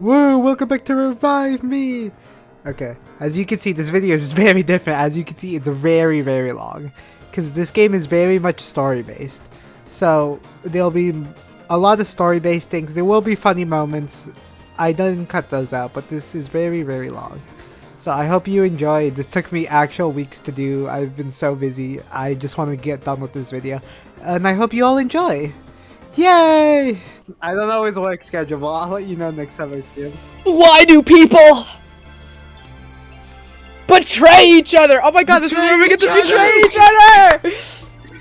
Woo, welcome back to Revive Me! Okay, as you can see, this video is very different. As you can see, it's very, very long. Because this game is very much story-based. So, there'll be a lot of story-based things. There will be funny moments. I didn't cut those out, but this is very, very long. So I hope you enjoyed. This took me actual weeks to do. I've been so busy. I just want to get done with this video. And I hope you all enjoy. Yay! I don't always work schedule, but I'll let you know next time I see him. Why do people betray each other? Oh my god, this is where we get to betray each other!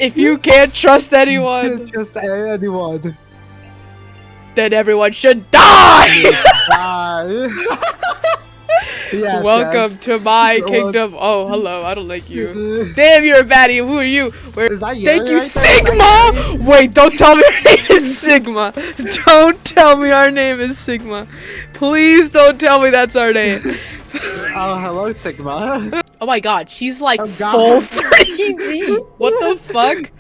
If you can't trust anyone, then everyone should die! Yes, welcome to my kingdom. Oh, hello, I don't like you. Damn, you're a baddie. Who are you? Where? Thank you, Sigma! Wait, don't tell me our name is Sigma. Don't tell me our name is Sigma. Please don't tell me that's our name. Oh, hello, Sigma. Oh my god, she's like full 3D. What the fuck?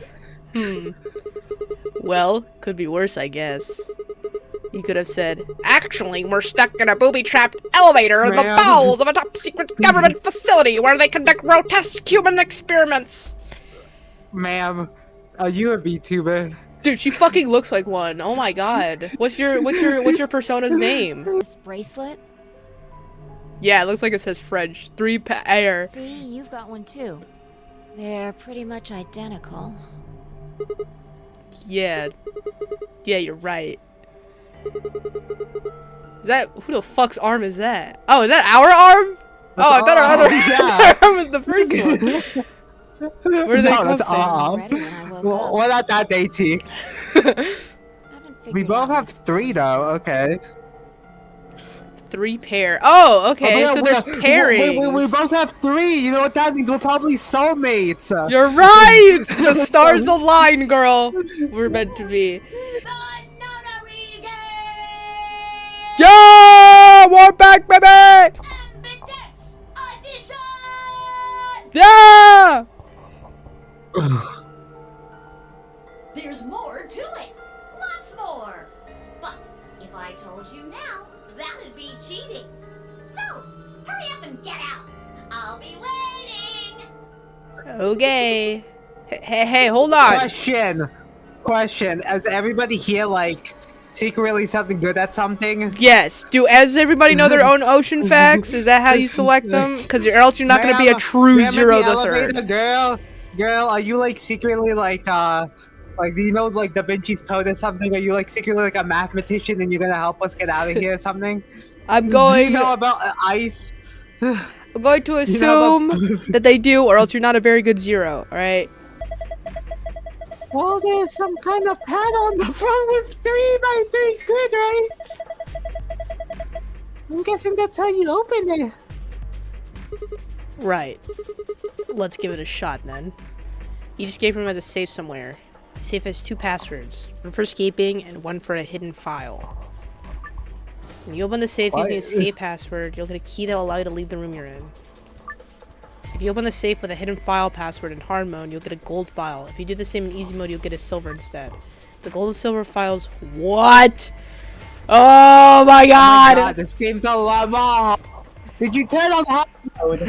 Well, could be worse, I guess. You could have said, actually, we're stuck in a booby-trapped elevator in the bowels of a top-secret government facility where they conduct grotesque human experiments. Ma'am, are you a VTuber? Dude, she fucking looks like one. Oh my god. What's your persona's name? This bracelet? Yeah, it looks like it says French. 3 pair. See, you've got one too. They're pretty much identical. Yeah. Yeah, you're right. Is that who the fuck's arm is that? Oh, is that our arm? Oh, I thought our other arm was the first one. Where do they come from? Well, not that day, T. We both have 3 though. Okay. 3 pair. Oh, okay. So there's pairings. We both have 3. You know what that means? We're probably soulmates. You're right. The stars align, girl. We're meant to be. Yeah! We're back, baby! Yeah! There's more to it. Lots more. But if I told you now, that'd be cheating. So, hurry up and get out. I'll be waiting. Okay. Hey, hold on. Question. Is everybody here, like, secretly something good at something? Yes. Does everybody know their own ocean facts? Is that how you select them? Because or else you're not going to be a true zero the third. Girl, are you like secretly like do you know like Da Vinci's Code or something? Are you like secretly like a mathematician and you're gonna help us get out of here or something? I'm going. Do you know about ice? I'm going to assume that they do, or else you're not a very good zero. All right. Well, there's some kind of pad on the front with 3 by 3 grid, right? I'm guessing that's how you open it. Right. Let's give it a shot then. Each escape room has a safe somewhere. The safe has 2 passwords. One for escaping and one for a hidden file. When you open the safe using the escape password, you'll get a key that will allow you to leave the room you're in. If you open the safe with a hidden file password in hard mode, you'll get a gold file. If you do the same in easy mode, you'll get a silver instead. The gold and silver files... What? Oh my god! Oh my god, this game's a lot more. Did you turn on hard mode?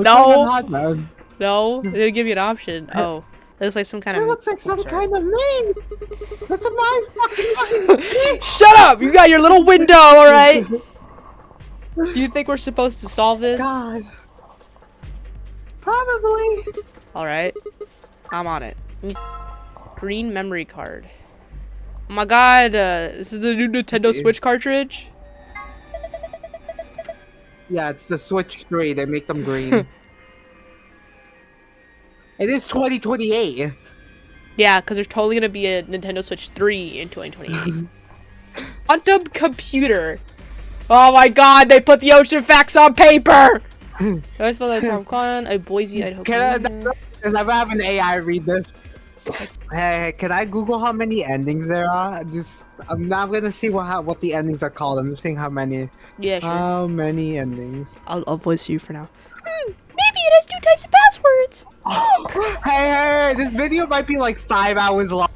No. Hard mode. No, it didn't give you an option. Oh. It looks like some kind of... It looks like some kind of meme. That's a my fucking Shut up! You got your little window, alright? Do you think we're supposed to solve this? God. Probably. Alright. I'm on it. Green memory card. Oh my god, this is the new Nintendo Switch cartridge? Yeah, it's the Switch 3. They make them green. It is 2028. Yeah, because there's totally gonna be a Nintendo Switch 3 in 2028. Quantum computer. Oh my god, they put the ocean facts on paper! I spell that from Con, a Boise, Idaho. Can I have an AI read this? Hey, can I Google how many endings there are? I'm now gonna see what the endings are called. I'm just seeing how many. Yeah, sure. How many endings? I'll voice you for now. Maybe it has 2 types of passwords. Hey, this video might be like 5 hours long.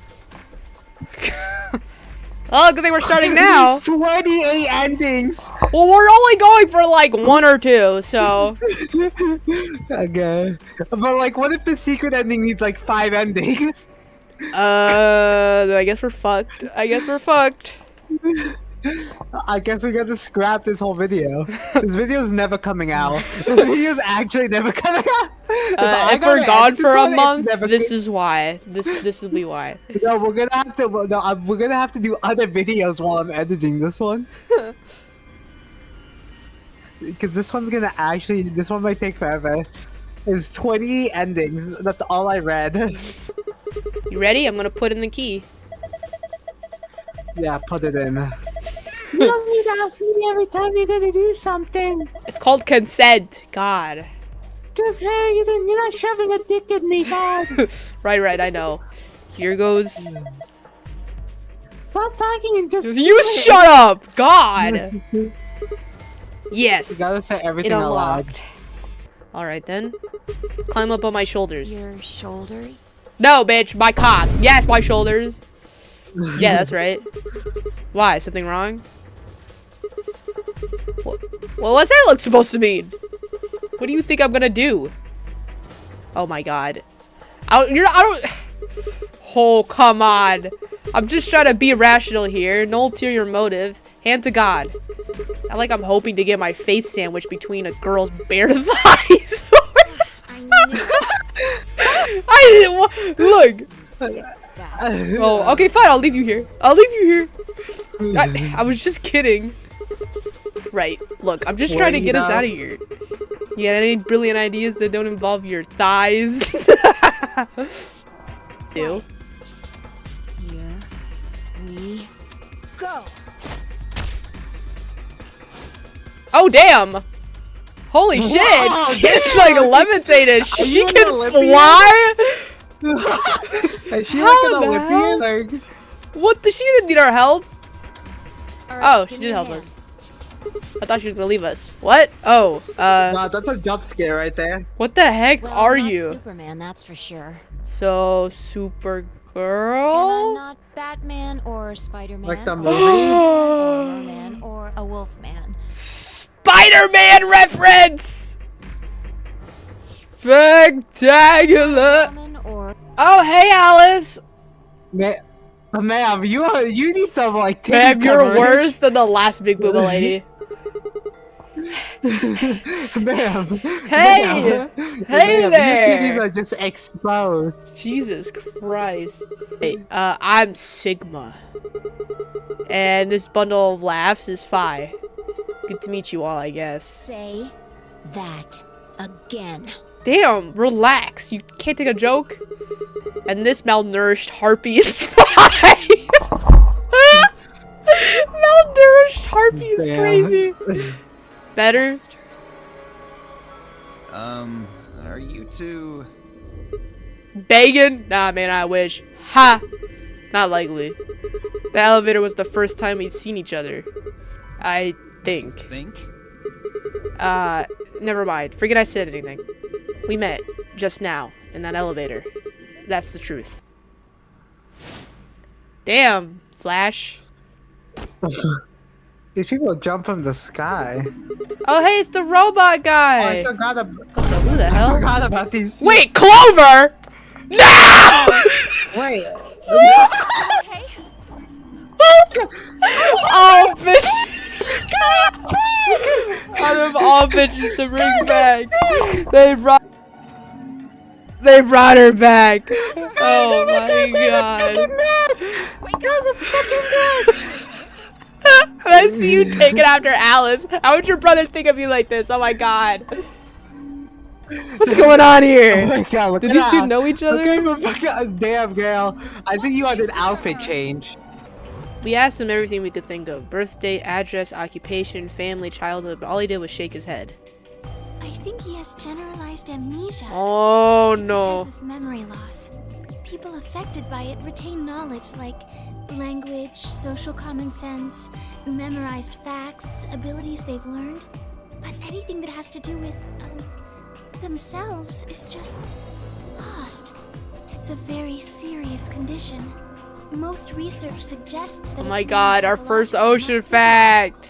Oh, good thing we're starting now. 28 endings. Well, we're only going for like 1 or 2, so. Okay. But like, what if the secret ending needs like 5 endings? I guess we're fucked. I guess we're fucked. I guess we gotta scrap this whole video. This video's never coming out. This video's actually never coming out. If we're gone for a month, this is why. This will be why. No, we're gonna have to. No, we're gonna have to do other videos while I'm editing this one. Because this one's gonna actually. This one might take forever. There's 20 endings. That's all I read. You ready? I'm gonna put in the key. Yeah, put it in. You don't need to ask me every time you're gonna do something. It's called consent. God. Just hey, you're not shoving a dick in me, God. Right, I know. Here goes. Stop talking and just. You shut up! God! Yes. You gotta say everything It out loud. unlocked. Alright then. Climb up on my shoulders. Your shoulders? No, bitch, my cock. Yes, my shoulders. Yeah, that's right. Why? Something wrong? Well, what's that look supposed to mean? What do you think I'm gonna do? Oh my god. I don't. Oh, come on. I'm just trying to be rational here. No ulterior motive. Hand to God. Not like I'm hoping to get my face sandwiched between a girl's bare thighs. I didn't look. Oh, okay, fine. I'll leave you here. I'll leave you here. I was just kidding. Right. Look, I'm just trying to get us out of here. You got any brilliant ideas that don't involve your thighs? Ew. Here we go. Oh, damn. Holy shit. Whoa, She's damn. like levitated. She you an can Olympian? fly? Is she How like an the hell? Olympian? Like, What the? She didn't need our help. All Oh, right, she give did me a help hand. us. I thought she was gonna leave us. What? Oh, no, that's a jump scare right there. what the heck Well, are I'm not you? Superman, that's for sure. So, And I'm Supergirl? not Batman or Spider-Man. Like the or movie? or Merman or a Wolfman. Spider-Man reference! Spectacular! Woman or Oh, hey, Alice! Ma'am, you need some like titty Ma'am, you're coverage. worse than the last big booba lady. Ma'am. Hey! Ma'am. Hey Ma'am, there! Your titties are just exposed. Jesus Christ. Hey, I'm Sigma. And this bundle of laughs is Phi. Good to meet you all, I guess. say that again. Damn, relax. You can't take a joke? And this malnourished harpy is Phi. Malnourished harpy is Damn. crazy. Better? Are you two? Begging? Nah, man, I wish. Ha! Not likely. The elevator was the first time we'd seen each other. I think. Never mind. Forget I said anything. We met just now in that elevator. That's the truth. Damn, Flash. These people jump from the sky. Oh, hey, it's the robot guy. I forgot Who the I hell? forgot about these. Wait, Clover! No! Wait. Oh, bitch! Out of all bitches to bring back, they brought her back. Oh my god! I see you take it after Alice. How would your brother think of you like this? Oh my god! What's going on Oh here? my god, look Did at these two that. know each other? Damn, girl. I think you had an outfit change. We asked him everything we could think of. Birth date, address, occupation, family, childhood, but all he did was shake his head. I think he has generalized amnesia. Oh It's a no. type of memory loss. People affected by it retain knowledge like language, social common sense, memorized facts, abilities they've learned. But anything that has to do with themselves is just lost. It's a very serious condition. Most research suggests that Oh my it's god, our neuropsychological, first not ocean physical. fact!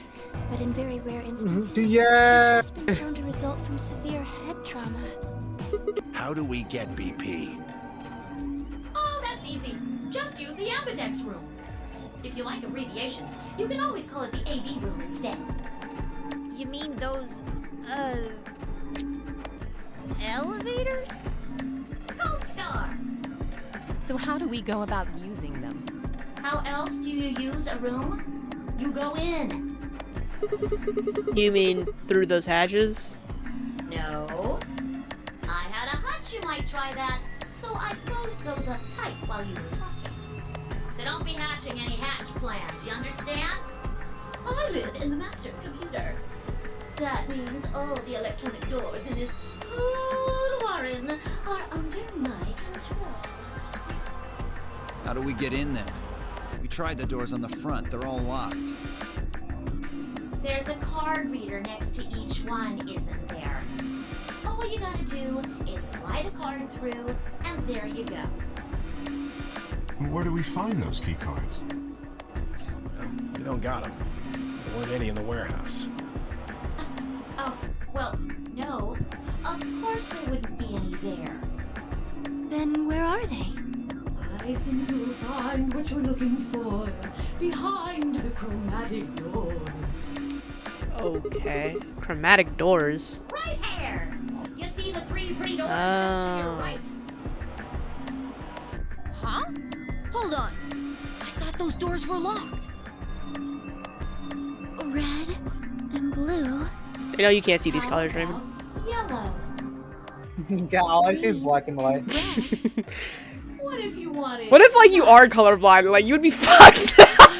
But in very rare instances, Yeah. it's been shown to result from severe head trauma. How do we get BP? Oh, that's easy. Just use the ambidex room. If you like abbreviations, you can always call it the AV room instead. You mean those, elevators? Gold Star! So how do we go about using them? How else do you use a room? You go in. You mean through those hatches? No. I had a hunch you might try that, so I closed those up tight while you were talking. So don't be hatching any hatch plans, you understand? I live in the master computer. That means all the electronic doors in this whole warren are under my control. How do we get in then? We tried the doors on the front. They're all locked. There's a card reader next to each one, isn't there? All you gotta do is slide a card through, and there you go. Where do we find those key cards? We don't got them. There weren't any in the warehouse. Oh, well, no. Of course there wouldn't be any there. Then where are they? I think you'll find what you're looking for behind the chromatic doors. Okay. Chromatic doors. Right here! You see the three pretty doors just to your Oh. right? Huh? Hold on. I thought those doors were locked. Red and blue. You know you can't see these colors, Raymond. Yellow. Yeah, all I see is black and white. What if you wanted... What if, like, you are colorblind? Like, you would be fucked.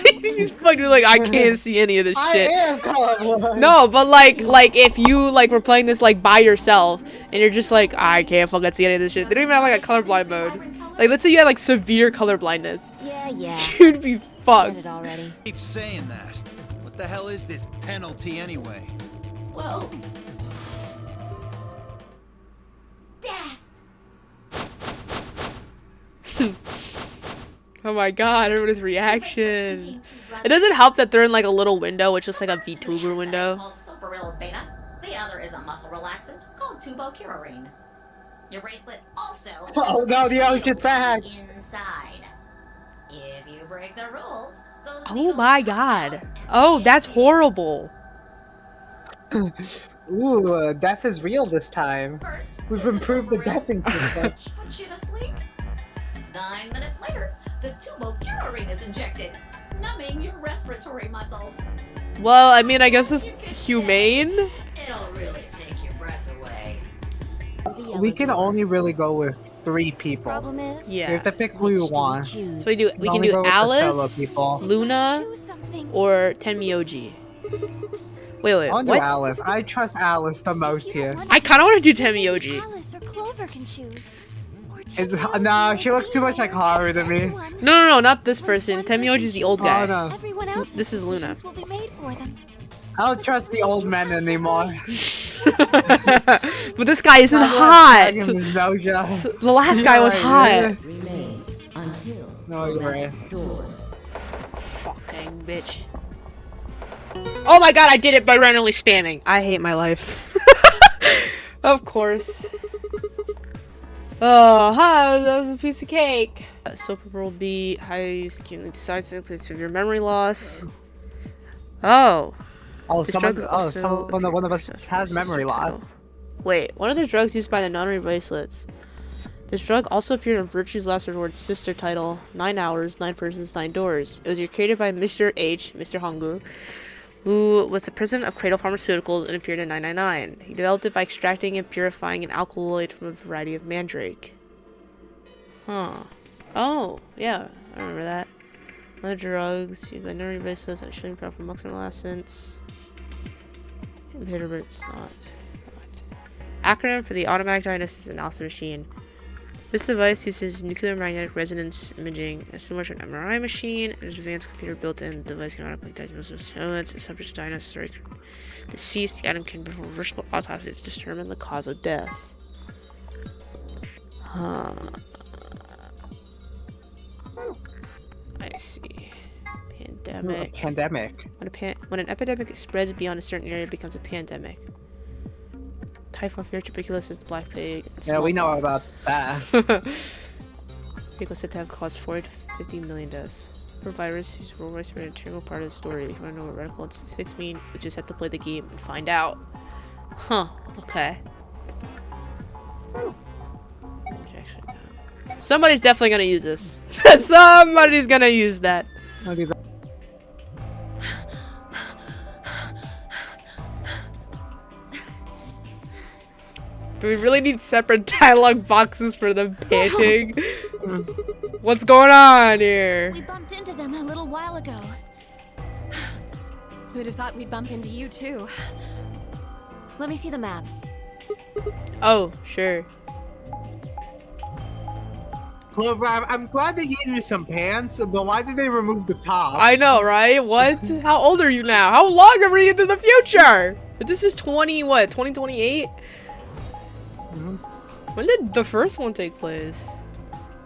You'd be fucked. Like, I can't see any of this I shit. am colorblind. No, but like if you like were playing this like by yourself and you're just like I can't fucking see any of this shit. They don't even have like a colorblind mode. Like let's say you had like severe color blindness. Yeah. You'd be Get fucked. it already. Keep saying that. What the hell is this penalty anyway? Well... Death! Oh my god, everybody's reaction. It doesn't help that they're in like a little window, which is like a VTuber window. Called Soparil Beta. The other is a muscle relaxant called tubocurarine. Your bracelet also Oh no, the ocean fact. inside. If you break the rules, those Oh needles my pop out god. and Oh, inject that's you. horrible. Ooh, death is real this time. First, We've the improved the Soparil deathing system. put you to sleep. 9 minutes later, the tubocurarine is injected, numbing your respiratory muscles. Well, I mean, I guess it's humane. It'll really take your breath away. We can only really go with 3 people. Problem is, We Yeah. have to pick who we want. choose. So we can only do go with the Alice, solo people. Luna, Choose something. or Tenmyoji. Wait, I'll do what? Alice. I trust Alice the most here. I kind of want to do Maybe Tenmyoji. Alice or Clover can choose. Or It's, Tenmyoji no, or she looks too much like Dino. Haru to me. Everyone- No, not this once person. one Tenmyoji's the old chooses, guy. Oh, no. Everyone else's This is Luna. decisions will be made for them. I don't trust the old men anymore. But this guy isn't hot. The last guy was hot. Remains until No, you're right. doors. Fucking bitch. Oh my god, I did it by randomly spamming. I hate my life. Of course. Oh, hi, that was a piece of cake. Super Bowl B, high skin decides to include severe memory loss. Oh. Oh, This someone, drug is oh, also someone, one of us increased has memory loss. Wait, one of the drugs used by the nunnery bracelets. This drug also appeared in Virtue's Last Reward's sister title, 9 Hours, 9 Persons, 9 Doors. It was created by Mr. H, Mr. Hongu, who was the president of Cradle Pharmaceuticals and appeared in 999. He developed it by extracting and purifying an alkaloid from a variety of mandrake. Huh. Oh, yeah, I remember that. Other drugs used by nunnery bracelets and shooting power from adolescents. Inhibitor, but it's not. God. Acronym for the Automatic Diagnosis Analysis Machine. This device uses nuclear magnetic resonance imaging, similar to an MRI machine, and is advanced computer built-in. The device can automatically diagnose elements and subject to diagnosis or deceased. The item can perform reversible autopsies to determine the cause of death. Huh. I see. Pandemic. Pandemic. When an epidemic spreads beyond a certain area, it becomes a pandemic. Typhoid fever, tuberculosis, the black plague. Yeah, we know about that. People said to have caused 40 to 50 million deaths. For a virus whose worldwide spread an integral part of the story. If you want to know what reticle and statistics mean, you just have to play the game and find out. Huh. Okay. Somebody's definitely gonna use this. Somebody's gonna use that. Do we really need separate dialogue boxes for them panting? What's going on here? We bumped into them a little while ago. Who'd have thought we'd bump into you too? Let me see the map. Oh, sure. Clover, I'm glad they gave you some pants, but why did they remove the top? I know, right? What? How old are you now? How long are we into the future? But this is 2028? When did the first one take place?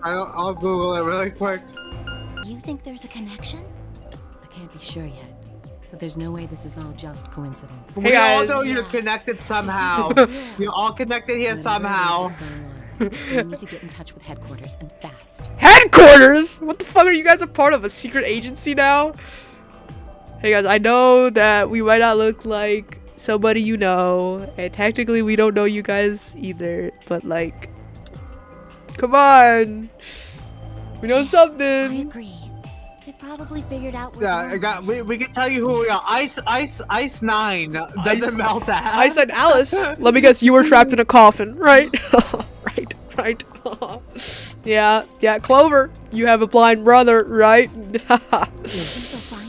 I'll Google it really quick. You think there's a connection? I can't be sure yet, but there's no way this is all just coincidence. We Hey all guys. know you're connected somehow. You're all connected here somehow. We need to get in touch with headquarters and fast. Headquarters? What the fuck are you guys a part of? A secret agency now? Hey guys, I know that we might not look like somebody you know, and technically we don't know you guys either, but like, come on, we know I something. agree. They probably figured out where Yeah, we can tell you who we are. Ice 9 doesn't Ice- melt that. I said Alice. Let me guess, you were trapped in a coffin, right? right. Yeah, Clover, you have a blind brother, right?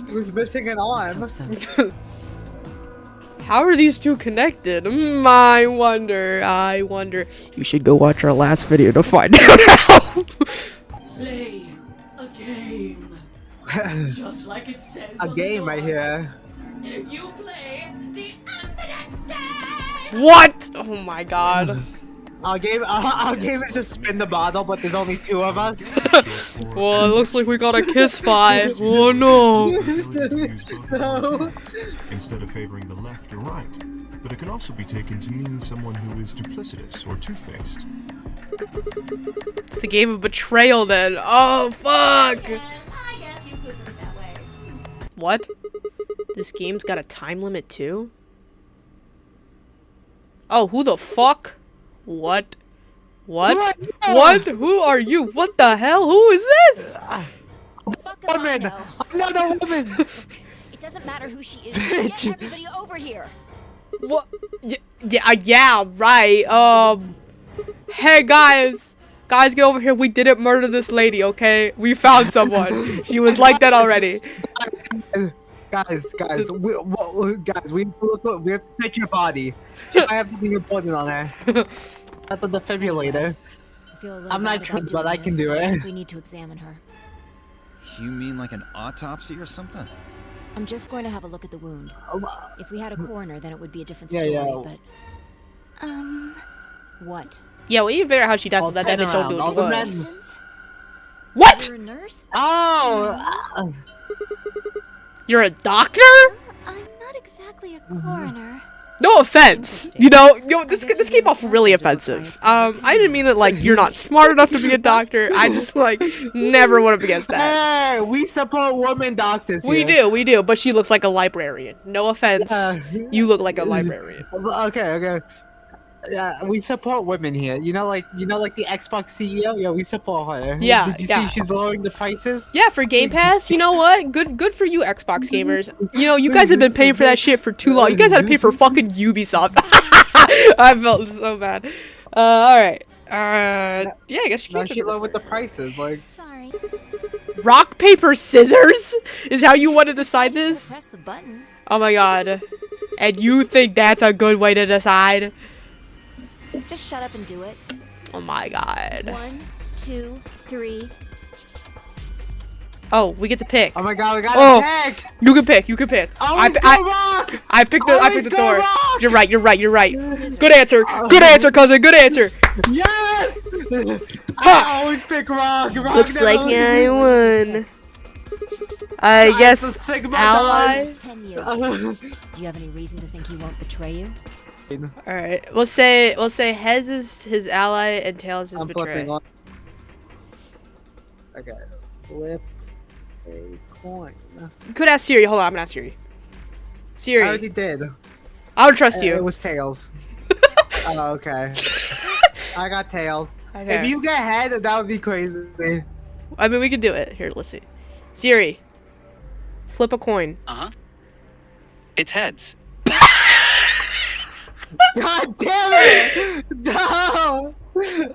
Who's missing an arm? Hope so. How are these two connected? I wonder. You should go watch our last video to find out how. Play a game. Just like it says A on game the right door. here. You play the infinite game! What? Oh my god. Our game is just spin the bottle, but there's only 2 of us. Well, it looks like we got a kiss fight. Oh no. Use both of those hands, instead of favoring the left or right. But it can also be taken to mean someone who is duplicitous or two-faced. It's a game of betrayal then. Oh fuck. Yes, I guess you could put it that way. What? This game's got a time limit too? Oh, who the fuck? What? What? Who are you? What the hell? Who is this? Fuck if I Woman! know. Another woman! It doesn't matter who she is. Just get everybody over here. What? Yeah, right. Hey guys, get over here. We didn't murder this lady, okay? We found someone. She was like that already. Guys, we have to take your body. I have something important on her. At the defibrillator. I feel a little I'm not bad trans, about but I doing can this. do I think it. we need to examine her. You mean like an autopsy or something? I'm just going to have a look at the wound. If we had a coroner, then it would be a different Yeah, story, yeah. but... What? Yeah, we need to figure out how she dies so All that bitch don't do all it the to men. us. What? You're a nurse? Oh! You're a doctor? I'm not exactly a coroner. No offense. You know, this came off really offensive. I didn't mean that like you're not smart enough to be a doctor. I just like never would have guessed that. Hey, we support women doctors We here. do, but she looks like a librarian. No offense. You look like a librarian. Okay. Yeah, we support women here. You know, like the Xbox CEO. Yeah, we support her. Yeah, Did you yeah. see she's lowering the prices? Yeah, for Game Pass, you know what? Good for you, Xbox gamers. You know, you guys have been paying for that shit for too long. You guys had to pay for fucking Ubisoft. I felt so bad. Alright. Yeah, I guess you Now can't she lowered the prices. Like, Sorry. Rock, paper, scissors is how you want to decide this? Press the button. Oh my god. And you think that's a good way to decide? Just shut up and do it. Oh my god. 1, 2, 3. Oh, we get to pick. oh my god, we got Oh. a pick. You can pick. Always go rock. I picked Always the go door. rock. You're right. Good answer, cousin. Good answer. Yes. I always pick rock. Rock Looks never like loses. I won. I guess the Sigma ally. does. 10 years. Do you have any reason to think he won't betray you? All right, we'll say Hez is his ally and Tails is I'm betray. flipping on. Okay, flip a coin. You could ask Siri. Hold on, I'm gonna ask Siri. Siri, I already did. I don't trust you. It was Tails. Oh, okay. I got Tails. Okay. If you get head, that would be crazy. I mean, we could do it. Here, let's see. Siri, flip a coin. It's heads. God damn it! No!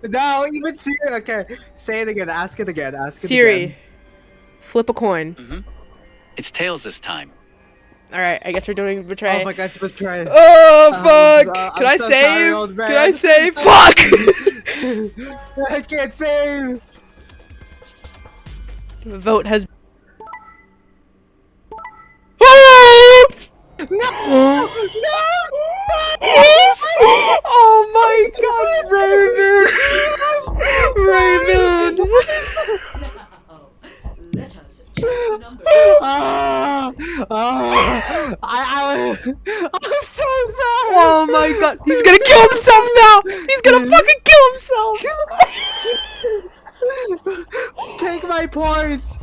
No, even Siri. Okay, say it again. Ask it again. Ask it Siri, again. flip a coin. It's tails this time. All right, I guess we're doing betray. Oh my gosh, betray. Oh fuck! Can I'm I so save? sorry, old man. Can I save? Fuck! I can't save. The vote has. Oh! No! Oh my God, Raven! Raven! Now, let us check the numbers. I'm so sorry. Oh my God, he's gonna kill himself now! He's gonna fucking kill himself! Take my points.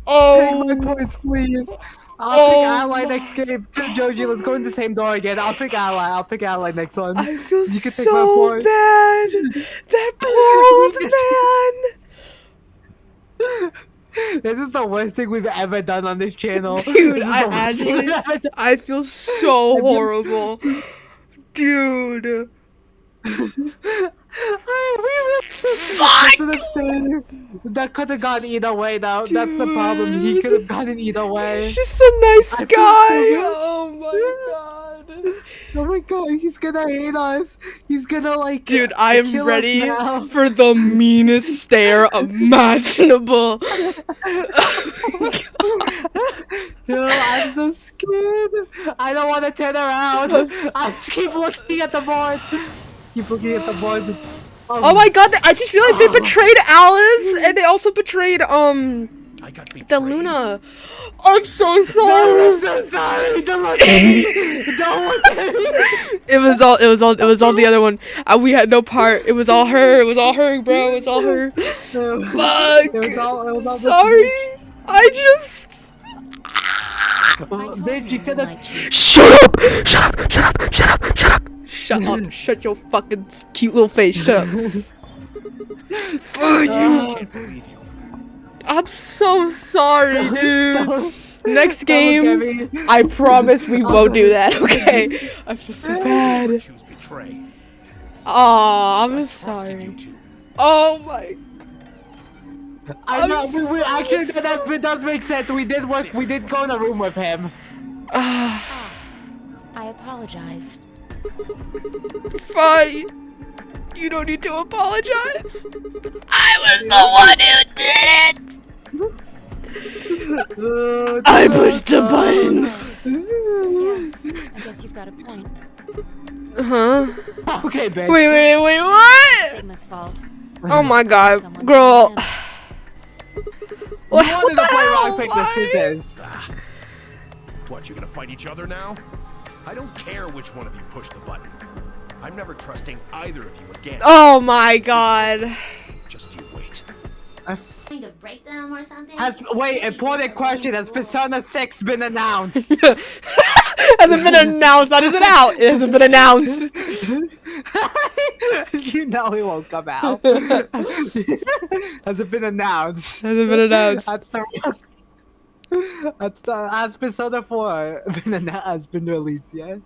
Oh. Take my points, please. I'll pick ally next game. Joji, let's go in the same door again. I'll pick ally. I'll pick ally next one. I feel You can take so my points. bad. That poor old man. This is the worst thing we've ever done on this channel. Dude, This is the worst thing we've ever done. I feel so horrible. Dude. That's what I'm saying. That could have gone either way now. That's the problem. He could have gone in either way. He's just a nice I guy. feel so Oh my God. Oh my god, he's gonna hate us. He's gonna like. Dude, I am kill us ready now. for the meanest stare imaginable. Dude, I'm so scared. I don't want to turn around. I just keep looking at the board. Keep looking at the board. Oh my God! I just realized they betrayed Alice, and they also betrayed the Luna. I'm so sorry. No, I'm so sorry. Don't look at me. Don't look at me. It was all the other one. We had no part. It was all her. It was all her, bro. It was all her. Fuck. It was all Sorry. I just. Bitch, you could have. Shut up! Shut up! Shut up! Shut up! Shut up! Shut up! Shut your fucking cute little face. Shut up. Fuck you. I'm so sorry, dude. Next game, I promise we won't do that, okay? I feel so bad. Aw, I'm sorry. Oh my. I know, we actually, that does make sense. We did work, we did go in a room with him. I apologize. Fine. You don't need to apologize. I was the one who did it! I pushed the button. I guess you've got a point. Huh? Okay, babe. Wait, what? Sigma's fault. Oh my God, girl. What the hell? Pick the scissors. What, you gonna fight each other now? I don't care which one of you pushed the button. I'm never trusting either of you again. Oh my God. Just you wait. To break them or something? Wait, important question. Has Persona 6 been announced? Hasn't been announced. That isn't out. It hasn't been announced. You know it won't come out. Has it been announced? Hasn't been announced. Has Persona 4 has been released yet?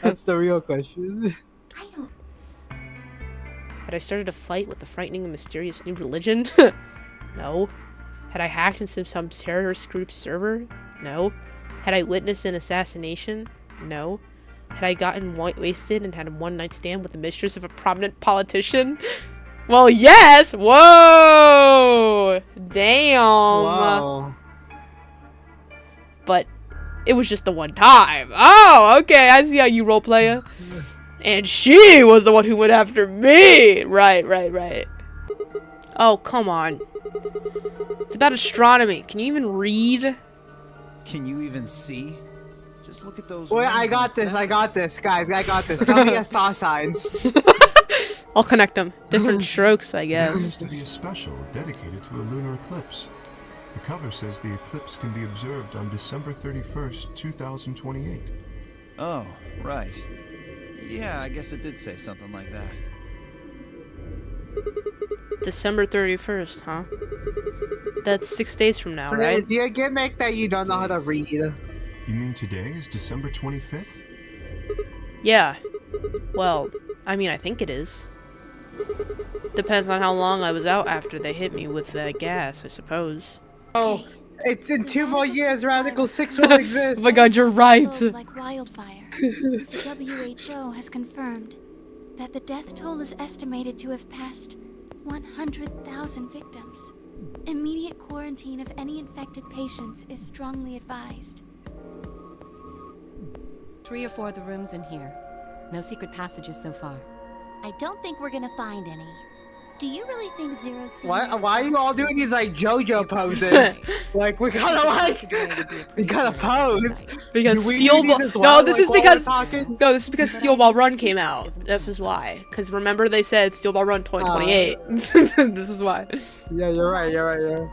That's the real question. Had I started a fight with the frightening and mysterious new religion? No. Had I hacked into some terrorist group's server? No. Had I witnessed an assassination? No. Had I gotten wasted and had a one-night stand with the mistress of a prominent politician? Well, yes! Whoa! Damn! Wow. But it was just the one time. Oh, okay, I see how you role player. And she was the one who went after me! Right. Oh, come on. It's about astronomy. Can you even read? Can you even see? Just look at those. Wait, rings I in got the this. I center. got this, guys. I got this. Tell me your star signs. I'll connect them. Different strokes, I There seems guess. to be a special dedicated to a lunar eclipse. The cover says the eclipse can be observed on December 31st, 2028. Oh, right. Yeah, I guess it did say something like that. December 31st, huh? That's 6 days from now, So right? is your gimmick that you don't know how to read? You mean today is December 25th? Yeah. Well, I mean, I think it is. Depends on how long I was out after they hit me with that gas, I suppose. Oh, it's in 2 more years. Radical 6 will exist. Oh my god, you're right. Explode like wildfire. The WHO has confirmed that the death toll is estimated to have passed 100,000 victims. Immediate quarantine of any infected patients is strongly advised. 3 or 4 of the rooms in here. No secret passages so far. I don't think we're gonna find any. Do you really think Zero Why are you all doing these like JoJo poses? Like we gotta pose. Because Do we Steel do Ball. these as No, well, this like, is while we're because. talking? No, this is because Steel Ball Run came out. This is why. Because remember they said Steel Ball Run 2028. This is why. Yeah, you're right. You're right.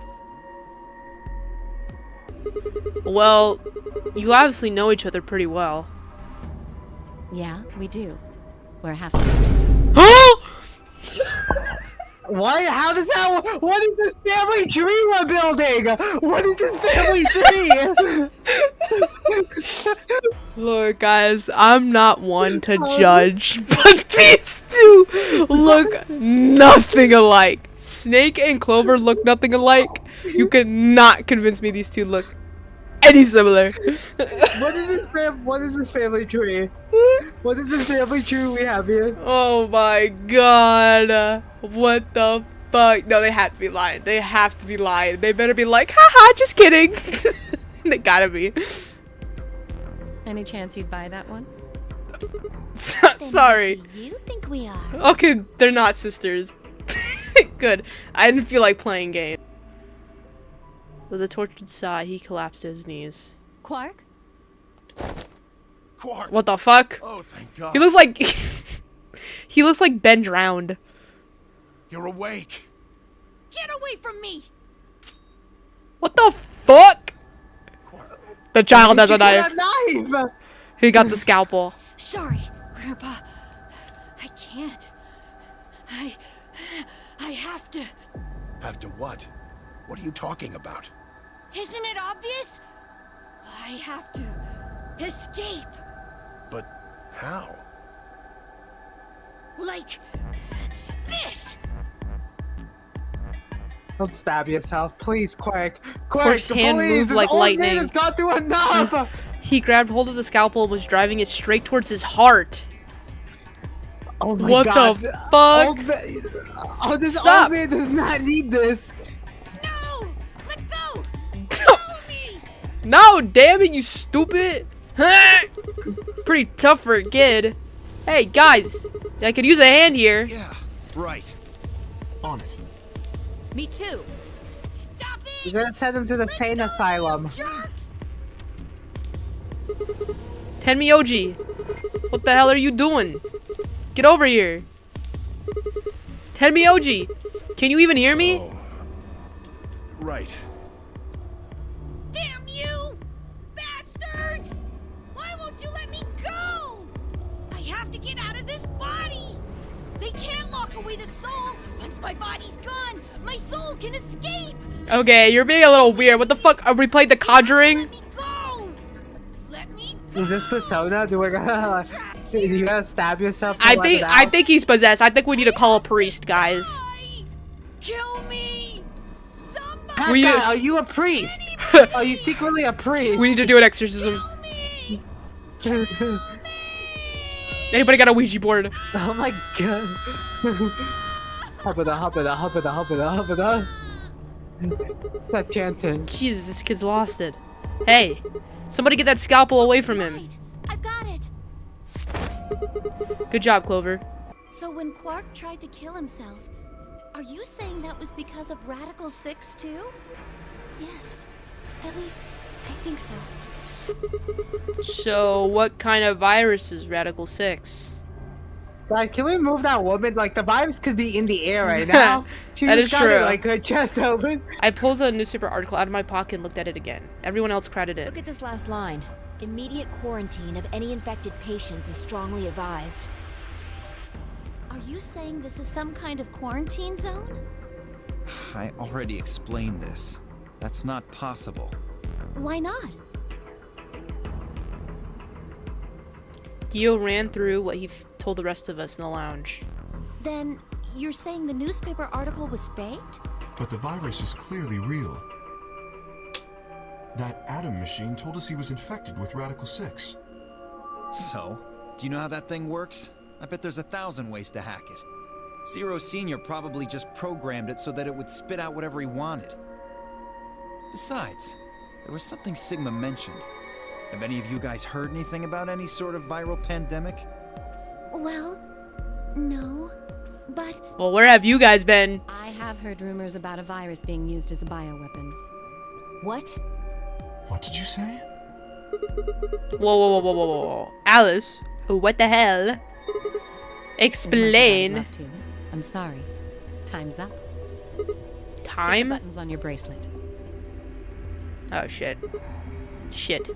Well, you obviously know each other pretty well. Yeah, we do. We're half sisters. Why? How does that? What is this family tree we're building? What is this family tree? Look, guys, I'm not one to judge, but these two look nothing alike. Snake and Clover look nothing alike. You cannot convince me these two look any similar. What is this family tree? What is this family tree we have here? Oh my god. What the fuck? No, they have to be lying. They have to be lying. They better be like, haha, just kidding. They gotta be. Any chance you'd buy that one? Sorry. Do you think we are? Okay, they're not sisters. Good. I didn't feel like playing game. With a tortured sigh, he collapsed to his knees. Quark? Quark! What the fuck? Oh, thank God. He looks like he looks like Ben drowned. You're awake. Get away from me! What the fuck? Quark. The child has a Get knife. He got the scalpel. Sorry, Grandpa. I can't. I have to. Have to what? What are you talking about? Isn't it obvious? I have to escape. But how? Like this. Don't stab yourself, please, Quark. Quark's hand moved like lightning. Has got to enough. He grabbed hold of the scalpel and was driving it straight towards his heart. Oh my What god. the fuck? This Stop. old man does not need this. No! Let go! No, damn it, you stupid. Pretty tough for a kid. Hey, guys, I could use a hand here. Yeah, right. On it. Me too. Stop it! You're gonna send him to the sane asylum. Jerks! Tenmyoji, what the hell are you doing? Get over here. Tenmyoji, can you even hear me? Oh. Right. Damn you! Bastards! Why won't you let me go? I have to get out of this body! They can't lock away the soul! Once my body's gone, my soul can escape! Okay, you're being a little weird. What the fuck? Are we playing The Conjuring? Let me go! Let me go! Is this Persona? Do we gotta, you gotta stab yourself? To I let think it I out? think he's possessed. I think we need to call a priest, guys. Kill me! Somebody! Pat We- guy, are you a priest? Are you secretly a priest? We need to do an exorcism. Anybody got a Ouija board? Oh my god. Hubba. Stop chanting. Jesus, this kid's lost it. Hey, somebody get that scalpel away from him. Right. I've got it! Good job, Clover. So when Quark tried to kill himself, are you saying that was because of Radical 6 too? Yes. At least, I think so. So, what kind of virus is Radical 6? Guys, can we move that woman? Like, the virus could be in the air right now. She That just is got true. it, like, her chest open. I pulled the newspaper article out of my pocket and looked at it again. Everyone else crowded in. Look at this last line. Immediate quarantine of any infected patients is strongly advised. Are you saying this is some kind of quarantine zone? I already explained this. That's not possible. Why not? Dio ran through what he told the rest of us in the lounge. Then you're saying the newspaper article was faked? But the virus is clearly real. That Adam machine told us he was infected with Radical 6. So, do you know how that thing works? I bet there's 1,000 ways to hack it. Zero Senior probably just programmed it so that it would spit out whatever he wanted. Besides, there was something Sigma mentioned. Have any of you guys heard anything about any sort of viral pandemic? Well, no. But Well, where have you guys been? I have heard rumors about a virus being used as a bioweapon. What? What did you say? Whoa. Alice, what the hell? As much as I'd Explain. love to, I'm sorry. Time's up. Hit the Time? buttons on your bracelet. Oh, shit. Shit.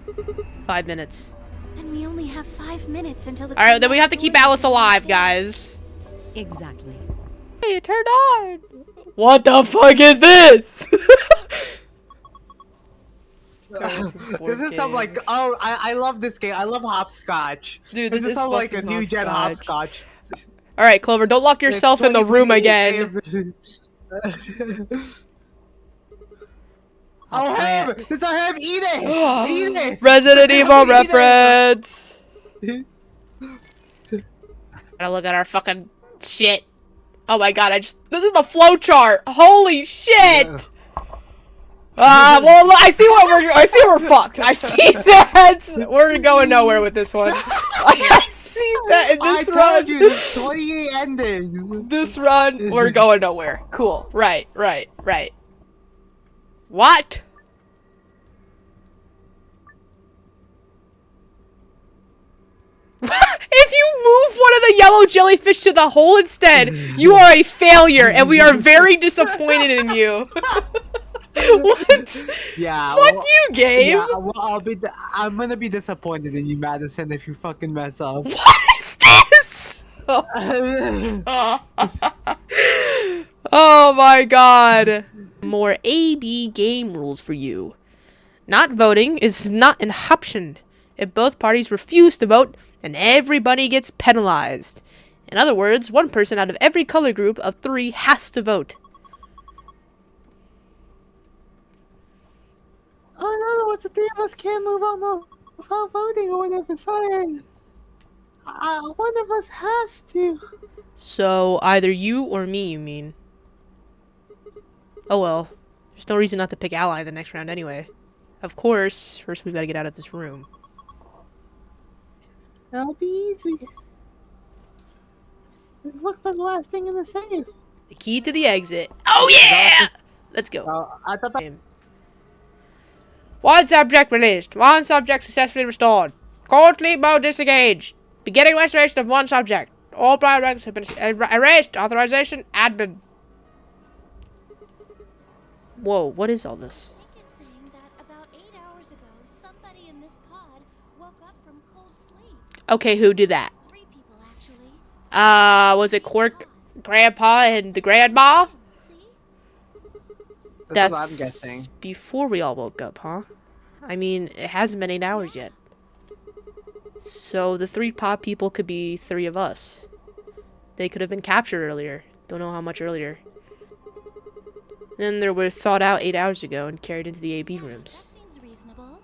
5 minutes. then we only have 5 minutes until the. Alright, then we have to keep Alice alive, guys. Exactly. Hey, it turned on. What the fuck is this? This is some like, oh, I love this game. I love hopscotch. Dude, this is sounds like a fucking new gen hopscotch. hopscotch. Alright, Clover, don't lock yourself in the room again. Oh, Ham! This is a Ham! Eat it! Eat it! Resident Evil Eat it! reference! Gotta look at our fucking shit. Oh my god, this is the flowchart! Holy shit! Well, I see we're fucked. I see that. We're going nowhere with this one. I see that in this run. I told you, there's 28 endings. This run, we're going nowhere. Cool. Right. What? If you move one of the yellow jellyfish to the hole instead, you are a failure, and we are very disappointed in you. What? Yeah. Fuck you, game. Yeah, well, I'm gonna be disappointed in you, Madison, if you fucking mess up. What is this? Oh my god. More AB game rules for you. Not voting is not an option. If both parties refuse to vote, then everybody gets penalized. In other words, one person out of every color group of 3 has to vote. Oh, in other words, the 3 of us can't move on without voting or whatever. Sorry. One of us has to. So, either you or me, you mean? Oh well. There's no reason not to pick ally in the next round anyway. Of course, first we've got to get out of this room. That'll be easy. Let's look for the last thing in the safe. The key to the exit. Oh yeah! Let's go. I thought that... One subject released. One subject successfully restored. Cold sleep mode disengaged. Beginning restoration of one subject. All prior ranks have been erased. Authorization admin. Whoa, what is all this? I think it's saying that about 8 hours ago, somebody in this pod woke up from cold sleep. Okay, who did that? 3 people, actually. Was it Quark, Grandpa, and the Grandma? See? That's what I'm guessing. Before we all woke up, huh? I mean, it hasn't been 8 hours yet. So the 3 pod people could be 3 of us. They could have been captured earlier. Don't know how much earlier. Then they were thawed out 8 hours ago and carried into the AB rooms. That seems reasonable.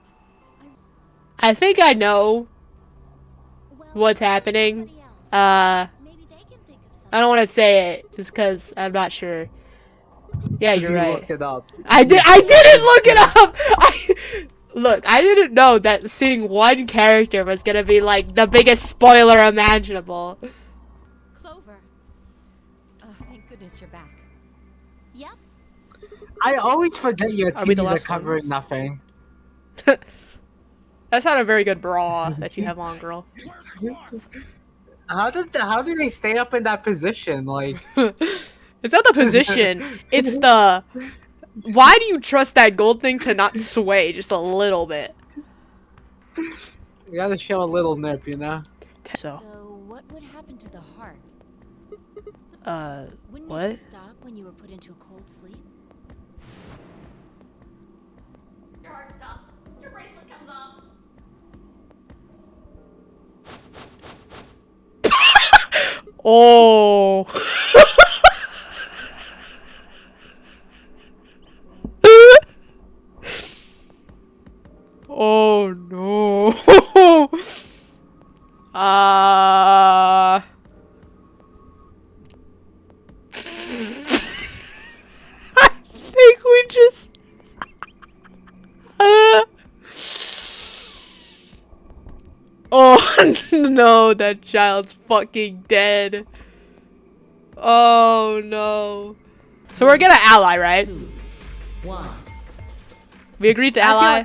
I think I know Well, what's happening. somebody else. I Maybe they can think of something. don't want to say it just because I'm not sure. Yeah, you're right. Looked it up. I didn't look it up. Look, I didn't know that seeing one character was gonna be like the biggest spoiler imaginable. Clover. Oh, thank goodness you're back. Yep. I always forget your Are we the TVs are last covering ones? nothing. That's not a very good bra that you have on, girl. How do they stay up in that position? Like, It's not the position. It's the... Why do you trust that gold thing to not sway just a little bit? you gotta show a little nip, you know? So what would happen to the heart? Wouldn't what? it stop when you were put into a cold sleep? Your heart stops. Your bracelet comes off. Oh. Oh no. I think we just Oh no, that child's fucking dead. Oh no. So we're gonna ally, right? 1. We agreed to ally.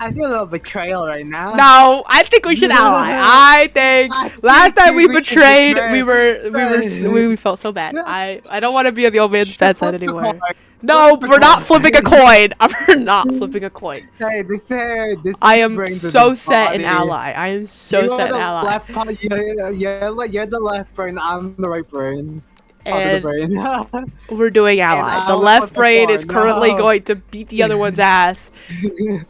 I feel a little betrayal right now. No, I think we should ally. I think last time we we should betrayed, betray. we felt so bad. I don't want to be on the old man's bad side anymore. coin. No, we're not flipping a coin. We're not flipping a coin. Hey, this I am brings so the set in body. ally. I am so set in ally. Left part, you're the left brain. I'm the right brain. And brain. we're doing ally. And The I was left the brain is pawn. currently No. going to beat the other one's ass.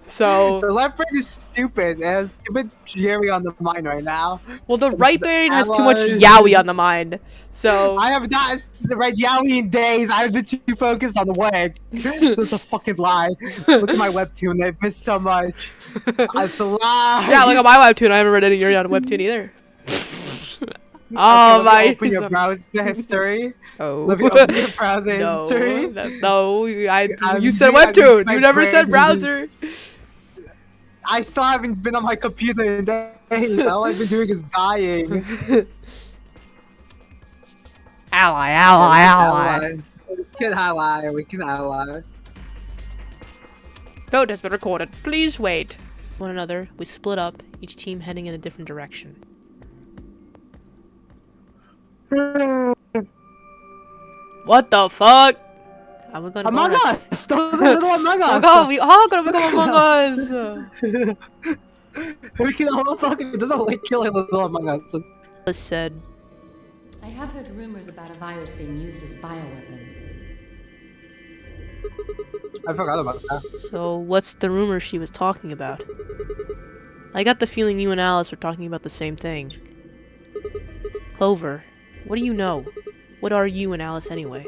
So, The left brain is stupid. It has stupid Jerry on the mind right now. well, the right brain has too much allies- yaoi on the mind. So, I have not read Yowie in days. I've been too focused on the wedge. That's a fucking lie. Look at my webtoon. I've missed so much. It's a lie. yeah, look at my webtoon. I haven't read any Yuri on webtoon either. Okay, Oh let me my! Open your browser history. Oh. Let me open your browser No, history. that's no. You I'm said doing- I'm webtoon. using You my never said brain. browser. I still haven't been on my computer in days. All I've been doing is dying. Ally. We can ally. We can ally. Vote has been recorded. Please wait. One another. We split up. Each team heading in a different direction. What the fuck? How are we gonna Among go on Us! Those are little Among Oh Us! god, we all gonna become Among Us! We can all fucking. There's a like killing little Among Us. Alice said, I have heard rumors about a virus being used as bioweapon. I forgot about that. so what's the rumor she was talking about? I got the feeling you and Alice were talking about the same thing. Clover, what do you know? What are you and Alice anyway?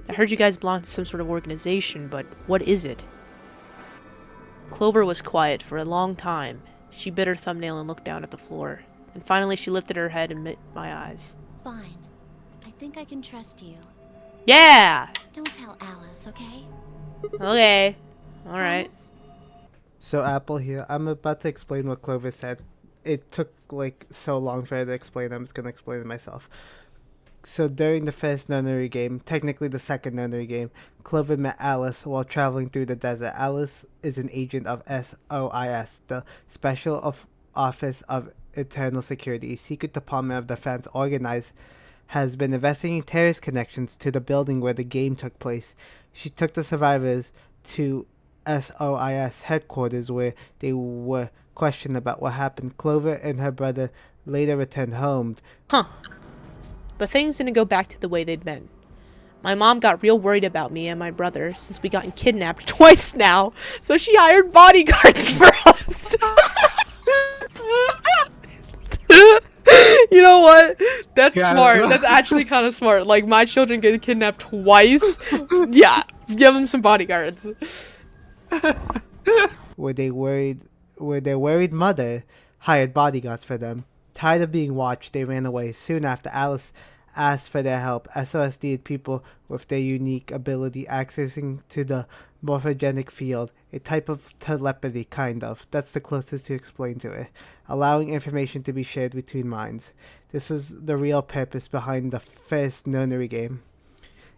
I heard you guys belong to some sort of organization, but what is it? Clover was quiet for a long time. She bit her thumbnail and looked down at the floor. And finally she lifted her head and met my eyes. Fine. I think I can trust you. Yeah! Don't tell Alice, okay? Okay. Alright. Alice? So Apple here. I'm about to explain what Clover said. It took like so long for her to explain. I'm just gonna explain it myself. So during the first nunnery game, technically the second nunnery game, Clover met Alice while traveling through the desert. Alice is an agent of SOIS, the Special Office of Internal Security, secret department of defense has been investigating terrorist connections to the building where the game took place. She took the survivors to SOIS headquarters where they were questioned about what happened. Clover and her brother later returned home. Huh. But things didn't go back to the way they'd been. My mom got real worried about me and my brother since we gotten kidnapped twice now, so she hired bodyguards for us. You know what? That's Yeah. smart. That's actually kind of smart. Like, my children get kidnapped twice. Yeah, give them some bodyguards. Where their worried mother hired bodyguards for them. Tired of being watched, they ran away. Soon after, Alice asked for their help. SOS needed people with their unique ability accessing to the morphogenic field, a type of telepathy, kind of. That's the closest to explain to it. Allowing information to be shared between minds. This was the real purpose behind the first nunnery game.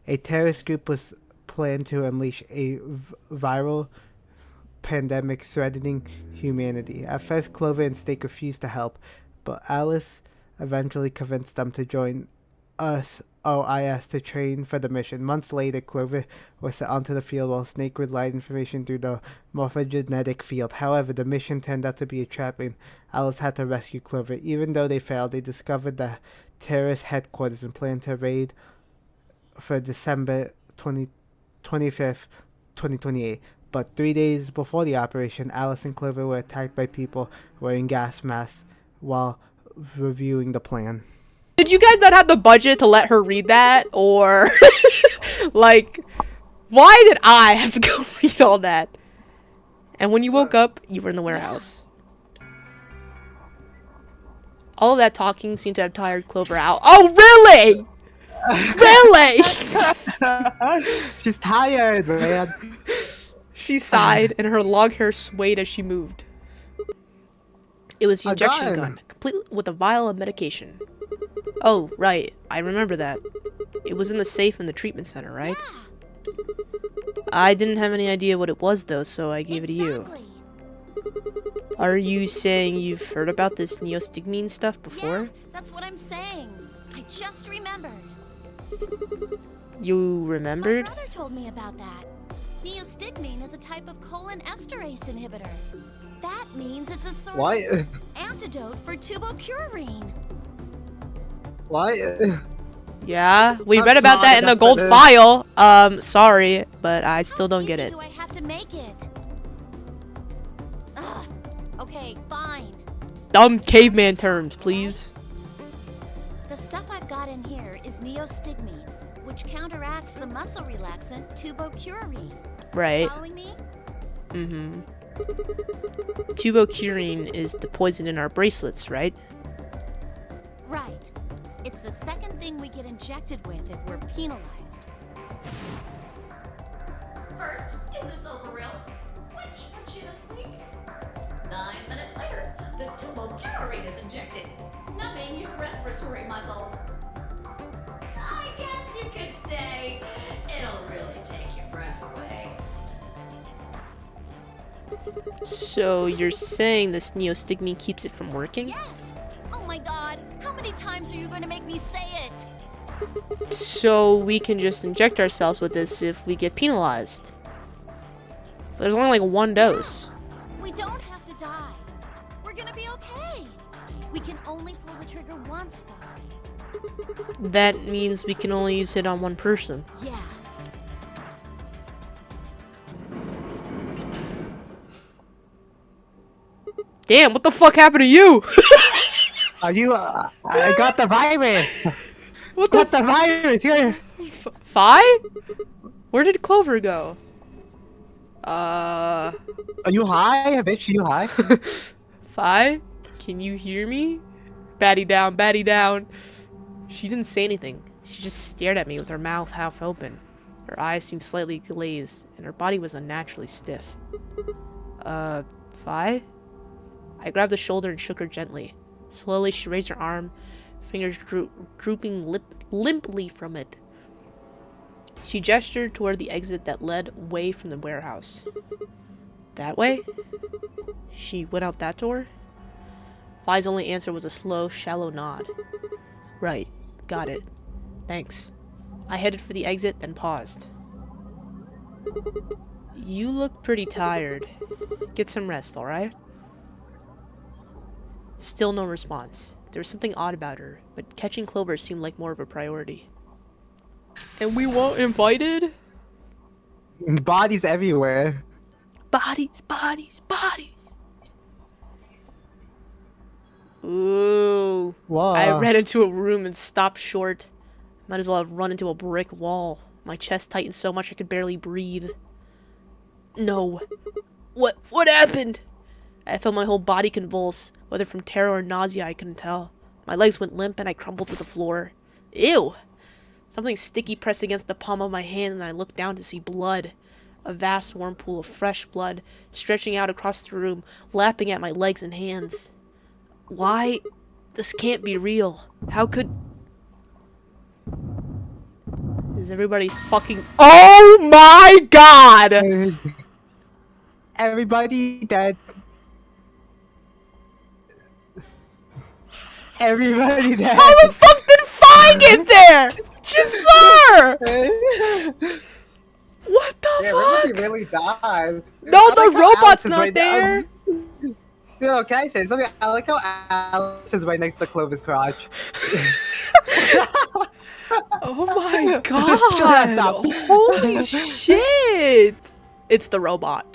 A terrorist group was planned to unleash a viral pandemic threatening humanity. At first, Clover and Snake refused to help, but Alice eventually convinced them to join OIS to train for the mission. Months later, Clover was sent onto the field while Snake relayed information through the morphogenetic field. However, the mission turned out to be a trap and Alice had to rescue Clover. Even though they failed, they discovered the terrorist headquarters and planned to raid for December 25th, 2028. But 3 days before the operation, Alice and Clover were attacked by people wearing gas masks while reviewing the plan. Did you guys not have the budget to let her read that? Or, like, why did I have to go read all that? And when you woke up, you were in the warehouse. All of that talking seemed to have tired Clover out. Oh, really? Really? She's tired, man. She sighed, and her long hair swayed as she moved. It was the injection gun, complete with a vial of medication. Oh, right. I remember that. It was in the safe in the treatment center, right? Yeah. I didn't have any idea what it was, though, so I gave it to you. Are you saying you've heard about this neostigmine stuff before? Yeah, that's what I'm saying. I just remembered. You remembered? My brother told me about that. Neostigmine is a type of colon esterase inhibitor. That means it's a sort of antidote for tubocurarine. What? Yeah, we read about that in the gold file. Sorry, but I still don't get it. Do I have to make it? Ugh. Okay, fine. Dumb caveman terms, please. The stuff I've got in here is neostigmine, which counteracts the muscle relaxant tubocurarine. Right. Following me? Mm-hmm. Tubocurarine is the poison in our bracelets, right? Right. It's the second thing we get injected with if we're penalized. First, is this over real? Which puts you to sleep. 9 minutes later, the tubocurarine is injected, numbing your respiratory muscles. I guess you could say it'll really take your breath away. So you're saying this neostigmine keeps it from working? Yes! Oh my god, how many times are you going to make me say it? So we can just inject ourselves with this if we get penalized. But there's only like one dose. We don't have to die. We're gonna be okay. We can only pull the trigger once, though. That means we can only use it on one person. Yeah. Damn, what the fuck happened to you? Are you? I got the virus. What the virus? Here. Fi? Where did Clover go? Are you high, bitch? Are you high? Fi? Can you hear me? Batty down, batty down. She didn't say anything. She just stared at me with her mouth half open. Her eyes seemed slightly glazed, and her body was unnaturally stiff. Fi? I grabbed the shoulder and shook her gently. Slowly, she raised her arm, fingers drooping limply from it. She gestured toward the exit that led away from the warehouse. That way? She went out that door? Fi's only answer was a slow, shallow nod. Right. Got it. Thanks. I headed for the exit, then paused. You look pretty tired. Get some rest, alright? Still no response. There was something odd about her, but catching Clover seemed like more of a priority. And we weren't invited? Bodies everywhere. Bodies, bodies, bodies. Ooh. Whoa. I ran into a room and stopped short. Might as well have run into a brick wall. My chest tightened so much I could barely breathe. No. What happened? I felt my whole body convulse, whether from terror or nausea I couldn't tell. My legs went limp and I crumbled to the floor. Ew! Something sticky pressed against the palm of my hand and I looked down to see blood. A vast warm pool of fresh blood, stretching out across the room, lapping at my legs and hands. Why? This can't be real. How could... Is everybody fucking... Oh my god! Everybody dead. Everybody dead. How the fuck did Fi get there? Jazar! What the fuck? Everybody really died. No, I the like how robot's Alice is not right there. Can I say something? I like how Alice is right next to Clover's crotch. Oh my god! Holy shit! It's the robot.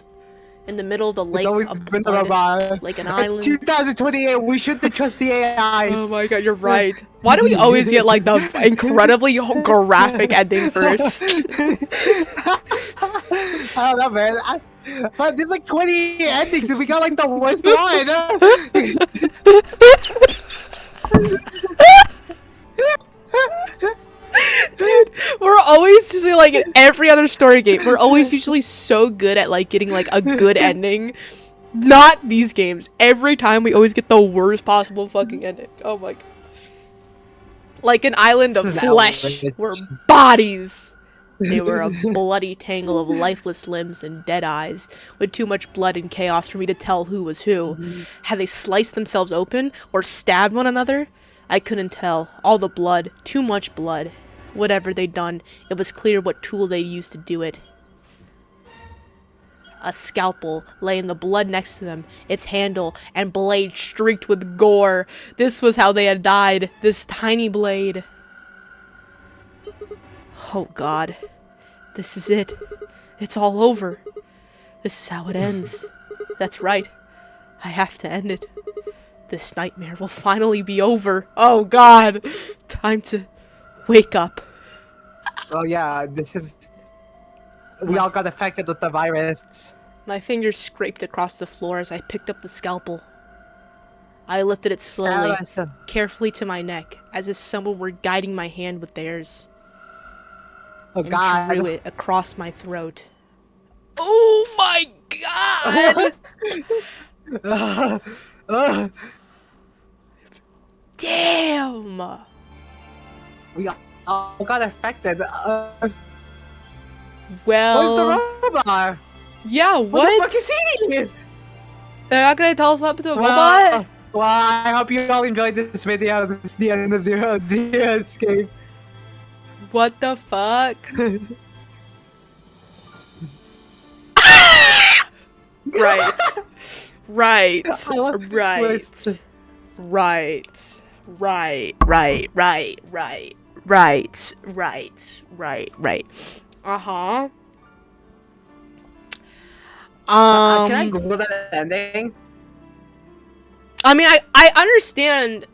In the middle of the lake of Been the blood, robot. like an It's island. 2028. We shouldn't trust the AIs. Oh my god, you're right. Why do we always get like the incredibly graphic ending first? I don't know, man. But there's like 20 endings and we got like the worst one. Dude, we're always just like in every other story game. We're always usually so good at like getting like a good ending. Not these games. Every time we always get the worst possible fucking ending. Oh my god. Like an island of flesh were bodies. They were a bloody tangle of lifeless limbs and dead eyes, with too much blood and chaos for me to tell who was who. Had they sliced themselves open or stabbed one another? I couldn't tell. All the blood, too much blood. Whatever they'd done, it was clear what tool they used to do it. A scalpel lay in the blood next to them, its handle and blade streaked with gore. This was how they had died, this tiny blade. Oh god. This is it. It's all over. This is how it ends. That's right. I have to end it. This nightmare will finally be over. Oh god. Time to wake up. Oh yeah, this is... We all got affected with the virus. My fingers scraped across the floor as I picked up the scalpel. I lifted it slowly, carefully to my neck, as if someone were guiding my hand with theirs. Oh and god. drew it across my throat. Oh my god! Damn! We all got affected. Well... Where's the robot? Yeah, what? What the fuck is he? They're not gonna tell us what happened to the robot? Well, I hope you all enjoyed this video. This is the end of Zero Escape. What the fuck? Right. Right. Right. Uh-huh. Can I Google that ending? I mean, I understand,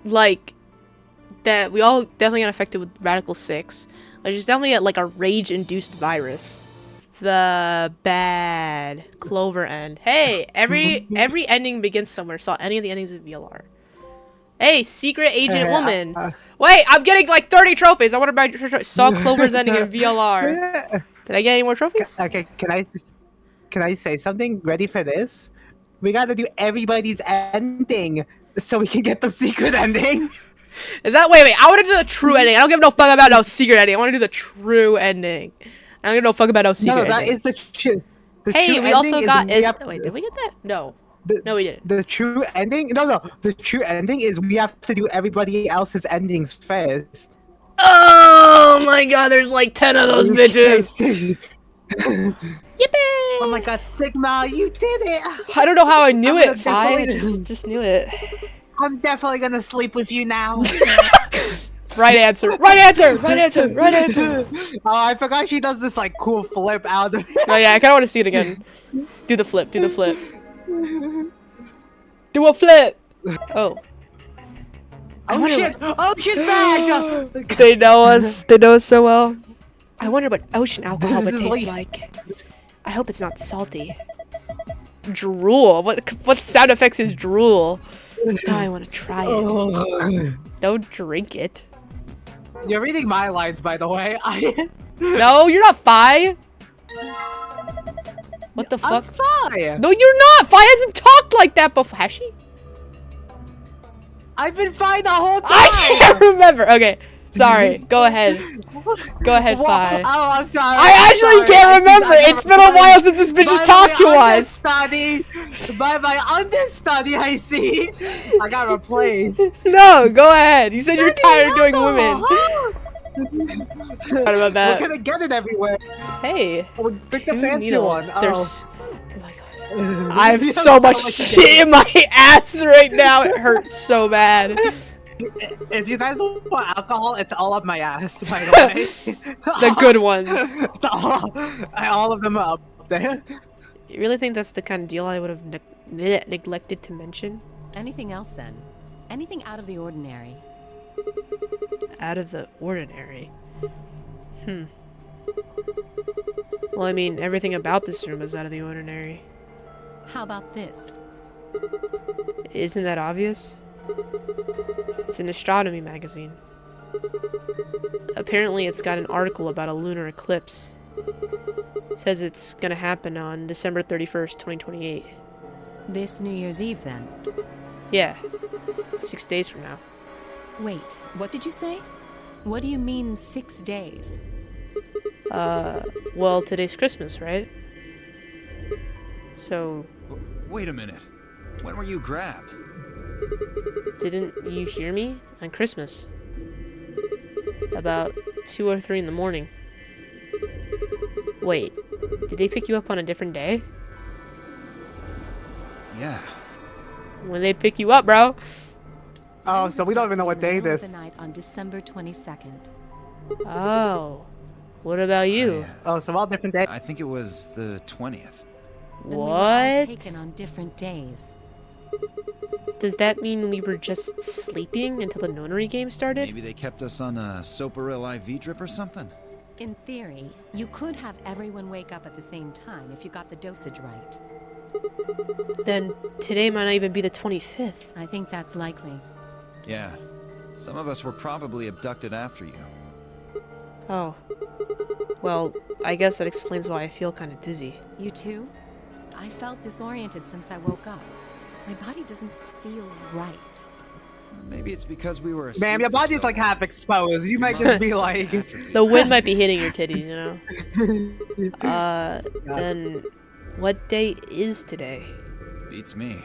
like, that we all definitely got affected with Radical 6. Like, there's definitely like a rage-induced virus. The bad Clover end. Hey, every ending begins somewhere. Saw any of the endings of VLR. Hey, secret agent woman. Wait, I'm getting like 30 trophies. I want to buy. Saw Clover's ending in VLR. Did I get any more trophies? Okay, can I say something? Ready for this? We gotta do everybody's ending so we can get the secret ending. Is that wait? I want to do the true ending. I don't give no fuck about no secret ending. I want to do the true ending. I don't give no fuck about no secret ending. No, that is the true. Hey, we also got. Wait, did we get that? No. No, we didn't. The true ending? No. The true ending is we have to do everybody else's endings first. Oh my god, there's like 10 of those bitches. Yippee! Oh my god, Sigma, you did it! I don't know how I knew it, I just knew it. I'm definitely gonna sleep with you now. Right answer. Right answer. Right answer. Right answer. Oh, I forgot she does this like cool flip out of it. Oh yeah, I kind of want to see it again. Do the flip. Do the flip. Do a flip. Oh. Oh shit! Oh shit! Bag! They know us. They know us so well. I wonder what ocean alcohol would taste like. I hope it's not salty. Drool. What sound effects is drool? Now I want to try it. Don't drink it. You're reading my lines, by the way. No, you're not Fi. What the fuck? I'm Fi. No, you're not. Fi hasn't talked like that before. Has she? I've been fine the whole time. I can't remember. Okay. Sorry. Go ahead. Go ahead, Fi. Oh, I'm sorry. I actually can't remember. It's been a while since this bitch has talked to us. By my understudy, I see. I got replaced. No, go ahead. You said you're tired of doing women. What about that? We're gonna get it everywhere. Hey. Oh, pick the two fancy needles. one. There's. Oh my god. I have so much shit in my ass right now. It hurts so bad. If you guys want alcohol, it's all up my ass, by the way. The good ones. It's all of them are up there. You really think that's the kind of deal I would have neglected to mention? Anything else then? Anything out of the ordinary? Out of the ordinary? Well, I mean, everything about this room is out of the ordinary. How about this? Isn't that obvious? It's an astronomy magazine. Apparently it's got an article about a lunar eclipse. It says it's gonna happen on December 31st, 2028. This New Year's Eve then? Yeah. 6 days from now. Wait, what did you say? What do you mean 6 days? Well, today's Christmas, right? So... Wait a minute. When were you grabbed? Didn't you hear me? On Christmas. About 2 or 3 in the morning. Wait, did they pick you up on a different day? Yeah. When they pick you up, bro? Oh, so we don't even know what day this. The night on December 22nd. Oh. What about you? Oh, so all different days. I think it was the 20th. Then we were all What? taken on different days. Does that mean we were just sleeping until the nonary game started? Maybe they kept us on a Soparil IV drip or something? In theory, you could have everyone wake up at the same time if you got the dosage right. Then today might not even be the 25th. I think that's likely. Yeah. Some of us were probably abducted after you. Oh. Well, I guess that explains why I feel kind of dizzy. You too? I felt disoriented since I woke up. My body doesn't feel right. Maybe it's because we were asleep. Ma'am, your body's like half exposed. You might just be like... The wind might be hitting your titties, you know? Then what day is today? Beats me.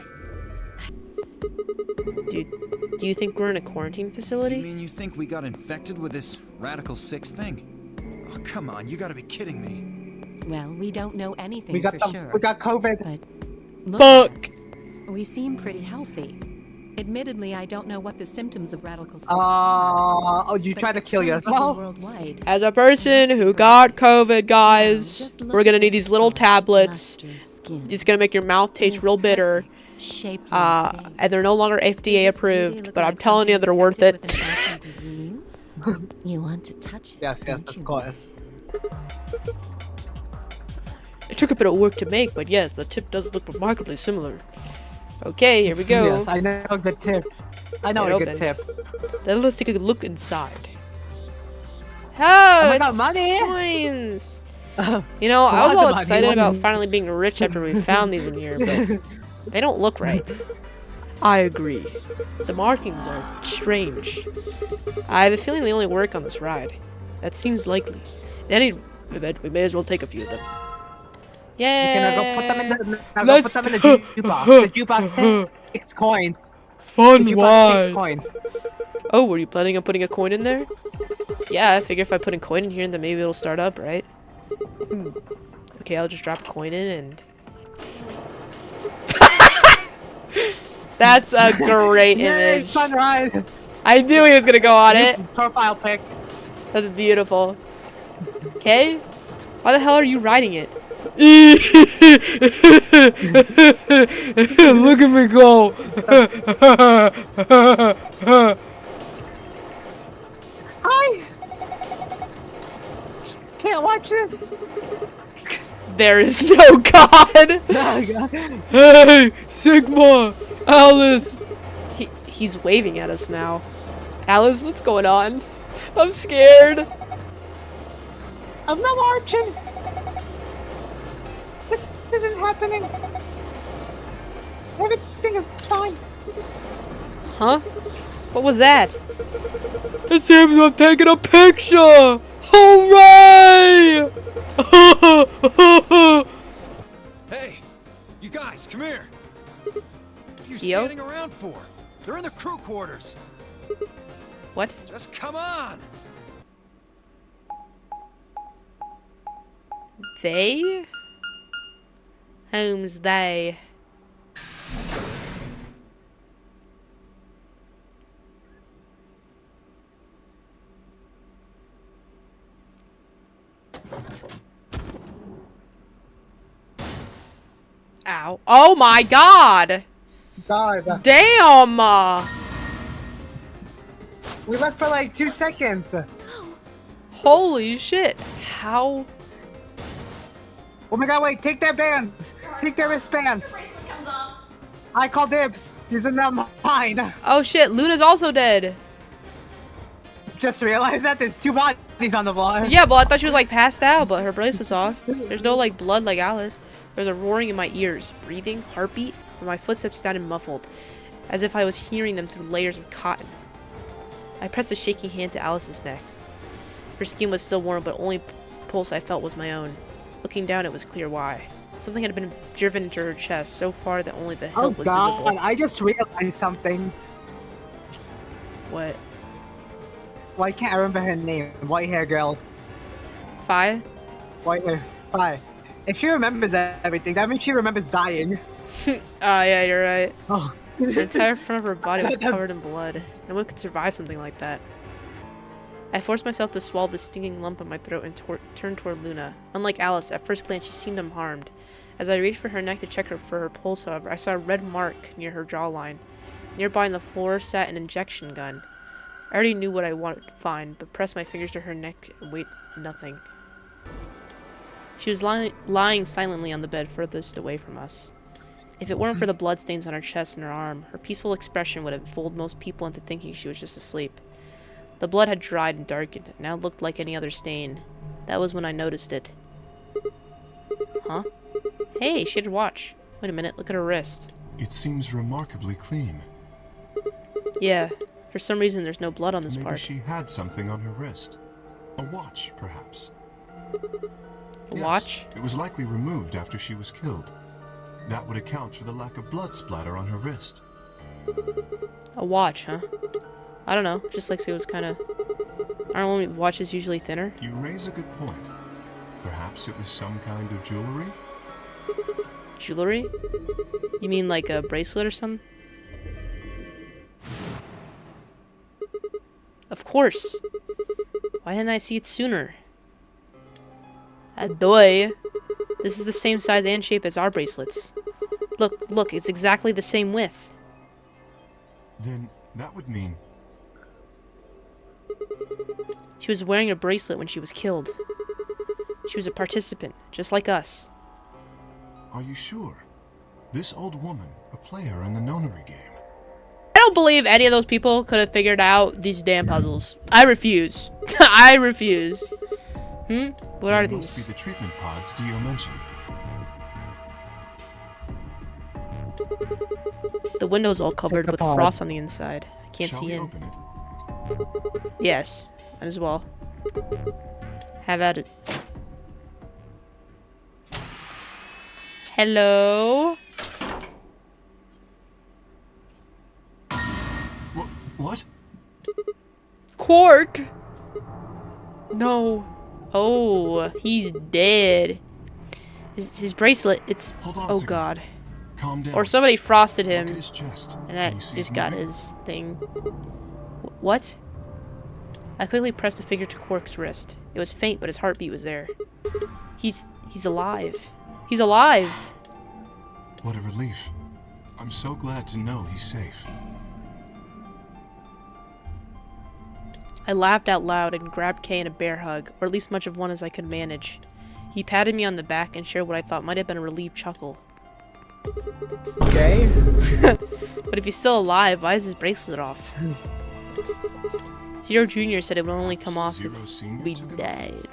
Do you think we're in a quarantine facility? You mean you think we got infected with this Radical 6 thing? Oh, come on, you gotta be kidding me. Well, we don't know anything We got sure. We got COVID. But look Fuck! at us. We seem pretty healthy. Admittedly, I don't know what the symptoms of Radical 6 oh, you but tried to it's kill found people yourself? worldwide. As a person who got COVID, guys, we're gonna need these little tablets. It's gonna make your mouth taste real bitter. And they're no longer FDA approved, but I'm telling you, they're worth it. You want to touch it? Yes, of course. It took a bit of work to make, but yes, the tip does look remarkably similar. Okay, here we go. Yes, I know a good tip. I know a good tip. Then let's take a look inside. Oh, my God, it's money! coins! You know, I was all money, excited about money. finally being rich after we found these in here, but they don't look right. I agree. The markings are strange. I have a feeling they only work on this ride. That seems likely. In any event, we may as well take a few of them. Yay! Can I go put them in the, put them in the jukebox? The jukebox takes 6 coins. Fun The jukebox wide. takes coins. Oh, were you planning on putting a coin in there? Yeah, I figure if I put a coin in here, then maybe it'll start up, right? Okay, I'll just drop a coin in and... That's a great Yay, image. fun ride. I knew he was gonna go on it. Profile pic. That's beautiful. Okay? Why the hell are you riding it? Look at me go! Hi! Can't watch this. There is no God! Hey! Sigma! Alice! He's waving at us now. Alice, what's going on? I'm scared. I'm not watching. This isn't happening. Everything is fine. Huh? What was that? It seems I'm taking a picture! Hooray! Hey, you guys, come here. What are you Yo? standing around for? They're in the crew quarters. What? Just come on. They? Whom's they? Ow. Oh my god! God. Damn! We left for like 2 seconds. Holy shit. How? Oh my god, wait, take their bands. Take their wristbands. I call dibs. These are not mine. Oh shit, Luna's also dead. Just realized that there's 2 bodies on the floor. Yeah, well, I thought she was like passed out, but her bracelet's off. There's no like blood like Alice. There's a roaring in my ears, breathing, heartbeat, and my footsteps sounded muffled, as if I was hearing them through layers of cotton. I pressed a shaking hand to Alice's neck. Her skin was still warm, but only pulse I felt was my own. Looking down, it was clear why. Something had been driven into her chest so far that only the hilt was God, visible. I just realized something. What? Why can't I remember her name? White hair girl. Fi? White hair. Fi. If she remembers everything, that means she remembers dying. Yeah, you're right. Oh. The entire front of her body was covered in blood. No one could survive something like that. I forced myself to swallow the stinging lump in my throat and turned toward Luna. Unlike Alice, at first glance she seemed unharmed. As I reached for her neck to check her for her pulse, however, I saw a red mark near her jawline. Nearby on the floor sat an injection gun. I already knew what I wanted to find, but pressed my fingers to her neck and wait nothing. She was lying silently on the bed furthest away from us. If it weren't for the bloodstains on her chest and her arm, her peaceful expression would have fooled most people into thinking she was just asleep. The blood had dried and darkened, and now looked like any other stain. That was when I noticed it. Huh? Hey, she had a watch. Wait a minute, look at her wrist. It seems remarkably clean. Yeah, for some reason there's no blood on this Maybe part. she had something on her wrist. A watch, perhaps. A watch? It was likely removed after she was killed. That would account for the lack of blood splatter on her wrist. A watch, huh? I don't know, just like it was kind of... Aren't watches usually thinner? You raise a good point. Perhaps it was some kind of jewelry? Jewelry? You mean like a bracelet or something? Of course! Why didn't I see it sooner? Adoy! This is the same size and shape as our bracelets. Look, it's exactly the same width. Then that would mean... She was wearing a bracelet when she was killed. She was a participant, just like us. Are you sure? This old woman, a player in the nonary game. I don't believe any of those people could have figured out these damn puzzles. I refuse. I refuse. What are They must these? be the treatment pods Dio mentioned. The window's all covered with pod. frost on the inside. I can't Shall see we in. open it? Yes, might as well. Have at it. Hello? What? Quark! No. Oh, he's dead. His bracelet, it's... Hold on a Oh second. god. Calm down. Or somebody frosted Look at him, his chest. and that Can you see just it got moving? his thing. What? I quickly pressed a finger to Quark's wrist. It was faint, but his heartbeat was there. He's alive. He's alive! What a relief. I'm so glad to know he's safe. I laughed out loud and grabbed Kay in a bear hug, or at least much of one as I could manage. He patted me on the back and shared what I thought might have been a relieved chuckle. Okay. But if he's still alive, why is his bracelet off? Zero Jr. said it would only come off Zero if Senior we took it died.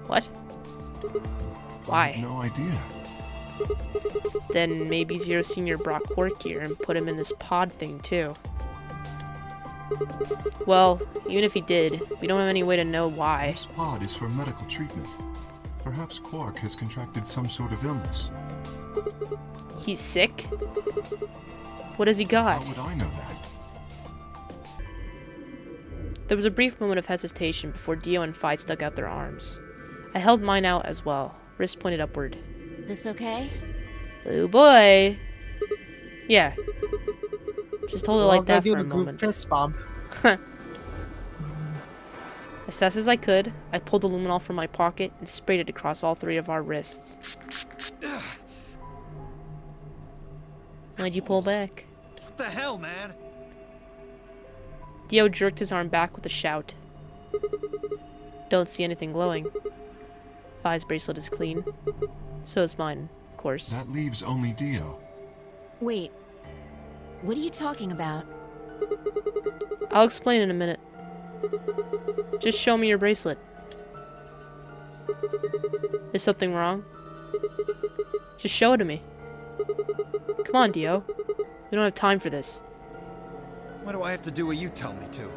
What? I Why? have no idea. Then maybe Zero Senior brought Quark here and put him in this pod thing too. Well, even if he did, we don't have any way to know why. This pod is for medical treatment. Perhaps Quark has contracted some sort of illness. He's sick? What has he got? How would I know that? There was a brief moment of hesitation before Dio and Fi stuck out their arms. I held mine out as well, wrist pointed upward. This okay? Oh boy! Yeah. Just hold it like that for a moment. Fist bump. As fast as I could, I pulled the luminol from my pocket and sprayed it across all 3 of our wrists. Why'd you pull back? What the hell, man? Dio jerked his arm back with a shout. Don't see anything glowing. Fi's bracelet is clean. So is mine, of course. That leaves only Dio. Wait. What are you talking about? I'll explain in a minute. Just show me your bracelet. Is something wrong? Just show it to me. Come on, Dio. We don't have time for this. Why do I have to do what you tell me to?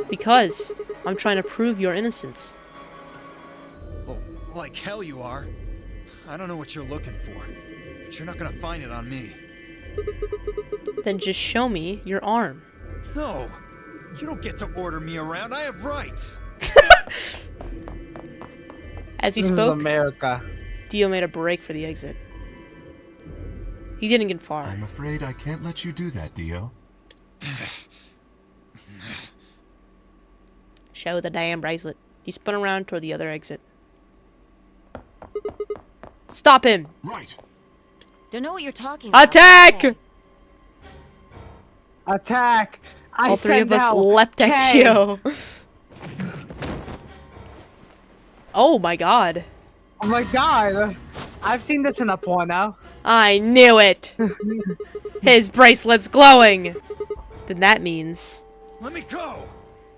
Because I'm trying to prove your innocence. Oh, like hell you are. I don't know what you're looking for, but you're not gonna find it on me. Then just show me your arm. No! You don't get to order me around. I have rights. As he This is spoke, America. Dio made a break for the exit. He didn't get far. I'm afraid I can't let you do that, Dio. Show the damn bracelet. He spun around toward the other exit. Stop him! Right. Don't know what you're talking about. Attack! Okay. Attack! I All 3 said of us now. leapt at K. Dio. Oh my god. Oh my god! I've seen this in a porno. I knew it! His bracelet's glowing! Then that means... Let me go!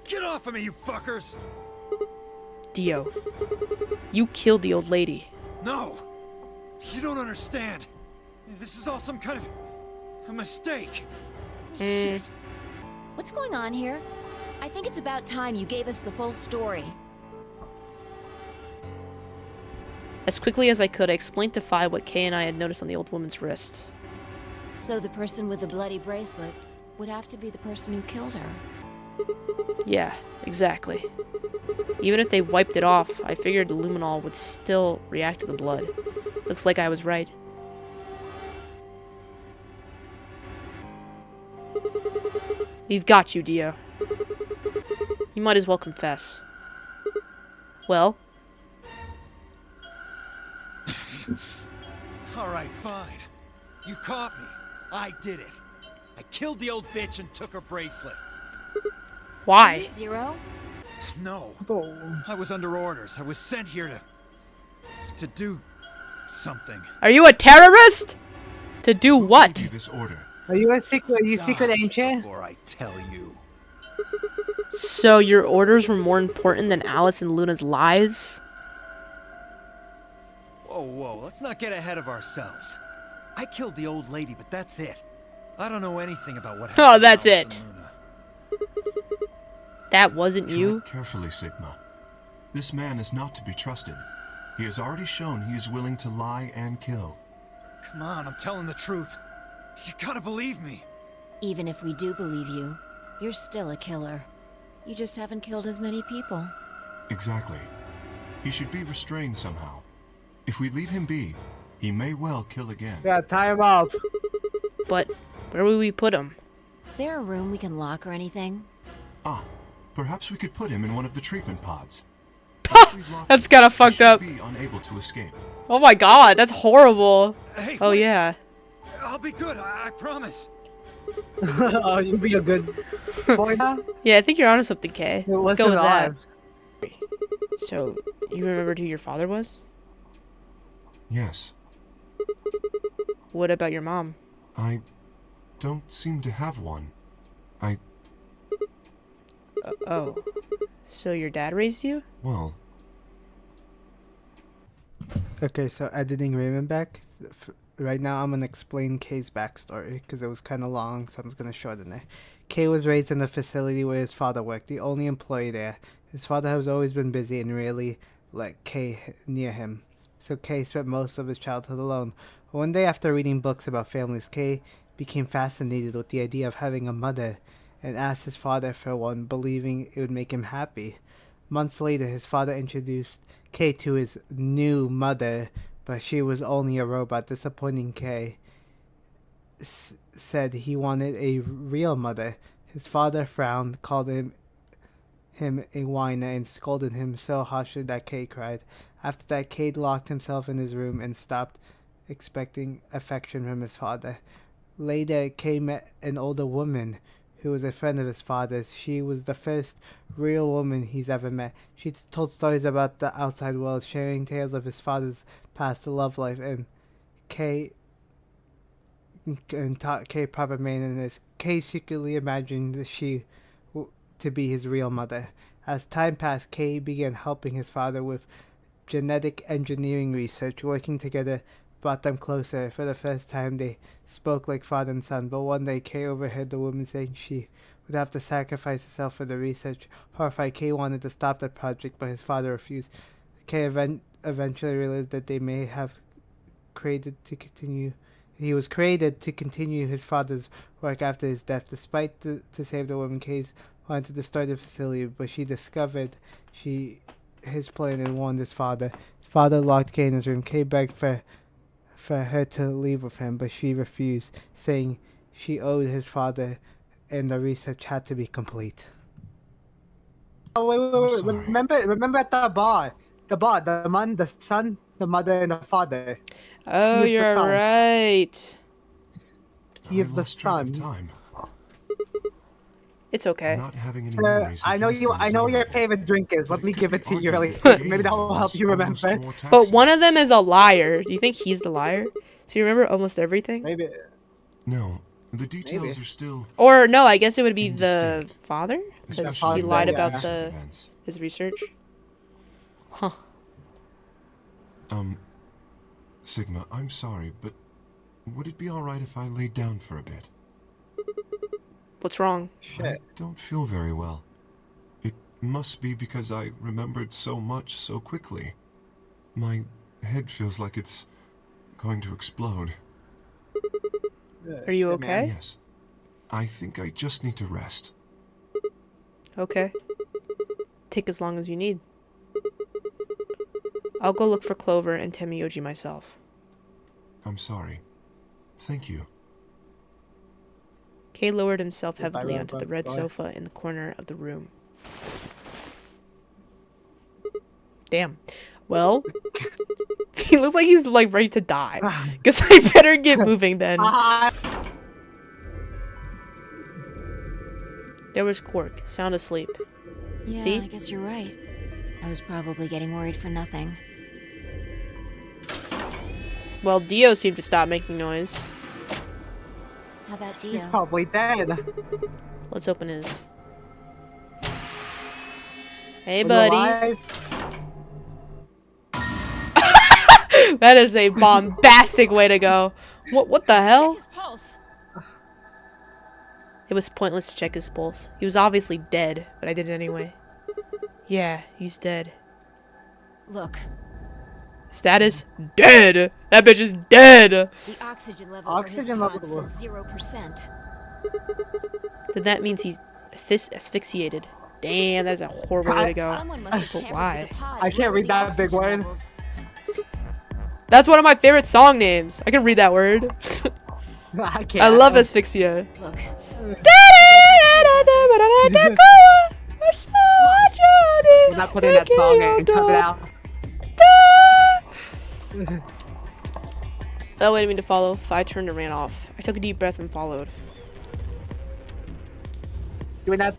Get off of me, you fuckers! Dio, you killed the old lady. No! You don't understand. This is all some kind of... a mistake. Shit. What's going on here? I think it's about time you gave us the full story. As quickly as I could, I explained to Fi what Kay and I had noticed on the old woman's wrist. So the person with the bloody bracelet would have to be the person who killed her. Yeah, exactly. Even if they wiped it off, I figured the luminol would still react to the blood. Looks like I was right. We've got you, Dio. You might as well confess. Well? Alright, fine. You caught me. I did it. I killed the old bitch and took her bracelet. Why? Zero? No. Oh. I was under orders. I was sent here to do something. Are you a terrorist? To do what? Give you this order. Are you a secret? Are you secret agent? Before I tell you. So your orders were more important than Alice and Luna's lives? Whoa, whoa, let's not get ahead of ourselves. I killed the old lady, but that's it. I don't know anything about what happened. Oh, that's to Alice it. and Luna. That wasn't you? Tread carefully, Sigma. This man is not to be trusted. He has already shown he is willing to lie and kill. Come on, I'm telling the truth. You gotta believe me. Even if we do believe you, you're still a killer. You just haven't killed as many people. Exactly. He should be restrained somehow. If we leave him be, he may well kill again. Yeah, tie him up. But where would we put him? Is there a room we can lock or anything? Ah, perhaps we could put him in one of the treatment pods. That's kinda fucked he should up. be unable to escape. Oh my god, that's horrible. Hey, Oh wait. yeah. I'll be good, I promise. Oh, you'll be a good boy now? Yeah, I think you're onto something, Kay. Let's go Listen with to that. us. So, you remembered who your father was? Yes, What about your mom? I don't seem to have one. Oh. So your dad raised you? Well, Okay, so editing Raymond back. Right now, I'm gonna explain Kay's backstory because it was kind of long, so I'm just gonna shorten it. Kay was raised in the facility where his father worked, the only employee there. His father has always been busy and rarely let Kay near him, so Kay spent most of his childhood alone. One day after reading books about families, Kay became fascinated with the idea of having a mother and asked his father for one, believing it would make him happy. Months later, his father introduced Kay to his new mother, but she was only a robot. Disappointing, Kay said he wanted a real mother. His father frowned, called him a whiner, and scolded him so harshly that Kay cried. After that, Kay locked himself in his room and stopped expecting affection from his father. Later, Kay met an older woman who was a friend of his father's. She was the first real woman he's ever met. She told stories about the outside world, sharing tales of his father's past love life, and taught Kay proper manners. Kay secretly imagined to be his real mother. As time passed, Kay began helping his father with genetic engineering research. Working together brought them closer. For the first time, they spoke like father and son, but one day Kay overheard the woman saying she would have to sacrifice herself for the research. Horrified, Kay wanted to stop the project, but his father refused. Kay eventually realized that they may have he was created to continue his father's work after his death. Despite to save the woman, Kay wanted to destroy the facility, but she discovered his plan and warned his father. His father locked Kay in his room. Kay begged for her to leave with him, but she refused, saying she owed his father and the research had to be complete. Oh, wait. Remember at the bar, the man, the son, the mother, and the father. Oh, you're right. He is the son. It's okay. Not having any memories I know your favorite drink is. Let me give it to you really quick. quick. Maybe that will help you remember. But one of them is a liar. Do you think he's the liar? So you remember almost everything? Maybe. No, the details are still. Or no, I guess it would be the father, because especially he lied about about events. his research. Huh. Sigma, I'm sorry, but would it be alright if I laid down for a bit? What's wrong? I don't feel very well. It must be because I remembered so much so quickly. My head feels like it's going to explode. Are you okay? Yes. I think I just need to rest. Okay. Take as long as you need. I'll go look for Clover and Temiyoji myself. I'm sorry. Thank you. Kay lowered himself heavily onto the red sofa in the corner of the room. Damn. Well, he looks like he's like ready to die. Guess I better get moving then. There was Quark, sound asleep. Yeah, See? I guess you're right. I was probably getting worried for nothing. Well, Dio seemed to stop making noise. How about Dio? He's probably dead. Let's open his. Hey, buddy. That is a bombastic way to go. What the hell? Check his pulse. It was pointless to check his pulse. He was obviously dead, but I did it anyway. Yeah, he's dead. Look. Status? Dead! That bitch is dead! The oxygen level for his pod says 0%. Then that means he's asphyxiated. Damn, that's a horrible way to go. Someone must have But why? I can't read that big word. That's one of my favorite song names. I can read that word. I can't. I love asphyxia. Look. We're not putting that song in. Cut it out. That waited me to follow. I turned and ran off. I took a deep breath and followed. Doing that.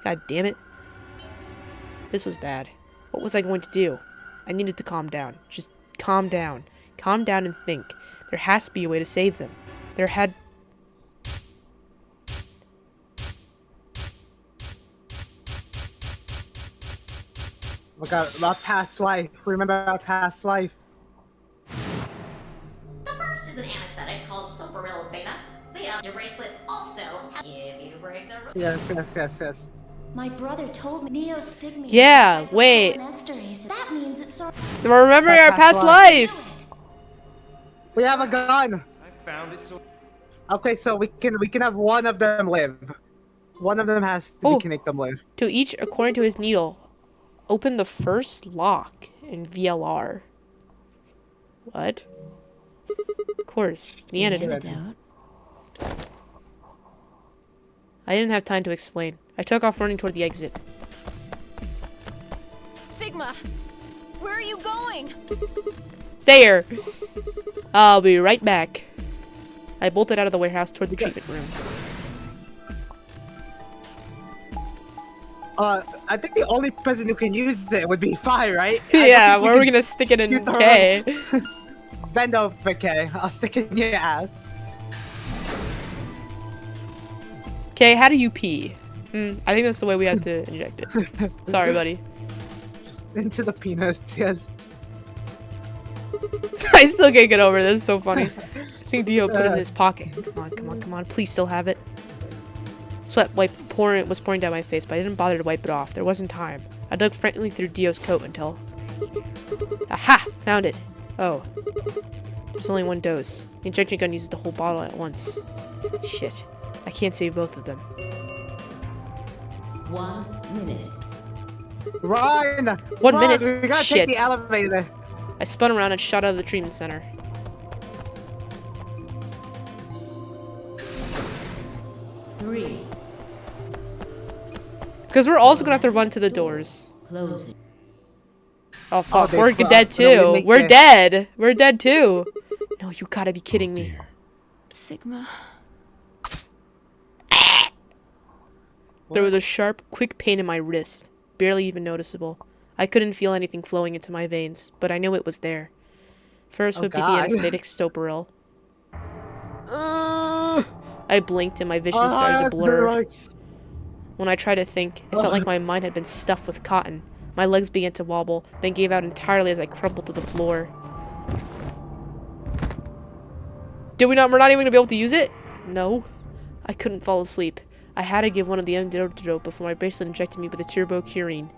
God damn it. This was bad. What was I going to do? I needed to calm down. Just calm down. Calm down and think. There has to be a way to save them. There had... Look out, our past life. Remember our past life. The first is an anesthetic called sulfonyl beta. The bracelet also break the rules. Yes. My brother told me neostigmine. Yeah, wait. That means it's sort We're remembering our past life. We have a gun. I found it so. Okay, so we can have one of them live. One of them has. We can make them live. To each according to his needle. Open the first lock in VLR. What? Of course, the antidote. I didn't have time to explain. I took off running toward the exit. Sigma, where are you going? Stay here. I'll be right back. I bolted out of the warehouse toward the treatment room. I think the only person who can use it would be Fi, right? Yeah, where are we gonna stick it in K? Bend over, K. I'll stick it in your ass. K, how do you pee? I think that's the way we have to inject it. Sorry, buddy. Into the penis, yes. I still can't get over this. It's so funny. I think Dio put it in his pocket. Come on. Please still have it. Sweat was pouring down my face, but I didn't bother to wipe it off. There wasn't time. I dug frantically through Dio's coat until... Aha! Found it. Oh. There's only one dose. The injection gun uses the whole bottle at once. Shit. I can't save both of them. 1 minute. Run! 1 minute? We gotta Shit. take the elevator. I spun around and shot out of the treatment center. Because we're also gonna have to run to the doors. Close. Oh fuck, they we're close. dead No, too. we We're make dead. We're dead too. No, you gotta be kidding me. Sigma. There was a sharp, quick pain in my wrist, barely even noticeable. I couldn't feel anything flowing into my veins, but I knew it was there. First would be the anesthetic Stoperil. I blinked and my vision started to blur. When I tried to think, it felt like my mind had been stuffed with cotton. My legs began to wobble, then gave out entirely as I crumpled to the floor. We're not even gonna be able to use it? No. I couldn't fall asleep. I had to give one of the antidote before my bracelet injected me with a turbo curine.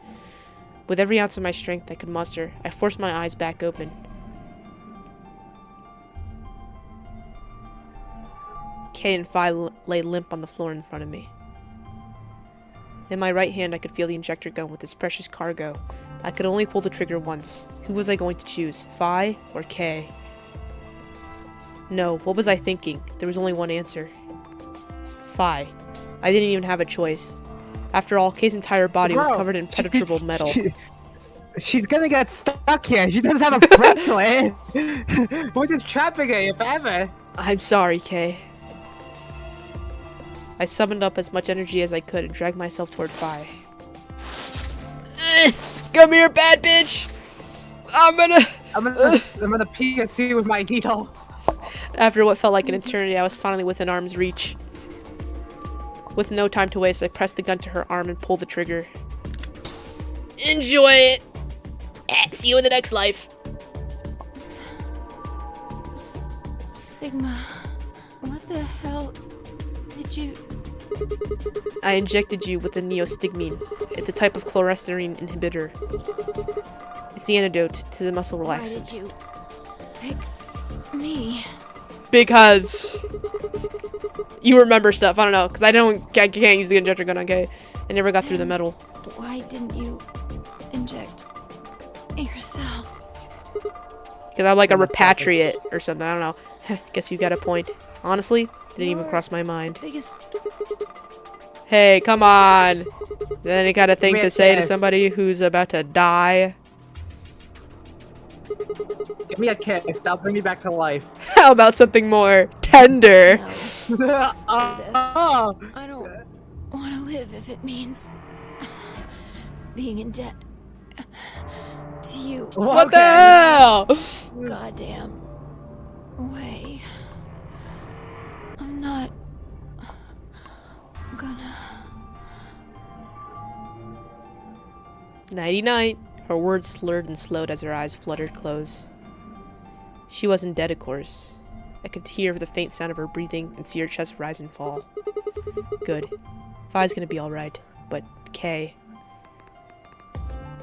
With every ounce of my strength I could muster, I forced my eyes back open. Kay and Phi lay limp on the floor in front of me. In my right hand I could feel the injector gun with its precious cargo. I could only pull the trigger once. Who was I going to choose, Phi or Kay? No, what was I thinking? There was only one answer. Phi. I didn't even have a choice. After all, Kay's entire body was covered in impenetrable metal. She's gonna get stuck here. She doesn't have a bracelet. We're just trapping her, if ever. I'm sorry, Kay. I summoned up as much energy as I could and dragged myself toward Phi. Come here, bad bitch! I'm gonna pierce you with my needle. After what felt like an eternity, I was finally within arm's reach. With no time to waste, I pressed the gun to her arm and pulled the trigger. Enjoy it! See you in the next life. Sigma, what the hell did you... I injected you with a neostigmine. It's a type of cholestarine inhibitor. It's the antidote to the muscle relaxant. Why did you pick me? Because you remember stuff. I don't know, because I can't use the injector gun on Kay. I never got through the metal. Why didn't you inject yourself? Because I'm like a repatriate or something. I don't know. Guess you got a point. Honestly, didn't even cross my mind. Hey, come on. Is that any kind of thing to say to somebody who's about to die? Give me a kiss. That'll bring me back to life. How about something more tender? No. Screw this. I don't want to live if it means being in debt to you. What the hell? Goddamn way. I'm not gonna. Nighty-night. Her words slurred and slowed as her eyes fluttered close. She wasn't dead, of course. I could hear the faint sound of her breathing and see her chest rise and fall. Good. Fi's gonna be alright, but Kay.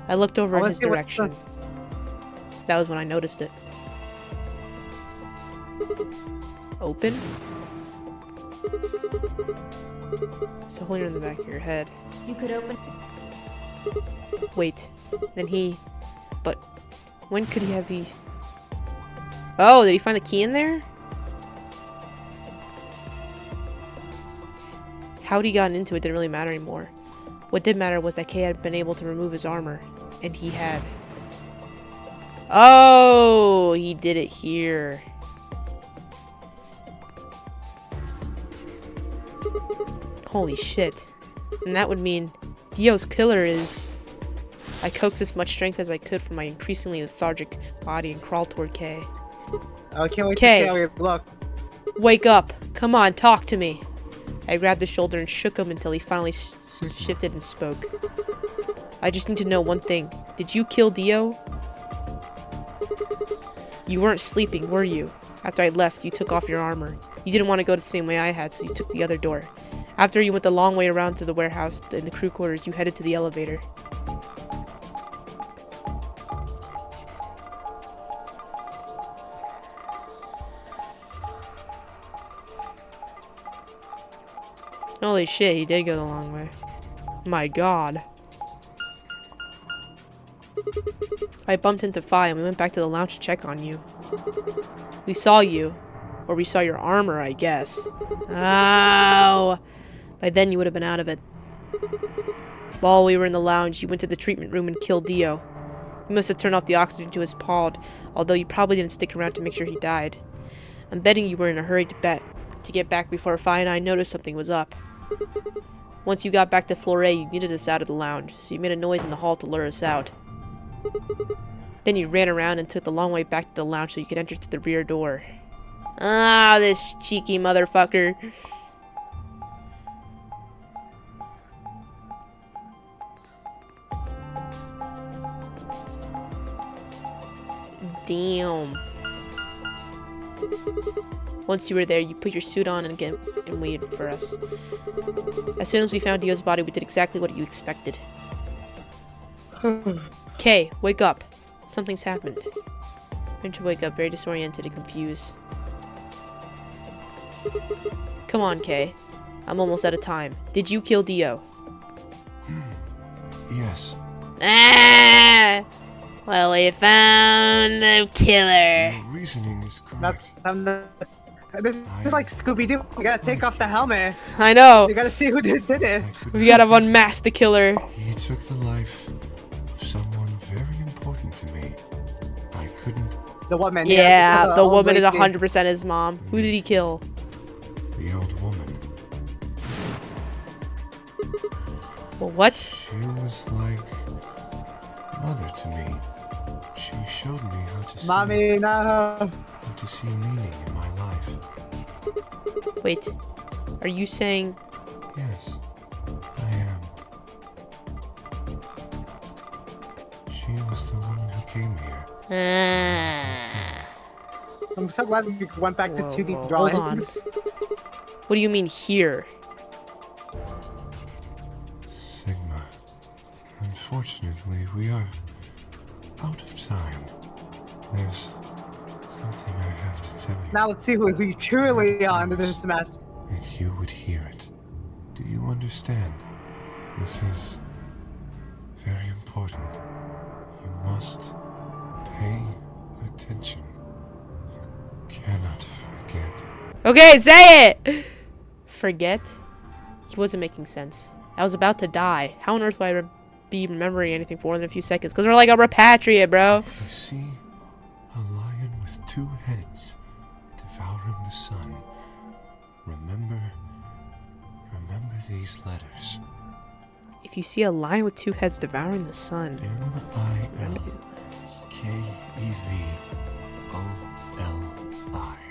I looked over in his direction. That was when I noticed it. Open? It's a hole in the back of your head. You could open. Wait. Then he... But... When could he have the... Oh, did he find the key in there? How he gotten into it didn't really matter anymore. What did matter was that Kay had been able to remove his armor. And he had... Oh! He did it here. Holy shit. And that would mean Dio's killer is... I coaxed as much strength as I could from my increasingly lethargic body and crawled toward Kay. I can't wait Kay, to see how he looks. Wake up. Come on, talk to me. I grabbed his shoulder and shook him until he finally shifted and spoke. I just need to know one thing. Did you kill Dio? You weren't sleeping, were you? After I left, you took off your armor. You didn't want to go the same way I had, so you took the other door. After you went the long way around to the warehouse and the crew quarters, you headed to the elevator. Holy shit, he did go the long way. My god. I bumped into Fi and we went back to the lounge to check on you. We saw you. Or we saw your armor, I guess. Ow! By then you would have been out of it. While we were in the lounge, you went to the treatment room and killed Dio. You must have turned off the oxygen to his pod, although you probably didn't stick around to make sure he died. I'm betting you were in a hurry to get back before Fi and I noticed something was up. Once you got back to floor A, you muted us out of the lounge, so you made a noise in the hall to lure us out. Then you ran around and took the long way back to the lounge so you could enter through the rear door. Ah, this cheeky motherfucker. Damn. Once you were there, you put your suit on and waited for us. As soon as we found Dio's body, we did exactly what you expected. Kay, wake up. Something's happened. Venture wake up, very disoriented and confused. Come on, Kay. I'm almost out of time. Did you kill Dio? Yes. Ah! Well, we found the killer. Your reasoning is correct. This is like Scooby-Doo. You gotta take off the helmet. I know. You gotta see who did it. We gotta unmask the killer. He took the life of someone very important to me. I couldn't... The woman. Yeah, the woman is 100% his mom. Who did he kill? The old woman. Well, what? She was like mother to me. She showed me how to Mommy, no. How to see meaning in my life. Wait, are you saying... Yes, I am. She was the woman who came here. I'm so glad we went back to 2D Hold drawings. on. What do you mean here? Sigma. Unfortunately, we are out of time. There's something I have to tell you. Now let's see who you truly are under this mask. That you would hear it. Do you understand? This is very important. You must pay attention. You cannot forget. Okay, say it! Forget? He wasn't making sense. I was about to die. How on earth would I be remembering anything for more than a few seconds? Because we're like a repatriate, bro. You see a lion with two heads devouring the sun. Remember these letters. If you see a lion with two heads devouring the sun. M-I-L-K-E-V-O-L-I.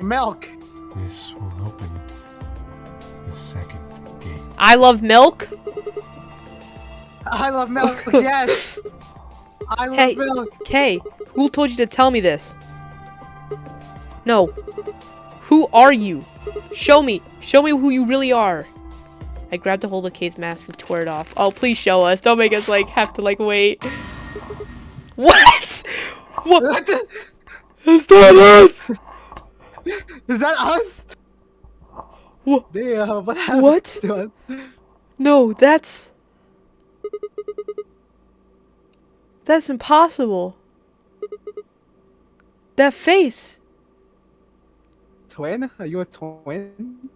Milk. This will open the second gate. I love milk? I love milk, yes. I love milk. Kay, who told you to tell me this? No. Who are you? Show me. Show me who you really are. I grabbed a hold of Kay's mask and tore it off. Oh, please show us. Don't make us, like, have to, like, wait. What? What? Is that us? Is that us? What? Damn, what happened What? to us? No, that's impossible. That face. Twin? Are you a twin?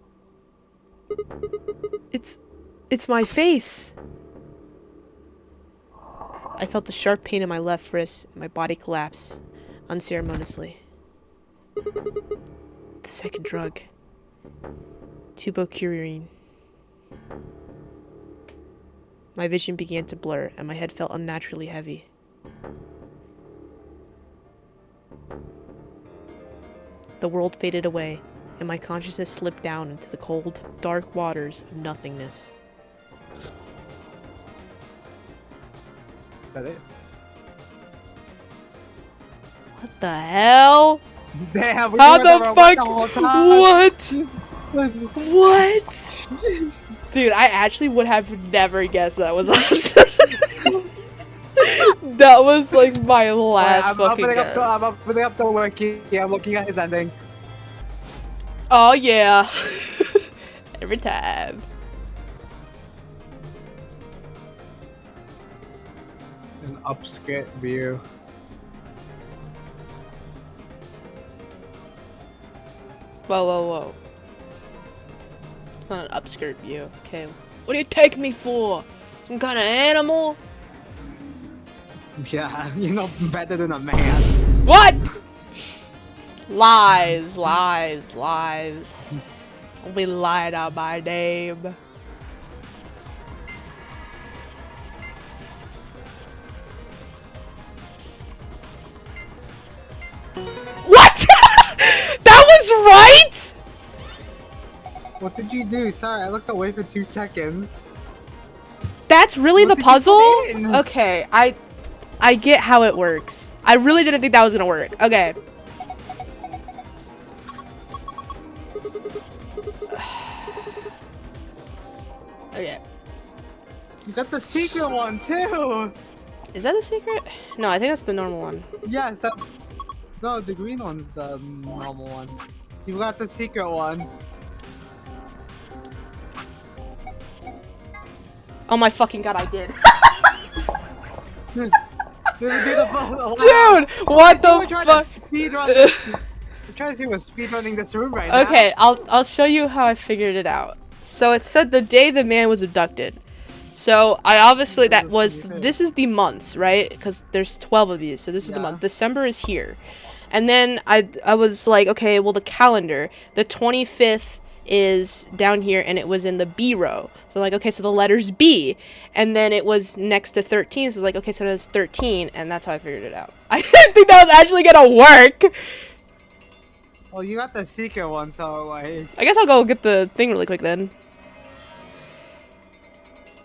It's my face. I felt a sharp pain in my left wrist and my body collapse unceremoniously. The second drug. Tubocurine. My vision began to blur and my head felt unnaturally heavy. The world faded away and my consciousness slipped down into the cold, dark waters of nothingness. Is that it? What the hell? Damn, we how were the fuck? the whole time. What? What? Dude, I actually would have never guessed that was us. That was like my last fucking guess. I'm opening up the wiki. I'm looking at his ending. Oh yeah. Every time. An upskirt view. Whoa, whoa, whoa. It's not an upskirt view. Okay. What do you take me for? Some kind of animal? Yeah, you know better than a man. What? Lies, lies, lies. We lied out my name. What? That was right? What did you do? Sorry, I looked away for 2 seconds. That's really What the did you puzzle? put in? Okay, I get how it works. I really didn't think that was gonna work. Okay. Okay. You got the secret one too. Is that the secret? No, I think that's the normal one. Yes, that. No, the green one's the normal one. You got the secret one. Oh my fucking god, I did. Dude, what the fuck? I'm trying to see what's speedrunning this room right now. Okay, I'll show you how I figured it out. So it said the day the man was abducted. So I obviously this is the months, right? Because there's 12 of these, so this is the month. December is here. And then I was like, okay, well the calendar, the 25th is down here and it was in the B row. So like, okay, so the letter's B. And then it was next to 13, so it's like, okay, so that's 13, and that's how I figured it out. I didn't think that was actually gonna work. Well, you got the secret one, so like. I guess I'll go get the thing really quick then.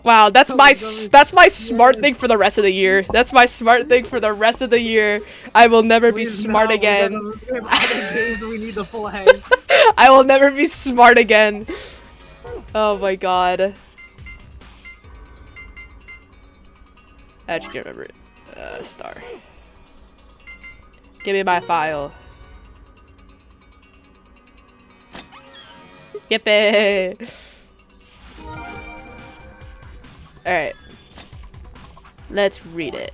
Wow, that's my smart thing for the rest of the year. That's my smart thing for the rest of the year. I will never be smart again. We need the full head. I will never be smart again. Oh my god. I actually can't remember it. Star. Give me my file. Yippee! Alright. Let's read it.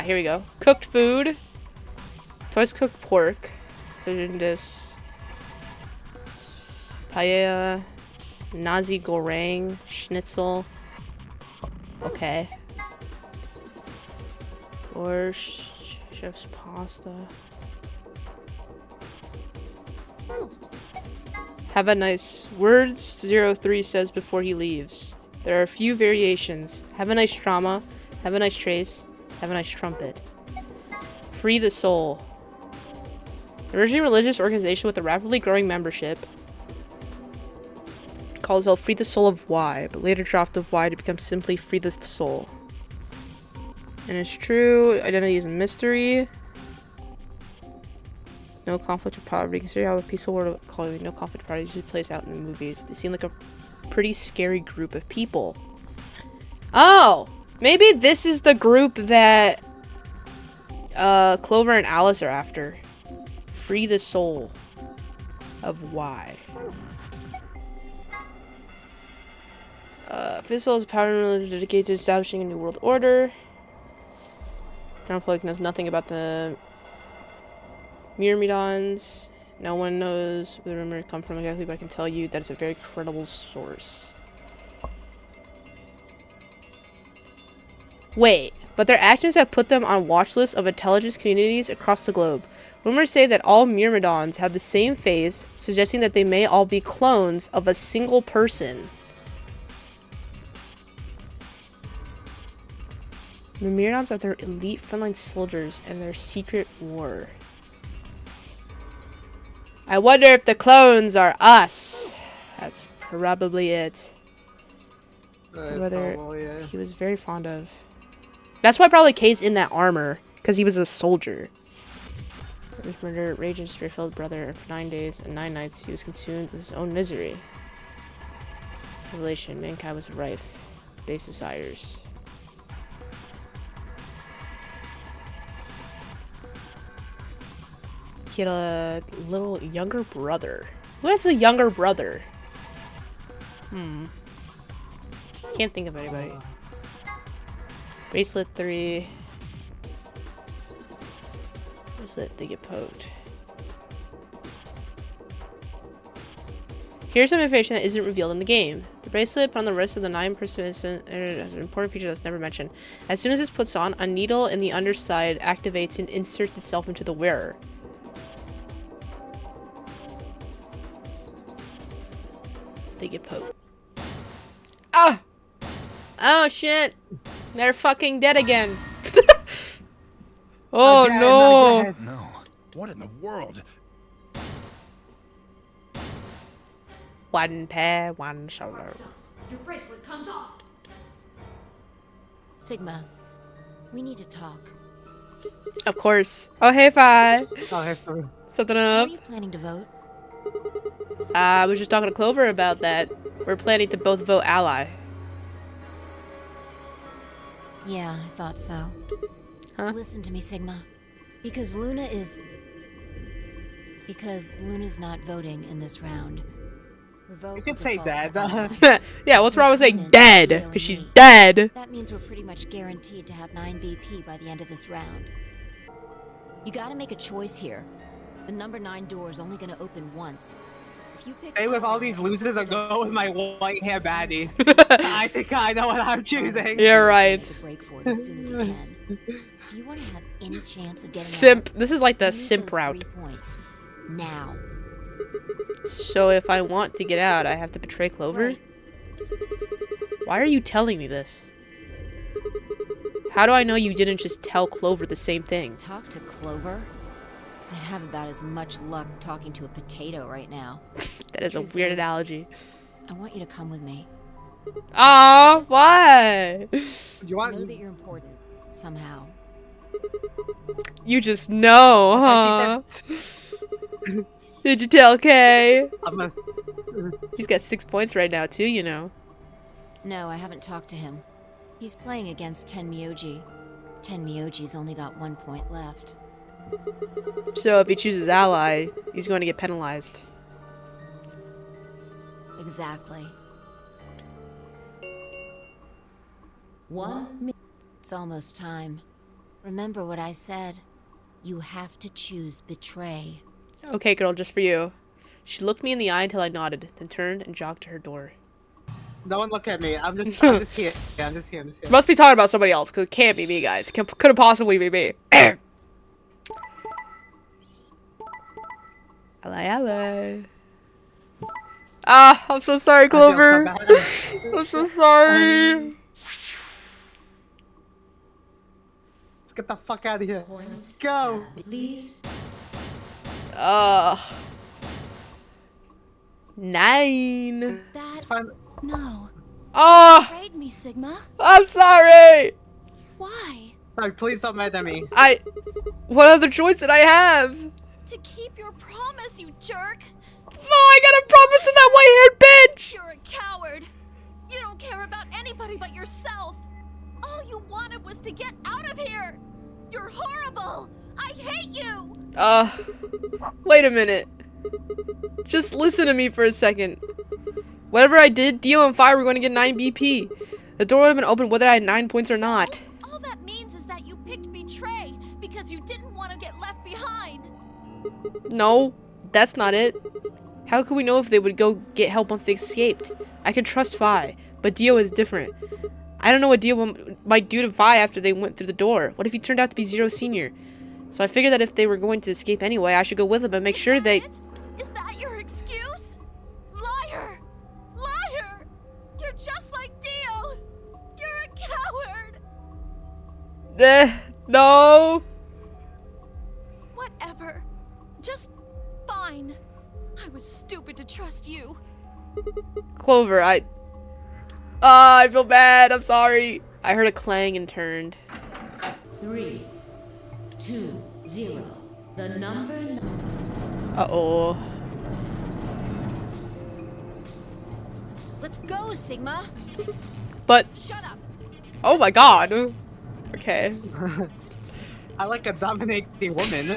Here we go. Cooked food. Twice cooked pork. This. Paella. Nasi goreng. Schnitzel. Okay. Or chef's pasta. Have a nice words 03 says before he leaves. There are a few variations. Have a nice trauma. Have a nice trace. Have a nice trumpet. Free the soul. Emerging religious organization with a rapidly growing membership. Calls itself Free the Soul of Y, but later dropped of Y to become simply Free the Soul. And it's true. Identity is a mystery. No conflict or poverty. Consider how a peaceful world of equality, no conflict or poverty usually plays out in the movies. They seem like a pretty scary group of people. Oh! Maybe this is the group that Clover and Alice are after. Free the soul of Y. Fizzle is a power dedicated to establishing a new world order. General public knows nothing about the Myrmidons. No one knows where the rumor come from exactly, but I can tell you that it's a very credible source. Wait, but their actions have put them on watch lists of intelligence communities across the globe. Rumors say that all Myrmidons have the same face, suggesting that they may all be clones of a single person. The Myrmidons are their elite frontline soldiers and their secret war. I wonder if the clones are us. That's probably it. Whether he was very fond of. That's why probably Kay's in that armor, because he was a soldier. His murder, rage, and spirit-filled brother, and for 9 days and 9 nights he was consumed with his own misery. Revelation, mankind was rife. Base desires. He had a little younger brother. Who has a younger brother? Can't think of anybody. Bracelet 3. Bracelet, they get poked. Here's some information that isn't revealed in the game. The bracelet on the wrist of the 9 person has an important feature that's never mentioned. As soon as this puts on, a needle in the underside activates and inserts itself into the wearer. They get poked. Ah! Oh shit! They're fucking dead again. Oh again, no! No. What in the world? One pair, one shoulder. Your bracelet comes off. Sigma, we need to talk. Of course. Oh hey, Fi. Oh, hey, Fi. Something How up? are you planning to vote? I was just talking to Clover about that. We're planning to both vote ally. Yeah, I thought so. Huh? Listen to me, Sigma. Because Luna's not voting in this round. You could say dead. Yeah, what's wrong with saying dead? Because she's dead. That means we're pretty much guaranteed to have 9 BP by the end of this round. You gotta make a choice here. The number 9 door is only gonna open once. If you pick Hey, with all these losers, I'll go with my white hair baddie. I think I know what I'm choosing. You're right. Break for it as soon as you can. If you want to have any chance of getting Simp. out, This is like the you need simp those route. 3 points. Now. So if I want to get out, I have to betray Clover? Right. Why are you telling me this? How do I know you didn't just tell Clover the same thing? Talk to Clover? I'd have about as much luck talking to a potato right now. That is a Truth weird is, analogy. I want you to come with me. Aw, why? You want? I know that you're important, somehow. You just know, huh? Did you tell Kay? He's got 6 points right now, too, you know. No, I haven't talked to him. He's playing against Tenmyoji. Tenmyoji's only got 1 point left. So if he chooses ally, he's going to get penalized. Exactly. 1 minute. It's almost time. Remember what I said. You have to choose betray. Okay, girl, just for you. She looked me in the eye until I nodded, then turned and jogged to her door. No one look at me. I'm just here. Yeah, I'm just here. Must be talking about somebody else, because it can't be me, guys. Couldn't possibly be me. Ally. Ah, I'm so sorry, Clover. I'm so sorry. Let's get the fuck out of here. Let's go. Please. 9. That... Fine. No. Oh, Betrayed me, Sigma. I'm sorry. Why? Sorry, please don't mad at me. What other choice did I have? To keep your promise, you jerk! Oh, I got a promise to that white-haired bitch! You're a coward. You don't care about anybody but yourself. All you wanted was to get out of here. You're horrible. I hate you. Wait a minute. Just listen to me for a second. Whatever I did, Dio and Fire were going to get 9 BP. The door would have been open whether I had 9 points or not. All that means is that you picked Betray because you didn't want to get left behind. No, that's not it. How could we know if they would go get help once they escaped? I can trust Vi, but Dio is different. I don't know what Dio might do to Vi after they went through the door. What if he turned out to be Zero Senior? So I figured that if they were going to escape anyway, I should go with them and make sure they... Is that your excuse? Liar! Liar! You're just like Dio! You're a coward! No! Whatever. Just fine. I was stupid to trust you. Clover, I feel bad. I'm sorry. I heard a clang and turned. 3, 2, 0. The number. Uh-oh. Let's go, Sigma. But. Shut up. Oh my god. Okay. I like a dominating woman.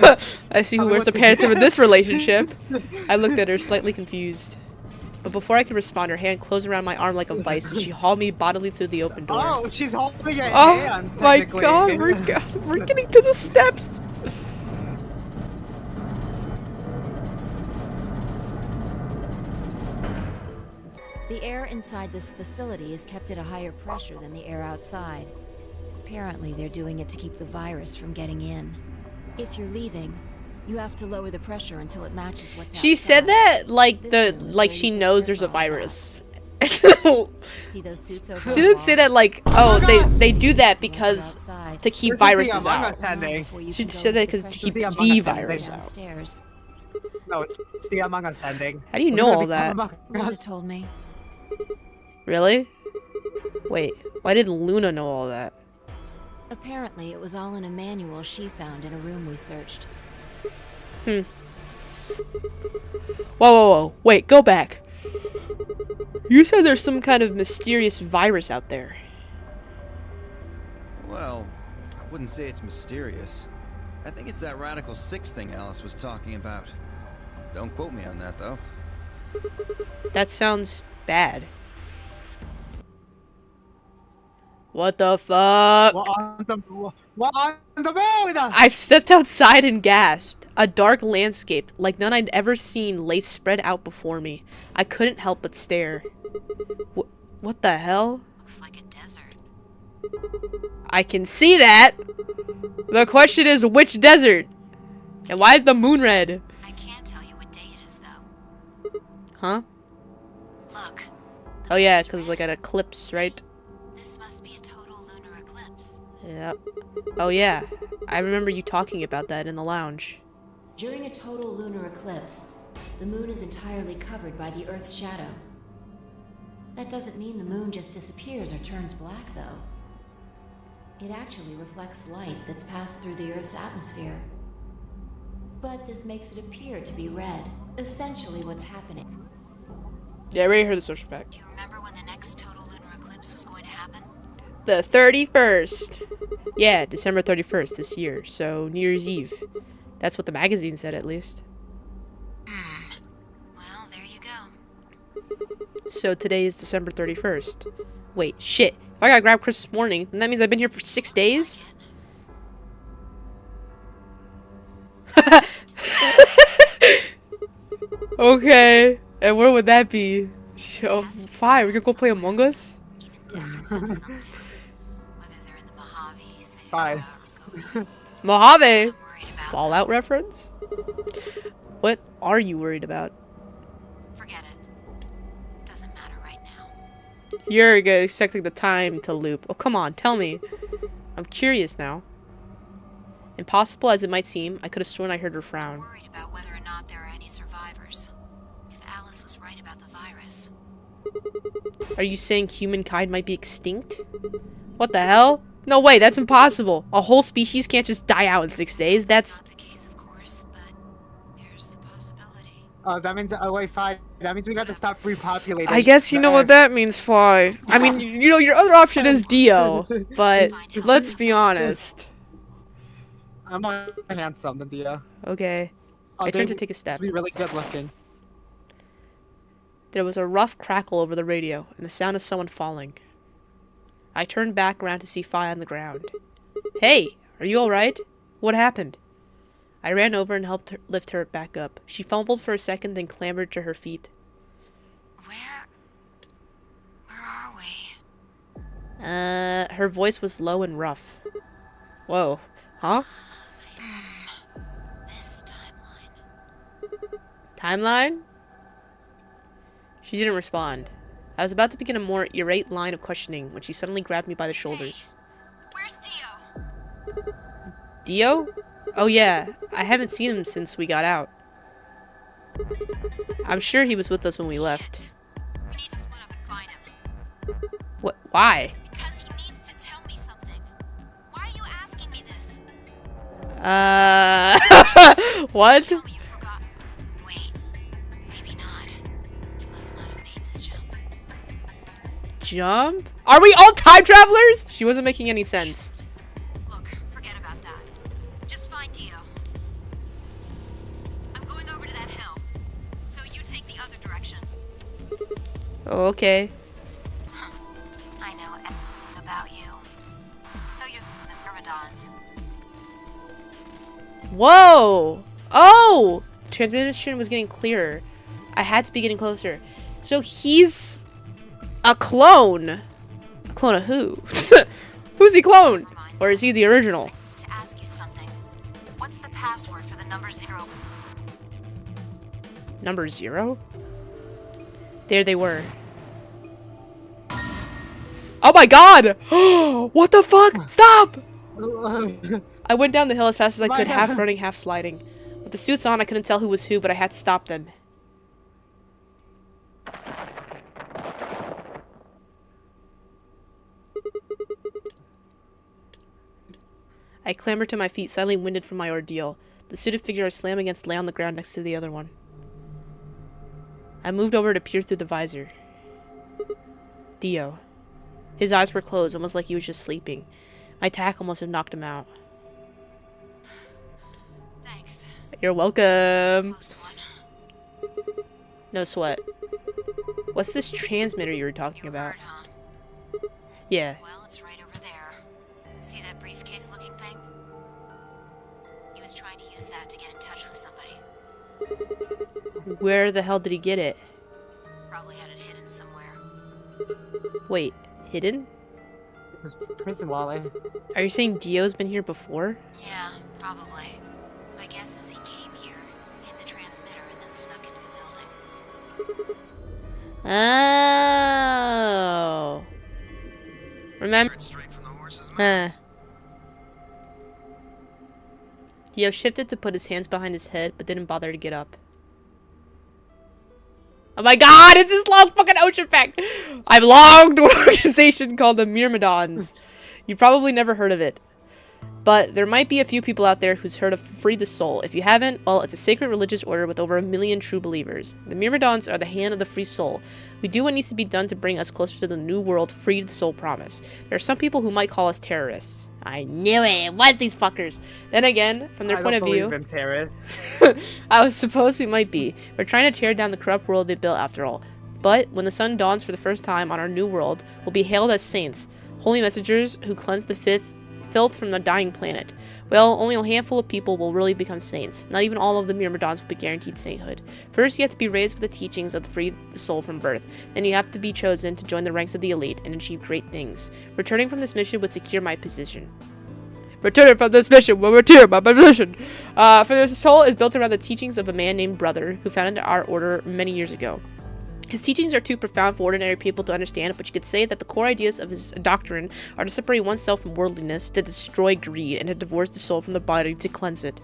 I see who wears the pants in this relationship. I looked at her, slightly confused. But before I could respond, her hand closed around my arm like a vice, and she hauled me bodily through the open door. Oh, she's holding a hand. Oh my god, we're getting to the steps. The air inside this facility is kept at a higher pressure than the air outside. Apparently, they're doing it to keep the virus from getting in. If you're leaving, you have to lower the pressure until it matches what's She outside. said that like she knows there's a virus. See those suits over She didn't say that like, oh, they do that because to keep viruses out. She said that because to keep the virus out. No, it's the Among Us ending. How do you know all that? Luna told me. Really? Wait, why did Luna know all that? Apparently, it was all in a manual she found in a room we searched. Whoa, whoa, wait, go back. You said there's some kind of mysterious virus out there. Well, I wouldn't say it's mysterious. I think it's that Radical 6 thing Alice was talking about. Don't quote me on that, though. That sounds bad. What the fuck? What on the moon? I stepped outside and gasped. A dark landscape, like none I'd ever seen, lay spread out before me. I couldn't help but stare. What the hell? Looks like a desert. I can see that! The question is, which desert? And why is the moon red? I can't tell you what day it is, though. Huh? Look. Oh yeah, because it's like an eclipse, right? This must be a total lunar eclipse. Yep. Oh yeah, I remember you talking about that in the lounge. During a total lunar eclipse, the moon is entirely covered by the Earth's shadow. That doesn't mean the moon just disappears or turns black, though. It actually reflects light that's passed through the Earth's atmosphere. But this makes it appear to be red. Essentially what's happening. Yeah, I already heard the social fact. Do you remember when the next total lunar eclipse was going to happen? The 31st. Yeah, December 31st this year, so New Year's Eve. That's what the magazine said, at least. Well, there you go. So today is December 31st. Wait, shit. If I got grabbed Christmas morning, then that means I've been here for 6 days? Okay. And where would that be? Oh, fine, we could go play Among Us? Even deserts have some towns, whether they're in the Mojave, Bye. Mojave? Fallout reference? What are you worried about? Forget it. Doesn't matter right now. You're expecting the time to loop. Oh, come on, tell me. I'm curious now. Impossible as it might seem, I could have sworn I heard her frown. I'm worried about whether or not there are any survivors. If Alice was right about the virus. Are you saying humankind might be extinct? What the hell? No way, that's impossible. A whole species can't just die out in 6 days. That's not the case, of course, but there's the possibility. Oh, that means wait, 5. That means we got to stop repopulating. I guess you know what that means, Fly. I mean, you know, your other option is Dio, but let's be honest. I'm more handsome than Dio. Okay. I turned to take a step. Be really good looking. There was a rough crackle over the radio, and the sound of someone falling. I turned back around to see Fi on the ground. Hey, are you alright? What happened? I ran over and helped her lift her back up. She fumbled for a second, then clambered to her feet. Where are we? Her voice was low and rough. Whoa. Huh? This timeline. Timeline? She didn't respond. I was about to begin a more irate line of questioning when she suddenly grabbed me by the shoulders. Hey, where's Dio? Dio? Oh yeah, I haven't seen him since we got out. I'm sure he was with us when we left. We need to split up and find him. What? Why? Because he needs to tell me something. Why are you asking me this? What? Tell me you forgot. Wait, maybe not. You must not have made this jump. Jump? Are we all time travelers? She wasn't making any sense. Look, forget about that. Just find Dio. I'm going over to that hill. So you take the other direction. Oh, okay. I know everything about you. Know you're the Myrmidons. Whoa! Oh! Transmission was getting clearer. I had to be getting closer. So he's a clone. A clone of who? Who's he cloned? Or is he the original? To ask you something. What's the password for the number 0? Number 0? There they were. Oh my god! What the fuck? Stop! I went down the hill as fast as I could, half running, half sliding. With the suits on, I couldn't tell who was who, but I had to stop them. I clambered to my feet, slightly winded from my ordeal. The suited figure I slammed against lay on the ground next to the other one. I moved over to peer through the visor. Dio. His eyes were closed, almost like he was just sleeping. My tackle must have knocked him out. Thanks. You're welcome. Close one. No sweat. What's this transmitter you were talking about? Heard, huh? Yeah. Well, it's right over there. See that briefcase looking thing? He was trying to use that to get in touch with somebody. Where the hell did he get it? Probably had it hidden somewhere. Wait, hidden? His prison wallet. Are you saying Dio's been here before? Yeah, probably. My guess is he came here, hid the transmitter, and then snuck into the building. Oh. Remember? Straight from the horse's mouth. Dio shifted to put his hands behind his head, but didn't bother to get up. Oh my god, it's this long fucking ocean pack! I belong to an organization called the Myrmidons. You've probably never heard of it. But there might be a few people out there who's heard of Free the Soul. If you haven't, well, it's a sacred religious order with over 1 million true believers. The Myrmidons are the hand of the free soul. We do what needs to be done to bring us closer to the new world freed soul promise. There are some people who might call us terrorists. I knew it! What these fuckers? Then again, from their point of view, I was supposed we might be. We're trying to tear down the corrupt world they built after all. But when the sun dawns for the first time on our new world, we'll be hailed as saints, holy messengers who cleanse the filth from the dying planet. Well, only a handful of people will really become saints. Not even all of the Myrmidons will be guaranteed sainthood. First, you have to be raised with the teachings of the free soul from birth. Then you have to be chosen to join the ranks of the elite and achieve great things. Returning from this mission would secure my position. Returning from this mission will return my position. For this soul is built around the teachings of a man named Brother, who founded our order many years ago. His teachings are too profound for ordinary people to understand, but you could say that the core ideas of his doctrine are to separate oneself from worldliness, to destroy greed, and to divorce the soul from the body to cleanse it.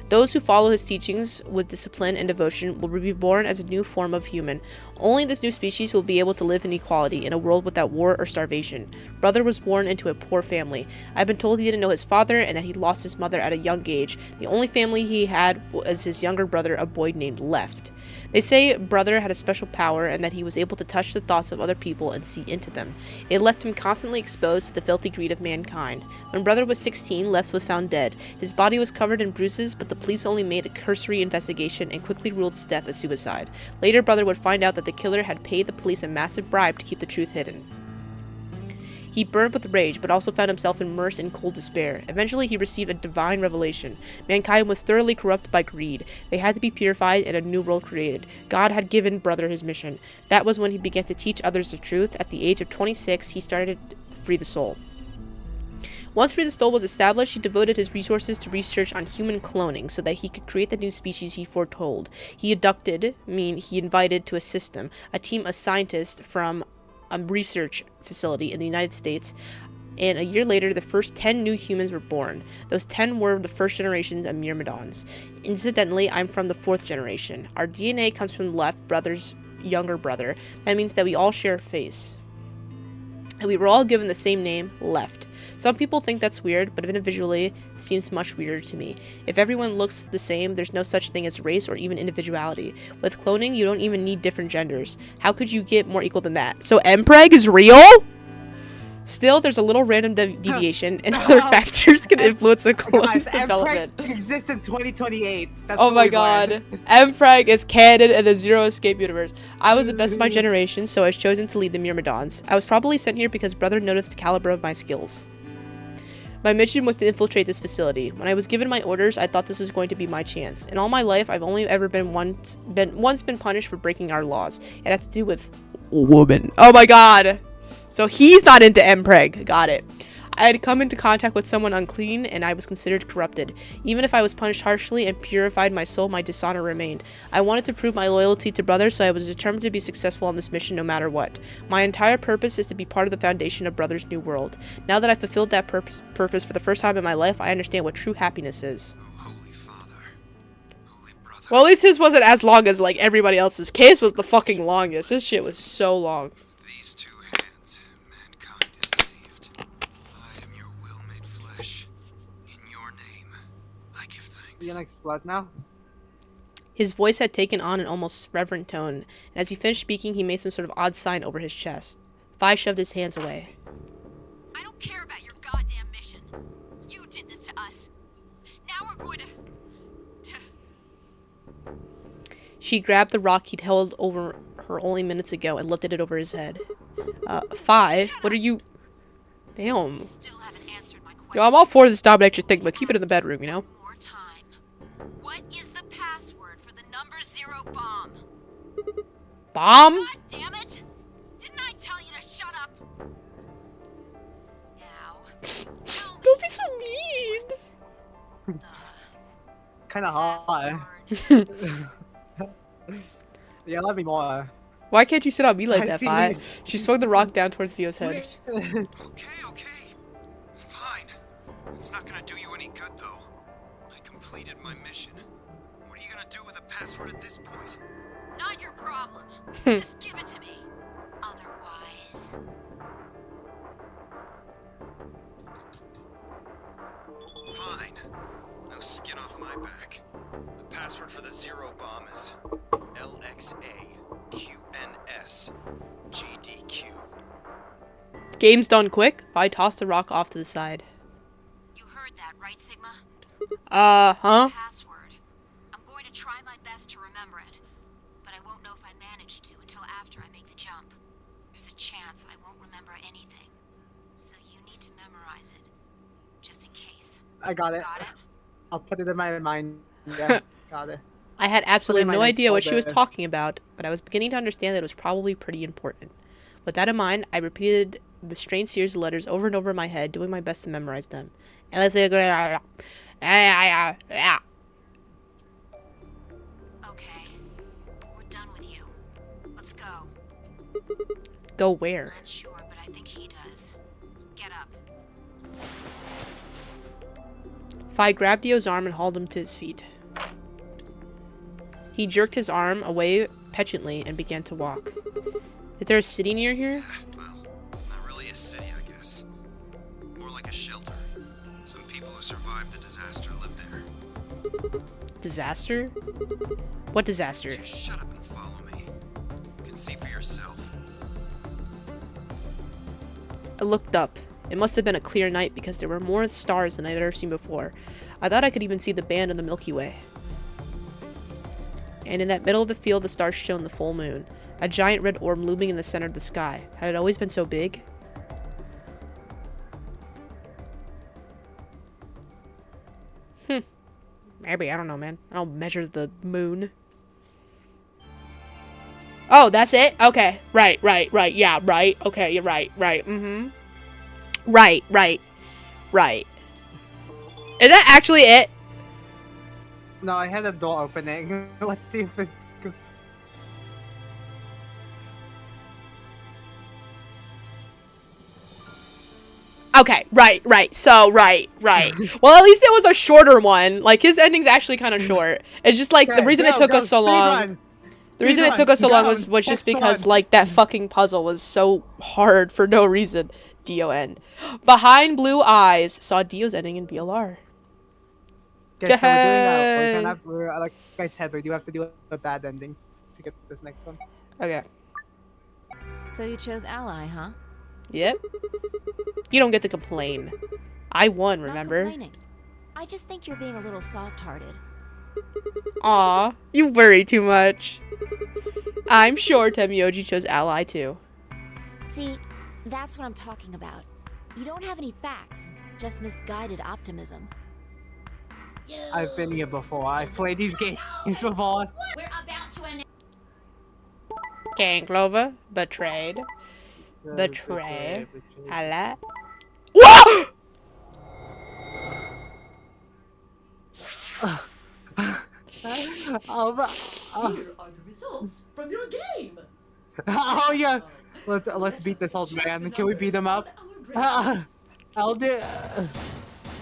Those who follow his teachings with discipline and devotion will be reborn as a new form of human. Only this new species will be able to live in equality in a world without war or starvation. Brother was born into a poor family. I've been told he didn't know his father and that he lost his mother at a young age. The only family he had was his younger brother, a boy named Left. They say Brother had a special power and that he was able to touch the thoughts of other people and see into them. It left him constantly exposed to the filthy greed of mankind. When Brother was 16, Left was found dead. His body was covered in bruises, but the police only made a cursory investigation and quickly ruled his death a suicide. Later, Brother would find out that the killer had paid the police a massive bribe to keep the truth hidden. He burned with rage, but also found himself immersed in cold despair. Eventually, he received a divine revelation. Mankind was thoroughly corrupted by greed. They had to be purified and a new world created. God had given Brother his mission. That was when he began to teach others the truth. At the age of 26, he started to free the soul. Once Free the Soul was established, he devoted his resources to research on human cloning so that he could create the new species he foretold. He invited to assist him a team of scientists from a research facility in the United States, and a year later, the first 10 new humans were born. Those 10 were the first generation of Myrmidons. Incidentally, I'm from the 4th generation. Our DNA comes from Left, Brother's younger brother. That means that we all share a face. And we were all given the same name, Left. Some people think that's weird, but individually, it seems much weirder to me. If everyone looks the same, there's no such thing as race or even individuality. With cloning, you don't even need different genders. How could you get more equal than that? So Mpreg is real? Still, there's a little random deviation, and other factors can influence the clone's development. Mpreg exists in 2028. That's oh my god. Mpreg is canon in the Zero Escape universe. I was the best of my generation, so I was chosen to lead the Myrmidons. I was probably sent here because Brother noticed the caliber of my skills. My mission was to infiltrate this facility. When I was given my orders, I thought this was going to be my chance. In all my life, I've only ever been once been punished for breaking our laws. It had to do with woman. Oh my god. So he's not into Mpreg. Got it. I had come into contact with someone unclean, and I was considered corrupted. Even if I was punished harshly and purified my soul, my dishonor remained. I wanted to prove my loyalty to Brother, so I was determined to be successful on this mission no matter what. My entire purpose is to be part of the foundation of Brother's new world. Now that I've fulfilled that purpose for the first time in my life, I understand what true happiness is. Holy Father, Holy Brother. Well, at least his wasn't as long as, like, everybody else's. Case was the fucking longest. This shit was so long. These two hands, mankind is saved. I am your will made flesh. In your name, I give thanks. You gonna explode now? His voice had taken on an almost reverent tone, and as he finished speaking, he made some sort of odd sign over his chest. Vi shoved his hands away. I don't care about your goddamn mission. You did this to us. Now we're going to... She grabbed the rock he'd held over her only minutes ago and lifted it over his head. Fi, what are you... Damn. Still haven't answered my question. Yo, I'm all for this dominatrix thing, but keep it in the bedroom, you know? More time. What is the password for the number 0 bomb? Bomb? God damn it! Didn't I tell you to shut up? Now, don't be so mean. Kinda hot. Yeah, let me more. Why can't you sit on me like I that, see Fi? you. She swung the rock down towards Theo's head. Okay. Fine. It's not gonna do you any good, though. I completed my mission. What are you gonna do with a password at this point? not your problem. Just give it to me. Otherwise... Fine. No skin off my back. The password for the zero bomb is LXAQNSGDQ. Game's done quick. I tossed the rock off to the side. You heard that, right, Sigma? Huh? Password. I'm going to try my best to remember it, but I won't know if I manage to until after I make the jump. There's a chance I won't remember anything, so you need to memorize it, just in case. I got it. Got it? I'll put it in my mind. Yeah, got it. I had absolutely no idea what she was folder. talking about, but I was beginning to understand that it was probably pretty important. With that in mind, I repeated the strange series of letters over and over in my head, doing my best to memorize them. Okay. We're done with you. Let's go. Go where? Not sure, but I think he does. Get up. Fi grabbed Dio's arm and hauled him to his feet. He jerked his arm away petulantly and began to walk. Is there a city near here? Well, not really a city, I guess. More like a shelter. Some people who survived the disaster live there. Disaster? What disaster? Just shut up and follow me. You can see for yourself. I looked up. It must have been a clear night because there were more stars than I'd ever seen before. I thought I could even see the band in the Milky Way. And in that middle of the field, the stars shone the full moon. A giant red orb looming in the center of the sky. Had it always been so big? Maybe, I don't know, man. I don't measure the moon. Oh, that's it? Okay. Right. Yeah, right. Okay, you're right. Mm-hmm. Right. Is that actually it? No, I had a door opening. Let's see if it... Okay, right. So, right. Well, at least it was a shorter one. Like, his ending's actually kind of short. It's just like, the reason it took us so long... The reason it took us so long was just because, like, that fucking puzzle was so hard for no reason. D-O-N. Behind blue eyes saw Dio's ending in VLR. Okay, so we're doing like I said, we do have to do a bad ending to get this next one. Okay. So you chose Ally, huh? Yep. You don't get to complain. I won, remember? Not complaining. I just think you're being a little soft-hearted. Aw, you worry too much. I'm sure Temyoji chose Ally too. See, that's what I'm talking about. You don't have any facts, just misguided optimism. I've been here before. I've played these games before. We're about to announce. Gang Clover, betrayed. Betray. Hala. Whoa! Here are the results from your game. Oh yeah, let's beat this old man. Can we beat him up? Elder,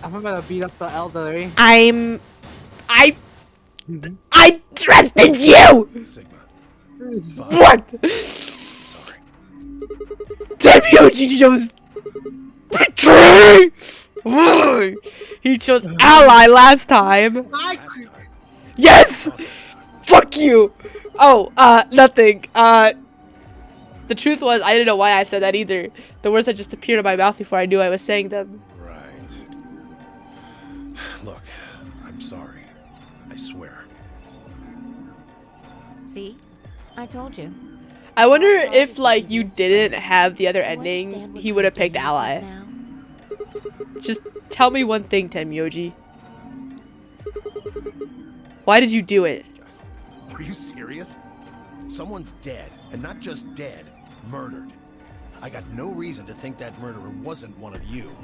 I'm gonna beat up the elderly. I trusted you. Sigma. What? Sorry. Temyoji chose betray. He chose Ally last time. Yes! Fuck you! Oh, nothing. The truth was, I didn't know why I said that either. The words had just appeared in my mouth before I knew I was saying them. Right. Look, I'm sorry. I swear. See? I told you. I wonder if, like, you didn't have the other ending, he would have picked Ally. Just tell me one thing, Temyoji. Why did you do it? Are you serious? Someone's dead, and not just dead, murdered. I got no reason to think that murderer wasn't one of you.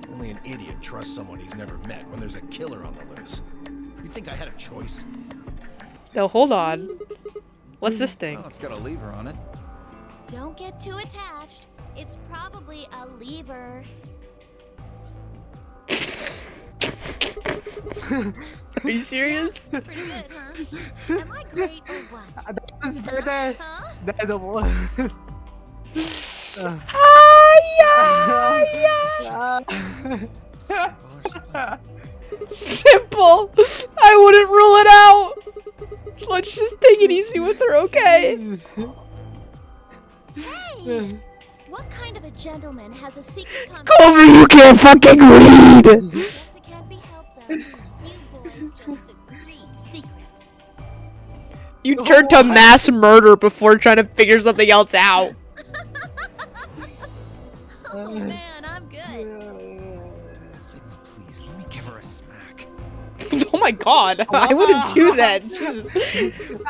Only an idiot trusts someone he's never met when there's a killer on the loose. You think I had a choice? No, hold on. What's this thing? Well, it's got a lever on it. Don't get too attached. It's probably a lever. Are you serious? Pretty good, huh? Am I great or what? That was better than the Simple. I wouldn't rule it out. Let's just take it easy with her, okay? Hey! What kind of a gentleman has a secret Clover, you can't fucking read! Guess it can't be helped though. You boys just secrete secrets. You turned to mass murder before trying to figure something else out. Oh man, I'm good. Sigma, please, let me give her a smack. Oh my god, I wouldn't do that. Jesus.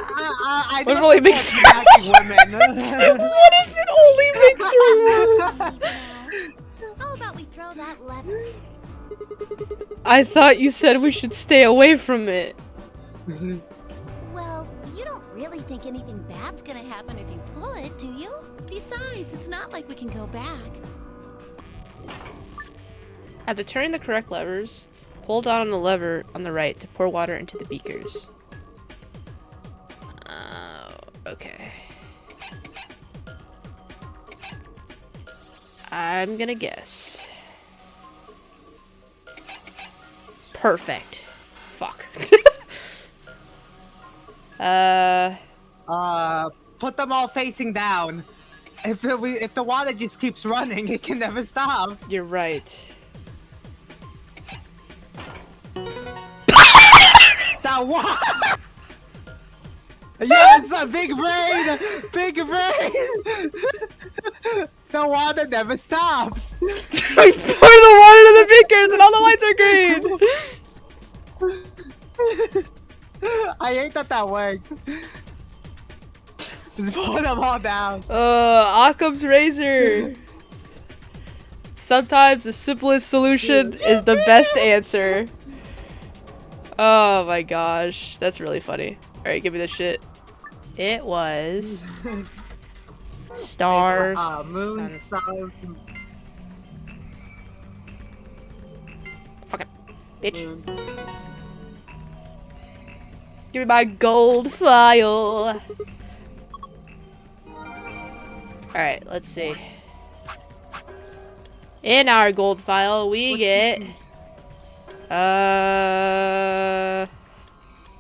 I What if it only makes her What if it only makes her worse? How about we throw that lever? I thought you said we should stay away from it. Well, you don't really think anything bad's gonna happen if you pull it, do you? Besides, it's not like we can go back. After turning the correct levers, pull down on the lever on the right to pour water into the beakers. Okay. I'm gonna guess. Perfect. Fuck. Put them all facing down. If the water just keeps running, it can never stop. You're right. That water. Yes, a big brain! Big brain! The water never stops! We pour the water to the beakers and all the lights are green! I hate that worked. Just pour them all down. Occam's razor! Sometimes the simplest solution is the best answer. Oh my gosh, that's really funny. Alright, give me this shit. It was stars, moon, stars. Fuck it, bitch. Give me my gold file. Alright, let's see. In our gold file, we get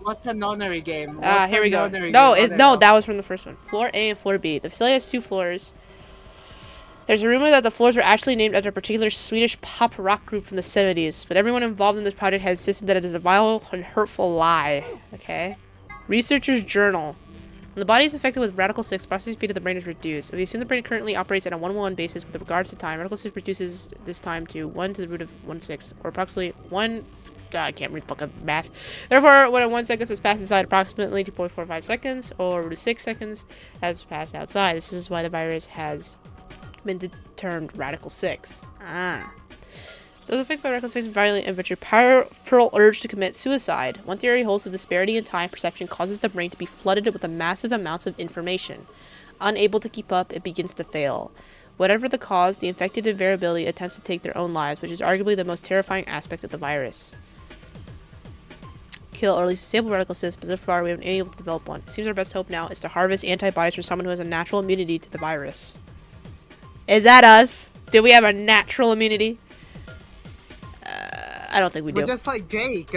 What's a nonary game? Here we go. No, that was from the first one. Floor A and Floor B. The facility has 2 floors. There's a rumor that the floors were actually named after a particular Swedish pop rock group from the 70s, but everyone involved in this project has insisted that it is a vile and hurtful lie. Okay. Researcher's journal. When the body is affected with Radical 6, processing speed of the brain is reduced. If you assume the brain currently operates at a 1:1 basis with regards to time, Radical 6 reduces this time to 1 to the root of 1/6, or approximately 1... I can't read fucking math. Therefore, when 1 second has passed inside, approximately 2.45 seconds, or root of 6 seconds, has passed outside. This is why the virus has been termed Radical 6. Those affected by Radical 6 violently adventure powerful urge to commit suicide. One theory holds the disparity in time perception causes the brain to be flooded with a massive amounts of information. Unable to keep up, it begins to fail. Whatever the cause, the infected invariably attempts to take their own lives, which is arguably the most terrifying aspect of the virus. Kill or at least disable Radical 6, but so far we haven't been able to develop one. It seems our best hope now is to harvest antibodies from someone who has a natural immunity to the virus. Is that us? Do we have a natural immunity? I don't think we do. We're just like Jake.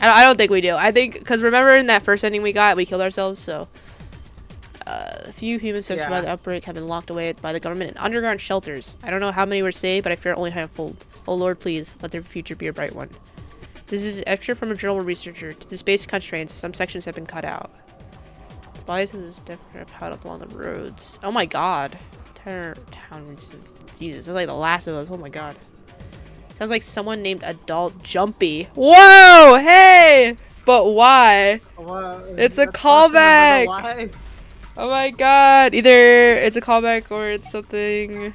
I don't think we do. I think, because remember in that first ending we got, we killed ourselves, so... a few humans who have survived the outbreak have been locked away by the government in underground shelters. I don't know how many were saved, but I fear only a handful. Oh Lord, please, let their future be a bright one. This is an extra from a journal researcher. Due to space constraints, some sections have been cut out. The bodies of this death are piled up along the roads. Oh my god. Town Jesus, that's like The Last of Us. Oh my god. Sounds like someone named Adult Jumpy. Whoa! Hey! But why? Well, it's a callback! Oh my god. Either it's a callback or it's something...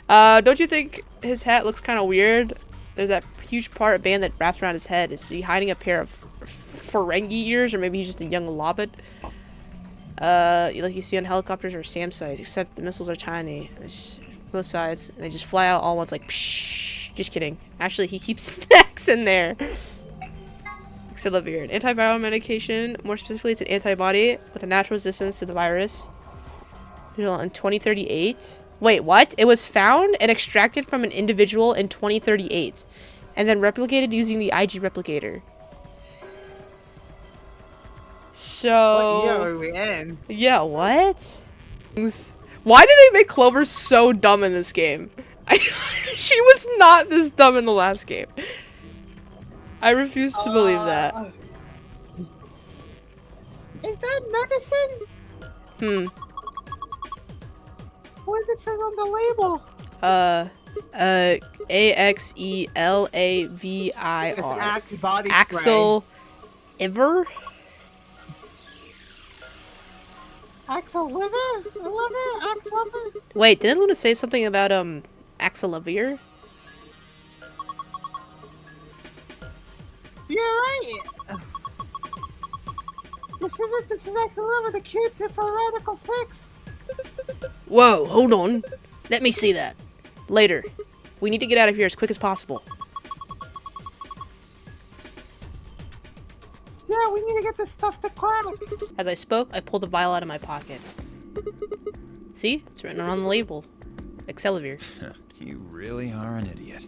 don't you think his hat looks kind of weird? There's that huge part band that wraps around his head. Is he hiding a pair of Ferengi ears? Or maybe he's just a young lobbit? Like you see on helicopters or SAM sites, except the missiles are tiny. Both sides, and they just fly out all once like pshh. Just kidding. Actually, he keeps snacks in there. Xylovir, an antiviral medication. More specifically, it's an antibody with a natural resistance to the virus. In 2038. Wait, what? It was found and extracted from an individual in 2038, and then replicated using the IG replicator. So... What year are we in? Yeah, what? Why did they make Clover so dumb in this game? She was not this dumb in the last game. I refuse to believe that. Is that medicine? What does it say on the label? AXELAVIR. Axe body Axel Iver? Axel liver? Axe liver? Wait, didn't Luna say something about Axelavir? You're right. This is excellent with the Q-tip for Radical 6. Whoa, hold on. Let me see that. Later. We need to get out of here as quick as possible. Yeah, we need to get this stuff to crack. As I spoke, I pulled the vial out of my pocket. See? It's written on the label. Excelivir. You really are an idiot.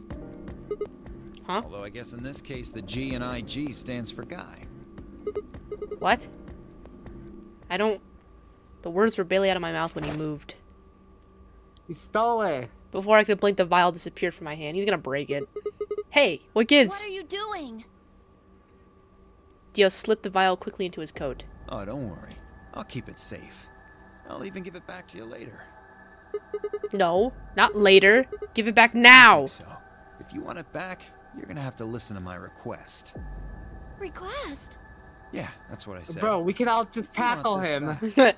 Huh? Although I guess in this case the G in IG stands for guy. What? I don't... The words were barely out of my mouth when he moved. You stole it. Before I could blink, the vial disappeared from my hand. He's gonna break it. Hey, what gives? What are you doing? Dio slipped the vial quickly into his coat. Oh, don't worry. I'll keep it safe. I'll even give it back to you later. No, not later. Give it back now. So, if you want it back, you're gonna have to listen to my request. Request? Yeah, that's what I said. Bro, we can all just You want tackle this him. back.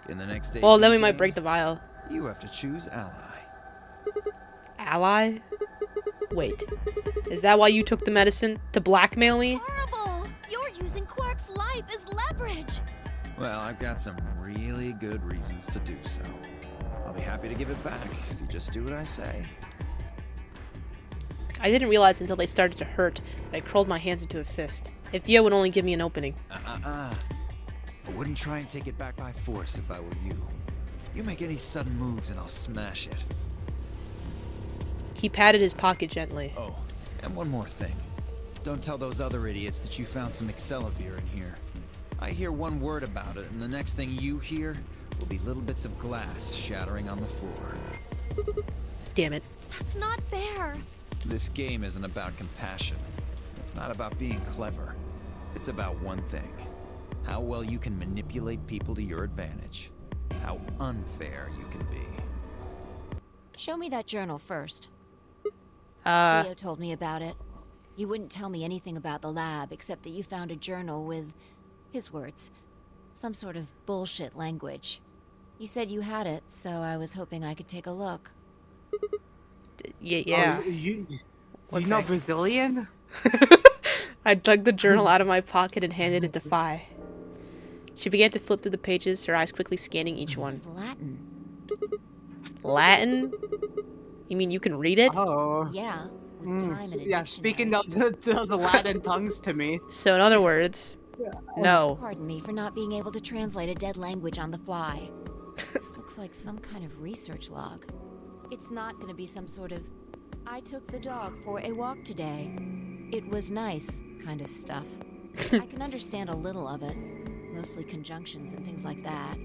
In the next Well, then we game, might break the vial. You have to choose ally. Ally? Wait. Is that why you took the medicine? To blackmail me? Horrible! You're using Quark's life as leverage. Well, I've got some really good reasons to do so. I'll be happy to give it back if you just do what I say. I didn't realize until they started to hurt that I curled my hands into a fist. If Dio would only give me an opening. I wouldn't try and take it back by force if I were you. You make any sudden moves and I'll smash it. He patted his pocket gently. Oh, and one more thing. Don't tell those other idiots that you found some Excelivir in here. I hear one word about it, and the next thing you hear will be little bits of glass shattering on the floor. Damn it. That's not fair. This game isn't about compassion. It's not about being clever. It's about one thing. How well you can manipulate people to your advantage. How unfair you can be. Show me that journal first. Uh, Dio told me about it. You wouldn't tell me anything about the lab except that you found a journal with, his words, some sort of bullshit language. You said you had it, so I was hoping I could take a look. Yeah. Oh, you One know sec. Brazilian? I dug the journal out of my pocket and handed it to Phi. She began to flip through the pages, her eyes quickly scanning each one. This is Latin. Latin? You mean you can read it? Oh. Yeah, with time and a Yeah, dictionary. speaking those Latin tongues to me. So in other words, no. Pardon me for not being able to translate a dead language on the fly. This looks like some kind of research log. It's not going to be some sort of, I took the dog for a walk today. It was nice kind of stuff. I can understand a little of it, mostly conjunctions and things like that.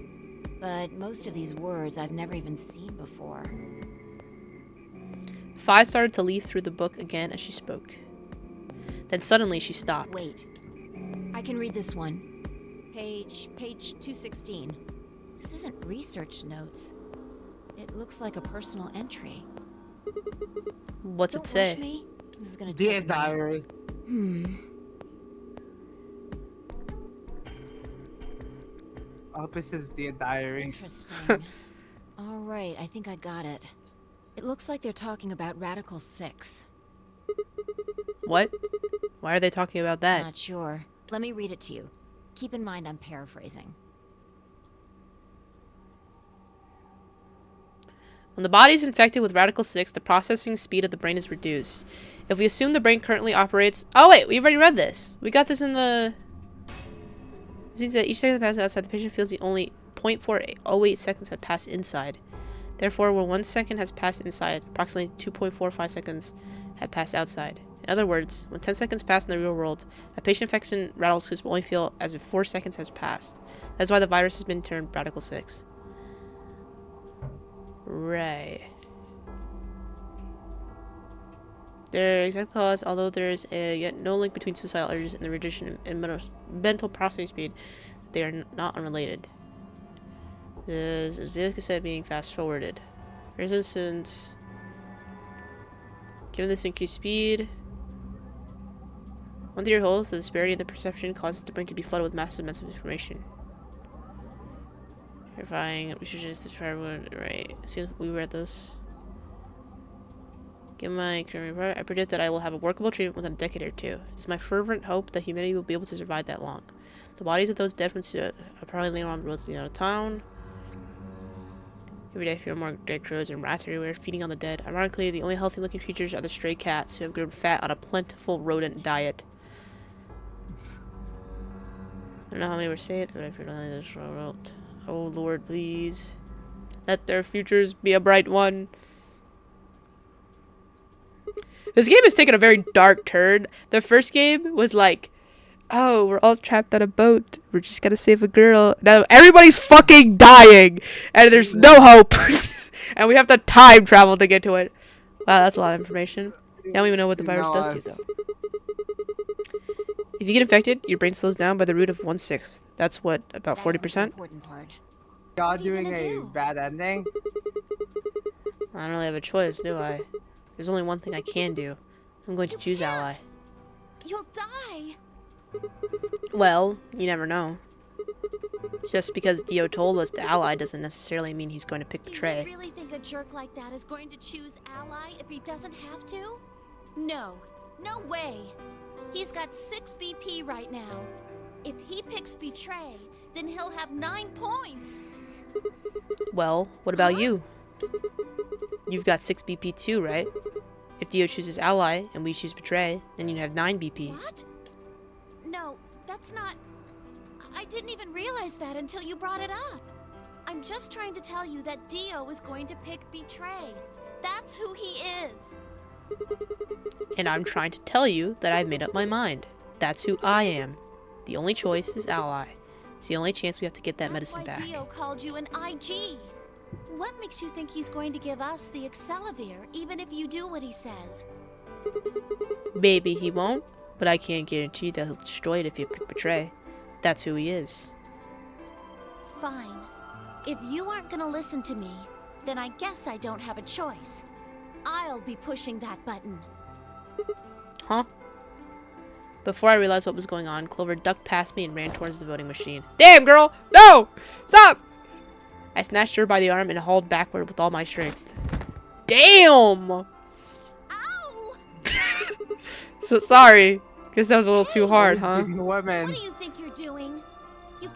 But most of these words I've never even seen before. Phi started to leaf through the book again as she spoke. Then suddenly she stopped. Wait. I can read this one. Page 216. This isn't research notes. It looks like a personal entry. What's Don't it say? rush me. This is gonna Dear take a minute. diary. I hope it says Dear Diary. Interesting. All right, I think I got it. It looks like they're talking about Radical 6. What? Why are they talking about that? Not sure. Let me read it to you. Keep in mind I'm paraphrasing. When the body is infected with Radical 6, the processing speed of the brain is reduced. If we assume the brain currently operates... Oh wait, we already read this. We got this in the... This means that each second that passes outside, the patient feels the only 0.408 seconds have passed inside. Therefore, when 1 second has passed inside, approximately 2.45 seconds have passed outside. In other words, when 10 seconds pass in the real world, a patient infected in Radical 6 will only feel as if 4 seconds has passed. That's why the virus has been termed Radical 6. Right. Their exact cause, although there is yet no link between suicidal urges and the reduction in mental processing speed, they are not unrelated. This is Vilka being fast forwarded. For instance, given this increased speed, one theory holds the disparity of the perception causes the brain to be flooded with massive amounts of information. Terrifying. We should just try right. See, we read this. Given my current report, I predict that I will have a workable treatment within a decade or two. It's my fervent hope that humanity will be able to survive that long. The bodies of those dead from are probably laying around the roads leading out of town. Every day I feel more dead crows and rats everywhere, feeding on the dead. Ironically, the only healthy-looking creatures are the stray cats who have grown fat on a plentiful rodent diet. I don't know how many were saved, but I feel like this wrote. Oh Lord, please. Let their futures be a bright one. This game has taken a very dark turn. The first game was like, oh, we're all trapped on a boat. We're just gonna save a girl. Now everybody's fucking dying, and there's no hope. And we have to time travel to get to it. Wow, that's a lot of information. I don't even know what the virus does to you, though. If you get infected, your brain slows down by the root of 1/6. That's what, about 40%? Y'all doing a bad ending? I don't really have a choice, do I? There's only one thing I can do. I'm going to choose ally. You'll die. Well, you never know. Just because Dio told us to ally doesn't necessarily mean he's going to pick betray. Do you really think a jerk like that is going to choose ally if he doesn't have to? No. No way. He's got 6 BP right now. If he picks betray, then he'll have 9 points. Well, what about you? You've got 6 BP too, right? If Dio chooses ally and we choose betray, then you'd have 9 BP. What? No, that's not... I didn't even realize that until you brought it up. I'm just trying to tell you that Dio is going to pick betray. That's who he is. And I'm trying to tell you that I've made up my mind. That's who I am. The only choice is ally. It's the only chance we have to get that medicine back. Dio called you an IG. What makes you think he's going to give us the Excelavir, even if you do what he says? Maybe he won't, but I can't guarantee that he'll destroy it if you pick betray. That's who he is. Fine. If you aren't gonna listen to me, then I guess I don't have a choice. I'll be pushing that button. Huh? Before I realized what was going on, Clover ducked past me and ran towards the voting machine. Damn, girl! No! Stop! I snatched her by the arm and hauled backward with all my strength. Damn! Ow! So sorry. Guess that was a little too hard, huh? What do you think you're doing?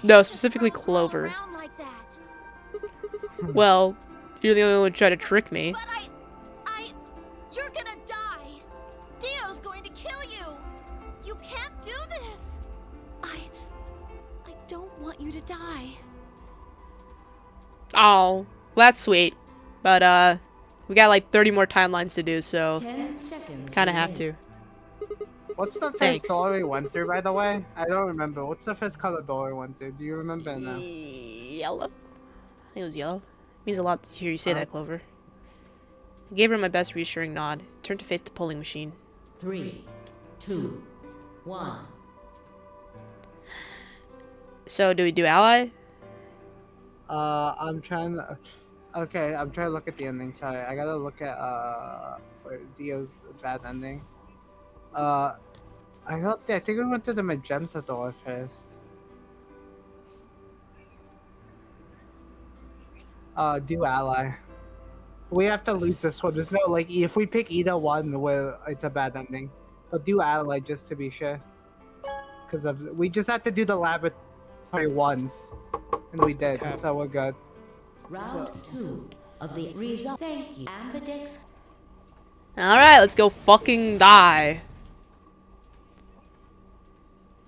No, specifically Clover. Like that. Well, you're the only one who tried to trick me. But you're gonna die. Dio's going to kill you. You can't do this. I don't want you to die. Oh, that's sweet. But, we got like 30 more timelines to do, so kind of have to. What's the first door we went through, by the way? I don't remember. What's the first color door we went through? Do you remember now? Yellow? I think it was yellow. It means a lot to hear you say that, Clover. I gave her my best reassuring nod, turned to face the polling machine. 3, 2, 1. So, do we do ally? I'm trying to... Okay, I'm trying to look at the ending. Sorry, I gotta look at, Dio's bad ending. I think we went to the magenta door first. Do ally. We have to lose this one. There's no, like, if we pick either one, it's a bad ending. But do ally just to be sure. Because we just have to do the laboratory once. And we did, so we're good. Round 2 of the result. Thank you, Ambidextrous. Alright, let's go fucking die.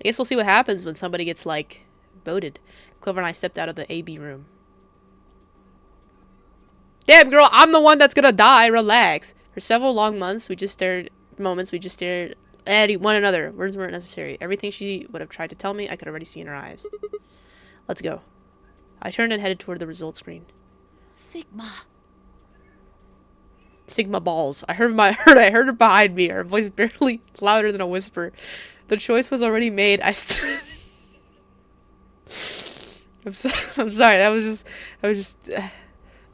I guess we'll see what happens when somebody gets, like, voted. Clover and I stepped out of the AB room. Damn, girl, I'm the one that's gonna die. Relax. For several long months, we just stared at one another. Words weren't necessary. Everything she would have tried to tell me, I could already see in her eyes. Let's go. I turned and headed toward the results screen. Sigma. Sigma balls. I heard her behind me. Her voice barely louder than a whisper. The choice was already made. I'm sorry.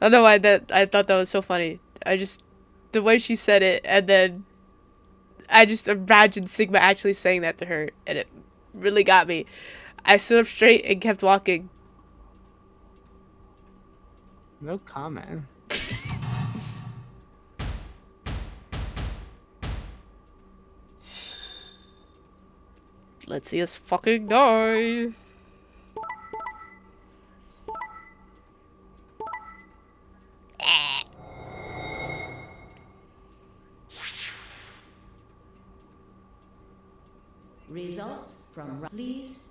I don't know why I thought that was so funny. The way she said it, and then I just imagined Sigma actually saying that to her, and it really got me. I stood up straight and kept walking. No comment. Let's see us fucking die. Results from please.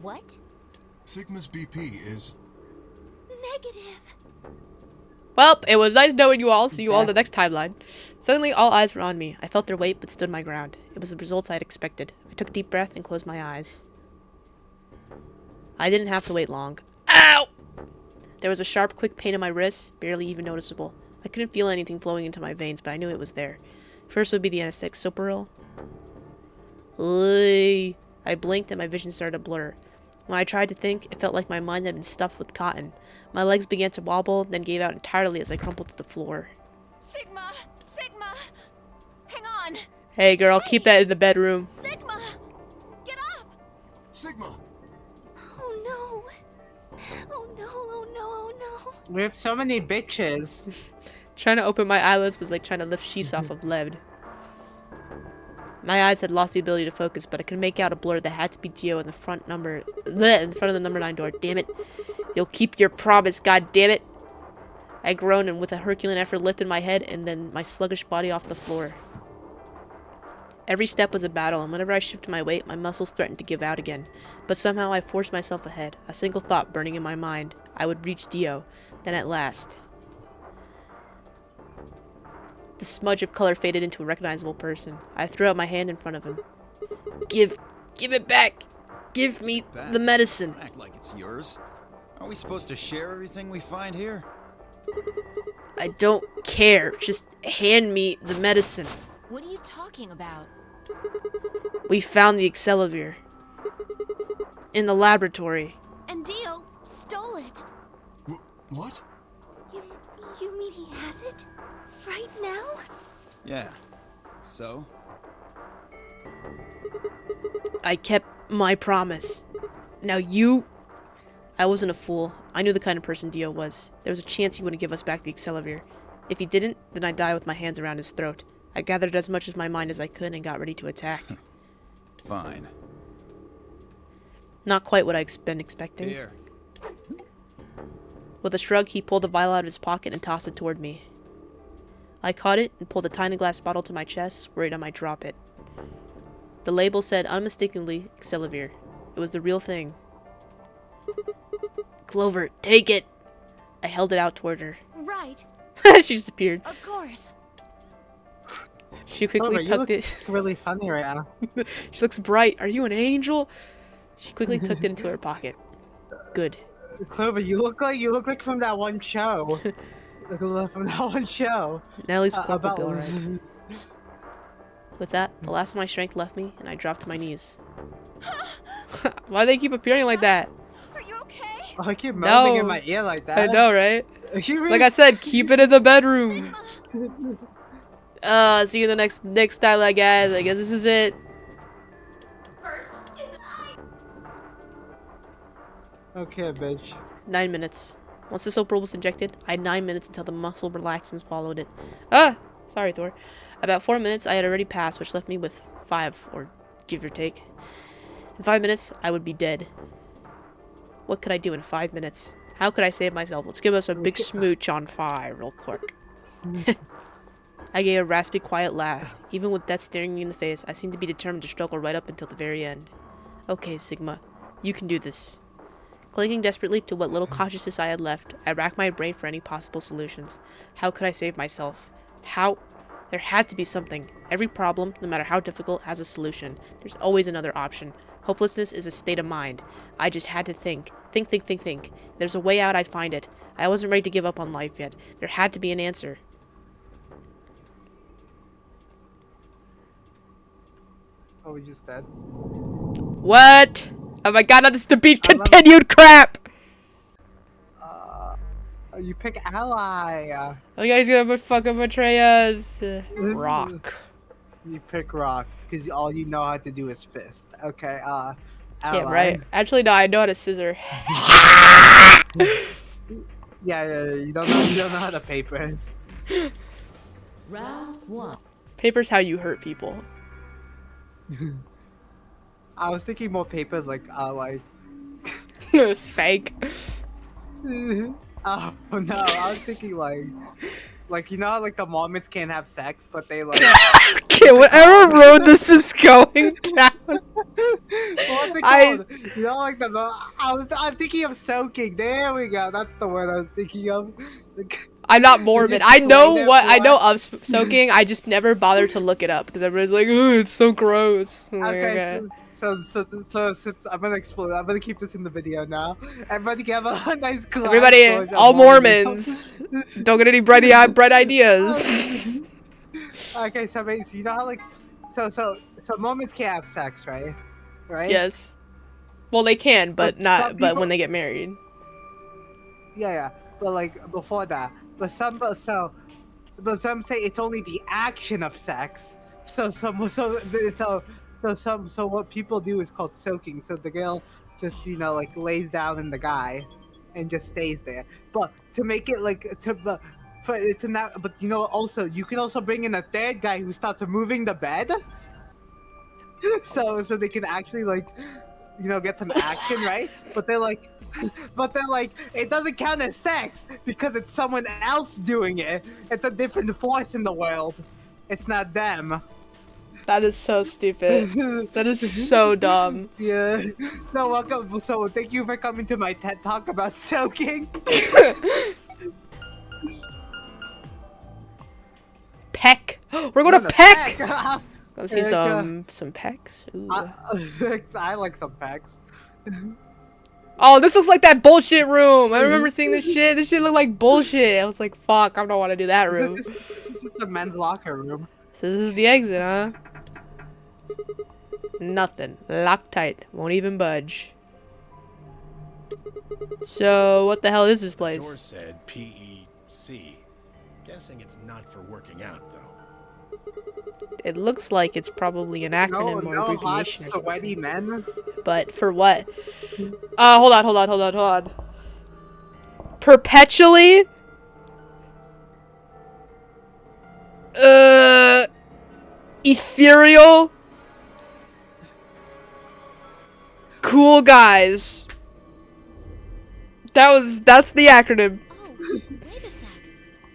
What? Sigma's BP is... Negative. Well, it was nice knowing you all. See you all in the next timeline. Suddenly, all eyes were on me. I felt their weight, but stood my ground. It was the results I had expected. I took a deep breath and closed my eyes. I didn't have to wait long. Ow! There was a sharp, quick pain in my wrist, barely even noticeable. I couldn't feel anything flowing into my veins, but I knew it was there. First would be the anesthetic Soparil. I blinked and my vision started to blur. When I tried to think, it felt like my mind had been stuffed with cotton. My legs began to wobble, then gave out entirely as I crumpled to the floor. Sigma! Sigma! Hang on! Hey girl, keep that in the bedroom. Sigma! Get up! Sigma! Oh no. Oh no, oh no, oh no. We have so many bitches. Trying to open my eyelids was like trying to lift sheets off of lead. My eyes had lost the ability to focus, but I could make out a blur that had to be Geo in the front of the number 9 door. Damn it. You'll keep your promise, god damn it. I groaned and with a Herculean effort lifted my head and then my sluggish body off the floor. Every step was a battle, and whenever I shifted my weight, my muscles threatened to give out again. But somehow I forced myself ahead, a single thought burning in my mind. I would reach Dio. Then at last... The smudge of color faded into a recognizable person. I threw out my hand in front of him. Give it back! Give me the medicine! Act like it's yours. Are we supposed to share everything we find here? I don't care. Just hand me the medicine. What are you talking about? We found the Excelivir. In the laboratory. And Dio stole it. What? You mean he has it? Right now? Yeah. So? I kept my promise. Now you... I wasn't a fool. I knew the kind of person Dio was. There was a chance he wouldn't give us back the Excelivir. If he didn't, then I'd die with my hands around his throat. I gathered as much of my mind as I could and got ready to attack. Fine. Not quite what I'd been expecting. Here. With a shrug, he pulled the vial out of his pocket and tossed it toward me. I caught it and pulled the tiny glass bottle to my chest, worried I might drop it. The label said unmistakably Excelivir. It was the real thing. Clover, take it! I held it out toward her. Right. She disappeared. Of course. She quickly Clover, tucked it. Really funny right now. She looks bright. Are you an angel? She quickly tucked it into her pocket. Good. Clover, you look like from that one show. From that one show. Nellie's Corporal about Bill, right? With that, the last of my strength left me, and I dropped to my knees. Why do they keep appearing like that? Are you okay? I keep moaning in my ear like that. I know, right? Really... Like I said, keep it in the bedroom. See you in the next dialogue, guys. I guess this is it. Okay, bitch. 9 minutes. Once the soap was injected, I had 9 minutes until the muscle relaxed and followed it. Ah! Sorry, Thor. About 4 minutes I had already passed, which left me with 5, or give or take. In 5 minutes, I would be dead. What could I do in 5 minutes? How could I save myself? Let's give us a big smooch on 5 real quick. I gave a raspy, quiet laugh. Even with death staring me in the face, I seemed to be determined to struggle right up until the very end. Okay, Sigma. You can do this. Clinging desperately to what little consciousness I had left, I racked my brain for any possible solutions. How could I save myself? How? There had to be something. Every problem, no matter how difficult, has a solution. There's always another option. Hopelessness is a state of mind. I just had to think. Think. There's a way out, I'd find it. I wasn't ready to give up on life yet. There had to be an answer. Oh, we just dead. What? Oh my god, this is to be continued crap! You pick ally. Oh, you guys gonna fucking betray us. Rock. You pick rock, because all you know how to do is fist. Okay, ally. Yeah, right. Actually, no, I know how to scissor. Yeah, you don't know how to paper. Round 1. Paper's how you hurt people. I was thinking more papers like Spank. Oh no, I was thinking like Like, you know how, like, the Mormons can't have sex, but they, like... Okay, whatever road this is going down. What's it called? You know, like, I'm thinking of soaking. There we go. That's the word I was thinking of. I'm not Mormon. I know I know of soaking. soaking. I just never bothered to look it up because everybody's like, "Oh, it's so gross." I'm like, Okay, so since I'm gonna explode, I'm gonna keep this in the video now. Everybody can have a nice glass. Everybody, all Mormons, don't get any bright ideas. Okay, so you know how, like, so Mormons can't have sex, right? Right? Yes. Well, they can, but not. some But people- when they get married. Yeah, but like before that, but some say it's only the action of sex. So what people do is called soaking. So the girl just, you know, like, lays down in the guy, and just stays there. But to make it like but you know, also you can also bring in a third guy who starts moving the bed. So they can actually, like, you know, get some action, right? But they're like, it doesn't count as sex because it's someone else doing it. It's a different force in the world. It's not them. That is so stupid. That is so dumb. Yeah. So welcome. So thank you for coming to my TED Talk about soaking. Peck. We're going to Peck. Go see Yeah, some pecs. Ooh. I like some packs. Oh, this looks like that bullshit room. I remember seeing this shit. This shit looked like bullshit. I was like, fuck, I don't want to do that room. This is just a men's locker room. So this is the exit, huh? Nothing. Locked tight. Won't even budge. So, what the hell is this place? Door said PEC. Guessing it's not for working out, though. It looks like it's probably an acronym or No hot, abbreviation. sweaty men. But for what? Hold on. Perpetually? Ethereal? Cool guys. That's the acronym. Oh, wait a sec.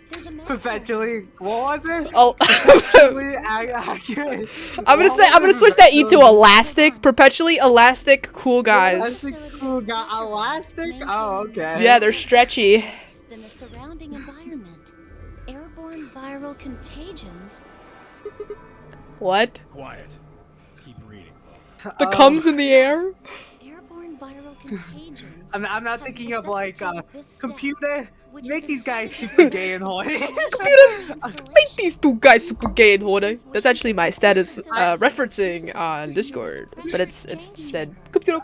There's a map. Perpetually, what was it? Oh, Perpetually accurate. I'm gonna switch that E to elastic. Perpetually elastic cool guys. Elastic cool guy. Elastic? Oh, okay. Yeah, they're stretchy. Than the surrounding environment. Airborne viral contagions. What? Quiet. Keep reading. The comes in the air? Airborne viral contagions. I'm not thinking of, like, computer. Make these guys super gay and horny. Make these two guys super gay and horny. That's actually my status referencing on Discord, but it's said computer.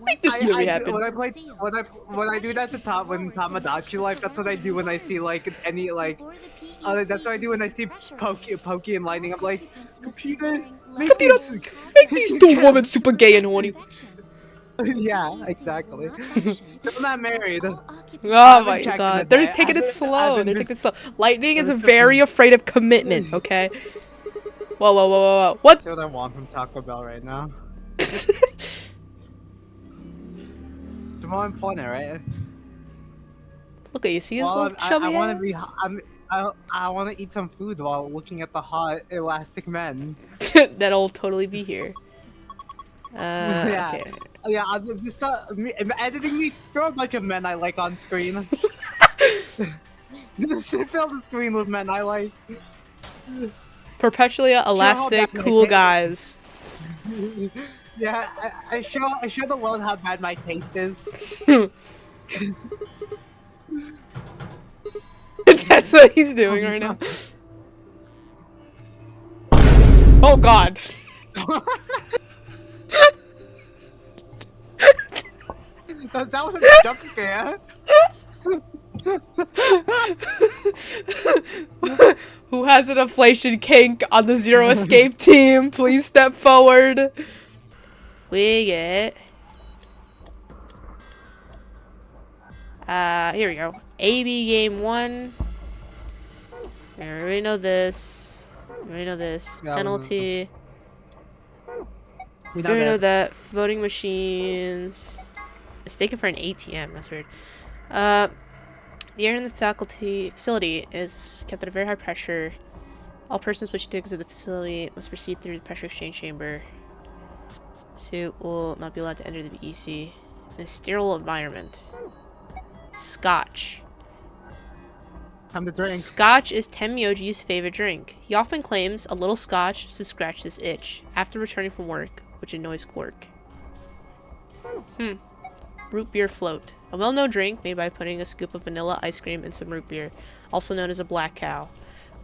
Make this really happen. When I do that to when Tamagotchi Life, that's what I do when I see, like, any, like, that's what I do when I see Pokey and Lightning. I'm like, computer, make these two women super gay and horny. Yeah, exactly. Still not married. Oh my god, they're taking it slow. They're taking it slow. Lightning is very afraid of commitment. Okay. Whoa. What? That's what I want from Taco Bell right now. It's more important, right? Look at you. See his little chubby I want to eat some food while looking at the hot elastic men. That'll totally be here. Yeah. Okay. Yeah, I'll just editing me. Throw a bunch of men I like on screen. Just fill the screen with men I like. Perpetually elastic, cool guys. Yeah, I show the world how bad my taste is. That's what he's doing right now. Oh god. That was a jump scare. Who has an inflation kink on the Zero Escape team? Please step forward. We get... here we go. AB game 1. We already know this. We already know this. Yeah, Penalty. We already know that. Voting machines. Mistaken for an ATM. That's weird. The air in the faculty facility is kept at a very high pressure. All persons wishing to exit the facility must proceed through the pressure exchange chamber. So will not be allowed to enter the BEC in a sterile environment. Scotch. Time to drink. Scotch is Tenmyoji's favorite drink. He often claims a little scotch to scratch this itch after returning from work, which annoys Quark. Root beer float. A well-known drink made by putting a scoop of vanilla ice cream in some root beer, also known as a black cow.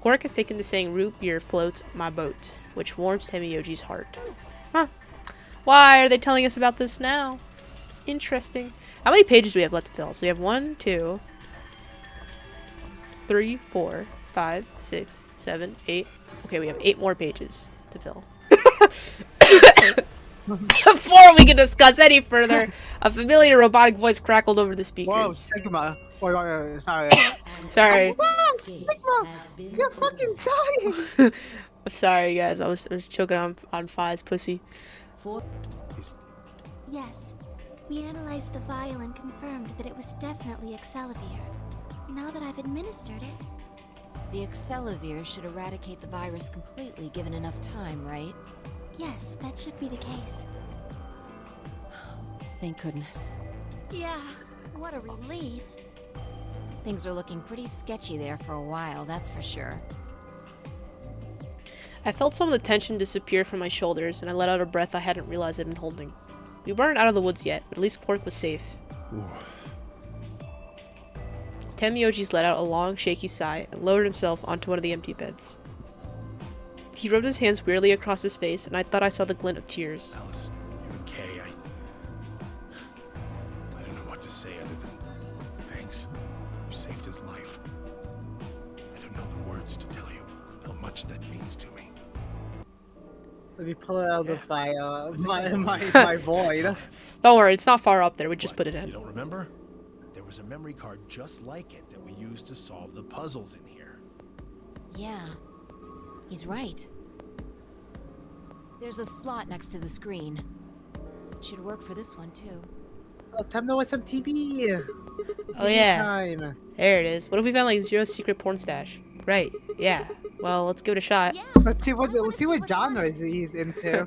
Quark has taken to saying root beer floats my boat, which warms Tenmyoji's heart. Huh. Why are they telling us about this now? Interesting. How many pages do we have left to fill? So we have 1, 2, 3, 4, 5, 6, 7, 8. Okay, we have 8 more pages to fill. Before we can discuss any further, a familiar robotic voice crackled over the speakers. Whoa, Sigma. Wait, sorry. Sorry. Whoa, Sigma! You're fucking dying! I'm sorry, guys. I was choking on Fi's pussy. Yes. We analyzed the vial and confirmed that it was definitely Excelivir. Now that I've administered it... The Excelivir should eradicate the virus completely given enough time, right? Yes, that should be the case. Thank goodness. Yeah, what a relief. Things are looking pretty sketchy there for a while, that's for sure. I felt some of the tension disappear from my shoulders, and I let out a breath I hadn't realized I'd been holding. We weren't out of the woods yet, but at least Quark was safe. Tenmyoji's let out a long, shaky sigh and lowered himself onto one of the empty beds. He rubbed his hands wearily across his face, and I thought I saw the glint of tears. Alice, you and Kay, I don't know what to say other than thanks. You saved his life. I don't know the words to tell you how much that means to me. Let me pull it out of my void. Don't worry, it's not far up there. We just put it in. You don't remember? There was a memory card just like it that we used to solve the puzzles in here. Yeah. He's right. There's a slot next to the screen. Should work for this one, too. Oh, time to watch some TV! Oh, yeah. Time. There it is. What if we found, like, Zero's secret porn stash? Right. Yeah. Well, let's give it a shot. Yeah, Let's see what genres he's into.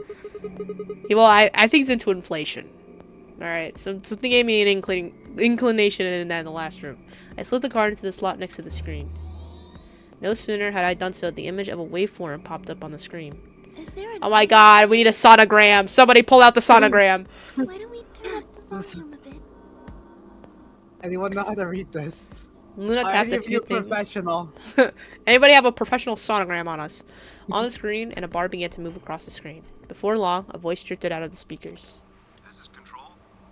Yeah, well, I think he's into inflation. Alright, something gave me an inclination in that in the last room. I slid the card into the slot next to the screen. No sooner had I done so, the image of a waveform popped up on the screen. Is there a... Oh my god, we need a sonogram! Somebody pull out the sonogram! Why don't we turn up the volume a bit? Anyone know how to read this? Luna tapped a few things. Professional. Anybody have a professional sonogram on us? On the screen, and a bar began to move across the screen. Before long, a voice drifted out of the speakers. This is Control.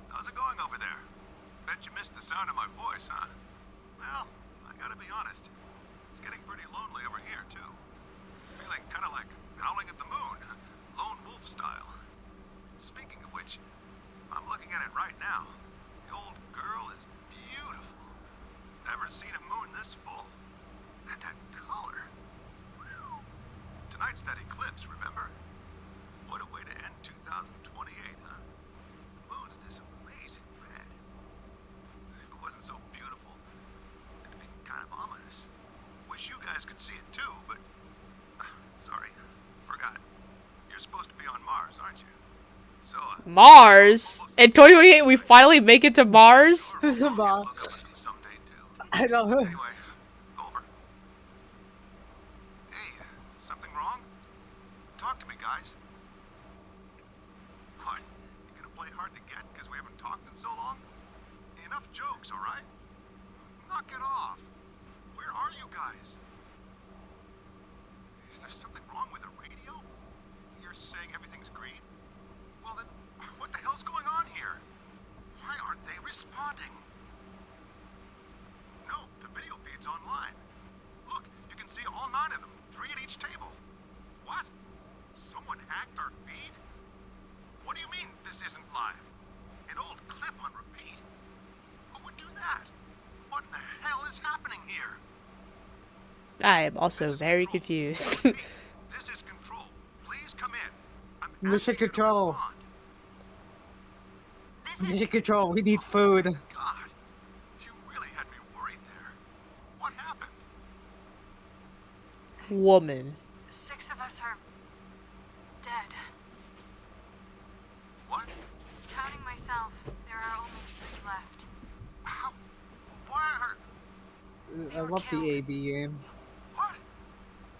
How's it going over there? Bet you missed the sound of my voice, huh? Well, I gotta be honest. It's getting pretty lonely over here, too. Feeling kind of like howling at the moon. Lone wolf style. Speaking of which, I'm looking at it right now. The old girl is beautiful. Never seen a moon this full. And that color. Whew. Tonight's that eclipse, remember? What a way to end 2028, huh? The moon's this amazing red. If it wasn't so beautiful, it'd be kind of ominous. Wish you guys could see it too, but... sorry, forgot. You're supposed to be on Mars, aren't you? So, Mars? In 2028, we finally make it to Mars? someday too. I don't know. Anyway, over. Hey, something wrong? Talk to me, guys. What? You gonna play hard to get because we haven't talked in so long? Enough jokes, all right? Knock it off. Where are you guys? Is there something wrong with the radio? You're saying everything's green? Well then, what the hell's going on here? Why aren't they responding? No, the video feed's online. Look, you can see all 9 of them, 3 at each table. What? Someone hacked our feed? What do you mean this isn't live? An old clip on repeat? Who would do that? What in the hell is happening here? I am also very confused. This is Control. Please come in. I'm Mission Control. Mission Control, we need food. God, you really had me worried there. woman. 6 of us are dead. What? Counting myself, there are only 3 left. How? Why are... They I were love killed. the AB game. What?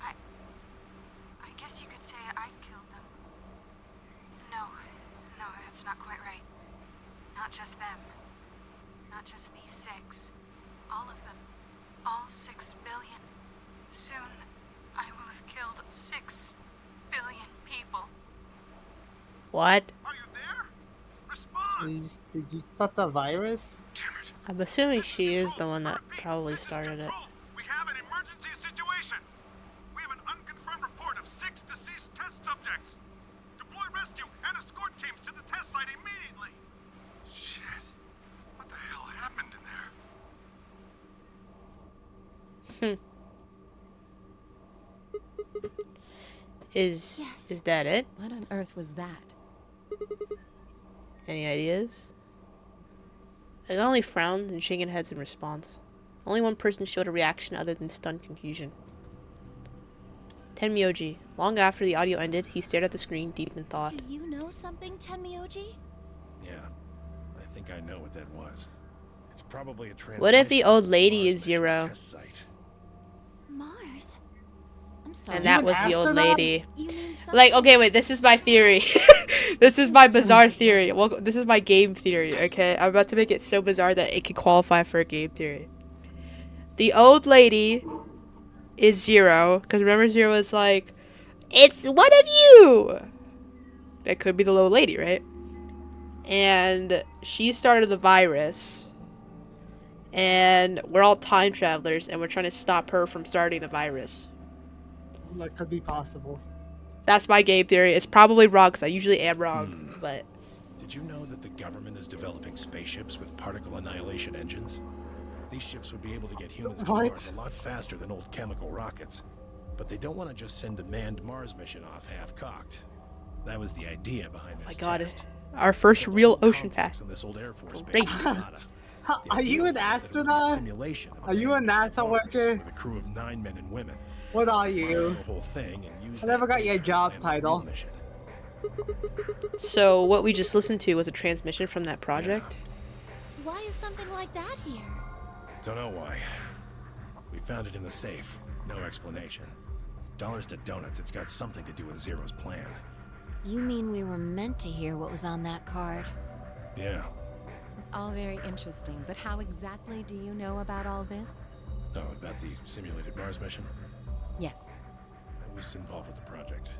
I guess you could say I killed them. No, that's not quite right. Not just them. Not just these 6. All of them. All 6 billion. Soon, I will have killed 6 billion people. What? Are you there? Respond! Did you stop the virus? Damn it. I'm assuming she is the one that probably This is started it. Control. We have an emergency situation. We have an unconfirmed report of 6 deceased test subjects. Deploy rescue and escort teams to the test site immediately. Shit. What the hell happened in there? Is that it? What on earth was that? Any ideas? I only frowned and shaken heads in response. Only one person showed a reaction other than stunned confusion. Tenmyoji. Long after the audio ended, he stared at the screen, deep in thought. Do you know something, Tenmyoji? Yeah, I think I know what that was. It's probably a transmission. What if the old from lady Mars is mission 0? test site. Mars? I'm sorry. And that was the old lady. You mean Like, okay, wait, this is my theory. This is my bizarre theory. Well, this is my game theory, okay? I'm about to make it so bizarre that it could qualify for a game theory. The old lady is 0, because remember 0 is like, it's one of you! That could be the old lady, right? And she started the virus. And we're all time travelers, and we're trying to stop her from starting the virus. That could be possible. That's my game theory. It's probably wrong, because I usually am wrong, but... Did you know that the government is developing spaceships with particle annihilation engines? These ships would be able to get humans to Mars a lot faster than old chemical rockets. But they don't want to just send a manned Mars mission off half-cocked. That was the idea behind this test. Our first real ocean fact. On this old Air Force base Great. in Nevada. Are you an astronaut? Are you a NASA worker? With a crew of 9 men and women. What are you? The whole thing and use I never got your job title. So what we just listened to was a transmission from that project? Why is something like that here? Don't know why. We found it in the safe. No explanation. Dollars to donuts, it's got something to do with Zero's plan. You mean we were meant to hear what was on that card? Yeah. It's all very interesting, but how exactly do you know about all this? Oh, about the simulated Mars mission? Yes. I was involved with the project.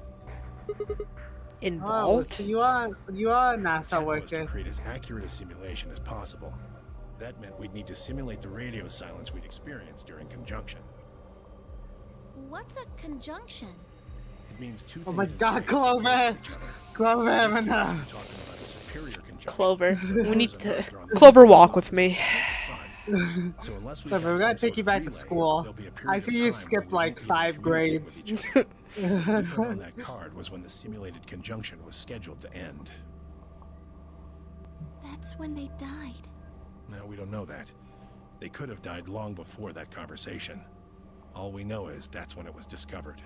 Involved? So you are a NASA Was worker. to create as accurate a simulation as possible. That meant we'd need to simulate the radio silence we'd experienced during conjunction. What's a conjunction? It means two Oh things my in God, space Clover! against each other. Clover, This and case, we're talking about a superior conjunction. Clover. We need to... Earth are on the Clover, same walk with me. sun. So unless we Clover, got we gotta some take sort you of back to relay, school. there'll be a I period see of you time skipped when we like won't be able to 5 communicate grades. with each other. What we put on that card was when the simulated conjunction was scheduled to end. That's when they died. Now, we don't know that. They could have died long before that conversation. All we know is that's when it was discovered.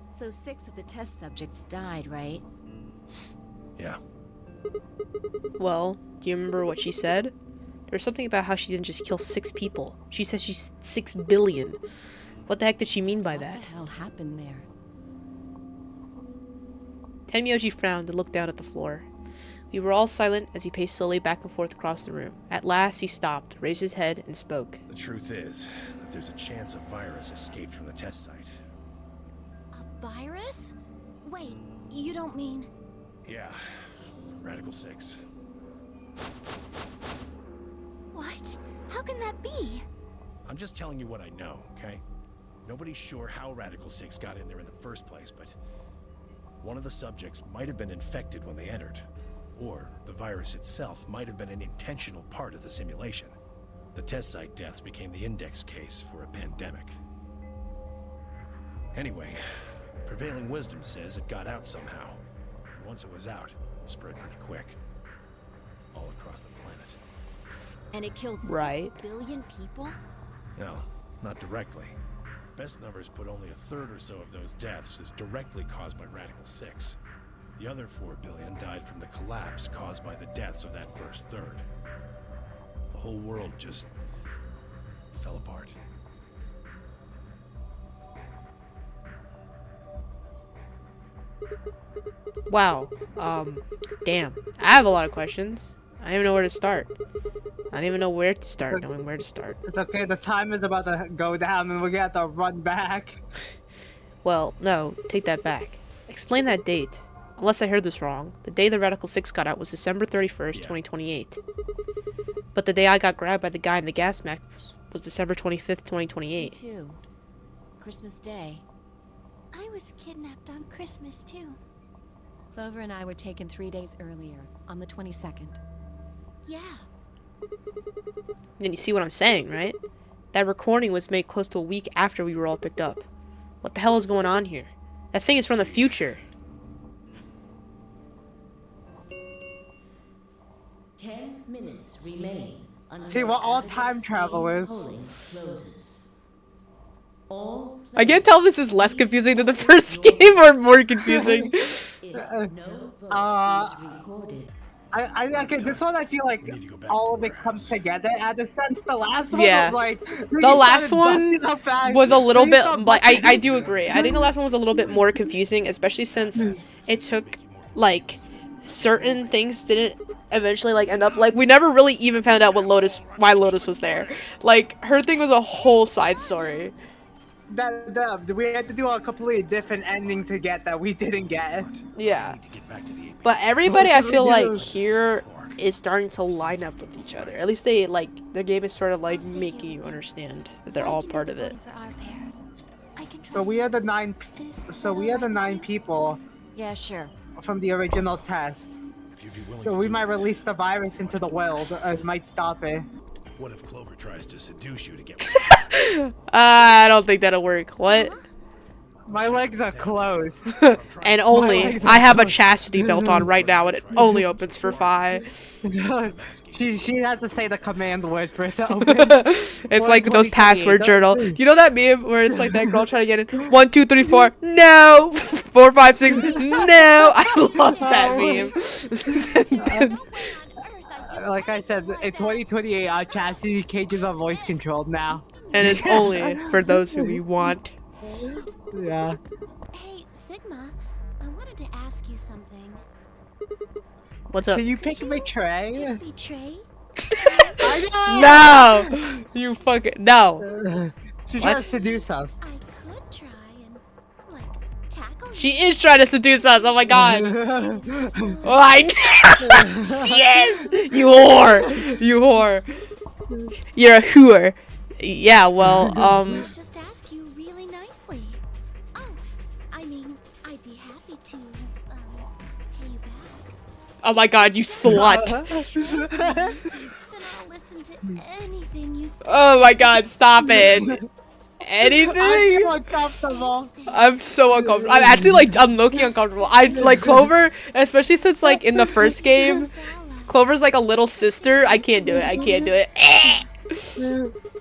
So 6 of the test subjects died, right? Yeah. Well, do you remember what she said? There was something about how she didn't just kill 6 people. She said she's 6 billion. What the heck did she mean by that? What the hell happened there? Tenmyoji frowned and looked down at the floor. We were all silent as he paced slowly back and forth across the room. At last, he stopped, raised his head, and spoke. The truth is that there's a chance a virus escaped from the test site. A virus? Wait, you don't mean... Yeah. Radical 6. What? How can that be? I'm just telling you what I know, okay? Nobody's sure how Radical 6 got in there in the first place, but one of the subjects might have been infected when they entered. Or the virus itself might have been an intentional part of the simulation. The test site deaths became the index case for a pandemic. Anyway, prevailing wisdom says it got out somehow. And once it was out, it spread pretty quick. All across the planet. And it killed 6 Right. billion people? No, not directly. Best numbers put only a third or so of those deaths as directly caused by Radical 6. The other 4 billion died from the collapse caused by the deaths of that first third. The whole world just fell apart. Wow. Damn. I have a lot of questions. I don't even know where to start. I don't even know where to start, knowing where to start. It's okay, the time is about to go down and we're gonna have to run back. Well, no, take that back. Explain that date. Unless I heard this wrong. The day the Radical 6 got out was December 31st, 2028. But the day I got grabbed by the guy in the gas mask was December 25th, 2028. Me too. Christmas Day. I was kidnapped on Christmas too. Clover and I were taken 3 days earlier, on the 22nd. Yeah. And you see what I'm saying, right? That recording was made close to a week after we were all picked up. What the hell is going on here? That thing is from the future. 10 minutes remain until See, we're all Abacus time travelers. polling closes. All I can't tell if this is less confusing than the first game or more confusing. Okay, this one I feel like all of it comes together at a sense. The last one Yeah. was like The last one was a little bit, like, I do agree. I think the last one was a little bit more confusing, especially since it took, like, certain things didn't eventually, like, end up, like, we never really even found out why Lotus was there. Like, her thing was a whole side story. We had to do a completely different ending to get that we didn't get. Yeah. But everybody, I feel like, here is starting to line up with each other. At least they, like, their game is sort of, like, making you understand that they're all part of it. So we are the 9. So we are the 9 people. Yeah, sure. From the original test. So we might release the virus into the world. It might stop it. What if Clover tries to seduce you to get... I don't think that'll work. What? My legs are closed. And only, I have a chastity belt on right now and it only opens for 5. she has to say the command word for it to open. It's like those password journal. You know that meme where it's like that girl trying to get in? 1, 2, 3, 4, no! 4, 5, 6, no! I love that meme. Like I said, in 2028, our chastity cages are voice controlled now. And it's only for those who we want. Yeah. Hey, Sigma, I wanted to ask you something. What's up? Can you pick Betray? Betray? No! You fucking no. She's trying to seduce us. I could try and, like, tackle you. She is trying to seduce us. Oh my god. Oh, I she is. You whore. You whore. You're a whore. Yeah. Well. Just ask you really nicely. Oh, I mean, I'd be happy to pay you back. Oh my god, you slut. Then I'll listen to anything you say. Oh my god, stop it. Anything? I feel uncomfortable. I'm so uncomfortable. I'm actually like, I'm low-key uncomfortable. I like Clover, especially since like in the first game, Clover's like a little sister. I can't do it. I can't do it.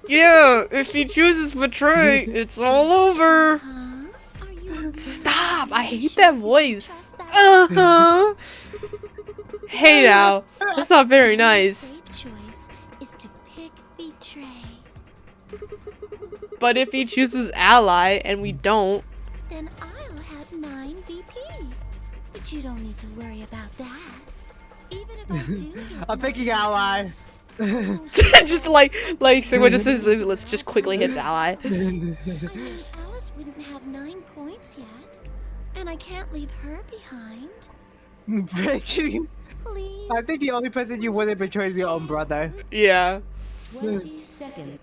Yeah, if he chooses Betray, it's all over. Stop. I hate that voice. Uh-huh. Hey now. That's not very nice. Choice is to pick Betray. But if he chooses Ally and we don't, Then I'll have 9 VP. But you don't need to worry about that. Even if I do get I'm picking Ally. just like Sigma just says, let's just quickly hits Ally. I mean, Alice wouldn't have 9 points yet. And I can't leave her behind. Breaking. Please. I think the only person you wouldn't betray is your own brother. Yeah. 20 seconds.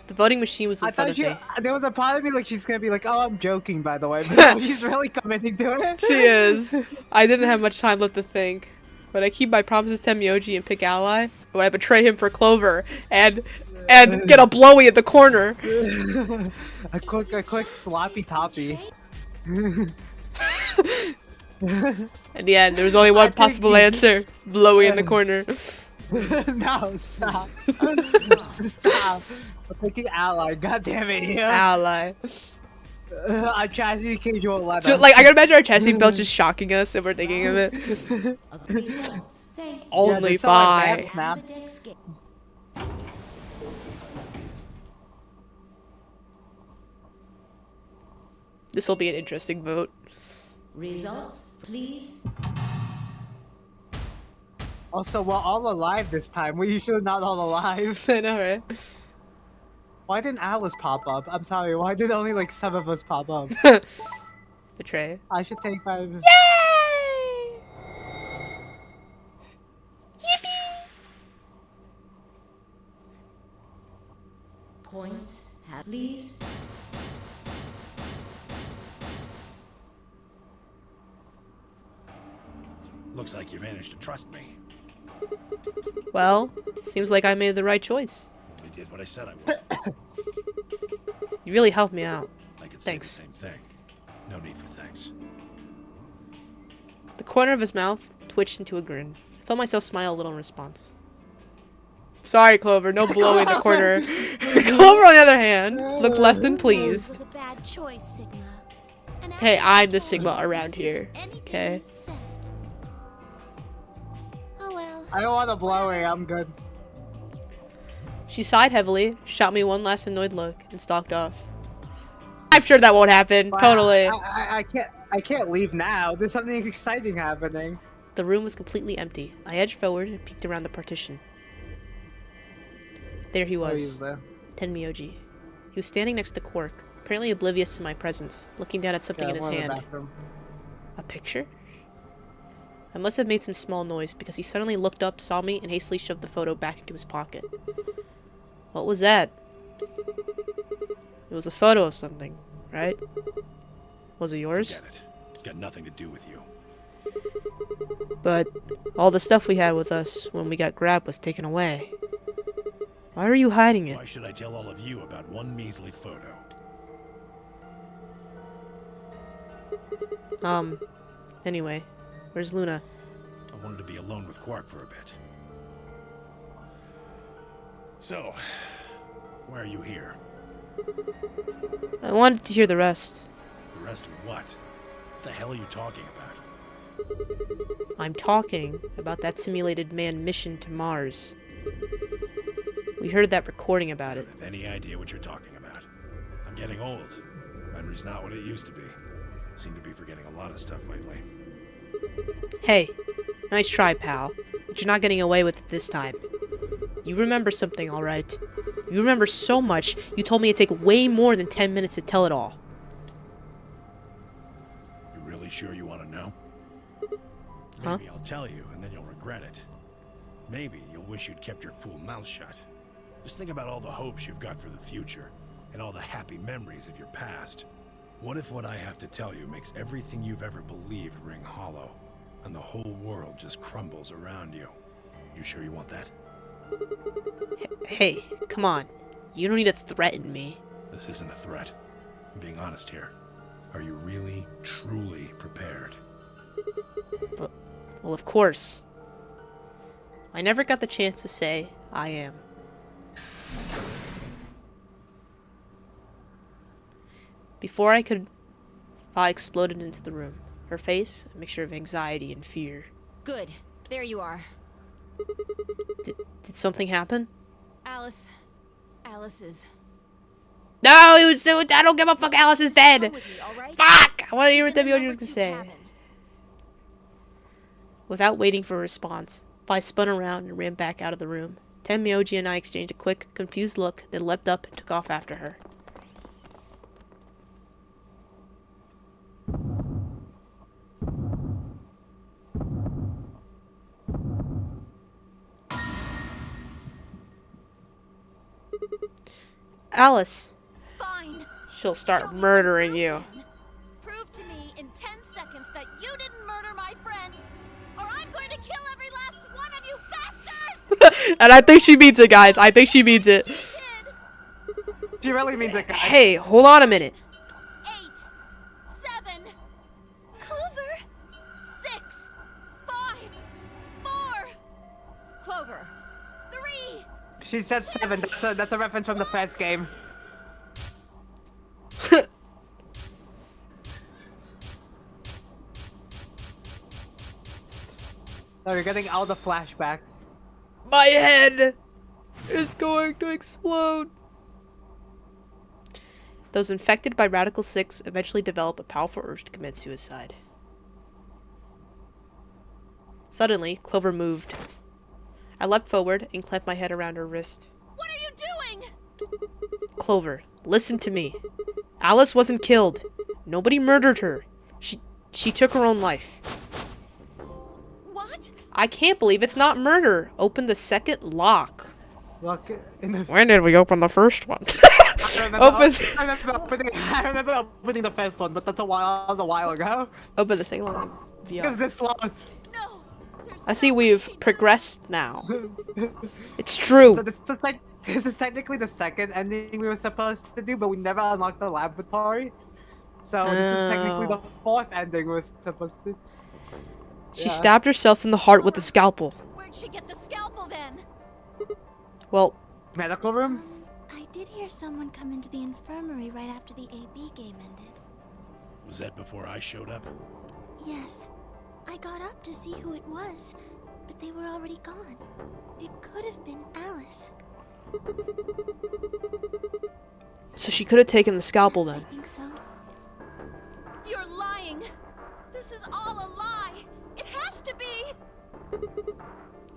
The voting machine was in front of me. There was a part of me like she's gonna be like, oh, I'm joking, by the way, but she's really committing to it. She is. I didn't have much time left to think. But I keep my promises to Myoji and pick Ally. Or I betray him for Clover and get a blowy at the corner. a quick sloppy toppy. In the end, there was only one possible answer. Blowy in the corner. No, stop. Stop. I'm picking ally. God damn it, yeah. Ally. Our chassis cage won't let So, us. like, I can imagine our chassis belt just shocking us if we're thinking of it. Yeah, Only they're so by. advanced now. This will be an interesting vote. Results, please. Also, we're all alive this time. We're usually not all alive. I know, right? Why didn't Alice pop up? I'm sorry. Why did only like 7 of us pop up? Betray. I should take 5. Yay! Points, please. Looks like you managed to trust me. Well, seems like I made the right choice. I did what I said I would. You really helped me out. I could say Thanks. the same thing. No need for thanks. The corner of his mouth twitched into a grin. I felt myself smile a little in response. Sorry, Clover, no blow in the corner. Clover, on the other hand, looked less than pleased. Was a bad choice, Sigma. And Hey, I'm the Sigma around here. Okay? oh well. I don't want to blow her. I'm good. She sighed heavily, shot me one last annoyed look, and stalked off. I'm sure that won't happen. But Totally. I can't leave now. There's something exciting happening. The room was completely empty. I edged forward and peeked around the partition. There he Oh, he was, was there. Tenmyoji. He was standing next to Quark, apparently oblivious to my presence, looking down at something Yeah, in his one in the hand. bathroom. A picture? I must have made some small noise because he suddenly looked up, saw me, and hastily shoved the photo back into his pocket. What was that? It was a photo of something, right? Was it yours? Forget it. It's got nothing to do with you. But all the stuff we had with us when we got grabbed was taken away. Why are you hiding it? Why should I tell all of you about one measly photo? Anyway, where's Luna? I wanted to be alone with Quark for a bit. So, why are you here? I wanted to hear the rest. The rest of what? What the hell are you talking about? I'm talking about that simulated manned mission to Mars. We heard that recording about I it. don't have any idea what you're talking about. I'm getting old. Memory's not what it used to be. Seem to be forgetting a lot of stuff lately. Hey, nice try, pal. But you're not getting away with it this time. You remember something, alright? You remember so much, you told me it'd take way more than 10 minutes to tell it all. You really sure you want to know? Huh? Maybe I'll tell you, and then you'll regret it. Maybe you'll wish you'd kept your fool mouth shut. Just think about all the hopes you've got for the future, and all the happy memories of your past. What if what I have to tell you makes everything you've ever believed ring hollow, and the whole world just crumbles around you? You sure you want that? Hey, come on. You don't need to threaten me. This isn't a threat. I'm being honest here. Are you really, truly prepared? Well, of course. I never got the chance to say, I am. Before I could, Fa exploded into the room. Her face, a mixture of anxiety and fear. Good. There you are. Did something happen? Alice. Alice is... No, I don't give a fuck, Alice is dead! Fuck! I want to hear what Tenmyoji was gonna say. Without waiting for a response, Fa spun around and ran back out of the room. Tenmyoji and I exchanged a quick, confused look, then leapt up and took off after her. Alice. Fine. She'll start murdering you. Prove to me in 10 seconds that you didn't murder my friend, or I'm going to kill every last one of you bastards! And I think she means it, guys. I think she means it. She really means it, guys. Hey, hold on a minute. 8, 7, Clover, 6, 5, 4. Clover, She said 7. That's a reference from the first game. So you're getting all the flashbacks. My head is going to explode. Those infected by Radical 6 eventually develop a powerful urge to commit suicide. Suddenly, Clover moved. I leapt forward and clamped my head around her wrist. What are you doing? Clover, listen to me. Alice wasn't killed. Nobody murdered her. She took her own life. What? I can't believe it's not murder. Open the second lock. Look, When did we open the first one? I remember opening the first one, but that was a while ago. Open the second one. Because this long. No. I see we've progressed now. It's true. So this is technically the second ending we were supposed to do, but we never unlocked the laboratory. So this is technically the 4th ending we were supposed to. She stabbed herself in the heart with a scalpel. Where'd she get the scalpel then? Well, medical room? I did hear someone come into the infirmary right after the AB game ended. Was that before I showed up? Yes. I got up to see who it was, but they were already gone. It could have been Alice. So she could have taken the scalpel then. I think so. You're lying. This is all a lie. It has to be.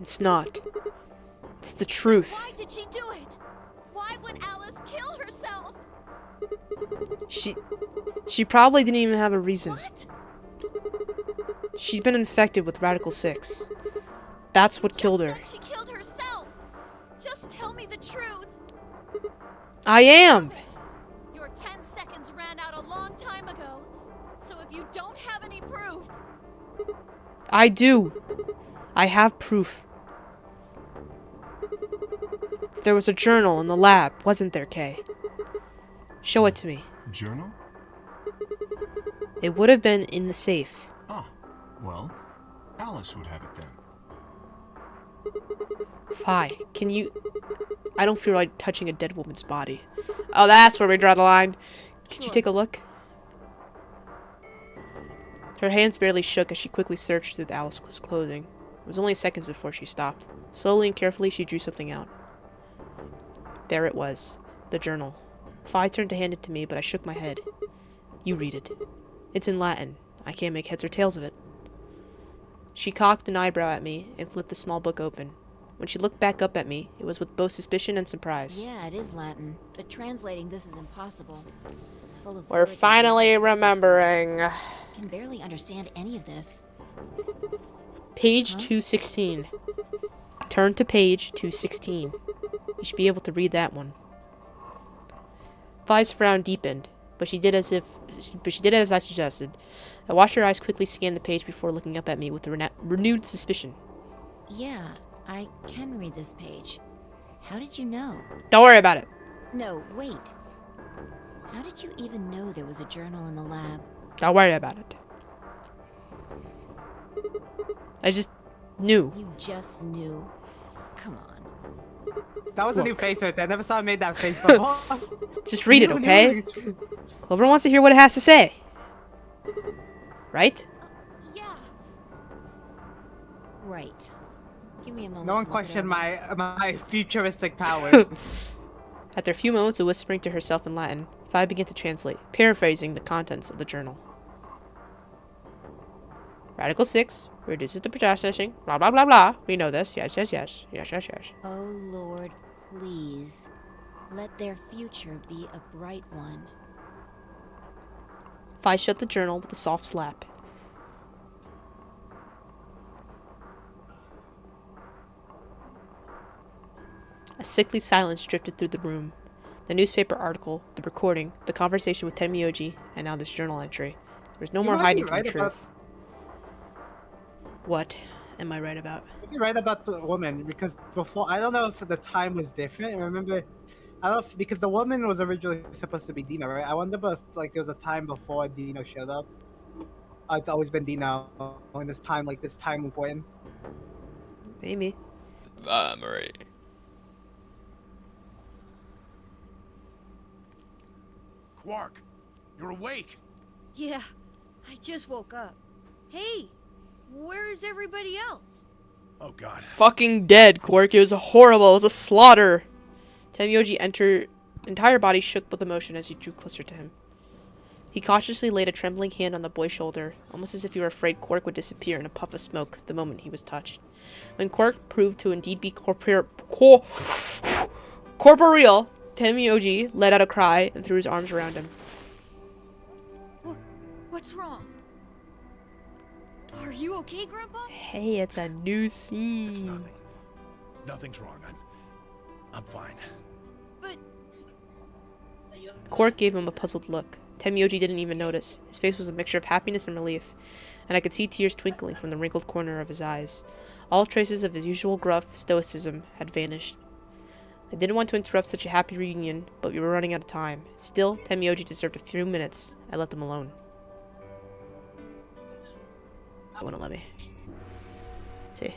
It's not. It's the truth. Why did she do it? Why would Alice kill herself? She probably didn't even have a reason. What? She'd been infected with Radical 6. That's what killed her. She killed herself. Just tell me the truth. I am. Your 10 seconds ran out a long time ago. So if you don't have any proof... I do. I have proof. There was a journal in the lab, wasn't there, Kay? Show it to me. Journal? It would have been in the safe. Ah, well, Alice would have it then. Fi, can you... I don't feel like touching a dead woman's body. Oh, that's where we draw the line. Could you take a look? Her hands barely shook as she quickly searched through Alice's clothing. It was only seconds before she stopped. Slowly and carefully, she drew something out. There it was. The journal. Fi turned to hand it to me, but I shook my head. You read it. It's in Latin. I can't make heads or tails of it. She cocked an eyebrow at me and flipped the small book open. When she looked back up at me, it was with both suspicion and surprise. Yeah, it is Latin, but translating this is impossible. It's full of We're words finally remembering. I can barely understand any of this. Page 216. Turn to page 216. You should be able to read that one. Fi's frown deepened, but she did as I suggested. I watched her eyes quickly scan the page before looking up at me with renewed suspicion. Yeah, I can read this page. How did you know? Don't worry about it. No, wait. How did you even know there was a journal in the lab? Don't worry about it. I just knew. You just knew? Come on. That was a new face right there. I never saw him made that face before. Just read it, okay? Clover wants to hear what it has to say. Right? Yeah. Right. Give me a moment. No one to look it questioned over. my futuristic powers. After a few moments of whispering to herself in Latin, Fi began to translate, paraphrasing the contents of the journal. Radical 6 reduces the processing, blah blah blah blah. We know this. Yes, yes, yes. Yes, yes, yes. Oh Lord, please. Let their future be a bright one. Fi shut the journal with a soft slap. A sickly silence drifted through the room. The newspaper article, the recording, the conversation with Tenmyoji, and now this journal entry. There was no more hiding from the truth. What am I right about? You're right about the woman, because before, I don't know if the time was different. Remember, I don't know if, because the woman was originally supposed to be Dino, right? I wonder if like there was a time before Dino showed up. It's always been Dino in this time, like this time important. Maybe. Marie. Quark, you're awake. Yeah, I just woke up. Hey, where is everybody else? Oh God. Fucking dead, Quark. It was horrible. It was a slaughter. Tenmyoji entire body shook with emotion as he drew closer to him. He cautiously laid a trembling hand on the boy's shoulder, almost as if he were afraid Quark would disappear in a puff of smoke the moment he was touched. When Quark proved to indeed be corporeal, Tenmyoji let out a cry and threw his arms around him. What's wrong? Are you okay, Grandpa? Hey, it's a new scene. It's nothing. Nothing's wrong. I'm fine. But Quark gave him a puzzled look. Tenmyoji didn't even notice. His face was a mixture of happiness and relief, and I could see tears twinkling from the wrinkled corner of his eyes. All traces of his usual gruff stoicism had vanished. I didn't want to interrupt such a happy reunion, but we were running out of time. Still, Tenmyoji deserved a few minutes. I let them alone. It wouldn't let me. See.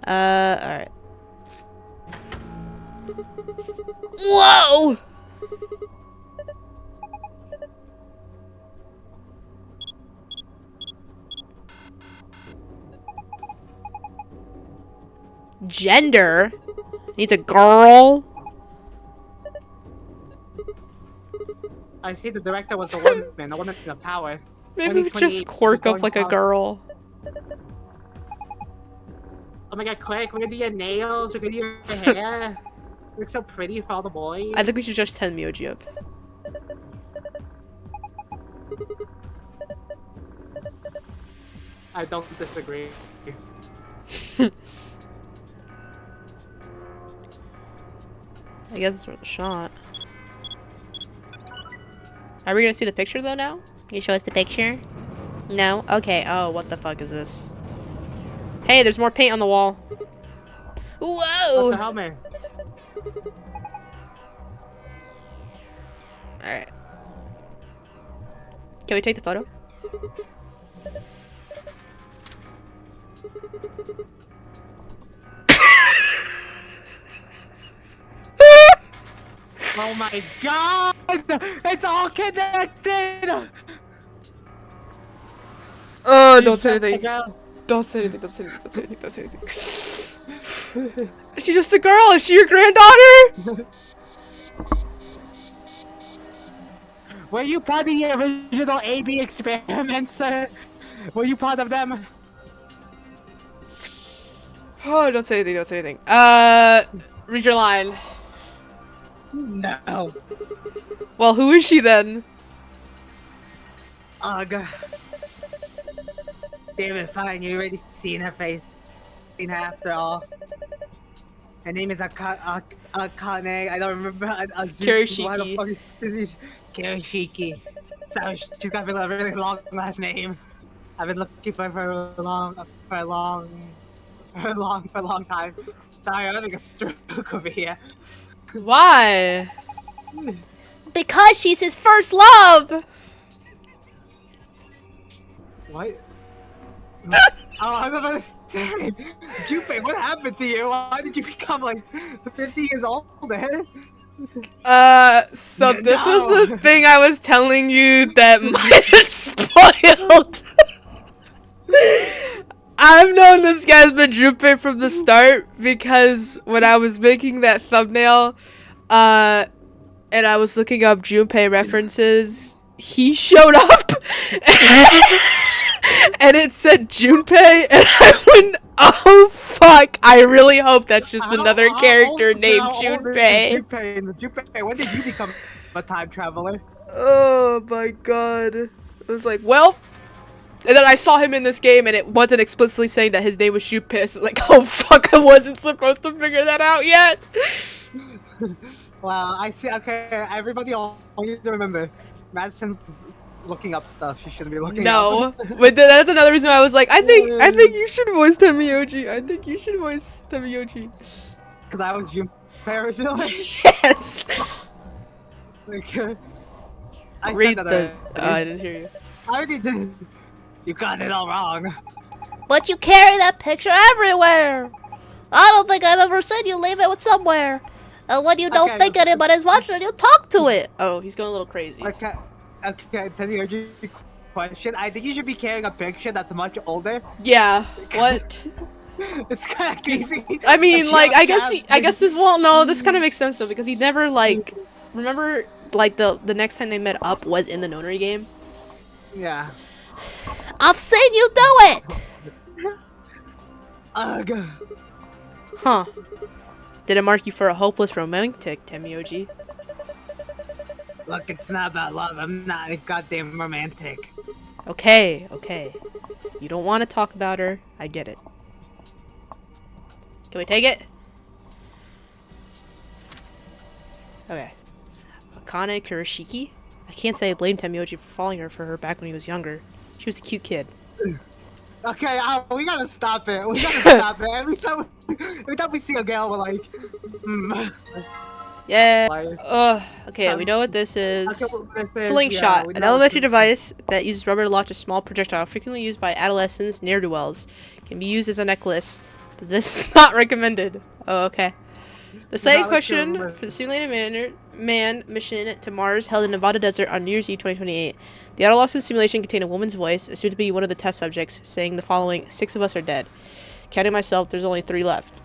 Alright. Whoa! Gender? Needs a girl? I see the director was a woman of power. Maybe we just Quark up like a girl. Oh my god, Quark, we're gonna do your nails, we're gonna do your hair. You look so pretty for all the boys. I think we should just Tenmyoji up. I don't disagree. I guess it's worth a shot. Are we gonna see the picture though now? Can you show us the picture? No? Okay. Oh, what the fuck is this? Hey, there's more paint on the wall. Whoa! What's the helmet? Alright. Can we take the photo? Oh my god! It's all connected! Oh, don't say anything. Don't say anything, don't say anything, don't say anything, don't say anything. Is she just a girl? Is she your granddaughter? Were you part of the original AB experiments, sir? Were you part of them? Oh, don't say anything, don't say anything. Read your line. No. Well, who is she then? Ugh. Damn it, fine, you already seen her face. Seen her after all. Her name is Akane, I don't remember. Kirishiki. Why the fuck is this? Kirishiki. So she's got a really long last name. I've been looking for her for a long time. Sorry, I'm having a stroke over here. Why? Because she's his first love! What? Oh, I was about to say, Junpei, what happened to you? Why did you become like 50 years old then? So this was the thing I was telling you that might have spoiled. I've known this guy's been Junpei from the start because when I was making that thumbnail, and I was looking up Junpei references, he showed up, and it said Junpei, and I went, oh fuck, I really hope that's just another character named Junpei. Junpei, when did you become a time traveler? Oh my god. I was like, well... And then I saw him in this game, and it wasn't explicitly saying that his name was Junpei. So like, oh fuck, I wasn't supposed to figure that out yet. Wow, I see. Okay, everybody all need to remember, Madison's looking up stuff she shouldn't be looking up. No, but that's another reason why I was like, I think you should voice Tenmyoji. I think you should voice Tenmyoji. Because I was Junpei originally. Yes. Okay. I Read said that the. already. I didn't hear you. I already did. You got it all wrong. But you carry that picture everywhere. I don't think I've ever seen you leave it with somewhere. And when you don't think anybody's watching, you talk to it. Oh, he's going a little crazy. Okay, tell me your question. I think you should be carrying a picture that's much older. Yeah. What? It's kind of creepy. I mean, like, I guess this won't. No, this kind of makes sense though because he never like. Remember, like the next time they met up was in the nonary game. Yeah. I've seen you do it. Ugh. Huh. Did it mark you for a hopeless romantic, Temioji? Look, it's not about love. I'm not a goddamn romantic. Okay, okay. You don't want to talk about her. I get it. Can we take it? Okay. Akane Kurashiki? I can't say I blame Temioji for falling for her back when he was younger. She was a cute kid. Okay, we gotta stop it. We gotta stop it. Every time we see a girl, we're like, Yeah. Okay, we know what this is. Slingshot, an elementary device that uses rubber to launch a small projectile frequently used by adolescents, ne'er-do-wells. Can be used as a necklace, but this is not recommended. Oh, okay. The second question for the simulated man mission to Mars held in Nevada desert on New Year's Eve 2028. The adolescent simulation contained a woman's voice, assumed to be one of the test subjects, saying the following: 6 of us are dead. Counting myself, there's only 3 left.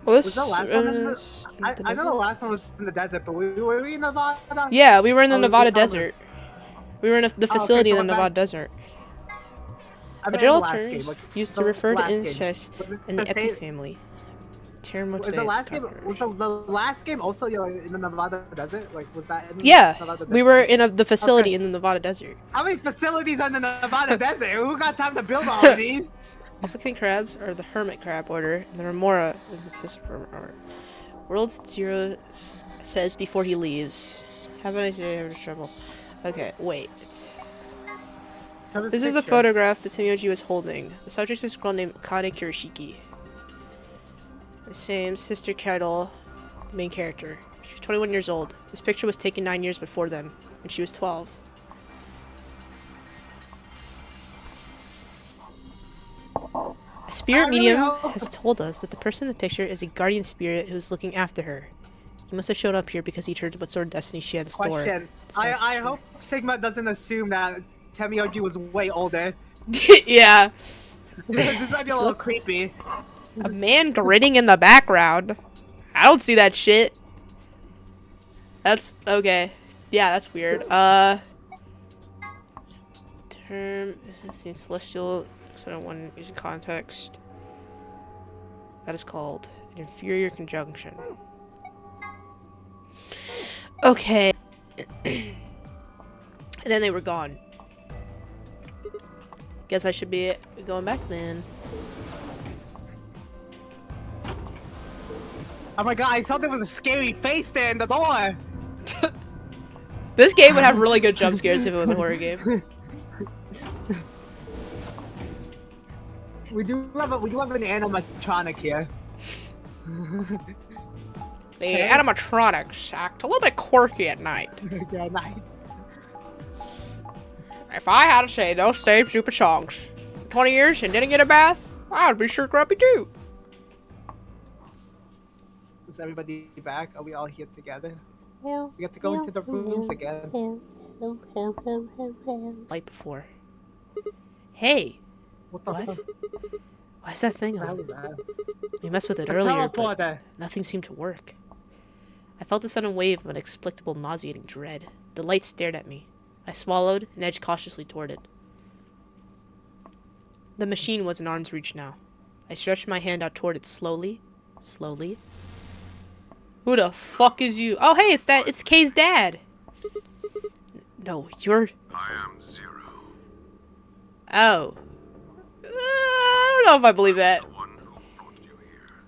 Well, was the last one in the, I know the last one was in the desert, but were we in Nevada? Yeah, we were in the Nevada desert. We were in the facility in the Nevada desert. A general term used to refer to incest in the Epi family. Was the last game? Was the last game also in the Nevada desert? Like, was that? In yeah, Nevada desert? We were in the facility in the Nevada desert. How many facilities are in the Nevada desert? Who got time to build all of these? The Mexican crabs are the hermit crab order, and the remora is the pisciform order. World Zero says before he leaves. Have a nice day, have trouble. Okay, wait. This is the photograph that Temioji was holding. The subject is a girl named Akane Kurashiki. The same sister Kettle, the main character. She was 21 years old. This picture was taken 9 years before then, when she was 12. A spirit medium has told us that the person in the picture is a guardian spirit who's looking after her. He must have shown up here because he heard what sort of destiny she had in store. Question. I hope Sigma doesn't assume that Temioji was way older. Yeah. This might be a little creepy. A man grinning in the background. I don't see that shit. That's okay. Yeah, that's weird. Term is celestial. One using context. That is called an inferior conjunction. Okay. And then they were gone. Guess I should be going back then. Oh my god, I thought there was a scary face there in the door! This game would have really good jump scares if it was a horror game. We do have an animatronic here. The animatronics act a little bit quirky at night. Yeah, night. If I had to say those same stupid songs 20 years and didn't get a bath, I'd be sure grumpy too. Is everybody back? Are we all here together? We get to go into the rooms again. Like before. Hey! What the fuck? Why is that thing on? What was that? We messed with it The earlier, teleporter. but nothing seemed to work. I felt a sudden wave of inexplicable nauseating dread. The light stared at me. I swallowed and edged cautiously toward it. The machine was in arm's reach now. I stretched my hand out toward it slowly. Slowly. Who the fuck is you? Oh, hey, it's Kay's dad. No, you're... I am Zero. Oh. I don't know if I believe that. The one who brought you here.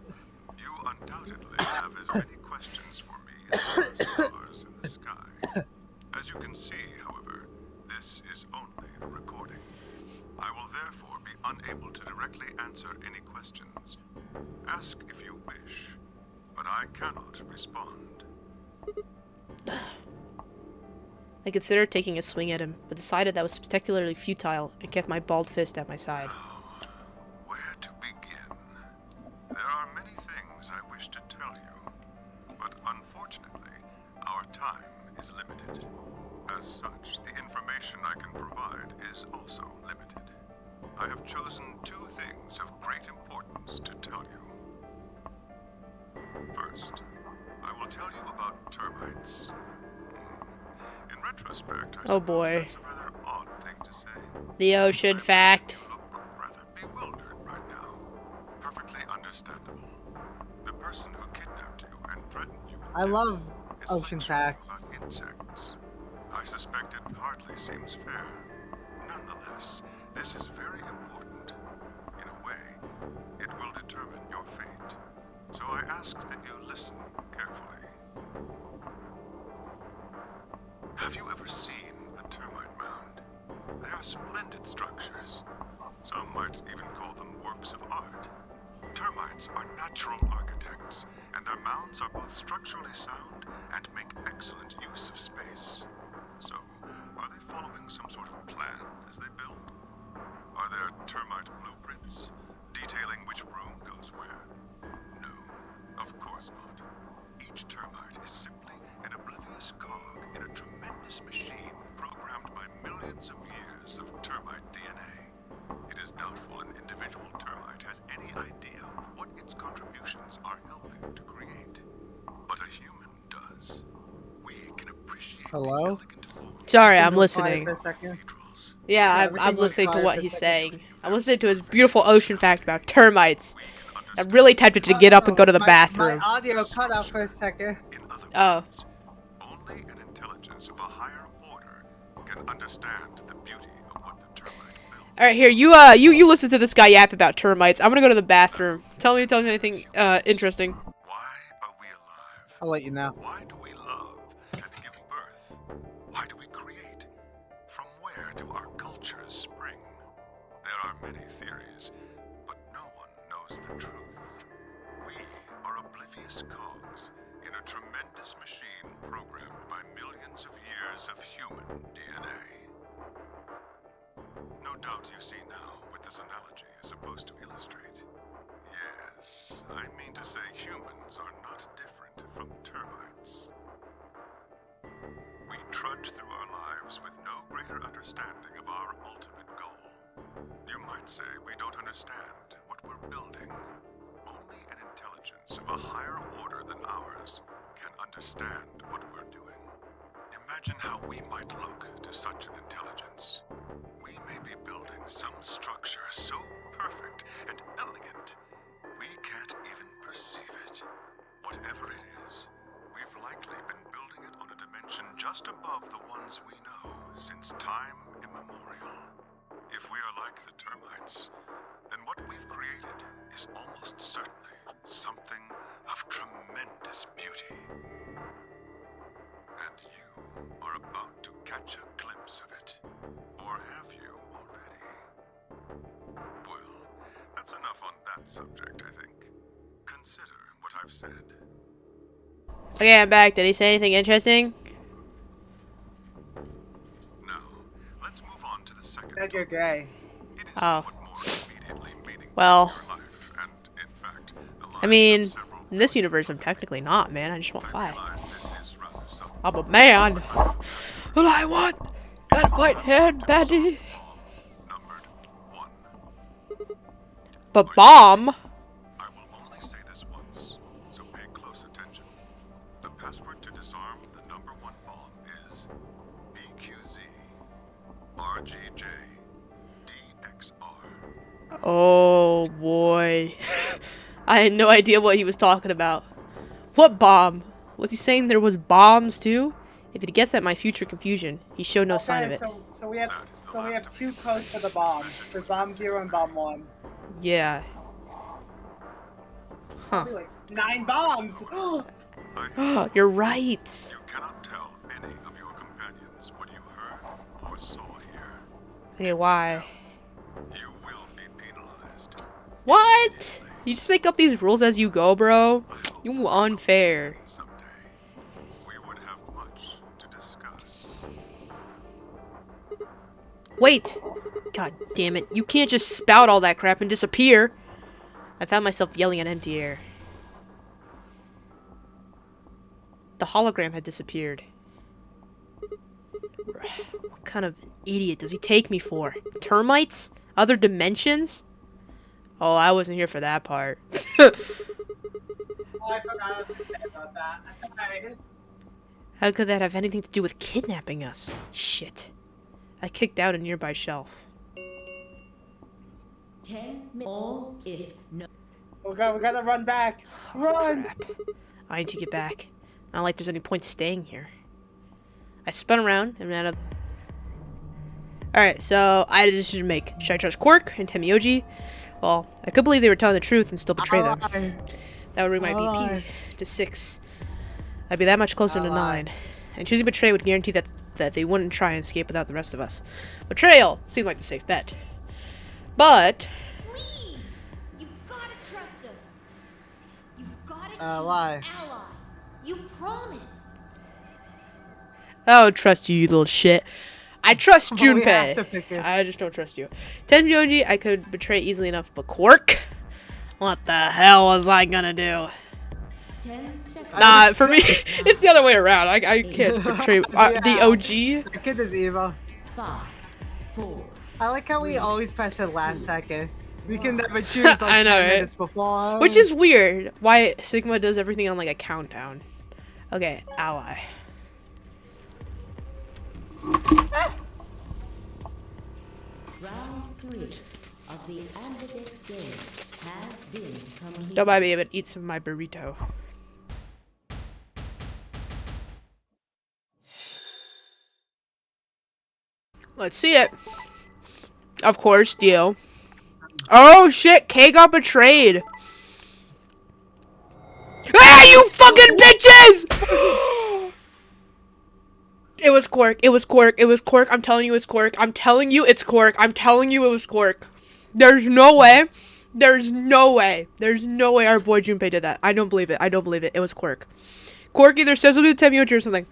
You undoubtedly have as many questions for me as there are stars in the sky. As you can see, however, this is only a recording. I will therefore be unable to directly answer any questions. Ask if you wish, but I cannot respond. I considered taking a swing at him, but decided that was particularly futile and kept my bald fist at my side. Where to begin? There are many things I wish to tell you. limited. As such, the information I can provide is also limited. I have chosen two things of great importance to tell you. First, I will tell you about termites. In retrospect, I Oh boy. that's a rather odd thing to say. The ocean fact. You look rather bewildered right now. Perfectly understandable. The person who kidnapped you and threatened you with I love death is ocean lecturing you facts. about insects. I suspect it hardly seems fair. Nonetheless, this is very important. In a way, it will determine your fate. So I ask that you listen carefully. Have you ever seen a termite mound? They are splendid structures. Some might even call them works of art. Termites are natural architects, and their mounds are both structurally sound and make excellent use of space. So, are they following some sort of plan as they build? Are there termite blueprints detailing which room goes where? No, of course not. Each termite is simply an oblivious cog in a tremendous machine programmed by millions of years of termite DNA. It is doubtful an individual termite has any idea what its contributions are helping to create. But a human does. We can appreciate Hello? Sorry, I'm Everything goes quiet listening. for a second. Yeah, Yeah, I'm everything goes listening to quiet what for a he's second. saying. I'm listening to his beautiful ocean fact about termites. I'm really tempted to get up and go to the bathroom. My audio cut out for a second. Oh. Only an intelligence of a higher order can understand the beauty of what the termite built. All right, here you listen to this guy yap about termites. I'm gonna go to the bathroom. Tell me anything interesting. I'll let you know. Why do we love and give birth? Why do we create? From where do our cultures spring? There are many theories, but no one knows the truth. We are oblivious cogs in a tremendous machine programmed by millions of years of human DNA. No doubt you see now what this analogy is supposed to illustrate. Yes, I mean to say humans are not different from termites. We trudge through our lives with no greater understanding of our ultimate goal. You might say we don't understand what we're building. Only an intelligence of a higher order than ours can understand what we're doing. Imagine how we might look to such an intelligence. We may be building some structure so perfect and elegant, we can't even perceive it. Whatever it is, we've likely been building it on a dimension just above the ones we know since time immemorial. If we are like the termites, then what we've created is almost certainly something of tremendous beauty. And you are about to catch a glimpse of it. Or have you already? Well, that's enough on that subject, I think. Consider what I've said. Okay, I'm back. Did he say anything interesting? Now, let's move on to the second. Said you're gay. Oh. Well. I mean, in this universe, I'm technically not, man. I just want fight. I'm a man. And I want that white-haired baddie. But bomb. I will only say this once, so pay close attention. The password to disarm the number one bomb is BQZ RGJ DXR. Oh boy. I had no idea what he was talking about. What bomb? Was he saying there was bombs too? If it gets at my future confusion, he showed no sign of it. So we have two codes for the bombs. For bomb 0 and bomb 1. Yeah. Huh. Like 9 bombs! You're right. You cannot tell any of your companions what you heard or saw here. Okay, why? You will be penalized. What? You just make up these rules as you go, bro? You unfair. We would have much to discuss. Wait! God damn it. You can't just spout all that crap and disappear. I found myself yelling at empty air. The hologram had disappeared. What kind of idiot does he take me for? Termites? Other dimensions? Oh, I wasn't here for that part. Oh, I forgot to say about that. Sorry. How could that have anything to do with kidnapping us? Shit. I kicked out a nearby shelf. 10 more if no. We gotta run back. Run! Crap. I need to get back. Not like there's any point staying here. I spun around and ran out. Alright, so I had a decision to make. Should I trust Quark and Temioji? Well, I could believe they were telling the truth and still betray them. That would bring my BP to 6. I'd be that much closer to 9. And choosing betray would guarantee that they wouldn't try and escape without the rest of us. Betrayal seemed like the safe bet. But... Please! You've got to trust us. You've got to choose lie. Ally. You promised. I don't trust you, you little shit. I trust We have Junpei. to pick it. I just don't trust you. Tenmyoji, I could betray easily enough, but Quark? What the hell was I gonna do? 10 seconds. Nah, for me, it's the other way around. I can't betray the OG. The kid is evil. 5, 4. I like how we always press it last second. We can never choose like I know, 10 right? minutes before. Which is weird. Why Sigma does everything on like a countdown. Okay, ally. Round 3 of the Ambidex game has been completed. Don't mind me, but eat some of my burrito. Let's see it. Of course, deal. Oh shit, K got betrayed. Ah, you fucking bitches! It was Quark. It was Quark. It was Quark. I'm telling you it's Quark. I'm telling you it's Quark. I'm telling you it was Quark. There's no way. There's no way. There's no way our boy Junpei did that. I don't believe it. I don't believe it. It was Quark. Quark either says it'll do Temioji or something.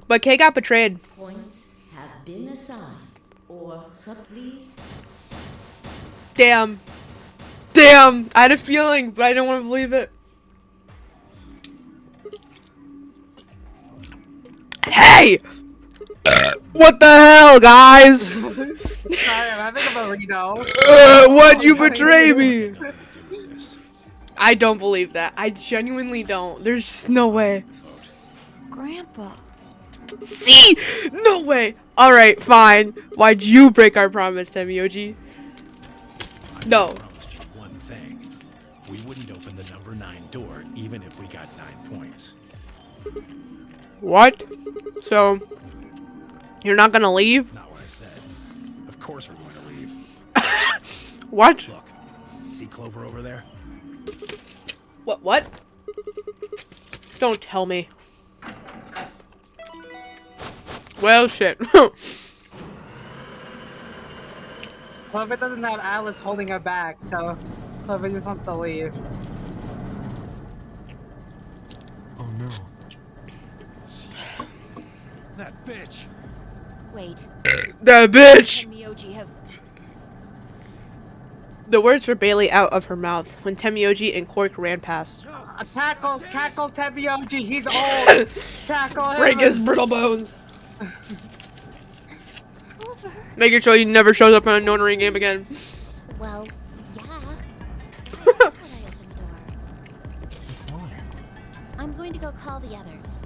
But K got betrayed. Points have been assigned. Or please. Damn. Damn. I had a feeling, but I don't want to believe it. Hey! What the hell, guys? Sorry, I'm having a burrito. Why'd you betray me? I don't believe that. I genuinely don't. There's just no way. Grandpa. See? No way. Alright, fine. Why'd you break our promise, Temioji? No. I promised you one thing. We wouldn't open the number 9 door, even if we got 9 points. What? So, you're not gonna leave? Not what I said. Of course we're going to leave. What? Look, see Clover over there? What? Don't tell me. Well, shit. Clover doesn't have Alice holding her back, so Clover just wants to leave. Oh no. That bitch! Wait. That bitch! Temioji have... The words were barely out of her mouth when Temioji and Quark ran past. Tackle Temioji, he's old! Tackle him! Break his brittle bones! Clover. Making sure he never shows up in a no-ring game again. Well, yeah. That's when I opened the door. Why? I'm going to go call the others,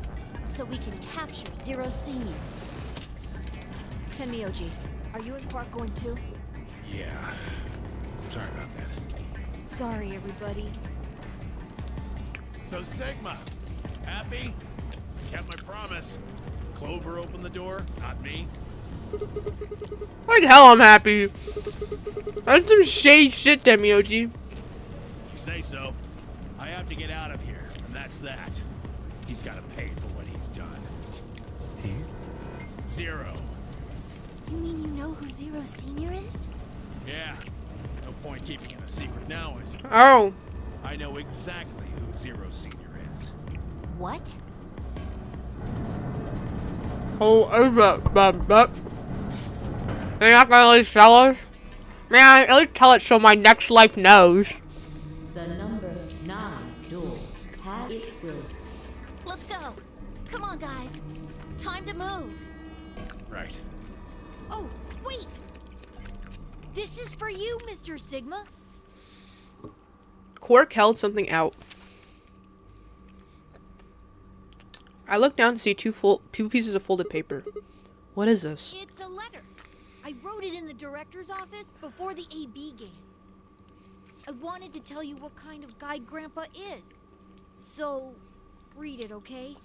so we can capture Zero Senior. Tenmyoji, are you and Quark going too? Yeah. Sorry about that. Sorry, everybody. So Sigma, happy? Kept my promise. Clover opened the door, not me. Like hell I'm happy. That's some shade shit, Temioji. You say so. I have to get out of here, and that's that. He's got to pay for what he's done. He? Zero. You mean you know who Zero Senior is? Yeah. No point keeping it a secret now, is it? Oh. I know exactly who Zero Senior is. What? Oh, You're not gonna at least tell us? Man, at least tell it so my next life knows. The number 9 door has it will. Let's go. Come on, guys. Time to move. This is for you, Mr. Sigma. Quark held something out. I looked down to see two pieces of folded paper. What is this? It's a letter. I wrote it in the director's office before the AB game. I wanted to tell you what kind of guy Grandpa is. So, read it, okay?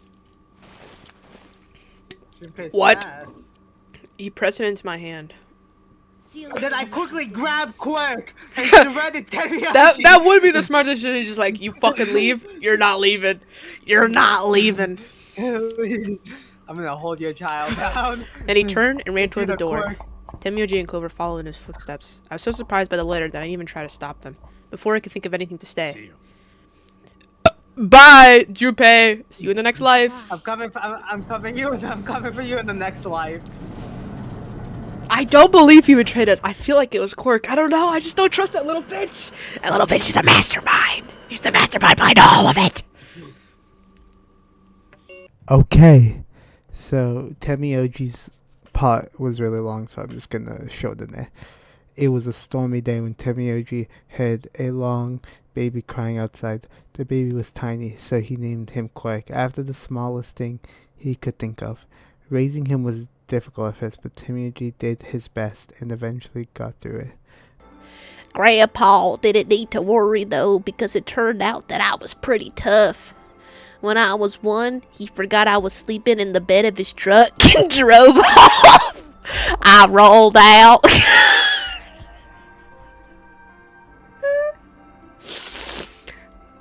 What? He pressed it into my hand. Then I quickly grabbed Quark and read it. That would be the smart decision. Just like, you fucking leave. You're not leaving. You're not leaving. I'm gonna hold your child down. Then he turned and ran toward the door. Temioji and Clover followed in his footsteps. I was so surprised by the letter that I didn't even try to stop them. Before I could think of anything to say. Bye, Junpei. See you in the next life. I'm coming for you in the next life. I don't believe he betrayed us. I feel like it was Quark. I don't know. I just don't trust that little bitch. That little bitch is a mastermind. He's the mastermind behind all of it. Okay, so Temioji's part was really long, so I'm just gonna show it in there. It was a stormy day when Temioji heard a long baby crying outside. The baby was tiny, so he named him Quark after the smallest thing he could think of. Raising him was difficult at first, but Temioji did his best and eventually got through it. Grandpa didn't need to worry though, because it turned out that I was pretty tough. When I was 1, he forgot I was sleeping in the bed of his truck and drove off. I rolled out.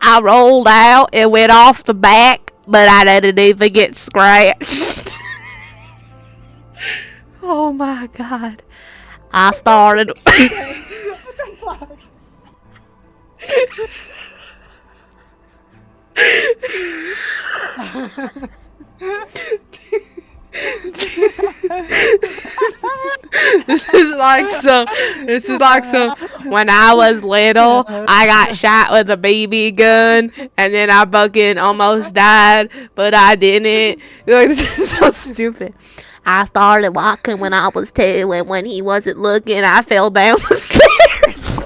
I rolled out and went off the back, but I didn't even get scratched. Oh my god. I started... This is like some when I was little I got shot with a BB gun and then I fucking almost died but I didn't. Like, this is so stupid. I started walking when I was 2, and when he wasn't looking I fell down the stairs.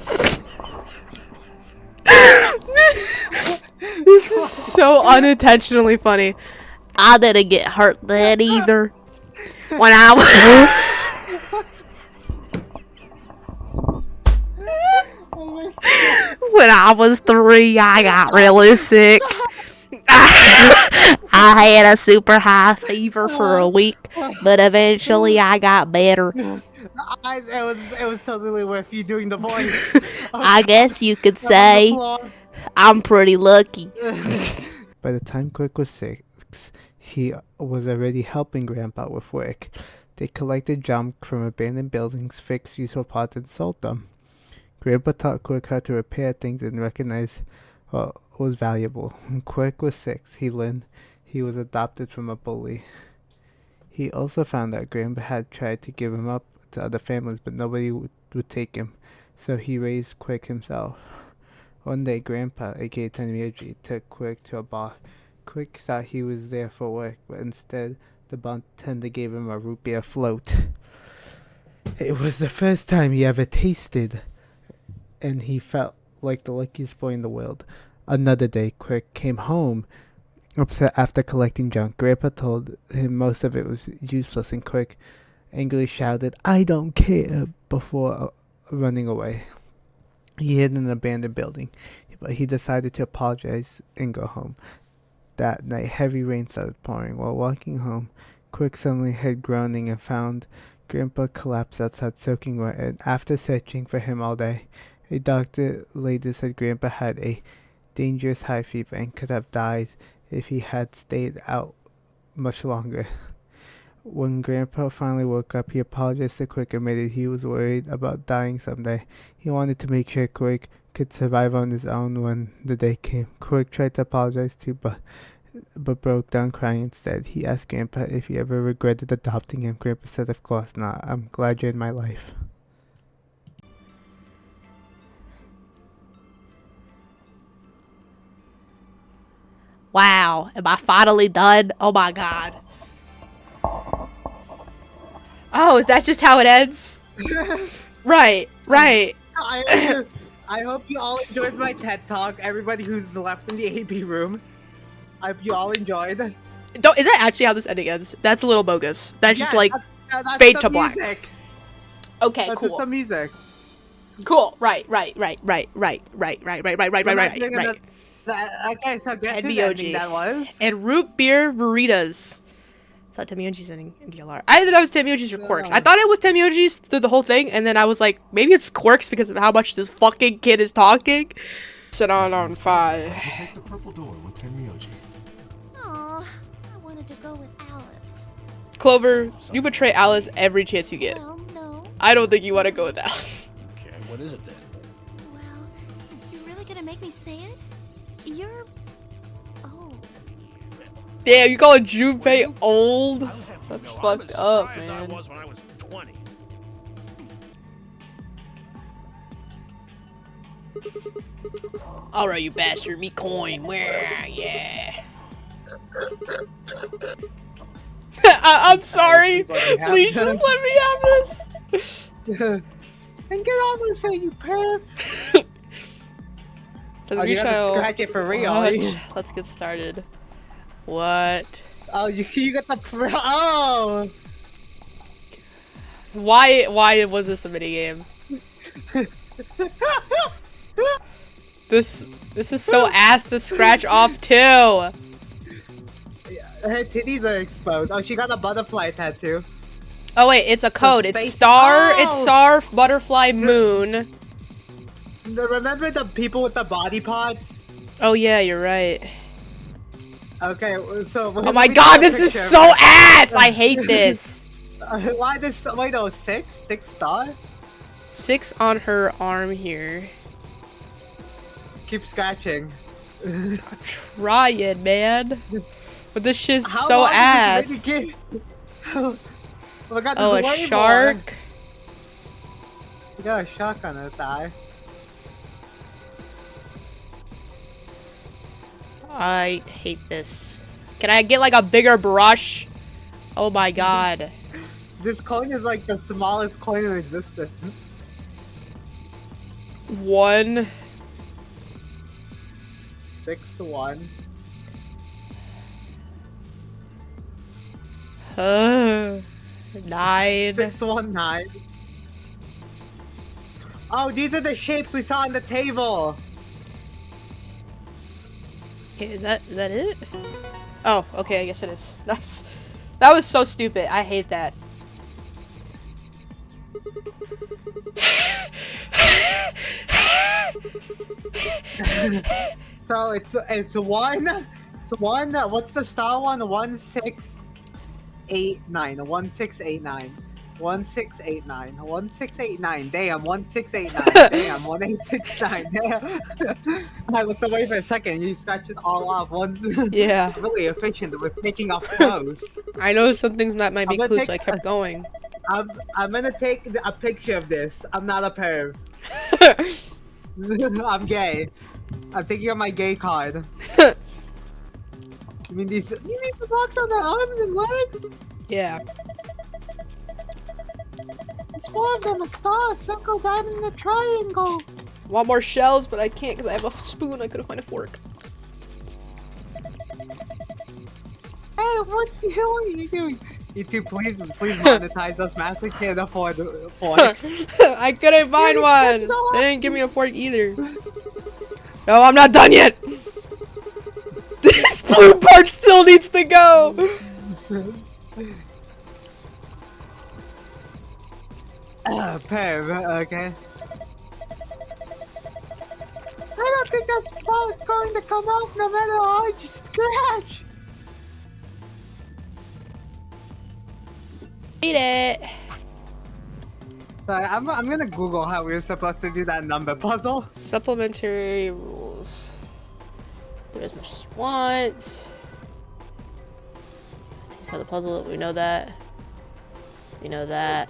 This is so unintentionally funny. I didn't get hurt then either. When I was 3, I got really sick. I had a super high fever for a week, but eventually I got better. It was totally worth you doing the voice. I guess you could say I'm pretty lucky. By the time Quark was 6, he was already helping Grandpa with work. They collected junk from abandoned buildings, fixed useful parts, and sold them. Grandpa taught Quark how to repair things and recognize what was valuable. When Quark was 6, he learned he was adopted from a bully. He also found out Grandpa had tried to give him up to other families, but nobody would take him, so he raised Quark himself. One day, Grandpa, aka Temioji, took Quark to a bar. Quark thought he was there for work, but instead, the bartender gave him a root beer float. It was the first time he ever tasted, and he felt like the luckiest boy in the world. Another day, Quark came home, upset after collecting junk. Grandpa told him most of it was useless, and Quark angrily shouted, "I don't care," before running away. He hid in an abandoned building, but he decided to apologize and go home. That night, heavy rain started pouring. While walking home, Quark suddenly heard groaning and found Grandpa collapsed outside soaking wet, and after searching for him all day, a doctor later said Grandpa had a dangerous high fever and could have died if he had stayed out much longer. When Grandpa finally woke up, he apologized to Quark and admitted he was worried about dying someday. He wanted to make sure Quark could survive on his own when the day came. Quark tried to apologize too, but broke down crying instead. He asked Grandpa if he ever regretted adopting him. Grandpa said, "Of course not. I'm glad you're in my life." Wow, am I finally done? Oh my god. Oh, is that just how it ends? Right. I hope you all enjoyed my TED Talk. Everybody who's left in the AB room. I hope you all enjoyed. Is that actually how this ending ends? That's a little bogus. That's just like that's fade the to black. music. Okay, That's cool. just the music. Cool. Right. Okay, so guess whose ending that was? And root beer burritos. It's not Temioji's ending. MDLR. I thought that was Temioji's or Quirks. I thought it was Temioji's through the whole thing, and then I was like, maybe it's Quirks because of how much this fucking kid is talking. Sit on 5. We'll take the purple door with Tenmyoji. Aw, I wanted to go with Alice. Clover, you betray Alice every chance you get. Well, no. I don't think you want to go with Alice. Okay, what is it then? Well, you really gonna make me say it? You're old. Damn, you calling Junpei old? That's fucked up, As I man. was when I was 20. Alright, you bastard, me coin. Where? Yeah. I'm sorry. Please just let me have this. And get on with it, you perv. So Oh, you gotta scratch it for real. What? Let's get started. What? Oh, you got the oh. Why was this a minigame? This is so ass to scratch off too. Her titties are exposed. Oh, she got a butterfly tattoo. Oh wait, it's a code. It's star, butterfly, moon. Remember the people with the body pods? Oh yeah, you're right. Okay, so oh my god, this is so ass! I hate this. Why this? Wait, no, 6 star. 6 on her arm here. Keep scratching. I'm trying, man. But this shit's How so long ass. Is this oh my god, Oh, a way shark. More. You got a shark on her thigh. I hate this. Can I get like a bigger brush? Oh my god. This coin is like the smallest coin in existence. 1. 6 to 1. 9. 6 to 1 9. Oh, these are the shapes we saw on the table. Okay, is that it? Oh, okay, I guess it is. That was so stupid. I hate that. So it's 1. It's 1. What's the star one? 1689. 1689. 1689. 1689. Damn, 1689. Damn, 1869. Damn. I looked away for a second. You scratched it all off. Yeah. Really efficient with picking up clothes. I know some things that might be clues, so I kept going. I'm gonna take a picture of this. I'm not a perv. I'm gay. I'm taking out my gay card. You mean the marks on their arms and legs? Yeah. It's 4 of them, a star, a circle, diamond, and a triangle. Want more shells, but I can't because I have a spoon. I couldn't find a fork. Hey, what's the hell are you doing? YouTube, please monetize us, Master. Can't afford forks. I couldn't find one. They didn't give me a fork either. No, I'm not done yet. This blue part still needs to go. Perv, okay. I don't think that spot's going to come off no matter how hard you scratch. Eat it. Sorry, I'm gonna Google how we were supposed to do that number puzzle. Supplementary rules. Do as much as you want. That's how the puzzle. We know that. We know that.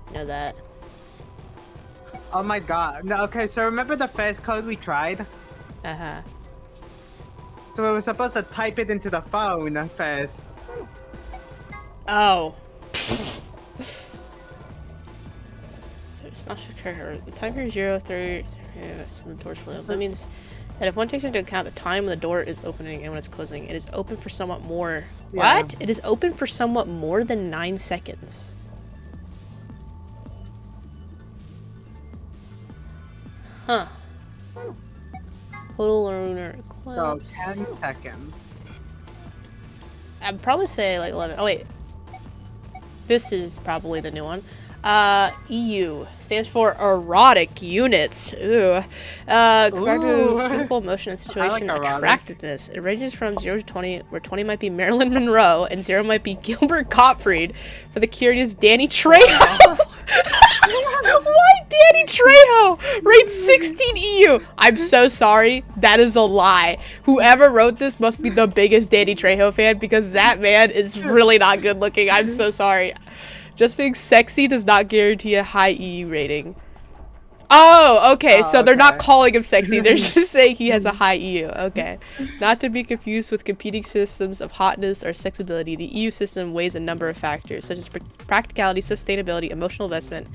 We know that. Oh my god. No, okay, so remember the first code we tried? Uh-huh. So we were supposed to type it into the phone first. Oh. Not sure. The time period 0, 30. Yeah, so the door's fully open. That means that if one takes into account the time when the door is opening and when it's closing, it is open for somewhat more. Yeah. What? It is open for somewhat more than 9 seconds. Huh. Total lunar eclipse. So 10 seconds. I'd probably say like 11. Oh wait. This is probably the new one. EU stands for erotic units. Ooh. Characters physical motion and situation attractiveness. It ranges from 0 to 20, where 20 might be Marilyn Monroe and 0 might be Gilbert Gottfried. For the curious, Danny Trejo. Why Danny Trejo? Rate 16 EU. I'm so sorry. That is a lie. Whoever wrote this must be the biggest Danny Trejo fan because that man is really not good looking. I'm so sorry. Just being sexy does not guarantee a high EU rating. Oh, okay. So they're not calling him sexy. They're just saying he has a high EU. Okay. Not to be confused with competing systems of hotness or sexability. The EU system weighs a number of factors, such as practicality, sustainability, emotional investment,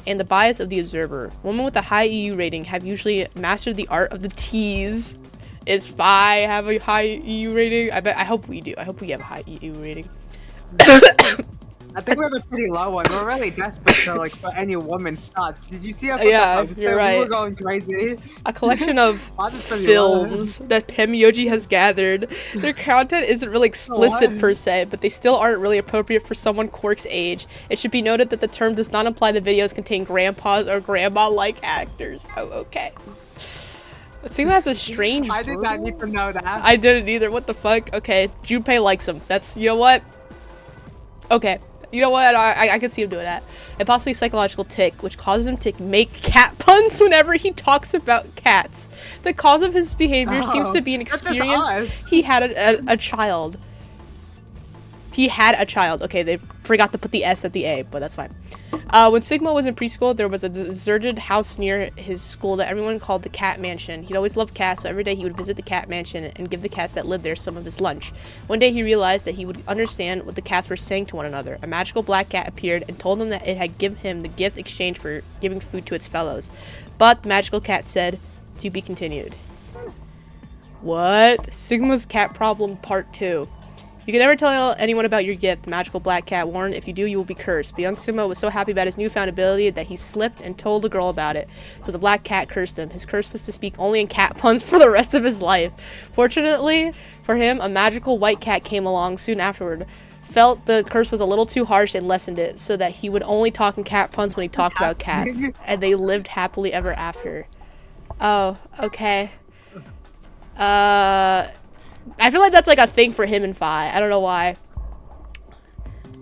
and the bias of the observer. Women with a high EU rating have usually mastered the art of the tease. Is Phi have a high EU rating? I hope we do. I hope we have a high EU rating. I think we're the pretty low one. We're really desperate to like for any woman's thoughts. Did you see us? Yeah, you're right. We were going crazy. A collection of films that Pemyoji has gathered. Their content isn't really explicit per se, but they still aren't really appropriate for someone Quark's age. It should be noted that the term does not imply the videos contain grandpas or grandma-like actors. Oh, okay. Sigma has a strange. I did not need to know that. I didn't either. What the fuck? Okay, Junpei likes him. That's, you know what? Okay. You know what? I can see him doing that. And possibly psychological tick, which causes him to make cat puns whenever he talks about cats. The cause of his behavior seems to be an experience he had a child. He had a child. Okay, they forgot to put the S at the A, but that's fine. When Sigma was in preschool, there was a deserted house near his school that everyone called the Cat Mansion. He'd always loved cats, so every day he would visit the Cat Mansion and give the cats that lived there some of his lunch. One day he realized that he would understand what the cats were saying to one another. A magical black cat appeared and told him that it had given him the gift exchange for giving food to its fellows. But the magical cat said, "To be continued." What? Sigma's Cat Problem Part 2. You can never tell anyone about your gift, the magical black cat warned. If you do, you will be cursed. But young Sigma was so happy about his newfound ability that he slipped and told the girl about it. So the black cat cursed him. His curse was to speak only in cat puns for the rest of his life. Fortunately for him, a magical white cat came along soon afterward. Felt the curse was a little too harsh and lessened it, so that he would only talk in cat puns when he talked about cats. And they lived happily ever after. Oh, okay. I feel like that's like a thing for him and Phi. I don't know why.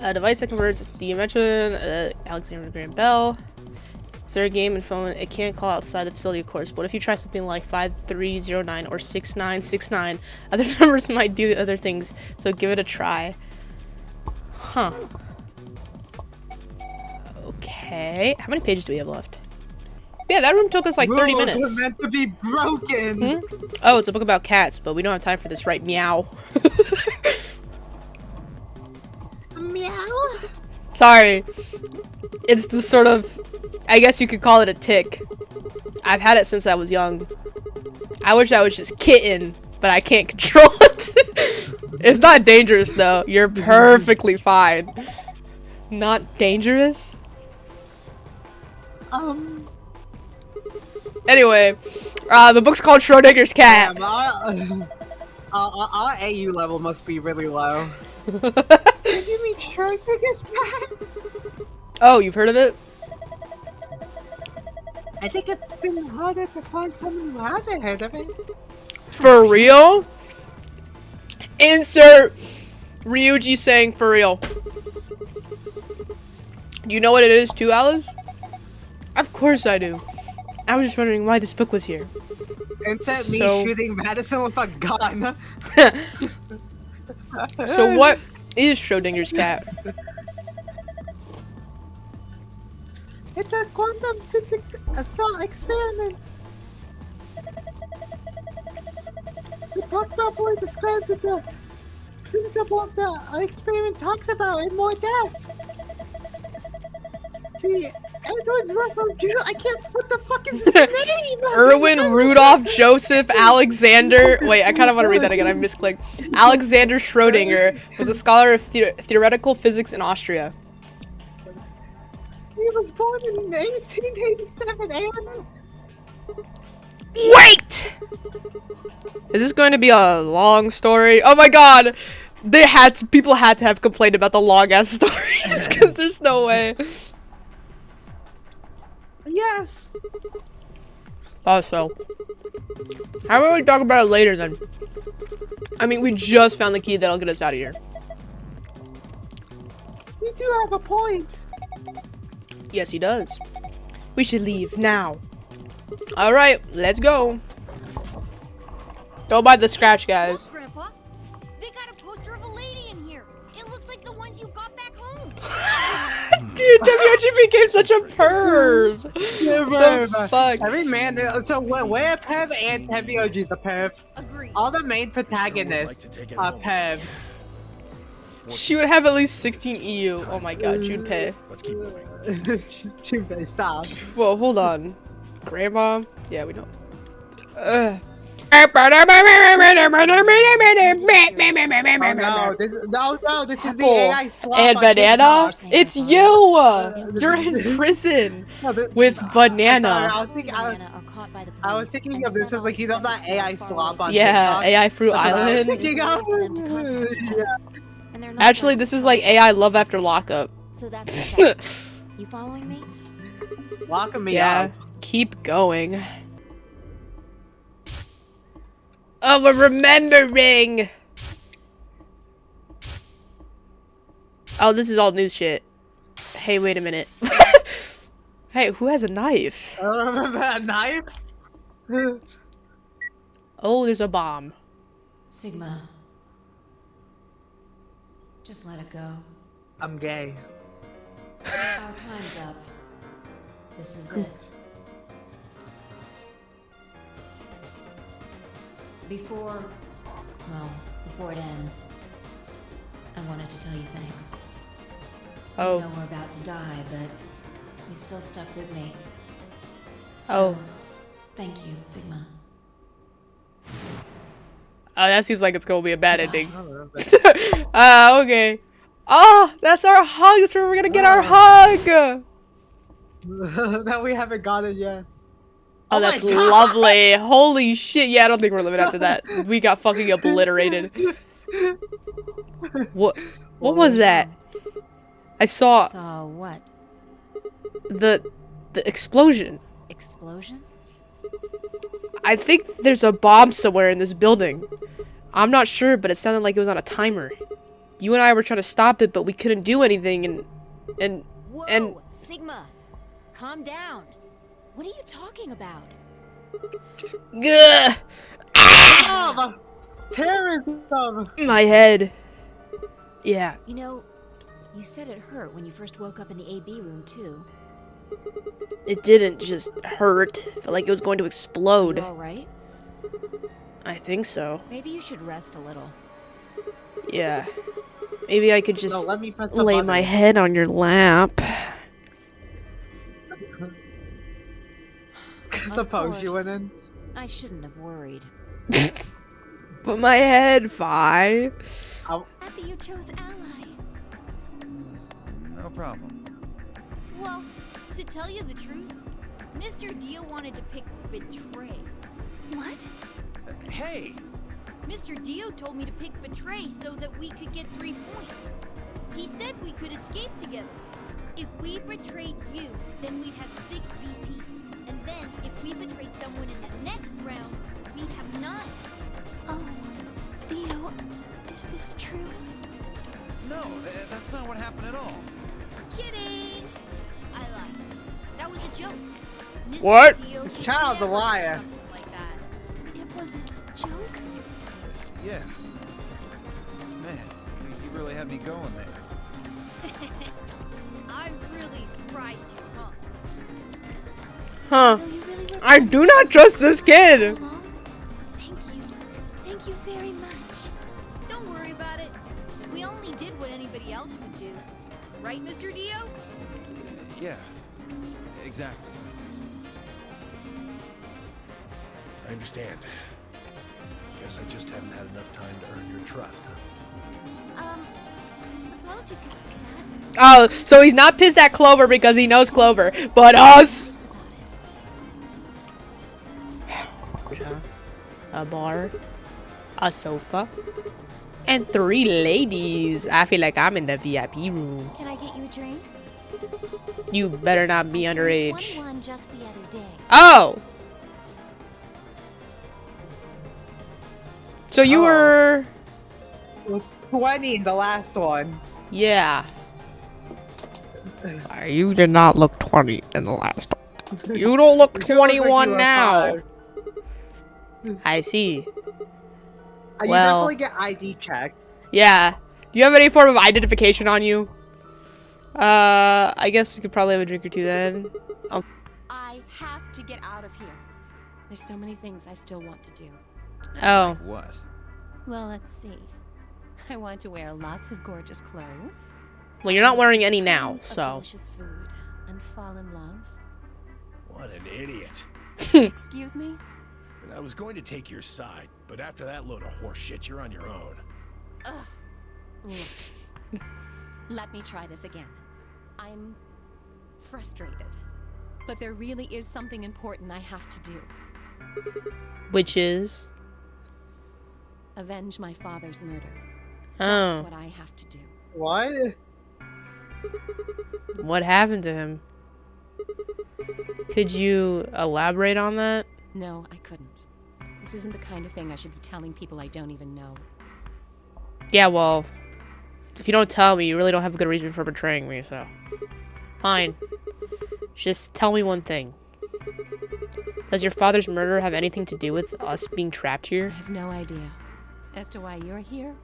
A device that converts its dimension, Alexander Graham Bell. Is there a game and phone? It can't call outside the facility, of course. But if you try something like 5309 or 6969, other numbers might do other things. So give it a try. Huh. Okay. How many pages do we have left? Yeah, that room took us like 30 minutes. Rules were meant to be broken. Oh, it's a book about cats, but we don't have time for this, right? Meow. Meow. Sorry. It's the sort of, I guess you could call it a tick. I've had it since I was young. I wish I was just kitten, but I can't control it. It's not dangerous though. You're perfectly fine. Not dangerous? Anyway, the book's called Schrodinger's Cat. Damn, our AU level must be really low. Did you mean Schrodinger's Cat? Oh, you've heard of it? I think it's been harder to find someone who hasn't heard of it. For real? Insert Ryuji saying for real. Do you know what it is too, Alice? Of course I do. I was just wondering why this book was here. Insert me shooting Madison with a gun. So what is Schrodinger's cat? It's a quantum physics thought experiment. The book properly describes the principles that an experiment talks about in more depth. See, Edward Rudolph. I can't. What the fuck is his name? Erwin Rudolph Joseph Alexander. Wait, I kind of want to read that again. I misclicked. Alexander Schrödinger was a scholar of theoretical physics in Austria. He was born in 1887, and... Wait! Is this going to be a long story? Oh my god! People had to have complained about the long ass stories because there's no way. Yes. Also, how about we talk about it later then? I mean, we just found the key that'll get us out of here. You do have a point. Yes, he does. We should leave now. Alright, let's go. Don't mind the scratch, guys. Look, Grandpa. They got a poster of a lady in here. It looks like the ones you got back home. Dude, WG became such a perv. The fuck? Every man, so we're a perv and WG's a perv. Agreed. All the main protagonists are pervs. She would have at least 16 EU. Oh my god, Junpei. Let's keep moving. Junpei, stop. Whoa, hold on. Grandma? Yeah, we know. Oh no, this is the AI slop. And Banana? It's you! You're in prison with Banana. I was thinking of this as like, you know that AI slop on Yeah, TikTok? AI Fruit That's what I was Island. thinking of. Actually, this is like AI Love After Lockup. So that's the second. You following me? Locking me up. Keep going. Oh, we're remembering! Oh, this is all new shit. Hey, wait a minute. Hey, who has a knife? I don't remember that knife. Oh, there's a bomb. Sigma. Just let it go. I'm gay. Our time's up. This is it. Before it ends, I wanted to tell you thanks. Oh. I know we're about to die, but you still stuck with me. So, Oh. Thank you, Sigma. Oh, that seems like it's gonna be a bad ending. Okay. Oh, that's our hug. That's where we're gonna get our hug. That we haven't got it yet. Oh, that's lovely. Holy shit. Yeah, I don't think we're living after that. We got fucking obliterated. What was that? I saw what? The explosion. Explosion? I think there's a bomb somewhere in this building. I'm not sure, but it sounded like it was on a timer. You and I were trying to stop it, but we couldn't do anything, and Whoa, Sigma, calm down. What are you talking about? Gah! Terrorism! My head. Yeah. You know, you said it hurt when you first woke up in the AB room, too. It didn't just hurt. It felt like it was going to explode. You all right? I think so. Maybe you should rest a little. Yeah. Maybe I could just let me press the lay button. my head on your lap. The pose you went in. I shouldn't have worried. Put my head, Fi. Happy you chose Ally. No problem. Well, to tell you the truth, Mr. Dio wanted to pick Betray. What? Hey! Mr. Dio told me to pick Betray so that we could get 3 points. He said we could escape together. If we betrayed you, then we'd have 6 BP. And then, if we betrayed someone in the next round, we'd have 9. Oh, Dio, is this true? No, that's not what happened at all. Kidding! I lied. That was a joke. Mr. What? Dio, This he'd child's a never do liar. something like that. It was a joke? Yeah. Man, you really had me going there. I'm really surprised you, huh? Huh. So you really were I do not trust this kid. Thank you. Thank you very much. Don't worry about it. We only did what anybody else would do. Right, Mr. Dio? Yeah. Exactly. I understand. Guess I just haven't had enough time to earn your trust, huh? I suppose you could say that. Oh, so he's not pissed at Clover because he knows Clover, but us. A bar, a sofa, and 3 ladies. I feel like I'm in the VIP room. Can I get you a drink? You better not be underage. 21 just the other day. Oh! So you were... 20 in the last one. Yeah. You did not look 20 in the last one. You don't look 21 now. 5. I see. You Well, definitely get ID checked. yeah. Do you have any form of identification on you? I guess we could probably have a drink or two then. I have to get out of here. There's so many things I still want to do. Oh. Like what? Well, let's see. I want to wear lots of gorgeous clothes. Well, you're not wearing any now, Tons of so. delicious food and fall in love. What an idiot. Excuse me? And I was going to take your side, but after that load of horse shit, you're on your own. Ugh. Look. Let me try this again. I'm frustrated. But there really is something important I have to do. Which is? Avenge my father's murder. Oh. That's what I have to do. What? What happened to him? Could you elaborate on that? No, I couldn't. This isn't the kind of thing I should be telling people I don't even know. Yeah, well, if you don't tell me, you really don't have a good reason for betraying me, so. Fine. Just tell me one thing. Does your father's murder have anything to do with us being trapped here? I have no idea. As to why you're here,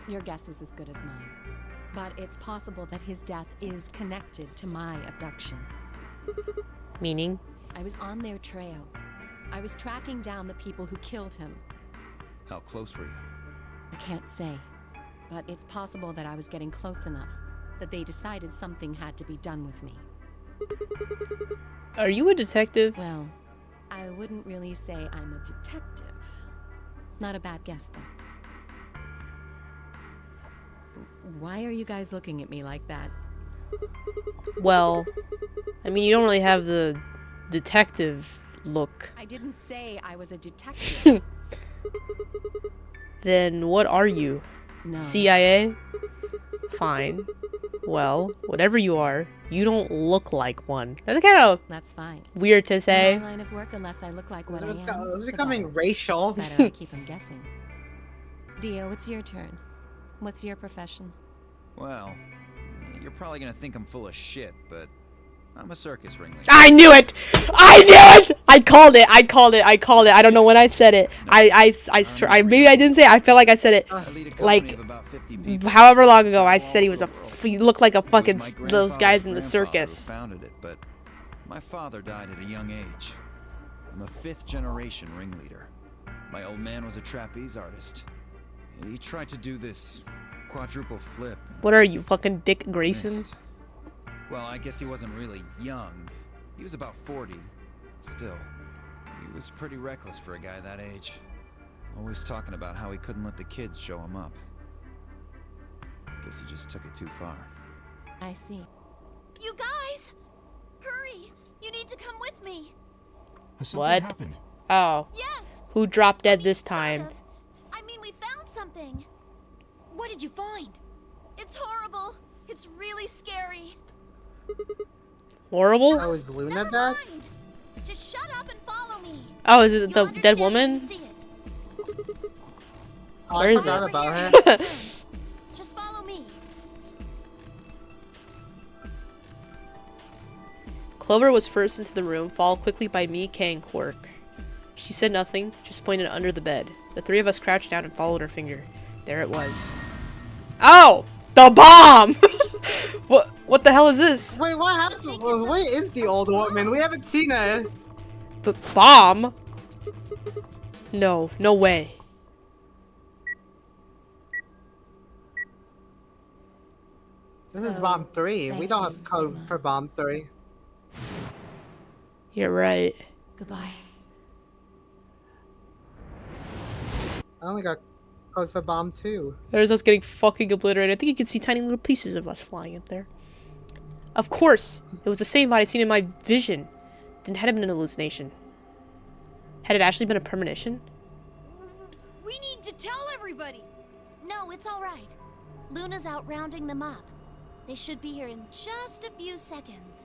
your guess is as good as mine. But it's possible that his death is connected to my abduction. Meaning? I was on their trail. I was tracking down the people who killed him. How close were you? I can't say. But it's possible that I was getting close enough that they decided something had to be done with me. Are you a detective? Well, I wouldn't really say I'm a detective. Not a bad guess, though. Why are you guys looking at me like that? Well, I mean, you don't really have the detective look. I didn't say I was a detective. Then what are you? No. CIA? Fine. Well, whatever you are, you don't look like one. That's kind of That's fine. weird to say. In my line of work, unless I look like what I am, It's the becoming better. racial. Better I keep them guessing. Dio, it's your turn. What's your profession? Well, you're probably gonna think I'm full of shit, but I'm a circus ringleader. I knew it! I knew it! I called it. I called it. I called it. I don't know when I said it. Maybe I didn't say it. I feel like I said it like however long ago. I said he looked like a fucking those guys in the circus. Founded it, but my father died at a young age. I'm a 5th generation ringleader. My old man was a trapeze artist. He tried to do this quadruple flip. What are you, fucking Dick Grayson? Missed. Well, I guess he wasn't really young. He was about 40. Still, he was pretty reckless for a guy that age. Always talking about how he couldn't let the kids show him up. Guess he just took it too far. I see. You guys! Hurry! You need to come with me! Has something What? happened? Oh. Yes! Who dropped dead this time? Sort of. I mean, we found something. What did you find? It's horrible. It's really scary. Horrible? Oh, is Luna dead? Just shut up and follow me. Oh, is it the dead woman? Where is I it? forgot about her. Just follow me. Clover was first into the room, followed quickly by me, Kay, and Quark. She said nothing, just pointed under the bed. The 3 of us crouched down and followed her finger. There it was. Oh! The bomb! What the hell is this? Wait, what happened? Where is the old woman? We haven't seen her. But bomb? No, no way. This is bomb 3. We don't have code for bomb 3. You're right. Goodbye. I only got code for bomb 2. There's us getting fucking obliterated. I think you can see tiny little pieces of us flying up there. Of course! It was the same body seen in my vision. Then had it been an hallucination? Had it actually been a premonition? We need to tell everybody. No, it's all right. Luna's out rounding them up. They should be here in just a few seconds.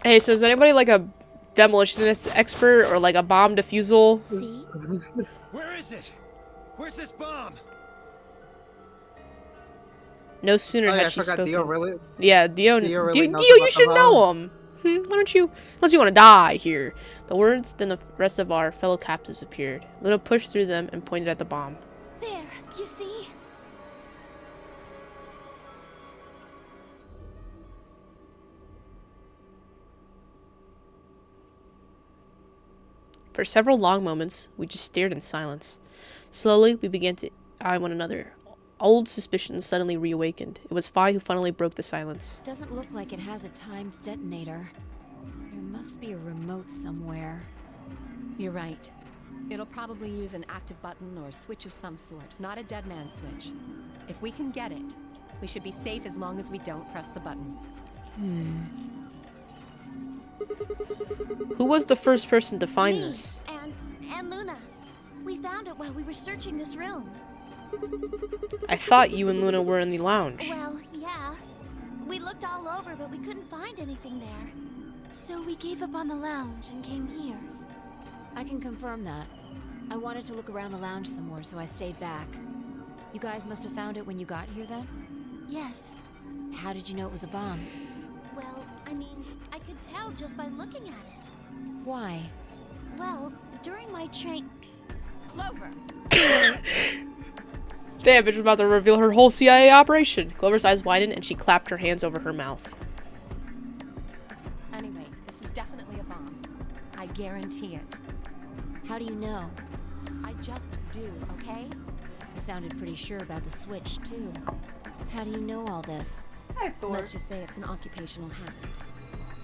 Hey, so is anybody like a demolitionist expert or like a bomb defusal? See? Where is it? Where's this bomb? No sooner Oh, yeah, had I she forgot spoken. Dio really. Yeah, Dio. Dio Dio, really knows you about should the know him. Why don't you? Unless you want to die here. The words, then the rest of our fellow captives appeared. Luna pushed through them and pointed at the bomb. There, you see? For several long moments, we just stared in silence. Slowly, we began to eye one another. Old suspicions suddenly reawakened. It was Fi who finally broke the silence. Doesn't look like it has a timed detonator. There must be a remote somewhere. You're right. It'll probably use an active button or switch of some sort, not a dead man switch. If we can get it, we should be safe as long as we don't press the button. Who was the first person to find this? And Luna. We found it while we were searching this room. I thought you and Luna were in the lounge. Well, yeah. We looked all over, but we couldn't find anything there. So we gave up on the lounge and came here. I can confirm that. I wanted to look around the lounge some more, so I stayed back. You guys must have found it when you got here then? Yes. How did you know it was a bomb? Well, I mean, I could tell just by looking at it. Why? Well, during my train... Clover! Damn, bitch was about to reveal her whole CIA operation. Clover's eyes widened and she clapped her hands over her mouth. Anyway, this is definitely a bomb. I guarantee it. How do you know? I just do, okay? You sounded pretty sure about the switch, too. How do you know all this? Let's just say it's an occupational hazard.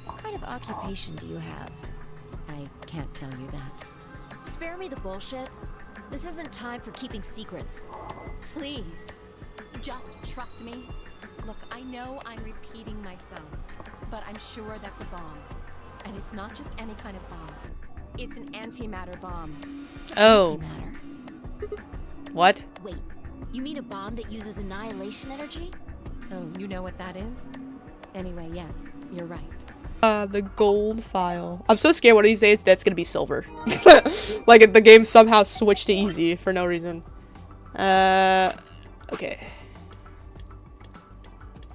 What kind of occupation do you have? I can't tell you that. Spare me the bullshit. This isn't time for keeping secrets. Please, just trust me. Look, I know I'm repeating myself, but I'm sure that's a bomb. And it's not just any kind of bomb. It's an antimatter bomb. Oh. Antimatter. What? Wait, you mean a bomb that uses annihilation energy? Oh, you know what that is? Anyway, yes, you're right. The gold file. I'm so scared one of these days that's gonna be silver. Like if the game somehow switched to easy for no reason. Okay.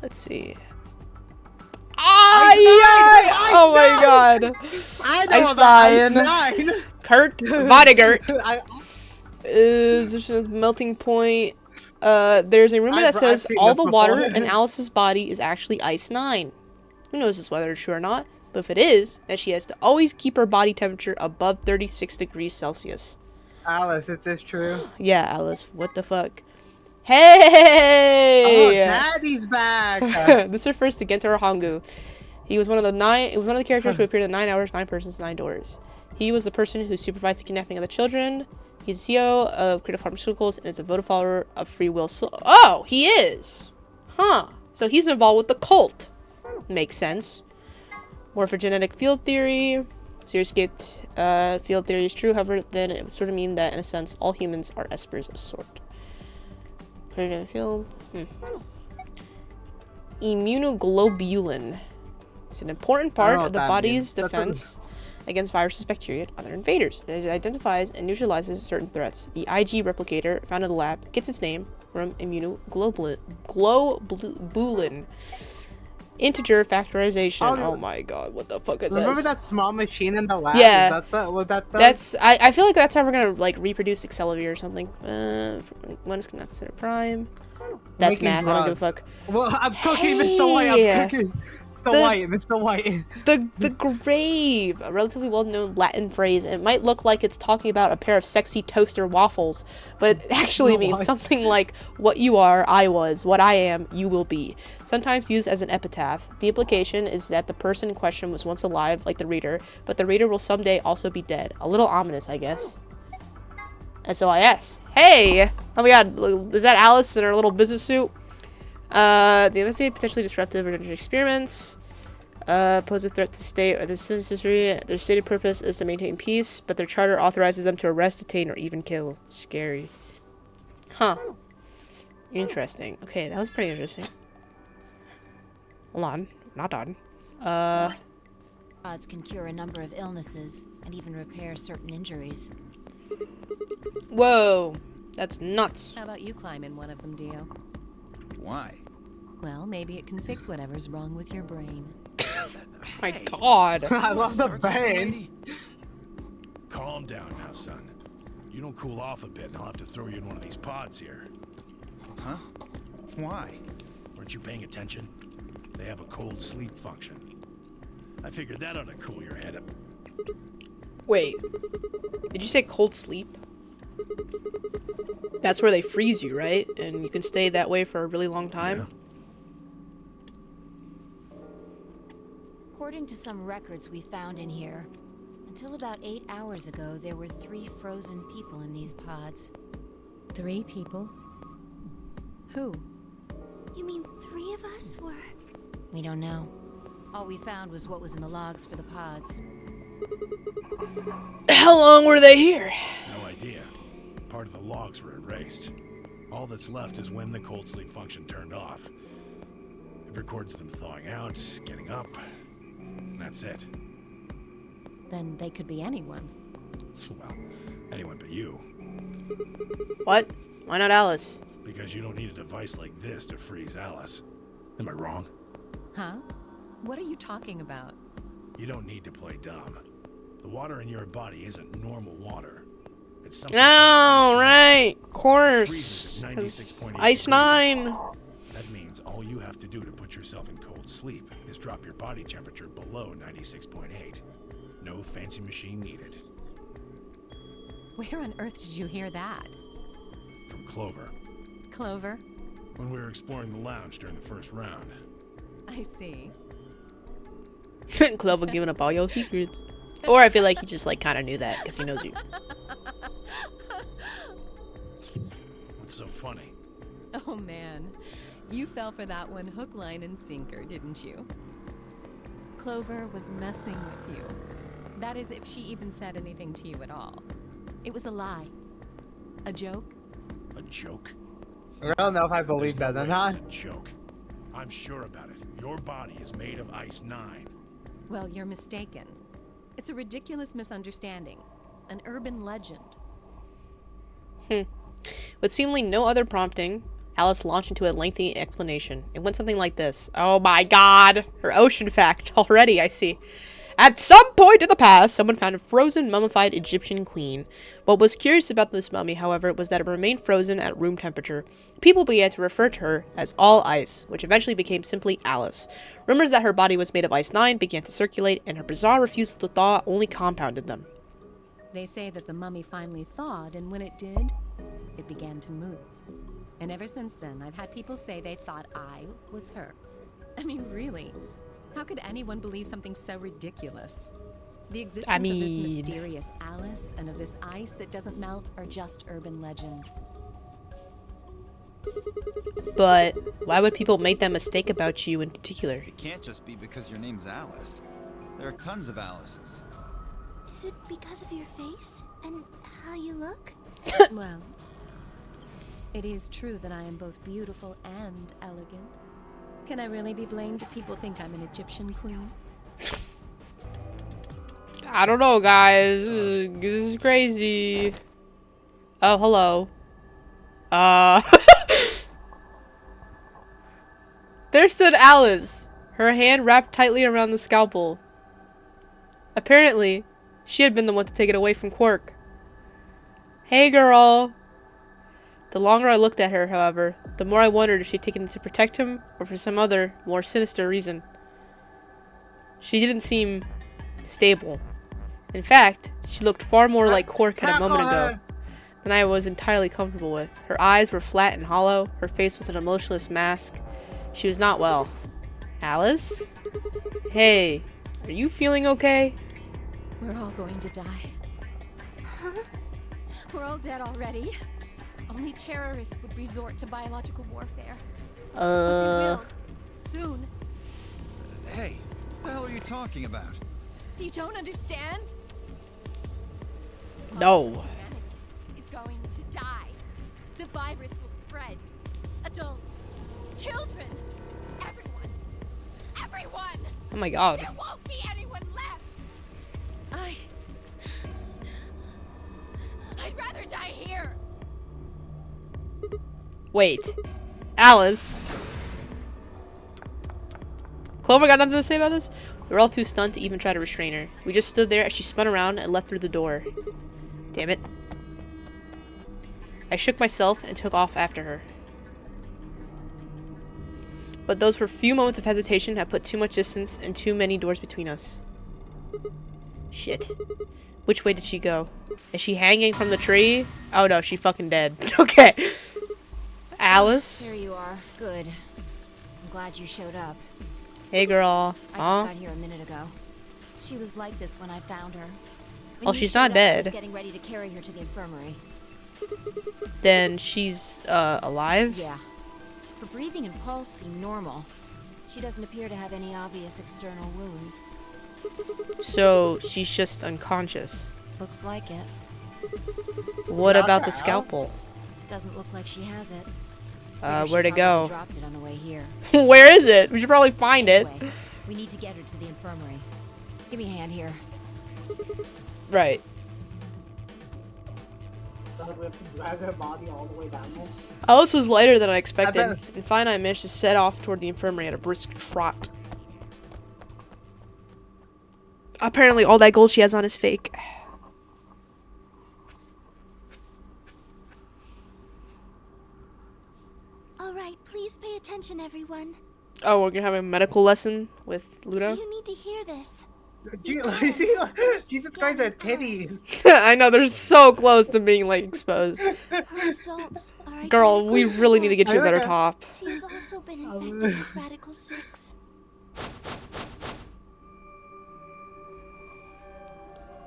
Let's see. Oh my god. I know about Einstein. Kurt Vonnegut. Is a melting point. There's a rumor that says all the water in Alice's body is actually Ice 9. Who knows this whether it's true or not, but if it is, then she has to always keep her body temperature above 36 degrees Celsius. Alice, is this true? Yeah, Alice, what the fuck? Hey! Oh, Daddy's back! This refers to Gentaro Hongu. He was one of the characters who appeared in 9 Hours, 9 Persons, 9 Doors. He was the person who supervised the kidnapping of the children. He's the CEO of Creative Pharmaceuticals and is a voted follower of Free Will. Oh, he is! Huh. So he's involved with the cult. Makes sense. Morphogenetic field theory. Zero-escaped field theory is true, however, then it would sort of mean that, in a sense, all humans are espers of a sort. Field. Immunoglobulin. It's an important part of the body's defense against viruses, bacteria, and other invaders. It identifies and neutralizes certain threats. The IG replicator found in the lab gets its name from immunoglobulin. Integer factorization. Oh my god, what the fuck is that? Remember that small machine in the lab? Yeah. That's I feel like that's how we're gonna like reproduce Accelavir or something. When is not considered prime. That's math, I don't give a fuck. Well, I'm cooking, Mr. White, I'm cooking. Mr. White, Mr. White. The grave, a relatively well-known Latin phrase. It might look like it's talking about a pair of sexy toaster waffles, but it actually means something like what you are, I was, what I am, you will be. Sometimes used as an epitaph. The implication is that the person in question was once alive, like the reader, but the reader will someday also be dead. A little ominous, I guess. SOIS. Hey! Oh my god, is that Alice in her little business suit? They investigate potentially disruptive or dangerous experiments. Pose a threat to the state or the citizenry. Their stated purpose is to maintain peace, but their charter authorizes them to arrest, detain, or even kill. Scary. Huh. Interesting. Okay, that was pretty interesting. Hold on. Not done. Pods can cure a number of illnesses and even repair certain injuries. Whoa. That's nuts. How about you climb in one of them, Dio? Why? Well, maybe it can fix whatever's wrong with your brain. My god. I love the brain. Calm down now, son. You don't cool off a bit and I'll have to throw you in one of these pods here. Huh? Why? Weren't you paying attention? They have a cold sleep function. I figured that ought to cool your head up. Wait. Did you say cold sleep? That's where they freeze you, right? And you can stay that way for a really long time? Yeah. According to some records we found in here, until about 8 hours ago, there were 3 frozen people in these pods. 3 people? Who? You mean 3 of us were? We don't know. All we found was what was in the logs for the pods. How long were they here? No idea. Part of the logs were erased. All that's left is when the cold sleep function turned off. It records them thawing out, getting up, and that's it. Then they could be anyone. Well, anyone but you. What? Why not Alice? Because you don't need a device like this to freeze Alice. Am I wrong? Huh? What are you talking about? You don't need to play dumb. The water in your body isn't normal water. It's something Oh, right. Of course. freezes at 96.8 Ice degrees. 9. That means all you have to do to put yourself in cold sleep is drop your body temperature below 96.8. No fancy machine needed. Where on earth did you hear that? From Clover. Clover? When we were exploring the lounge during the first round. I see. Clover giving up all your secrets. Or I feel like he just like kind of knew that because he knows you. What's so funny? Oh man, you fell for that one hook, line, and sinker, didn't you? Clover was messing with you. That is, if she even said anything to you at all. It was a lie. A joke? A joke? I don't know if I believe that or not. It's a joke. I'm sure about it. Your body is made of Ice 9. Well, you're mistaken. It's a ridiculous misunderstanding. An urban legend. With seemingly no other prompting, Alice launched into a lengthy explanation. It went something like this. Oh my god! Her ocean fact. Already, I see. At some point in the past, someone found a frozen, mummified Egyptian queen. What was curious about this mummy, however, was that it remained frozen at room temperature. People began to refer to her as All Ice, which eventually became simply Alice. Rumors that her body was made of Ice 9 began to circulate, and her bizarre refusal to thaw only compounded them. They say that the mummy finally thawed, and when it did, it began to move. And ever since then, I've had people say they thought I was her. I mean, really? How could anyone believe something so ridiculous? The existence of this mysterious Alice and of this ice that doesn't melt are just urban legends. But why would people make that mistake about you in particular? It can't just be because your name's Alice. There are tons of Alices. Is it because of your face and how you look? Well, it is true that I am both beautiful and elegant. Can I really be blamed if people think I'm an Egyptian queen? I don't know, guys. This is crazy. Oh, hello. There stood Alice, her hand wrapped tightly around the scalpel. Apparently, she had been the one to take it away from Quark. Hey, girl. The longer I looked at her, however, the more I wondered if she'd taken it to protect him or for some other, more sinister reason. She didn't seem stable. In fact, she looked far more like Quark had a moment ago than I was entirely comfortable with. Her eyes were flat and hollow. Her face was an emotionless mask. She was not well. Alice? Hey, are you feeling okay? We're all going to die. Huh? We're all dead already. Only terrorists would resort to biological warfare. But they will. Soon. Hey, what the hell are you talking about? You don't understand? No. Humanity is going to die. The virus will spread. Adults, children, everyone. Everyone! Oh my god. There won't be anyone left! I'd rather die here! Wait. Alice? Clover got nothing to say about this? We were all too stunned to even try to restrain her. We just stood there as she spun around and left through the door. Damn it. I shook myself and took off after her. But those were few moments of hesitation had put too much distance and too many doors between us. Shit. Which way did she go? Is she hanging from the tree? Oh no, she fucking dead. Okay. Alice? There you are. Good. I'm glad you showed up. Hey girl. I just got here a minute ago. She was like this when I found her. When Well, you she's showed not up, I dead. was getting ready to carry her to the infirmary. Then she's, alive? Yeah. Her breathing and pulse seem normal. She doesn't appear to have any obvious external wounds. So, she's just unconscious. Looks like it. What about the scalpel? Doesn't look like she has it. Where'd it go? Dropped it on the way here. Where is it? We should probably find Anyway, it. we need to get her to the infirmary. Give me a hand here. Right. Drag her body all the way down there. Alice was lighter than I expected, bet- and finally I managed to set off toward the infirmary at a brisk trot. Apparently all that gold she has on is fake. All right, please pay attention, everyone. Oh, we're gonna have a medical lesson with Ludo? You need to hear this. Jesus Christ, her titties. I know, they're so close to being, like, exposed. Her results are Girl, we identical to really need to get you a Quark. better top. She has also been infected with Radical 6.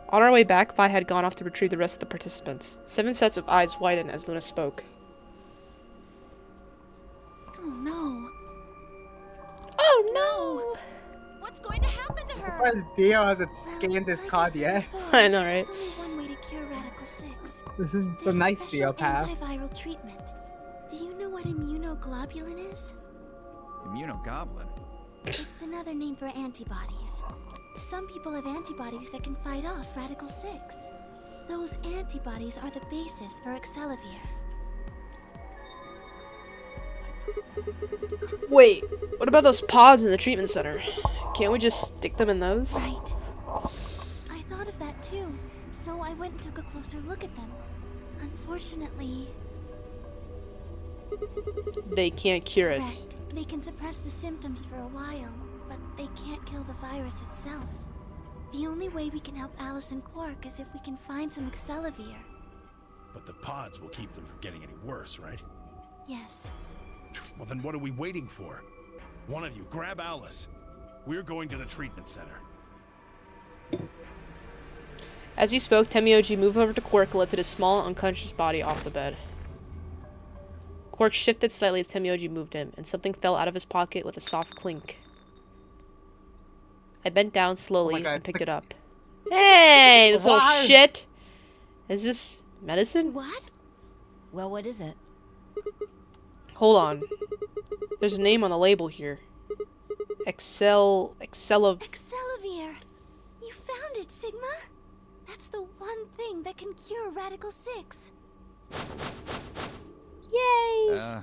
On our way back, Vi had gone off to retrieve the rest of the participants. 7 sets of eyes widened as Luna spoke. Oh no. Oh no! What's going to happen to her? Surprised Dio hasn't scanned this card yet. I know, right? There's only one way to cure Radical 6. This is There's the nice a Dio special path. antiviral treatment. Do you know what immunoglobulin is? Immunogoblin? It's another name for antibodies. Some people have antibodies that can fight off Radical 6. Those antibodies are the basis for Excelavir. Wait, what about those pods in the treatment center? Can't we just stick them in those? Right. I thought of that too, so I went and took a closer look at them. Unfortunately, They can't cure it. correct. They can suppress the symptoms for a while, but they can't kill the virus itself. The only way we can help Alice and Quark is if we can find some Excelavir. But the pods will keep them from getting any worse, right? Yes. Well, then what are we waiting for? One of you, grab Alice. We're going to the treatment center. As he spoke, Temioji moved over to Quark and lifted his small, unconscious body off the bed. Quark shifted slightly as Temioji moved him, and something fell out of his pocket with a soft clink. I bent down slowly God, and picked it up. Hey, this little Why? shit! Is this medicine? What? Well, what is it? Hold on. There's a name on the label here. Excelavir. You found it, Sigma! That's the one thing that can cure Radical 6. Yay!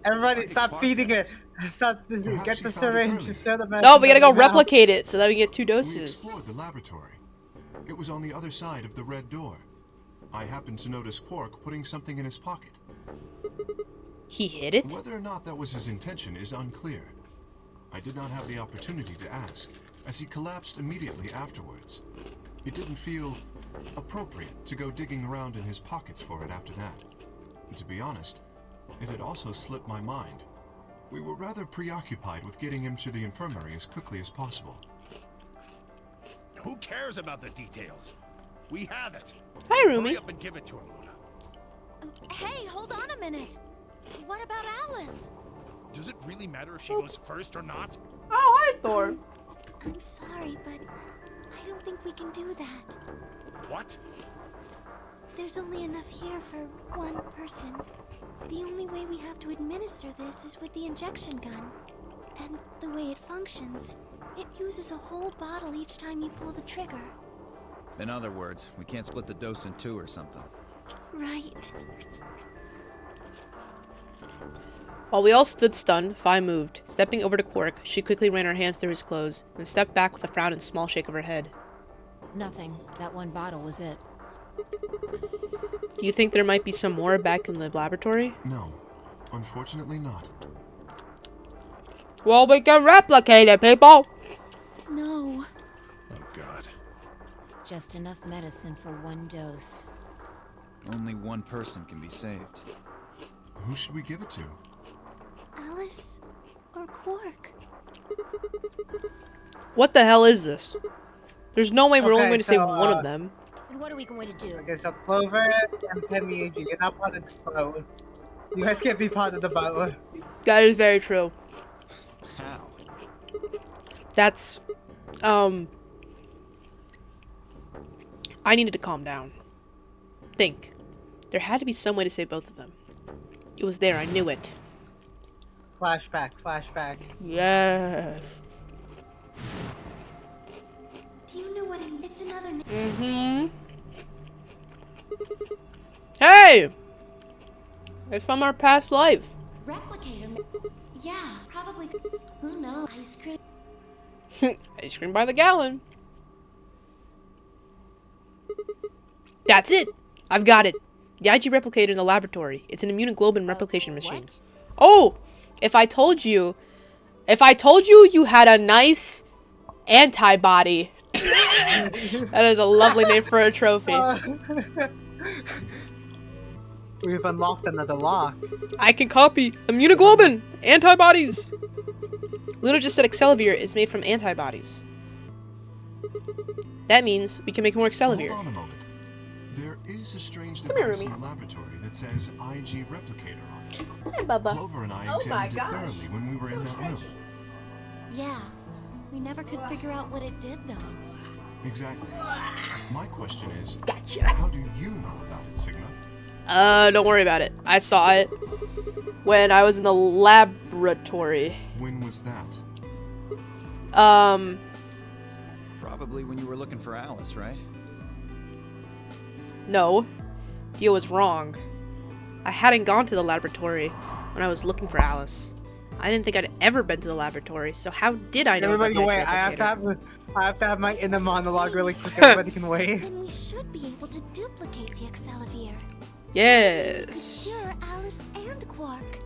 Everybody, stop feeding it. Stop. Get the syringe. Fill the No, we gotta go medicine now. replicate it so that we get 2 We doses. explored the laboratory. It was on the other side of the red door. I happened to notice Quark putting something in his pocket. He hid it? Whether or not that was his intention is unclear. I did not have the opportunity to ask, as he collapsed immediately afterwards. It didn't feel appropriate to go digging around in his pockets for it after that. And to be honest, it had also slipped my mind. We were rather preoccupied with getting him to the infirmary as quickly as possible. Who cares about the details? We have it. Hi, Rumi. Hurry up and give it to him, Luna. Hey, hold on a minute. What about Alice? Does it really matter if she goes first or not? Oh, hi, Thor. I'm sorry, but I don't think we can do that. What? There's only enough here for one person. The only way we have to administer this is with the injection gun. And the way it functions, it uses a whole bottle each time you pull the trigger. In other words, we can't split the dose in two or something. Right. While we all stood stunned, Fi moved. Stepping over to Quark, she quickly ran her hands through his clothes, and stepped back with a frown and small shake of her head. Nothing. That one bottle was it. Do you think there might be some more back in the laboratory? No, unfortunately not. Well, we can replicate it, people! No. Oh, God. Just enough medicine for one dose. Only one person can be saved. Who should we give it to? Alice or Quark? What the hell is this? There's no way we're only Okay, going to save so, one of them. And what are we going to do? Okay, so Clover and Temiuji, you're not part of the boat. You guys can't be part of the boat. That is very true. How? That's, I needed to calm down. Think. There had to be some way to save both of them. It was there, I knew it. Flashback, flashback. Yes. Do you know what it's another name? Mm-hmm. Hey! It's from our past life. Replicate him. Yeah, probably. Who knows? Ice cream. Ice cream by the gallon. That's it! I've got it. The IG replicated in the laboratory. It's an immunoglobulin replication machine. What? Oh! If I told you you had a nice antibody. That is a lovely name for a trophy. We've unlocked another lock. I can copy immunoglobulin antibodies. Luna just said Excelivir is made from antibodies. That means we can make more Excelivir. Hold on a moment. There is a strange Come here, device Rumi. in the laboratory that says IG replicator on it. Hi, Bubba. Clover and I Oh my examined it gosh. thoroughly when we were in that room. Yeah. We never could figure out what it did, though. Exactly. My question is, Gotcha. how do you know about it, Sigma? Don't worry about it. I saw it when I was in the laboratory. When was that? Probably when you were looking for Alice, right? No. Dio was wrong. I hadn't gone to the laboratory when I was looking for Alice. I didn't think I'd ever been to the laboratory, so how did I know Everybody about the wait. replicator? I have to have my inner monologue really quick. Everybody can wait. Then we should be able to duplicate the Excelivir. Yes. Cure Alice and Quark.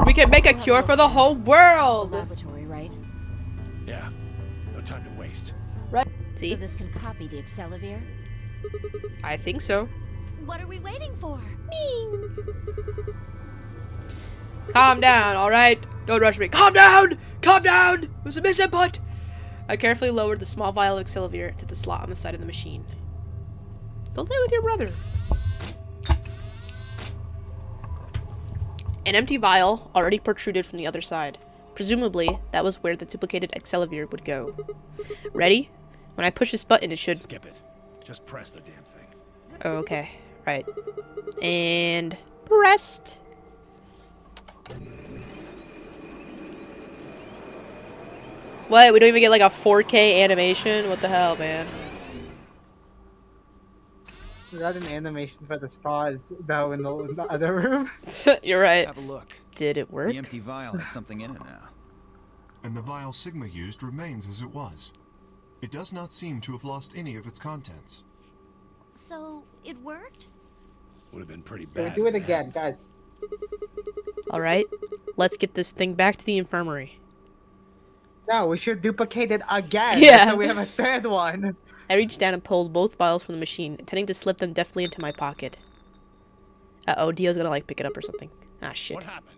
We can make a cure for the whole world. Laboratory, right? Yeah. No time to waste. Right. See? So this can copy the Excelivir? I think so. What are we waiting for? Calm down, alright? Don't rush me. Calm down! Calm down! It was a misinput! I carefully lowered the small vial of Excelivir to the slot on the side of the machine. Go play with your brother. An empty vial already protruded from the other side. Presumably, that was where the duplicated Excelivir would go. Ready? When I push this button, it should... Skip it. Just press the damn thing. Oh, okay. Right. And... pressed. What? We don't even get like a 4K animation? What the hell, man? We got an animation for the stars, though, in the other room. You're right. Have a look. Did it work? The empty vial has something in it now. And the vial Sigma used remains as it was. It does not seem to have lost any of its contents. So, it worked? Would have been pretty Okay, bad. do it again, guys. Alright. Let's get this thing back to the infirmary. No, we should duplicate it again. Yeah. So we have a third one. I reached down and pulled both vials from the machine, intending to slip them deftly into my pocket. Uh-oh, Dio's gonna, like, pick it up or something. Ah, shit. What happened?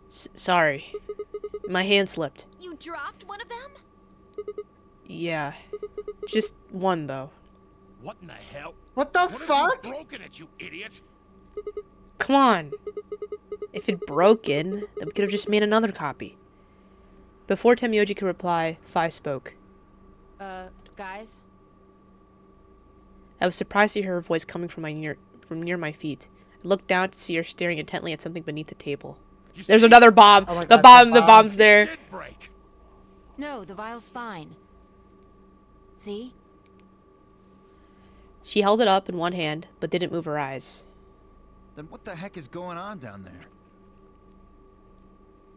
Sorry. My hand slipped. You dropped one of them? Yeah. Just one, though. What in the hell? What the What fuck? have you broken it, you idiot? Come on. If it broken, then we could have just made another copy. Before Temioji could reply, Fi spoke. Guys? I was surprised to hear her voice coming from near my feet. I looked down to see her staring intently at something beneath the table. There's another bomb. Oh my The God, bomb. The bomb's there. Did break. No, the vial's fine. See? She held it up in one hand, but didn't move her eyes. Then what the heck is going on down there?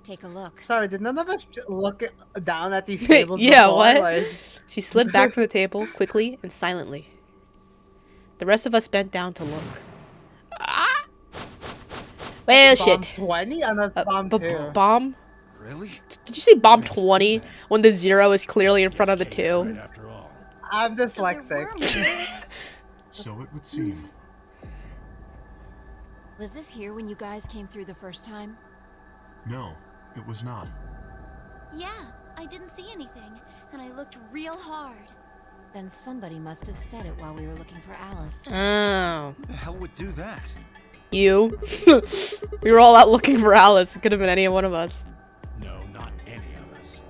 Take a look. Sorry, did none of us look down at these tables Yeah, before? what? Like... She slid back from the table, quickly and silently. The rest of us bent down to look. Ah! Well, Bomb shit. 20? And that's bomb 2. Bomb? Really? Did you say bomb 20 when the 0 is clearly in front of the 2? Right after all. I'm dyslexic. So it would seem. Was this here when you guys came through the first time? No, it was not. Yeah, I didn't see anything, and I looked real hard. Then somebody must have said it while we were looking for Alice. Oh. Who the hell would do that? You? We were all out looking for Alice. It could have been any one of us. No, not any of us.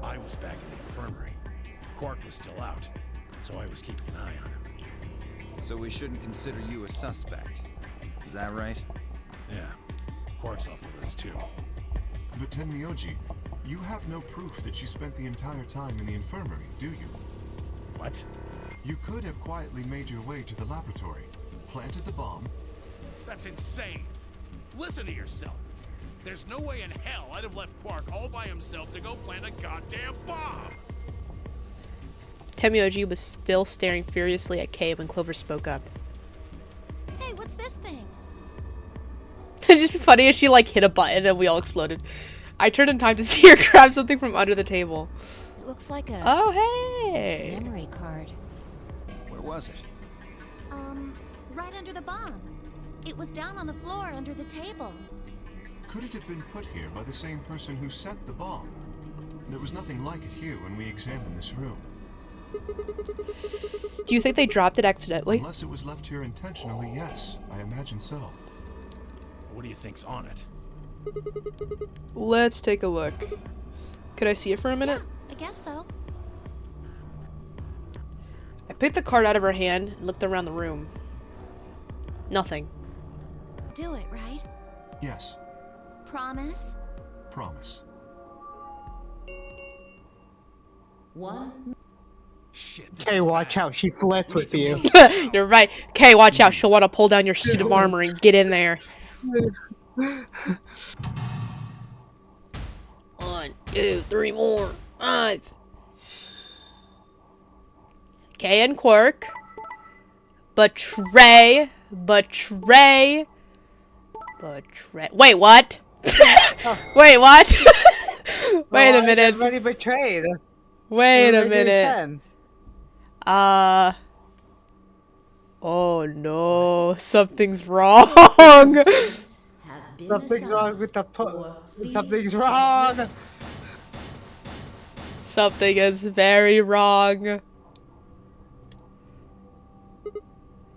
I was back in the infirmary. Quark was still out, so I was keeping an eye on him. So we shouldn't consider you a suspect. Is that right? Yeah, Quark's off the list too. But Tenmyoji, you have no proof that you spent the entire time in the infirmary, do you? What? You could have quietly made your way to the laboratory, planted the bomb. That's insane. Listen to yourself. There's no way in hell I'd have left Quark all by himself to go plant a goddamn bomb. Temioji was still staring furiously at Kay when Clover spoke up. Hey, what's this thing? It'd just be funny if she like hit a button and we all exploded. I turned in time to see her grab something from under the table. It looks like a Oh, hey! memory card. Where was it? Right under the bomb. It was down on the floor under the table. Could it have been put here by the same person who set the bomb? There was nothing like it here when we examined this room. Do you think they dropped it accidentally? Unless it was left here intentionally, yes. I imagine so. What do you think's on it? Let's take a look. Could I see it for a minute? I guess so. I picked the card out of her hand and looked around the room. Nothing. Do it, right? Yes, Promise? promise. One. Shit. this Hey, is watch bad. out. She flirts with you. You're right. Kay, watch out. She'll want to pull down your suit of armor and get in there. 1, 2, 3 more. 5. Kay and Quark. Betray. Wait, what? Wait, what? Wait a minute. Everybody betrayed. Wait a Doesn't make any minute. sense. Oh no, something's wrong. Have been Something's wrong assigned with the for Something's please wrong. Something is very wrong.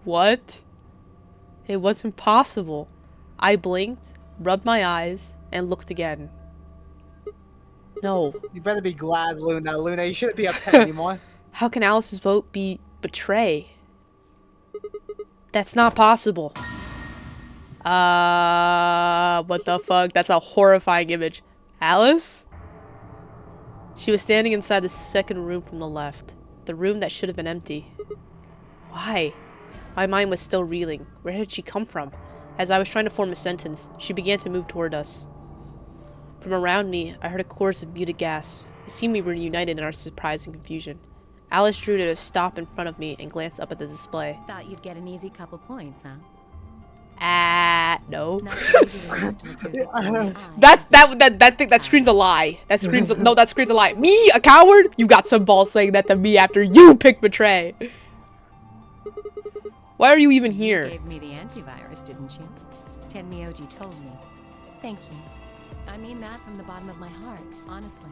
What? It wasn't possible. I blinked, rubbed my eyes, and looked again. No. You better be glad, Luna. Luna, you shouldn't be upset anymore. How can Alice's vote be betray? That's not possible. What the fuck? That's a horrifying image. Alice? She was standing inside the second room from the left. The room that should have been empty. Why? My mind was still reeling. Where had she come from? As I was trying to form a sentence, she began to move toward us. From around me, I heard a chorus of muted gasps. It seemed we were united in our surprise and confusion. Alice drew to a stop in front of me and glanced up at the display. Thought you'd get an easy couple points, huh? that. No. Not so easy enough to look your victim in the eye. That screen's a lie. That screen's no, that screen's a lie. Me, a coward? You got some balls saying that to me after you picked Betray. Why are you even here? You gave me the antivirus, didn't you? Tenmyoji told me. Thank you. I mean that from the bottom of my heart, honestly.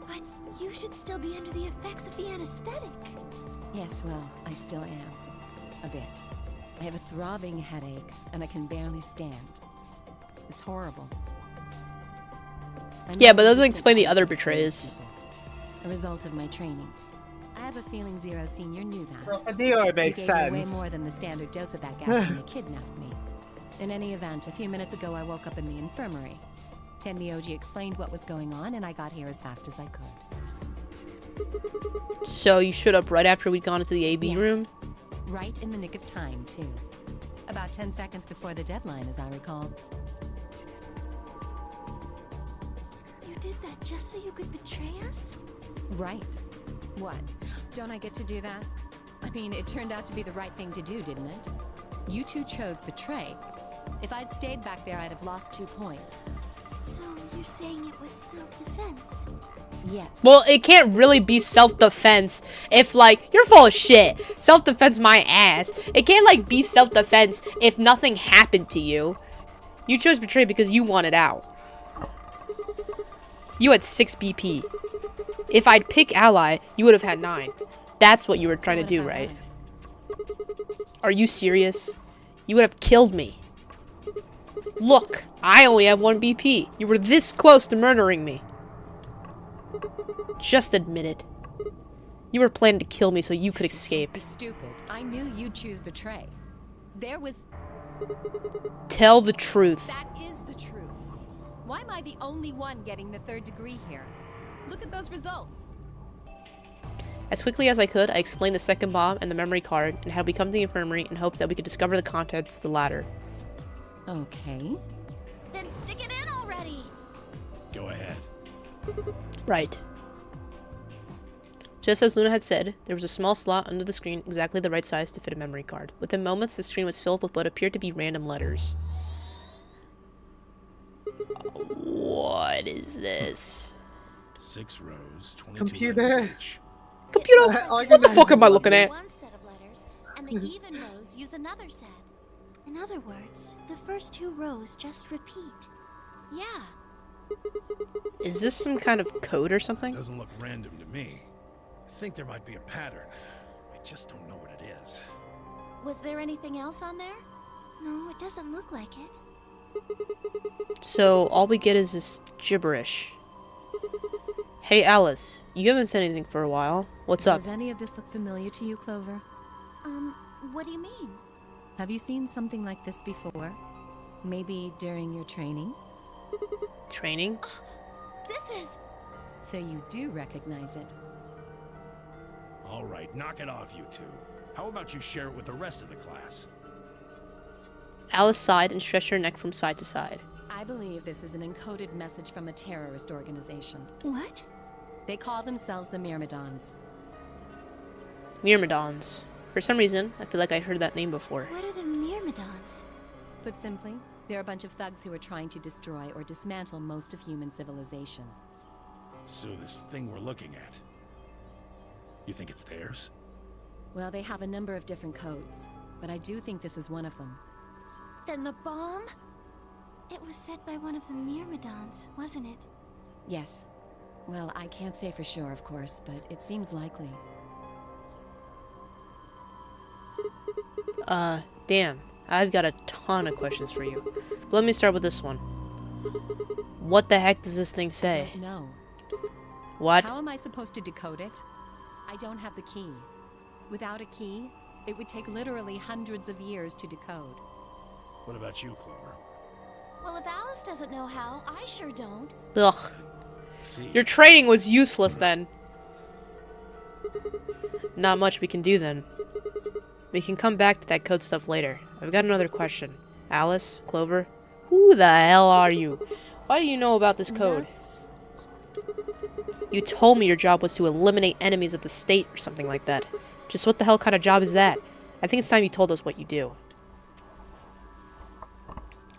But you should still be under the effects of the anesthetic. Yes, well, I still am. A bit. I have a throbbing headache, and I can barely stand. It's horrible. Yeah, but that doesn't explain the other betrays. A result of my training. I have a feeling Zero Senior knew that. It makes He gave me way sense. more than the standard dose of that gas when he kidnapped me. In any event, a few minutes ago I woke up in the infirmary. Tenmyoji explained what was going on, and I got here as fast as I could. So you showed up right after we'd gone into the AB room? Right in the nick of time, too. About 10 seconds before the deadline, as I recall. You did that just so you could betray us? Right. What? Don't I get to do that? I mean, it turned out to be the right thing to do, didn't it? You two chose betray. If I'd stayed back there, I'd have lost 2 points. So you're saying it was self-defense? Yes. Well, it can't really be self-defense if, like, you're full of shit. Self-defense my ass. It can't, like, be self-defense if nothing happened to you. You chose Betray because you wanted out. You had 6 BP. If I'd pick Ally, you would have had 9. That's what you were trying to do, right? Are you serious? You would have killed me. Look, I only have 1 BP. You were this close to murdering me. Just admit it. You were planning to kill me so you could escape. You're stupid. I knew you'd choose Betray. There was... Tell the truth. That is the truth. Why am I the only one getting the 3rd degree here? Look at those results. As quickly as I could, I explained the second bomb and the memory card and how we come to the infirmary in hopes that we could discover the contents of the latter. Okay. Then stick it in already. Go ahead. Right. Just as Luna had said, there was a small slot under the screen exactly the right size to fit a memory card. Within moments, the screen was filled with what appeared to be random letters. What is this? 6 rows, 22 Computer. letters each. Computer? What the fuck am I looking at? One set of letters, and the even rows use another set. In other words, the first 2 rows just repeat. Yeah. Is this some kind of code or something? Doesn't look random to me. I think there might be a pattern. I just don't know what it is. Was there anything else on there? No, it doesn't look like it. So all we get is this gibberish. Hey Alice, you haven't said anything for a while. What's up? Does any of this look familiar to you, Clover? What do you mean? Have you seen something like this before? Maybe during your training? Training? This is... So you do recognize it. All right, knock it off, you two. How about you share it with the rest of the class? Alice sighed and stretched her neck from side to side. I believe this is an encoded message from a terrorist organization. What? They call themselves the Myrmidons. Myrmidons. For some reason, I feel like I heard that name before. What are the Myrmidons? Put simply, they're a bunch of thugs who are trying to destroy or dismantle most of human civilization. So this thing we're looking at, you think it's theirs? Well, they have a number of different codes, but I do think this is one of them. Then the bomb? It was set by one of the Myrmidons, wasn't it? Yes. Well, I can't say for sure, of course, but it seems likely. Damn. I've got a ton of questions for you. But let me start with this one. What the heck does this thing say? No. What? How am I supposed to decode it? I don't have the key. Without a key, it would take literally hundreds of years to decode. What about you, Clover? Well, if Alice doesn't know how, I sure don't. Ugh. See, Your training was useless then. Not much we can do then. We can come back to that code stuff later. I've got another question. Alice, Clover, who the hell are you? Why do you know about this code? You told me your job was to eliminate enemies of the state or something like that. Just what the hell kind of job is that? I think it's time you told us what you do.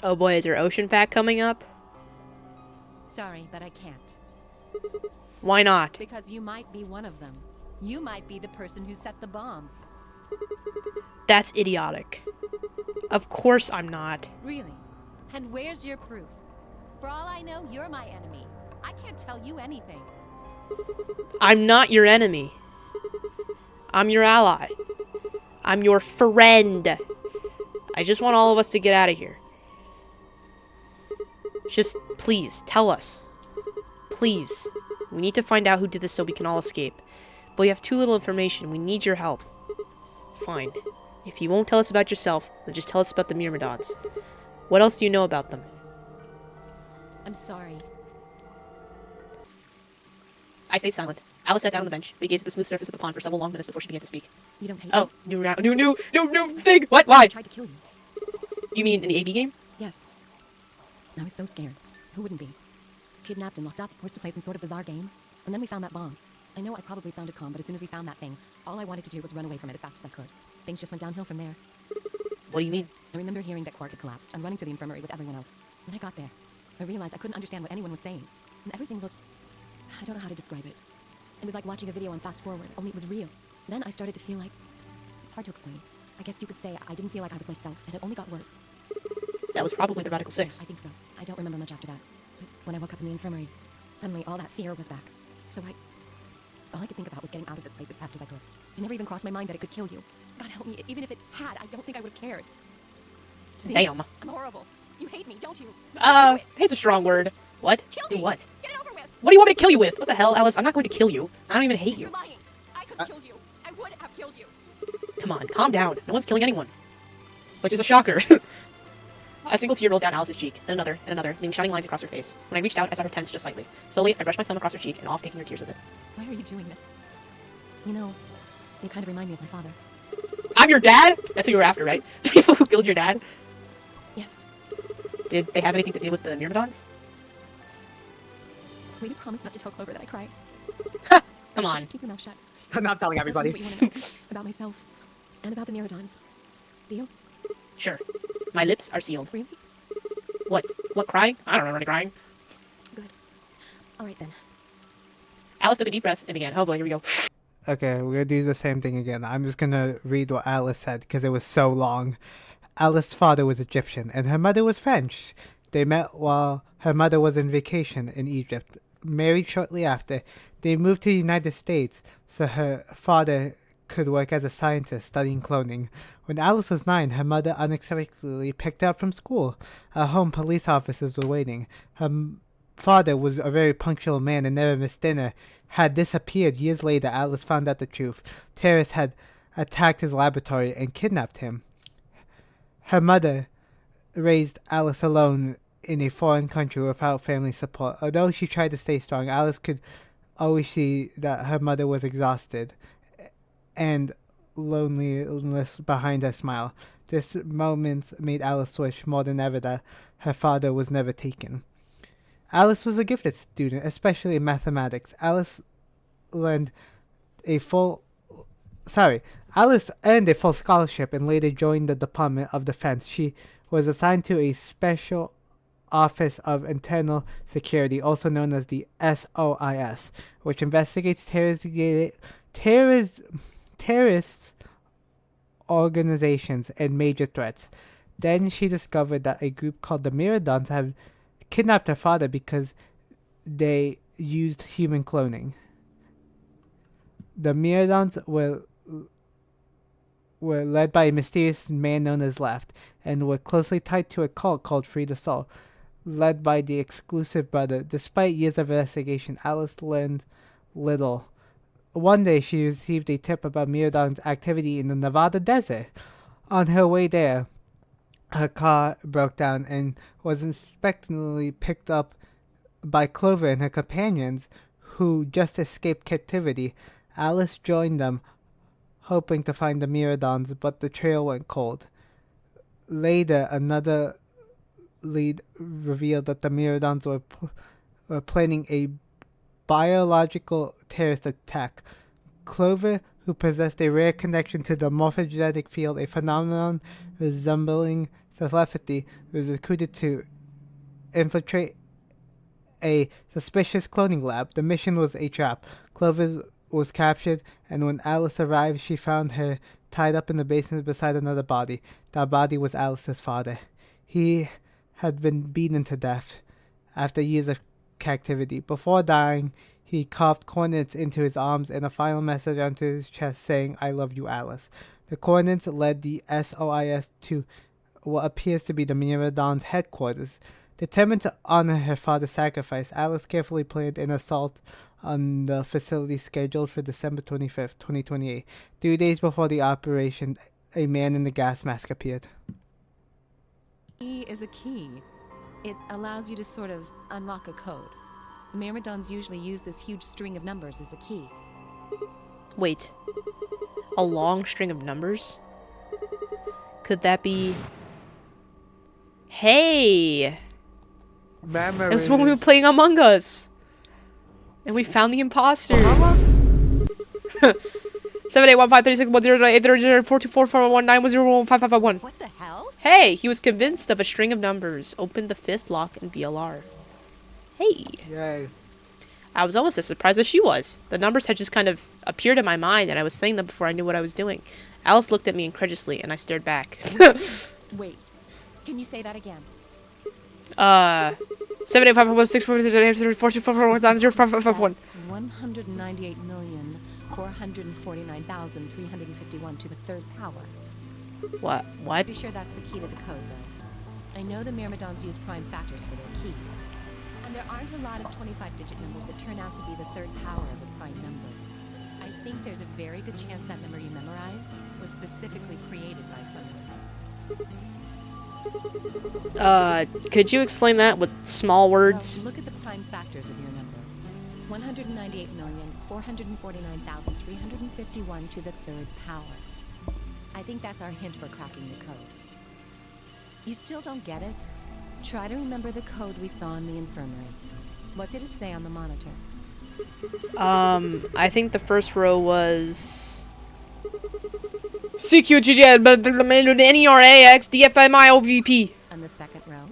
Oh boy, is there ocean fact coming up? Sorry, but I can't. Why not? Because you might be one of them. You might be the person who set the bomb. That's idiotic. Of course I'm not. Really? And where's your proof? For all I know, you're my enemy. I can't tell you anything. I'm not your enemy. I'm your ally. I'm your friend. I just want all of us to get out of here. Just, please, tell us. Please. We need to find out who did this so we can all escape. But we have too little information. We need your help. Fine. If you won't tell us about yourself, then just tell us about the Myrmidons. What else do you know about them? I'm sorry. I stayed silent. Alice sat down on the bench. We gazed at the smooth surface of the pond for several long minutes before she began to speak. You don't hate Oh, me? new thing! What? Why? I tried to kill you. You mean in the AB game? Yes. I was so scared. Who wouldn't be? Kidnapped and locked up, forced to play some sort of bizarre game. And then we found that bomb. I know I probably sounded calm, but as soon as we found that thing, all I wanted to do was run away from it as fast as I could. Things just went downhill from there. What do you mean? I remember hearing that Quark had collapsed and running to the infirmary with everyone else. When I got there, I realized I couldn't understand what anyone was saying. And everything looked... I don't know how to describe it. It was like watching a video on fast forward, only it was real. Then I started to feel like... It's hard to explain. I guess you could say I didn't feel like I was myself, and it only got worse. That was probably the Radical Six. I think so. I don't remember much after that. But when I woke up in the infirmary, suddenly all that fear was back. So all I could think about was getting out of this place as fast as I could. It never even crossed my mind that it could kill you. God help me, even if it had, I don't think I would have cared. See, Damn. I'm horrible. You hate me, don't you? Hate's a strong word. What? Kill Do me. what? Get it over with. What do you want me to kill you with? What the hell, Alice? I'm not going to kill you. I don't even hate you. You're lying. I could have killed you. I would have killed you. Come on, calm down. No one's killing anyone. Which is a shocker. A single tear rolled down Alice's cheek, then another, leaving shining lines across her face. When I reached out, I saw her tense just slightly. Slowly, I brushed my thumb across her cheek and off, taking her tears with it. Why are you doing this? You know, you kind of remind me of my father. I'm your dad? That's who you were after, right? The people who killed your dad? Yes. Did they have anything to do with the Myrmidons? Will you promise not to tell Clover that I cried? Ha! Come on. Keep your mouth shut. I'm not telling everybody. Tell me what you want to know about myself and about the Myrmidons. Deal? Sure. My lips are sealed. Really? What? What, crying? I don't remember any crying. Good. Alright then. Alice took a deep breath and began. Oh boy, here we go. Okay, we're gonna do the same thing again. I'm just gonna read what Alice said because it was so long. Alice's father was Egyptian and her mother was French. They met while her mother was on vacation in Egypt. Married shortly after, they moved to the United States so her father could work as a scientist studying cloning. When Alice was 9, her mother unexpectedly picked her up from school. At home, police officers were waiting. Her father was a very punctual man and never missed dinner. Had disappeared. Years later, Alice found out the truth. Terrorists had attacked his laboratory and kidnapped him. Her mother raised Alice alone in a foreign country without family support. Although she tried to stay strong, Alice could always see that her mother was exhausted and loneliness behind her smile. This moment made Alice wish more than ever that her father was never taken. Alice was a gifted student, especially in mathematics. Alice earned a full scholarship and later joined the Department of Defense. She was assigned to a special Office of Internal Security, also known as the SOIS, which investigates terrorist organizations and major threats. Then she discovered that a group called the Myrmidons had kidnapped her father because they used human cloning. The Myrmidons were led by a mysterious man known as Left, and were closely tied to a cult called Free the Soul, led by the exclusive brother. Despite years of investigation, Alice learned little. One day, she received a tip about Myrmidon's activity in the Nevada desert. On her way there, her car broke down and was unexpectedly picked up by Clover and her companions, who just escaped captivity. Alice joined them, hoping to find the Myrmidons, but the trail went cold. Later, another lead revealed that the Myrmidons were planning a biological terrorist attack. Clover, who possessed a rare connection to the morphogenetic field, a phenomenon resembling telepathy was recruited to infiltrate a suspicious cloning lab. The mission was a trap. Clovis was captured, and when Alice arrived, she found her tied up in the basement beside another body. That body was Alice's father. He had been beaten to death after years of captivity. Before dying, he carved coordinates into his arms and a final message onto his chest saying, "I love you, Alice." The coordinates led the SOIS to what appears to be the Myrmidon's headquarters. Determined to honor her father's sacrifice, Alice carefully planned an assault on the facility scheduled for December 25th, 2028. 3 days before the operation, a man in a gas mask appeared. Key is a key. It allows you to sort of unlock a code. Myrmidons usually use this huge string of numbers as a key. Wait. A long string of numbers? Could that be... Hey! It was when we were playing Among Us! And we found the imposter! 78153610800424419101551. What the hell? Hey! He was convinced of a string of numbers. Opened the 5th lock in VLR. Hey! Yay. I was almost as surprised as she was. The numbers had just kind of appeared in my mind, and I was saying them before I knew what I was doing. Alice looked at me incredulously, and I stared back. Wait. Can you say that again? 785164444190551. That's 198,449,351 to the 3rd power. What? What? Be sure that's the key to the code, though. I know the Myrmidons use prime factors for their keys. And there aren't a lot of 25-digit numbers that turn out to be the 3rd power of a prime number. I think there's a very good chance that number you memorized was specifically created by someone. Could you explain that with small words? Well, look at the prime factors of your number. 198,449,351 to the 3rd power. I think that's our hint for cracking the code. You still don't get it? Try to remember the code we saw in the infirmary. What did it say on the monitor? I think the first row was... CQGG-NERAX-DFMIOVP. And the second row?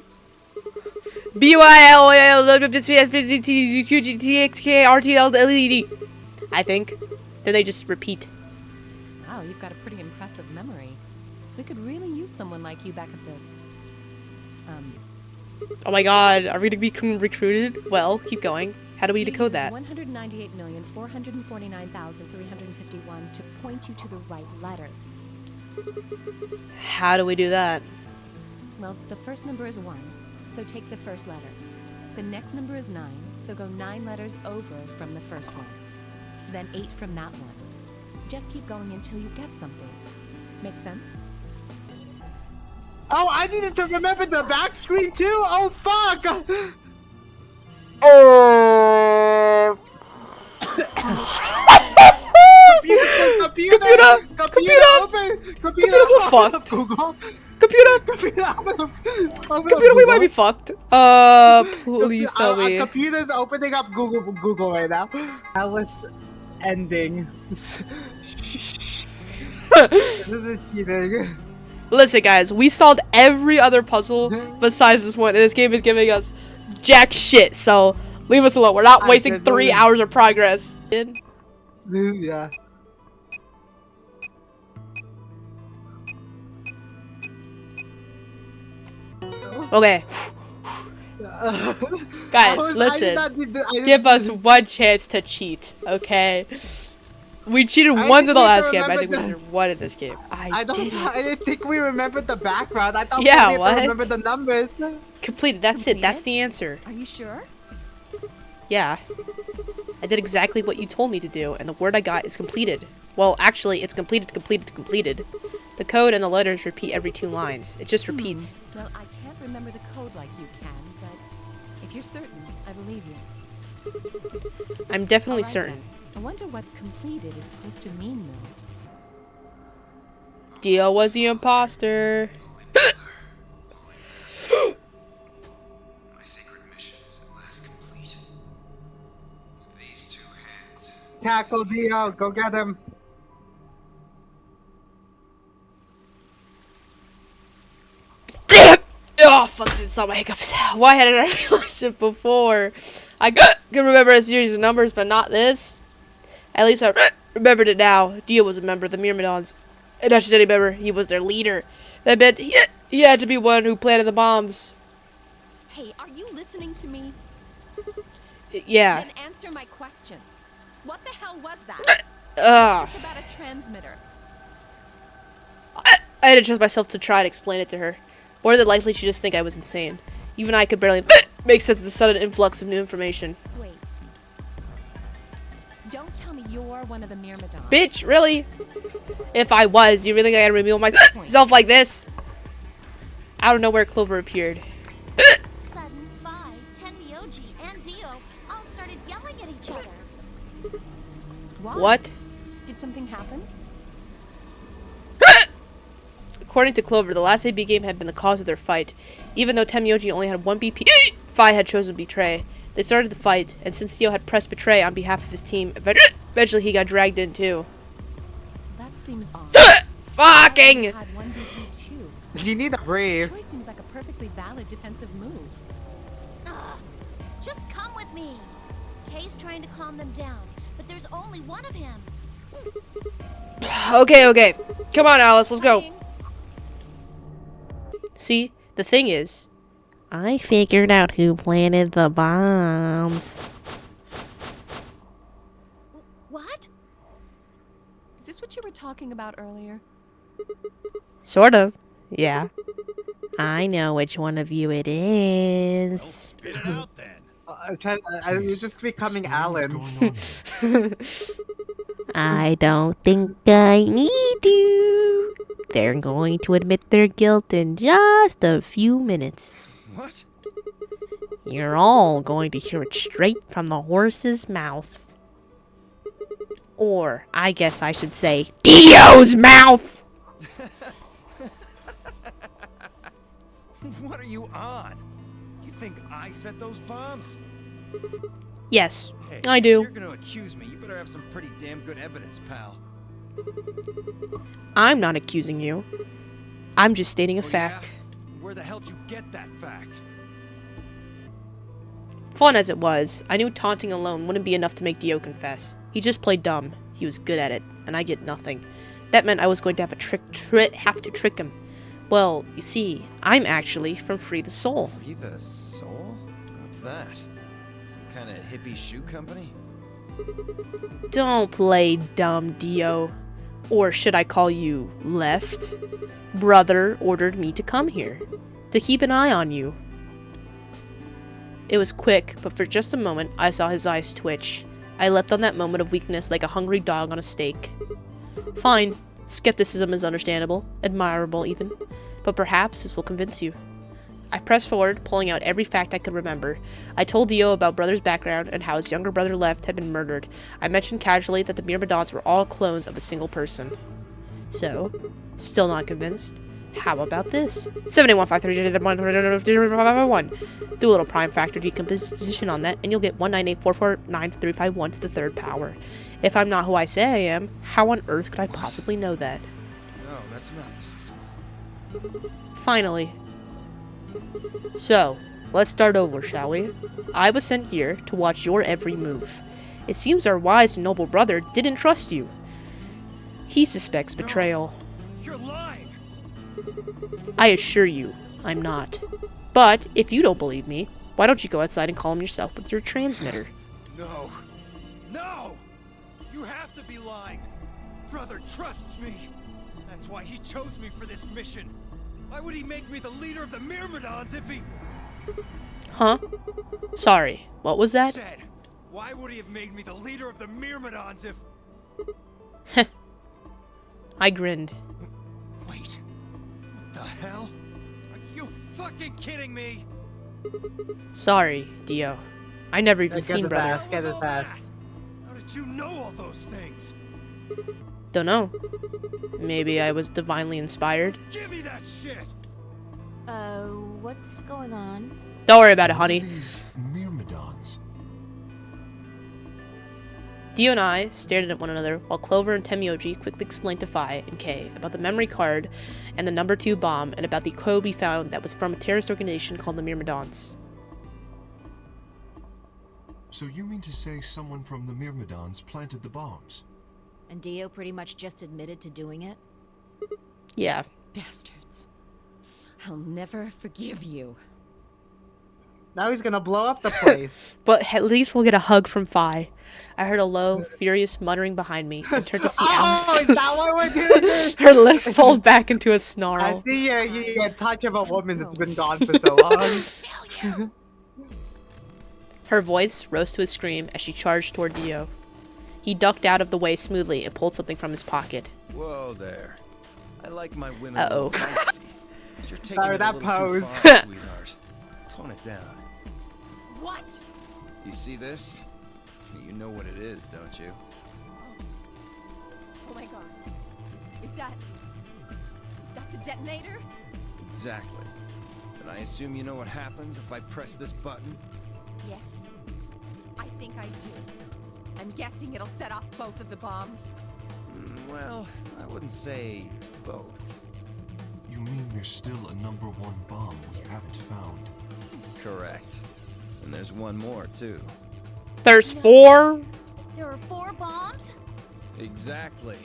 BYLOLQGTXKRTLLED. I think. Then they just repeat. Wow, you've got a pretty impressive memory. We could really use someone like you back at the... Oh my god, are we going to be recruited? Well, keep going. How do we decode that? 198,449,351 to point you to the right letters. How do we do that? Well, the first number is 1, so take the first letter. The next number is 9, so go 9 letters over from the first one. Then 8 from that one. Just keep going until you get something. Make sense? Oh, I needed to remember the back screen too? Oh, fuck! Computer, fucked. Google. Computer, we might be fucked. Please tell me. Computer's opening up Google right now. Alice ending. This is cheating. Listen, guys, we solved every other puzzle besides this one, and this game is giving us jack shit, so leave us alone. We're not wasting 3 hours of progress. Yeah. Okay. Guys, listen. Give us one chance to cheat, okay? We cheated once in the last game. I think we cheated one in this game. I didn't think we remembered the background. I thought we had to remember the numbers. Completed. That's it. That's the answer. Are you sure? Yeah. I did exactly what you told me to do, and the word I got is completed. Well, actually, it's completed. The code and the letters repeat every 2 lines. It just repeats. Well, I can't remember the code like you can, but if you're certain, I believe you. I'm definitely certain. I wonder what completed is supposed to mean, though. Dio was the imposter. My sacred mission is at last complete. With these 2 hands. Tackle Dio, go get him. Oh, fuck, I didn't stop my hiccups. Why hadn't I realized it before? I can remember a series of numbers, but not this. At least I remembered it now. Dio was a member of the Myrmidons. And not just any member, he was their leader. That meant he had to be one who planted the bombs. Hey, are you listening to me? Yeah. Then answer my question. What the hell was that? What's this about a transmitter? I had to trust myself to try and explain it to her. More than likely, she'd just think I was insane. Even I could barely make sense of the sudden influx of new information. Wait. Don't tell me you're one of the Myrmidons. Bitch, really? If I was, you really think I gotta reveal myself like this? Out of nowhere, Clover appeared. Sudden, Vi, Tenmyoji, and Dio all started yelling at each other. What? Did something happen? According to Clover, the last AB game had been the cause of their fight. Even though Tenmyoji only had one BP, Fi had chosen to betray. They started the fight, and since Dio had pressed betray on behalf of his team, eventually he got dragged in too. That seems odd. Fucking! Had one BP too. You need to breathe. Choice seems like a perfectly valid defensive move. Ugh. Just come with me. Kay's trying to calm them down, but there's only one of him. Okay. Come on, Alice, let's go. See, the thing is, I figured out who planted the bombs. What? Is this what you were talking about earlier? Sort of, yeah. I know which one of you it is. Spit it out then. You're just becoming Alan. I don't think I need you. They're going to admit their guilt in just a few minutes. What? You're all going to hear it straight from the horse's mouth. Or, I guess I should say, Dio's mouth! What are you on? You think I set those bombs? Yes, Hey, I If do. you're gonna accuse me, you better have some pretty damn good evidence, pal. I'm not accusing you. I'm just stating a fact. Yeah? Where the hell did you get that fact? Fun as it was, I knew taunting alone wouldn't be enough to make Dio confess. He just played dumb. He was good at it, and I get nothing. That meant I was going to have to trick him. Well, you see, I'm actually from Free the Soul. Free the Soul? What's that? Some kind of hippie shoe company? Don't play dumb, Dio. Or should I call you Left? Brother ordered me to come here. To keep an eye on you. It was quick, but for just a moment, I saw his eyes twitch. I leapt on that moment of weakness like a hungry dog on a steak. Fine. Skepticism is understandable, admirable even, but perhaps this will convince you. I pressed forward, pulling out every fact I could remember. I told Dio about Brother's background and how his younger brother Left had been murdered. I mentioned casually that the Myrmidons were all clones of a single person. So, still not convinced? How about this? 78153 Do a little prime factor decomposition on that, and you'll get 198449351 to the third power. If I'm not who I say I am, how on earth could I possibly know that? No, that's not possible. Finally. So, let's start over, shall we? I was sent here to watch your every move. It seems our wise and noble brother didn't trust you. He suspects betrayal. You're lying! I assure you, I'm not. But, if you don't believe me, why don't you go outside and call him yourself with your transmitter? No! No! You have to be lying! Brother trusts me! That's why he chose me for this mission! Why would he make me the leader of the Myrmidons if he... Huh? Sorry, what was that? Said, why would he have made me the leader of the Myrmidons if... I grinned. Wait. What the hell? Are you fucking kidding me? Sorry, Dio. I never even Get seen his Brother. ass, get his ass. How did you know all those things? Don't know. Maybe I was divinely inspired. Give me that shit! What's going on? Don't worry about it, honey. These Myrmidons. Dio and I stared at one another while Clover and Temioji quickly explained to Phi and Kay about the memory card and the number 2 bomb and about the code we found that was from a terrorist organization called the Myrmidons. So you mean to say someone from the Myrmidons planted the bombs? And Dio pretty much just admitted to doing it? Yeah. Bastards. I'll never forgive you. Now he's gonna blow up the place. But at least we'll get a hug from Phi. I heard a low, furious muttering behind me and turned to see Alice. Oh, is that why we're doing this? Her lips pulled back into a snarl. I see your touch of a woman that's been gone for so long. Her voice rose to a scream as she charged toward Dio. He ducked out of the way smoothly and pulled something from his pocket. Whoa there. I like my women. Uh-oh. You're taking it a that little pose. too far, sweetheart. Tone it down. What? You see this? You know what it is, don't you? Oh my god. Is that the detonator? Exactly. And I assume you know what happens if I press this button? Yes. I think I do. I'm guessing it'll set off both of the bombs. Well, I wouldn't say both. You mean there's still a number 1 bomb we haven't found? Correct. And there's one more, too. There's 4? There are 4 bombs? Exactly.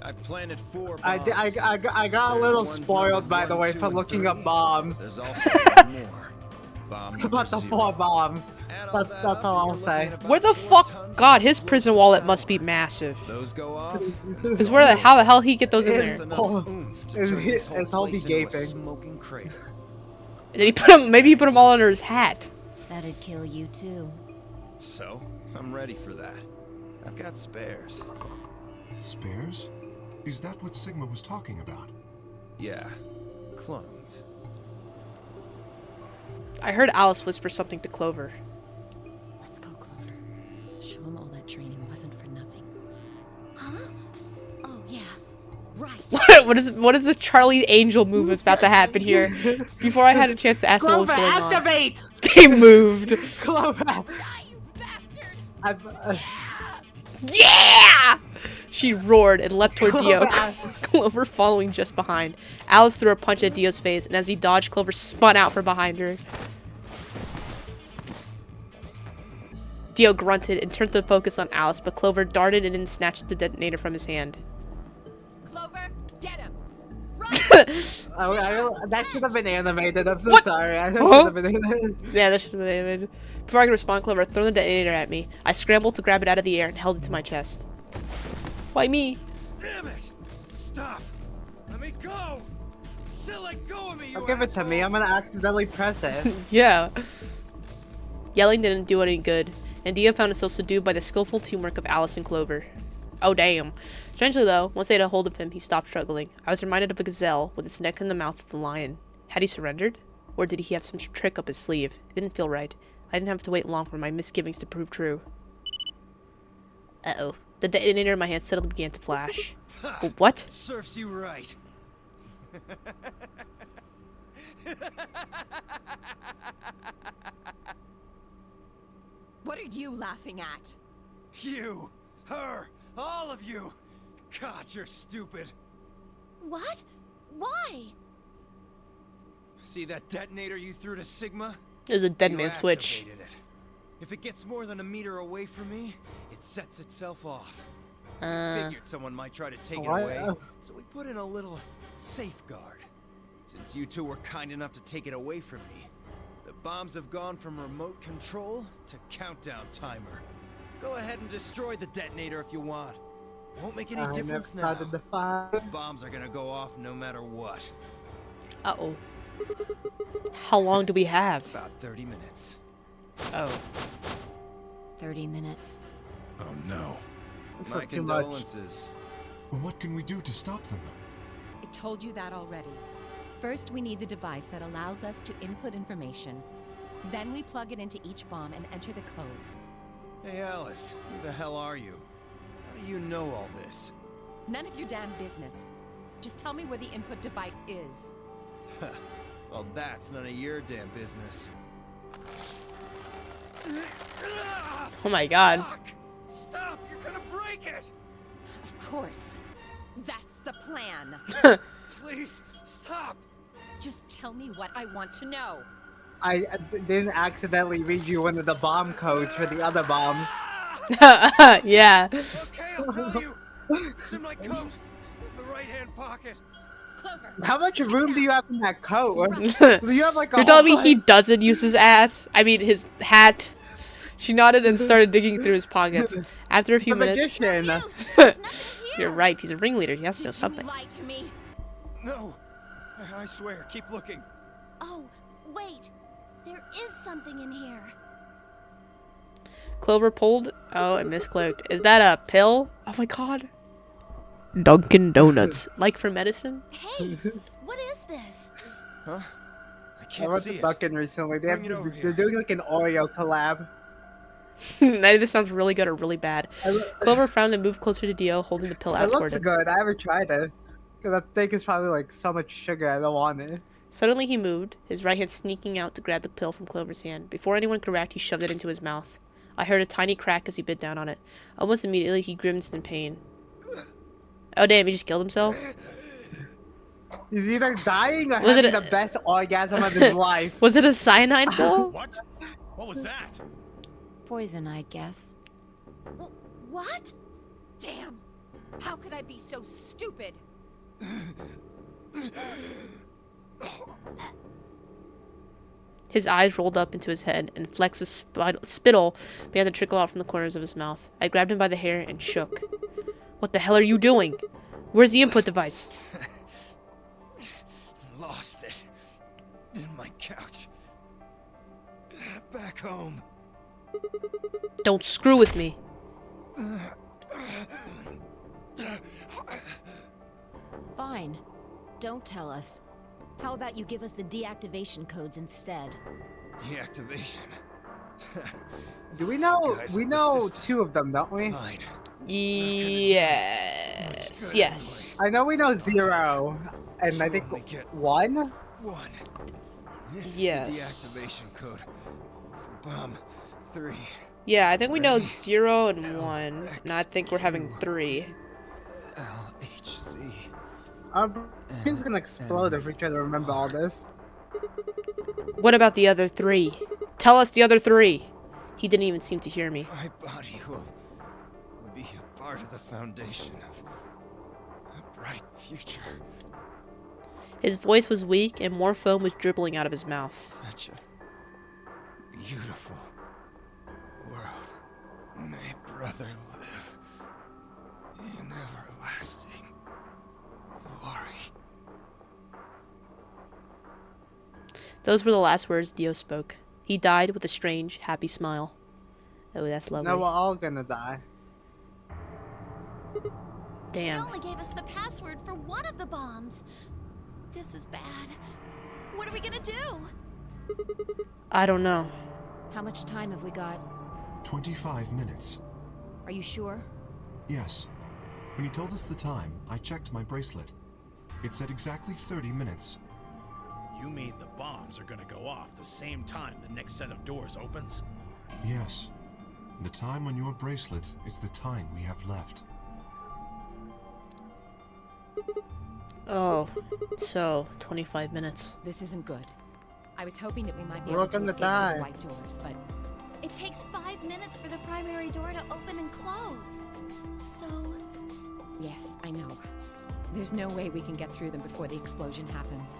I planted 4 bombs. I got a little spoiled, by the way, for looking up bombs. There's also one more. Bomb About the 4 bombs. That's all I'll say. Where the fuck? God, his prison wallet must be massive. Those go off. Because how the hell he get those in there? His whole be gaping. Smoking crater. And then he put them. Maybe he put them all under his hat. That'd kill you too. So, I'm ready for that. I've got spares. Spares? Is that what Sigma was talking about? Yeah, clones. I heard Alice whisper something to Clover. Let's go, Clover. Show him all that training wasn't for nothing. Huh? Oh, yeah. Right. what is the Charlie Angel move that's about to happen here? Before I had a chance to ask what was going on. Clover, activate! They moved. Clover. Die, you bastard! Yeah! She roared and leapt toward Dio, Clover following just behind. Alice threw a punch at Dio's face, and as he dodged, Clover spun out from behind her. Dio grunted and turned to focus on Alice, but Clover darted in and snatched the detonator from his hand. Clover, get him! That should have been animated. I'm so What? sorry. That Huh? should have been animated. Yeah, that should have been animated. Before I could respond, Clover threw the detonator at me. I scrambled to grab it out of the air and held it to my chest. Why me? Damn it! Stop! Let me go! Still let go of me, you Don't give it to me. I'm gonna accidentally press it. Yeah. Yelling didn't do any good, and Dio found himself subdued by the skillful teamwork of Alice and Clover. Oh damn. Strangely though, once they had a hold of him, he stopped struggling. I was reminded of a gazelle with its neck in the mouth of the lion. Had he surrendered? Or did he have some trick up his sleeve? It didn't feel right. I didn't have to wait long for my misgivings to prove true. Uh-oh. The detonator in my hand suddenly began to flash. What? Serves you right. What are you laughing at? You, her, all of you. God, you're stupid. What? Why? See that detonator you threw to Sigma? There's a dead You man switch. activated it. If it gets more than a meter away from me, it sets itself off. I figured someone might try to take it away, so we put in a little safeguard. Since you two were kind enough to take it away from me, the bombs have gone from remote control to countdown timer. Go ahead and destroy the detonator if you want. Won't make any difference now. The bombs are gonna go off no matter what. Uh-oh. How long do we have? About 30 minutes. Oh. 30 minutes. Oh no. My condolences. What can we do to stop them? I told you that already. First, we need the device that allows us to input information. Then we plug it into each bomb and enter the codes. Hey Alice, who the hell are you? How do you know all this? None of your damn business. Just tell me where the input device is. Well, that's none of your damn business. Oh my god. Fuck! Stop! make it! Of course. That's the plan. Please, stop! Just tell me what I want to know. I didn't accidentally read you one of the bomb codes for the other bombs. Yeah. Okay, I'll tell you. It's in my coat, in the right-hand pocket. Clover. How much room do you have in that coat? Do you have like a You're telling me whole, he doesn't use his ass? I mean, his hat. She nodded and started digging through his pockets. After a few minutes, magician? you're right. He's a ringleader. He has to know something. Lie to me. No, I swear, keep looking. Oh, wait. There is something in here. Clover pulled. Oh, and miscloaked. Is that a pill? Oh my god. Dunkin' Donuts. Like for medicine? Hey, what is this? Huh? I I can't went see to it. Dunkin' recently. Bring it over They're here. doing like an Oreo collab. Neither sounds really good or really bad. It Clover frowned and moved closer to Dio, holding the pill out toward looks him. good. I haven't tried it. Because I think it's probably like so much sugar. I don't want it. Suddenly he moved, his right hand sneaking out to grab the pill from Clover's hand. Before anyone could react, he shoved it into his mouth. I heard a tiny crack as he bit down on it. Almost immediately, he grimaced in pain. Oh damn, he just killed himself? He's either dying or Was it having the best orgasm of his life. Was it a cyanide pill? What? What was that? Poison, I guess. What? Damn. How could I be so stupid? His eyes rolled up into his head, and flecks of spittle began to trickle out from the corners of his mouth. I grabbed him by the hair and shook. What the hell are you doing? Where's the input device? Lost it. In my couch. Back home. Don't screw with me. Fine. Don't tell us. How about you give us the deactivation codes instead? Deactivation. Do we know? Guys We with the know system. 2 of them, don't we? Fine. Yes. Yes. I know we know 0, and I You'll think only get 1. One. This Yes. is the deactivation code for bomb 3. Yeah, I think we know 0 and 1. And I think we're having 3. LHC. Our brain's gonna explode if we try to remember all this. What about the other 3? Tell us the other 3. He didn't even seem to hear me. My body will be a part of the foundation of a bright future. His voice was weak, and more foam was dribbling out of his mouth. Such a beautiful world. May brother live in everlasting glory. Those were the last words Dio spoke. He died with a strange, happy smile. Oh, that's lovely. Now we're all gonna die. They Damn. only gave us the password for one of the bombs. This is bad. What are we gonna do? I don't know. How much time have we got? 25 minutes. Are you sure? Yes. When he told us the time, I checked my bracelet. It said exactly 30 minutes. You mean the bombs are gonna go off the same time the next set of doors opens? Yes. The time on your bracelet is the time we have left. Oh, so 25 minutes. This isn't good. I was hoping that we might be We're able to gonna escape through die. the white doors, but It takes 5 minutes for the primary door to open and close. So, yes, I know. There's no way we can get through them before the explosion happens.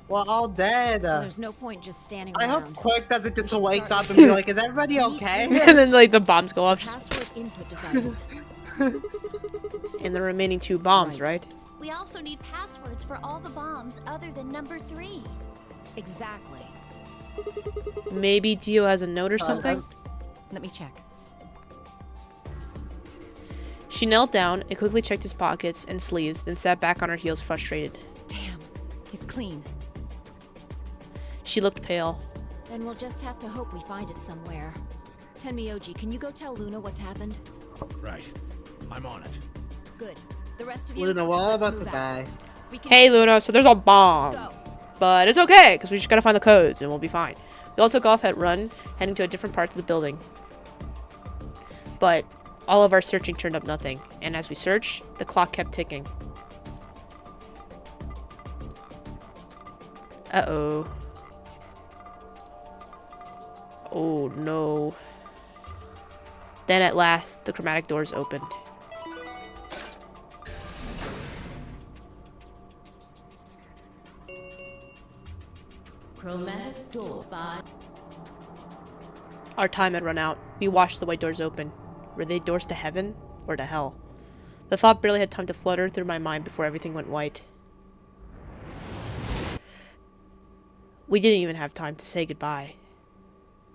We're all dead. Well, there's no point just standing I around. hope Quirk doesn't just We should wake start up and be like, is everybody okay? And then, like, the bombs go off. Just Password input device. in the remaining 2 bombs, right? we also need passwords for all the bombs other than number 3. Exactly. Maybe Dio has a note or something? Let me check. She knelt down and quickly checked his pockets and sleeves, then sat back on her heels frustrated. Damn, he's clean. She looked pale. Then we'll just have to hope we find it somewhere. Tenmyoji, can you go tell Luna what's happened? Right. I'm on it. Good. The rest of you, Luna, we're all let's about to move out. die. We can Hey do Luna, this. so there's a bomb. Let's go. But it's okay, because we just gotta find the codes and we'll be fine. We all took off at run, heading to different parts of the building. But all of our searching turned up nothing. And as we searched, the clock kept ticking. Uh-oh. Oh, no. Then at last, the chromatic doors opened. Chromatic door 5. Our time had run out. We watched the white doors open. Were they doors to heaven or to hell? The thought barely had time to flutter through my mind before everything went white. We didn't even have time to say goodbye.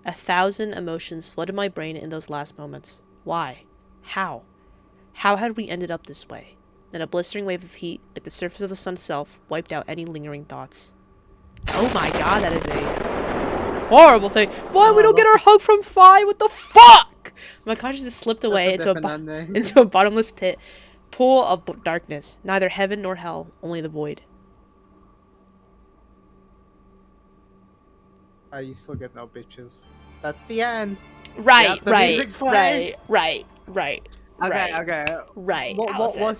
1,000 emotions flooded my brain in those last moments. Why? How? How had we ended up this way? Then a blistering wave of heat, like the surface of the sun itself, wiped out any lingering thoughts. Oh my god, that is a horrible thing. Why we don't get our hug from Fi? What the fuck? My consciousness slipped away into a bottomless pit, pool of darkness. Neither heaven nor hell, only the void. You still get no bitches. That's the end. Right, Yep, the right, music's playing. right. Okay. Right. We'll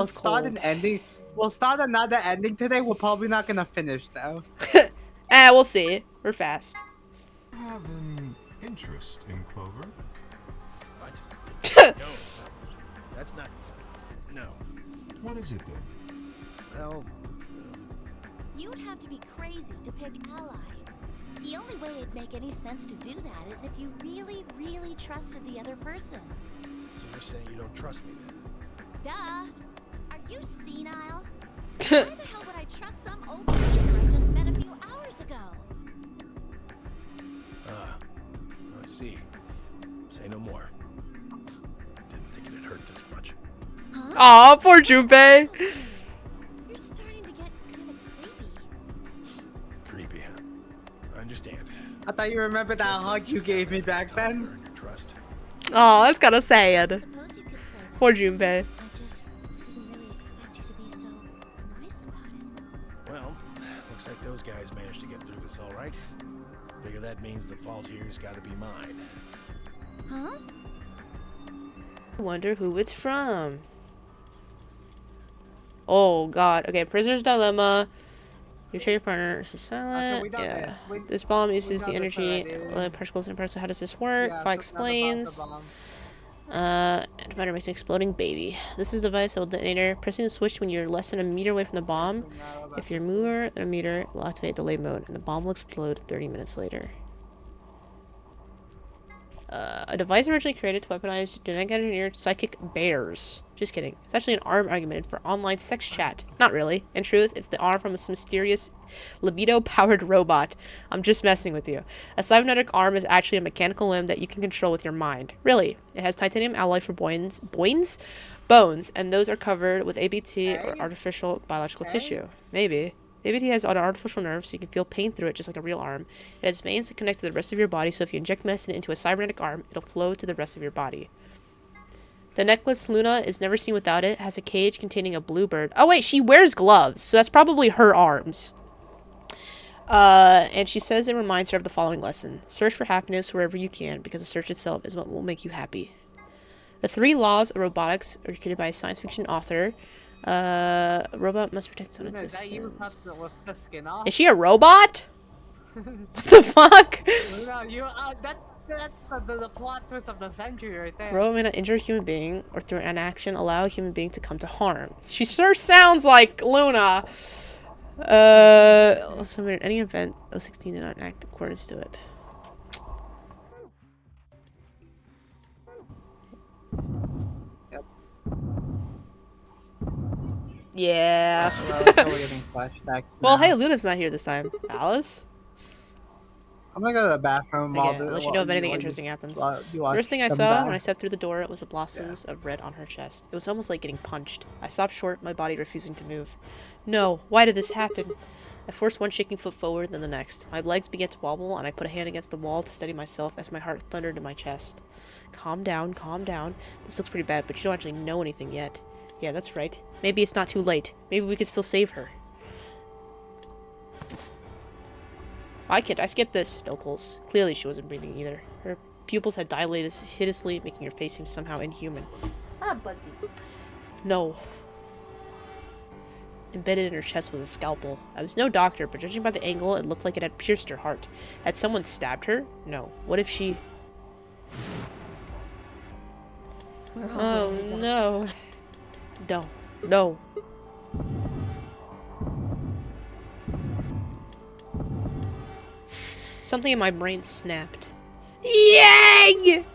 start an ending. We'll start another ending today. We're probably not gonna finish though. We'll see. We're fast. Have an interest in Clover? What? No. That's not... No. What is it then? Well... You'd have to be crazy to pick Ally. The only way it'd make any sense to do that is if you really, really trusted the other person. So you're saying you don't trust me then? Duh! Are you senile? Why the hell would I trust some old geezer I just met a few hours ago? I see. Say no more. Didn't think it'd hurt this much. Huh? Aw, poor Junpei. You're starting to get kind of creepy. Creepy, huh? I understand. I thought you remembered that hug you gave me back then. Earn your trust. Aw, that's kinda sad. Suppose you could say that. Poor Junpei. I just didn't really expect you to be so nice about it. Well, looks like those guys managed to get through this all right. Figure that means the fault here's gotta be mine. Huh? I wonder who it's from. Oh god. Okay, prisoner's dilemma. You share your partner. Is silent? Okay, Yeah. This bomb uses the energy particles in a person. How does this work? Fi explains. Antimatter makes an exploding baby. This is the device that will detonate her. Pressing the switch when you're less than a meter away from the bomb. If you're more than a meter, it will activate delay mode, and the bomb will explode 30 minutes later. A device originally created to weaponize genetic engineered psychic bears. Just kidding. It's actually an arm argumented for online sex chat. Not really. In truth, it's the arm from some mysterious libido-powered robot. I'm just messing with you. A cybernetic arm is actually a mechanical limb that you can control with your mind. Really. It has titanium alloy for bones, and those are covered with ABT or artificial biological tissue. Maybe. ABT has an artificial nerve, so you can feel pain through it just like a real arm. It has veins that connect to the rest of your body, so if you inject medicine into a cybernetic arm, it'll flow to the rest of your body. The necklace Luna is never seen without it has a cage containing a bluebird. Oh wait, she wears gloves, so that's probably her arms. And she says it reminds her of the following lesson. Search for happiness wherever you can, because the search itself is what will make you happy. The 3 laws of robotics are created by a science fiction author. A robot must protect its own existence. Is she a robot? What the fuck? That's the plot twist of the century right there. Robot may not injure a human being or through an action allow a human being to come to harm. She sure sounds like Luna. So in any event, 016 did not act in accordance to it. Yep. Yeah. Well, hey, Luna's not here this time. Alice? I'm gonna go to the bathroom I'll let you know if anything interesting happens. First thing I saw when I stepped through the door was the blossoms of red on her chest. It was almost like getting punched. I stopped short, my body refusing to move. No, why did this happen? I forced one shaking foot forward, then the next. My legs began to wobble, and I put a hand against the wall to steady myself as my heart thundered in my chest. Calm down, calm down. This looks pretty bad, but you don't actually know anything yet. Yeah, that's right. Maybe it's not too late. Maybe we could still save her. Why can't I skip this? No pulse. Clearly she wasn't breathing either. Her pupils had dilated hideously, making her face seem somehow inhuman. Ah, buddy. No. Embedded in her chest was a scalpel. I was no doctor, but judging by the angle, it looked like it had pierced her heart. Had someone stabbed her? No. What if she... Oh, no. No. No. Something in my brain snapped. Yang!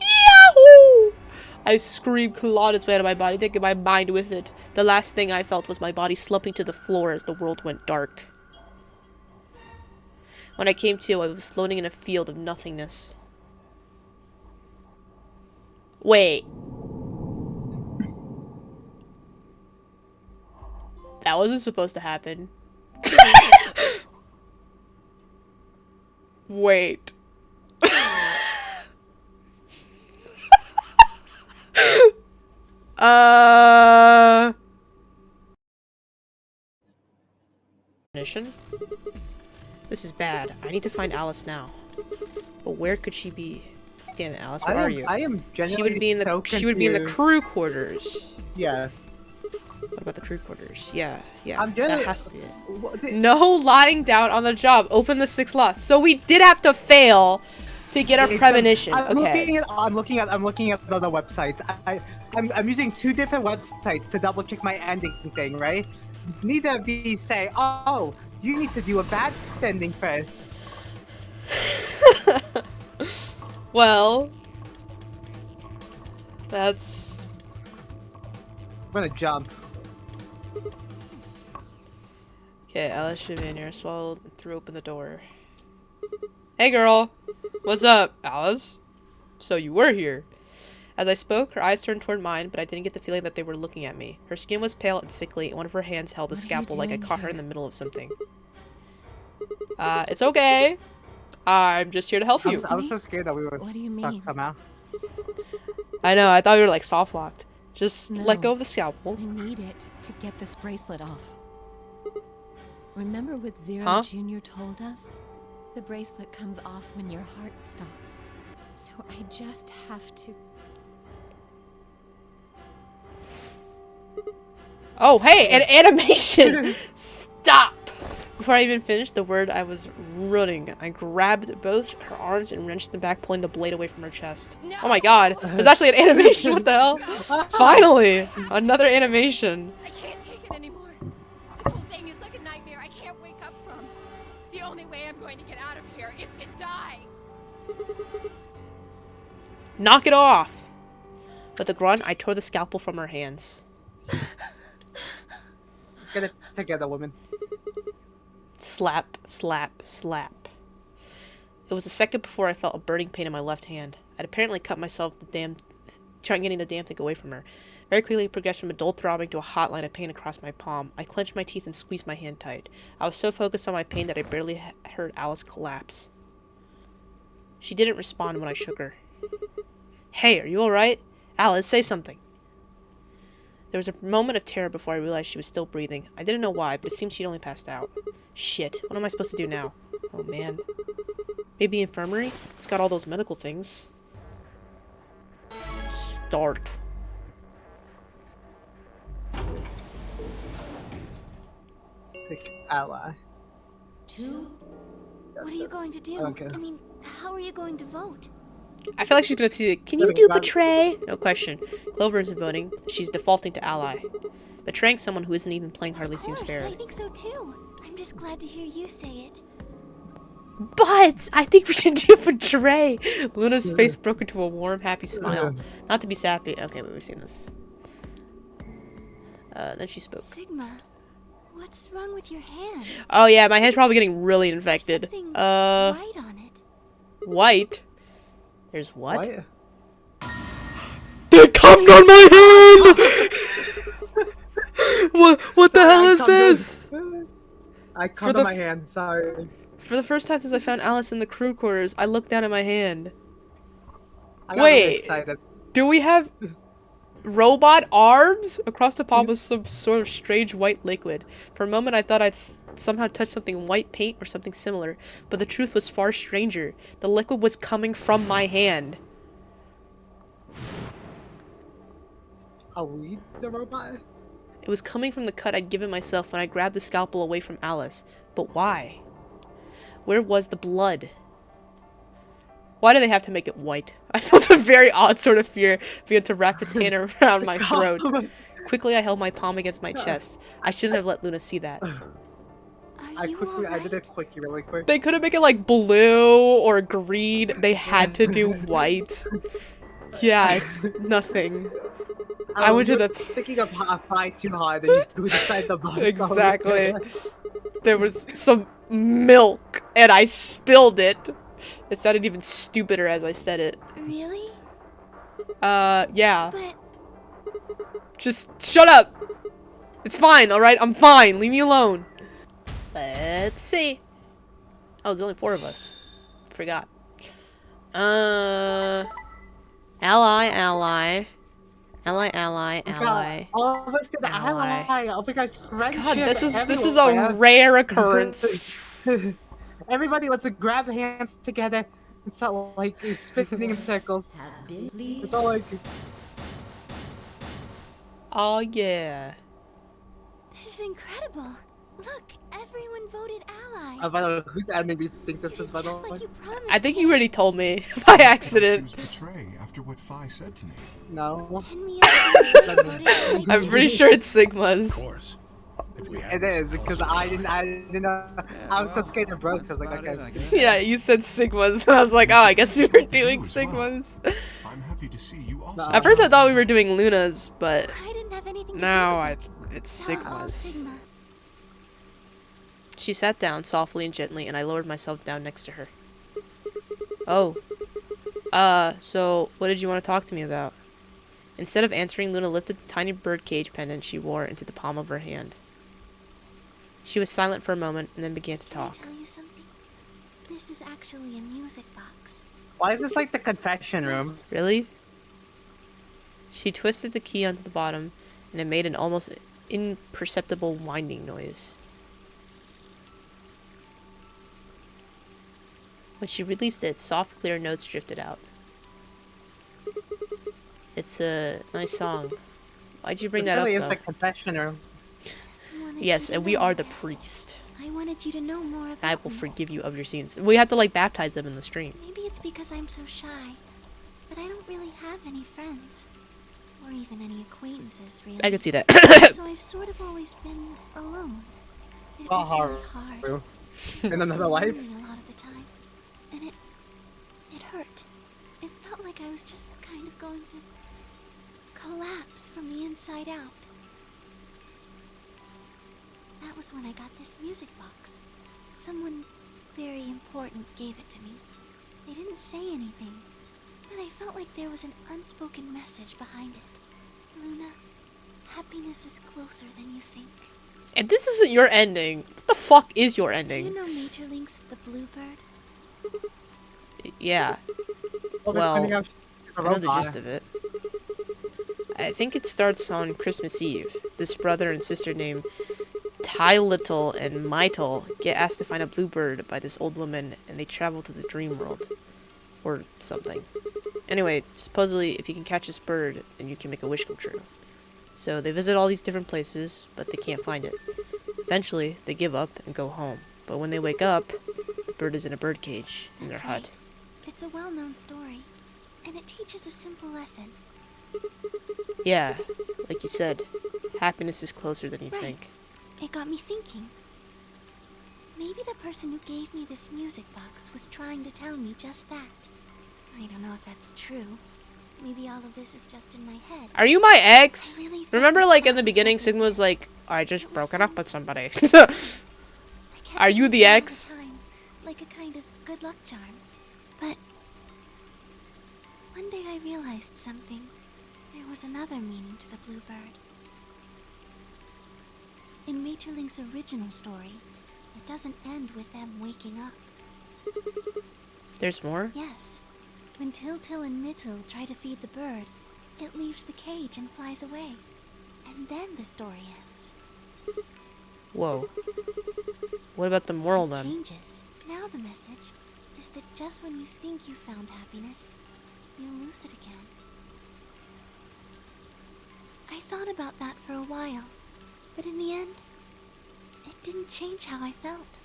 Yahoo! I screamed, clawed its way out of my body, taking my mind with it. The last thing I felt was my body slumping to the floor as the world went dark. When I came to, I was floating in a field of nothingness. Wait. That wasn't supposed to happen. Wait. This is bad. I need to find Alice now. But where could she be? Damn it, Alice, where are you? I am genuinely She would be in the crew quarters. Yes. What about the crew quarters? Yeah. I'm that has to be it. No lying down on the job. Open the 6 lots. So we did have to fail to get our premonition. I'm Okay. looking at the other websites. I'm using 2 different websites to double check my ending thing, right? Neither of these say, oh, you need to do a bad ending first. Well, that's... I'm gonna jump. Okay, Alice should be in here, swallowed, and threw open the door. Hey girl! What's up, Alice? So you were here. As I spoke, her eyes turned toward mine, but I didn't get the feeling that they were looking at me. Her skin was pale and sickly, and one of her hands held a scalpel like I caught her in the middle of something. It's okay. I'm just here to help you. I was so scared that we were stuck somehow. I know, I thought we were like soft locked. Just let go of the scalpel. I need it to get this bracelet off. Remember what Zero Jr. told us? The bracelet comes off when your heart stops. So I just have to... Oh, hey, an animation! Stop! Before I even finished the word, I was running. I grabbed both her arms and wrenched them back, pulling the blade away from her chest. No! Oh my god, there's actually an animation, what the hell? Finally! Another animation. I can't take it anymore. This whole thing is like a nightmare I can't wake up from. The only way I'm going to get out of here is to die. Knock it off! With a grunt, I tore the scalpel from her hands. Get it together, woman. Slap, slap, slap. It was a second before I felt a burning pain in my left hand. I'd apparently cut myself trying getting the damn thing away from her. Very quickly it progressed from a dull throbbing to a hot line of pain across my palm. I clenched my teeth and squeezed my hand tight. I was so focused on my pain that I barely heard Alice collapse. She didn't respond when I shook her. Hey, are you alright? Alice, say something. There was a moment of terror before I realized she was still breathing. I didn't know why, but it seemed she'd only passed out. Shit, what am I supposed to do now? Oh man. Maybe infirmary? It's got all those medical things. Start. Pick ally. What are you going to do? Okay. I mean, how are you going to vote? I feel like she's gonna see. Can you do betray? No question. Clover isn't voting. She's defaulting to ally. Betraying someone who isn't even playing hardly seems fair. I think so too. I'm just glad to hear you say it. But I think we should do betray. Luna's face broke into a warm, happy smile. Not to be sappy. Okay, but we've seen this. Then she spoke. Sigma, what's wrong with your hand? Oh yeah, my hand's probably getting really infected. White on it. White? There's what? What? They come on my hand! What the hell is this? I caught on my hand, sorry. For the first time since I found Alice in the crew quarters, I looked down at my hand. I got Wait, excited. do we have... robot arms? Across the palm was some sort of strange white liquid. For a moment, I thought I'd somehow touched something white paint or something similar, but the truth was far stranger. The liquid was coming from my hand. Are we the robot? It was coming from the cut I'd given myself when I grabbed the scalpel away from Alice. But why? Where was the blood? Why do they have to make it white? I felt a very odd sort of fear begin to wrap its hand around my throat. Quickly, I held my palm against my chest. I shouldn't have let Luna see that. I did it quick, really quick. They couldn't make it like blue or green. They had to do white. Yeah, it's nothing. I went to the thinking of pie too hard, and you decide the bus. Exactly. There was some milk, and I spilled it. It sounded even stupider as I said it. Really? Yeah. But just shut up. It's fine, alright? I'm fine. Leave me alone. Let's see. Oh, there's only 4 of us. Forgot. Ally. All of us get the ally. Oh my god, friendship. God, this is a rare occurrence. Everybody, let's grab hands together and start like spinning in circles. It's all like. Oh yeah. this is incredible. Look, everyone voted ally. By the way, whose ending do you think this is? By the way, like you promised. I think you already told me by accident. Betray after what Phi said to me. No. I'm pretty sure it's Sigma's. Of course. It is because I didn't know. I was so scared of broke, so I was like, okay. Yeah, you said Sigma's, and I was like, oh, I guess you were doing Sigma's. I'm happy to see you also. At first, I thought we were doing Luna's, but I didn't have anything to now do with it's That was all Sigma's. Sigma. She sat down softly and gently, and I lowered myself down next to her. Oh. So what did you want to talk to me about? Instead of answering, Luna lifted the tiny birdcage pendant she wore into the palm of her hand. She was silent for a moment and then began to talk. Can I tell you something? This is actually a music box. Why is this like the confession room? Really? She twisted the key onto the bottom, and it made an almost imperceptible whining noise. When she released it, soft, clear notes drifted out. It's a nice song. Why'd you bring that up, This really though? is the confession room. Yes, and we are the priest. I wanted you to know more about I will me. forgive you of your sins. We have to, like, baptize them in the stream. Maybe it's because I'm so shy, but I don't really have any friends. Or even any acquaintances, really. I could see that. So I've sort of always been alone. It Oh, was really hard. In another So life? lonely a lot of the time. And it hurt. It felt like I was just kind of going to collapse from the inside out. That was when I got this music box. Someone very important gave it to me. They didn't say anything, but I felt like there was an unspoken message behind it. Luna, happiness is closer than you think. If this isn't your ending, what the fuck is your ending? Do you know Majorlink's The Bluebird? Yeah. Well, Well, depending on I know the gist of it. I think it starts on Christmas Eve. This brother and sister named Tylittle and Mytle get asked to find a bluebird by this old woman, and they travel to the dream world. Or something. Anyway, supposedly, if you can catch this bird, then you can make a wish come true. So they visit all these different places, but they can't find it. Eventually, they give up and go home. But when they wake up, the bird is in a birdcage in their hut. It's a well-known story, and it teaches a simple lesson. Yeah, like you said, happiness is closer than you Right. think. It got me thinking. Maybe the person who gave me this music box was trying to tell me just that. I don't know if that's true. Maybe all of this is just in my head. Are you my ex? I really felt Remember, like, in the that was beginning, what Sigma was like, I just broken up with somebody. I kept Are you thinking the all ex? time, like a kind of good luck charm. But one day I realized something. There was another meaning to the bluebird. In Maeterlinck's original story, it doesn't end with them waking up. There's more? Yes. When Till and Mittel try to feed the bird, it leaves the cage and flies away. And then the story ends. Whoa. What about the moral It then? changes. Now the message is that just when you think you found happiness, you'll lose it again. I thought about that for a while, but in the end, it didn't change how I felt.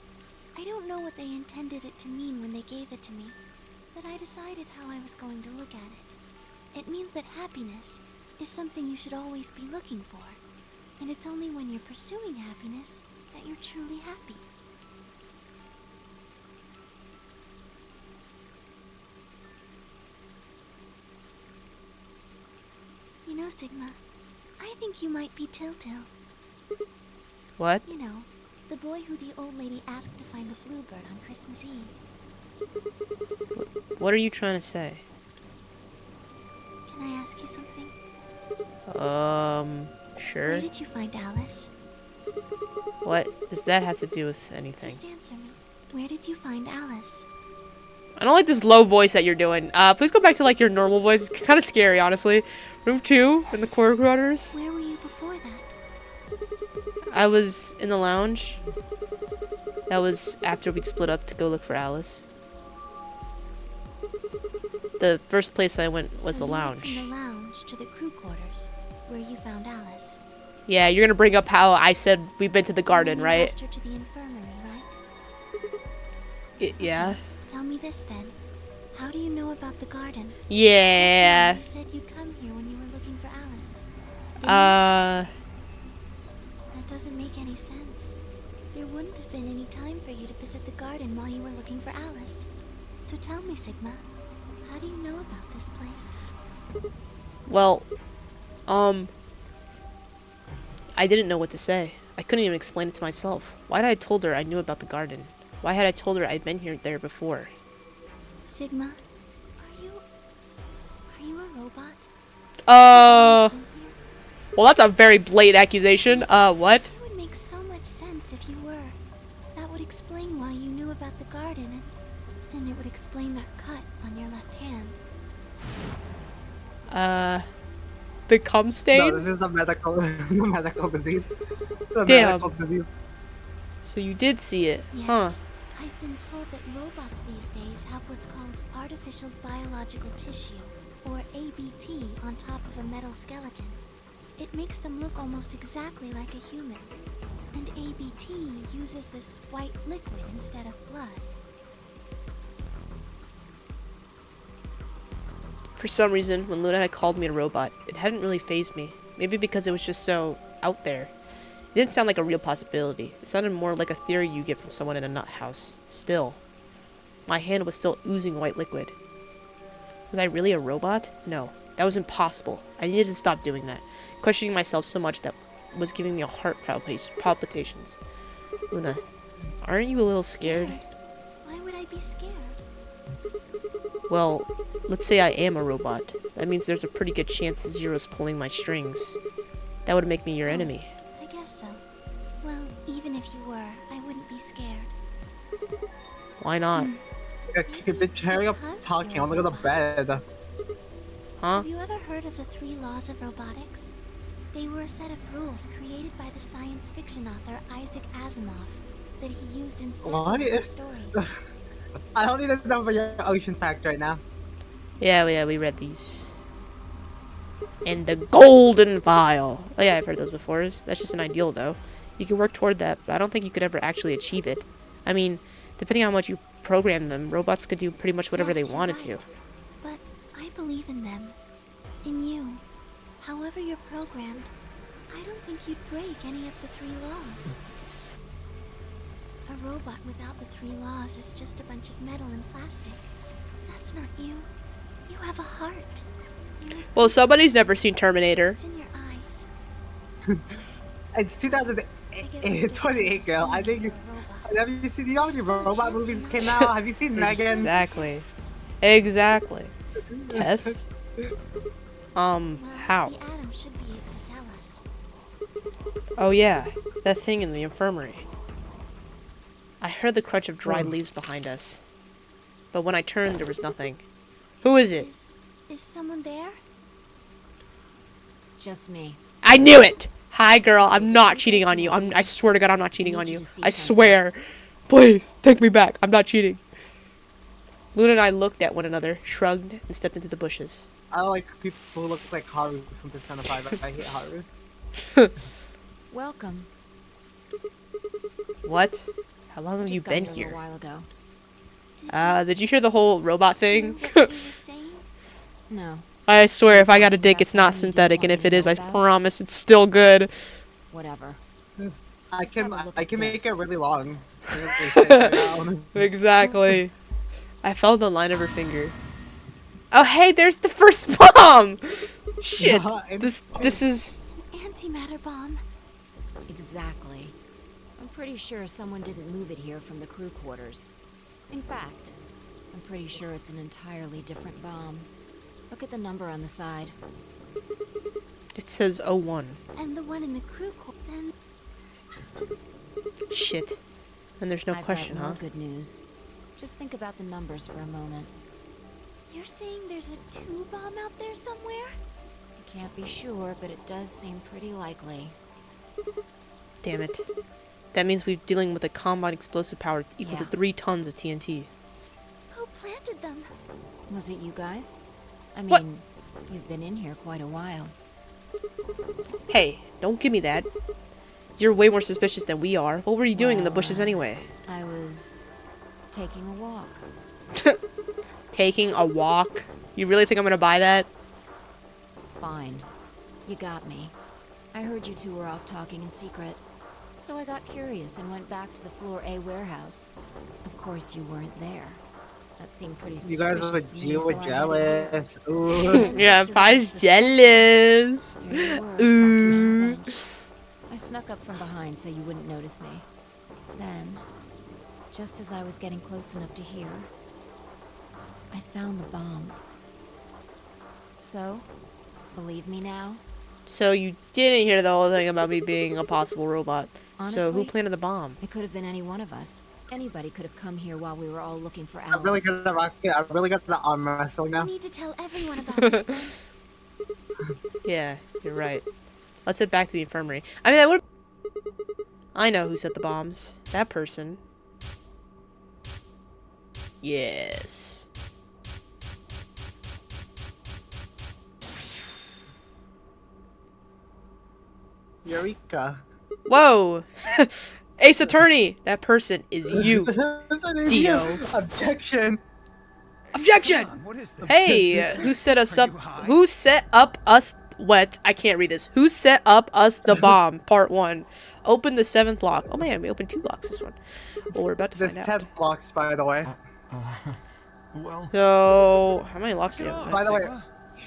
I don't know what they intended it to mean when they gave it to me, but I decided how I was going to look at it. It means that happiness is something you should always be looking for, and it's only when you're pursuing happiness that you're truly happy. You know, Sigma, I think you might be Til-Til. What? You know, the boy who the old lady asked to find the bluebird on Christmas Eve. What are you trying to say? Can I ask you something? Sure. Where did you find Alice? What does that have to do with anything? Just answer me. Where did you find Alice? I don't like this low voice that you're doing. Please go back to like your normal voice. It's kind of scary, honestly. Room 2 in the quarters. Where were you before that? I was in the lounge. That was after we'd split up to go look for Alice. The first place I went was the lounge. From the lounge to the crew quarters, where you found Alice. Yeah, you're gonna bring up how I said we've been to the garden, right? Lost her to the infirmary, right? Yeah. Tell me this then. How do you know about the garden? Yeah. You said you'd come here when you were looking for Alice. That doesn't make any sense. There wouldn't have been any time for you to visit the garden while you were looking for Alice. So tell me, Sigma, how do you know about this place? Well, I didn't know what to say. I couldn't even explain it to myself. Why had I told her I knew about the garden? Why had I told her I'd been there before? Sigma, are you a robot? Well, that's a very blatant accusation. What? It would make so much sense if you were. That would explain why you knew about the garden, and it would explain that cut on your left hand. The cum stain? No, this is a medical disease. It's a Damn. medical disease. So you did see it, Yes. huh? I've been told that robots these days have what's called artificial biological tissue, or ABT, on top of a metal skeleton. It makes them look almost exactly like a human. And ABT uses this white liquid instead of blood. For some reason, when Luna had called me a robot, it hadn't really fazed me. Maybe because it was just so out there. It didn't sound like a real possibility. It sounded more like a theory you get from someone in a nut house. Still, my hand was still oozing white liquid. Was I really a robot? No, that was impossible. I needed to stop doing that. Questioning myself so much that was giving me a heart palpitations. Luna, aren't you a little scared? Why would I be scared? Well, let's say I am a robot. That means there's a pretty good chance Zero's pulling my strings. That would make me your enemy. I guess so. Well, even if you were, I wouldn't be scared. Why not? Keep it cherry up talking. Look at the bed. Huh? Have you ever heard of the 3 laws of robotics? They were a set of rules created by the science fiction author Isaac Asimov that he used in several of his stories. I don't need to know about your ocean fact right now. Yeah, we read these. And the golden file. Oh yeah, I've heard those before. That's just an ideal, though. You can work toward that, but I don't think you could ever actually achieve it. I mean, depending on how much you program them, robots could do pretty much whatever they wanted to. But I believe in them. In you. However you're programmed, I don't think you'd break any of the 3 laws. A robot without the 3 laws is just a bunch of metal and plastic. That's not you. You have a heart. Well, somebody's never seen Terminator. It's in your eyes. It's 2028, girl. I think. Have you seen? You know how many robot movies came out? Have you seen Megan? Exactly. Yes. How? The atom should be able to tell us. Oh yeah, that thing in the infirmary. I heard the crunch of dried leaves behind us. But when I turned, there was nothing. Who is it? Is someone there? Just me. I knew it! Hi, girl. I'm not cheating on you. I swear to God, I'm not cheating on you. I swear. Please, take me back. I'm not cheating. Luna and I looked at one another, shrugged, and stepped into the bushes. I don't like people who look like Haru from Persona 5. I hate Haru. Welcome. What? How long have you Just got been here a here? little while ago. Did you hear the whole robot thing? No. I swear, if I got a dick, it's not synthetic, and if it is, I promise it's still good. Whatever. I can make it really long. Really take it down. Exactly. I felt the line of her finger. Oh, hey, there's the first bomb! Shit. This is... Antimatter bomb. Exactly. I'm pretty sure someone didn't move it here from the crew quarters. In fact, I'm pretty sure it's an entirely different bomb. Look at the number on the side. It says 01. And the one in the crew then. Shit. And there's no question, I've got huh? more good news. Just think about the numbers for a moment. You're saying there's a 2 bomb out there somewhere? I can't be sure, but it does seem pretty likely. Damn it. That means we're dealing with a combined explosive power equal to Yeah. 3 tons of TNT. Who planted them? Was it you guys? I What? mean, you've been in here quite a while. Hey, don't give me that. You're way more suspicious than we are. What were you doing in the bushes anyway? I was taking a walk. Taking a walk? You really think I'm gonna buy that? Fine. You got me. I heard you two were off talking in secret. So I got curious and went back to the Floor A warehouse. Of course, you weren't there. That seemed pretty You suspicious guys to were, me, you were so I had it jealous. Ooh. Yeah, Pi's jealous. Here you were, Ooh. talking on the bench. I snuck up from behind so you wouldn't notice me. Then, just as I was getting close enough to hear, I found the bomb. So, believe me now? So you didn't hear the whole thing about me being a possible robot. So who Honestly, planted the bomb? It could have been any one of us. Anybody could have come here while we were all looking for I'm really Alice. good at rocket. I'm really good at arm wrestling now. We need to tell everyone about this then. Yeah, you're right. Let's head back to the infirmary. I mean, I would. I know who set the bombs. That person. Yes. Eureka. Whoa! Ace Attorney! That person is you. Dio. Objection. Objection! What is this? Hey, who set us up? Who set up us? What? I can't read this. Who set up us the bomb? Part 1. Open the 7th lock. Oh man, we opened 2 locks this one. Well, we're about to There's find out. 10 blocks, by the way. Well, So, how many locks do you have? By the way,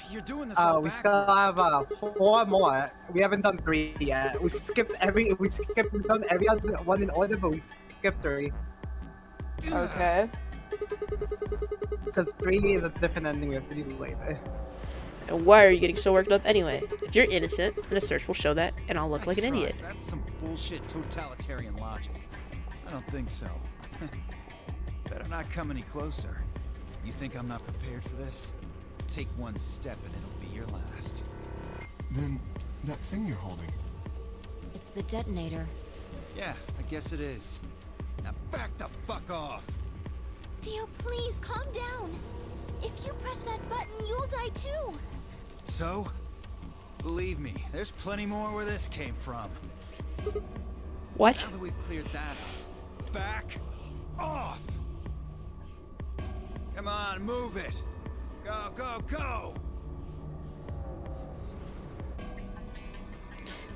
You're doing this all we still have 4 more. We haven't done 3 yet. We've skipped we've done every other one in order, but we've skipped 3. Okay. Because 3 is a different ending we have to do later. And why are you getting so worked up anyway? If you're innocent, then a search will show that, and I'll look like an Nice try. idiot. That's some bullshit totalitarian logic. I don't think so. Better not come any closer. You think I'm not prepared for this? Take one step and it'll be your last. then that thing you're holding. It's the detonator. Yeah, I guess it is. Now back the fuck off! Dio, please calm down. If you press that button, you'll die too. So? Believe me, there's plenty more where this came from. What? Now that we've cleared that up, back off! Come on, move it! Go, go, go!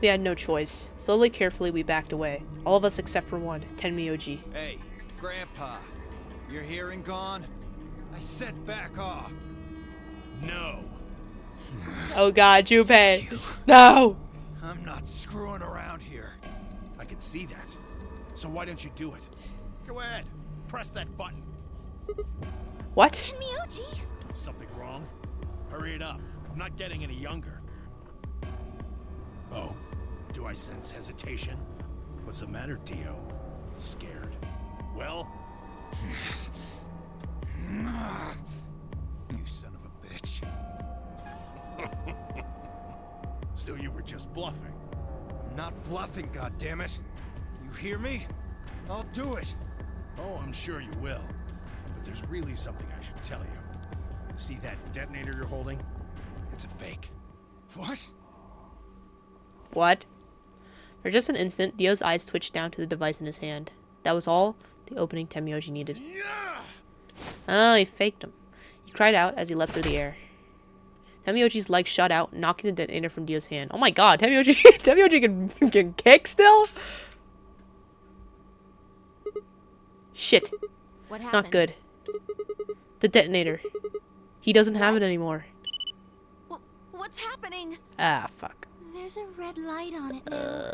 We had no choice. Slowly, carefully, we backed away. All of us except for one, Tenmyoji. Hey, Grandpa, you're here and gone? I said back off. No. Oh god, Junpei. No! I'm not screwing around here. I can see that. So why don't you do it? Go ahead. Press that button. What? Tenmyoji! Something wrong? Hurry it up. I'm not getting any younger. Oh, do I sense hesitation? What's the matter, Dio? Scared? Well? You son of a bitch. So you were just bluffing. I'm not bluffing, goddammit. You hear me? I'll do it. Oh, I'm sure you will. But there's really something I should tell you. See that detonator you're holding? It's a fake. What? What? For just an instant, Dio's eyes twitched down to the device in his hand. That was all the opening Temyoji needed. Oh, he faked him. He cried out as he leapt through the air. Temyoji's leg shot out, knocking the detonator from Dio's hand. Oh my god, Temyoji, Temyoji can kick still? Shit. What happened? Not good. The detonator. He doesn't have it anymore. What's happening? Ah, fuck. There's a red light on it now.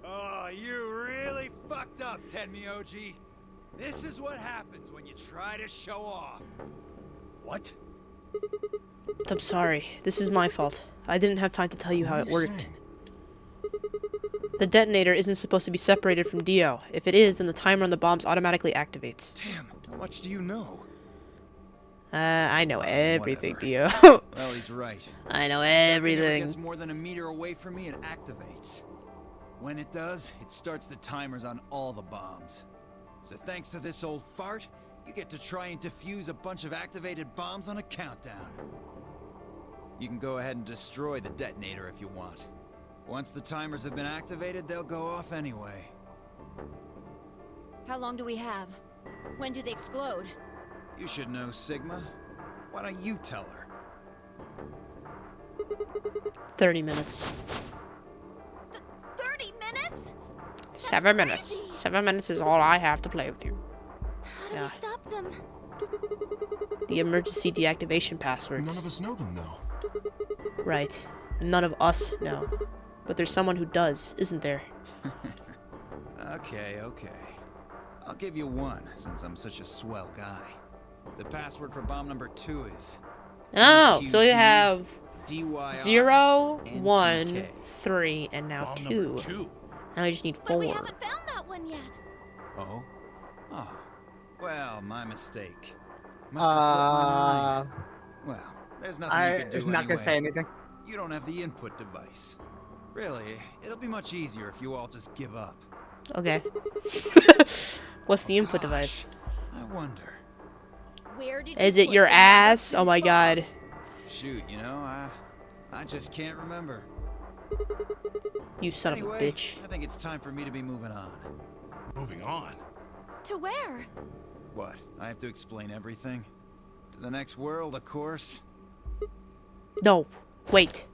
Oh, you really fucked up, Tenmyoji. This is what happens when you try to show off. What? I'm sorry. This is my fault. I didn't have time to tell you how it worked. The detonator isn't supposed to be separated from Dio. If it is, then the timer on the bombs automatically activates. Damn, how much do you know? I know everything, Dio. Well, he's right. I know If it everything. gets more than a meter away from me, it activates. When it does, it starts the timers on all the bombs. So thanks to this old fart, you get to try and defuse a bunch of activated bombs on a countdown. You can go ahead and destroy the detonator if you want. Once the timers have been activated, they'll go off anyway. How long do we have? When do they explode? You should know, Sigma. Why don't you tell her? 30 minutes. 30 minutes? 7 minutes. 7 minutes is all I have to play with you. How do we stop them? The emergency deactivation passwords. None of us know them, though. Right. None of us know. But there's someone who does, isn't there? Okay. I'll give you one, since I'm such a swell guy. The password for bomb number 2 is... Oh, so you have DYR 0, and 1, TK. 3, and now Bomb 2. number 2. Now you just need But we 4. haven't found that one yet. Oh? Oh. Well, my mistake. Must have slipped my mind. Well, there's nothing you can do I'm not anyway. gonna say anything. You don't have the input device. Really, it'll be much easier if you all just give up. Okay. What's the input device? I wonder. Where did Is you it put your the ass? number Oh my 2 god. bomb? Shoot, you know, I just can't remember. You son Anyway, of a bitch. I think it's time for me to be moving on. Moving on. To where? What? I have to explain everything? To the next world, of course. No. Wait.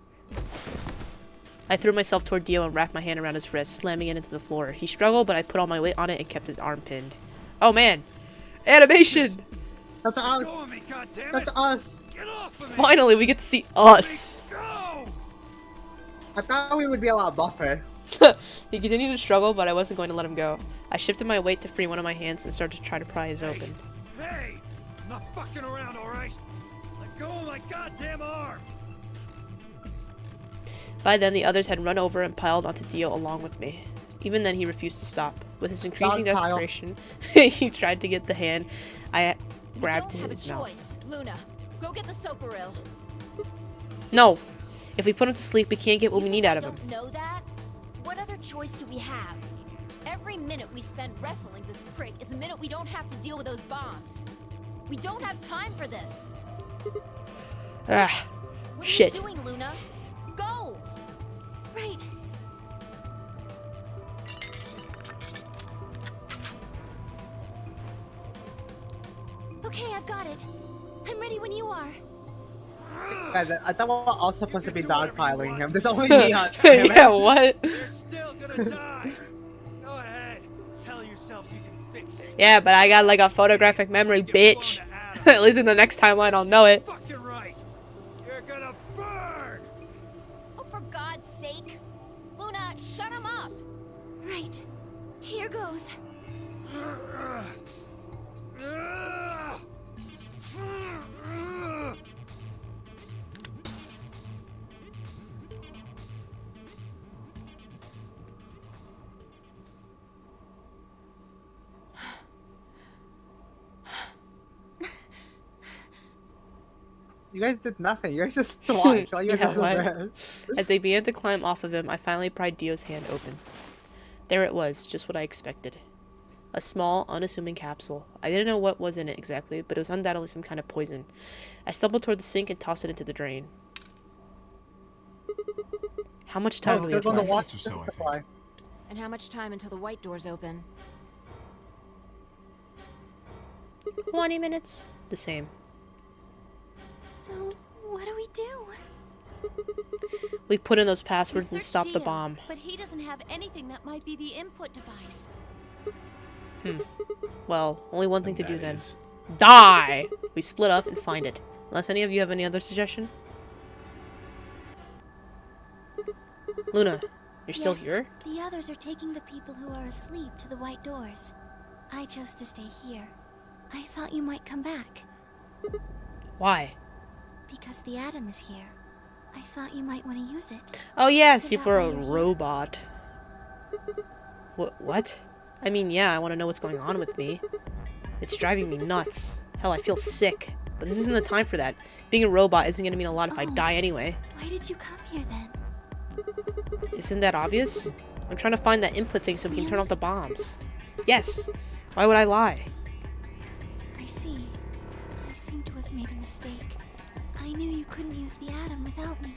I threw myself toward Dio and wrapped my hand around his wrist, slamming it into the floor. He struggled, but I put all my weight on it and kept his arm pinned. Oh man! Animation! That's us! Go on me, goddammit! That's us! Get off of me! Finally, we get to see us! Go! I thought we would be a lot buffer. He continued to struggle, but I wasn't going to let him go. I shifted my weight to free one of my hands and started to try to pry his open. Hey! I'm not fucking around, alright? Let go of my goddamn arm! By then, the others had run over and piled onto Dio along with me. Even then, he refused to stop. With his increasing Dog pile. desperation, he tried to get the hand I grabbed to Don't have his a mouth. choice. Luna, go get the soparil. No! If we put him to sleep, we can't get what we need out of him. Don't know that? What other choice do we have? Every minute we spend wrestling this prick is a minute we don't have to deal with those bombs. We don't have time for this. Ah, What shit. are you doing, Luna? Go! Right. Okay, I've got it. I'm ready when you are. Guys, I thought we were all supposed to be dogpiling him. There's only me on Yeah, what? You're still gonna die! Go ahead, tell yourselves you can fix it. Yeah, but I got like a photographic memory, bitch. At least in the next timeline, I'll know it. Fucking right! You're gonna burn! Oh, for God's sake. Luna, shut him up. Right. Here goes. You guys did nothing. You guys just watched. All you guys Yeah, did was what? rest. As they began to climb off of him, I finally pried Dio's hand open. There it was, just what I expected. A small, unassuming capsule. I didn't know what was in it exactly, but it was undoubtedly some kind of poison. I stumbled toward the sink and tossed it into the drain. How much time do we have left? Minutes or so, I think. And how much time until the white doors open? 20 minutes. The same. So, what do we do? We put in those We passwords and searched stop the Dio, bomb. But he doesn't have anything that might be the input device. Well, only one thing to do then. Die! We split up and find it. Unless any of you have any other suggestion? Luna, you're still Yes, here? The others are taking the people who are asleep to the white doors. I chose to stay here. I thought you might come back. Why? Because the atom is here. I thought you might want to use it. Oh yes, So you that were way a you're here. robot. What? I mean, yeah, I want to know what's going on with me. It's driving me nuts. Hell, I feel sick. But this isn't the time for that. Being a robot isn't going to mean a lot if I die anyway. Why did you come here then? Isn't that obvious? I'm trying to find that input thing so we can turn off the bombs. Yes! Why would I lie? I see. I seem to have made a mistake. I knew you couldn't use the atom without me.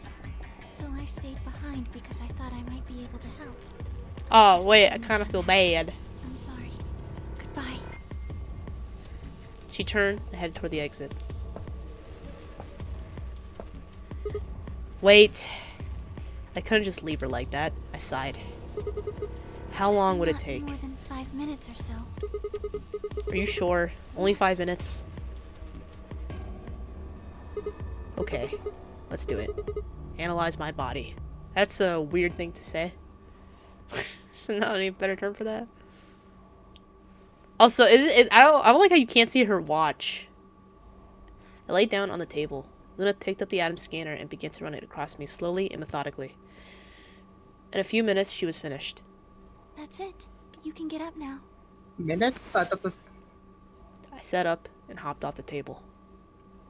So I stayed behind because I thought I might be able to help. Oh, wait, I kind of feel bad. I'm sorry. Goodbye. She turned and headed toward the exit. Wait. I couldn't just leave her like that. I sighed. How long would it Not take? more than 5 minutes or so. Are you sure? Only 5 minutes? Okay, let's do it. Analyze my body. That's a weird thing to say. Is not any better term for that? Also, I don't like how you can't see her watch. I laid down on the table. Luna picked up the atom scanner and began to run it across me slowly and methodically. In a few minutes, she was finished. That's it. You can get up now. Minute? I thought this. I sat up and hopped off the table.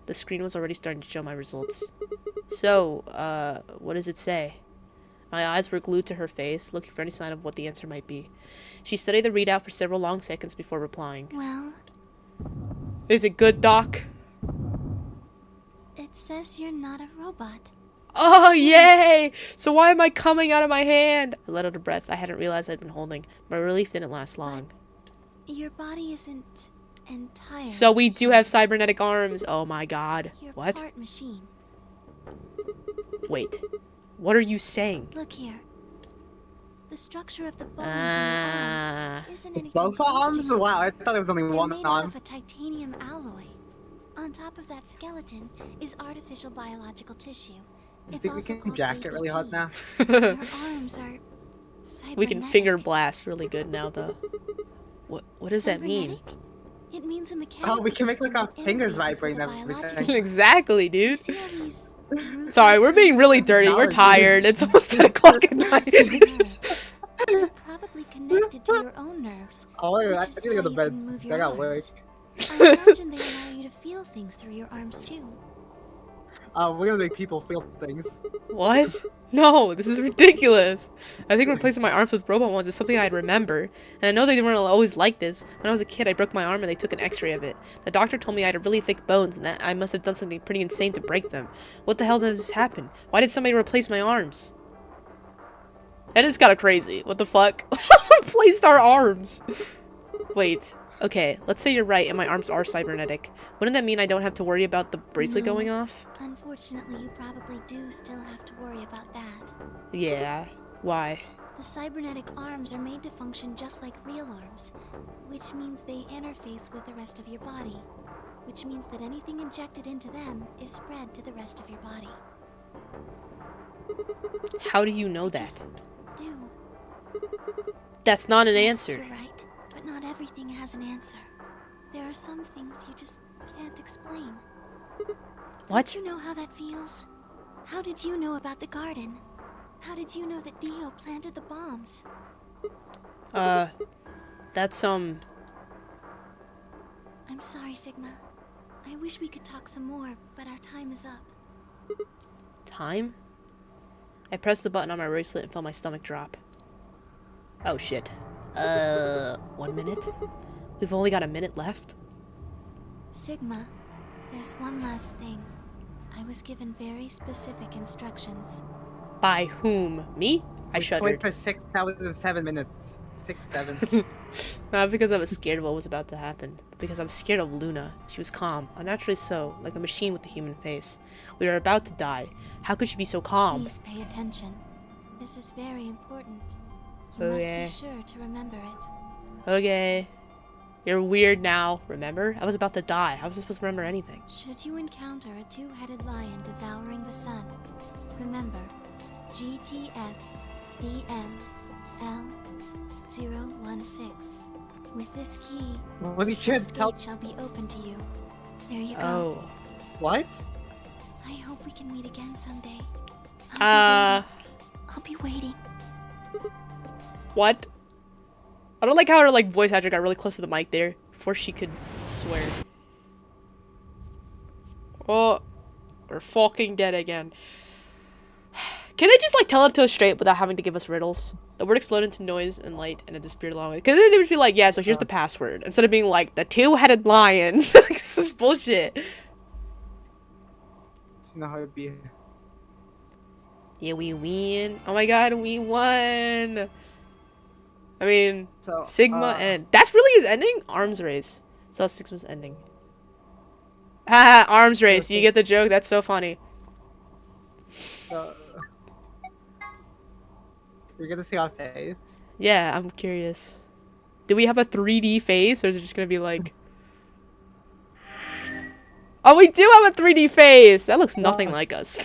The screen was already starting to show my results. So, what does it say? My eyes were glued to her face, looking for any sign of what the answer might be. She studied the readout for several long seconds before replying. Well, Is it good, Doc? it says you're not a robot. Oh, yay! So why am I coming out of my hand? I let out a breath I hadn't realized I'd been holding. My relief didn't last long. Your body isn't entire. So we do have cybernetic arms. Oh my god. You're What? part machine. Wait. What are you saying? Look here. The structure of the bones in your Ah. arms isn't anything Both close to arms? human. Wow, I thought it was only They're one made out arm. of a titanium alloy. On top of that skeleton is artificial biological tissue. You It's think we also can called jack it really hard now? Your arms are We can cybernetic. finger blast really good now, though. What does that mean? It means a mechanical Oh, we can make like our system that fingers interfaces vibrate with and a everything. biological Exactly, dude. See how these root Sorry, we're being really dirty. We're tired. It's almost 10 o'clock at night. They're probably connected to your own nerves. Oh, wait, which I is need to go to why you bed. can move I your got work. arms. I imagine they allow you to feel things through your arms too. We're gonna make people feel things. What? No, this is ridiculous. I think replacing my arms with robot ones is something I'd remember. And I know they weren't always like this. When I was a kid, I broke my arm and they took an x-ray of it. The doctor told me I had really thick bones and that I must have done something pretty insane to break them. What the hell did this happen? Why did somebody replace my arms? That is kind of crazy. What the fuck? Replaced our arms. Wait. Okay, let's say you're right and my arms are cybernetic. Wouldn't that mean I don't have to worry about the bracelet No. going off? Unfortunately, you probably do still have to worry about that. Yeah. Why? The cybernetic arms are made to function just like real arms, which means they interface with the rest of your body, which means that anything injected into them is spread to the rest of your body. How do you know that? Do. That's not an Yes, answer. You're right, but not everything has an answer. There are some things you just can't explain. What? Don't you know how that feels? How did you know about the garden? How did you know that Dio planted the bombs? That's I'm sorry, Sigma. I wish we could talk some more, but our time is up. Time? I pressed the button on my bracelet and felt my stomach drop. Oh shit. 1 minute? We've only got a minute left? Sigma, there's one last thing. I was given very specific instructions. By whom? Me? I Wait shuddered. for 6 hours and 7 minutes. 6, 7. Not because I was scared of what was about to happen, but because I was scared of Luna. She was calm, unnaturally so, like a machine with a human face. We were about to die. How could she be so calm? Please pay attention. This is very important. You must be sure to remember it. Okay. You're weird now, remember? I was about to die. How was I supposed to remember anything? Should you encounter a two-headed lion devouring the sun, remember GTF BM L016. With this key, What the did you first tell? gate shall be open to you. There you go. Oh. What? I hope we can meet again someday. Uh. I'll be waiting. What? I don't like how her like voice actor got really close to the mic there before she could swear. Oh, we're fucking dead again. Can they just like tell it to us straight without having to give us riddles? The word exploded into noise and light and it disappeared along with it. Because then they would be like, yeah, so here's the password. Instead of being like, the two-headed lion. This is bullshit. You know how it be. Yeah, we win. Oh my god, we won. I mean, So, Sigma and that's really his ending? Arms race. So Sigma's ending. Haha, arms race. You get the joke? That's so funny. So, we're gonna see our face. Yeah, I'm curious. Do we have a 3D face or is it just gonna be like... Oh, we do have a 3D face! That looks nothing like us.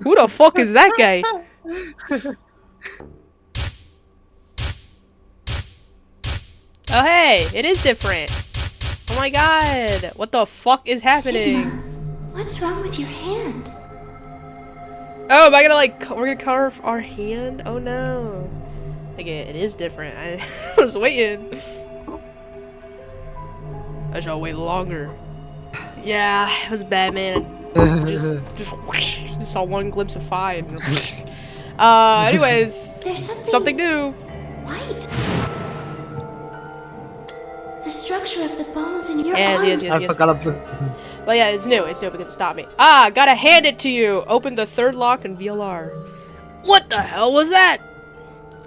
Who the fuck is that guy? Oh hey, it is different. Oh my god, what the fuck is happening? Sigma, what's wrong with your hand? Oh, am I gonna like, we're gonna carve our hand? Oh no. Okay, it is different. I was waiting. I shall wait longer. Yeah, it was bad, man. Just saw one glimpse of fire. Anyways, there's something new. White. The structure of the bones in your Yes. arms. I forgot about. But yeah, it's new because it stopped me. Ah, gotta hand it to you. Open the third lock in VLR. What the hell was that?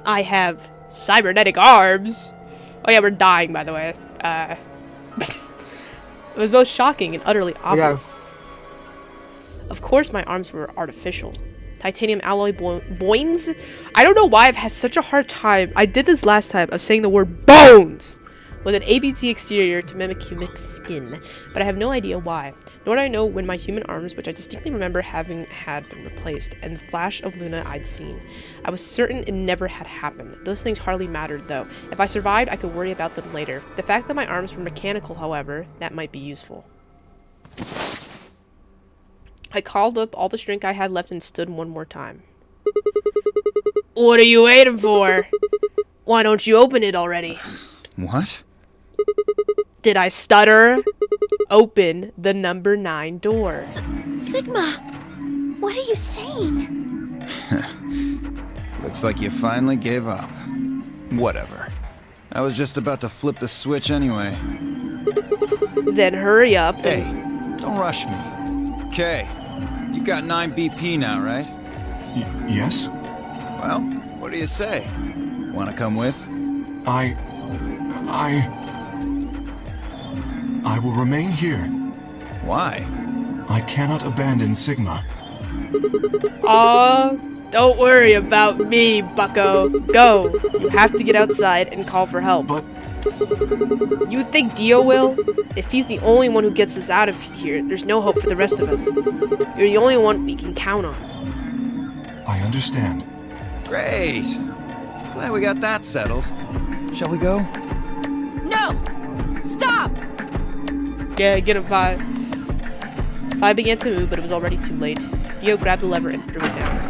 I have cybernetic arms. Oh yeah, we're dying, by the way. It was both shocking and utterly obvious. Of course my arms were artificial. Titanium alloy bones? I don't know why I've had such a hard time. I did this last time of saying the word bones with an ABT exterior to mimic human skin, but I have no idea why. Nor do I know when my human arms, which I distinctly remember having had been replaced, and the flash of Luna I'd seen. I was certain it never had happened. Those things hardly mattered, though. If I survived, I could worry about them later. The fact that my arms were mechanical, however, that might be useful. I called up all the strength I had left and stood one more time. What are you waiting for? Why don't you open it already? What? Did I stutter? Open the number 9 door. Sigma, what are you saying? Looks like you finally gave up. Whatever. I was just about to flip the switch anyway. Then hurry up. Hey, don't rush me. Okay, you've got 9 BP now, right? Yes? Well, what do you say? Wanna come with? I will remain here. Why? I cannot abandon Sigma. Don't worry about me, bucko. Go. You have to get outside and call for help. But... You think Dio will? If he's the only one who gets us out of here, there's no hope for the rest of us. You're the only one we can count on. I understand. Great. Glad we got that settled. Shall we go? No! Stop! Yeah, get him, Vi. Vi began to move, but it was already too late. Dio grabbed the lever and threw it down.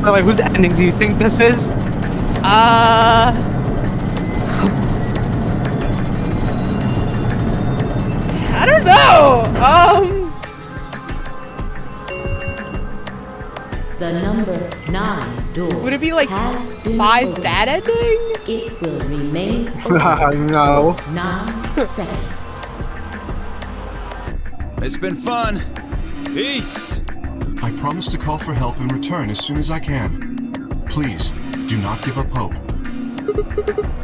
By the way, whose ending do you think this is? I don't know. The number 9 door. Would it be like has been 5's opened. bad ending? It will remain open No. for 9 seconds. It's been fun. Peace. I promise to call for help and return as soon as I can. Please, do not give up hope.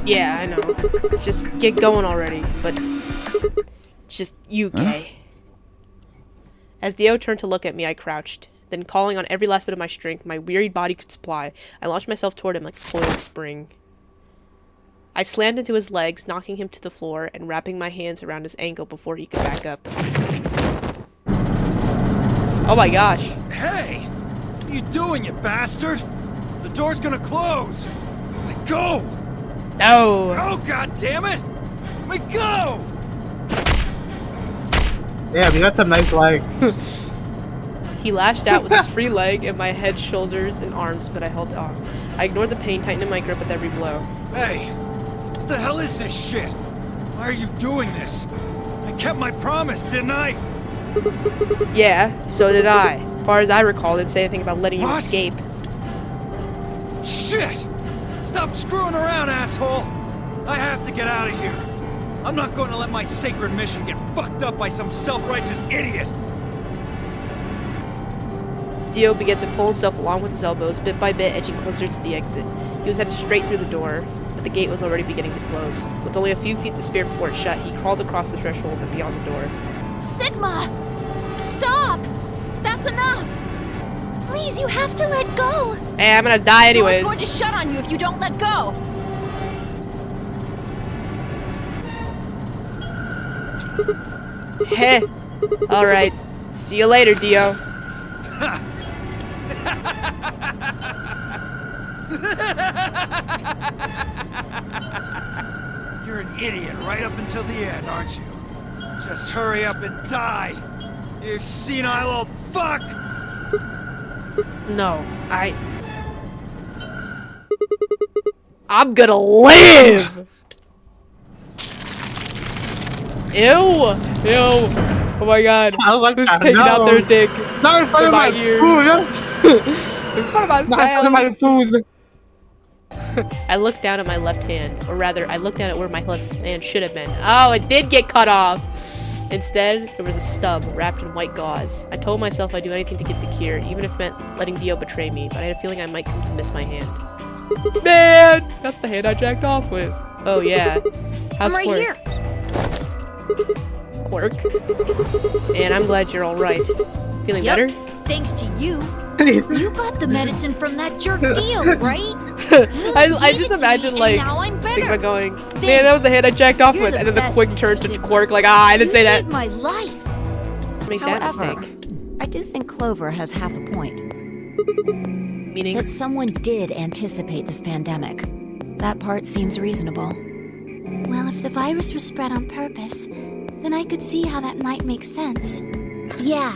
Yeah, I know. Just get going already, but just you, gay. As Dio turned to look at me, I crouched. Then, calling on every last bit of my strength my wearied body could supply, I launched myself toward him like a coiled spring. I slammed into his legs, knocking him to the floor and wrapping my hands around his ankle before he could back up. Oh my gosh. Hey! What are you doing, you bastard? The door's gonna close! Let go! No! Oh, god damn it! Let me go! Damn, you got some nice legs. He lashed out with his free leg and my head, shoulders, and arms, but I held on. I ignored the pain, tightening my grip with every blow. Hey! What the hell is this shit? Why are you doing this? I kept my promise, didn't I? Yeah, so did I. As far as I recall, didn't say anything about letting you What? escape. Shit! Stop screwing around, asshole! I have to get out of here. I'm not going to let my sacred mission get fucked up by some self-righteous idiot! Dio began to pull himself along with his elbows, bit by bit edging closer to the exit. He was headed straight through the door, but the gate was already beginning to close. With only a few feet to spare before it shut, he crawled across the threshold and beyond the door. Sigma! Stop! That's enough! Please, you have to let go! Hey, I'm gonna die anyways. The door's going to shut on you if you don't let go! Heh. Alright. See you later, Dio. You're an idiot right up until the end, aren't you? Just hurry up and die! You senile old fuck! No, I'm gonna live! Ew! Ew! Oh my god. Who's taking out their dick? Not in front of my ears. food! In front of my Not in front of my food! I looked down at my left hand, or rather, I looked down at where my left hand should have been. Oh, it did get cut off! Instead, there was a stub wrapped in white gauze. I told myself I'd do anything to get the cure, even if it meant letting Dio betray me, but I had a feeling I might come to miss my hand. Man! That's the hand I jacked off with. Oh, yeah. How's I'm right Quirk? here. Quirk? And I'm glad you're alright. Feeling Yep. better? Thanks to you. You got the medicine from that jerk Dio, right? I just imagine, like, now I'm better. Sigma going, man, that was the hand I jacked off You're with, the and then the best, quick Mr. turns to Sigma. Quirk, like, I didn't say You that. saved my life. Make that However, mistake. I do think Clover has half a point. Meaning? That someone did anticipate this pandemic. That part seems reasonable. Well, if the virus was spread on purpose, then I could see how that might make sense. Yeah.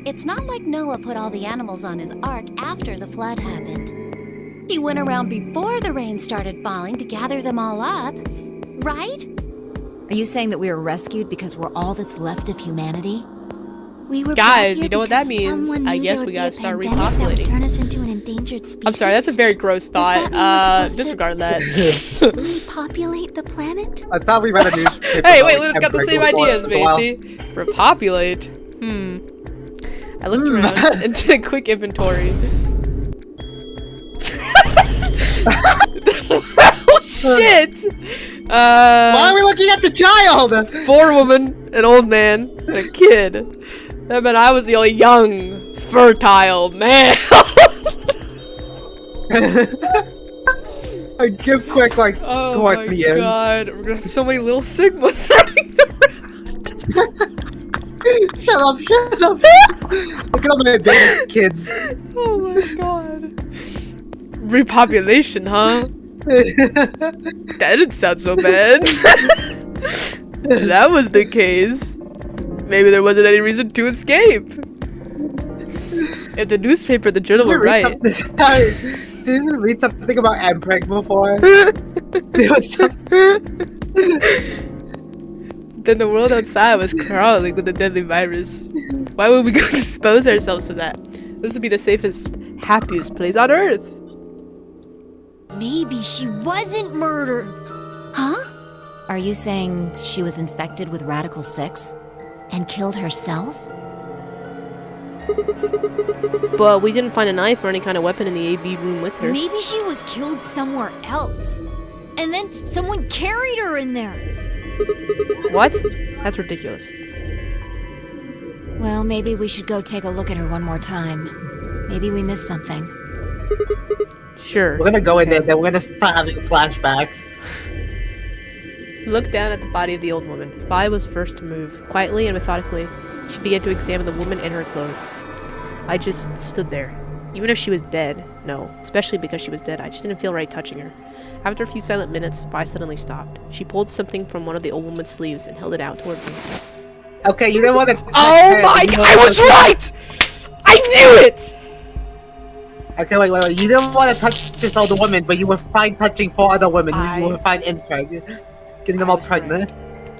It's not like Noah put all the animals on his ark after the flood happened. He went around before the rain started falling to gather them all up, right? Are you saying that we were rescued because we're all that's left of humanity? We were Guys, brought here you know what that because means. someone I knew guess there we would gotta be a start pandemic that would repopulating. turn us into an endangered species. I'm sorry, that's a very gross thought. that mean we're supposed to- Disregard that. Repopulate the planet? I thought we read a newspaper. Hey, about, wait, like, Luna's got the same chemtrails ideas, as well. Macy. Repopulate? I looked around and did a quick inventory. Oh, shit! Why are we looking at the child? 4 women, an old man, and a kid. That meant I was the only young, fertile male. I give quick like Oh 20 my years. god, we're gonna have so many little Sigmas running around. Shut up, shut up. Look at all my baby kids. Oh my god. Repopulation, huh? That didn't sound so bad. If that was the case, maybe there wasn't any reason to escape. If the newspaper, the journal were right. Didn't we read something about Mpreg before? There was something. Then the world outside was crawling with a deadly virus. Why would we go expose ourselves to that? This would be the safest, happiest place on Earth. Maybe she wasn't murdered. Huh? Are you saying she was infected with Radical 6? And killed herself? But we didn't find a knife or any kind of weapon in the AB room with her. Maybe she was killed somewhere else. And then someone carried her in there. What? That's ridiculous. Well, maybe we should go take a look at her one more time. Maybe we missed something. Sure. We're gonna go in there, then we're gonna start having flashbacks. Looked down at the body of the old woman. Vi was first to move. Quietly and methodically, she began to examine the woman and her clothes. I just stood there. Even if she was dead, no, especially because she was dead, I just didn't feel right touching her. After a few silent minutes, Vi suddenly stopped. She pulled something from one of the old woman's sleeves and held it out toward me. Okay, you didn't want to. Oh my god, I was right! I knew it! Okay, wait. You didn't want to touch this older woman, but you were fine touching 4 other women. You were fine getting them all pregnant.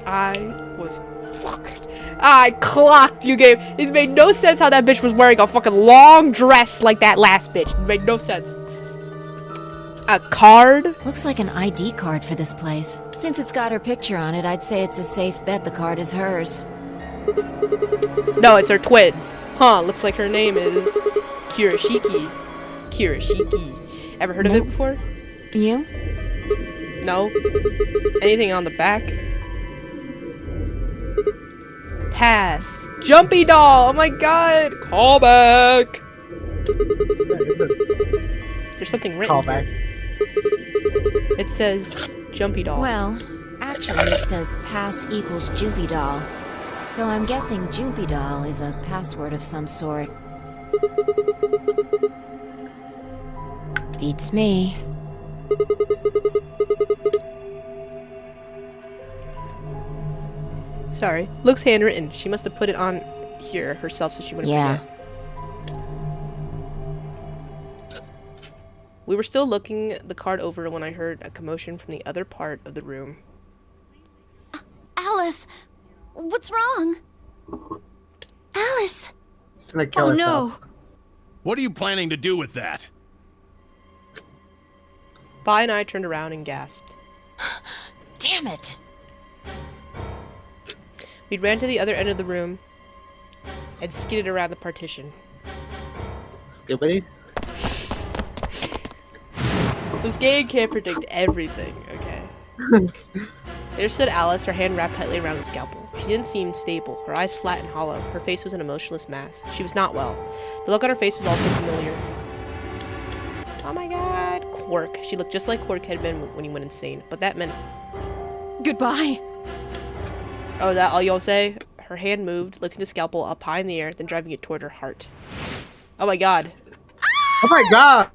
I was fucking. I clocked you, Gabe. It made no sense how that bitch was wearing a fucking long dress like that last bitch. It made no sense. A card? Looks like an ID card for this place. Since it's got her picture on it, I'd say it's a safe bet the card is hers. No, it's her twin. Huh, looks like her name is Kirishiki. Kirishiki. Ever heard of it before? You? No. Anything on the back? Pass. Jumpy doll! Oh my god! Call back! There's something written. Call back. It says Jumpy doll. Well, actually it says pass equals Jumpy doll. So I'm guessing Jumpy doll is a password of some sort. Beats me. Sorry. Looks handwritten. She must have put it on here herself so she wouldn't forget. We were still looking the card over when I heard a commotion from the other part of the room. Alice! What's wrong? Alice! She's gonna kill herself. No! What are you planning to do with that? Vi and I turned around and gasped. Damn it! We ran to the other end of the room and skidded around the partition. Skibbity? This game can't predict everything, okay? There stood Alice, her hand wrapped tightly around the scalpel. She didn't seem stable, her eyes flat and hollow. Her face was an emotionless mask. She was not well. The look on her face was all too familiar. Oh my god. Quark. She looked just like Quark had been when he went insane, but that meant... Goodbye. Oh, that all you'll say? Her hand moved, lifting the scalpel up high in the air, then driving it toward her heart. Oh my god. Oh my god!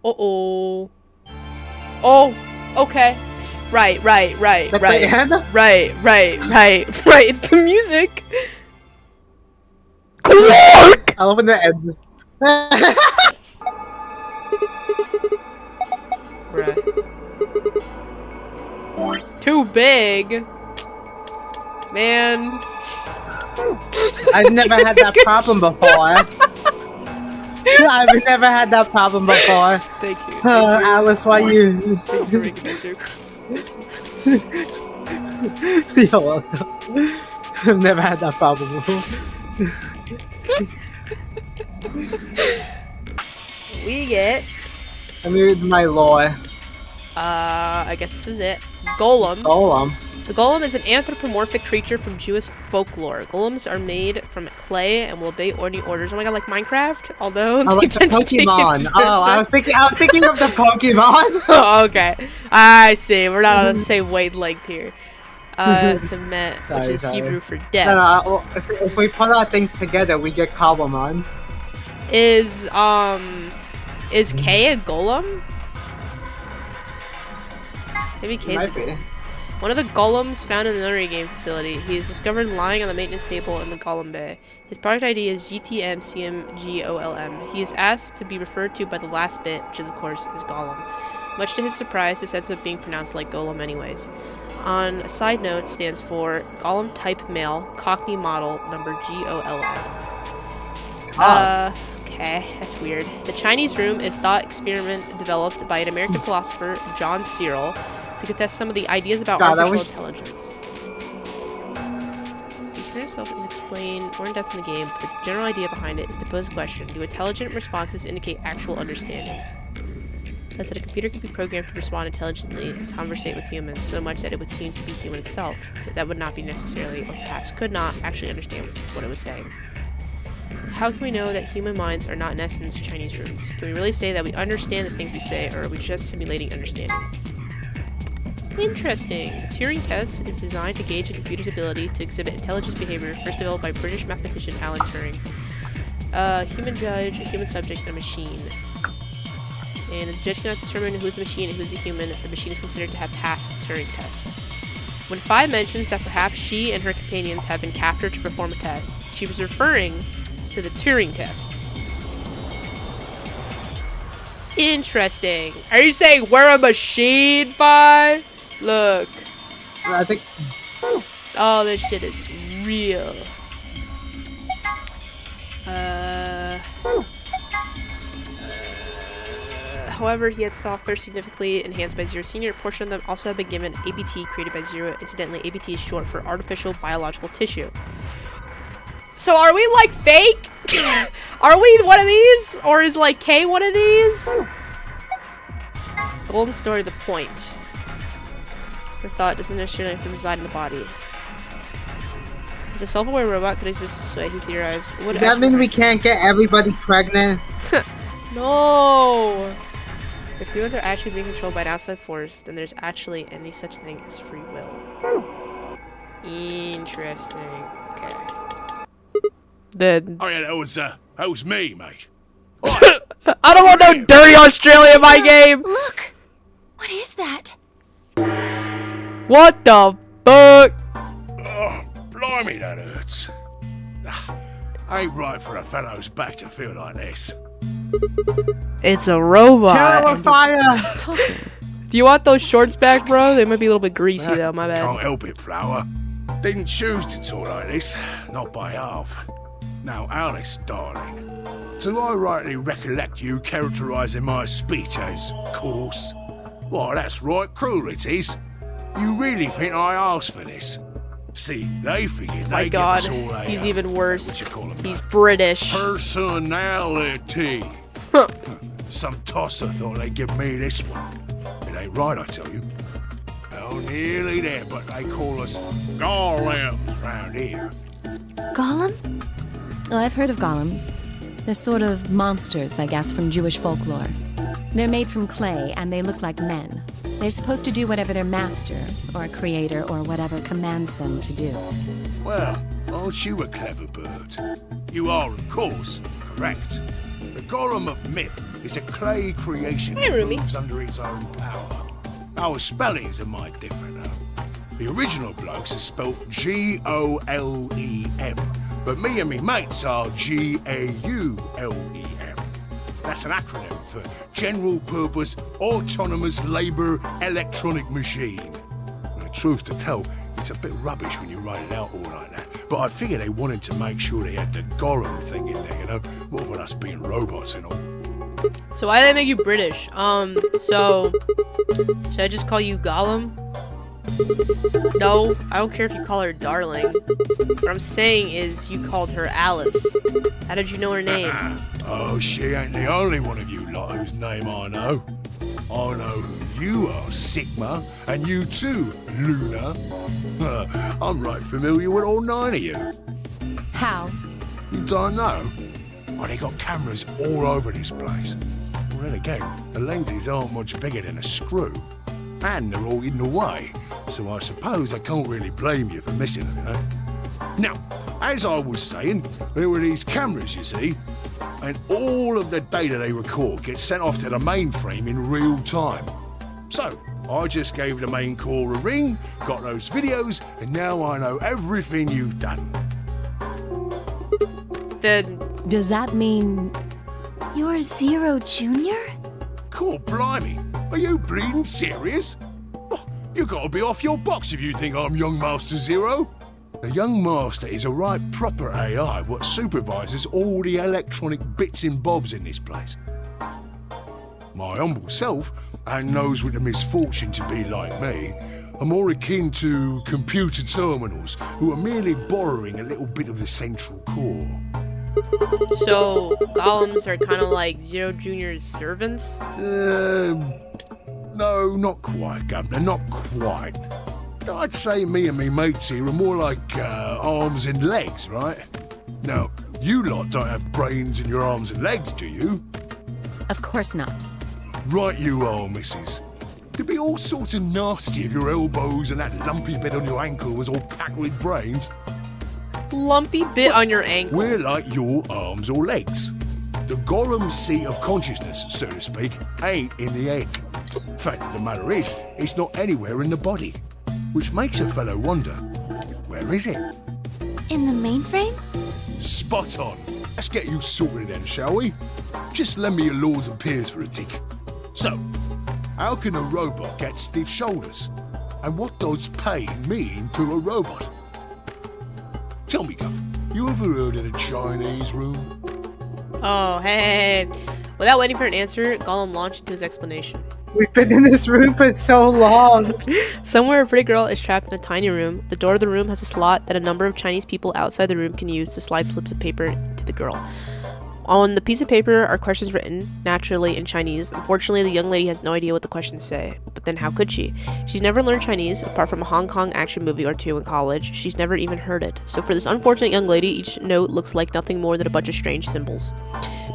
Uh-oh. Oh, okay. Right. Right. Right. It's the music. Quark! I love when that ends. Bruh. It's too big. Man. I've never had that problem before. I've never had that problem before. Thank you. Alice, why you? Thank you for making that joke. You're welcome. I've never had that problem before. We get... I need my lore. I guess this is it. Golem. The golem is an anthropomorphic creature from Jewish folklore. Golems are made from clay and will obey any orders. Oh my god, like Minecraft? Although I like the Pokemon. Oh, I was thinking of the Pokemon. Oh, okay. I see. We're not on the same wavelength here. Temet, which is Hebrew for death. No, if we put our things together, we get Cobblemon. Is K a golem? Maybe K. One of the golems found in the nunnery game facility. He is discovered lying on the maintenance table in the golem bay. His product ID is GTMCMGOLM. He is asked to be referred to by the last bit, which of course is golem. Much to his surprise, this ends up being pronounced like golem anyways. On a side note, stands for Golem Type Male, Cockney Model, number GOLM. Okay, that's weird. The Chinese room is thought experiment developed by an American philosopher, John Searle, to contest some of the ideas about artificial intelligence. The experiment itself is explained more in depth in the game, but the general idea behind it is to pose a question: do intelligent responses indicate actual understanding? Thus, that a computer could be programmed to respond intelligently and conversate with humans so much that it would seem to be human itself, but that would not be necessarily, or perhaps could not, actually understand what it was saying. How can we know that human minds are not in essence Chinese rooms? Can we really say that we understand the things we say, or are we just simulating understanding? Interesting. The Turing test is designed to gauge a computer's ability to exhibit intelligence behavior, first developed by British mathematician Alan Turing. A human judge, a human subject, and a machine. And the judge cannot determine who is the machine and who is the human. The machine is considered to have passed the Turing test. When Fi mentions that perhaps she and her companions have been captured to perform a test, she was referring to the Turing test. Interesting. Are you saying we're a machine, Fi? Look. I think. Oh, this shit is real. However, he had software significantly enhanced by Zero Senior. A portion of them also have been given ABT created by Zero. Incidentally, ABT is short for artificial biological tissue. So are we like fake? Are we one of these? Or is like K one of these? Golden story, the point. Her thought doesn't necessarily have to reside in the body. As a self-aware robot could exist this way, he theorized. Does that mean we can't get everybody pregnant? No! If humans are actually being controlled by an outside force, then there's actually any such thing as free will. Interesting. Okay. Then. Oh yeah, that was me, mate. I don't want no dirty Australia in my game! Look! What is that? What the fuck? Oh, blimey, that hurts. Ain't right for a fellow's back to feel like this. It's a robot. Tower fire! Do you want those shorts back, bro? They might be a little bit greasy, though. My bad. Can't help it, Flower. Didn't choose to talk like this. Not by half. Now, Alice, darling. Do I rightly recollect you characterising my speech as coarse? Why, that's right, cruel it is. You really think I asked for this? See, they figured they give us all a... he's even worse. What you call him? He's British. Personality. Some tosser thought they'd give me this one. It ain't right, I tell you. Oh, nearly there, but they call us golems round here. Golem? Oh, I've heard of golems. They're sort of monsters, I guess, from Jewish folklore. They're made from clay, and they look like men. They're supposed to do whatever their master, or creator, or whatever commands them to do. Well, aren't you a clever bird? You are, of course, correct. The golem of myth is a clay creation that moves under its own power. Our spellings are might different, though. The original blokes are spelt G-O-L-E-M, but me and me mates are G-A-U-L-E-M. That's an acronym for General Purpose Autonomous Labour Electronic Machine. And the truth to tell, it's a bit rubbish when you write it out all like that. But I figure they wanted to make sure they had the golem thing in there, you know? What with us being robots and all. So why did they make you British? So... should I just call you Gollum? No, I don't care if you call her Darling. What I'm saying is you called her Alice. How did you know her name? Oh, she ain't the only one of you lot whose name I know. I know who you are, Sigma, and you too, Luna. I'm right familiar with all 9 of you. How? You don't know? Oh, they got cameras all over this place. Well, then again, the lenses aren't much bigger than a screw. And they're all hidden away, so I suppose I can't really blame you for missing them, you know? Now, as I was saying, there were these cameras, you see, and all of the data they record gets sent off to the mainframe in real time. So, I just gave the main core a ring, got those videos, and now I know everything you've done. Then... Does that mean... You're Zero Jr.? Cool, blimey. Are you bleeding serious? Oh, you gotta be off your box if you think I'm Young Master Zero. The Young Master is a right proper AI what supervises all the electronic bits and bobs in this place. My humble self, and those with the misfortune to be like me, are more akin to computer terminals who are merely borrowing a little bit of the central core. So, golems are kind of like Zero Jr.'s servants? No, not quite, Governor, not quite. I'd say me and me mates here are more like arms and legs, right? Now, you lot don't have brains in your arms and legs, do you? Of course not. Right you are, missus. You'd be all sorts of nasty if your elbows and that lumpy bit on your ankle was all packed with brains. Lumpy bit on your ankle? We're like your arms or legs. The golem's seat of consciousness, so to speak, ain't in the head. Fact of the matter is, it's not anywhere in the body. Which makes a fellow wonder, where is it? In the mainframe? Spot on. Let's get you sorted then, shall we? Just lend me your Lords and Peers for a tick. So, how can a robot get stiff shoulders? And what does pain mean to a robot? Tell me, Guff, you ever heard of the Chinese room? Oh, hey. Without waiting for an answer, Gollum launched into his explanation. We've been in this room for so long. Somewhere a pretty girl is trapped in a tiny room. The door of the room has a slot that a number of Chinese people outside the room can use to slide slips of paper to the girl. On the piece of paper are questions written, naturally, in Chinese. Unfortunately, the young lady has no idea what the questions say. But then how could she? She's never learned Chinese, apart from a Hong Kong action movie or two in college. She's never even heard it. So for this unfortunate young lady, each note looks like nothing more than a bunch of strange symbols.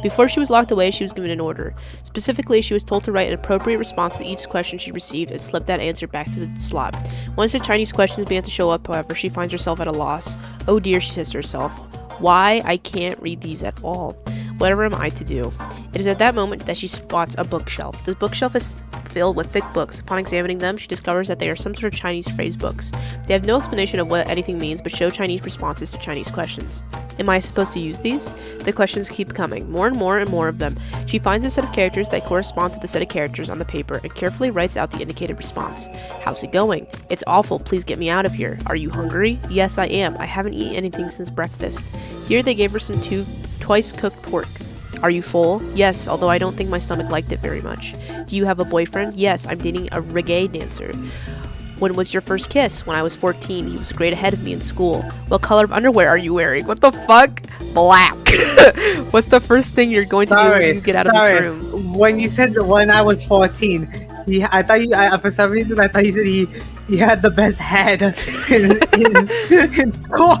Before she was locked away, she was given an order. Specifically, she was told to write an appropriate response to each question she received and slip that answer back to the slot. Once the Chinese questions began to show up, however, she finds herself at a loss. Oh dear, she says to herself. Why? I can't read these at all. Whatever am I to do? It is at that moment that she spots a bookshelf. The bookshelf is filled with thick books. Upon examining them, she discovers that they are some sort of Chinese phrase books. They have no explanation of what anything means, but show Chinese responses to Chinese questions. Am I supposed to use these? The questions keep coming, more and more and more of them. She finds a set of characters that correspond to the set of characters on the paper and carefully writes out the indicated response. How's it going? It's awful, please get me out of here. Are you hungry? Yes, I am. I haven't eaten anything since breakfast. Here they gave her some twice cooked pork. Are you full? Yes, although I don't think my stomach liked it very much. Do you have a boyfriend? Yes, I'm dating a reggae dancer. When was your first kiss? When I was 14. He was a grade ahead of me in school. What color of underwear are you wearing? What the fuck? Black. What's the first thing you're going to do when you get out of this room? When you said when I was 14, I thought for some reason I thought you said he had the best head in school.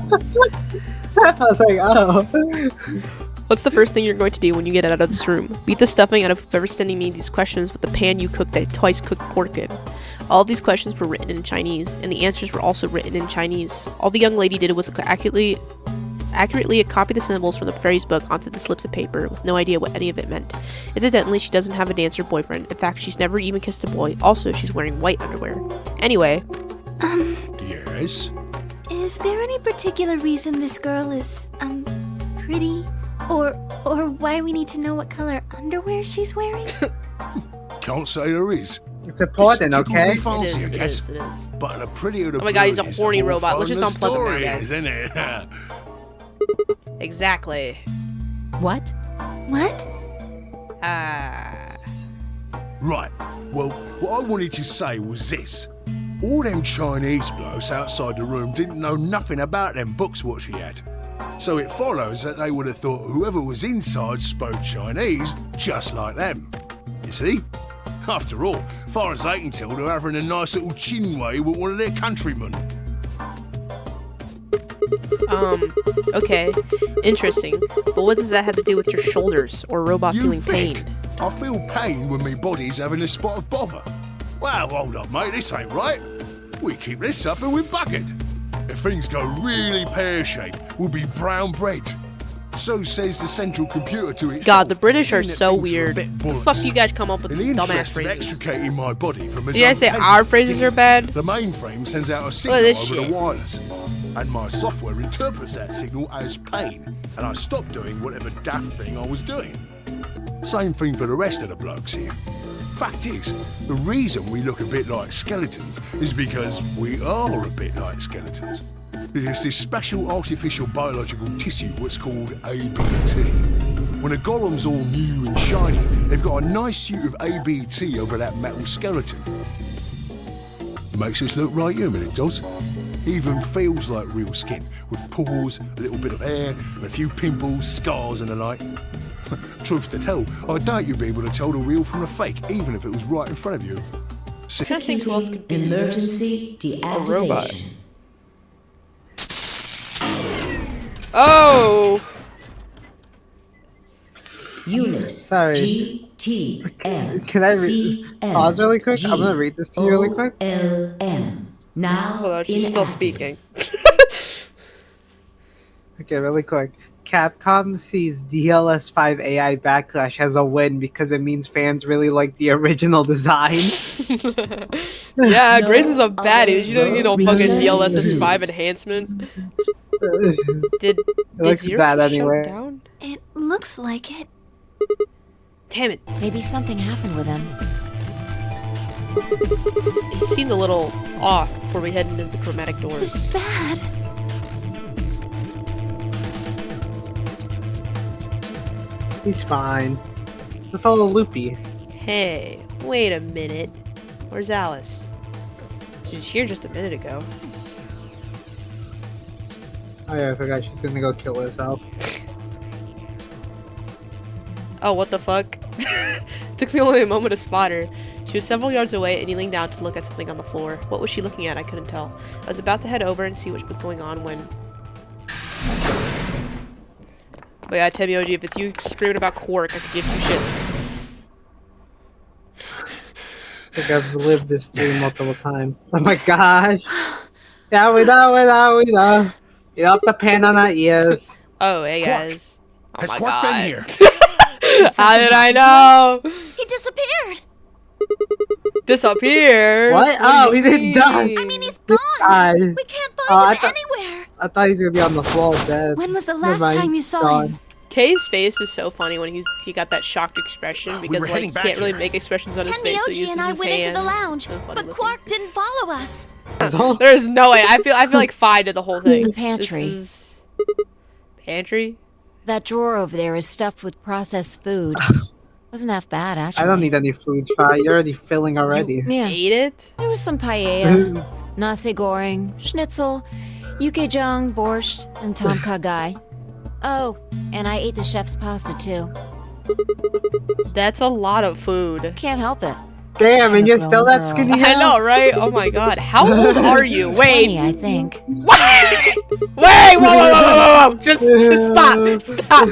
I was like, oh. What's the first thing you're going to do when you get out of this room? Beat the stuffing out of whoever's sending me these questions with the pan you cooked that twice cooked pork in. All of these questions were written in Chinese, and the answers were also written in Chinese. All the young lady did was accurately copy the symbols from the phrase book onto the slips of paper with no idea what any of it meant. Incidentally, she doesn't have a dancer boyfriend. In fact, she's never even kissed a boy. Also, she's wearing white underwear. Anyway. Yes? Is there any particular reason this girl is, pretty? Or why we need to know what color underwear she's wearing? Can't say there is. It's important, okay? Fancy, It is. But the prettier the Oh my god, he's a bird is, horny the more robot. Let's fun just the unplug him now, story guys. is, isn't it? Exactly. What? What? Right. Well, what I wanted to say was this. All them Chinese blokes outside the room didn't know nothing about them books what she had. So it follows that they would have thought whoever was inside spoke Chinese just like them. You see? After all, far as they can tell, they're having a nice little chinway with one of their countrymen. Okay. Interesting. But what does that have to do with your shoulders or a robot You feeling think? pain? I feel pain when my body's having a spot of bother. Well, hold up, mate, this ain't right. We keep this up and we're buggered. If things go really pear-shaped, we'll be brown bread. So says the central computer to itself. God, the British are seeing that so things weird. a bit The fuck do you guys come up with In these the dumbass interest of phrases? extricating my body from its Did I say our phrases are bad? The mainframe sends out a Look signal at over this the shit. wireless, and my software interprets that signal as pain, and I stop doing whatever daft thing I was doing. Same thing for the rest of the blokes here. Fact is, the reason we look a bit like skeletons is because we are a bit like skeletons. There's this special artificial biological tissue what's called ABT. When a golem's all new and shiny, they've got a nice suit of ABT over that metal skeleton. Makes us look right human, it does. Even feels like real skin, with pores, a little bit of hair, and a few pimples, scars and the like. Truth to tell, I doubt you'd be able to tell the real from the fake, even if it was right in front of you. I can't think who else could be Emergency a robot. deactivation. Oh! Unit Sorry. GTM. Can I pause really quick? I'm gonna read this to you really quick. LM. Now Hold on, she's still speaking. Okay, really quick. Capcom sees DLS5 AI Backlash as a win because it means fans really like the original design. Yeah, Grace is a baddie. She doesn't need no fucking DLSS 5 enhancement. Did looks Zero bad just anyway. shut down? It looks like it. Damn it. Maybe something happened with him. He seemed a little off before we head into the chromatic doors. This is bad. He's fine. Just a little loopy. Hey, wait a minute. Where's Alice? She was here just a minute ago. Oh yeah, I forgot she's gonna go kill herself. Oh, what the fuck? Took me only a moment to spot her. She was several yards away and kneeling down to look at something on the floor. What was she looking at? I couldn't tell. I was about to head over and see what was going on when... But yeah, Temioji, if it's you screaming about Quark, I could give two shits. I think I've lived this through multiple times. Oh my gosh! Yeah, we know. You don't have to pan on our ears. Oh, hey Quark. guys. Oh Has my Quark God. been here? How did I know? He disappeared. Disappear? What? Oh, he didn't die. I mean, he's gone. Died. We can't find him I anywhere. I thought he was gonna be on the floor dead. When was the Never last mind, time you he's saw gone. him? Kay's face is so funny when he got that shocked expression because were like heading he back can't really here. make expressions on his face, so he Tenmyoji uses and I his went into the hands. lounge, So funny but looking. Quark didn't follow us. There is no way. I feel like Fi did the whole thing. The pantry. This is... Pantry? That drawer over there is stuffed with processed food. Wasn't half bad, actually. I don't need any food, Fi. You're already filling already. Yeah. Ate it? There was some paella, nasi goreng, schnitzel, yukejang, borscht, and tom kha gai. Oh, and I ate the chef's pasta too. That's a lot of food. Can't help it. Damn, and you're Grown still that girl. skinny I now? know, right? Oh my God. How old are you? Wait. 20, I think. Wait! Whoa! Just stop!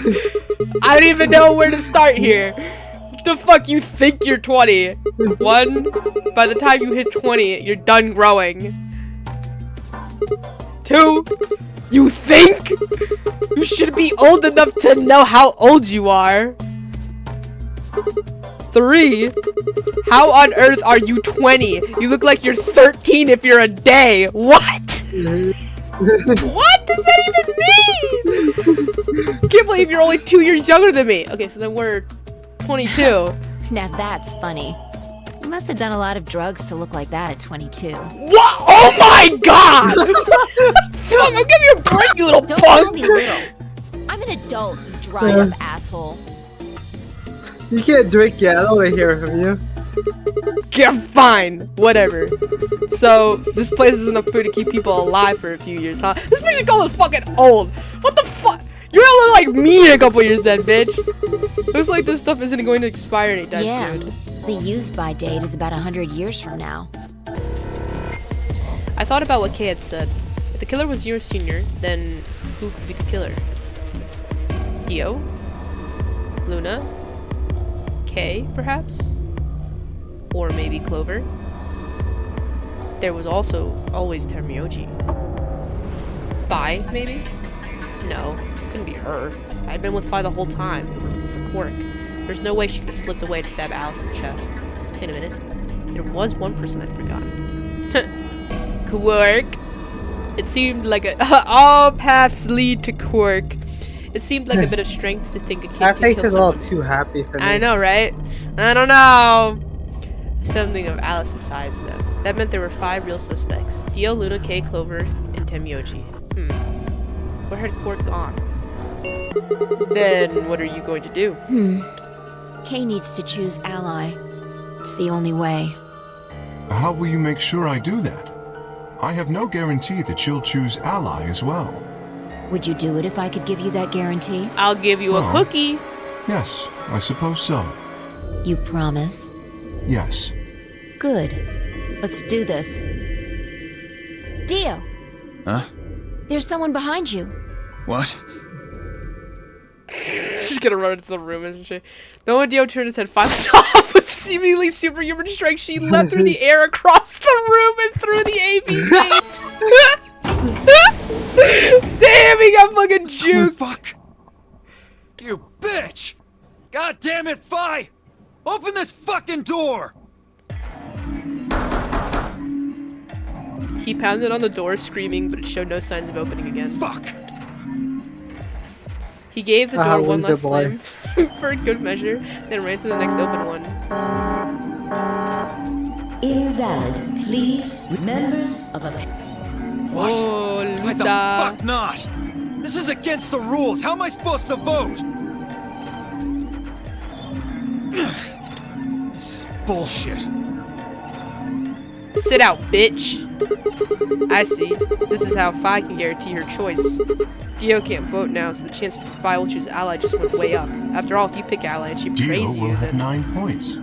I don't even know where to start here. What the fuck you think you're 20? One, by the time you hit 20, you're done growing. Two, you think? You should be old enough to know how old you are. 3, how on earth are you 20? You look like you're 13 if you're a day. What? What does that even mean? Can't believe you're only 2 years younger than me. Okay, so then we're 22. Now that's funny. You must have done a lot of drugs to look like that at 22. What? Oh my God! Fuck, I'll give you a break, you little Don't call me punk. little. I'm an adult, you dried up asshole. You can't drink yet. I don't want to hear from you. Yeah, fine. Whatever. So, this place is enough food to keep people alive for a few years, huh? This bitch is called fucking old. What the fuck? You're gonna look like me in a couple years then, bitch. Looks like this stuff isn't going to expire anytime Yeah. soon. The use-by date is about 100 years from now. I thought about what Kay had said. If the killer was your senior, then who could be the killer? Dio? Luna? Kay, perhaps? Or maybe Clover? There was also always Termioji. Fi, maybe? No. Couldn't be her. I'd been with Vi the whole time, for Quark. There's no way she could have slipped away to stab Alice in the chest. Wait a minute. There was one person I'd forgotten. Quark. It seemed like all paths lead to Quark. It seemed like a bit of strength to think a kid That could face kill is a someone. little too happy for me. I know, right? I don't know. Something of Alice's size, though. That meant there were 5 real suspects. Dio, Luna, Kay, Clover, and Temyoji. Where had Quark gone? Then what are you going to do? Kay needs to choose ally. It's the only way. How will you make sure I do that? I have no guarantee that she'll choose ally as well. Would you do it if I could give you that guarantee? I'll give you a cookie. Yes, I suppose so. You promise? Yes. Good. Let's do this. Dio! Huh? There's someone behind you. What? She's gonna run into the room, isn't she? The moment Dio turned his head, files off with seemingly superhuman strength. She leapt through the air across the room and through the AB gate. Damn, he got fucking juked. Fuck! You bitch! God damn it, Vi! Open this fucking door! He pounded on the door, screaming, but it showed no signs of opening again. Fuck! He gave the door one loser last boy. slam for good measure, then ran to the next open one. Invalid. Please, members of a... What? Oh, Why the loser. fuck not? This is against the rules. How am I supposed to vote? This is bullshit. Sit out, bitch. I see. This is how Vi can guarantee her choice. Dio can't vote now, so the chance Vi will choose ally just went way up. After all, if you pick ally and she Dio betrays will you, have then... 9 points.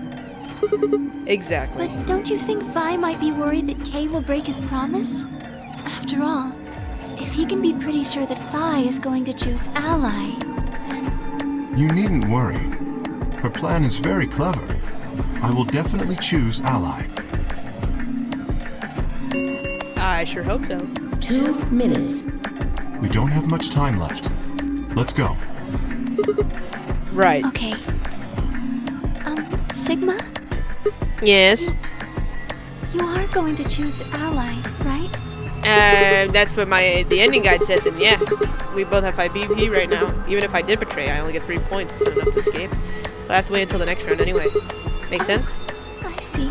Exactly. But don't you think Vi might be worried that Kay will break his promise? After all, if he can be pretty sure that Vi is going to choose ally, You needn't worry. Her plan is very clever. I will definitely choose ally. I sure hope so. 2 minutes. We don't have much time left. Let's go. Right. okay. Sigma, Yes. you are going to choose ally, right? That's what the ending guide said, then yeah. We both have 5 BP right now. Even if I did betray, I only get 3 points. It's not enough to escape. So I have to wait until the next round anyway. Make sense? I see.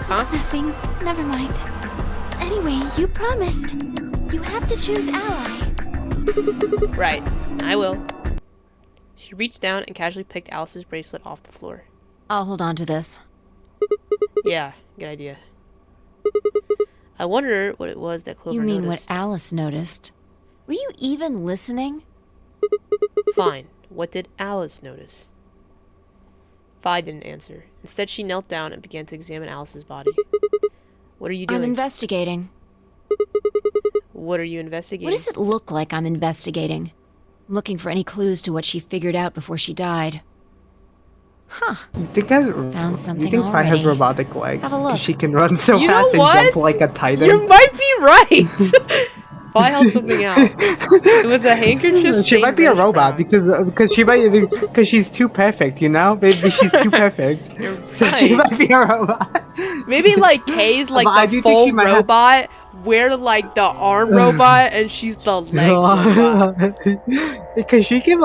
Huh? Nothing. Never mind. Anyway, you promised. You have to choose ally. Right. I will. She reached down and casually picked Alice's bracelet off the floor. I'll hold on to this. Yeah, good idea. I wonder what it was that Clover You mean noticed. what Alice noticed? Were you even listening? Fine. What did Alice notice? Vi didn't answer. Instead, she knelt down and began to examine Alice's body. What are you doing? I'm investigating. What are you investigating? What does it look like I'm investigating? I'm looking for any clues to what she figured out before she died. Huh. You think has, Found something you think Vi has already. robotic legs? Have a 'Cause look. she can run so You know fast and what? jump like a titan. You might be right. Vi held something out. It was a handkerchief. She might be a stained robot brush because she might because she's too perfect, you know? Maybe she's too perfect. You're So she right. might be a robot. brown. Maybe like Kay's like But I do the think full she might have- robot. We're like the arm robot, and she's the leg robot. Because she can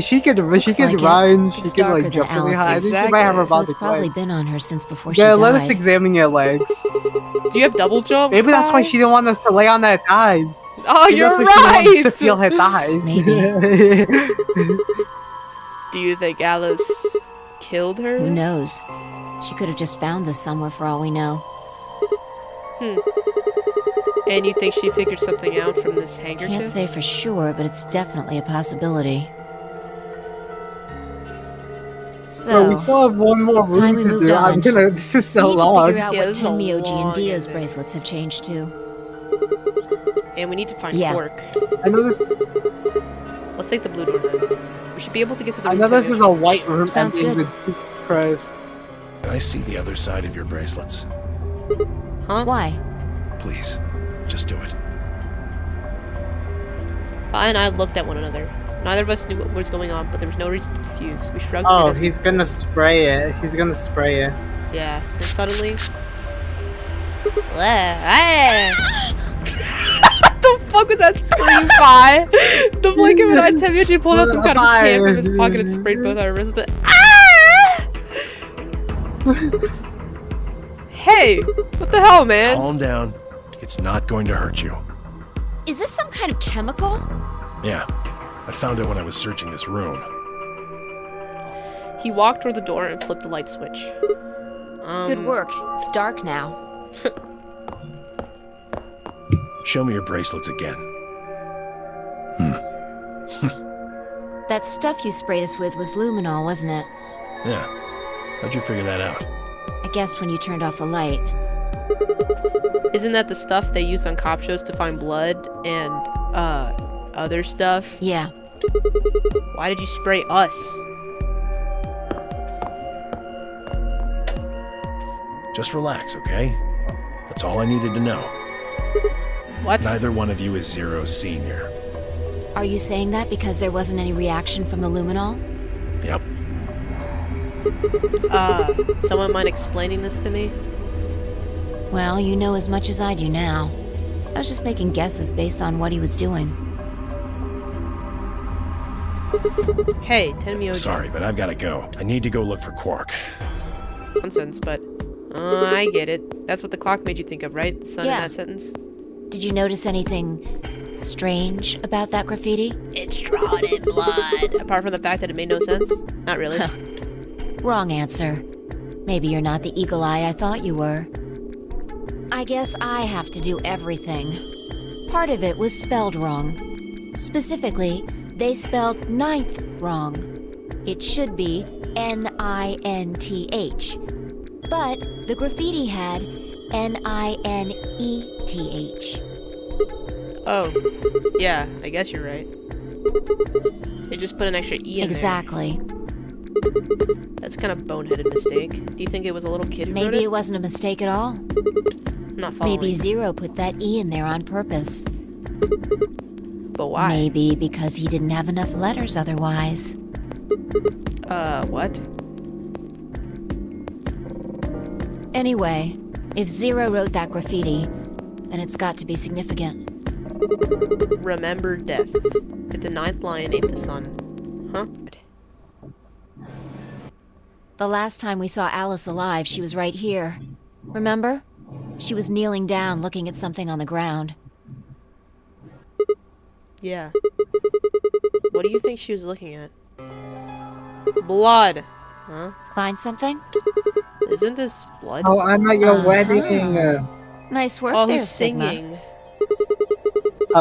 she can Looks like it. run, she It's can darker like jump than really high. I think Alice's. she might have Exactly. So it's robotic probably legs. been on her since before she Yeah, died. let us examine your legs. Do you have double jump? Maybe that's why Vi? she didn't want us to lay on her thighs. Oh, Maybe you're that's why she didn't want us to right. feel her thighs. Maybe. Do you think Alice killed her? Who knows? She could have just found this somewhere for all we know. And you think she figured something out from this handkerchief? Can't say for sure, but it's definitely a possibility. Well, we So, still have one more room time we to moved do. on. This is so we need to long. figure out Yeah, what this is a Tenmyoji and long Dio's ending. bracelets have changed to. And we need to find Yeah. Quark. I know this. Let's take the blue door then. We should be able to get to the I room know this Tenmyoji- is a white room Sounds ending good. with Jesus Christ. I see the other side of your bracelets. Huh? Why? Please, just do it. Fi and I looked at one another. Neither of us knew what was going on, but there was no reason to confuse. We shrugged. Oh, as we he's gonna spray it. He's gonna spray it. Yeah. Then suddenly. What the fuck was that scream by? The blanket when I Temyoji pulled out some kind of can from his pocket and sprayed both our wrists with it. Hey! What the hell, man? Calm down. It's not going to hurt you. Is this some kind of chemical? Yeah. I found it when I was searching this room. He walked toward the door and flipped the light switch. Good work. It's dark now. Show me your bracelets again. That stuff you sprayed us with was luminol, wasn't it? Yeah. How'd you figure that out? I guessed when you turned off the light. Isn't that the stuff they use on cop shows to find blood and, other stuff? Yeah. Why did you spray us? Just relax, okay? That's all I needed to know. What? Neither one of you is Zero Senior. Are you saying that because there wasn't any reaction from the luminol? Yep. Someone mind explaining this to me? Well, you know as much as I do now. I was just making guesses based on what he was doing. Hey, Tenmyo. Sorry, but I've gotta go. I need to go look for Quark. Nonsense, but I get it. That's what the clock made you think of, right? The sun in that sentence? Did you notice anything strange about that graffiti? It's drawn in blood. Apart from the fact that it made no sense? Not really. Wrong answer. Maybe you're not the eagle eye I thought you were. I guess I have to do everything. Part of it was spelled wrong. Specifically, they spelled ninth wrong. It should be N-I-N-T-H. But the graffiti had N-I-N-E-T-H. Oh, yeah, I guess you're right. They just put an extra E in Exactly. there. That's kind of boneheaded mistake. Do you think it was a little kid who wrote Maybe it? it wasn't a mistake at all. I'm not following. Maybe Zero put that E in there on purpose. But why? Maybe because he didn't have enough letters otherwise. What? Anyway, if Zero wrote that graffiti, then it's got to be significant. Remember death. If the ninth lion ate the sun. Huh? The last time we saw Alice alive, she was right here. Remember? She was kneeling down looking at something on the ground. Yeah. What do you think she was looking at? Blood. Huh? Find something? Isn't this blood? Oh, I'm at your wedding. Nice work Oh, there, who's Sigma. singing?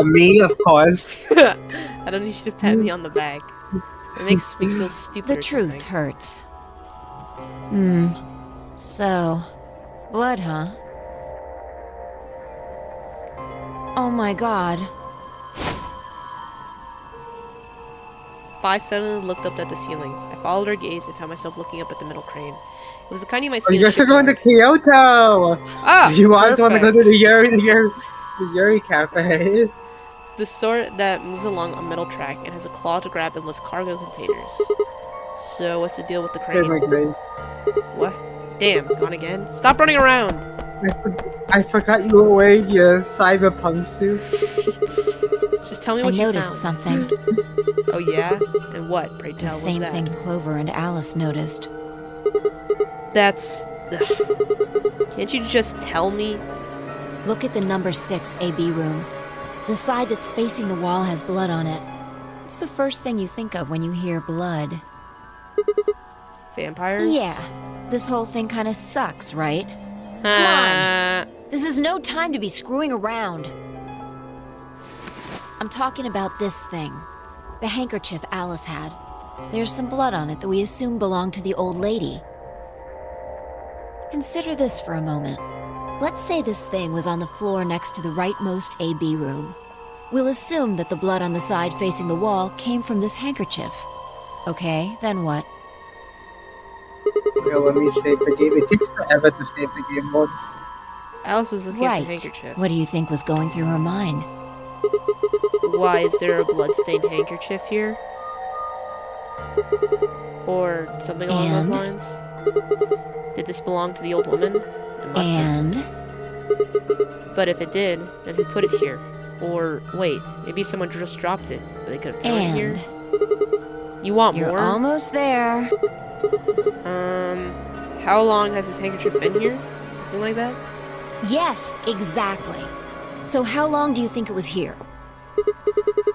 Me, of course. I don't need you to pat me on the back. It makes me feel stupid. The truth hurts. So, blood, huh? Oh my god. Fi suddenly looked up at the ceiling. I followed her gaze and found myself looking up at the middle crane. It was the kind you might see You in a guys are going to shipyard. Kyoto! Ah, You guys want to go to perfect. the Yuri Cafe? The sort that moves along a metal track and has a claw to grab and lift cargo containers. So what's the deal with the crane? Oh my goodness. What? Damn, gone again? Stop running around! I forgot you were wearing your cyberpunk suit. Just tell me I what you noticed found. something. Oh yeah? And what, pray The tell, was same that? thing Clover and Alice noticed. That's... Can't you just tell me? Look at the number 6 AB room. The side that's facing the wall has blood on it. It's the first thing you think of when you hear blood. Vampires? Yeah. This whole thing kind of sucks, right? Come Uh, on! This is no time to be screwing around. I'm talking about this thing. The handkerchief Alice had. There's some blood on it that we assume belonged to the old lady. Consider this for a moment. Let's say this thing was on the floor next to the rightmost AB room. We'll assume that the blood on the side facing the wall came from this handkerchief. Okay, then what? Well, let me save the game. It takes forever to save the game once. Alice was looking at the Right. handkerchief. What do you think was going through her mind? why is there a bloodstained handkerchief here? Or something along those lines? Did this belong to the old woman? It must have. But if it did, then who put it here? Or, wait, maybe someone just dropped it, but they could have thrown it here? You want more? You're almost there. How long has this handkerchief been here? Something like that? Yes, exactly. So how long do you think it was here?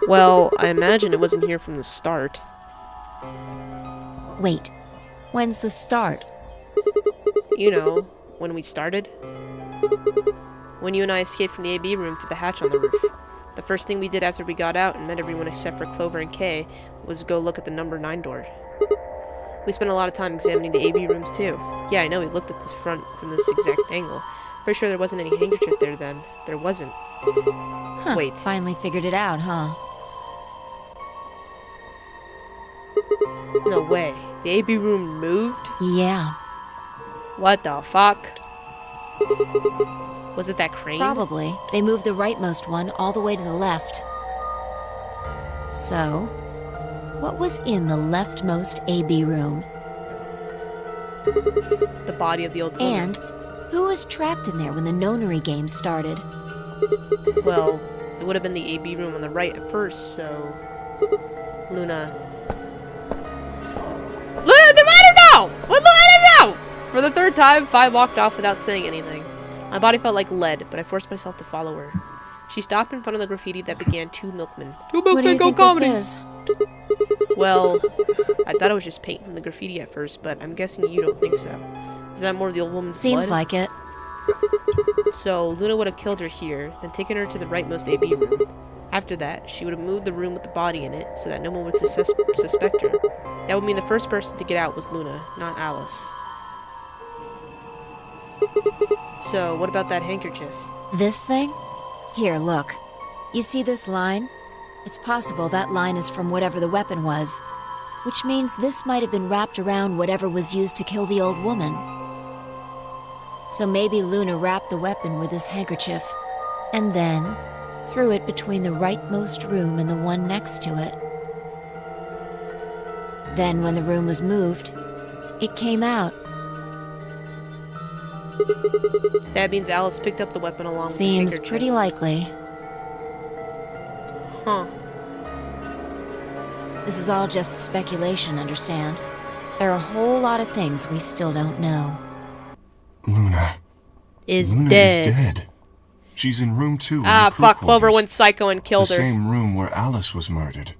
Well, I imagine it wasn't here from the start. Wait, when's the start? You know, when we started. When you and I escaped from the AB room through the hatch on the roof. The first thing we did after we got out and met everyone except for Clover and Kay was go look at the number 9 door. We spent a lot of time examining the AB rooms too. Yeah, I know, we looked at the front from this exact angle. Pretty sure there wasn't any handkerchief there then. There wasn't. Huh, wait. Finally figured it out, huh? No way. The AB room moved? Yeah. What the fuck? Was it that crane? Probably. They moved the rightmost one all the way to the left. So, what was in the leftmost AB room? The body of the old woman. And who was trapped in there when the nonary game started? Well, it would have been the AB room on the right at first, so... Luna, I don't know! I don't know! For the third time, Fi walked off without saying anything. My body felt like lead, but I forced myself to follow her. She stopped in front of the graffiti that began 2 milkmen. 2 milkmen, what do you go think comedy! This is? Well, I thought it was just paint from the graffiti at first, but I'm guessing you don't think so. Is that more of the old woman's Seems blood? like it. So, Luna would have killed her here, then taken her to the rightmost AB room. After that, she would have moved the room with the body in it, so that no one would suspect her. That would mean the first person to get out was Luna, not Alice. So, what about that handkerchief? This thing? Here, look. You see this line? It's possible that line is from whatever the weapon was, which means this might have been wrapped around whatever was used to kill the old woman. So maybe Luna wrapped the weapon with this handkerchief, and then threw it between the rightmost room and the one next to it. Then when the room was moved, it came out. That means Alice picked up the weapon along with the Seems handkerchief. pretty likely. Huh. This is all just speculation, understand? There are a whole lot of things we still don't know. Luna is Luna dead. is dead. She's in room 2. Ah, in the crew fuck, Clover quarters. went psycho and killed the her. The same room where Alice was murdered.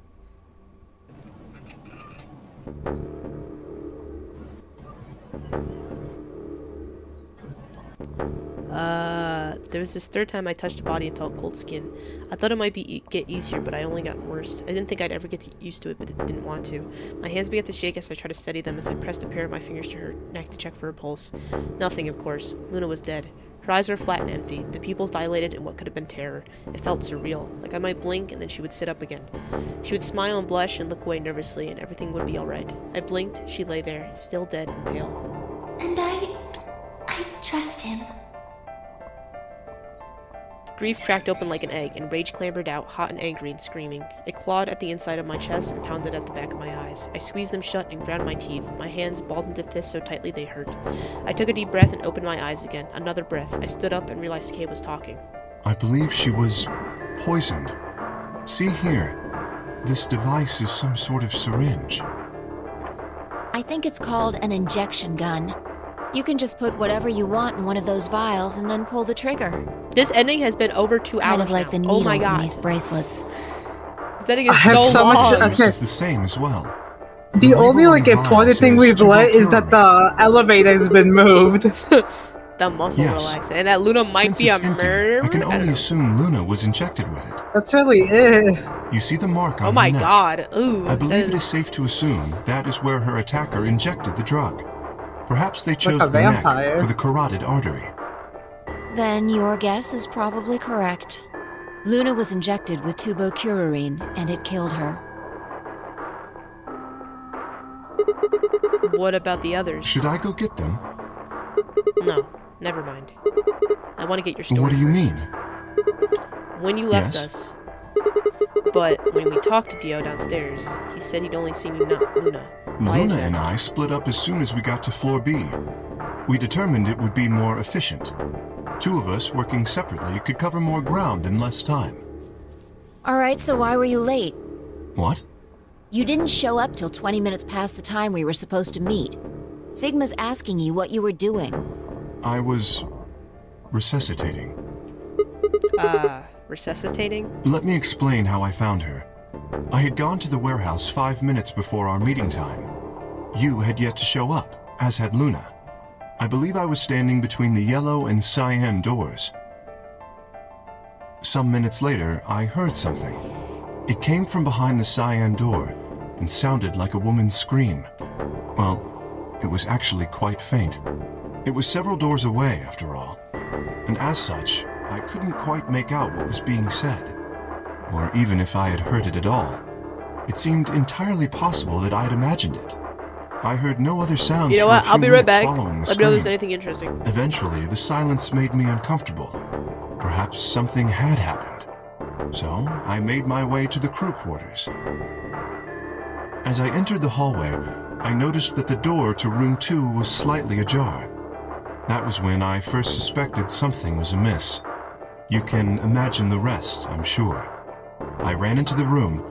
There was this third time I touched a body and felt cold skin. I thought it might get easier, but I only got worse. I didn't think I'd ever get used to it, but didn't want to. My hands began to shake as I tried to steady them as I pressed a pair of my fingers to her neck to check for her pulse. Nothing, of course. Luna was dead. Her eyes were flat and empty, the pupils dilated in what could have been terror. It felt surreal, like I might blink and then she would sit up again. She would smile and blush and look away nervously and everything would be alright. I blinked, she lay there, still dead and pale. And I trust him. Grief cracked open like an egg, and rage clambered out, hot and angry and screaming. It clawed at the inside of my chest and pounded at the back of my eyes. I squeezed them shut and ground my teeth. My hands balled into fists so tightly they hurt. I took a deep breath and opened my eyes again. Another breath. I stood up and realized Kay was talking. I believe she was poisoned. See here. This device is some sort of syringe. I think it's called an injection gun. You can just put whatever you want in one of those vials and then pull the trigger. This ending has been over 2 hours kind of like now. the needles Oh my God. in these bracelets. This ending is so long. It's the same as well. The only like important thing we've learned is that the elevator has been moved. The muscle relaxer, and that Luna might Since be a it's empty, murderer. I can only assume Luna was injected with it. That's really it. You see the mark on Oh my her neck. God! Ooh. I believe it is safe to assume that is where her attacker injected the drug. Perhaps they chose a the neck vampire. for the carotid artery. Then your guess is probably correct. Luna was injected with tubocurarine, and it killed her. What about the others? Should I go get them? No, never mind. I want to get your story What do you first. mean? When you left Yes? us, But when we talked to Dio downstairs, he said he'd only seen you, not Luna. Why is Luna that? and I split up as soon as we got to floor B. We determined it would be more efficient. Two of us working separately could cover more ground in less time. Alright, so why were you late? What? You didn't show up till 20 minutes past the time we were supposed to meet. Sigma's asking you what you were doing. I was resuscitating. Resuscitating? Let me explain how I found her. I had gone to the warehouse 5 minutes before our meeting time. You had yet to show up, as had Luna. I believe I was standing between the yellow and cyan doors. Some minutes later, I heard something. It came from behind the cyan door and sounded like a woman's scream. Well, it was actually quite faint. It was several doors away, after all. And as such, I couldn't quite make out what was being said, or even if I had heard it at all. It seemed entirely possible that I had imagined it. I heard no other sounds. You know for a what? few I'll be right minutes back. following the Let me know if there's scream. anything interesting. Eventually, the silence made me uncomfortable. Perhaps something had happened. So, I made my way to the crew quarters. As I entered the hallway, I noticed that the door to room 2 was slightly ajar. That was when I first suspected something was amiss. You can imagine the rest, I'm sure. I ran into the room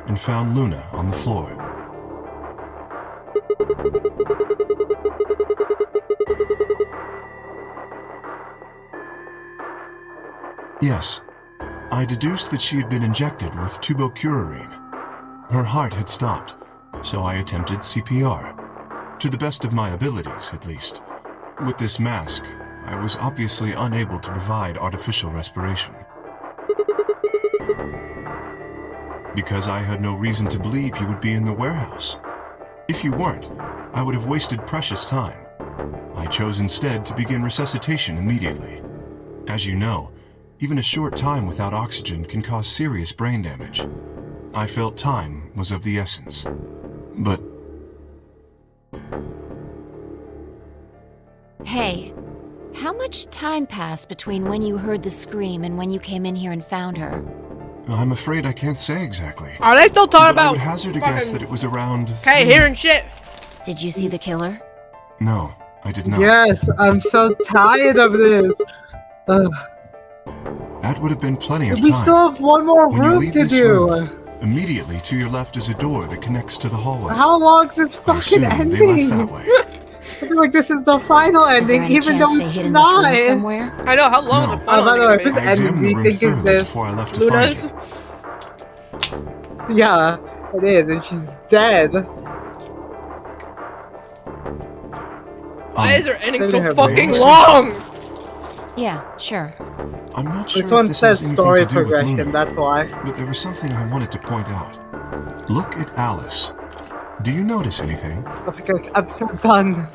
and found Luna on the floor. Yes, I deduced that she had been injected with tubocurarine. Her heart had stopped, so I attempted CPR. To the best of my abilities, at least. With this mask, I was obviously unable to provide artificial respiration. Because I had no reason to believe you would be in the warehouse. If you weren't, I would have wasted precious time. I chose instead to begin resuscitation immediately. As you know, even a short time without oxygen can cause serious brain damage. I felt time was of the essence. But... Hey, how much time passed between when you heard the scream and when you came in here and found her? I'm afraid I can't say exactly. Are they still talking But I about would hazard a guess that it was around... Hey, 3 hearing minutes. shit. Did you see the killer? No, I did not. Yes, I'm so tired of this. Ugh. That would have been plenty of time. We still have one more When you room leave to this do. room, immediately to your left is a door that connects to the hallway. How long's this I fucking assume they left ending? that way. I feel like this is the final Is there ending, any even though chance they it's hid in this room not. somewhere? I know, how long No. is the final by the way, ending this gonna be? I ending examined do the you room think is thoroughly this? before I left to Luna's? find you. Yeah, it is, and she's dead. Why is her ending They so have fucking names. long? Yeah, sure. I'm not sure This if one this says has anything story to do with progression, Luna, that's why. but there was something I wanted to point out. Look at Alice. Do you notice anything? I'm so done.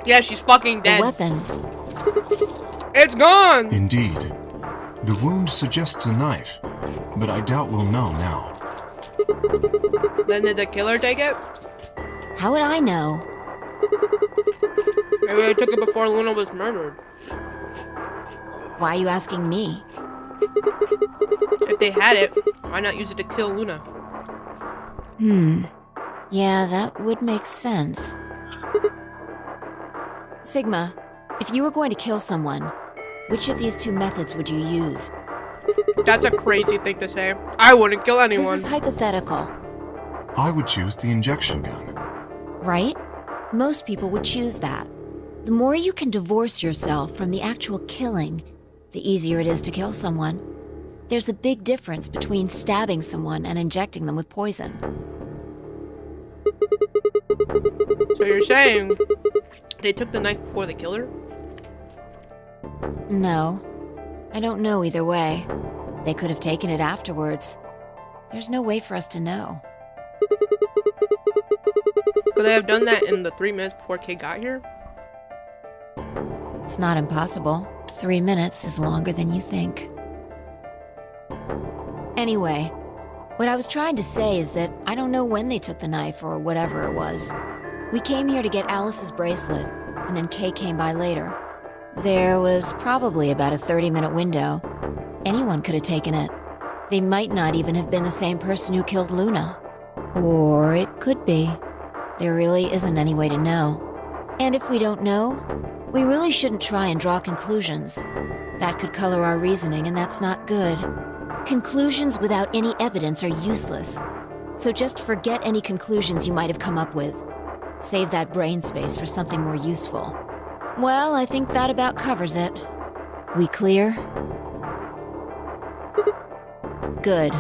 Yeah, she's fucking The dead. weapon. It's gone! Indeed. The wound suggests a knife, but I doubt we'll know now. Then did the killer take it? How would I know? Maybe they took it before Luna was murdered. Why are you asking me? If they had it, why not use it to kill Luna? Yeah, that would make sense. Sigma, if you were going to kill someone, which of these two methods would you use? That's a crazy thing to say. I wouldn't kill anyone. This is hypothetical, I would choose the injection gun. right? Most people would choose that. The more you can divorce yourself from the actual killing, the easier it is to kill someone. There's a big difference between stabbing someone and injecting them with poison. So you're saying they took the knife before they killed her? No. I don't know either way. They could have taken it afterwards. There's no way for us to know. Could they have done that in the 3 minutes before Kay got here? It's not impossible. 3 minutes is longer than you think. Anyway, what I was trying to say is that I don't know when they took the knife or whatever it was. We came here to get Alice's bracelet, and then Kay came by later. There was probably about a 30-minute window. Anyone could have taken it. They might not even have been the same person who killed Luna. Or it could be. There really isn't any way to know. And if we don't know, we really shouldn't try and draw conclusions. That could color our reasoning, and that's not good. Conclusions without any evidence are useless. So just forget any conclusions you might have come up with. Save that brain space for something more useful. Well, I think that about covers it. We clear? Good.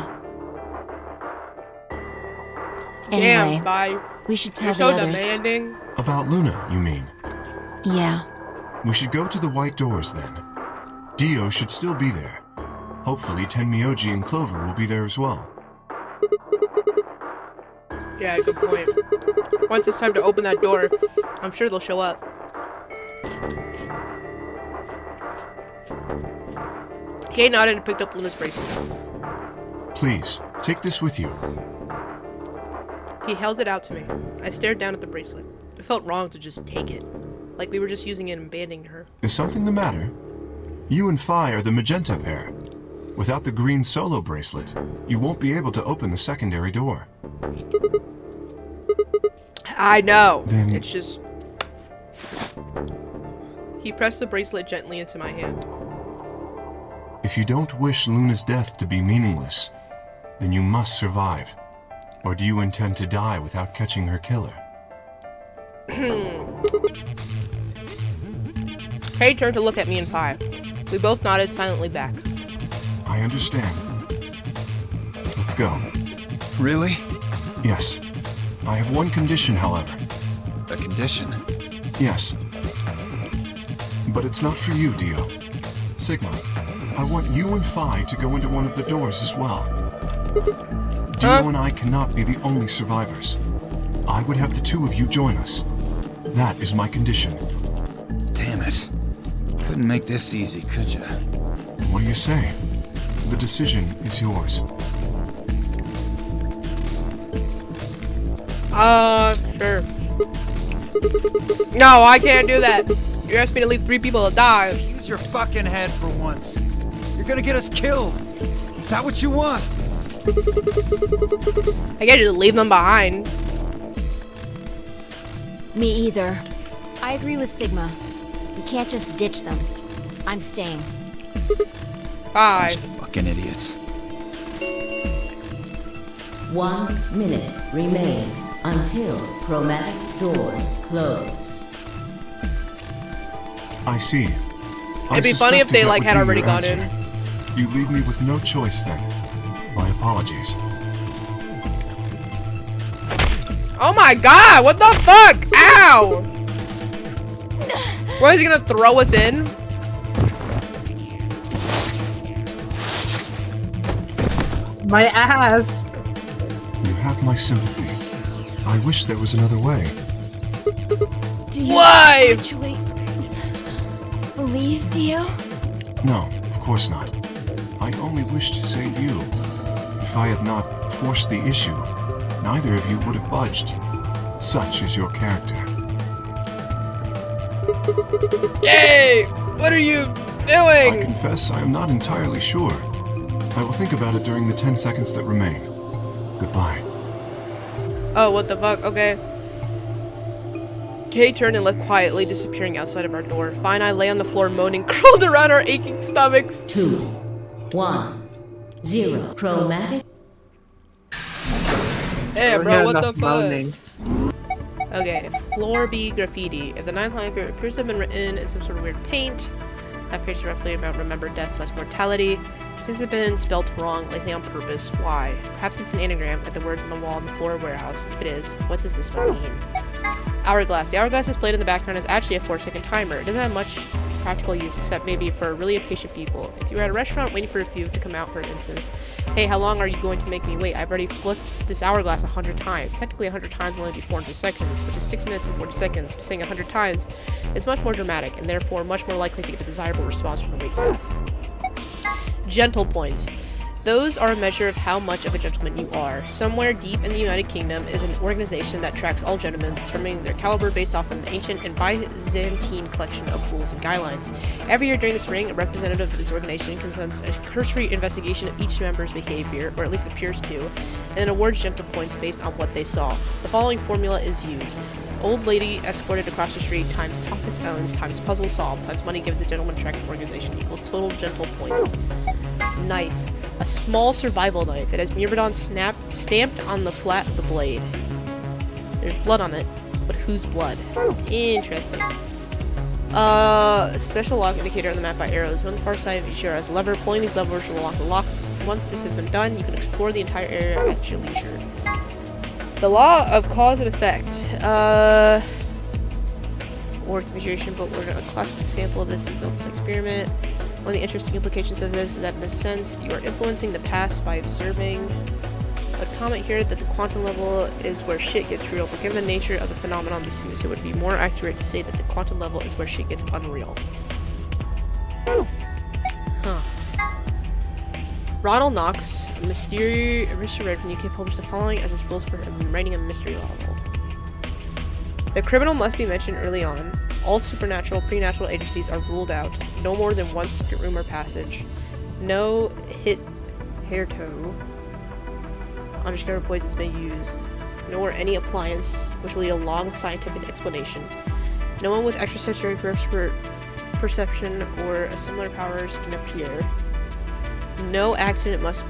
Anyway, Damn, bye. We should tell You're the so others. demanding. About Luna, you mean? Yeah. We should go to the White Doors then. Dio should still be there. Hopefully Tenmyoji and Clover will be there as well. Yeah, good point. Once it's time to open that door, I'm sure they'll show up. Kay nodded and picked up Luna's bracelet. Please, take this with you. He held it out to me. I stared down at the bracelet. It felt wrong to just take it. Like we were just using it and abandoning her. Is something the matter? You and Phi are the magenta pair. Without the green solo bracelet, you won't be able to open the secondary door. I know. Then... It's just... He pressed the bracelet gently into my hand. If you don't wish Luna's death to be meaningless, then you must survive. Or do you intend to die without catching her killer? Kay turned to look at me and Phi. We both nodded silently back. I understand. Let's go. Really? Yes. I have one condition, however. A condition? Yes. But it's not for you, Dio. Sigma, I want you and Phi to go into one of the doors as well. Dio and I cannot be the only survivors. I would have the two of you join us. That is my condition. Damn it. Couldn't make this easy, could ya? What do you say? The decision is yours. Sure. No, I can't do that. You asked me to leave 3 people to die. Use your fucking head for once. You're gonna get us killed. Is that what you want? I can't just leave them behind. Me either. I agree with Sigma. We can't just ditch them. I'm staying. Bye. Fucking idiots. 1 minute remains until chromatic doors close. I see. It'd be funny if they like had already gone in. You leave me with no choice then. My apologies. Oh my god, what the fuck? Ow! What, is he gonna throw us in? My ass! You have my sympathy. I wish there was another way. Do you Why? actually believe Dio? No, of course not. I only wish to save you. If I had not forced the issue, neither of you would have budged. Such is your character. Yay! What are you I doing? confess I am not entirely sure. I will think about it during the 10 seconds that remain. Goodbye. Oh, what the fuck? Okay. Kay turned and left quietly, disappearing outside of our door. Phi and I lay on the floor moaning, curled around our aching stomachs. 2, 1, 0. Chromatic. Hey, bro, what the fuck? Moaning. Okay, floor B graffiti. If the 9th line appears to have been written in some sort of weird paint, that appears roughly about remember death/mortality. Since it's been spelled wrong, likely on purpose. Why? Perhaps it's an anagram at the words on the wall in the floor warehouse. If it is, what does this one mean? Hourglass. The hourglass displayed in the background is actually a 4-second timer. It doesn't have much practical use except maybe for really impatient people. If you were at a restaurant waiting for a food to come out, for instance, hey, how long are you going to make me wait? I've already flipped this hourglass 100 times. Technically 100 times will only be 400 seconds, which is 6 minutes and 40 seconds, but saying 100 times is much more dramatic and therefore much more likely to get a desirable response from the waitstaff. Gentle points. Those are a measure of how much of a gentleman you are. Somewhere deep in the United Kingdom is an organization that tracks all gentlemen, determining their caliber based off an ancient and Byzantine collection of rules and guidelines. Every year during this ring, a representative of this organization conducts a cursory investigation of each member's behavior, or at least appears to, and then awards gentle points based on what they saw. The following formula is used. Old lady escorted across the street times Toffet's owns times puzzle solved times money given to gentleman tracking organization equals total gentle points. Knife. A small survival knife. It has Myrmidon stamped on the flat of the blade. There's blood on it, but whose blood? Interesting. A special lock indicator on the map by arrows. On the far side of each arrow has a lever. Pulling these levers will unlock the locks. Once this has been done, you can explore the entire area at your leisure. The law of cause and effect. Or configuration, but a classic example of this is the Olympus experiment. One of the interesting implications of this is that in a sense, you are influencing the past by observing. I'd comment here that the quantum level is where shit gets real, but given the nature of the phenomenon, this seems it would be more accurate to say that the quantum level is where shit gets unreal. Huh. Ronald Knox, a mysterious aristocrat from the UK, published the following as his rules for writing a mystery novel. The criminal must be mentioned early on. All supernatural, preternatural agencies are ruled out. No more than one secret room or passage. No hitherto undiscovered poisons may be used. Nor any appliance which will need a long scientific explanation. No one with extrasensory perception or similar powers can appear. No accident must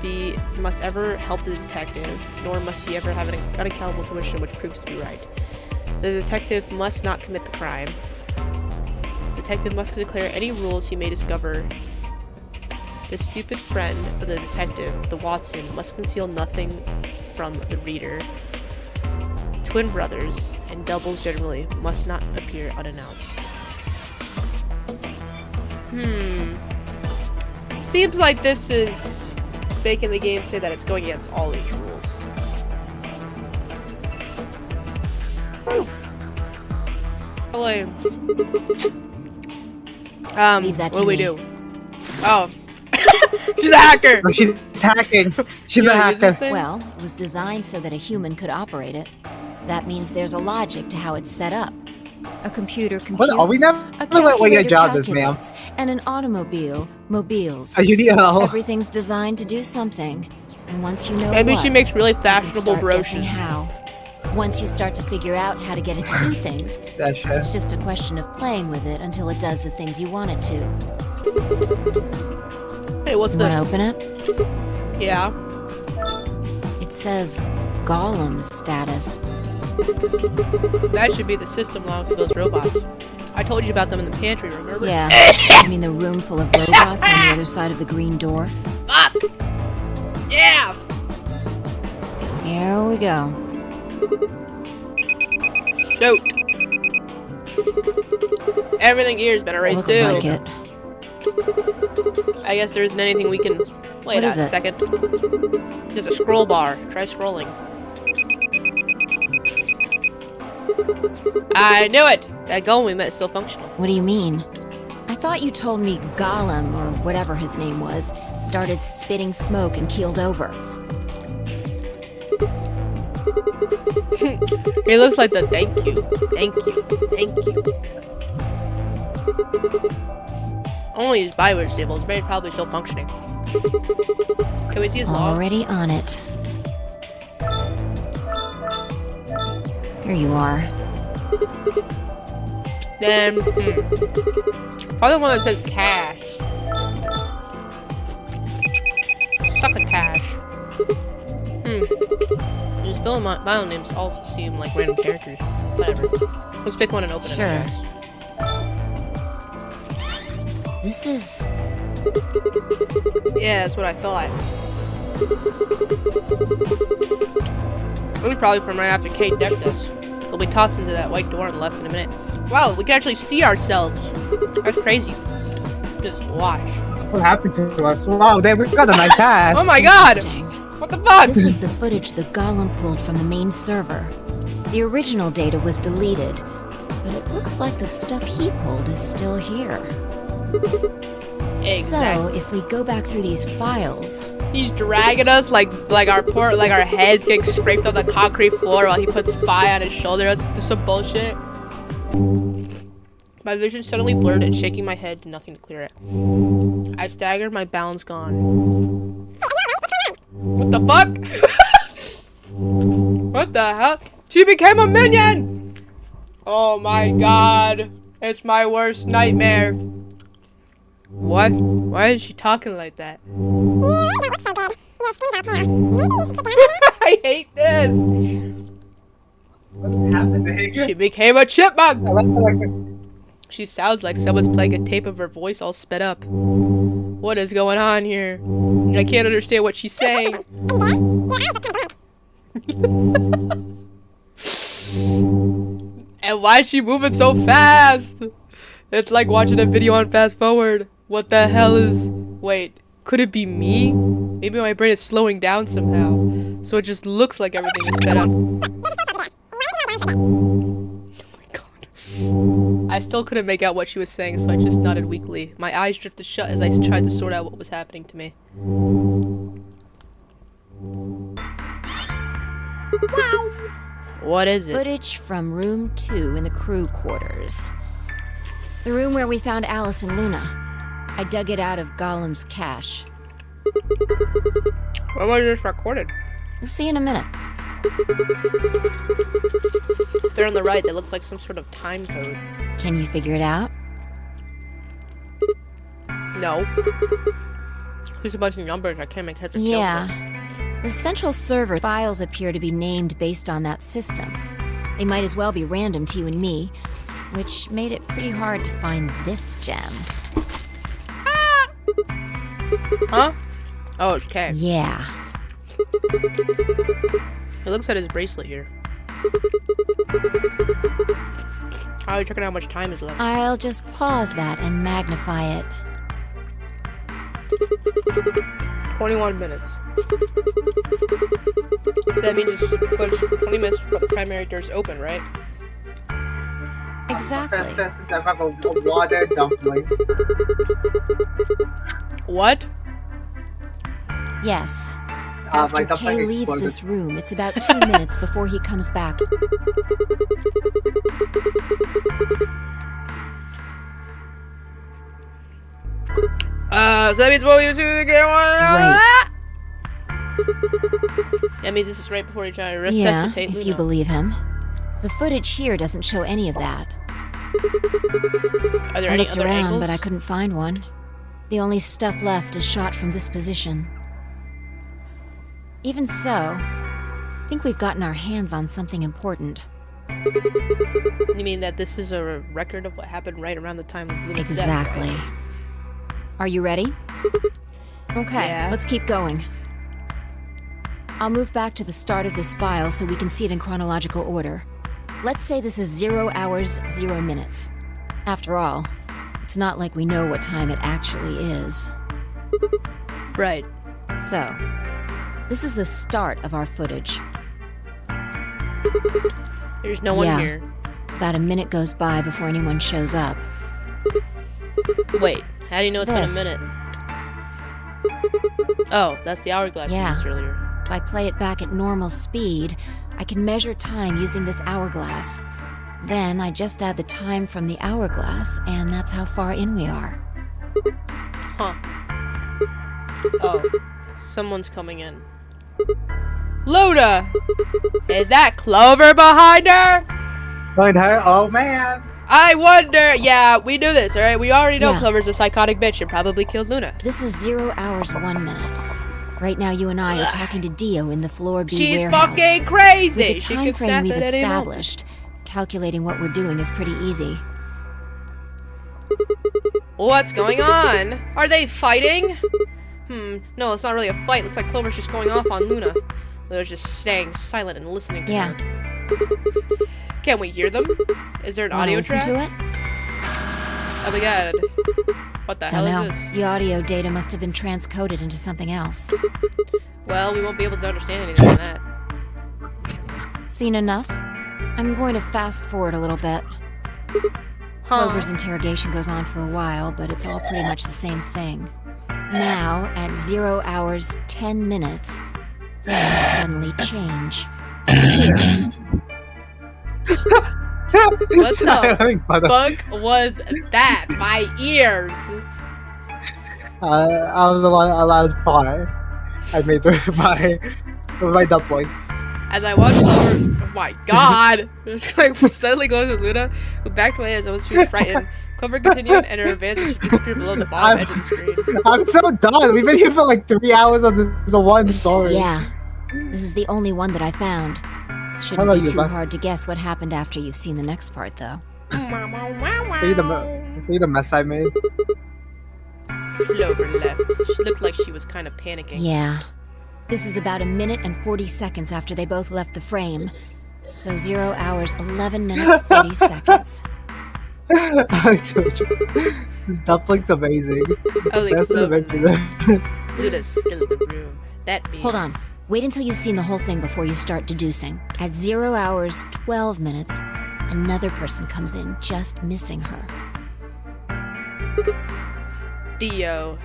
ever help the detective, nor must he ever have an unaccountable tuition which proves to be right. The detective must not commit the crime. The detective must declare any rules he may discover. The stupid friend of the detective, the Watson, must conceal nothing from the reader. Twin brothers, and doubles generally, must not appear unannounced. Seems like this is making the game say that it's going against all these rules. Leave that what to do we me. do? Oh. She's a hacker! Oh, she's hacking. She's a hacker. Well, it was designed so that a human could operate it. That means there's a logic to how it's set up. A computer computes, What? Are we never a let what your calculator job is, ma'am? calculates, and an automobile mobiles. Are you the L? Everything's designed to do something. And once you know Maybe what, she makes really you can fashionable start guessing broches. how. Once you start to figure out how to get it to do things, That's true. it's just a question of playing with it until it does the things you want it to. Hey, what's You this? want to open it? Yeah. It says Golem status. That should be the system allowing to those robots. I told you about them in the pantry, remember? Yeah. I mean the room full of robots on the other side of the green door? Fuck! Yeah! Here we go. Shoot! Everything here's been erased Looks too. like it. I guess there isn't anything we can... Wait What a is it? second. There's a scroll bar. Try scrolling. I knew it! That golem we met is still functional. What do you mean? I thought you told me Golem, or whatever his name was, started spitting smoke and keeled over. It looks like the thank you. Thank you. Thank you. Only his bywords table is very probably still functioning. Can we see his log? Already on it. Here you are. Then, probably the one that says cash. Succotash. These file names also seem like random characters. Whatever. Let's pick one and open Sure. it. This is... Yeah, that's what I thought. It'll be probably from right after Kate decked us. We'll be tossed into that white door on the left in a minute. Wow, we can actually see ourselves. That's crazy. Just watch. What happened to us? Wow, we got a nice hat. Oh my god! What the fuck? This is the footage the Golem pulled from the main server. The original data was deleted, but it looks like the stuff he pulled is still here. Exactly. So, if we go back through these files, He's dragging us like our heads getting scraped on the concrete floor while he puts Fi on his shoulder. That's some bullshit. My vision suddenly blurred and shaking my head did nothing to clear it. I staggered, my balance gone. What the fuck? What the hell? She became a minion! Oh my god. It's my worst nightmare. What? Why is she talking like that? I hate this! What's happening? She became a chipmunk! She sounds like someone's playing a tape of her voice all sped up. What is going on here? I can't understand what she's saying. And why is she moving so fast? It's like watching a video on fast forward. What the hell is... Wait, could it be me? Maybe my brain is slowing down somehow. So it just looks like everything is sped up. I still couldn't make out what she was saying, so I just nodded weakly. My eyes drifted shut as I tried to sort out what was happening to me. What is it? Footage from room 2 in the crew quarters. The room where we found Alice and Luna. I dug it out of Gollum's cache. When was this recorded? You'll see in a minute. There on the right, that looks like some sort of time code. Can you figure it out? No. There's a bunch of numbers I can't make heads or tails of. Yeah. The central server files appear to be named based on that system. They might as well be random to you and me, which made it pretty hard to find this gem. Huh? Oh, it's K. Yeah. It looks at his bracelet here. How are you checking how much time is left? I'll just pause that and magnify it. 21 minutes. So that means just push 20 minutes before the primary doors open, right? Exactly. Water dumpling. What? Yes. After Kay leaves this room, it's about 2 minutes before he comes back. So that means what we was doing again? Right. That means this is right before you try to Yeah, resuscitate Luna. if you believe him. The footage here doesn't show any of that. Are there I any looked other around, angles? but I couldn't find one. The only stuff left is shot from this position. Even so, I think we've gotten our hands on something important. You mean that this is a record of what happened right around the time of Luna's death, Exactly. right? Are you ready? Okay, Yeah. let's keep going. I'll move back to the start of this file so we can see it in chronological order. Let's say this is 0 hours, 0 minutes. After all, it's not like we know what time it actually is. Right. So, this is the start of our footage. There's no one Yeah. here. About a minute goes by before anyone shows up. Wait, how do you know it's This. been a minute? Oh, that's the hourglass we Yeah. used earlier. If I play it back at normal speed, I can measure time using this hourglass. Then I just add the time from the hourglass, and that's how far in we are. Huh. Oh, someone's coming in. Luna! Is that Clover behind her? Behind her? Oh man! I wonder. Yeah, we knew this, alright? We already know Yeah. Clover's a psychotic bitch and probably killed Luna. This is 0 hours, 1 minute. Right now, you and I are talking to Dio in the Floor B She's warehouse. fucking crazy! With the She time could frame snap we've at any moment. established, calculating what we're doing is pretty easy. What's going on? Are they fighting? No, it's not really a fight. Looks like Clover's just going off on Luna. Luna's just staying silent and listening to Yeah. her. Can we hear them? Is there an Wanna audio listen track? to it? Oh my god. What the Don't hell know. is this? The audio data must have been transcoded into something else. Well, we won't be able to understand anything from that. Seen enough? I'm going to fast forward a little bit. Clover's interrogation goes on for a while, but it's all pretty much the same thing. Now, at 0 hours 10 minutes, things suddenly change. What the fuck was that? My ears. I was allowed fire. I made my dumpling. As I watched Clover, oh my god! It's like steadily going with Luna, who backed away as though she was frightened. Clover continued, and her advance as she disappeared below the bottom edge of the screen. I'm so done. We've been here for like 3 hours on this one story. Yeah, this is the only one that I found. Shouldn't be too hard to guess what happened after you've seen the next part, though. See the mess I made? Clover left. She looked like she was kind of panicking. Yeah. This is about 1 minute and 40 seconds after they both left the frame. So 0 hours, 11 minutes, 40 seconds. This dumpling's amazing. Luna's still in the room. That means... Hold on. Wait until you've seen the whole thing before you start deducing. At 0 hours, 12 minutes, another person comes in, just missing her. Dio.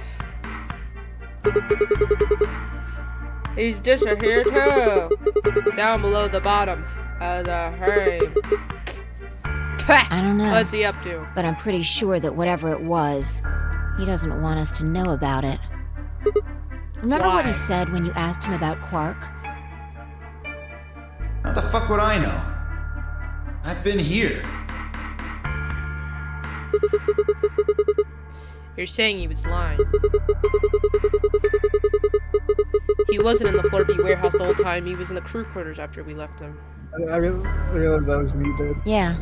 He's disappeared too. Down below the bottom of the frame. I don't know. What's he up to? But I'm pretty sure that whatever it was, he doesn't want us to know about it. Remember what he said when you asked him about Quark? How the fuck would I know? I've been here. You're saying he was lying. He wasn't in the Floor B warehouse the whole time. He was in the crew quarters after we left him. I realized that was me, dude. Yeah.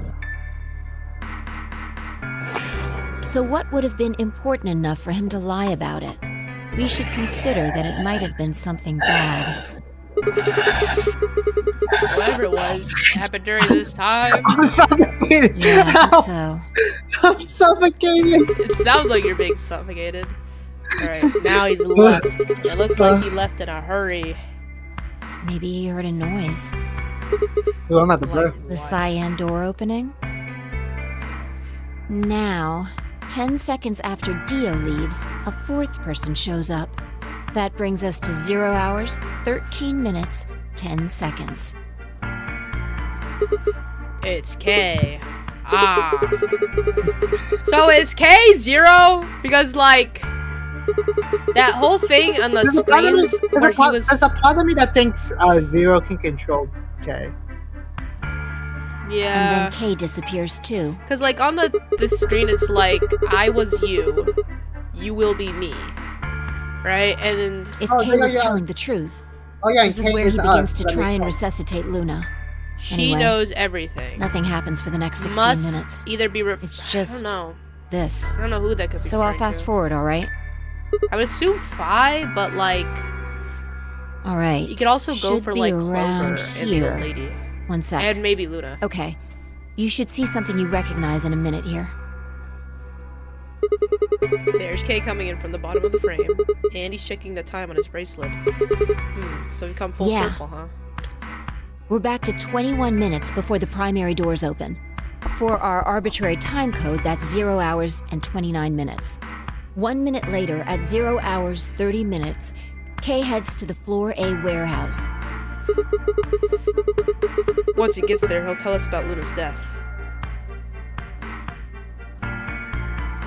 So what would have been important enough for him to lie about it? We should consider that it might have been something bad. Whatever it was, happened during this time. I'm suffocated. Yeah, I think so. I'm suffocated. It sounds like you're being suffocated. Alright, now he's left. It looks like he left in a hurry. Maybe he heard a noise. Ooh, I'm at the bro. The cyan door opening? Now, 10 seconds after Dio leaves, a fourth person shows up. That brings us to 0 hours, 13 minutes, 10 seconds. It's K. Ah. So is K 0? Because, like, that whole thing on the screens where he was... There's a part of me that thinks Zero can control K. Yeah. And then K disappears too. Because, like, on the screen, it's like, I was you. You will be me. Right? And then... If K was telling the truth, this is where he begins to try and resuscitate Luna. She knows everything. Nothing happens for the next 16 minutes. Either be... It's just... I don't know. This. I don't know who that could be. So I'll fast forward, alright? I would assume 5, but, like... Alright. You could also go for, like, Clover and the old lady. 1 sec. And maybe Luna. Okay. You should see something you recognize in a minute here. There's Kay coming in from the bottom of the frame, and he's checking the time on his bracelet. So we come full circle, huh? We're back to 21 minutes before the primary doors open. For our arbitrary time code, that's 0 hours and 29 minutes. 1 minute later, at 0 hours 30 minutes, Kay heads to the Floor A warehouse. Once he gets there, he'll tell us about Luna's death.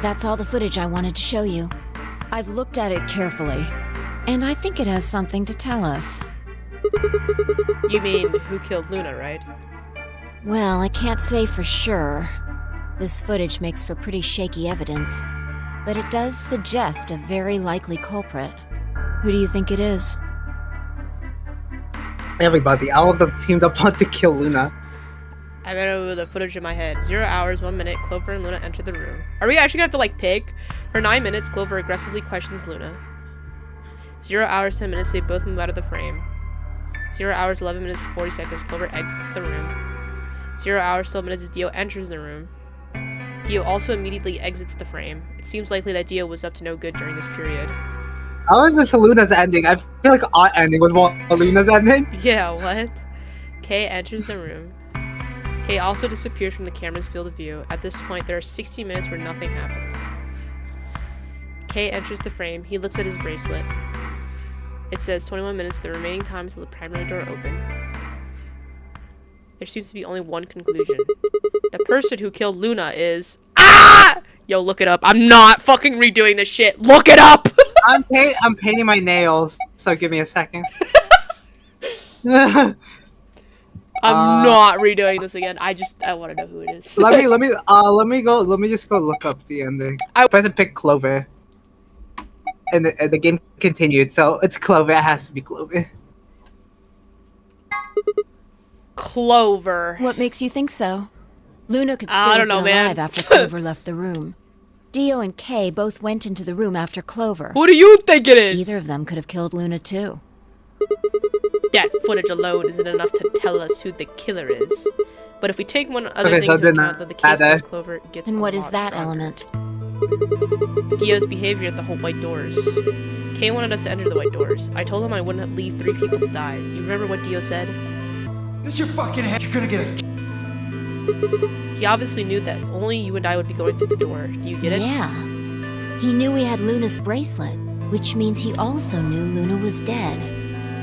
That's all the footage I wanted to show you. I've looked at it carefully, and I think it has something to tell us. You mean, who killed Luna, right? Well, I can't say for sure. This footage makes for pretty shaky evidence, but it does suggest a very likely culprit. Who do you think it is? Everybody, all of them teamed up to kill Luna. I remember the footage in my head. 0 hours, 1 minute, Clover and Luna enter the room. Are we actually gonna have to, like, pick? For 9 minutes, Clover aggressively questions Luna. 0 hours, 10 minutes, they both move out of the frame. 0 hours, 11 minutes, 40 seconds, Clover exits the room. 0 hours, 12 minutes, Dio enters the room. Dio also immediately exits the frame. It seems likely that Dio was up to no good during this period. How is this Luna's ending? I feel like our ending was more Luna's ending. Yeah, what? Kay enters the room. Kay also disappears from the camera's field of view. At this point, there are 60 minutes where nothing happens. Kay enters the frame. He looks at his bracelet. It says 21 minutes, the remaining time until the primary door open. There seems to be only one conclusion. The person who killed Luna is... Ah! Yo, look it up. I'm not fucking redoing this shit. Look it up! I'm painting my nails, so give me a second. I'm not redoing this again. I want to know who it is. let me just go look up the ending. I present pick Clover. And the game continued, so it's Clover. It has to be Clover. Clover. What makes you think so? Luna could still have been alive after Clover left the room. Dio and Kay both went into the room after Clover. Who do you think it is? Either of them could have killed Luna too. That footage alone isn't enough to tell us who the killer is. But if we take one other thing into account, that the case against Clover gets And a what lot is that stronger. element? Dio's behavior at the whole white doors. Kay wanted us to enter the white doors. I told him I wouldn't leave 3 people to die. You remember what Dio said? Use your fucking head. You're gonna get us. He obviously knew that only you and I would be going through the door. Do you get it? Yeah. He knew we had Luna's bracelet, which means he also knew Luna was dead.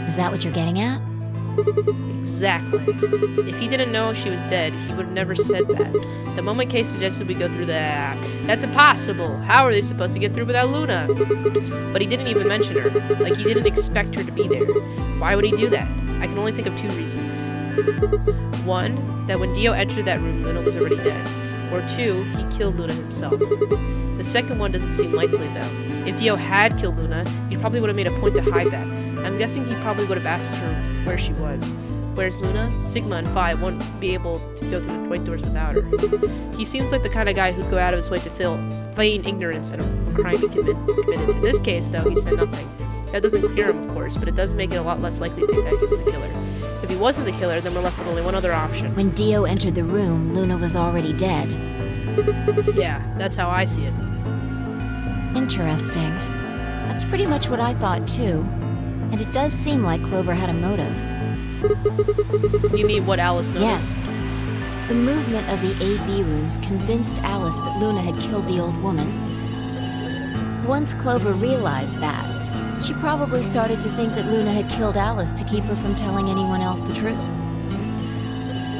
Is that what you're getting at? Exactly. If he didn't know she was dead, he would have never said that. The moment Kay suggested we go through that's impossible. How are they supposed to get through without Luna? But he didn't even mention her. Like, he didn't expect her to be there. Why would he do that? I can only think of 2 reasons. 1, that when Dio entered that room, Luna was already dead. Or 2, he killed Luna himself. The second one doesn't seem likely, though. If Dio had killed Luna, he probably would have made a point to hide that. I'm guessing he probably would have asked her where she was. Whereas Luna, Sigma, and Phi won't be able to go through the white doors without her. He seems like the kind of guy who'd go out of his way to feign ignorance at a crime he committed. In this case, though, he said nothing. That doesn't clear him, of course, but it does make it a lot less likely to think that he was the killer. If he wasn't the killer, then we're left with only one other option. When Dio entered the room, Luna was already dead. Yeah, that's how I see it. Interesting. That's pretty much what I thought, too. And it does seem like Clover had a motive. You mean what Alice noticed? Yes. The movement of the AB rooms convinced Alice that Luna had killed the old woman. Once Clover realized that, she probably started to think that Luna had killed Alice to keep her from telling anyone else the truth.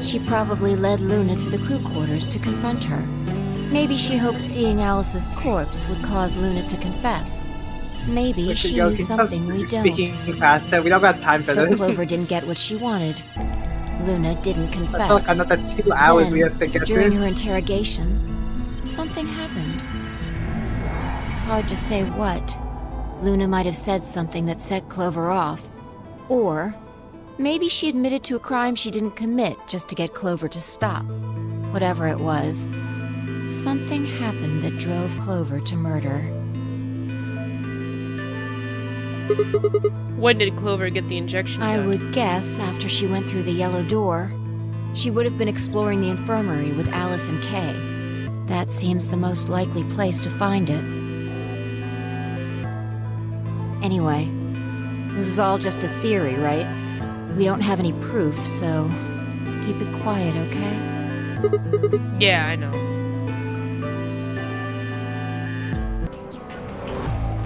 She probably led Luna to the crew quarters to confront her. Maybe she hoped seeing Alice's corpse would cause Luna to confess. Maybe she knew something we don't. Speaking faster, we don't got time for But this. Clover didn't get what she wanted. Luna didn't confess. That's like another 2 hours Then, we have to get during through. her interrogation, something happened. It's hard to say what. Luna might have said something that set Clover off. Or maybe she admitted to a crime she didn't commit just to get Clover to stop. Whatever it was, something happened that drove Clover to murder. When did Clover get the injection I gun? would guess after she went through the yellow door. She would have been exploring the infirmary with Alice and Kay. That seems the most likely place to find it. Anyway, this is all just a theory, right? We don't have any proof, so keep it quiet, okay? Yeah, I know.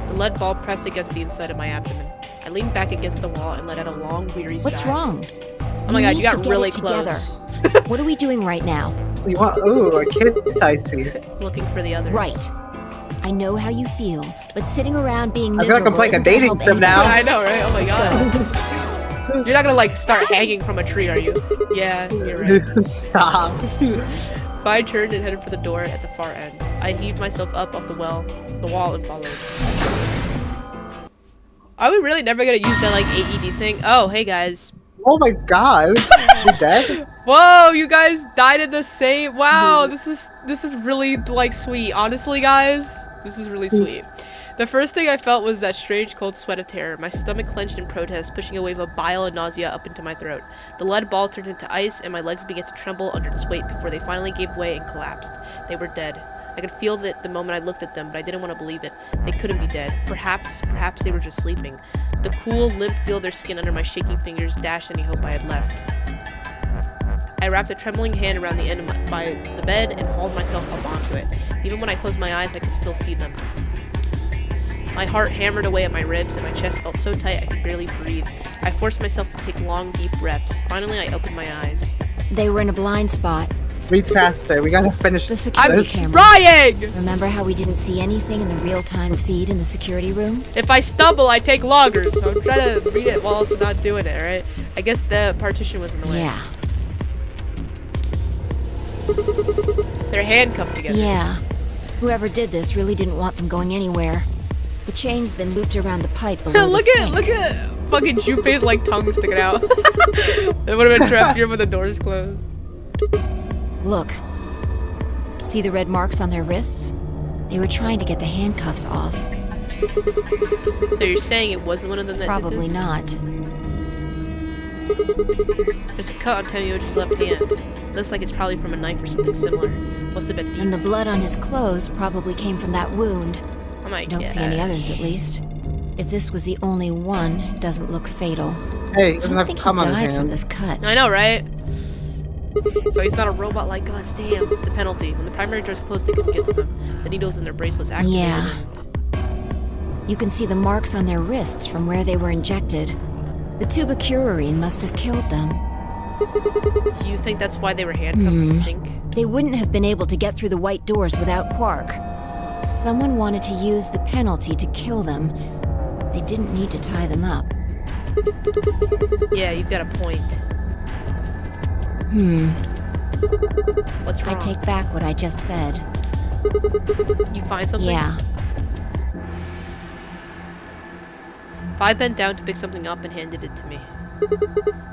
The lead ball pressed against the inside of my abdomen. I leaned back against the wall and let out a long, weary sigh. What's wrong? Oh my god, you need to got get really it close. What are we doing right now? You want, ooh, a kiss, I see. Looking for the others. Right. I know how you feel, but sitting around being I feel like miserable I'm playing a isn't gonna dating help sim now. anybody. I know, right? Oh my Let's god. go. You're not gonna like start hanging from a tree, are you? Yeah, you're right. Stop. I turned and headed for the door at the far end. I heaved myself up off the wall and followed. Are we really never gonna use that like AED thing? Oh, hey guys. Oh my god. You dead? Whoa, you guys died in the same. Wow, this is really like sweet. Honestly, guys, this is really sweet. The first thing I felt was that strange cold sweat of terror. My stomach clenched in protest, pushing a wave of bile and nausea up into my throat. The lead ball turned into ice, and my legs began to tremble under its weight before they finally gave way and collapsed. They were dead. I could feel it the moment I looked at them, but I didn't want to believe it. They couldn't be dead. Perhaps they were just sleeping. The cool, limp feel of their skin under my shaking fingers dashed any hope I had left. I wrapped a trembling hand around the end of the bed and hauled myself up onto it. Even when I closed my eyes, I could still see them. My heart hammered away at my ribs, and my chest felt so tight I could barely breathe. I forced myself to take long, deep reps. Finally, I opened my eyes. They were in a blind spot. Read faster. We gotta finish The security camera. Trying! Remember how we didn't see anything in the real-time feed in the security room? If I stumble, I take longer, so I'm trying to read it while also not doing it, alright? I guess the partition was in the way. Yeah. They're handcuffed together. Yeah. Whoever did this really didn't want them going anywhere. The chain's been looped around the pipe below look the at sink. look at fucking Junpei's like tongue sticking out. It would have been trapped here when the doors closed. Look. See the red marks on their wrists? They were trying to get the handcuffs off. So you're saying it wasn't one of them that Probably did this? not. There's a cut on Temioji's left hand. Looks like it's probably from a knife or something similar. Must have been deep. And the blood on his clothes probably came from that wound. Oh my Don't see any others, at least. If this was the only one, it doesn't look fatal. Hey, he I doesn't don't have think he cum on his died from hand. this cut. I know, right? So he's not a robot like us. Damn. The penalty. When the primary doors closed, they couldn't get to them. The needles in their bracelets activated. Yeah. You can see the marks on their wrists from where they were injected. The tubacurine must have killed them. Do you think that's why they were handcuffed to the sink? They wouldn't have been able to get through the white doors without Quark. Someone wanted to use the penalty to kill them. They didn't need to tie them up. Yeah, you've got a point. What's wrong? I take back what I just said. You find something? Yeah. I bent down to pick something up and handed it to me.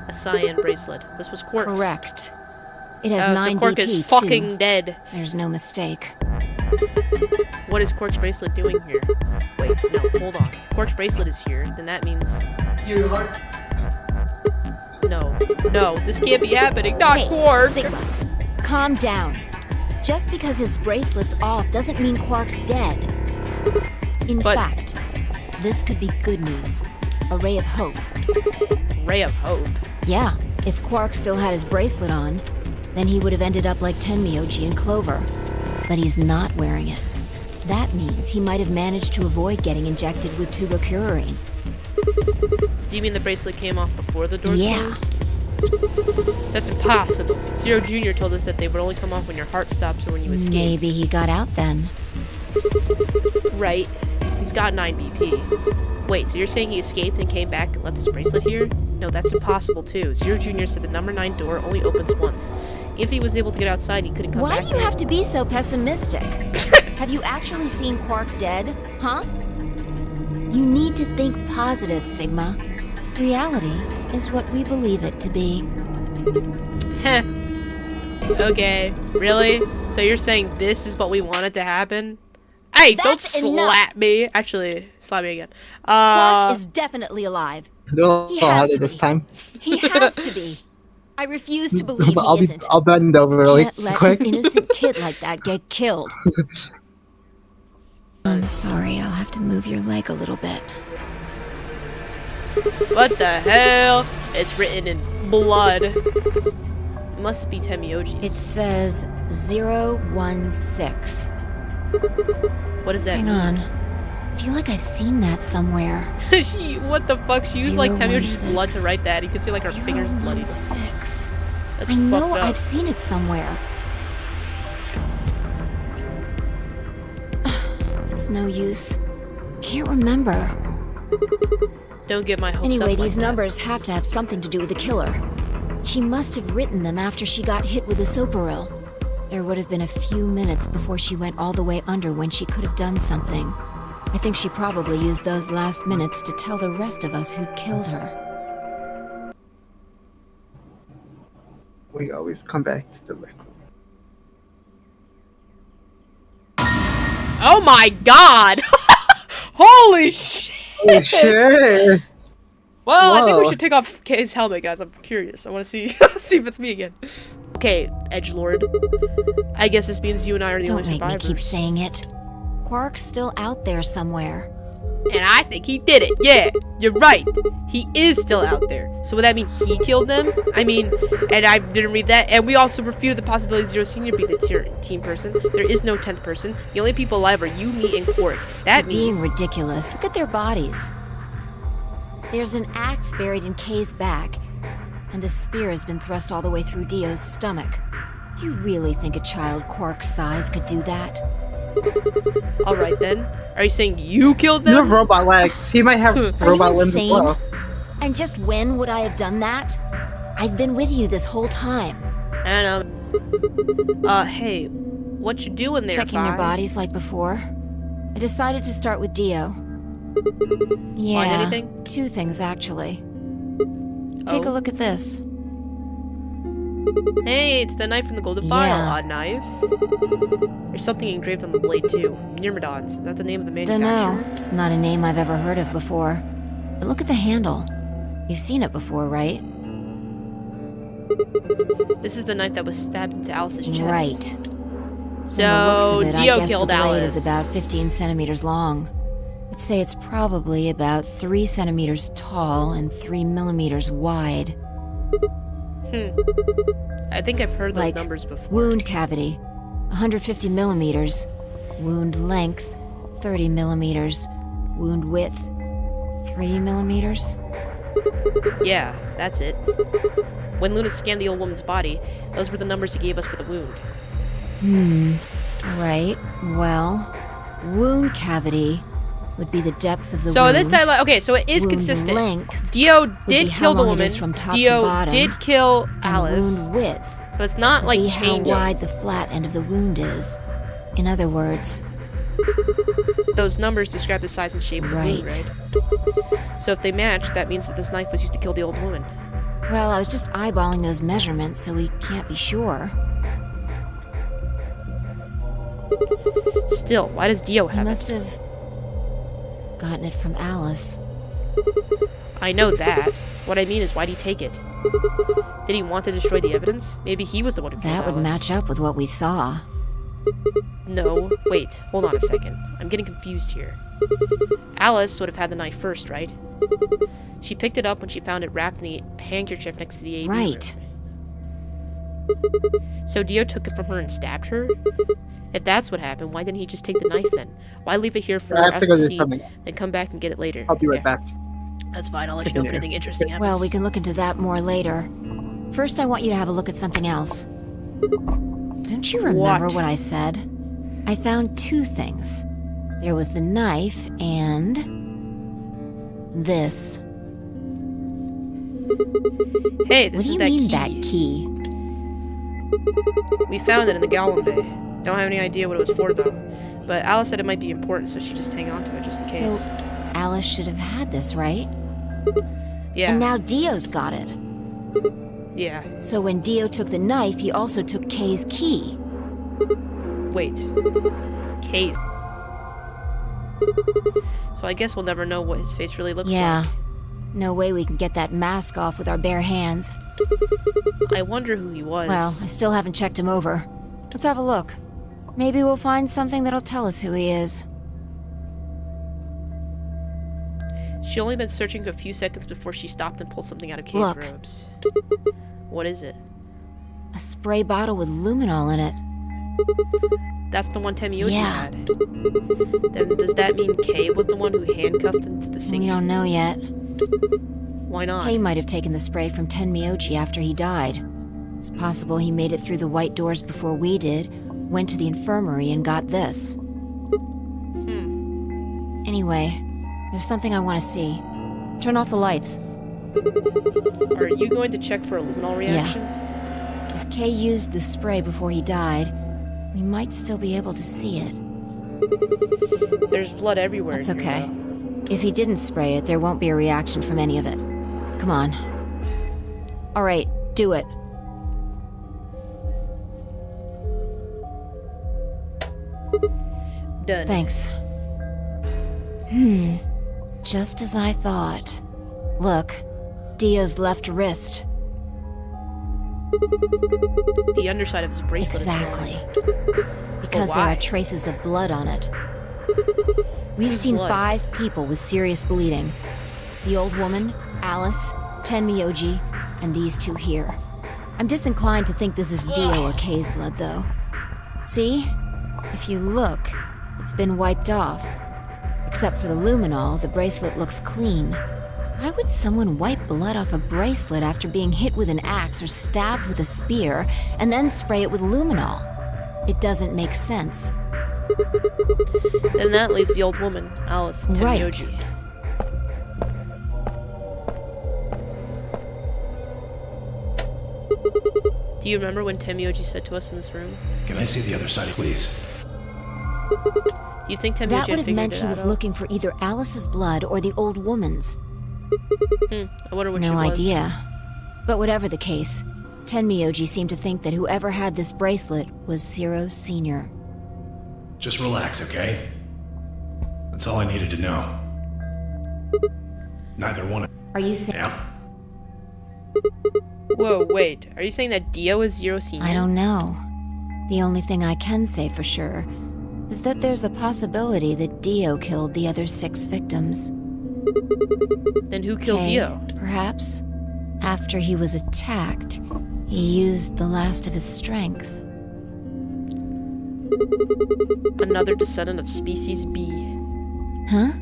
A cyan bracelet. This was Quark's. Correct. It has 9 so Quark BP is too. fucking dead. There's no mistake. What is Quark's bracelet doing here? Wait, no, hold on. Quark's bracelet is here, then that means... Your heart's... No, this can't be happening. Not Hey, Quark! Sigma, calm down. Just because his bracelet's off doesn't mean Quark's dead. In fact, this could be good news. A ray of hope. Ray of hope? Yeah, if Quark still had his bracelet on, then he would have ended up like Tenmyoji and Clover. But he's not wearing it. That means he might have managed to avoid getting injected with tubacurine. Do you mean the bracelet came off before the door Yeah. closed? That's impossible. Zero Jr. told us that they would only come off when your heart stops or when you escape. Maybe he got out then. Right. He's got 9 BP. Wait, so you're saying he escaped and came back and left his bracelet here? No, that's impossible too. Zero Jr. said the number 9 door only opens once. If he was able to get outside, he couldn't come Why back. do you have to be so pessimistic? Have you actually seen Quark dead? Huh? You need to think positive, Sigma. Reality is what we believe it to be. Heh. Okay, really? So you're saying this is what we wanted to happen? Hey, don't slap me. Actually, slap me again. Quark is definitely alive. No, He has to this be. time. He has to be. I refuse to believe I'll he isn't. I'll bend over really Can't let quick. an innocent kid like that get killed. I'm sorry, I'll have to move your leg a little bit. What the hell? It's written in blood. Must be Temioji's. It says 016. What does that Hang mean? on. I feel like I've seen that somewhere. What the fuck? She used like Temioji's 016. blood to write that. You can see like her fingers bloody. 016. That's I know fucked up. I've seen it somewhere. It's no use. Can't remember. Don't get my hopes Anyway, up these like numbers have to have something to do with the killer. She must have written them after she got hit with the soparil. There would have been a few minutes before she went all the way under when she could have done something. I think she probably used those last minutes to tell the rest of us who'd killed her. We always come back to the record. Oh my god! Holy shit! Holy shit! Well, I think we Whoa. should take off his helmet, guys. I'm curious. I want to see see if it's me again. Okay, Edgelord. I guess this means you and I are the Don't only make me survivors. keep saying it. Quark's still out there somewhere. And I think he did it. Yeah, you're right. He is still out there. So would that mean he killed them? I mean, and I didn't read that. And we also refuted the possibility Zero Senior be the team person. There is no 10th person. The only people alive are you, me, and Quark. That means... Being ridiculous. Look at their bodies. There's an axe buried in Kay's back, and the spear has been thrust all the way through Dio's stomach. Do you really think a child Quark's size could do that? Alright then. Are you saying you killed them? You have robot legs. He might have robot limbs as well. And just when would I have done that? I've been with you this whole time. I don't know. Hey, what you doing there, Checking their bodies like before. I decided to start with Dio. Yeah, Find anything? 2 things actually. Take a look at this. Hey, it's the knife from the Golden Vial. Odd knife. There's something engraved on the blade too. Myrmidons. Is that the name of the manufacturer? Dunno. It's not a name I've ever heard of before. But look at the handle. You've seen it before, right? This is the knife that was stabbed into Alice's chest. Right. So, Dio killed the blade Alice. is about 15 centimeters long. I'd say it's probably about 3 centimeters tall and 3 millimeters wide. I think I've heard those Like, numbers before. Wound cavity, 150 millimeters. Wound length, 30 millimeters. Wound width, 3 millimeters. Yeah, that's it. When Luna scanned the old woman's body, those were the numbers he gave us for the wound. Right. Well, wound cavity would be the depth of the wound. So in this timeline, okay, so it is Wound consistent. length Dio would be did how kill the long it woman. is from top to Dio bottom, did kill and Alice. wound width So it's not would like be how changes. wide the flat end of the wound is. In other words, Those numbers describe the size and shape of the wound, right? So if they match, that means that this knife was used to kill the old woman. well, I was just eyeballing those measurements, so we can't be sure. Still, why does Dio He have must it? have gotten it from Alice. I know that. What I mean is, why'd he take it? Did he want to destroy the evidence? Maybe he was the one who killed That would Alice. match up with what we saw. No, wait, hold on a second. I'm getting confused here. Alice would have had the knife first, right? She picked it up when she found it wrapped in the handkerchief next to the AV Right. room. So Dio took it from her and stabbed her? If that's what happened, why didn't he just take the knife then? Why leave it here for I have us to go to do see, something. then come back and get it later? I'll be right back. That's fine, I'll let you know if anything interesting happens. Well, we can look into that more later. First, I want you to have a look at something else. Don't you remember what I said? I found 2 things. There was the knife and... this. Hey, this What do is you that mean, key. that key? We found it in the Gallon Bay. Don't have any idea what it was for, though. But Alice said it might be important, so she just hang on to it just in case. So, Alice should have had this, right? Yeah. And now Dio's got it. Yeah. So when Dio took the knife, he also took Kay's key. Wait. Kate. So I guess we'll never know what his face really looks Yeah. No way we can get that mask off with our bare hands. like. I wonder who he was. Well, I still haven't checked him over. Let's have a look. Maybe we'll find something that'll tell us who he is. She only been searching a few seconds before she stopped and pulled something out of Kate's Look. robes. What is it? A spray bottle with luminol in it. That's the one Temioji Yeah. had. Then does that mean Kay was the one who handcuffed him to the sink? We don't know yet. Why not? Kay might have taken the spray from Tenmyoji after he died. It's possible he made it through the white doors before we did, went to the infirmary and got this. Anyway, there's something I want to see. Turn off the lights. Are you going to check for a luminol reaction? If Kay used the spray before he died, we might still be able to see it. There's blood everywhere. That's in here, okay. though. If he didn't spray it, there won't be a reaction from any of it. Come on. Alright, do it. Done. Thanks. Just as I thought. Look, Dio's left wrist. The underside of his bracelet. Exactly. Is gone. Because But there why? are traces of blood on it. We've seen blood? 5 people with serious bleeding. The old woman, Alice, Tenmyoji, and these 2 here. I'm disinclined to think this is Dio or Kay's blood, though. See? If you look, it's been wiped off. Except for the luminol, the bracelet looks clean. Why would someone wipe blood off a bracelet after being hit with an axe or stabbed with a spear, and then spray it with luminol? It doesn't make sense. Then that leaves the old woman, Alice Tenmyoji. Right. Do you remember when Tenmyoji said to us in this room? Can I see the other side, please? Do you think Tenmyoji That would have figured meant it he was out? looking for either Alice's blood or the old woman's. I wonder which No it was. idea. But whatever the case, Tenmyoji seemed to think that whoever had this bracelet was Zero Sr. Just relax, okay? That's all I needed to know. Neither one of Are you saying? Yeah. Whoa, wait. Are you saying that Dio is Zero Senior? I don't know. The only thing I can say for sure is that there's a possibility that Dio killed the other 6 victims. Then who killed Kay, Dio? Perhaps. After he was attacked, he used the last of his strength. Another descendant of species B. Huh?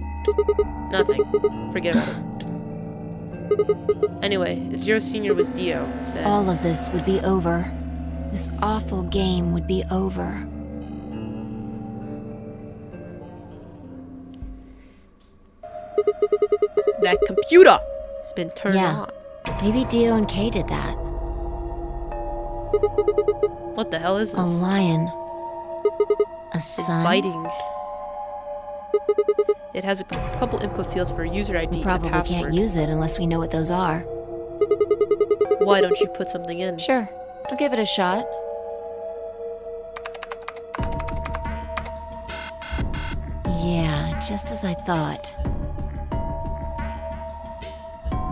Nothing. Forget about it. Anyway, if Zero Senior was Dio, then... All of this would be over. This awful game would be over. That computer has been turned Yeah. on. Maybe Dio and Kay did that. What the hell is this? A lion. A It's sun. biting. It has a couple input fields for user ID We and probably password. can't use it unless we know what those are. Why don't you put something in? Sure. I'll give it a shot. Yeah, just as I thought.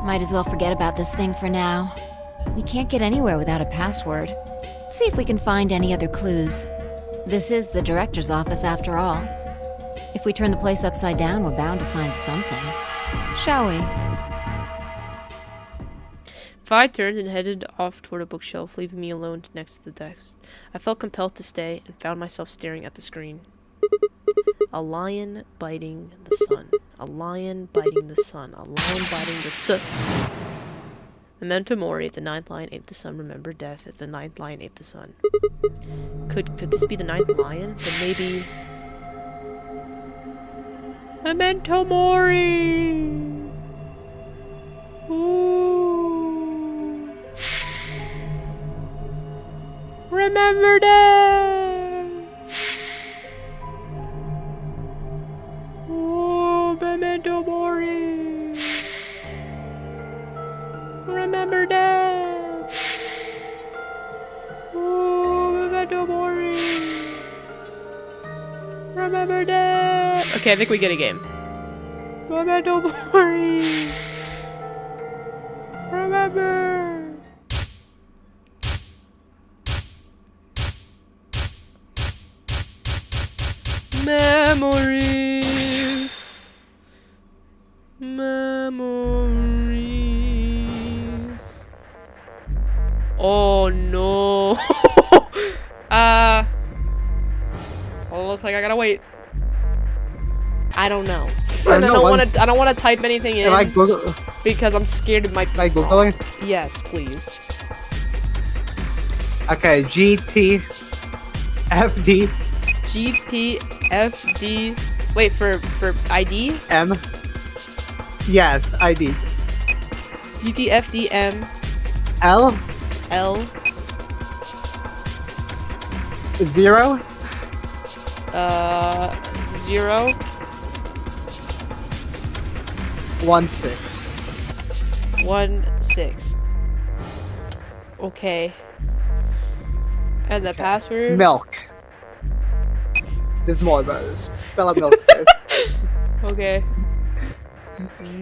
Might as well forget about this thing for now. We can't get anywhere without a password. Let's see if we can find any other clues. This is the director's office after all. If we turn the place upside down, we're bound to find something. Shall we? I turned and headed off toward a bookshelf, leaving me alone next to the desk. I felt compelled to stay and found myself staring at the screen. A lion biting the sun. A lion biting the sun. A lion biting the sun. Memento mori, the 9th lion ate the sun. Remember death, the 9th lion ate the sun. Could this be the 9th lion? Then maybe... Memento mori! Ooh. Remember death! Oh, memento mori! Remember death! Oh, memento mori! Remember death! Okay, I think we get a game. Memento mori! Remember! Memories. Memories. Oh no. Looks like I gotta wait. I don't know. I don't want to type anything in. Am I Google? Because I'm scared it might be. Am I Googling? Yes, please. Okay, GTFD. GTFD. Wait, for ID? M. Yes, ID. GTFDM. L. L. 0. 0. 16. 16. Okay. And the password? Milk. There's more about this. Spell out milk first. Okay.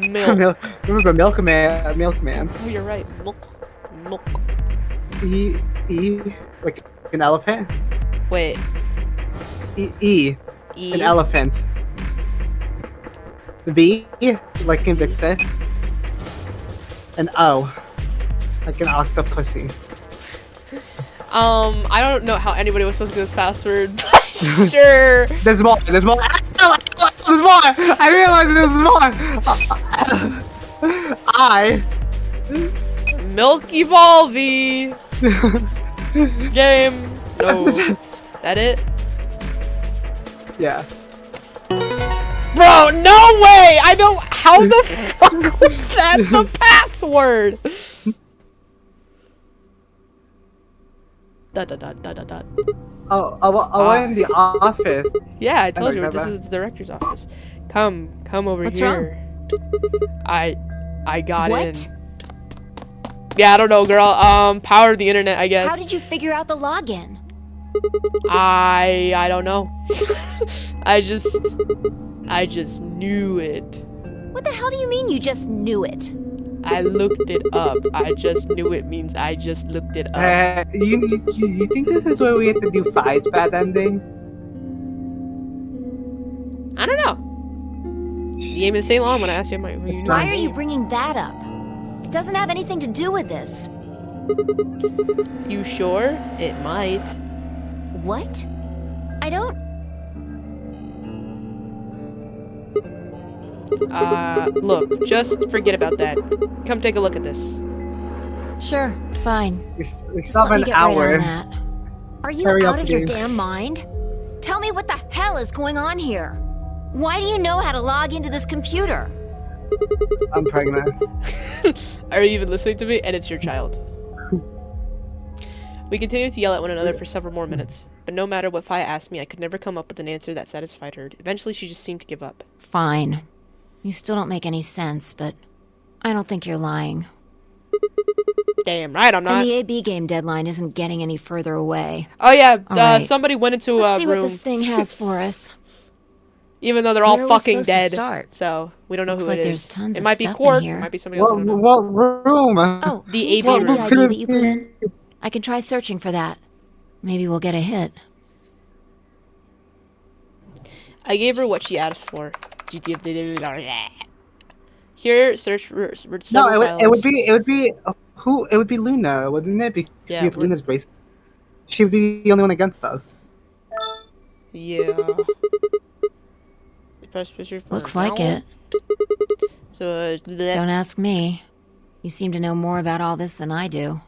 Milk. Remember Milkman? Oh, you're right. Milk. E, like an elephant? Wait. E. E. An elephant. V, like in Victor. And O, like an octopussy. I don't know how anybody was supposed to get this password, but sure. There's more. There's more. There's more. I realized there's more. I. Milky Volvy. Game. No. That it? Yeah. Bro, no way! I know. How the fuck was that the password? Dot. Oh, in the office. Yeah, I told you this is the director's office. Come over What's here. wrong? I got What? in. Yeah, I don't know, girl. Power the internet, I guess. How did you figure out the login? I don't know. I just knew it. What the hell do you mean you just knew it? I looked it up. I just knew it means I just looked it up. You think this is where we have to do Fi's bad ending? I don't know. You gave me the same long when I asked you who you knew. Why are you bringing that up? It doesn't have anything to do with this. You sure? It might. What? I don't... Look, just forget about that. Come take a look at this. Sure, fine. We Just still have let me an get right hour. on that. Are you Hurry out up, of your game. damn mind? Tell me what the hell is going on here? Why do you know how to log into this computer? I'm pregnant. Are you even listening to me? And it's your child. We continued to yell at one another for several more minutes, but no matter what Faya asked me, I could never come up with an answer that satisfied her. Eventually, she just seemed to give up. Fine. You still don't make any sense, but I don't think you're lying. Damn right, I'm not. And the AB game deadline isn't getting any further away. Oh yeah, All right. somebody went into a Let's see room. what this thing has for us. Even though they're all Where are we fucking supposed to dead, start? so we don't know Looks who like it there's is. tons It of might be stuff in Quark. here. It might be somebody else. I don't know. What room? Oh, The can you AB tell me room. the ID that you put in? I can try searching for that. Maybe we'll get a hit. I gave her what she asked for. Here, search for No, several it would be who? It would be Luna, wouldn't it? Because Yeah, we have Luna's bracelet. She would be the only one against us. Yeah. Press picture for Looks like now. it. So, Don't ask me. You seem to know more about all this than I do.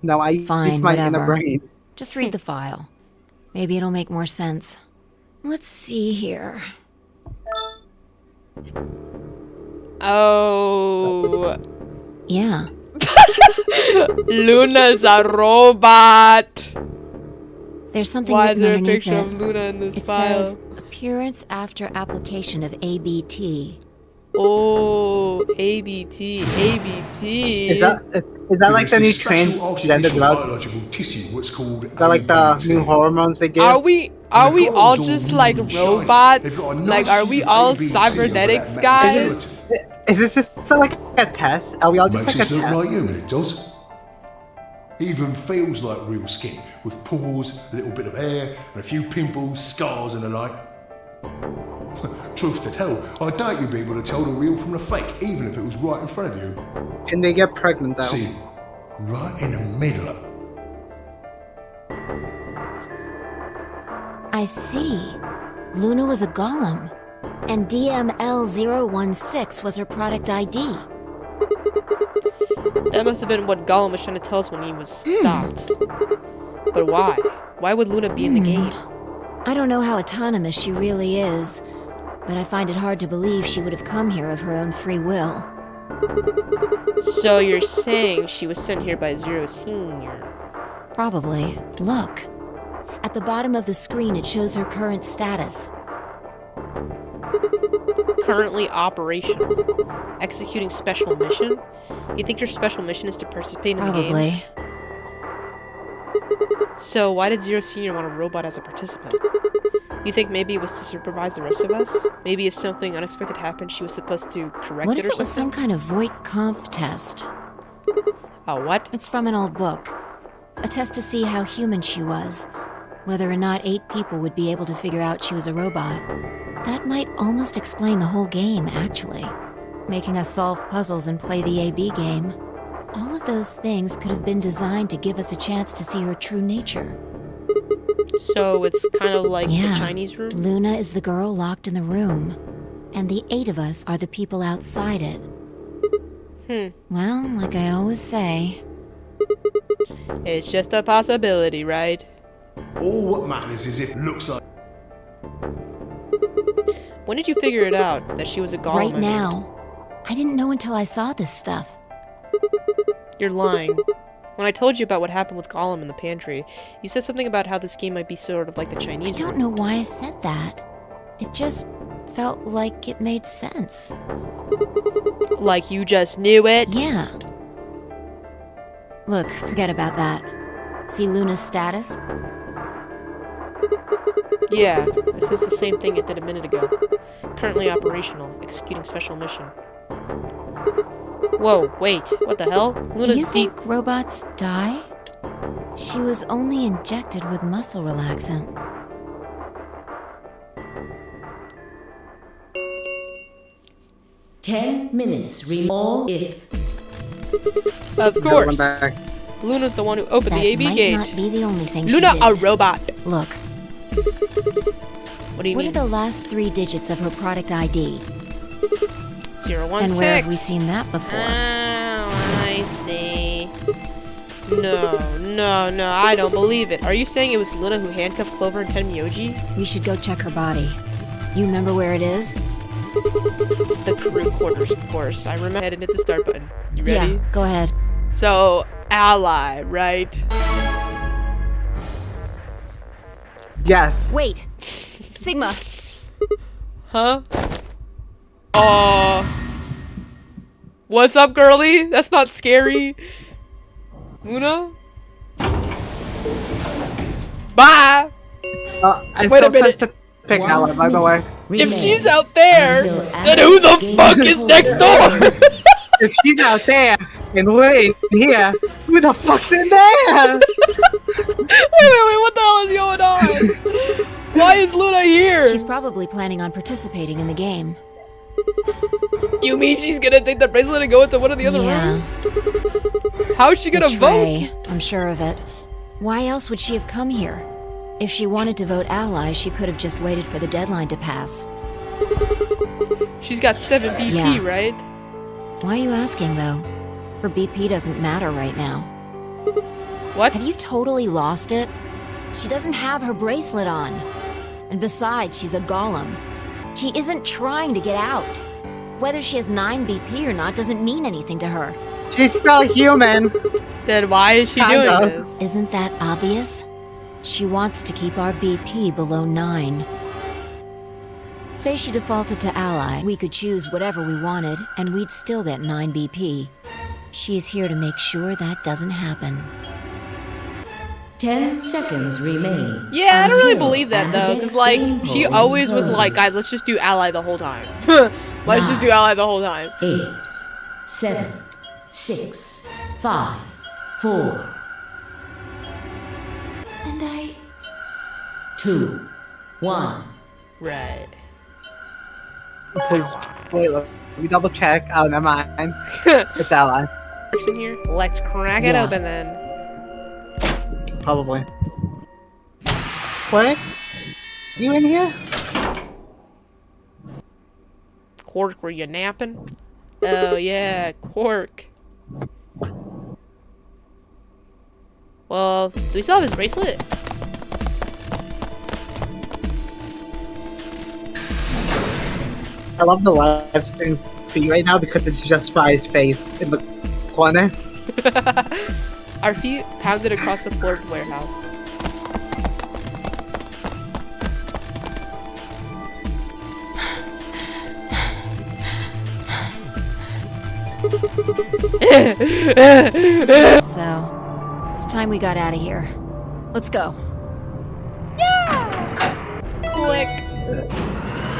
No, I Fine, use my inner whatever. brain. Just read the file. Maybe it'll make more sense. Let's see here. Oh. Yeah. Luna's a robot. There's something Why is written there a underneath picture it. of Luna in this It file? says, appearance after application of ABT. Oh, ABT, ABT. Is that like the new transgender drug? biological tissue, what's called Is that like the new hormones they give? Are we got all all just new like and shiny. robots? They've got a Like, nice are we suit of all ABT cybernetics, over that guys? Is this just like a test? Are we all just Makes like a us look test? like human, it does. Even feels like real skin, with pores, a little bit of hair, and a few pimples, scars and the like. Truth to tell, I doubt you'd be able to tell the real from the fake, even if it was right in front of you. Can they get pregnant though? See, right in the middle of I see. Luna was a golem. And DML016 was her product ID. That must have been what Gollum was trying to tell us when he was stopped. But why? Why would Luna be in the game? I don't know how autonomous she really is, but I find it hard to believe she would have come here of her own free will. So you're saying she was sent here by Zero Senior? Probably. Look. At the bottom of the screen, it shows her current status. Currently operational. Executing special mission? You think your special mission is to participate in the game? Probably. So why did Zero Senior want a robot as a participant? You think maybe it was to supervise the rest of us? Maybe if something unexpected happened, she was supposed to correct What it if or it was some something? kind of Voight-Kampff test? A what? It's from an old book. A test to see how human she was. Whether or not 8 people would be able to figure out she was a robot. That might almost explain the whole game, actually. Making us solve puzzles and play the A-B game. All of those things could have been designed to give us a chance to see her true nature. So it's kind of like the Chinese room? Luna is the girl locked in the room, and the 8 of us are the people outside it. Well, like I always say, it's just a possibility, right? All what matters is if it looks like... When did you figure it out, that she was a golem? Right now. I didn't know until I saw this stuff. You're lying. When I told you about what happened with Gollum in the pantry, you said something about how this game might be sort of like the Chinese I don't know why I said that. It just felt like it made sense. Like you just knew it? Yeah. Look, forget about that. See Luna's status? Yeah, this is the same thing it did a minute ago. Currently operational, executing special mission. Whoa, wait, what the hell? Luna's You think robots die? She was only injected with muscle relaxant. $10 minutes or if. Of course. Luna's the one who opened the AB gate. That might not be the only thing Luna, she did. a robot. Look. What do you What mean? are the last 3 digits of her product ID? 016. And where have we seen that before? Oh, I see. No, I don't believe it. Are you saying it was Luna who handcuffed Clover and Tenmyoji? We should go check her body. You remember where it is? The crew quarters, of course. I remember. Head and hit the start button. You ready? Yeah, go ahead. So, ally, right? Yes. Wait. Sigma. Huh? What's up, girly? That's not scary. Luna? Bye! I Wait a still minute. says to pick Ella, by the way. If she's out there, then who the fuck is next door? If she's out there and we're in here, who the fuck's in there? Wait, what the hell is going on? Why is Luna here? She's probably planning on participating in the game. You mean she's gonna take the bracelet and go into one of the other rooms? How's she gonna vote? I'm sure of it. Why else would she have come here? If she wanted to vote ally, she could have just waited for the deadline to pass. She's got 7 BP, Yeah. right? Why are you asking, though? Her BP doesn't matter right now. What? Have you totally lost it? She doesn't have her bracelet on. And besides, she's a golem. She isn't trying to get out. Whether she has 9 BP or not doesn't mean anything to her. She's still human. Then why is she doing this? Isn't that obvious? She wants to keep our BP below 9. Say she defaulted to ally, we could choose whatever we wanted, and we'd still get 9 BP. She's here to make sure that doesn't happen. 10 seconds remain. Yeah, I don't really until believe that though, because like she poll always was closes. like, guys, let's just do ally the whole time. Let's just do ally the whole time. 8, 7, 6, 5, 4, And I... 2, 1. Right. Please, wait, let me double check. Oh, never mind. It's ally. In here. Let's crack it open then. Probably. What? You in here? Quark, were you napping? Oh yeah, Quark. Well, do we still have his bracelet? I love the live stream feed right now because it's just Fry's face in the corner. Our feet pounded across the floor of the warehouse. So, it's time we got out of here. Let's go. Click.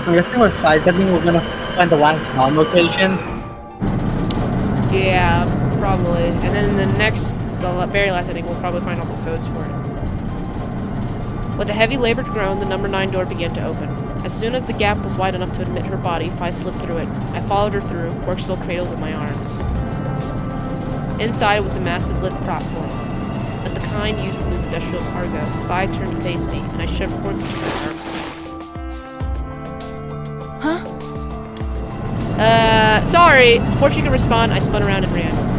I'm guessing with Fry's, I think we're gonna find the last bomb location. Yeah, probably. And then in the very last, I think we'll probably find all the codes for it. With a heavy labored groan, the number 9 door began to open. As soon as the gap was wide enough to admit her body, Fi slipped through it. I followed her through, Quark still cradled in my arms. Inside was a massive lift platform, like the kind used to move industrial cargo. Fi turned to face me, and I shoved Quark into my arms. Huh? Sorry. Before she could respond, I spun around and ran.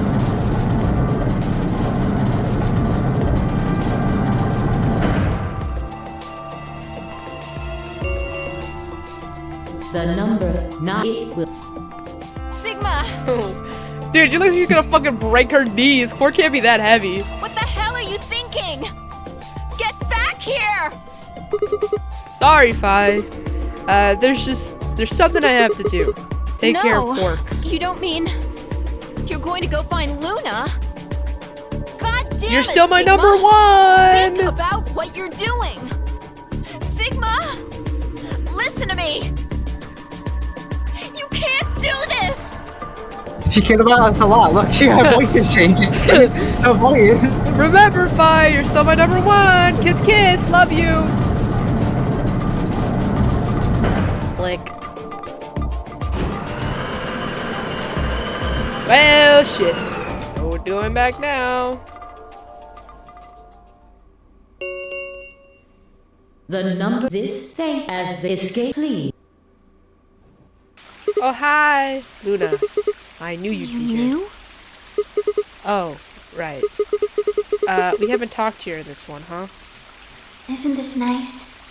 The number 9 will... Sigma! Dude, she looks like she's gonna fucking break her knees. Quark can't be that heavy. What the hell are you thinking? Get back here! Sorry, Fi. There's something I have to do. Take care of Quark. You don't mean you're going to go find Luna? God damn You're it, still my Sigma. number 1! Think about what you're doing! Sigma! Listen to me! You can't do this! She cares about us a lot. Look, her voice is changing. So funny. Remember, Fi, you're still my number 1! Kiss, kiss! Love you! Click. Well, shit. Know what we're doing back now. The number this thing as the escape, please. Oh, hi, Luna. I knew you'd be here. Knew? Oh, right. We haven't talked here in this one, huh? Isn't this nice?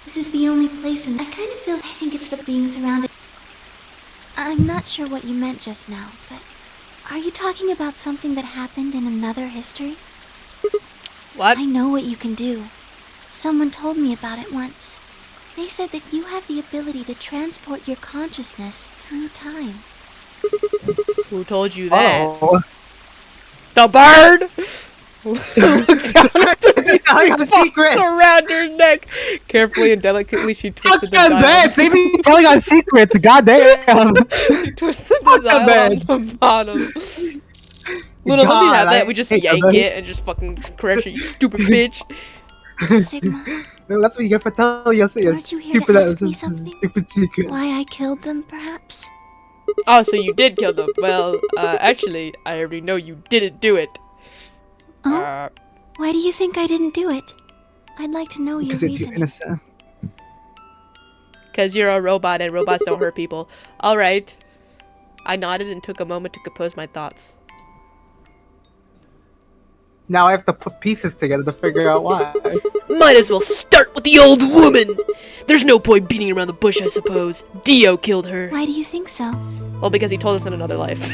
This is the only place I kind of feel I think it's the being surrounded. I'm not sure what you meant just now, but are you talking about something that happened in another history? What? I know what you can do. Someone told me about it once. They said that you have the ability to transport your consciousness through time. Who told you that? Oh. The bird! Telling us secrets! Around her neck. Carefully and delicately, she twisted the dial. Beds! They be telling us secrets, goddamn! She twisted the dial on the bottom. Luna, let me have that. We just yank it and just fucking crash it, you stupid bitch. Sigma. That's what you get for telling us your Aren't you here stupid to ask me something? stupid secret. Why I killed them, perhaps? Oh, so you did kill them. Well, actually, I already know you didn't do it. Huh? Why do you think I didn't do it? I'd like to know your Because it's reason. innocent. Because you're a robot and robots don't hurt people. Alright. I nodded and took a moment to compose my thoughts. Now I have to put pieces together to figure out why. Might as well start with the old woman! There's no point beating around the bush, I suppose. Dio killed her. Why do you think so? Well, because he told us in another life.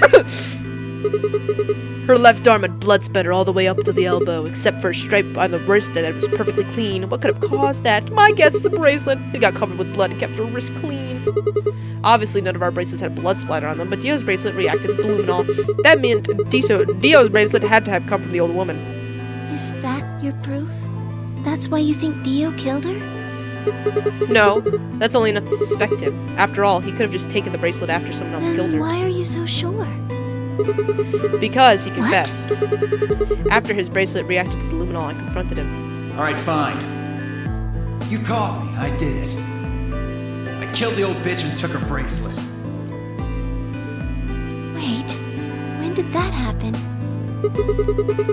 Her left arm had blood spatter all the way up to the elbow, except for a stripe on the wrist that was perfectly clean. What could have caused that? My guess is a bracelet. It got covered with blood and kept her wrist clean. Obviously, none of our bracelets had blood splatter on them, but Dio's bracelet reacted to the luminol. That meant Dio's bracelet had to have come from the old woman. Is that your proof? That's why you think Dio killed her? No, that's only enough to suspect him. After all, he could have just taken the bracelet after someone else killed her. Why are you so sure? Because he confessed. After his bracelet reacted to the luminol, I confronted him. Alright, fine. You caught me. I did it. I killed the old bitch and took her bracelet. Wait, when did that happen?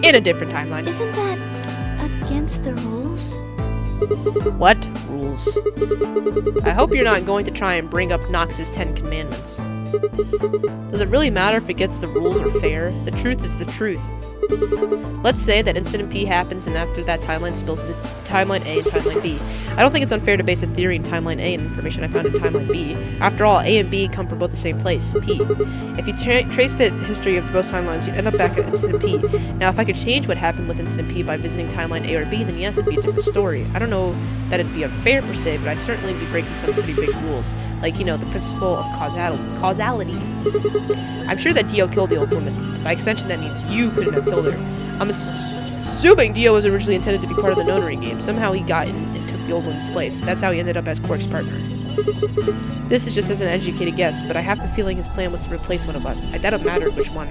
In a different timeline. Isn't that against the rules? What rules? I hope you're not going to try and bring up Nox's 10 Commandments. Does it really matter if it gets the rules or fair? The truth is the truth. Let's say that Incident P happens and after that timeline spills into Timeline A and Timeline B. I don't think it's unfair to base a theory in Timeline A and information I found in Timeline B. After all, A and B come from both the same place, P. If you trace the history of both timelines, you end up back at Incident P. Now, if I could change what happened with Incident P by visiting Timeline A or B, then yes, it'd be a different story. I don't know that it'd be unfair per se, but I'd certainly be breaking some pretty big rules. Like, you know, the principle of causality. I'm sure that Dio killed the old woman. By extension, that means you couldn't have killed her. I'm assuming Dio was originally intended to be part of the notary game. Somehow he got in and took the old woman's place. That's how he ended up as Quark's partner. This is just as an educated guess, but I have the feeling his plan was to replace one of us. I doubt it mattered which one.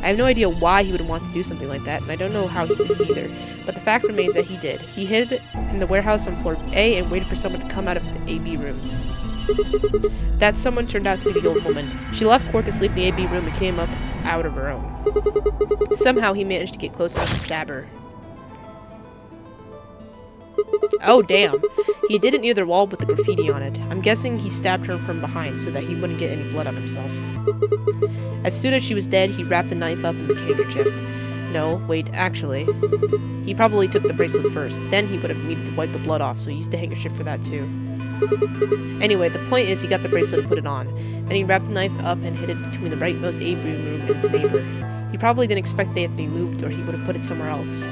I have no idea why he would want to do something like that, and I don't know how he did it either. But the fact remains that he did. He hid in the warehouse on floor A and waited for someone to come out of the AB rooms. That someone turned out to be the old woman. She left Quark asleep in the AB room and came up out of her own. Somehow he managed to get close enough to stab her. Oh, damn. He did it near the wall with the graffiti on it. I'm guessing he stabbed her from behind so that he wouldn't get any blood on himself. As soon as she was dead, he wrapped the knife up in the handkerchief. No, wait, actually. He probably took the bracelet first. Then he would have needed to wipe the blood off, so he used the handkerchief for that too. Anyway, the point is he got the bracelet and put it on. Then he wrapped the knife up and hid it between the rightmost AB room and its neighbor. He probably didn't expect they had to be moved, or he would have put it somewhere else.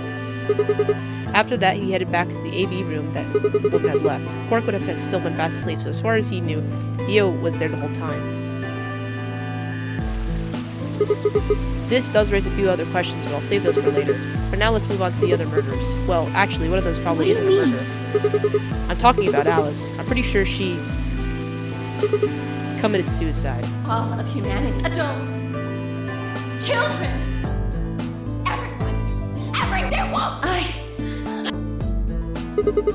After that, he headed back to the AB room that the woman had left. Quark would have still been fast asleep, so as far as he knew, Dio was there the whole time. This does raise a few other questions, but I'll save those for later. For now, let's move on to the other murders. Well, actually, one of those probably isn't a murder. I'm talking about Alice. I'm pretty sure she committed suicide. All of humanity. Adults. Children.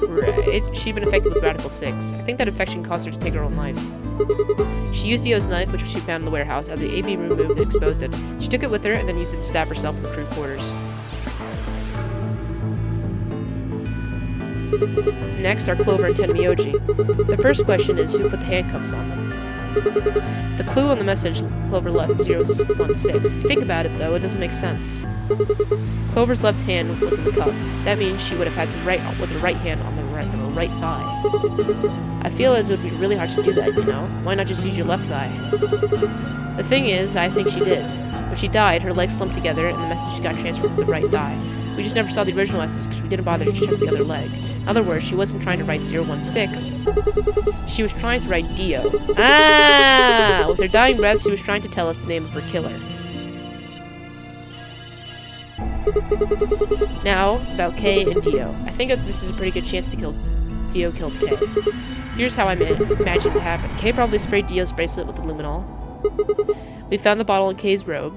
Right. She'd been infected with Radical 6. I think that infection caused her to take her own life. She used Dio's knife, which she found in the warehouse, as the AB room moved and exposed it. She took it with her and then used it to stab herself in the crew quarters. Next are Clover and Tenmyoji. The first question is who put the handcuffs on them? The clue on the message Clover left is 016. If you think about it, though, it doesn't make sense. Clover's left hand was in the cuffs. That means she would have had to write with her right hand on her right thigh. I feel as it would be really hard to do that, you know? Why not just use your left thigh? The thing is, I think she did. When she died, her legs slumped together and the message got transferred to the right thigh. We just never saw the original message because we didn't bother to check the other leg. In other words, she wasn't trying to write 016. She was trying to write Dio. Ah! With her dying breath, she was trying to tell us the name of her killer. Now, about Kay and Dio. I think this is a pretty good chance to kill Dio killed Kay. Here's how I imagine it happened. Kay probably sprayed Dio's bracelet with the luminol. We found the bottle in Kay's robe.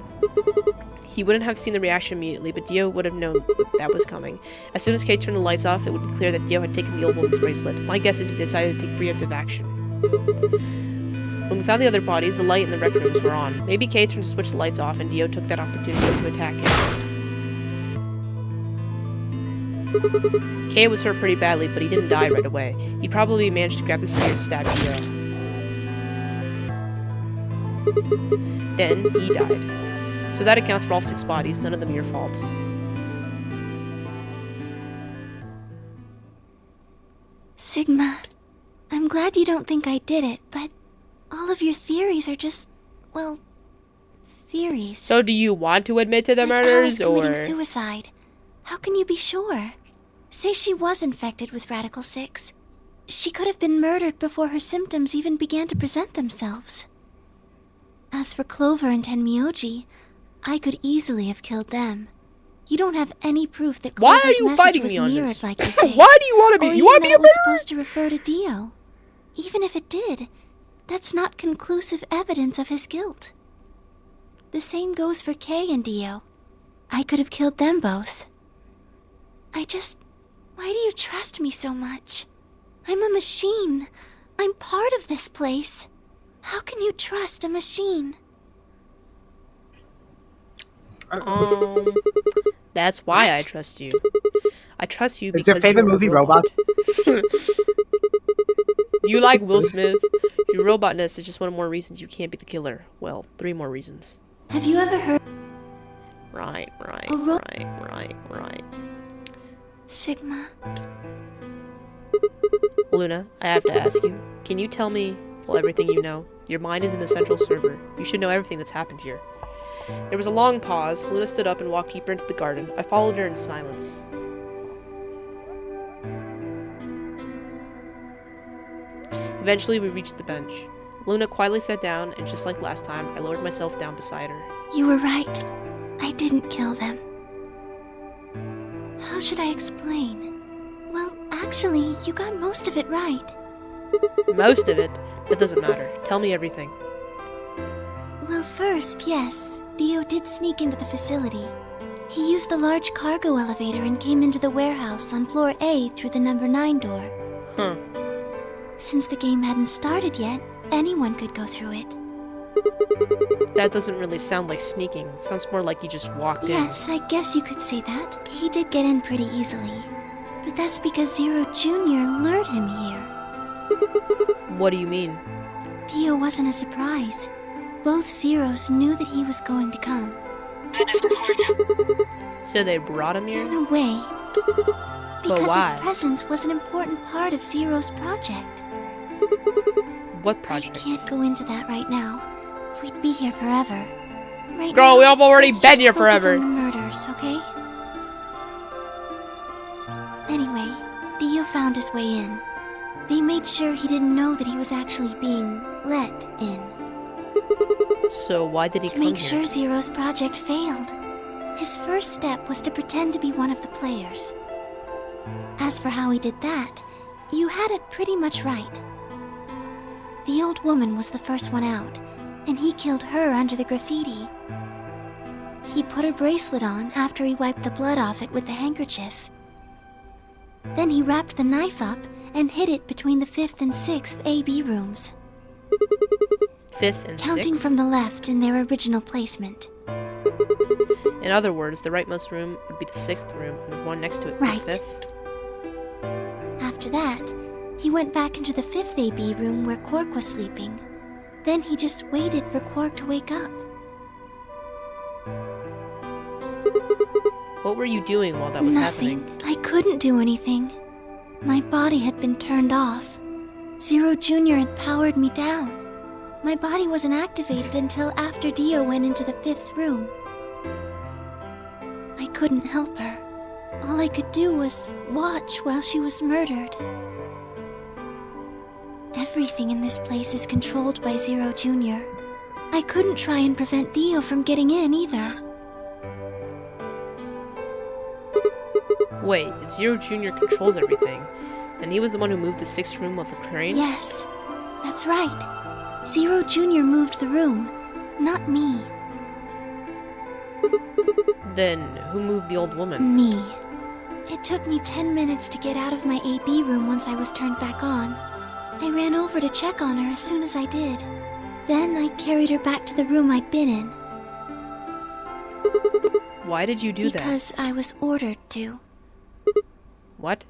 He wouldn't have seen the reaction immediately, but Dio would have known that was coming. As soon as Kay turned the lights off, it would be clear that Dio had taken the old woman's bracelet. My guess is he decided to take preemptive action. When we found the other bodies, the light in the rec rooms were on. Maybe Kay turned to switch the lights off and Dio took that opportunity to attack him. Kay was hurt pretty badly, but he didn't die right away. He probably managed to grab the spear and stab Dio. Then, he died. So that accounts for all 6 bodies, none of them your fault. Sigma, I'm glad you don't think I did it, but all of your theories are just, well, theories. So do you want to admit to the murders, Alice or...? committing suicide. How can you be sure? Say she was infected with Radical 6. She could have been murdered before her symptoms even began to present themselves. As for Clover and Tenmyoji, I could easily have killed them. You don't have any proof that Clover's message was mirrored like you say. Why do you want to be? You want to be a murderer? Or even that it was murderer? supposed to refer to Dio. Even if it did, that's not conclusive evidence of his guilt. The same goes for Kay and Dio. I could have killed them both. Why do you trust me so much? I'm a machine. I'm part of this place. How can you trust a machine? That's why I trust you. I trust you because Is your favorite movie Robot? You like Will Smith? Your robotness is just one more reasons you can't be the killer. Well, 3 more reasons. Have you ever heard... Right. Sigma. Luna, I have to ask you. Can you tell me, well, everything you know? Your mind is in the central server. You should know everything that's happened here. There was a long pause. Luna stood up and walked deeper into the garden. I followed her in silence. Eventually, we reached the bench. Luna quietly sat down, and just like last time, I lowered myself down beside her. You were right. I didn't kill them. How should I explain? Well, actually, you got most of it right. Most of it? That doesn't matter. Tell me everything. Well, first, yes. Dio did sneak into the facility. He used the large cargo elevator and came into the warehouse on floor A through the number 9 door. Huh. Since the game hadn't started yet, anyone could go through it. That doesn't really sound like sneaking. It sounds more like you just walked in. Yes, I guess you could say that. He did get in pretty easily. But that's because Zero Jr. lured him here. What do you mean? Dio wasn't a surprise. Both Zeros knew that he was going to come. So they brought him here? In a way. Because why? his presence was an important part of Zero's project. What project? I can't go into that right now. We'd be here forever. Right Girl, now, we have already let's been just here focus forever. on the murders, okay? Anyway, Dio found his way in. They made sure he didn't know that he was actually being let in. So why did he To come make here? sure Zero's project failed. His first step was to pretend to be one of the players. As for how he did that, you had it pretty much right. The old woman was the first one out, and he killed her under the graffiti. He put her bracelet on after he wiped the blood off it with the handkerchief. Then he wrapped the knife up and hid it between the 5th and 6th AB rooms. 5th and 6th? Counting from the left in their original placement. In other words, the rightmost room would be the 6th room, and the one next to it would be the 5th? After that, he went back into the 5th AB room where Quark was sleeping. Then he just waited for Quark to wake up. What were you doing while that was Nothing. happening? I couldn't do anything. My body had been turned off. Zero Jr. had powered me down. My body wasn't activated until after Dio went into the 5th room. I couldn't help her. All I could do was watch while she was murdered. Everything in this place is controlled by Zero Jr. I couldn't try and prevent Dio from getting in either. Wait, Zero Jr. controls everything, and he was the one who moved the 6th room of the crane? Yes, that's right. Zero Jr. moved the room, not me. Then, who moved the old woman? Me. It took me 10 minutes to get out of my AB room once I was turned back on. I ran over to check on her as soon as I did. Then I carried her back to the room I'd been in. Why did you do that? Because I was ordered to. What?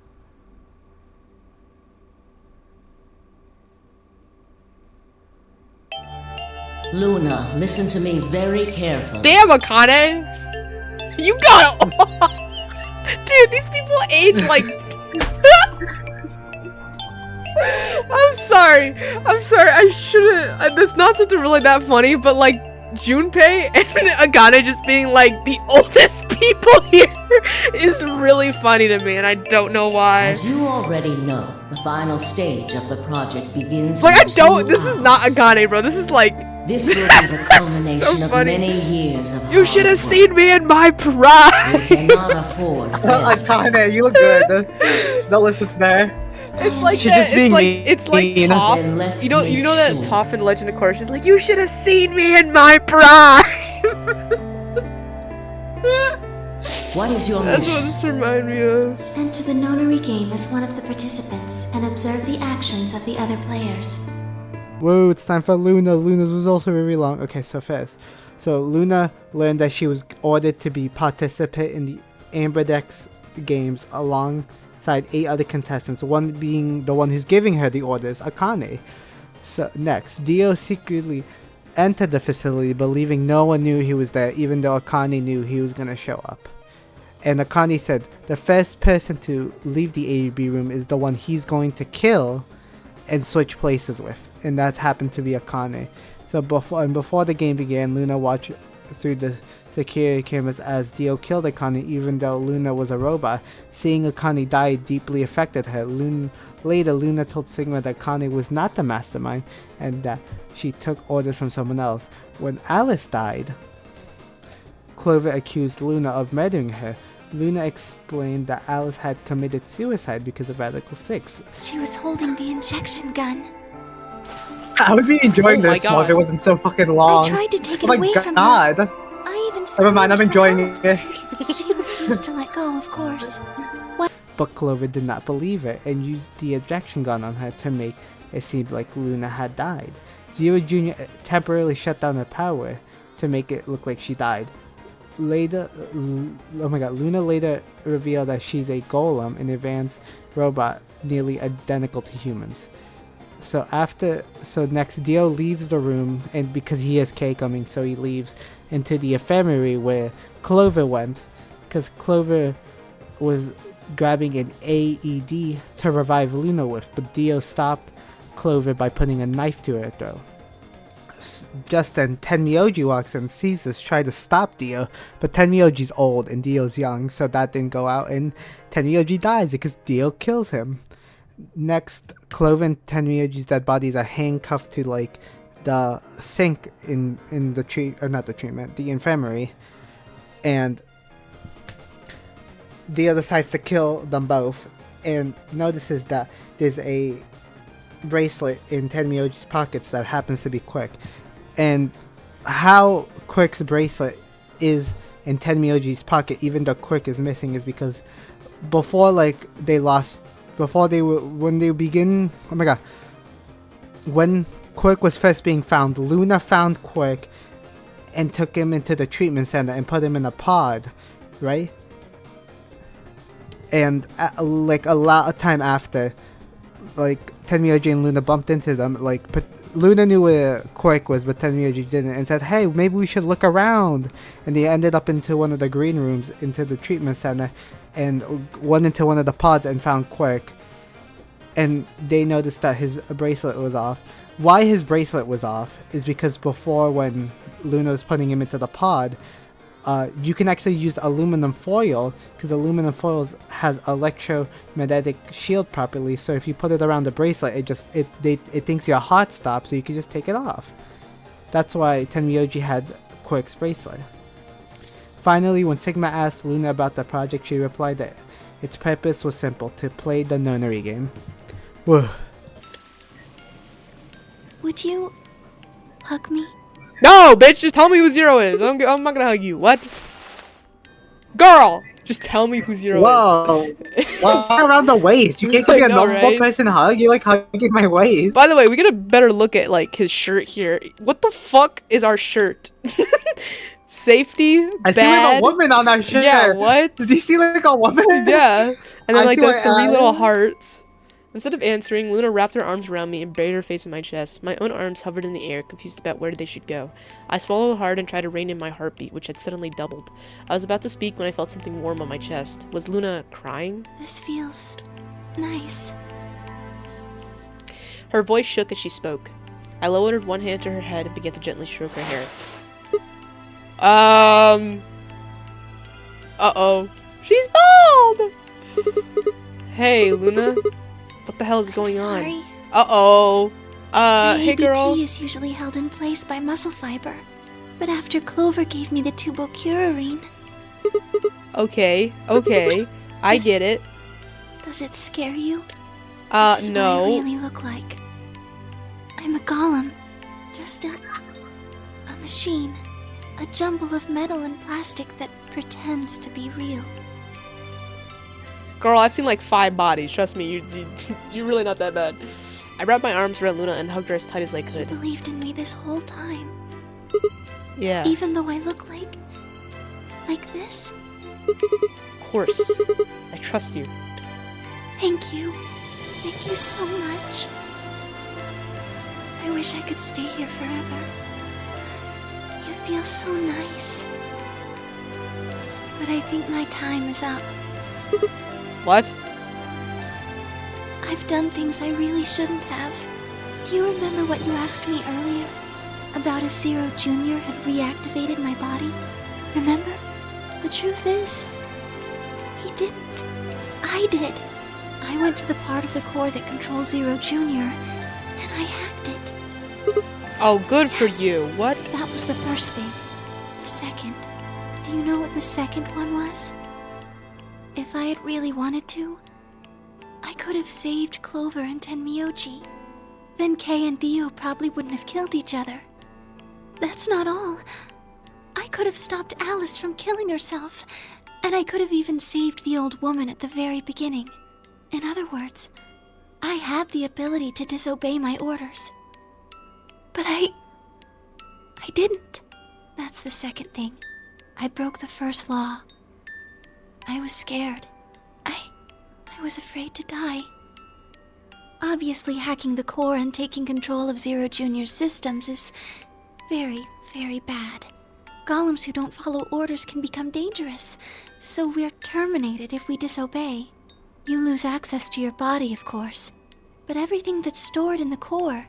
Luna, listen to me very carefully. Damn, Akane! You got Dude, these people age like... I'm sorry, I shouldn't... That's not something really that funny, but like, Junpei and Akane just being like the oldest people here is really funny to me, and I don't know why. As you already know, the final stage of the project begins. Like, in I don't... 2 This is not Akane, bro. This is like... This will be the culmination So of funny. many years of You should have hard seen me in my prime! work. You cannot afford failure. Akane, you look good. Don't listen to her. It's like She's that, just being it's like mean. Toph. Then let's You know make that sure. Toph in Legend of Korra. She's like, you should have seen me in my prime. What is your That's mission? what this reminds me of. Enter the nonary game as one of the participants and observe the actions of the other players. Whoa, it's time for Luna. Luna's was also very long. Okay, so first. So Luna learned that she was ordered to be participant in the Amberdex games alongside 8 other contestants, one being the one who's giving her the orders, Akane. So next, Dio secretly entered the facility believing no one knew he was there, even though Akane knew he was gonna show up. And Akane said the first person to leave the AB room is the one he's going to kill and switch places with, and that happened to be Akane. So before the game began, Luna watched through the security cameras as Dio killed Akane, even though Luna was a robot. Seeing Akane die deeply affected her. Later, Luna told Sigma that Akane was not the mastermind and that she took orders from someone else. When Alice died, Clover accused Luna of murdering her. Luna explained that Alice had committed suicide because of Radical 6. She was holding the injection gun. I would be enjoying Oh my this more if it God. wasn't so fucking long. I tried to take Oh it my away from her. god. and Never mind, I'm screamed for enjoying help. it. She refused to let go, of course. But Clover did not believe it and used the ejection gun on her to make it seem like Luna had died. Zero Jr. temporarily shut down her power to make it look like she died. Later, Luna later revealed that she's a golem, an advanced robot nearly identical to humans. So next Dio leaves the room, and because he has Kay coming, so he leaves into the infirmary where Clover went, because Clover was grabbing an AED to revive Luna with, but Dio stopped Clover by putting a knife to her throat. Just then, Tenmyoji walks in, sees this, tries to stop Dio, but Tenmyoji's old and Dio's young, so that didn't go out, and Tenmyoji dies because Dio kills him. Next, Clover and Tenmyoji's dead bodies are handcuffed to like the sink in the infirmary, and Dio decides to kill them both, and notices that there's a bracelet in Tenmyoji's pockets that happens to be Quick. And how Quick's bracelet is in Tenmyoji's pocket, even though Quick is missing, is because when Quick was first being found, Luna found Quick and took him into the treatment center and put him in a pod, right? And a lot of time after, Tenmyoji and Luna bumped into them. Luna knew where Quick was, but Tenmyoji didn't, and said, "Hey, maybe we should look around." And they ended up into one of the green rooms, into the treatment center, and went into one of the pods and found Quick. And they noticed that his bracelet was off. Why his bracelet was off is because before, when Luna was putting him into the pod, you can actually use aluminum foil, because aluminum foil has electromagnetic shield properly. So if you put it around the bracelet, it thinks your heart stops, so you can just take it off. That's why Tenmyoji had Quick's bracelet. Finally, when Sigma asked Luna about the project, she replied that its purpose was simple: to play the nonary game. Whoa. Would you hug me? No, bitch, just tell me who Zero is. I'm not gonna hug you. What? Girl, just tell me who Zero is. Whoa. Around the waist. You can't give me a normal person hug. You like hugging my waist. By the way, we get a better look at his shirt here. What the fuck is our shirt? Safety, I see a woman on our shirt. Yeah, what? Did you see a woman? Yeah. And then the three little hearts. Instead of answering, Luna wrapped her arms around me and buried her face in my chest. My own arms hovered in the air, confused about where they should go. I swallowed hard and tried to rein in my heartbeat, which had suddenly doubled. I was about to speak when I felt something warm on my chest. Was Luna crying? This feels nice. Her voice shook as she spoke. I lowered one hand to her head and began to gently stroke her hair. Uh-oh. She's bald! Hey, Luna. What the hell is going on? Uh-oh. Hey girl. The ABT is usually held in place by muscle fiber. But after Clover gave me the tubocurarine... Okay. I get it. Does it scare you? This is no. what I really look like. I'm a golem. Just a machine. A jumble of metal and plastic that pretends to be real. Girl, I've seen 5 bodies. Trust me, you're really not that bad. I wrapped my arms around Luna and hugged her as tight as I could. You believed in me this whole time. Yeah. Even though I look like this? Of course. I trust you. Thank you. Thank you so much. I wish I could stay here forever. You feel so nice. But I think my time is up. What? I've done things I really shouldn't have. Do you remember what you asked me earlier? About if Zero Jr. had reactivated my body? Remember? The truth is, he didn't. I did. I went to the part of the core that controls Zero Jr. and I hacked it. Oh, good for you. What? That was the first thing. The second. Do you know what the second one was? If I had really wanted to, I could have saved Clover and Tenmyoji. Then Kay and Dio probably wouldn't have killed each other. That's not all. I I could have stopped Alice from killing herself, and I could have even saved the old woman at the very beginning. In other words, I had the ability to disobey my orders. But I didn't. That's the second thing. I broke the first law. I was scared. I was afraid to die. Obviously, hacking the core and taking control of Zero Jr.'s systems is very, very bad. Golems who don't follow orders can become dangerous, so we're terminated if we disobey. You lose access to your body, of course, but everything that's stored in the core,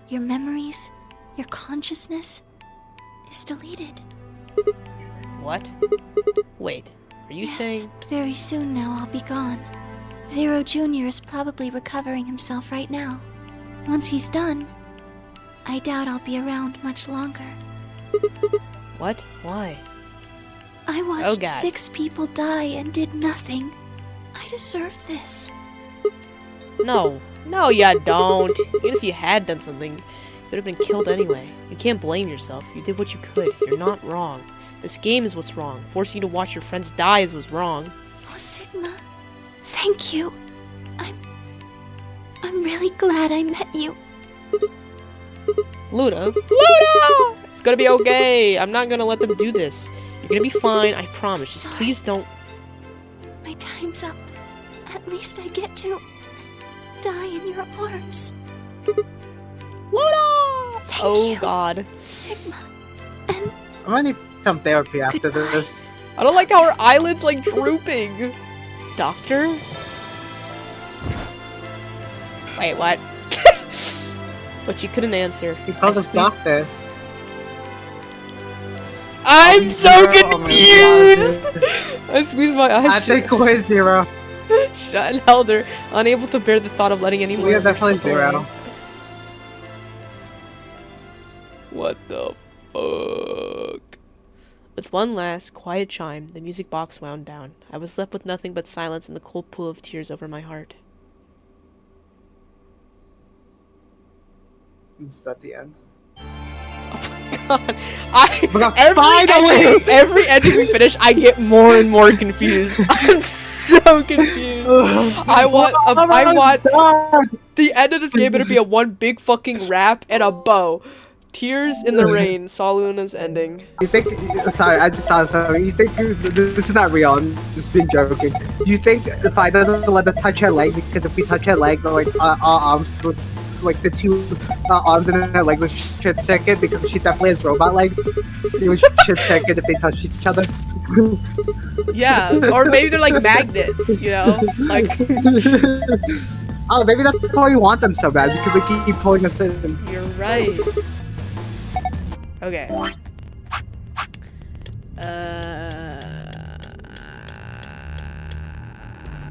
your memories, your consciousness, is deleted. What? Wait, are you saying? Very soon now I'll be gone. Zero Jr. is probably recovering himself right now. Once he's done, I doubt I'll be around much longer. What? Why? I watched God. 6 people die and did nothing. I deserved this. No. No, you don't. Even if you had done something, you would have been killed anyway. You can't blame yourself. You did what you could. You're not wrong. This game is what's wrong. Forcing you to watch your friends die is what's wrong. Oh, Sigma. Thank you. I'm really glad I met you. Luda? Luda! It's gonna be okay. I'm not gonna let them do this. You're gonna be fine, I promise. Just please don't. My time's up. At least I get to die in your arms. Luda! Thank Oh you, God. Sigma. I'm gonna need some therapy after this. I don't like how her eyelids like drooping. Doctor? Wait, what? But you couldn't answer. He called us doctor. I'm so Oh my confused! God. I squeezed my eyes I think we're 0. shut and held her, unable to bear the thought of letting anyone We are of her definitely slip 0. away. What the fuck? With one last, quiet chime, the music box wound down. I was left with nothing but silence and the cold pool of tears over my heart. Is that the end? God, every ending we finish, I get more and more confused. I'm so confused. I want the end of this game to be a one big fucking rap and a bow. Tears in the rain. Saw Luna's ending. You think? Sorry, I just thought of something. You think this is not real? I'm just being joking. You think if I doesn't let us touch her leg, because if we touch her legs, like our arms would, like the 2 arms in her legs would shit circuit because she definitely has robot legs. They would shit circuit if they touched each other. Yeah, or maybe they're like magnets, you know, like. Oh, maybe that's why we want them so bad, because they keep pulling us in. You're right. Okay.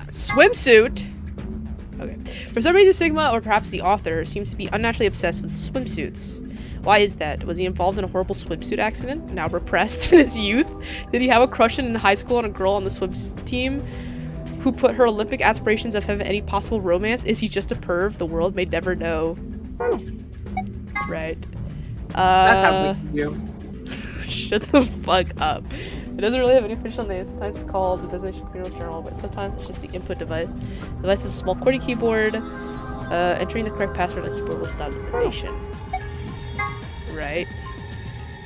Swimsuit. Okay. For some reason, Sigma, or perhaps the author, seems to be unnaturally obsessed with swimsuits. Why is that? Was he involved in a horrible swimsuit accident, now repressed in his youth? Did he have a crush in high school on a girl on the swim team who put her Olympic aspirations of having any possible romance? Is he just a perv the world may never know? Right. That sounds like you. Shut the fuck up. It doesn't really have any official name. Sometimes it's called the Designation Funeral Journal, but sometimes it's just the input device. The device is a small QWERTY keyboard. Entering the correct password on the keyboard will stop information. Right.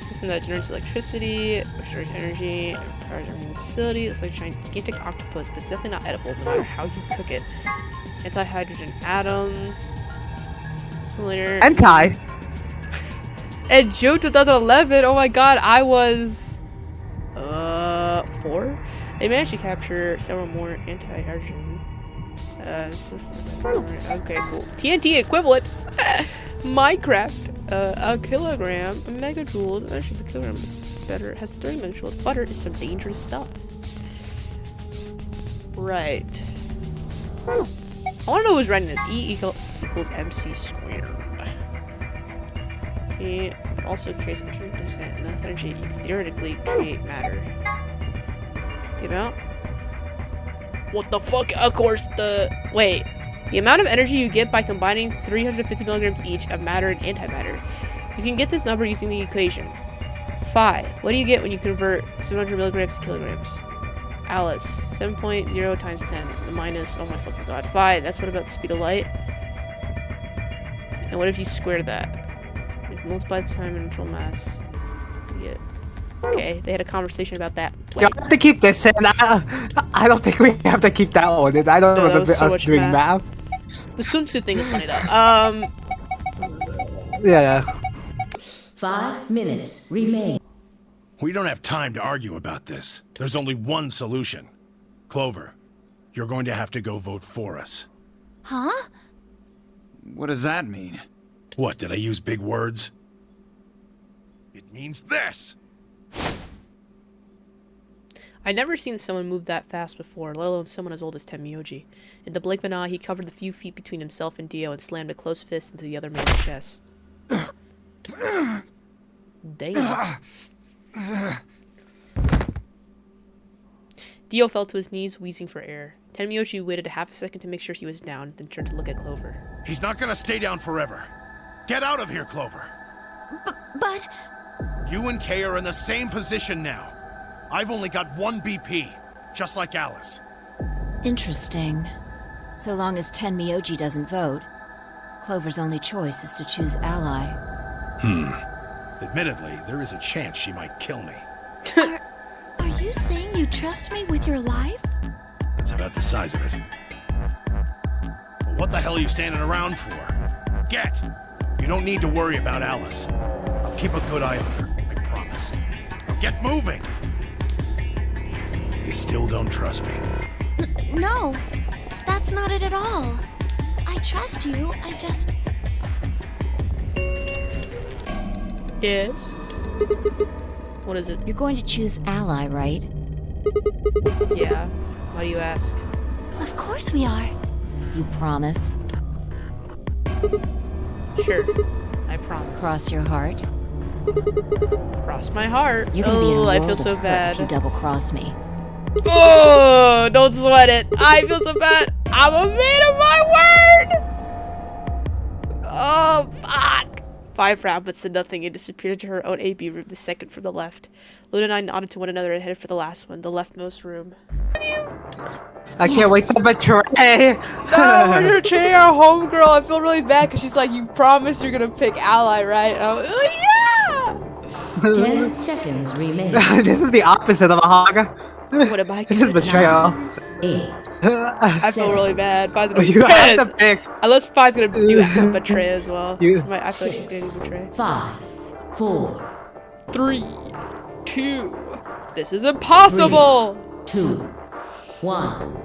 System that generates electricity, stores energy, and powers a removal facility. It's like a gigantic octopus, but it's definitely not edible no matter how you cook it. Anti-hydrogen atom. Simulator. Anti. And June 2011, oh my god, I was 4. They managed to capture several more anti-hydrogen. Okay, cool. TNT equivalent. Minecraft. A kilogram, megajoules. Actually, the kilogram better has 30 megajoules. Butter is some dangerous stuff. Right. I want to know who's writing this. E equals MC squared. She also creates enough energy you can theoretically create matter. The amount? What the fuck? Of course, wait. The amount of energy you get by combining 350 milligrams each of matter and antimatter. You can get this number using the equation. Phi, what do you get when you convert 700 milligrams to kilograms? Alice, 7.0 times 10. The minus, oh my fucking god. Phi, that's what about the speed of light? And what if you square that? Like, multiply the time and neutral mass. You get... Okay, they had a conversation about that. You have to keep this in. I don't think we have to keep that one in. I don't No, that remember was so us much doing math. The swimsuit thing is funny though. Yeah. 5 minutes remain. We don't have time to argue about this. There's only one solution. Clover, you're going to have to go vote for us. Huh? What does that mean? What, did I use big words? It means this! I'd never seen someone move that fast before, let alone someone as old as Tenmyoji. In the blink of an eye, he covered the few feet between himself and Dio and slammed a closed fist into the other man's chest. Damn. Dio fell to his knees, wheezing for air. Tenmyoji waited a half a second to make sure he was down, then turned to look at Clover. He's not gonna stay down forever. Get out of here, Clover. But... You and Kay are in the same position now. I've only got 1 BP, just like Alice. Interesting. So long as Tenmyoji doesn't vote, Clover's only choice is to choose ally. Admittedly, there is a chance she might kill me. Are you saying you trust me with your life? That's about the size of it. Well, what the hell are you standing around for? Get! You don't need to worry about Alice. I'll keep a good eye on her, I promise. Now get moving! You still don't trust me? No, that's not it at all. I trust you, I just... Yes? What is it? You're going to choose ally, right? Yeah. Why do you ask? Of course we are. You promise? Sure. I promise. Cross your heart? Cross my heart. You're gonna be in a Oh, world I feel of so hurt bad. if you double-cross me. Oh, don't sweat it. I feel so bad. I'm a man of my word. Oh, fuck. 5 round, but said nothing and disappeared into her own AB room, the second from the left. Luna and I nodded to one another and headed for the last one, the leftmost room. I can't wait to betray. No, we're gonna betray our homegirl. I feel really bad because she's like, you promised you're gonna pick ally, right? And I was like, yeah! 10 seconds remain. This is the opposite of a hog. What am I? This is betrayal. 8. I feel really bad. Fi's gonna be You have pissed. to pick. Unless Fi's gonna do betray as well. You- I feel like she's gonna do betray. 5, 4, 3, 2. This is impossible. 2, 1.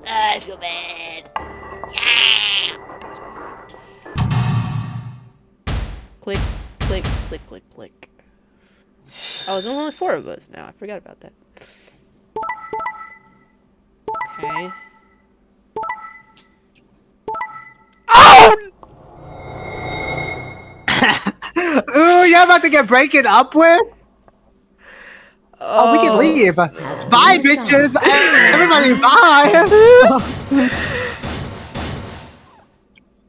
I feel bad. Click, click, click, click, click. Oh, there's only 4 of us now. I forgot about that. Okay. Oh! Ooh, you're about to get breaking up with? Oh, we can leave. Bye, bitches. Everybody, bye.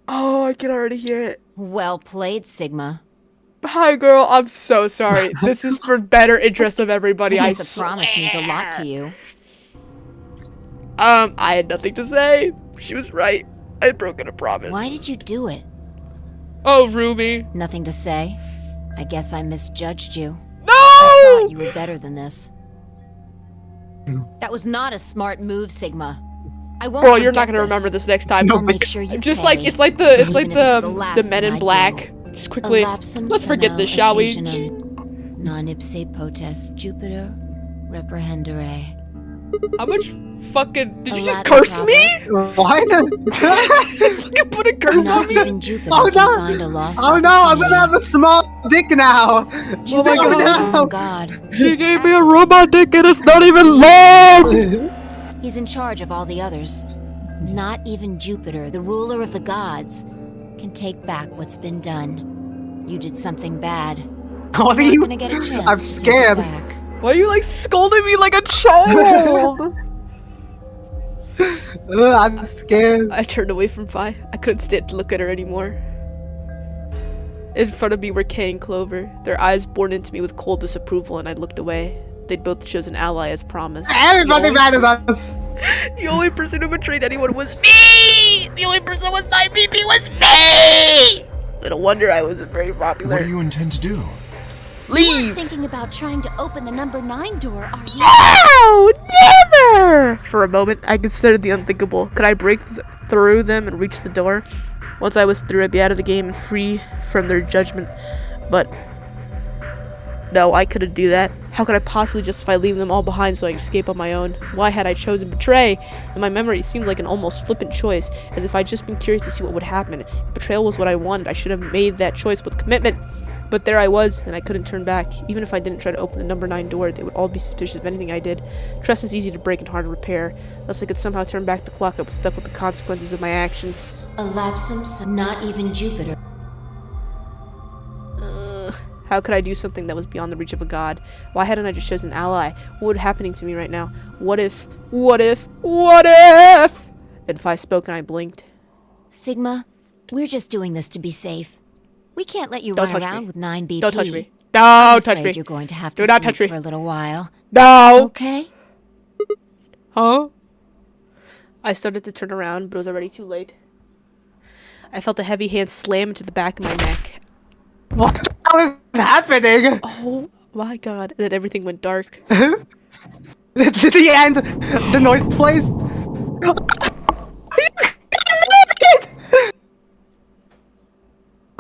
Oh, I can already hear it. Well played, Sigma. Hi, girl. I'm so sorry. This is for better interest of everybody. I Goodness, a promise means a lot to you. I had nothing to say. She was right. I had broken a promise. Why did you do it? Oh, Ruby. Nothing to say? I guess I misjudged you. No! I thought you were better than this. That was not a smart move, Sigma. I won't Bro, you're not forget gonna remember this next time. I'll make sure you Just pay, like it's like the even if it's the Men thing in I Black. do. Just quickly, Elapsum let's forget this, shall we? occasionum, non ipse potest Jupiter reprehendere. How much fucking did you just Latin curse proverb. me? What? You fucking put a curse on Not me? even Jupiter Oh can no! find a lost Oh no! I'm gonna opportunity. have a small dick now. Jupiter my is God. a god. She gave me a robot dick and it's not even long. He's in charge of all the others. Not even Jupiter, the ruler of the gods, can take back what's been done. You did something bad. What are You're you? not gonna get a chance I'm to take it scared. back. Why are you like scolding me like a child? I'm scared. I turned away from Vi. I couldn't stand to look at her anymore. In front of me were Kay and Clover, their eyes bored into me with cold disapproval, and I looked away. They'd both chosen ally as promised. Everybody mad at us! The only person who betrayed anyone was me! The only person who was 9 BP was me! No wonder I wasn't very popular. What do you intend to do? You weren't thinking about trying to open the number 9 door, are you? No! Never! For a moment, I considered the unthinkable. Could I break through them and reach the door? Once I was through, I'd be out of the game and free from their judgment. But no, I couldn't do that. How could I possibly justify leaving them all behind so I could escape on my own? Why had I chosen betray? In my memory, it seemed like an almost flippant choice, as if I'd just been curious to see what would happen. If betrayal was what I wanted, I should have made that choice with commitment. But there I was, and I couldn't turn back. Even if I didn't try to open the number 9 door, they would all be suspicious of anything I did. Trust is easy to break and hard to repair. Unless I could somehow turn back the clock, I was stuck with the consequences of my actions. A lapsum, not even Jupiter. How could I do something that was beyond the reach of a god? Why hadn't I just chosen an ally? What would be happening to me right now? What if? And if I spoke and I blinked? Sigma, we're just doing this to be safe. We can't let you run around with 9 BP. Don't touch me. Don't touch me. You're going to have Do to not sleep touch me for a little while. No! Okay? Huh? I started to turn around, but it was already too late. I felt a heavy hand slam into the back of my neck. What is happening? Oh my god. And then everything went dark. To the end, the noise plays.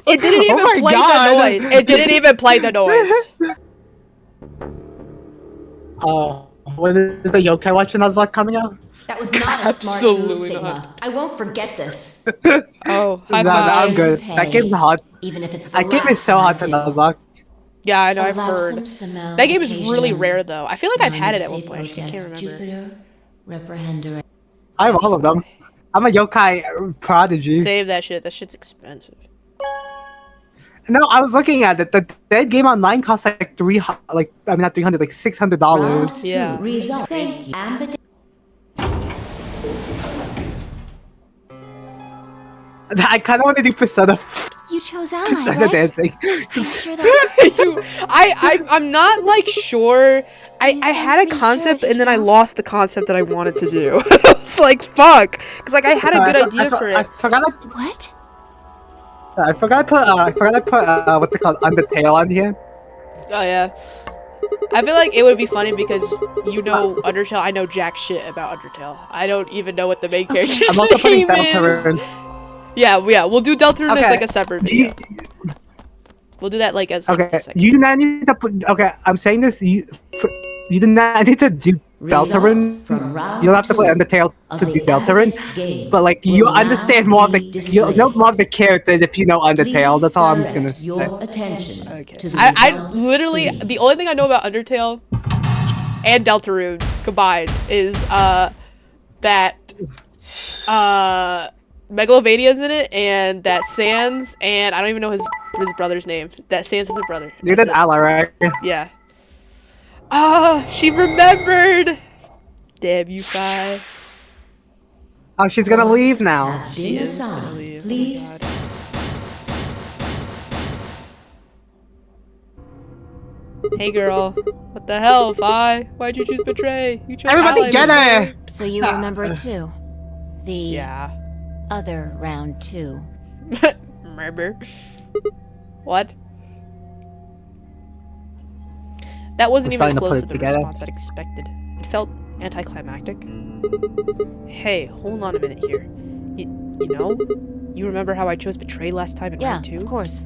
It didn't even play the noise. It didn't even play the noise. Oh, when is the yokai watching Nuzlocke coming out? That was not a smart move, Sigma. I won't forget this. Oh, high no, five. I'm good. That game's hot. Even if it's that game is so hot to Nuzlocke. Yeah, I know, I've heard. That game is really rare, though. I feel like I've had it at one point. I just can't remember. I have all of them. I'm a yokai prodigy. Save that shit. That shit's expensive. No, I was looking at it. The dead game online costs like not 300, like $600. Yeah. Result. Thank you. I kind of want to do Persona. You chose ally, Persona right? dancing. I'm sure that I'm not like sure. I had a concept and then I lost the concept that I wanted to do. It's like fuck, because like I had a good idea for it. I forgot. What? I forgot to put what's it called, Undertale on here. Oh yeah. I feel like it would be funny because you know Undertale. I know jack shit about Undertale. I don't even know what the main character's I'm also putting name is. Deltarune. Yeah, we'll do Deltarune as Okay. like a separate video. We'll do that like as like, Okay, a second. you do not need to put. Okay, I'm saying this. You do not need to do Deltarune. You don't have to put Undertale to do Deltarune. But like, you understand more of the, you know more of the characters if you know Undertale. That's all I'm just gonna say. Attention. Okay. I literally the only thing I know about Undertale and Deltarune combined is that Megalovania's in it, and that Sans, and I don't even know his brother's name. That Sans is a brother. You did Ala, right? Yeah. Oh, she remembered! Damn you, Fi. Oh, she's gonna leave now. She is gonna leave. Please. Oh, God. Hey girl, what the hell, Fi? Why'd you choose betray? You chose Everybody ally get her! So you remember it too? The Yeah. other round 2. Remember? What? That wasn't We're even starting to close put to it the together. response I'd expected. It felt anticlimactic. Hey, hold on a minute here. You know? You remember how I chose betray last time in Yeah, round 2? of course.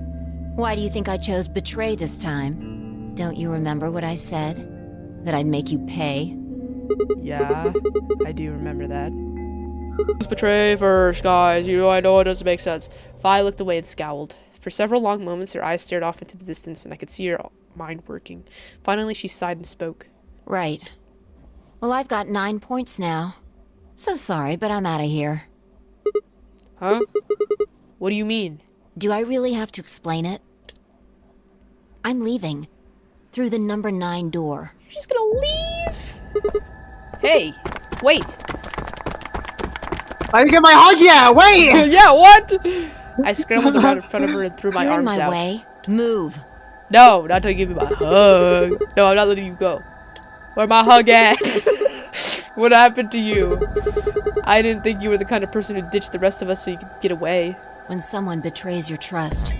Why do you think I chose betray this time? Don't you remember what I said? That I'd make you pay? Yeah, I do remember that. Choose betray first, guys. I know it doesn't make sense. Vi looked away and scowled. For several long moments, her eyes stared off into the distance, and I could see her mind working. Finally, she sighed and spoke. Right. Well, I've got 9 points now. So sorry, but I'm out of here. Huh? What do you mean? Do I really have to explain it? I'm leaving. Through the number 9 door. You're just gonna leave? Hey, wait. I didn't get my hug yet. Wait. Yeah, what? I scrambled around in front of her and threw my You're in arms my out. way. Move. No, not to give you my hug. No, I'm not letting you go. Where my hug at? What happened to you? I didn't think you were the kind of person who ditched the rest of us so you could get away. When someone betrays your trust,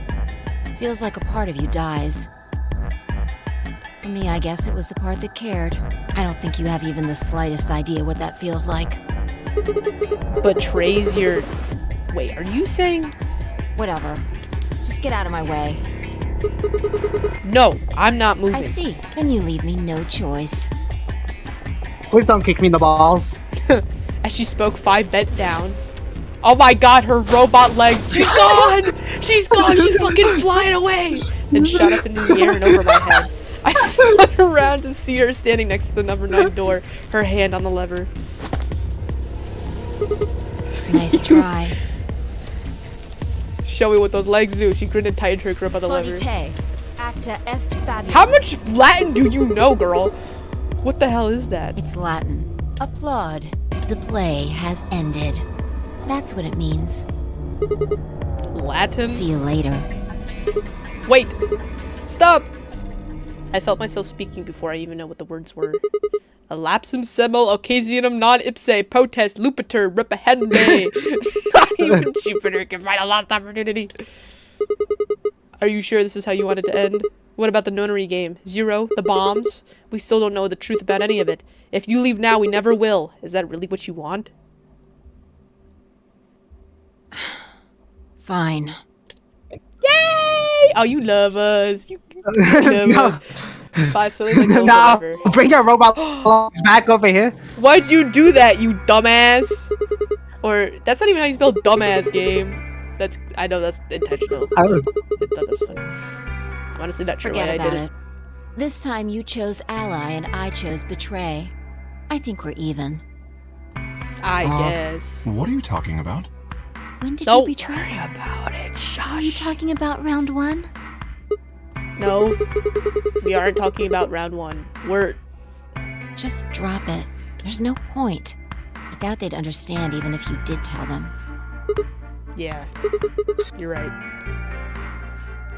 feels like a part of you dies. For me, I guess it was the part that cared. I don't think you have even the slightest idea what that feels like. Betrays your... Wait, are you saying... Whatever. Just get out of my way. No, I'm not moving. I see. Then you leave me no choice. Please don't kick me in the balls. As she spoke, 5 bent down. Oh my god, her robot legs. She's gone! She's gone! She's fucking flying away! Then shot up into the air and over my head. I spun around to see her standing next to the number 9 door, her hand on the lever. Nice try. Show me what those legs do. She grinned and tightened her grip on the lever. Acta est fabulum. How much Latin do you know, girl? What the hell is that? It's Latin. Applaud. The play has ended. That's what it means. Latin? See you later. Wait! Stop! I felt myself speaking before I even know what the words were. Elapsum semel occasionum non ipse potest lupater repehende. Not even Jupiter can find a lost opportunity. Are you sure this is how you want it to end? What about the nonary game? Zero? The bombs? We still don't know the truth about any of it. If you leave now, we never will. Is that really what you want? Fine. Yay! Oh, you love us. You love us. Bye, silly like no, no, bring your robot back over here. Why'd you do that, you dumbass? Or, that's not even how you spell dumbass, game. That's, I know that's intentional. I thought that was funny. I'm honestly not sure why I did it. This time you chose ally and I chose betray. I think we're even. I guess. What are you talking about? When did Don't you betray? worry about it. Shush. Are you talking about round 1? No, we aren't talking about round 1. We're... Just drop it. There's no point. I doubt they'd understand even if you did tell them. Yeah, you're right.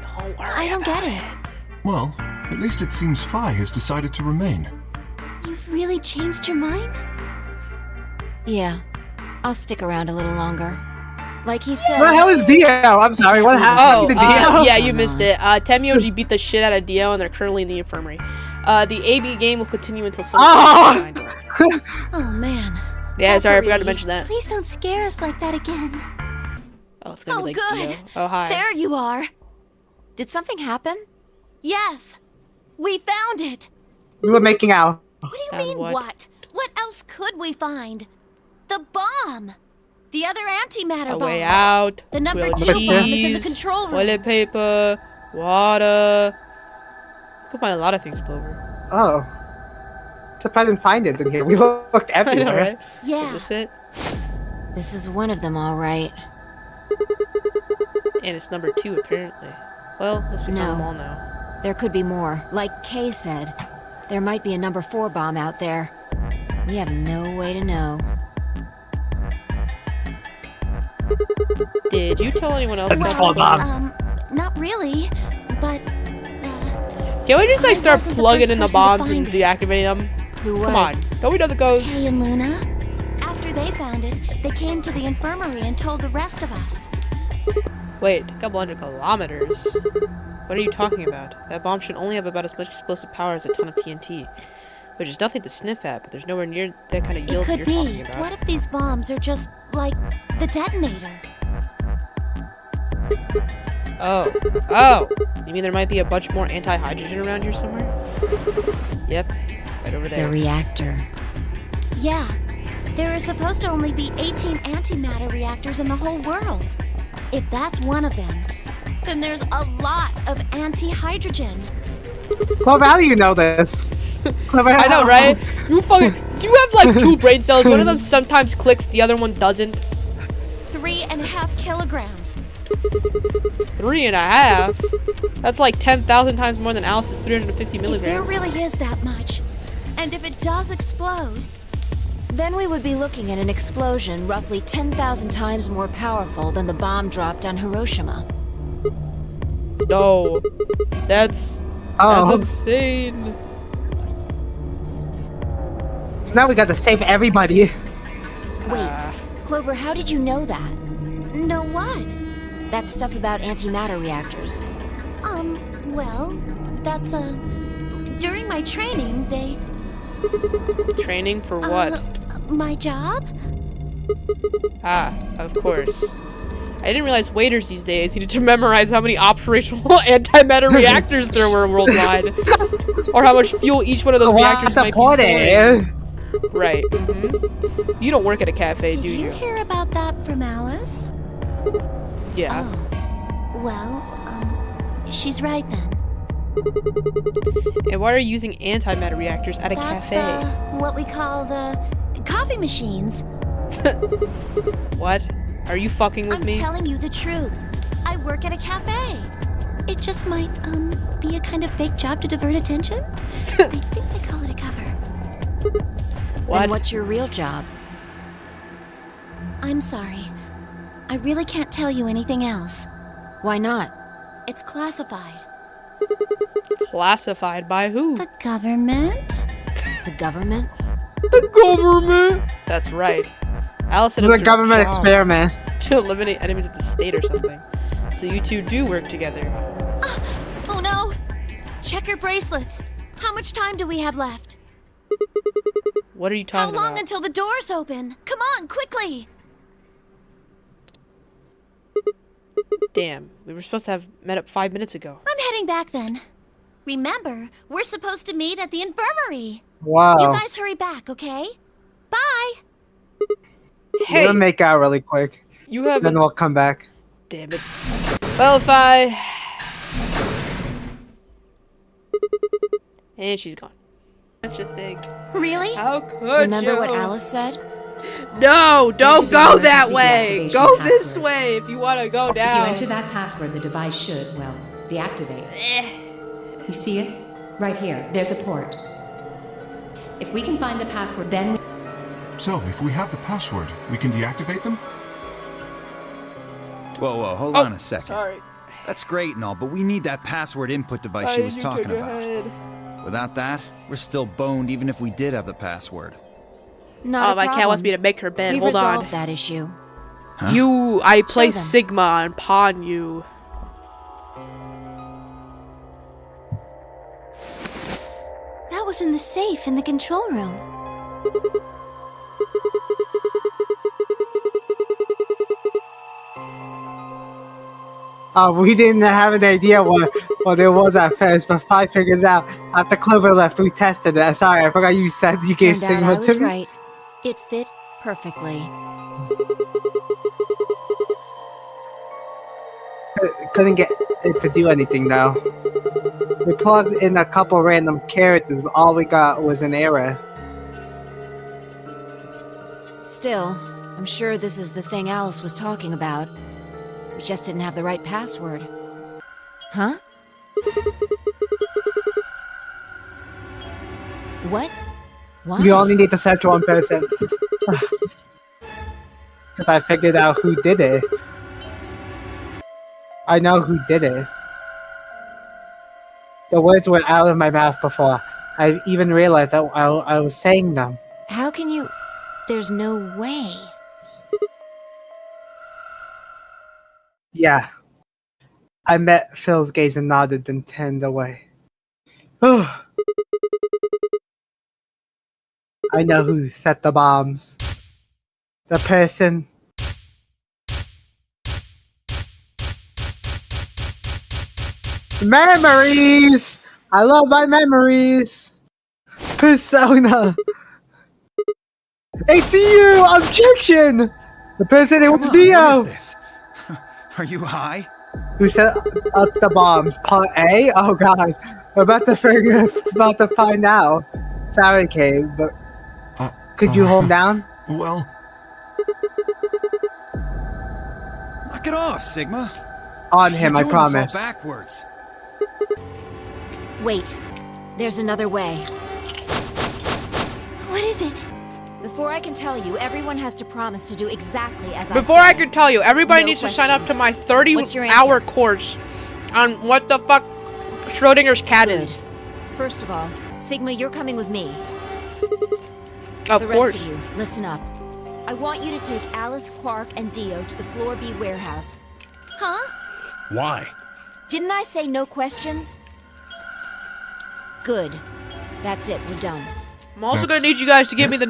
Don't worry. I don't get it. Well, at least it seems Phi has decided to remain. You've really changed your mind? Yeah, I'll stick around a little longer. Like he said. What the hell is Dio? I'm sorry, what happened to Dio? Yeah, you missed it. Temioji beat the shit out of Dio and they're currently in the infirmary. The AB game will continue until someone Oh man. Yeah, That's sorry, a I forgot to relief. mention that. Please don't scare us like that again. Oh, it's gonna be like good. Dio. Oh, hi. There you are. Did something happen? Yes. We found it. We were making out. What do you mean, what? What else could we find? The bomb. The other antimatter A bomb. way out. The number grilled 2 bomb is in the cheese, control room. Toilet paper, water. You can find a lot of things, Clover. Oh. Except I didn't find it in here. We looked everywhere. I know, right? Yeah. Is this it? This is one of them, all right. And it's number 2, apparently. Well, let's found them all now. There could be more. Like Kay said, there might be a number 4 bomb out there. We have no way to know. Did you tell anyone else about Well, this? not really, but Can we just like start wasn't the plugging first in the person to bombs and find it. deactivating them? Who Come was? on, don't we know the ghost? Kay and Luna. After they found it, they came to the infirmary and told the rest of us. Wait, a couple hundred kilometers? What are you talking about? That bomb should only have about as much explosive power as a ton of TNT. Which is nothing to sniff at, but there's nowhere near that kind of yield that It you're could talking be. about. What if these bombs are just like the detonator? Oh. You mean there might be a bunch more anti-hydrogen around here somewhere? Yep, right over there. The reactor. Yeah. There are supposed to only be 18 antimatter reactors in the whole world. If that's one of them, then there's a lot of anti-hydrogen. Clover, how do you know this? Clover, I know, right? You fucking... Do you have like 2 brain cells? One of them sometimes clicks, the other one doesn't. 3.5 kilograms. 3.5? That's like 10,000 times more than Alice's 350 If milligrams. there really is that much, and if it does explode, Then we would be looking at an explosion roughly 10,000 times more powerful than the bomb dropped on Hiroshima. No. That's insane. So now we got to save everybody. Wait, Clover, how did you know that? Know what? That stuff about antimatter reactors. Well, that's, during my training, they... Training for what? My job? Ah, of course. I didn't realize waiters these days needed to memorize how many operational antimatter reactors there were worldwide. Or how much fuel each one of those reactors might be storing. Right. You don't work at a cafe, do you? Did you hear about that from Alice? Yeah. Oh. Well, she's right then. And why are you using antimatter reactors at a cafe? That's, what we call the coffee machines. What? Are you fucking with me? I'm telling you the truth. I work at a cafe. It just might, be a kind of fake job to divert attention. I think they call it a cover. What? Then what's your real job? I'm sorry. I really can't tell you anything else. Why not? It's classified. Classified by who? The government? The government? The government! That's right. Alice said It's a government experiment. To eliminate enemies of the state or something. So you two do work together. Oh no! Check your bracelets. How much time do we have left? What are you talking about? How long about? until the doors open? Come on, quickly! Damn, we were supposed to have met up 5 minutes ago. I'm heading back then. Remember, we're supposed to meet at the infirmary. Wow. You guys hurry back, okay? Bye! Hey! We'll make out really quick. You haven't... Then we'll come back. Damn it. Well, if I... And she's gone. Such a thing. Really? How could Remember you? what Alice said? No, don't go that emergency way. deactivation Go this password. way if you want to go If you down. enter that password, the device should, well, deactivate. You see it? Right here. There's a port. If we can find the password, then... So, if we have the password, we can deactivate them? Whoa, hold on a second. Sorry. That's great and all, but we need that password input device she was talking about. Without that, we're still boned even if we did have the password. Not a my cat wants problem. me to make her bed. We Hold resolved on. that issue. Huh? I play them. Sigma and pawn you. That was in the safe in the control room. We didn't have an idea what it was at first, but I figured it out. After Clover left, we tested it. Sorry, I forgot you said you gave Turned out Sigma I to was me. right. It fit perfectly. Couldn't get it to do anything though. We plugged in a couple random characters, but all we got was an error. Still, I'm sure this is the thing Alice was talking about. We just didn't have the right password. Huh? What? Why? You only need to search one person. Because I figured out who did it. I know who did it. The words were out of my mouth before I even realized that I was saying them. How can you... There's no way. Yeah. I met Phil's gaze and nodded and turned away. I know who set the bombs. The person. Memories! I love my memories! Persona! It's you! Objection! The person, it was What Dio! is this? Are you high? Who set up the bombs? Part A? Oh god. We're about to find out. Sorry, Cave, but could you hold him down? Well... Knock it off, Sigma. On him, You're I doing this all promise. backwards. Wait. There's another way. What is it? Before I can tell you, everyone has to promise to do exactly as I say. Before I can tell you, everybody No needs to sign up to my What's your 30-hour answer? course on what the fuck Schrodinger's cat is. First of all, Sigma, you're coming with me. Of the course. rest of you, listen up. I want you to take Alice, Quark, and Dio to the Floor B warehouse. Huh? Why? Didn't I say no questions? Good. That's it, we're done. I'm also gonna need you guys to give me the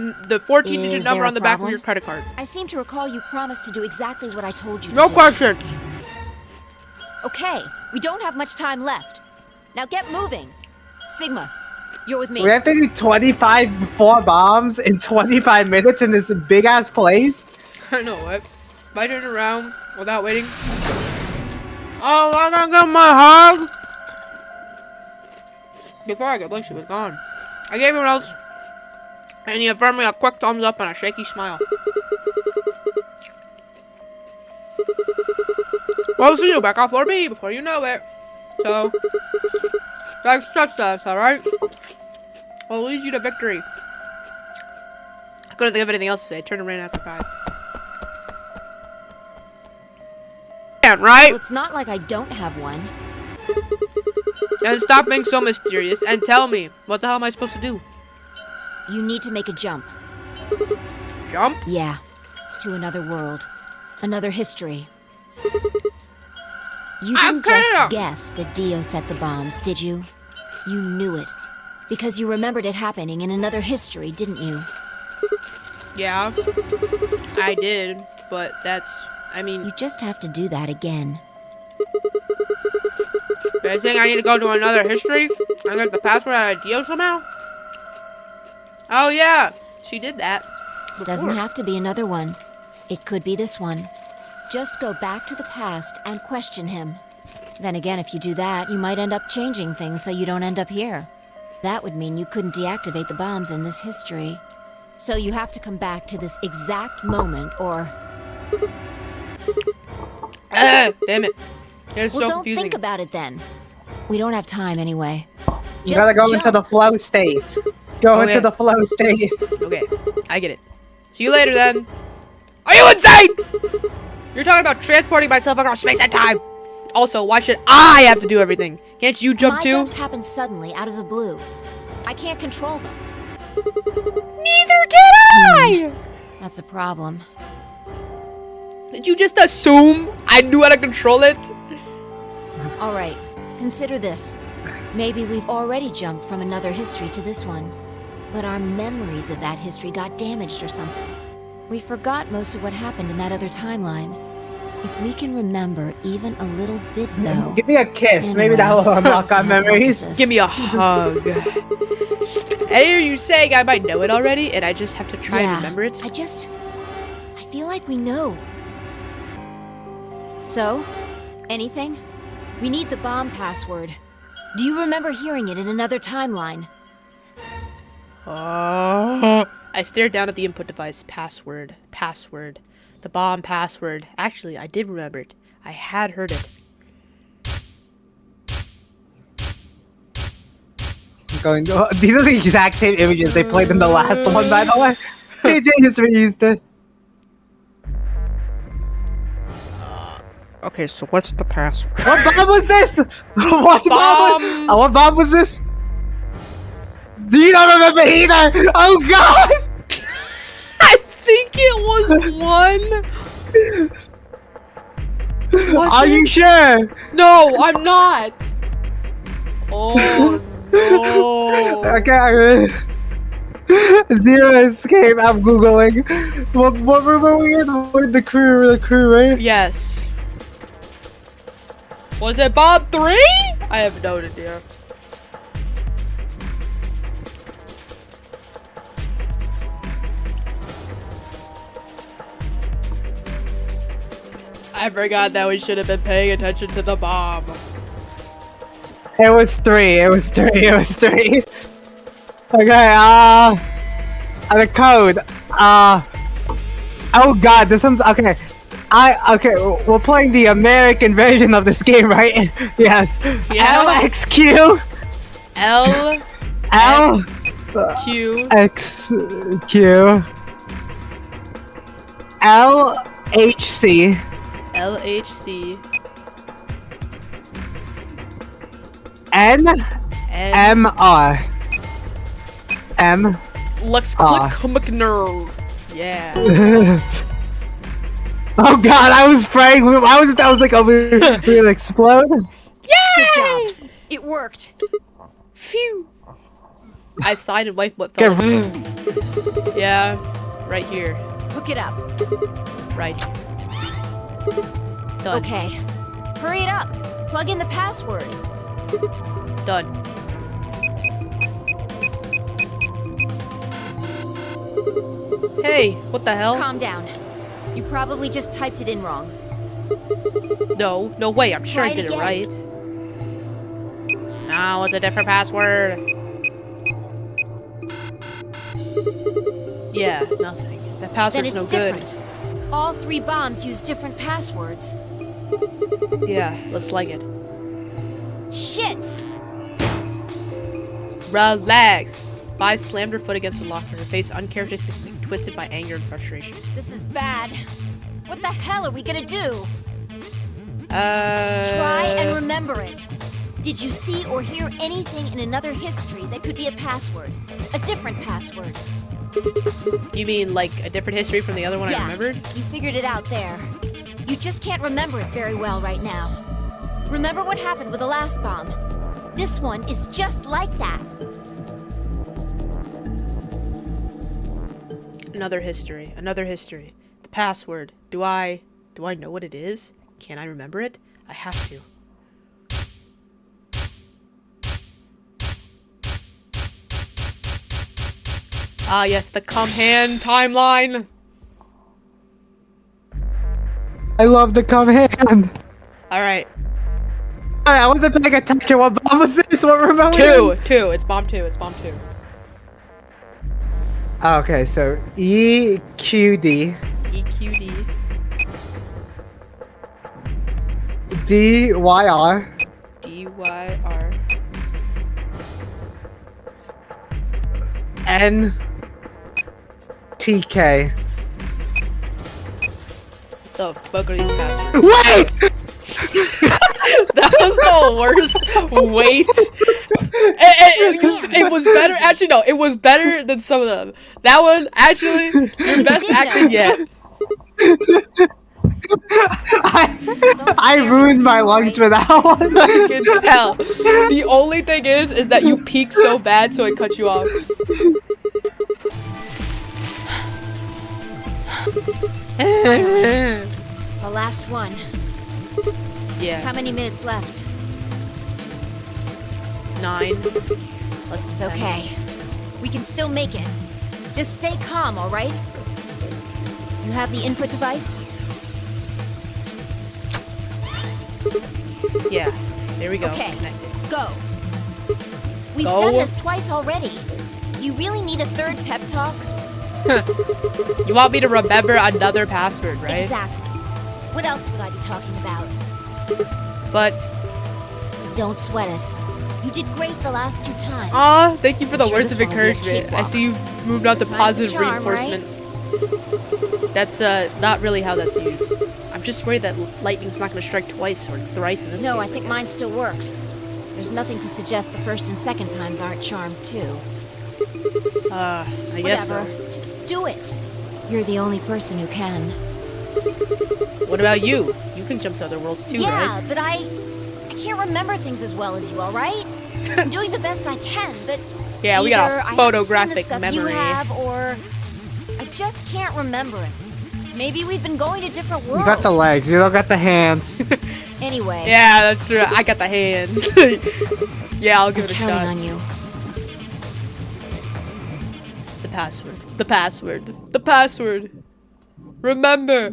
14-digit Is number there a on the back of problem? your credit card. I seem to recall you promised to do exactly what I told you to No do. questions. Okay, we don't have much time left. Now get moving. Sigma, you're with me. We have to do 4 bombs in 25 minutes in this big ass place. I know what. If I turn around without waiting. Oh, I gotta get my hug. Before I get blank, she was gone. I gave everyone else and he affirmed me a quick thumbs up and a shaky smile. We'll see you back on floor B before you know it. So, that's just us, alright? We'll lead you to victory. I couldn't think of anything else to say. Turn around after 5. Right? Well, it's not like I don't have one. And stop being so mysterious and tell me, what the hell am I supposed to do? You need to make a jump. Jump? Yeah. To another world. Another history. You didn't just guess that Dio set the bombs, did you? You knew it. Because you remembered it happening in another history, didn't you? Yeah. I did, but that's... I mean... You just have to do that again. Are you saying I need to go to another history? I get the password out of Dio somehow? Oh yeah, she did that. Doesn't have to be another one. It could be this one. Just go back to the past and question him. Then again, if you do that, you might end up changing things so you don't end up here. That would mean you couldn't deactivate the bombs in this history. So you have to come back to this exact moment, or... Damn it. It's Well, so don't confusing. think about it then. We don't have time anyway. You gotta go into the flow state. Go into the flow state. Okay, I get it. See you later then. Are you insane? You're talking about transporting myself across space and time. Also, why should I have to do everything? Can't you jump My too? jumps happen suddenly, out of the blue. I can't control them. Neither can I! That's a problem. Did you just assume I knew how to control it? Alright, consider this. Maybe we've already jumped from another history to this one. But our memories of that history got damaged or something. We forgot most of what happened in that other timeline. If we can remember even a little bit, though... Give me a kiss. Anyway, Maybe that will unlock our memories. Give me a hug. I hear you saying I might know it already, and I just have to try and remember it. I feel like we know. So, anything? We need the bomb password. Do you remember hearing it in another timeline? I stared down at the input device. Password. The bomb password. Actually, I did remember it. I had heard it. These are the exact same images they played in the last one, by the way. They just reused it. Okay, so what's the password? What bomb was this? What bomb? What bomb was this? Do you not remember either? Oh god! I think it was one. Are you sure? No, I'm not. Oh no. Okay, Zero Escape. I'm googling. What room were we in? We're in the crew, right? Yes. Was it Bob 3? I have no idea. I forgot that we should have been paying attention to the bomb. It was 3. Okay, and the code. Oh god, this one's okay. Okay, we're playing the American version of this game, right? Yes. Yeah. LXQ. L. L. Q. XQ. LHC. LHC. NMR. M. Let's click McNerd. Yeah. Oh god, I was praying. I was like, oh, we're gonna explode. Yay! Good job. It worked. Phew. I sighed and wiped what fell. Yeah, right here. Hook it up. Right. Done. Okay. Hurry it up. Plug in the password. Done. Hey, what the hell? Calm down. You probably just typed it in wrong. No way. I'm sure Try I did it again. right. No, it's a different password. Yeah, nothing. That password's Then it's no good. different. All 3 bombs use different passwords. Yeah, looks like it. Shit! Relax. Vi slammed her foot against the locker, her face uncharacteristically twisted by anger and frustration. This is bad. What the hell are we gonna do? Try Try and remember it. Did you see or hear anything in another history that could be a password? A different password? You mean like a different history from the other one I remembered? You figured it out there. You just can't remember it very well right now. Remember what happened with the last bomb? This one is just like that. Another history. Another history. The password. Do I know what it is? Can I remember it? I have to. Ah, yes, the come hand timeline. I love the come hand. Alright. I wasn't paying attention. What bomb was this? What remote? Two. It's bomb 2. It's bomb 2. Okay, so EQD. EQD. DYR. DYR. NTK. The fuck are these passwords? Wait! That was the worst. Wait. It was better. Actually, no. It was better than some of them. That one, actually, the best acting yet. I ruined my lungs for that one. I can tell. The only thing is that you peaked so bad, so it cut you off. The last one. Yeah. How many minutes left? 9. Less than It's 10. okay. We can still make it. Just stay calm, alright? You have the input device? Yeah. There we go. Okay. Connected. Go. We've Go. done this twice already. Do you really need a third pep talk? You want me to remember another password, right? Exactly. What else would I be talking about? But Don't sweat it. You did great the last 2 times. aw, thank you for the Sure words this of won't be a encouragement. I cakewalk. see you've moved on to Time's a positive charm, reinforcement. That's not really how that's used. I'm just worried that lightning's not gonna strike twice or thrice in this No, case. I think mine still works. There's nothing to suggest the first and second times aren't charmed too. I guess so. Whatever. Just do it. You're the only person who can. What about you? You can jump to other worlds too, Yeah, right? but I can't remember things as well as you, alright? I'm doing the best I can, but Yeah, we got either a I haven't seen photographic the stuff memory. you have, or I just can't remember it. Maybe we've been going to different worlds. You got the legs, you don't got the hands. Anyway. Yeah, that's true. I got the hands. Yeah, I'll give I'm it a counting shot. on you. The password. The password. The password. Remember.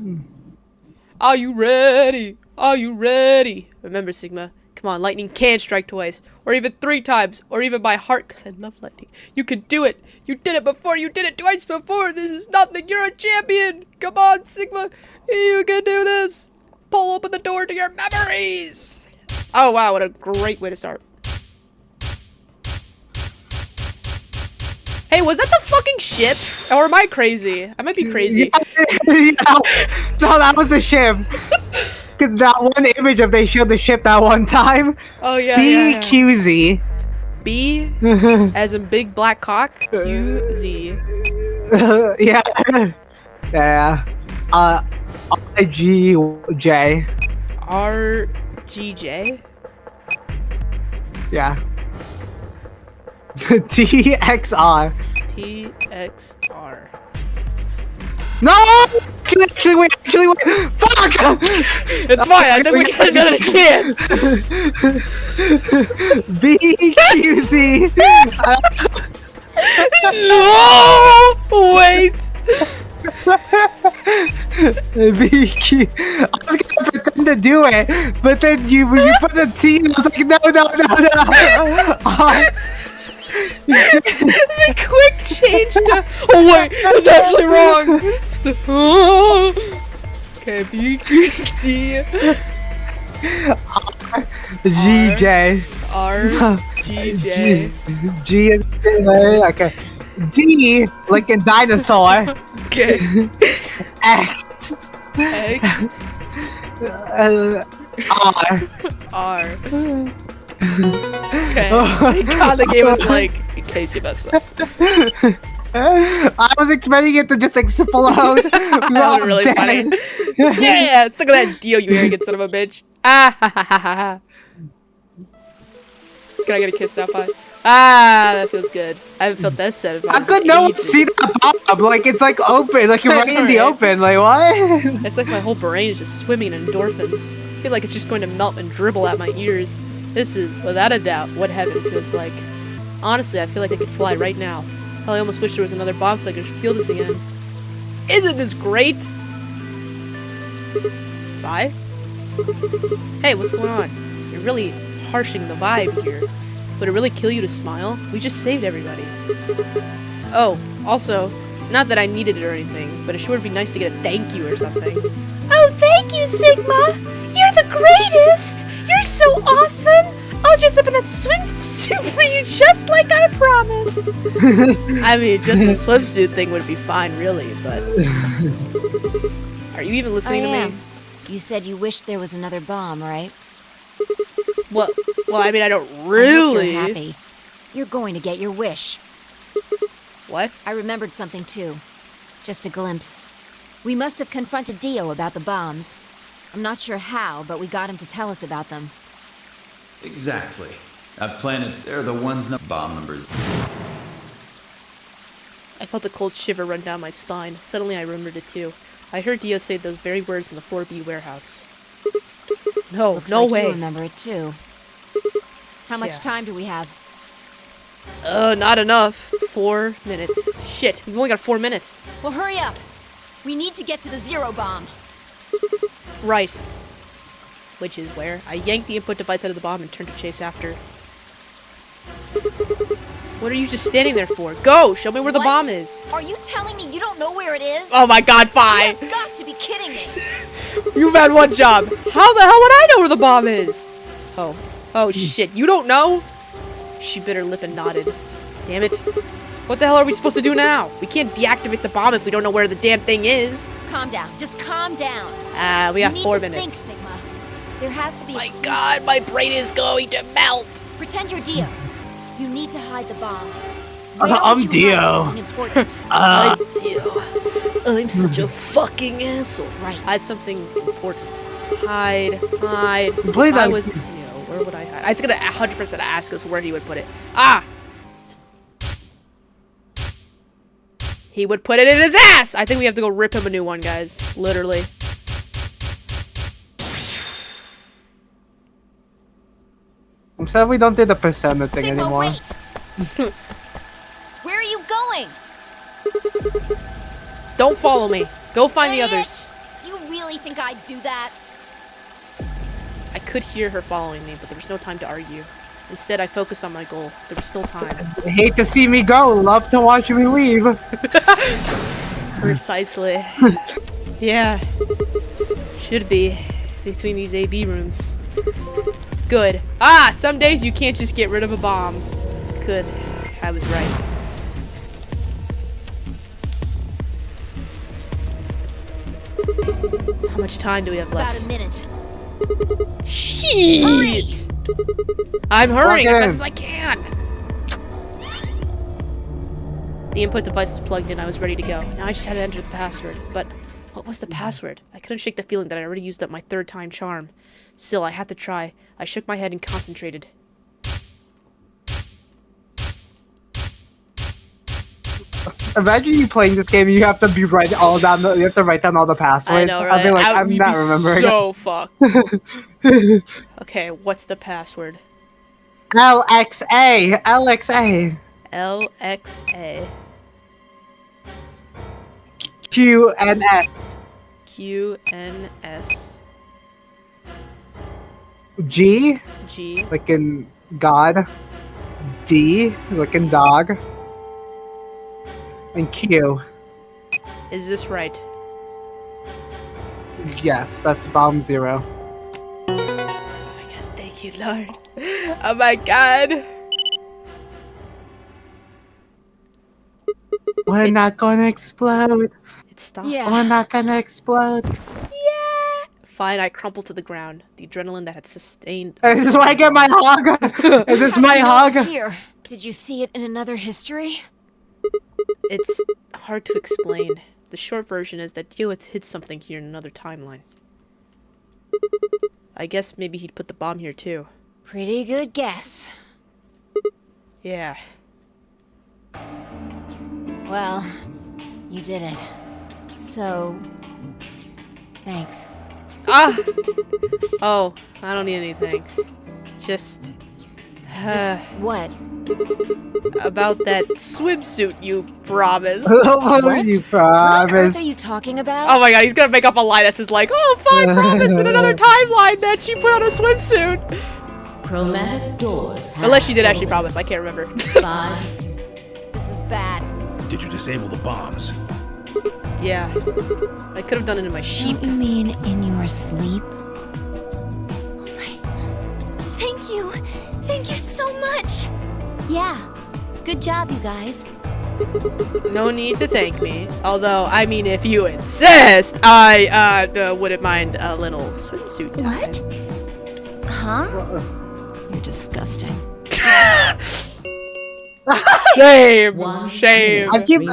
Are you ready? Are you ready? Remember, Sigma. Come on, lightning can strike twice. Or even 3 times. Or even by heart, because I love lightning. You can do it. You did it before. You did it twice before. This is nothing. You're a champion. Come on, Sigma. You can do this. Pull open the door to your memories. Oh, wow. What a great way to start. Hey, Wait, was that the fucking ship? Or am I crazy? I might be crazy. Yeah. No, that was the ship. Cause that one image of they showed the ship that one time. Oh yeah. BQZ. B as in big black cock. QZ. Yeah. Yeah. IGJ. RGJ. Yeah. TXR. TXR. No! Actually wait. Fuck! It's fine. I think we got another chance. BQZ. No! Wait. BQ. I was gonna pretend to do it, but then you put the T and I was like, no. The quick change to. Oh wait, that's actually wrong. Okay, BQC. GJ. RGJ. G. Okay. D, like in dinosaur. Okay. X. R. Okay. Thank God the game was like, in case you mess up. I was expecting it to just explode. That was really funny. Yeah, suck at that deal, you arrogant son of a bitch. Ah ha ha ha ha. Can I get a kiss now, Pi? Ah, that feels good. I haven't felt that satisfying. How could no one see that pop? Like it's like open, like you're right in the open. Like what? It's like my whole brain is just swimming in endorphins. I feel like it's just going to melt and dribble at my ears. This is, without a doubt, what heaven feels like. Honestly, I feel like I could fly right now. Hell, I almost wish there was another bomb so I could feel this again. Isn't this great? Bye? Hey, what's going on? You're really harshing the vibe here. Would it really kill you to smile? We just saved everybody. Oh, also, not that I needed it or anything, but it sure would be nice to get a thank you or something. Oh, thank you, Sigma! You're the greatest! You're so awesome! I'll dress up in that swimsuit for you just like I promised! I mean, just a swimsuit thing would be fine, really, but... Are you even listening to me? You said you wished there was another bomb, right? Well, I mean, I don't really. You're happy. You're going to get your wish. What? I remembered something too. Just a glimpse. We must have confronted Dio about the bombs. I'm not sure how, but we got him to tell us about them. Exactly. I've planted. They're the ones. Bomb numbers. I felt a cold shiver run down my spine. Suddenly, I remembered it too. I heard Dio say those very words in the 4B warehouse. No, Looks no like way. You remember it too. How much time do we have? Not enough. 4 minutes. Shit, we've only got 4 minutes. Well, hurry up. We need to get to the zero bomb. Right. Which is where I yanked the input device out of the bomb and turned to chase after. What are you just standing there for? Go! Show me where the bomb is. Are you telling me you don't know where it is? Oh my god, Fi! You've got to be kidding me! You've had one job. How the hell would I know where the bomb is? Oh shit, you don't know? She bit her lip and nodded. Damn it. What the hell are we supposed to do now? We can't deactivate the bomb if we don't know where the damn thing is. Calm down. Just calm down. We got 4 You minutes. need to think, Sigma. There has to be My god, my brain is going to melt. Pretend you're Dio. You need to hide the bomb. I'm Dio. I'm Dio. I'm such a fucking asshole. Right. Hide something important. Hide. Please, I was Dio. Where would I hide? It's gonna 100% ask us where he would put it. Ah! He would put it in his ass! I think we have to go rip him a new one, guys. Literally. I'm sad we don't do the persona thing Sigma, anymore. wait! Where are you going? Don't follow me. Go find the Idiot! others. Do you really think I'd do that? I could hear her following me, but there was no time to argue. Instead, I focused on my goal. There was still time. Hate to see me go, love to watch me leave. Precisely. Yeah. Should be. Between these AB rooms. Good. Ah! Some days you can't just get rid of a bomb. Good. I was right. much time do we have left? About a minute. Shit! I'm hurrying as fast as I can! The input device was plugged in. I was ready to go. Now I just had to enter the password. But what was the password? I couldn't shake the feeling that I already used up my 3rd time charm. Still, I had to try. I shook my head and concentrated. Imagine you playing this game and you have to be write all down. You have to write down all the passwords. I know, right? I'd be like, I'm not remembering. So fucked. Okay, what's the password? LXA. LXA. LXA. QNS. QNS. G. G. Like in God. D. Like in dog. And Q. Is this right? Yes, that's bomb 0. Oh my god, thank you, Lord. Oh my god. We're not gonna explode. It stopped. We're not gonna explode. Yeah. Fine, I crumpled to the ground. The adrenaline that had sustained. This is why I get my hog. This is my hog. Here. Did you see it in another history? It's hard to explain. The short version is that Dio had hid something here in another timeline. I guess maybe he'd put the bomb here too. Pretty good guess. Yeah. Well, you did it. So, thanks. Ah! Oh, I don't need any thanks. Just what? About that swimsuit you promised. What? You What on earth promised? are you talking about? Oh my god, he's gonna make up a lie that says like, oh, fine, promise in another timeline that she put on a swimsuit. Chromatic doors. Unless she did actually promise, I can't remember. 5. This is bad. Did you disable the bombs? Yeah. I could have done it in my sheep. Don't you mean in your sleep? Oh my... Thank you! Thank you so much! Yeah. Good job, you guys. No need to thank me. Although, I mean, if you insist, I wouldn't mind a little swimsuit time. What? Huh? You're disgusting. Shame! Shame! I'm keeping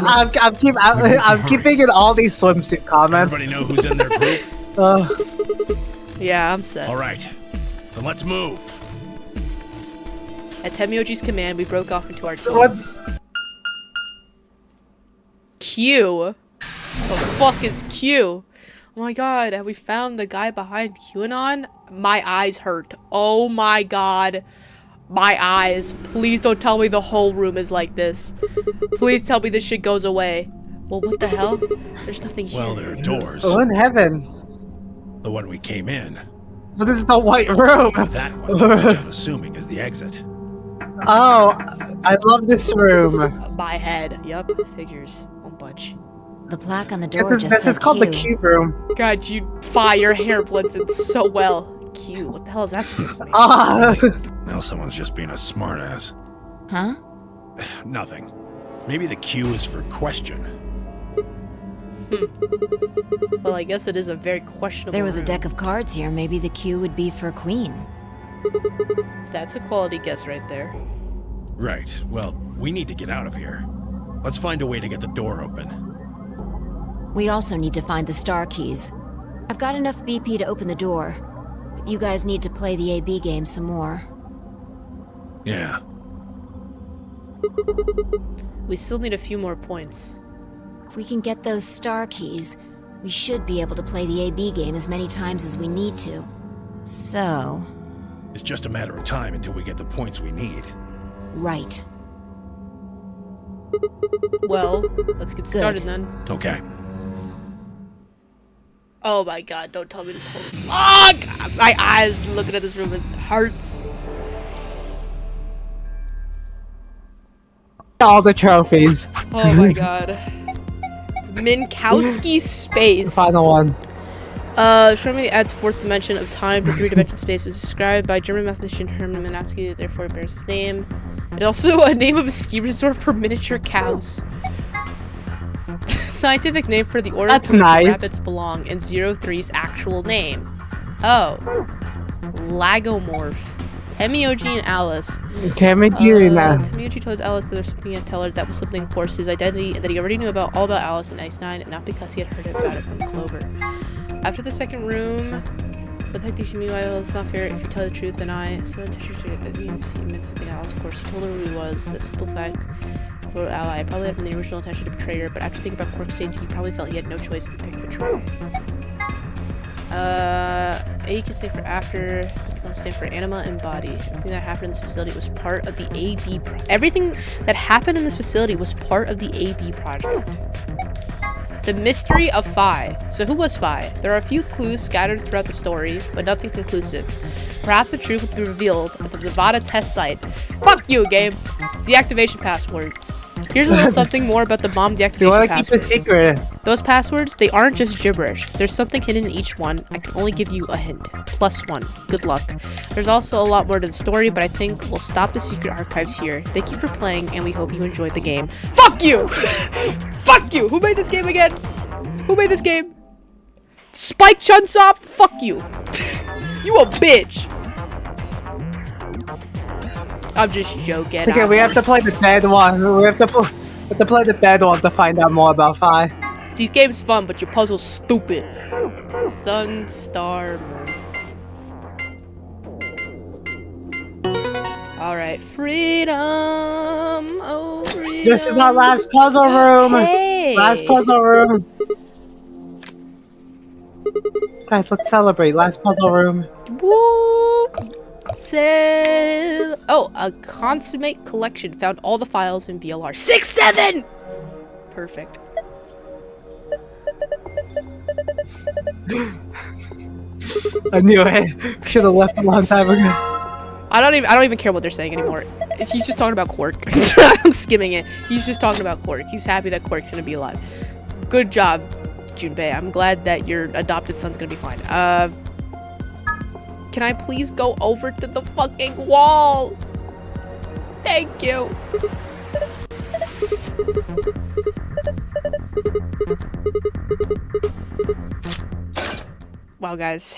in all these swimsuit comments. Everybody know who's in their group? Yeah, I'm set. Alright, then let's move. At Temioji's command, we broke off into our teams. What's... Q? The fuck is Q? Oh my god, have we found the guy behind QAnon? My eyes hurt. Oh my god. My eyes. Please don't tell me the whole room is like this. Please tell me this shit goes away. Well, what the hell? There's nothing here. Well, there are doors. Oh, in heaven. The one we came in. But this is the white room. That one, which I'm assuming is the exit. Oh, I love this room. My head. Yup, figures. Won't budge. The plaque on the door This just is said called the Q. cube room. God, you fire hair blends it so well. Q, what the hell is that supposed to mean? Ah. Now someone's just being a smartass. Huh? Nothing. Maybe the Q is for question. Well, I guess it is a very questionable There was a room. deck of cards here. Maybe the Q would be for Queen. That's a quality guess right there. Right. Well, we need to get out of here. Let's find a way to get the door open. We also need to find the star keys. I've got enough BP to open the door, but you guys need to play the AB game some more. Yeah. We still need a few more points. If we can get those star keys, we should be able to play the AB game as many times as we need to. So... It's just a matter of time until we get the points we need. Right. Well, let's get started then. Okay. Oh my god, don't tell me this whole- Fuck! My eyes looking at this room, it hurts. All the trophies. Oh my god. Minkowski space. Final one. Showing adds fourth dimension of time to three-dimensional space. It was described by German mathematician Hermann Minkowski, therefore it bears his name. It also a name of a ski resort for miniature cows. Scientific name for the order That's to which nice. rabbits belong in 03's actual name. Oh. Lagomorph. Temioji and Alice. Temioji told Alice that there's something he had to tell her that was something, of course, his identity, and that he already knew all about Alice and Ice-9, not because he had heard about it from Clover. After the second room, what the heck did you mean? Well, it's not fair. If you tell the truth, then I. So interested that means he meant something else. Of course, he told her who he was. That simple fact for Ally. Probably had the original intention to betray her, but after thinking about Quark's safety, he probably felt he had no choice and picked betray. A can stand for after, but does not stand for anima and body. Everything that happened in this facility was part of the AB. Everything that happened in this facility was part of the AB project. The mystery of Phi. So who was Phi? There are a few clues scattered throughout the story, but nothing conclusive. Perhaps the truth will be revealed at the Nevada test site. Fuck you, game! Deactivation passwords. Here's a little something more about the bomb deactivation passwords. Keep a secret. Those passwords, they aren't just gibberish. There's something hidden in each one. I can only give you a hint. +1. Good luck. There's also a lot more to the story, but I think we'll stop the secret archives here. Thank you for playing, and we hope you enjoyed the game. Fuck you! Fuck you! Who made this game again? Who made this game? Spike Chunsoft? Fuck you. You a bitch. I'm just joking. Okay, we have to play the dead one. We have to play the dead one to find out more about Phi. These games fun, but your puzzle's stupid. Sun, star, moon. Alright, freedom. Oh, freedom. This is our last puzzle room. Hey. Last puzzle room. Guys, let's celebrate. Last puzzle room. Woo! Oh, a consummate collection found all the files in VLR. 6-7! Perfect. I knew it. Should have left a long time ago. I don't even care what they're saying anymore. He's just talking about Quark. I'm skimming it. He's just talking about Quark. He's happy that Quark's gonna be alive. Good job, Junpei. I'm glad that your adopted son's gonna be fine. Can I please go over to the fucking wall? Thank you. Wow, guys.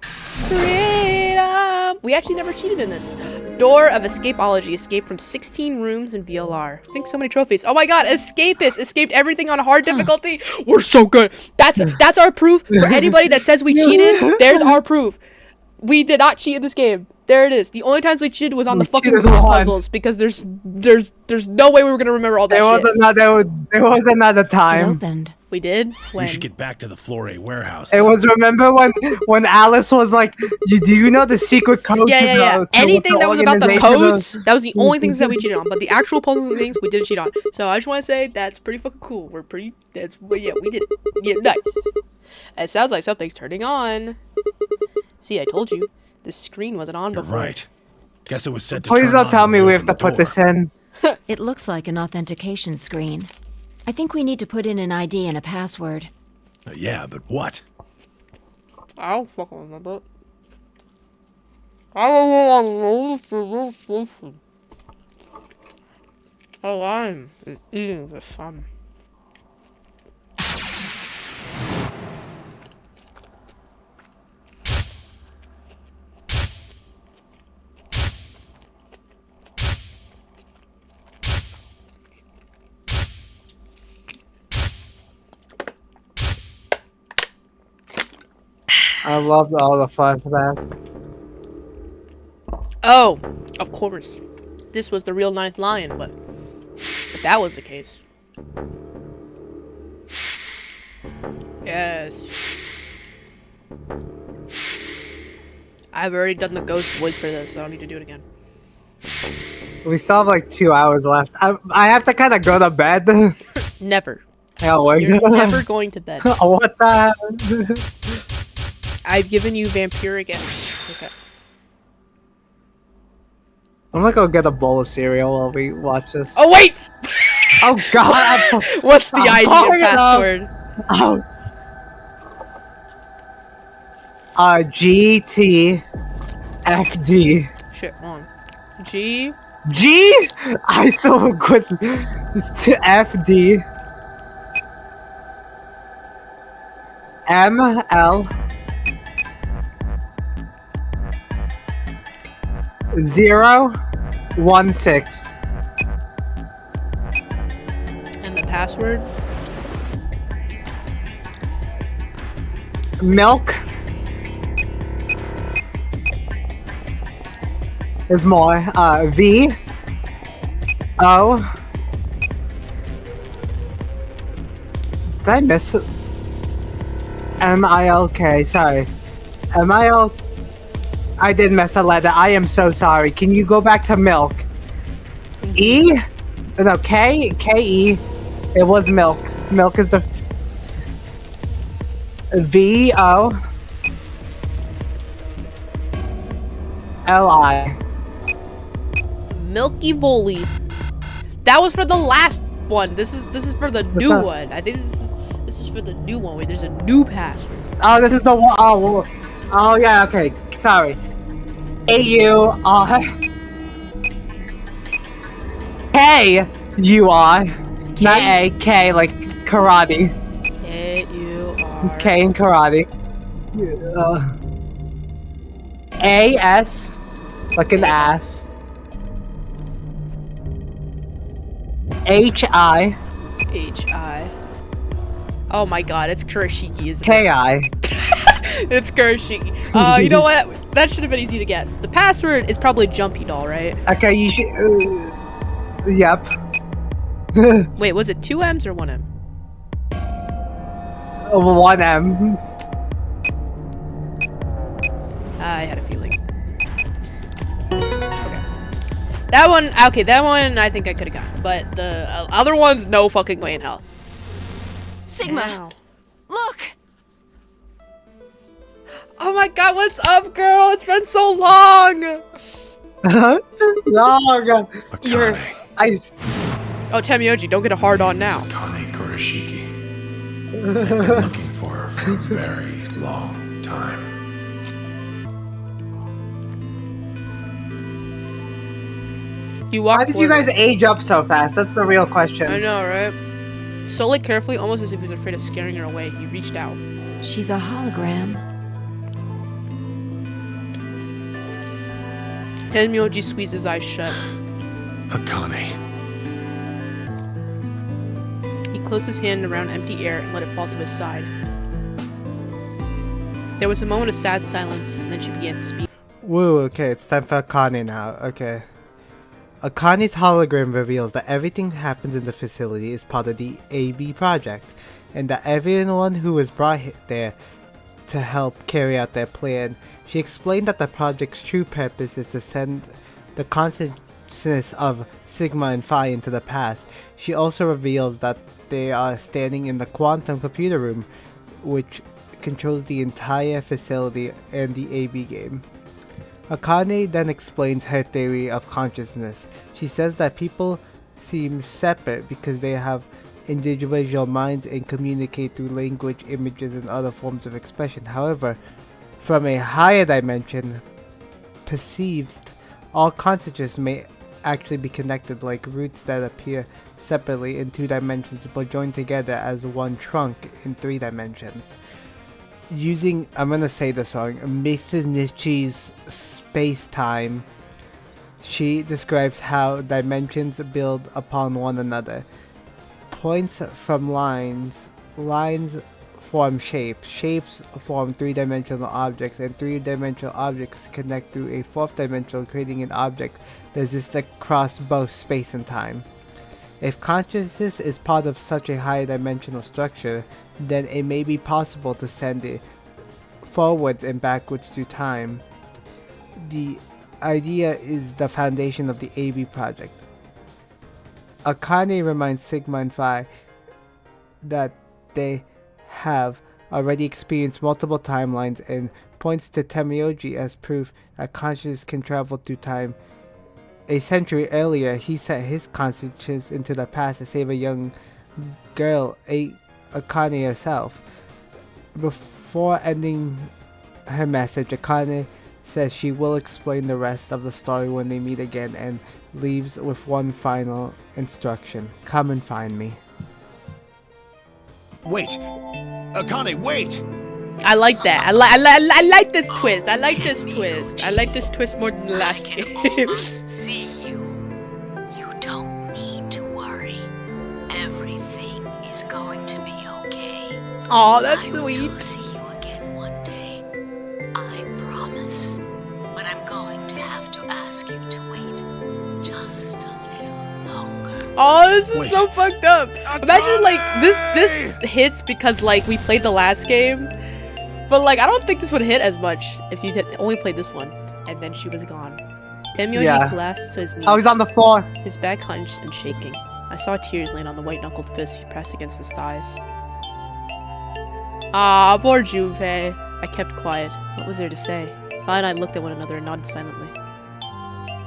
Freedom! We actually never cheated in this. Door of Escapology. Escaped from 16 rooms in VLR. I think so many trophies. Oh my god, Escapist! Escaped everything on hard difficulty. We're so good. That's our proof for anybody that says we cheated. There's our proof. We did not cheat in this game. There it is. The only times we cheated was on the fucking puzzles because there's no way we were gonna remember all that shit. There was another time. It opened. We did? When? We should get back to the Floor A warehouse. It was, remember when Alice was like, do you know the secret code Yeah. Anything that was about the codes, that was the only things that we cheated on. But the actual puzzles and things, we didn't cheat on. So I just want to say, that's pretty fucking cool. We did it. Yeah, nice. It sounds like something's turning on. See, I told you. This screen wasn't on before. You're right. Guess it was set to Please turn don't tell on me when we we have to opened put the this in. It looks like an authentication screen. I think we need to put in an ID and a password. Yeah, but what? I don't fucking remember. Oh, I'm eating the sun. I loved all the flashbacks. Oh, of course. This was the real Ninth Lion, but if that was the case. Yes. I've already done the ghost voice for this, so I don't need to do it again. We still have like 2 hours left. I have to kind of go to bed. Never. You're never going to bed. What the? I've given you vampiric energy. Okay. I'm gonna go get a bowl of cereal while we watch this. Oh wait! Oh god! What's the ID and password? Oh. GTFD. Shit, on. G. I so was to FD. ML 016. And the password? Milk. There's more. V O. Did I miss it? MILK. Sorry. MIL. I did miss a letter. I am so sorry. Can you go back to milk? E? No, K? K-E. It was milk. Milk is the... V-O. L-I. Milky Volley. That was for the last one. This is for the new one. I think this is for the new one. Wait, there's a new password. Oh, this is the one. Oh yeah. Okay. Sorry. A-U-R. K-U-R. Not A. K like karate. K-U-R. K in karate. A-S. Like an ass. H-I. H-I. Oh my god, it's Kurashiki, isn't it? K-I. It's Kurashiki. You know what? That should have been easy to guess. The password is probably Jumpy Doll, right? Okay, you should... yep. Wait, was it 2 M's or 1 M? 1 M. I had a feeling. Okay. That one I think I could have gotten. But the other ones, no fucking way in hell. Sigma, Wow. look! Oh my god, what's up, girl? It's been so long! Long! You're... Oh, Tamioji, don't get a hard on now. Kane Kurashiki. I've been looking for her for a very long time. You walk Why did you guys age up so fast? That's the real question. I know, right? Slowly, carefully, almost as if he was afraid of scaring her away, he reached out. She's a hologram. Tamioji squeezed his eyes shut. Akane. He closed his hand around empty air and let it fall to his side. There was a moment of sad silence, and then she began to speak. Woo, okay, it's time for Akane now. Okay. Akane's hologram reveals that everything that happens in the facility is part of the AB project, and that everyone who was brought there to help carry out their plan. She explained that the project's true purpose is to send the consciousness of Sigma and Phi into the past. She also reveals that they are standing in the quantum computer room, which controls the entire facility and the AB game. Akane then explains her theory of consciousness. She says that people seem separate because they have individual minds and communicate through language, images, and other forms of expression. However, from a higher dimension, perceived, all consciousness may actually be connected like roots that appear separately in 2 dimensions but join together as one trunk in 3 dimensions. Using, I'm gonna say this wrong, Mitsunishi's space-time, she describes how dimensions build upon one another. Points from lines form shapes, shapes form 3-dimensional objects, and 3-dimensional objects connect through a 4th dimension, creating an object that exists across both space and time. If consciousness is part of such a higher dimensional structure, then it may be possible to send it forwards and backwards through time. The idea is the foundation of the AB project. Akane reminds Sigma and Phi that they have already experienced multiple timelines and points to Tamioji as proof that consciousness can travel through time. A century earlier, he sent his consciousness into the past to save a young girl, Akane herself. Before ending her message, Akane says she will explain the rest of the story when they meet again and leaves with one final instruction. Come and find me. Wait! Akane, wait! I like that. I like this twist. I like this twist. I like this twist more than the last game. Almost see you. You don't need to worry. Everything is going to be okay. Aw, that's I sweet. will see you again one day. I promise. But I'm going to have to ask you to wait just a little longer. Oh, this is so fucked up. Imagine like this hits because like we played the last game, but like I don't think this would hit as much if you only played this one and then she was gone. Temyoji collapsed to his knees. Oh, he's on the floor. His back hunched and shaking. I saw tears laying on the white-knuckled fist he pressed against his thighs. Ah, poor Junpei. I kept quiet. What was there to say? Fa and I looked at one another and nodded silently.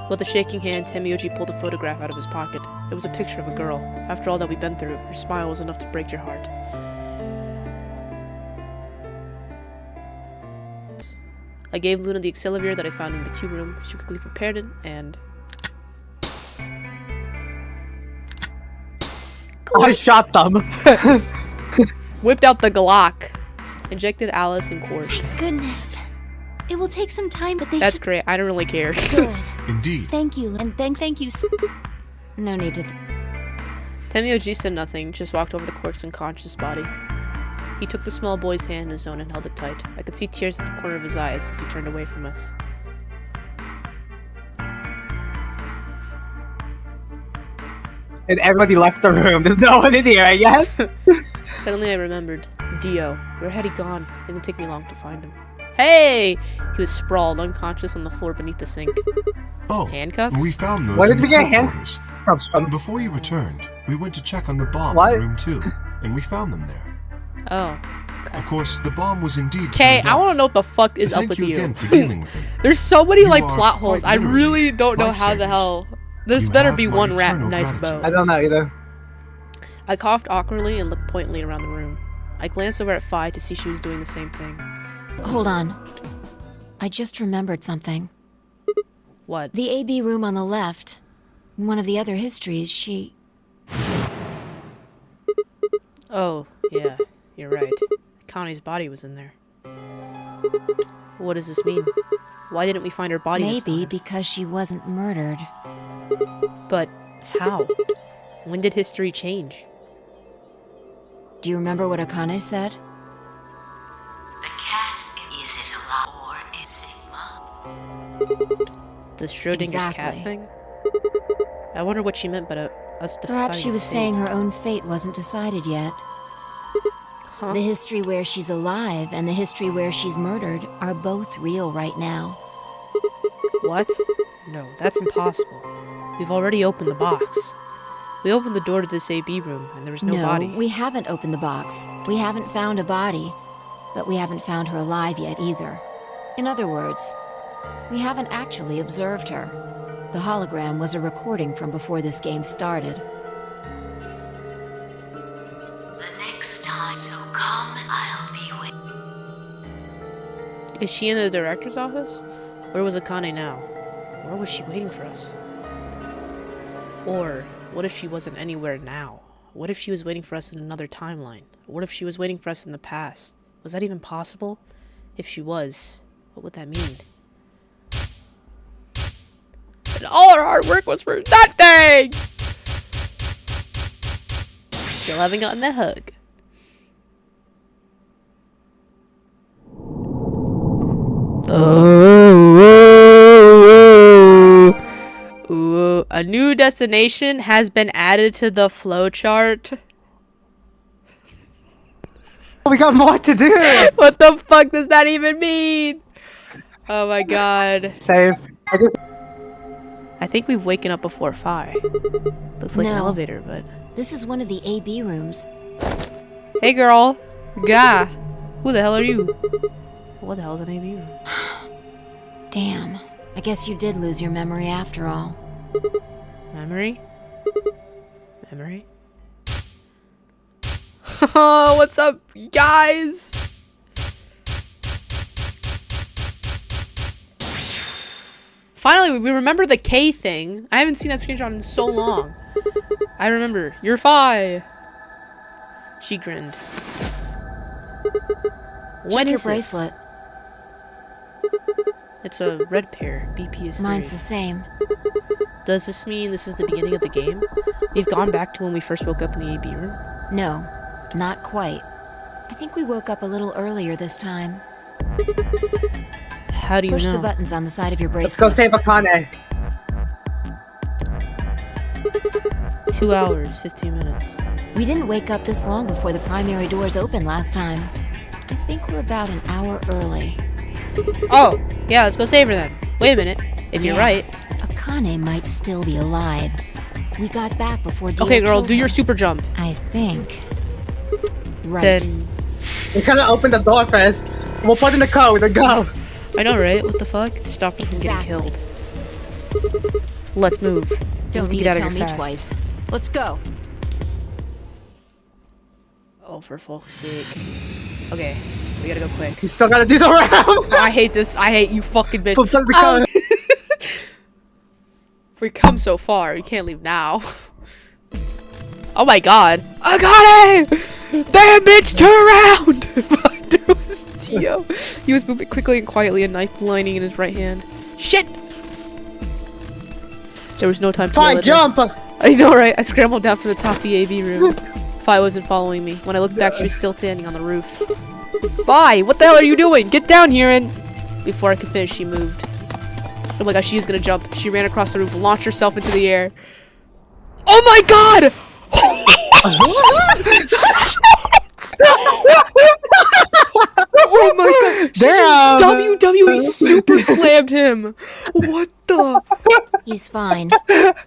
With a shaking hand, Temyoji pulled a photograph out of his pocket. It was a picture of a girl. After all that we'd been through, her smile was enough to break your heart. I gave Luna the accelerator that I found in the cube room. She quickly prepared it and... I shot them. Whipped out the Glock. Injected Alice and Cord. Thank goodness. It will take some time, but That's great. I don't really care. Good. Indeed. Thank you, and thank you. No need to. Temyoji said nothing, just walked over to Quark's unconscious body. He took the small boy's hand in his own and held it tight. I could see tears at the corner of his eyes as he turned away from us. And everybody left the room. There's no one in here, I guess. Suddenly I remembered. Dio. Where had he gone? It didn't take me long to find him. Hey! He was sprawled, unconscious on the floor beneath the sink. Oh, handcuffs? we found those. Why did in we the get headquarters. handcuffs from? Before you returned, we went to check on the bomb What? in room 2, and we found them there. Oh. Of course, the bomb was indeed. Okay, turned I want to off. know what the fuck is up Thank with you you. again for dealing with them. There's so many You like are plot holes. quite I literally really don't know how the lifesavers. hell. This You better have be my one wrapped eternal nice gratitude. bow. I don't know either. I coughed awkwardly and looked pointedly around the room. I glanced over at Phi to see she was doing the same thing. Hold on. I just remembered something. What? The AB room on the left. In one of the other histories, she... Oh, yeah, you're right. Connie's body was in there. What does this mean? Why didn't we find her body this Maybe time? because she wasn't murdered. But how? When did history change? Do you remember what Akane said? The cat, is it alive or is Sigma? The Schrodinger's cat Exactly. thing? I wonder what she meant by us deciding Perhaps she was its saying fate. her own fate wasn't decided yet. Huh? The history where she's alive and the history where she's murdered are both real right now. What? No, that's impossible. We've already opened the box. We opened the door to this AB room, and there was no body. we haven't opened the box. We haven't found a body. But we haven't found her alive yet either. In other words, we haven't actually observed her. The hologram was a recording from before this game started. The next time, so come, I'll be with. Is she in the director's office? Where was Akane now? Where was she waiting for us? Or, what if she wasn't anywhere now? What if she was waiting for us in another timeline? What if she was waiting for us in the past? Was that even possible? If she was, what would that mean? And all our hard work was for nothing! Still haven't gotten that hug. Ooh, a new destination has been added to the flowchart. We got more to do. What the fuck does that even mean? Oh my god. Save. I think we've waken up before 5. Looks like an No. elevator, but... This is one of the AB rooms. Hey girl. Gah. Who the hell are you? What the hell is an AB room? Damn. I guess you did lose your memory after all. Memory? Memory? What's up, guys? Finally, we remember the K thing. I haven't seen that screenshot in so long. I remember. You're Phi. She grinned. When Check your is this? bracelet. It's a red pair. BP is 3. Mine's the same. Does this mean this is the beginning of the game? We've gone back to when we first woke up in the AB room? No, not quite. I think we woke up a little earlier this time. How do you Push know? the buttons on the side of your Let's go bracelet. save Akane. 2 hours, 15 minutes. We didn't wake up this long before the primary doors opened last time. I think we're about an hour early. Oh, yeah, let's go save her then. Wait a minute. If you're right. Akane might still be alive. We got back before Dio Okay, girl, killed do your her. super jump. I think. Right. Then We gotta open the door first. We'll put in the code and go. I know, right? What the fuck? To stop her from getting killed. Let's move. Don't We need get to out tell of me here fast. twice. Let's go. Oh, for fuck's sake. Okay, we gotta go quick. You still gotta do the round. I hate this. I hate you fucking bitch. Put the code. We come so far. We can't leave now. Oh my god. I got it! Damn bitch, turn around! There was Dio. He was moving quickly and quietly, a knife lining in his right hand. Shit! There was no time to yell Fine, at jump! her. I know, right? I scrambled down from the top of the AV room. Fi wasn't following me. When I looked back, she was still standing on the roof. Fi, what the hell are you doing? Get down here and... Before I could finish, she moved. Oh my gosh, she is gonna jump. She ran across the roof, launched herself into the air. Oh my god! Oh my god! She Damn! just WWE super slammed him! What the? He's fine.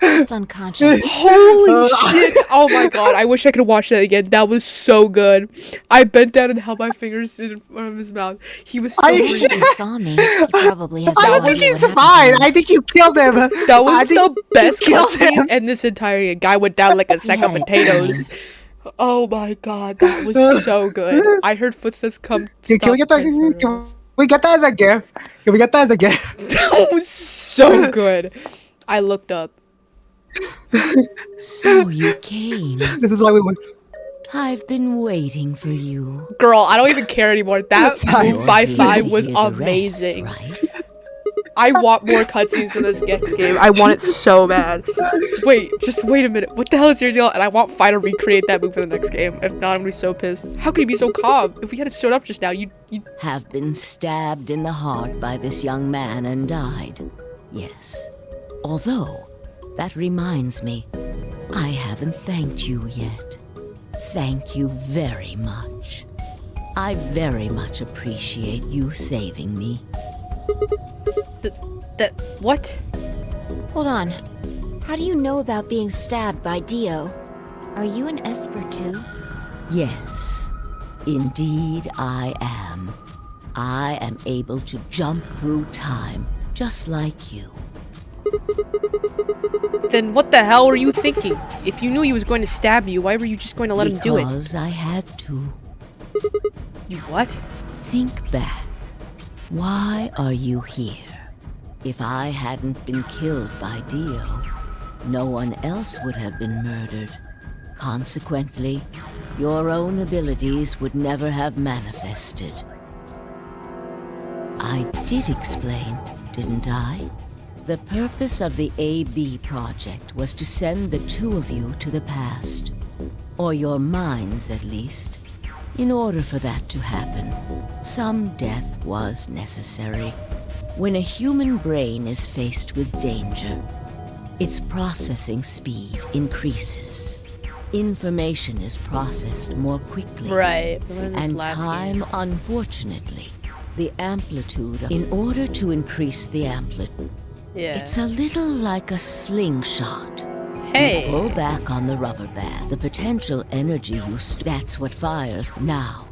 Just unconscious. Holy shit! Oh my god, I wish I could watch that again. That was so good. I bent down and held my fingers in front of his mouth. He was still breathing. He saw me. He probably has no I think idea he's what happened fine. to him. I think you killed him. That was the best killed cutscene him. in this entire guy went down like a sack of had it potatoes. Oh my god, that was so good. I heard footsteps come. Can we get that? Can we get that as a gift? Can we get that as a gift? That was so good. I looked up. So you came. This is why we went. I've been waiting for you. Girl, I don't even care anymore. That move by You're Fi here to was hear the amazing. rest, right? I want more cutscenes in this next game. I want it so bad. Wait, just wait a minute. What the hell is your deal? And I want Fi to recreate that move for the next game. If not, I'm gonna be so pissed. How could he be so calm? If we had showed up just now, you Have been stabbed in the heart by this young man and died. Yes. Although, that reminds me, I haven't thanked you yet. Thank you very much. I very much appreciate you saving me. what? Hold on. How do you know about being stabbed by Dio? Are you an Esper too? Yes, indeed I am. I am able to jump through time, just like you. Then what the hell were you thinking? If you knew he was going to stab you, why were you just going to let him do it? Because I had to. You what? Think back. Why are you here? If I hadn't been killed by Dio, no one else would have been murdered. Consequently, your own abilities would never have manifested. I did explain, didn't I? The purpose of the AB project was to send the two of you to the past. Or your minds, at least. In order for that to happen, some death was necessary. When a human brain is faced with danger, its processing speed increases. Information is processed more quickly. Right. And time, unfortunately, the amplitude. In order to increase the amplitude, it's a little like a slingshot. Hey. You pull back on the rubber band. The potential energy that's what fires now.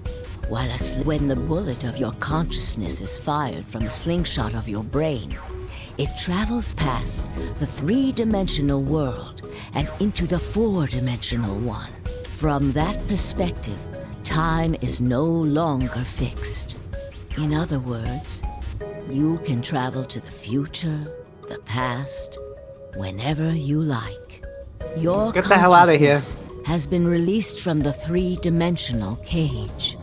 While when the bullet of your consciousness is fired from the slingshot of your brain, it travels past the three-dimensional world and into the four-dimensional one. From that perspective, time is no longer fixed. In other words, you can travel to the future, the past, whenever you like. Your Get the hell out of here. consciousness has been released from the three-dimensional cage.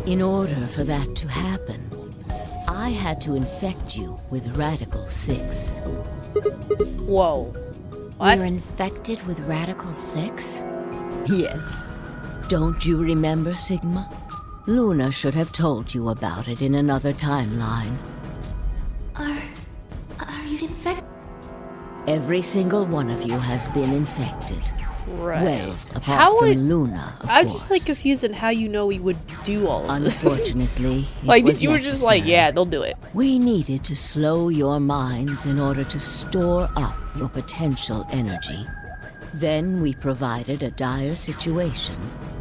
In order for that to happen, I had to infect you with Radical 6. Whoa. What? You're infected with Radical 6? Yes. Don't you remember, Sigma? Luna should have told you about it in another timeline. Are you infected? Every single one of you has been infected. Right. Well, apart How from would Luna, of I'm course. just like confused on how you know we would do all of this. Unfortunately, it like was you were just like, necessary. yeah, they'll do it. We needed to slow your minds in order to store up your potential energy. Then we provided a dire situation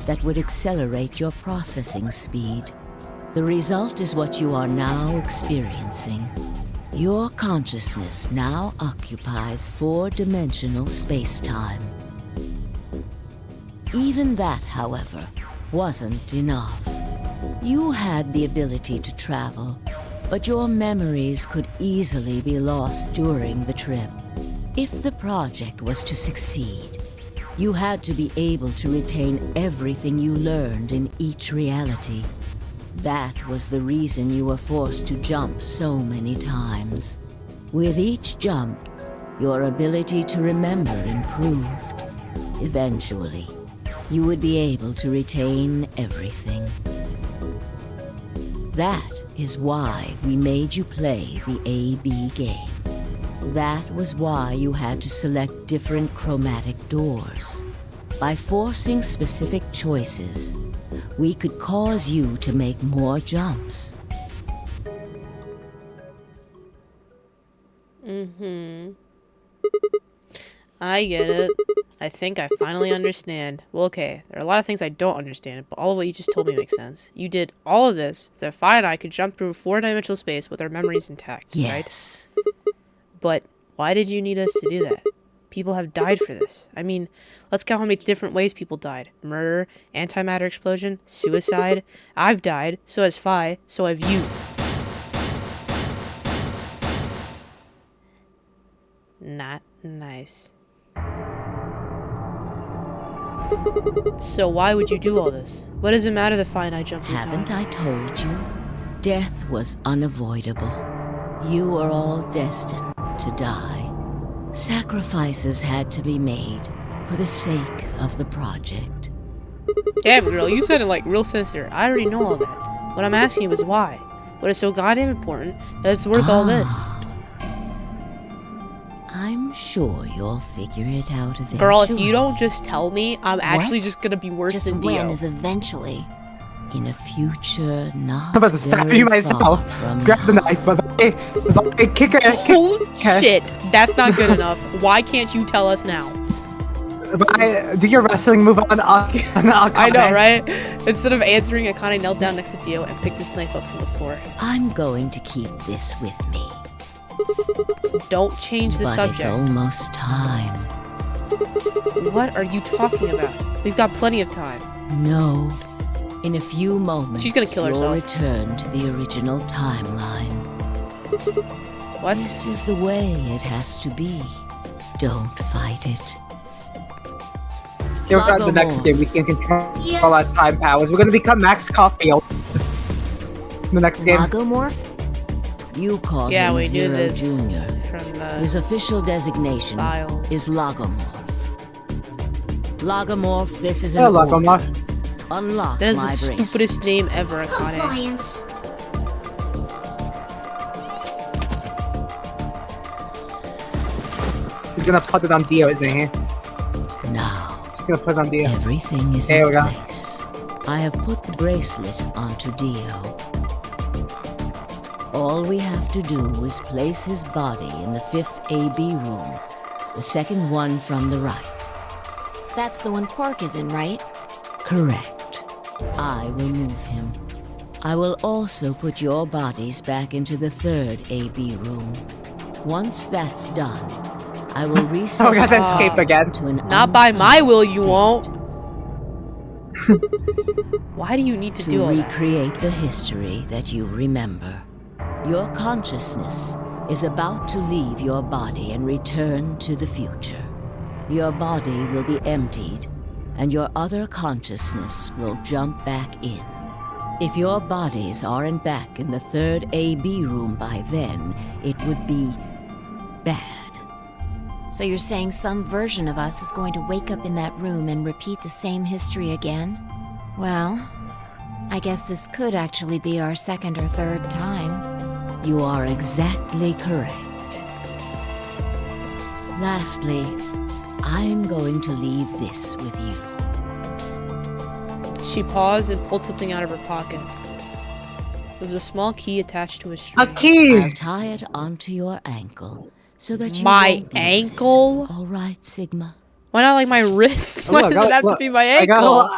that would accelerate your processing speed. The result is what you are now experiencing. Your consciousness now occupies 4-dimensional space-time. Even that, however, wasn't enough. You had the ability to travel, but your memories could easily be lost during the trip. If the project was to succeed, you had to be able to retain everything you learned in each reality. That was the reason you were forced to jump so many times. With each jump, your ability to remember improved. Eventually, you would be able to retain everything. That is why we made you play the A-B game. That was why you had to select different chromatic doors. By forcing specific choices, we could cause you to make more jumps. I get it. I think I finally understand. Well, okay, there are a lot of things I don't understand, but all of what you just told me makes sense. You did all of this so that Fi and I could jump through 4-dimensional space with our memories intact, Yes. right? But why did you need us to do that? People have died for this. I mean, let's count how many different ways people died. Murder, antimatter explosion, suicide. I've died, so has Fi, so have you. Not nice. So why would you do all this? What does it matter that Fi and I jumped through time? Haven't I told you? Death was unavoidable. You were all destined to die. Sacrifices had to be made for the sake of the project. Damn, girl, you sounded like real sincere. I already know all that. What I'm asking you is why? What is so goddamn important that it's worth all this? I'm sure you'll figure it out eventually. Girl, if you don't just tell me, I'm actually just gonna be worse Just than when Dio. is eventually? In a future not I'm about to stab very you far myself. from Grab the now. knife, but I kick her. Oh shit, that's not good enough. Why can't you tell us now? Do your wrestling move on I know, right? Instead of answering, Akane knelt down next to Dio and picked his knife up from the floor. I'm going to keep this with me. Don't change the But subject. it's almost time. What are you talking about? We've got plenty of time. No. In a few moments, She's gonna kill you'll herself. return to the original timeline. What? This is the way it has to be. Don't fight it. Here we the next game. We can control our time powers. We're gonna become Max Caulfield. The next game. Lagomorph? You call Yeah, him we knew Zero this Jr. from the His official designation files. is Lagomorph. Lagomorph, this is an Hello, order. Lagomorph. Unlock That is my the bracelet. stupidest name ever, Akane. Compliance. He's gonna put it on Dio, isn't he? Now, He's gonna put it on Dio. everything is There in we go. place. I have put the bracelet onto Dio. All we have to do is place his body in the 5th AB room, the second one from the right. That's the one Quark is in, right? Correct. I will move him. I will also put your bodies back into the 3rd AB room. Once that's done, I will reset Oh, we have to the escape system again. to an Not by my unsolved will, you state. won't. Why do you need to do To all that? recreate the history that you remember. Your consciousness is about to leave your body and return to the future. Your body will be emptied, and your other consciousness will jump back in. If your bodies aren't back in the third AB room by then, it would be bad. So you're saying some version of us is going to wake up in that room and repeat the same history again? Well, I guess this could actually be our second or third time. You are exactly correct. Lastly, I'm going to leave this with you. She paused and pulled something out of her pocket. There was a small key attached to a string. A key! I'll tie it onto your ankle so that you My won't lose ankle? it. All right, Sigma. Why not like my wrist? Oh, Why look, does it have to be my ankle?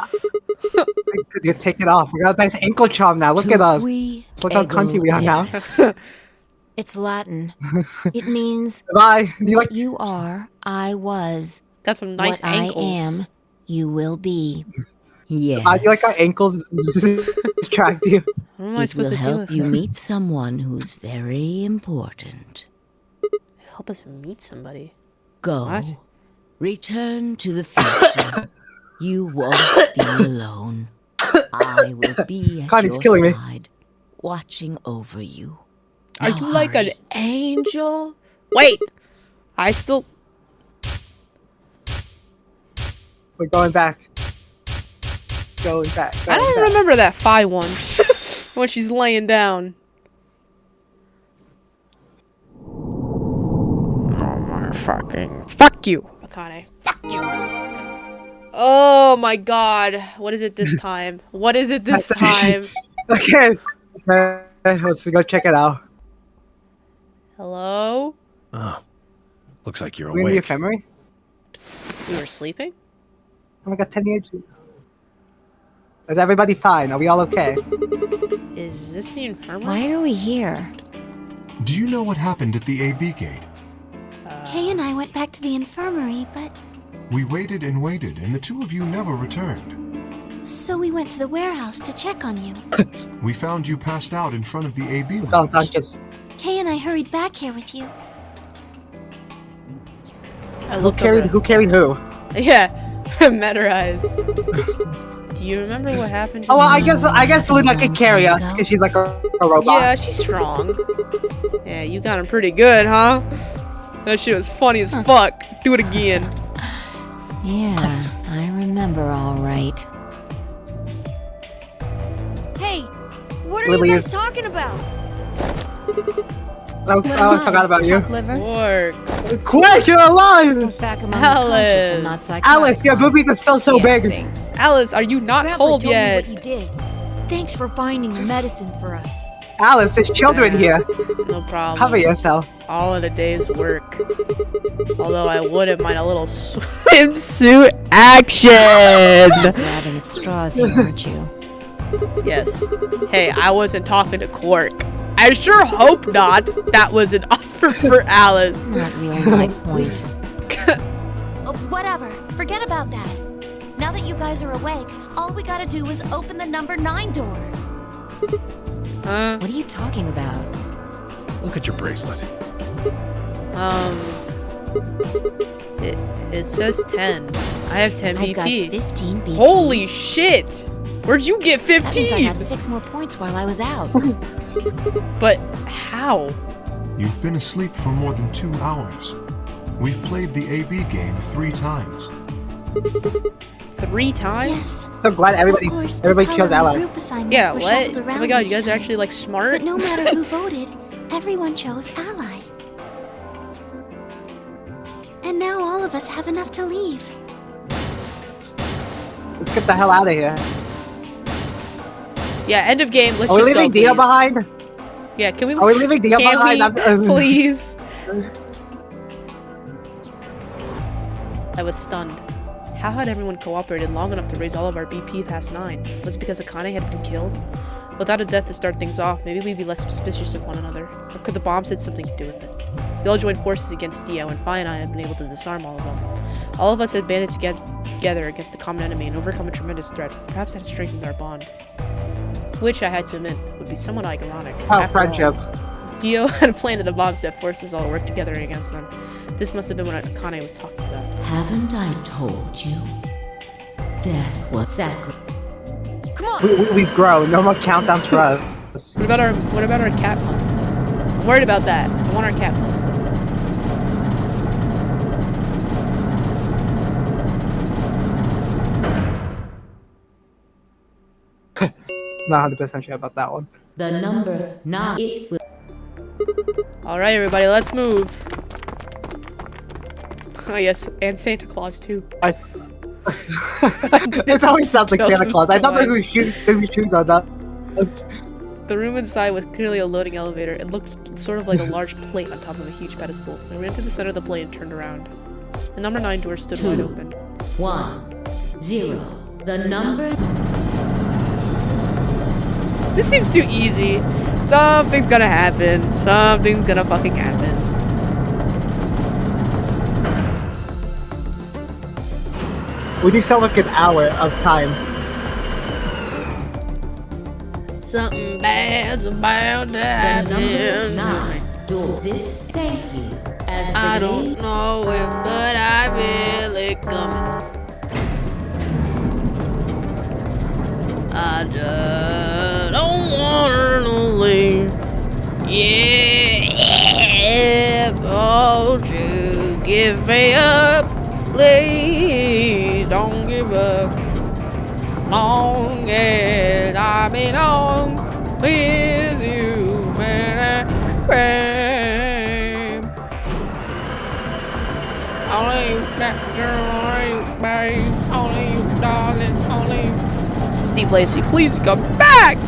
You take it off. We got a nice ankle charm now. Look at us. Look how cunty we are now. It's Latin. It means Bye. What you are, I was. Got some nice what ankles. I am, you will be. Yes. Do you like our ankles distract you? What am I It supposed will to do help with you it? meet someone who's very important. Help us meet somebody. Go. What? Return to the future. You won't be alone. I will be at Connie's your killing me. side, watching over you. Are Now you like an hurry. angel? Wait! I still... We're going back. Going back. I don't remember that Phi one. When she's laying down. Oh my fucking... Fuck you, Akane. Fuck you. Oh my god. What is it this time? What is it this time? Okay. Let's go check it out. Hello? Oh, looks like you're We're in the awake. infirmary? You were sleeping? Oh my god, 10 years. Is everybody fine? Are we all okay? Is this the infirmary? Why are we here? Do you know what happened at the AB gate? Kay and I went back to the infirmary, but We waited and waited, and the two of you never returned. so we went to the warehouse to check on you. We found you passed out in front of the AB We fell rooms. unconscious. Kay and I hurried back here with you. I Who looked carried over. who? Carried who? Yeah, met her eyes. Do you remember what happened? Oh well, just now? I guess Luna could carry us because she's like a robot. Yeah, she's strong. Yeah, you got him pretty good, huh? That shit was funny as fuck. Do it again. Yeah, I remember all right. Hey, what are Lily you is- guys talking about? Oh, I forgot about you. Work. Quick, you're alive! Back among the conscious and not psychotic. Alice, your boobies are still so big. Alice, are you not Grandpa cold told yet? me what you did. Thanks for finding the medicine for us. Alice, there's children here. No problem. Cover yourself. All in a day's work. Although I wouldn't mind a little swimsuit action. Grabbing at straws here, aren't you? Yes. Hey, I wasn't talking to Quark. I sure hope not. That was an offer for Alice. Not really my point. Whatever. Forget about that. Now that you guys are awake, all we gotta do is open the number 9 door. What are you talking about? Look at your bracelet. It says 10. I have 10 I've got BP. 15 BP. Holy shit! Where'd you get That means I 15? got 6 more points while I was out. But how? You've been asleep for more than 2 hours. We've played the AB game 3 times. 3 times? Yes. So glad everybody Of course, the chose color and Ally. group assignments Yeah, were what? shuffled Oh around my god, each you guys are time. actually like smart? But no matter who voted, everyone chose Ally. And now all of us have enough to leave. Let's get the hell out of here. Yeah, end of game. Let's Are we just leaving go, Dio please. behind? Yeah, can we? Are we leaving Dio can behind? we, please. I was stunned. How had everyone cooperated long enough to raise all of our BP past 9? Was it because Akane had been killed? Without a death to start things off, maybe we'd be less suspicious of one another. Or could the bombs had something to do with it? We all joined forces against Dio, and Phi and I had been able to disarm all of them. All of us had bandaged together against a common enemy and overcome a tremendous threat. Perhaps that had strengthened our bond. Which, I had to admit, would be somewhat ironic. Oh, After all, friendship. Dio had planted the bombs that forced us all to work together against them. This must have been what Akane was talking about. Haven't I told you? Death was sacred. Come on. We've grown. No more countdowns for us. What about our cat puns? I'm worried about that. I want our cat puns though. Not 100% sure about that one. The number 9. All right, everybody, let's move. Oh yes, and Santa Claus too. It always sounds like Santa Claus. I thought there was shoes on that. The room inside was clearly a loading elevator. It looked sort of like a large plate on top of a huge pedestal. I ran to the center of the plate and turned around. The number 9 door stood wide open. 1 0. The number. This seems too easy. Something's gonna happen. Something's gonna fucking happen. We do still like an hour of time. Something bad's about to happen. The number 9 door. This thank you. As the I don't know it, but I feel it coming. I just don't want her to leave. Yeah, won't you give me up? Please don't give up. Long as I belong with you, man, babe. Only you, that girl, only you, babe. Only you, darling, only you. Steve Lacy, please come back!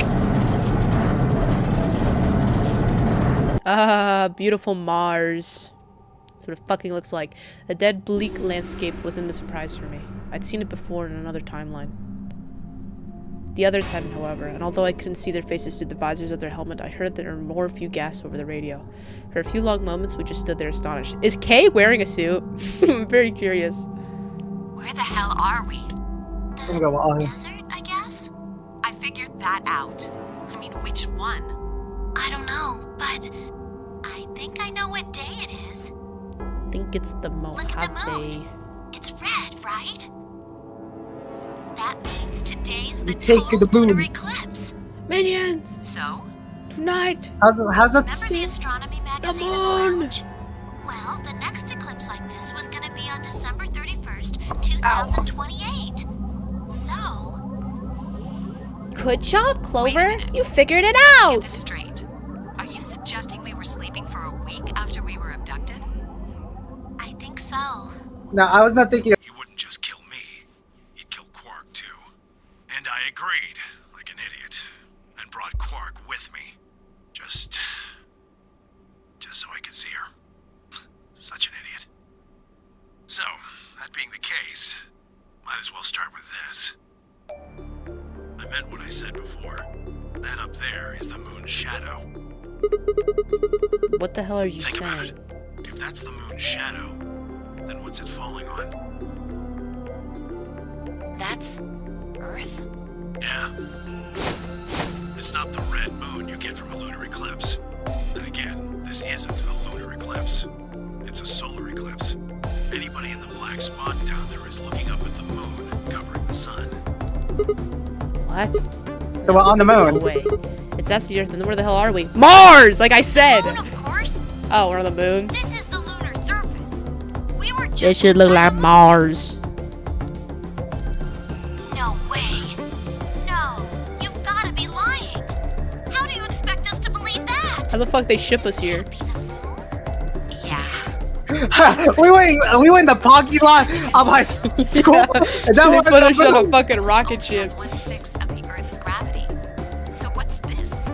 Beautiful Mars. That's what it fucking looks like. A dead, bleak landscape wasn't a surprise for me. I'd seen it before in another timeline. The others hadn't, however, and although I couldn't see their faces through the visors of their helmet, I heard there were more a few gasps over the radio. For a few long moments, we just stood there astonished. Is Kay wearing a suit? I'm very curious. Where the hell are we? Desert, I guess? I figured that out. I mean, which one? I don't know, but I think I know what day it is. I think it's the Mojave. It's red, right? That means today's the total lunar eclipse. Minions! So? Tonight! How's that? Remember the astronomy magazine in the lounge? Well, the next eclipse like this was gonna be on December 31st, 2028. So... Good job, Clover! You figured it Get out! this straight. Are you suggesting we were sleeping for a week after we were abducted? I think so. No, I was not thinking. He wouldn't just kill me. He'd kill Quark, too. And I agreed, like an idiot, and brought Quark with me. Just so I could see her. Such an idiot. So, that being the case, might as well start with this. I meant what I said before. That up there is the moon's shadow. What the hell are you Think about saying? it. If that's the moon's shadow, then what's it falling on? That's Earth? Yeah. It's not the red moon you get from a lunar eclipse. Then again, this isn't a lunar eclipse. It's a solar eclipse. Anybody in the black spot down there is looking up at the moon covering the sun. What? So we're on the No moon. way. It's that's the Earth, and where the hell are we? Mars! Like I said! Moon, of course. Oh, we're on the moon? This is the lunar surface. We were just It should look like Mars. No way. No, you've gotta be lying. How do you expect us to believe that? How the fuck they ship us here? we went in the parking lot of my school. And that They was put us the on a moon. fucking rocket ship. 1/6 of the Earth's gravity. So what's this?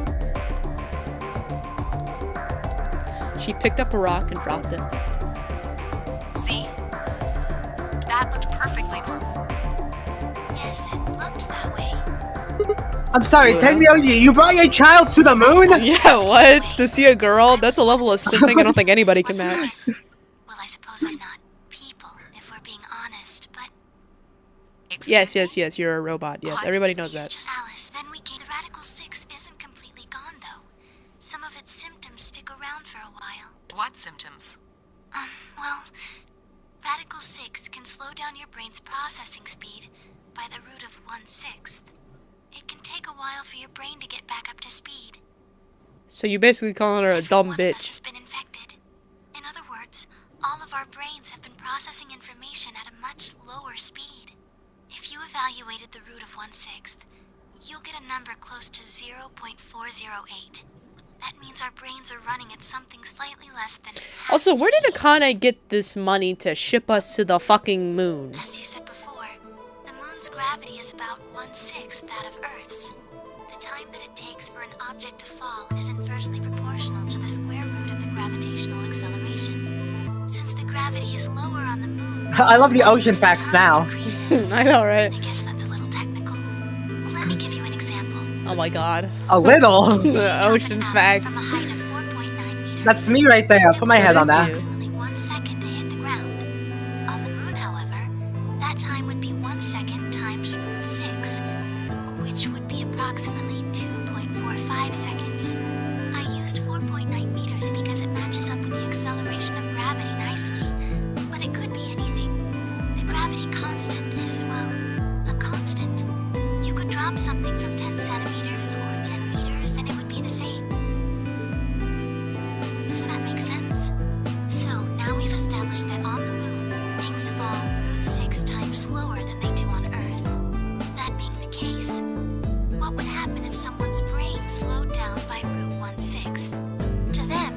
She picked up a rock and dropped it. See? That looked perfectly normal. Yes, it looked that way. I'm sorry, 10 million. You brought your child to the moon? Yeah, what? To see a girl? That's a level of simping I don't think anybody can match. Well, I suppose I'm not people, if we're being honest, but Yes, you're a robot. Yes, everybody knows that. just Alice. Then we gave the Radical 6 isn't completely gone, though. Some of its symptoms stick around for a while. What symptoms? Well, Radical 6 can slow down your brain's processing speed by the root of 1/6. It can take a while for your brain to get back up to speed. So you basically calling her a dumb One of us bitch. has been infected. In other words, all of our brains have been processing information at a much lower speed. If you evaluated the root of 1/6, you'll get a number close to 0.408. That means our brains are running at something slightly less than half Also, where did speed. Akane get this money to ship us to the fucking moon? As you said before, the moon's gravity is about 1/6 that of Earth's. The time that it takes for an object to fall is inversely proportional to the square root of the gravitational acceleration. Since the gravity is lower on the moon, I love the ocean facts now. I know, right? I guess that's a little technical. Let me give you an example. Oh my god. A little. Ocean facts. From a height of 4.9 meters. That's me right there. Put my head on that. Approximately 1 second to hit the ground. On the moon, however, that time would be 1 second times root 6, which would be approximately 2.45 seconds. I used 4.9 meters because it matches up with the acceleration of gravity nicely, but it could be anything. The gravity constant is, well, a constant. You could drop something from 10 centimeters or 10 meters and it would be the same. Does that make sense? So, now we've established that on the moon, things fall root 6 times slower than they do on Earth. That being the case, what would happen if someone's brain slowed down by root 1/6? To them,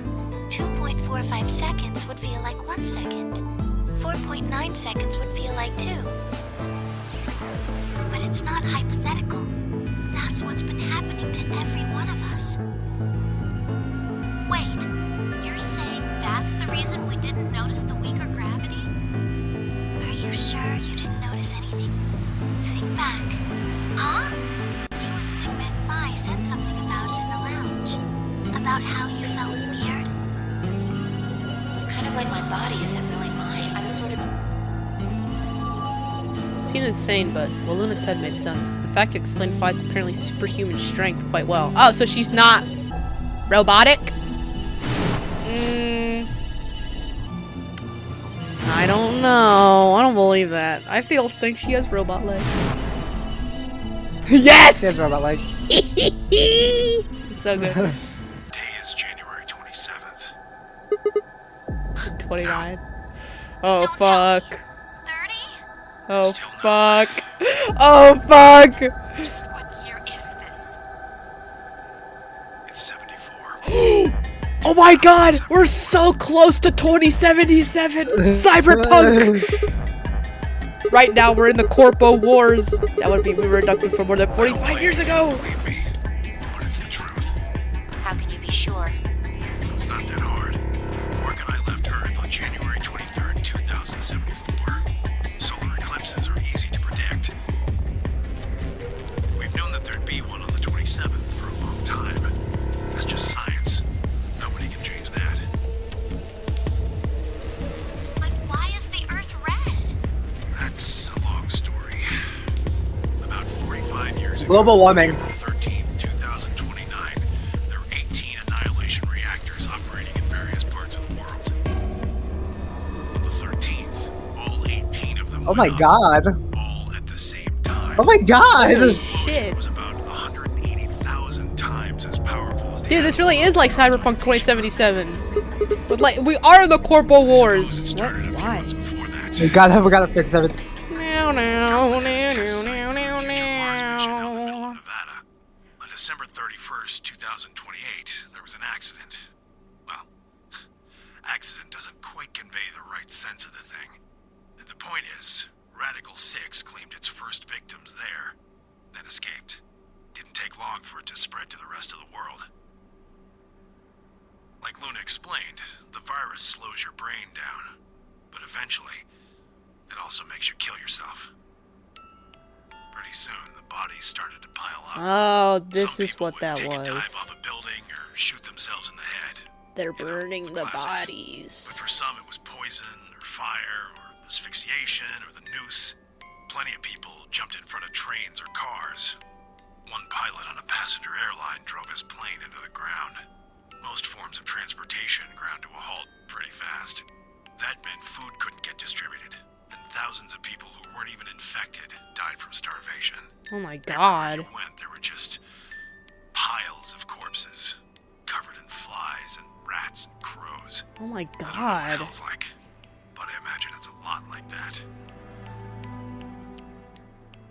2.45 seconds would feel like 1 second. 4.9 seconds would feel like 2. But it's not hypothetical. That's what's been happening to every one of us. Wait, you're saying that's the reason we didn't notice the weaker gravity? Are you sure you didn't notice anything? Think back. Huh? You and Sigmund Phi said something about it in the lounge. About how you felt weird. It's kind of like my body isn't really mine. I'm sort of... Seemed insane, but what Luna said made sense. In fact, it explained Phi's apparently superhuman strength quite well. Oh, so she's not robotic? I don't know. I don't believe that. I think she has robot legs. Yes! She has robot legs. It's so good. Day is January 27th. 29. Oh, fuck. 30? Oh, fuck. Oh, fuck. Just what year is this? It's 74. Oh my god! We're so close to 2077! Cyberpunk! Right now, we're in the Corpo Wars. That would be we were abducted for more than 45 years ago! But it's the truth. How can you be sure? It's not that hard. Quark and I left Earth on January 23rd, 2074. Solar eclipses are easy to predict. We've known that there'd be one on the 27th for a long time. That's just science. Nobody can change that. But why is the Earth red? That's a long story. About 45 years ago, Global warming. April 13th, 2029, there were 18 annihilation reactors operating in various parts of the world. On the 13th, all 18 of them Oh my went up, god. all at the same time. Oh my god. Holy shit. Was about 180,000 times as powerful as the Dude, this really is like Cyberpunk 2077. But like, we are in the Corpo Wars. What? Why? We gotta fix it. Now, now, now, now, now, now. On December 31st, 2028, there was an accident. Well, accident doesn't quite convey the right sense of the thing. The point is, Radical 6 claimed its first victims there, then escaped. Didn't take long for it to spread to the rest of the world. Like Luna explained, the virus slows your brain down, but eventually, it also makes you kill yourself. Pretty soon, the bodies started to pile up. Oh, this is what that Take a dive was. off a building or shoot themselves in the head. They're burning the classics. bodies. But for some, it was poison, or fire, or asphyxiation, or the noose. Plenty of people jumped in front of trains or cars. One pilot on a passenger airline drove his plane into the ground. Most forms of transportation ground to a halt pretty fast. That meant food couldn't get distributed, and thousands of people who weren't even infected died from starvation. Oh my Everywhere god. you went, there were just piles of corpses, covered in flies and rats and crows. Oh my I don't know what god. hell's like, but I imagine it's a lot like that.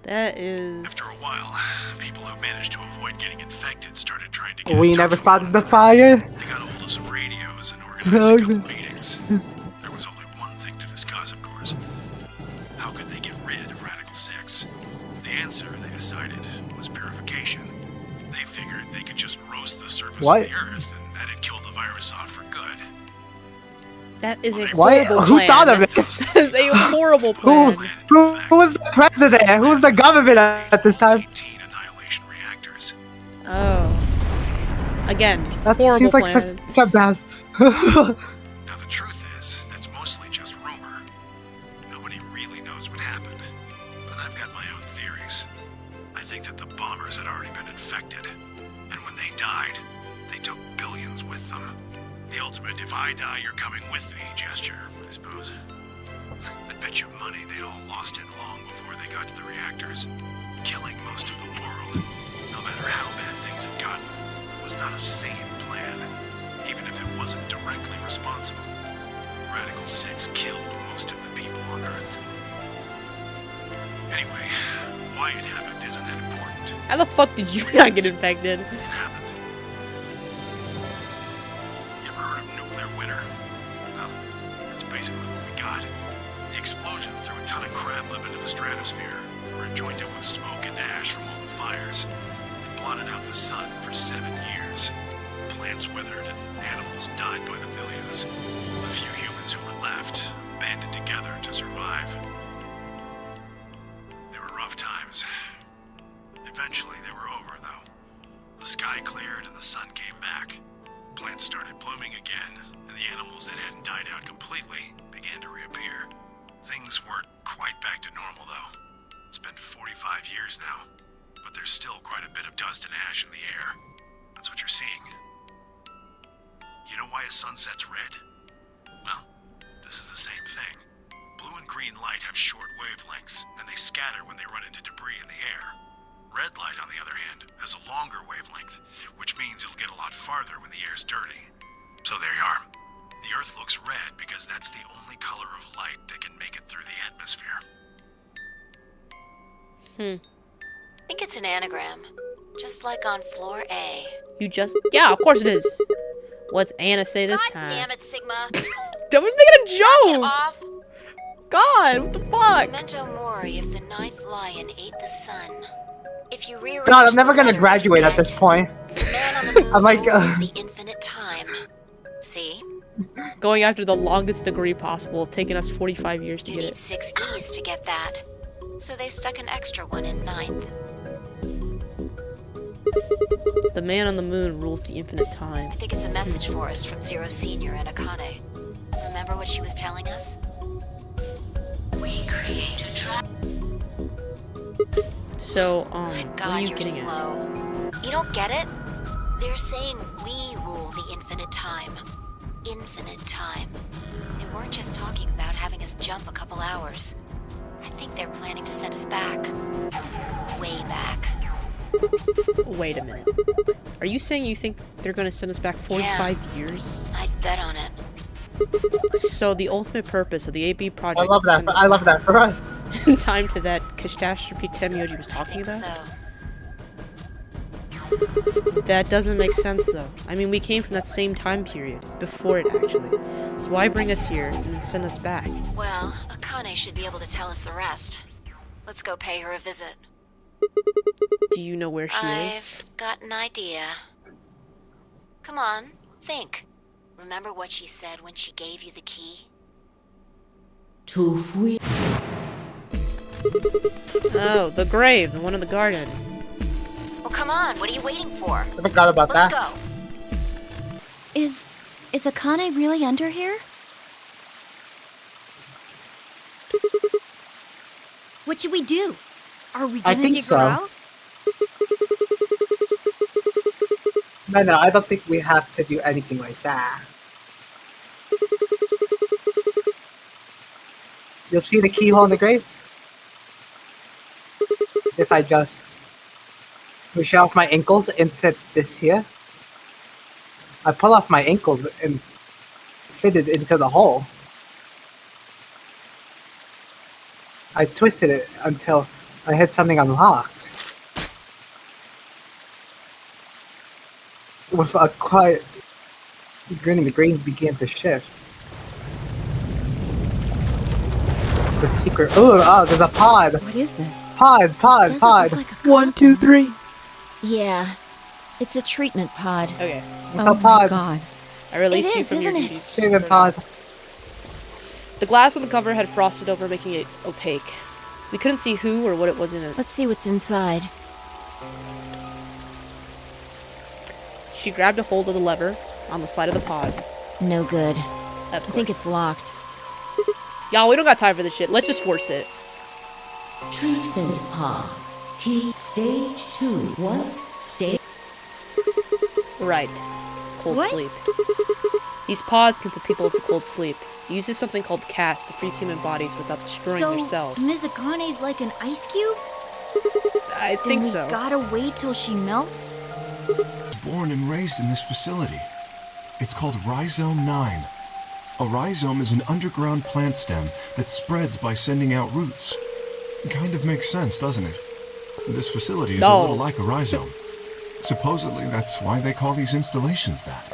That is... After a while, people who managed to avoid getting infected started trying to get We in touch never with started one the another. fire. They got a hold of some radios and organized a couple meetings. There was only one thing to discuss, of course. How could they get rid of Radical 6? The answer, they decided, was purification. They figured they could just roast the surface What? of the Earth, and that'd kill the virus off for good. That is a What? horrible Who plan. thought of this? That is a horrible plan. Who was the president? Who was the government at this time? Oh. Again, That horrible seems like plan. such a bad. Now the truth is, that's mostly just rumor. Nobody really knows what happened. But I've got my own theories. I think that the bombers had already been infected. And when they died, they took billions with them. The ultimate if I die, you're coming with me gesture, I suppose. I'd bet you money they'd all lost it long before they got to the reactors. Killing most of the world, no matter how bad things had gotten, was not a sane plan, even if it wasn't directly responsible. Radical 6 killed most of the people on Earth. Anyway, why it happened isn't that important. How the fuck did you not get infected? It happened. You ever heard of nuclear winter? Well, that's basically what we got. The explosion threw a ton of crap up into the stratosphere, where it joined up with smoke and ash from all the fires. It blotted out the sun for 7 years. Plants withered and animals died by the millions. A few humans who were left banded together to survive. They were rough times. Eventually they were over, though. The sky cleared and the sun came back. Plants started blooming again, and the animals that hadn't died out completely began to reappear. Things weren't quite back to normal, though. It's been 45 years now, but there's still quite a bit of dust and ash in the air. That's what you're seeing. You know why a sunset's red? Well, this is the same thing. Blue and green light have short wavelengths, and they scatter when they run into debris in the air. Red light, on the other hand, has a longer wavelength, which means it'll get a lot farther when the air's dirty. So there you are. The Earth looks red because that's the only color of light that can make it through the atmosphere. I think it's an anagram. Just like on floor A. You just... Yeah, of course it is. What's Anna say this time? Damn it, Sigma. That was making a joke! Off. God, what the fuck? Memento mori if the ninth lion ate the sun. If you rearrange God, I'm never the gonna letters, graduate you at this get point. the man on the moon I'm like, rules the infinite time. See? Going after the longest degree possible, taking us 45 years to You get need it. 6 E's to get that. So they stuck an extra one in ninth. The man on the moon rules the infinite time. I think it's a message for us from Zero Senior and Akane. Remember what she was telling us? We create a trap. So, My what are God, you you're getting at? slow. You don't get it? They're saying we rule the infinite time. Infinite time. They weren't just talking about having us jump a couple hours. I think they're planning to send us back. Way back. Wait a minute. Are you saying you think they're gonna send us back 45 years? I'd bet on it. So the ultimate purpose of the AB project I love is that. to send us I love that for us. back in time to that catastrophe Temyoji was talking about? So, That doesn't make sense though. I mean, we came from that same time period, before it actually. So why bring us here and then send us back? well, Akane should be able to tell us the rest. Let's go pay her a visit. Do you know where she is? I've got an idea. Come on, think. Remember what she said when she gave you the key? Oh, the grave, the one in the garden. Well, come on, what are you waiting for? I forgot about Let's that. go. Is Akane really under here? What should we do? Are we I gonna think dig so. her out? No, I don't think we have to do anything like that. You'll see the keyhole in the grave. If I just push off my ankles and set this here, I pull off my ankles and fit it into the hole. I twisted it until I had something unlocked. With a quiet grin, the grave began to shift. The secret. Oh, there's a pod. What is this? Pod. Doesn't look like a 1, 2, 3. Yeah, it's a treatment pod. Okay. It's a pod. God. I release It you is, from your isn't it? duties. Treatment pod. The glass on the cover had frosted over, making it opaque. We couldn't see who or what it was in it. Let's see what's inside. She grabbed a hold of the lever on the side of the pod. No good. Of I think it's locked. Y'all, we don't got time for this shit. Let's just force it. Treatment pod. T stage 2. Once stage. Right. Cold What? sleep. These pods can put people into cold sleep. It uses something called cast to freeze human bodies without destroying their cells. Mizakane's like an ice cube? I think Then we so. gotta wait till she melts? Born and raised in this facility. It's called Rhizome 9. A rhizome is an underground plant stem that spreads by sending out roots. Kind of makes sense, doesn't it? This facility is a little like a rhizome. Supposedly, that's why they call these installations that.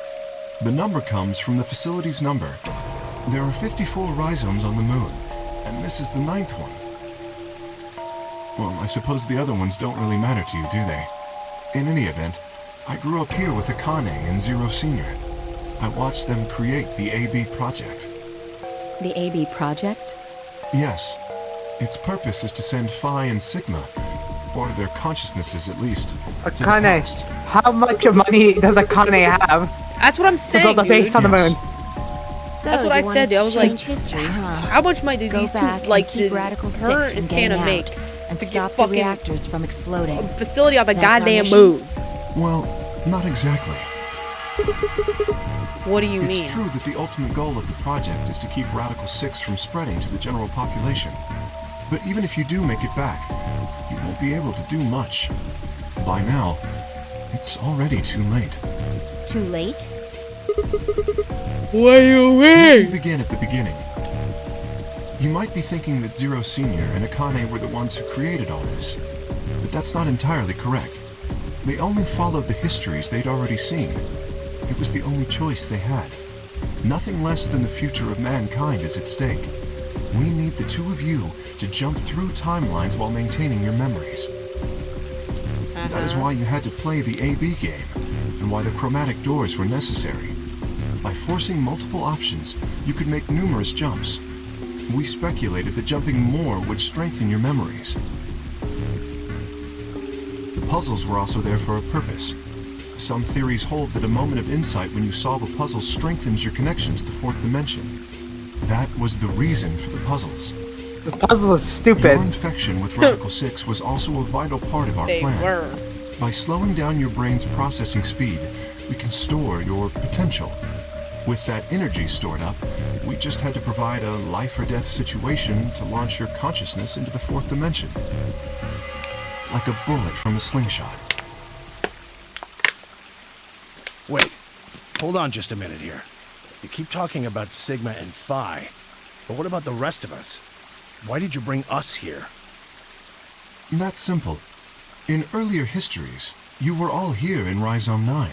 The number comes from the facility's number. There are 54 rhizomes on the moon, and this is the 9th one. Well, I suppose the other ones don't really matter to you, do they? In any event, I grew up here with Akane and Zero Senior. I watched them create the AB project. The AB project? Yes. Its purpose is to send Phi and Sigma, or their consciousnesses at least, to the Akane, past. how much money does Akane have That's what I'm to saying, build a base dude. on the moon? So That's what you I want said, us dude. I to was like, change history, huh? How much money did Go these back two, like, and keep did Radical her 6 from and getting Santa out make and to stop get the fucking reactors from exploding? a facility on the That's our goddamn mission? moon? Well, not exactly. What do you It's mean? true that the ultimate goal of the project is to keep Radical 6 from spreading to the general population. But even if you do make it back, you won't be able to do much. By now, it's already too late. Too late? What do you Let me begin at the beginning. You might be thinking that Zero Senior and Akane were the ones who created all this, but that's not entirely correct. They only followed the histories they'd already seen. It was the only choice they had. Nothing less than the future of mankind is at stake. We need the two of you to jump through timelines while maintaining your memories. That is why you had to play the AB game, and why the chromatic doors were necessary. By forcing multiple options, you could make numerous jumps. We speculated that jumping more would strengthen your memories. The puzzles were also there for a purpose. Some theories hold that a moment of insight when you solve a puzzle strengthens your connection to the fourth dimension. That was the reason for the puzzles. The puzzle is stupid. Your infection with Radical 6 was also a vital part of our They plan. were. By slowing down your brain's processing speed, we can store your potential. With that energy stored up, we just had to provide a life-or-death situation to launch your consciousness into the fourth dimension. Like a bullet from a slingshot. Wait, hold on just a minute here. You keep talking about Sigma and Phi, but what about the rest of us? Why did you bring us here? That's simple. In earlier histories, you were all here in Rhizome 9.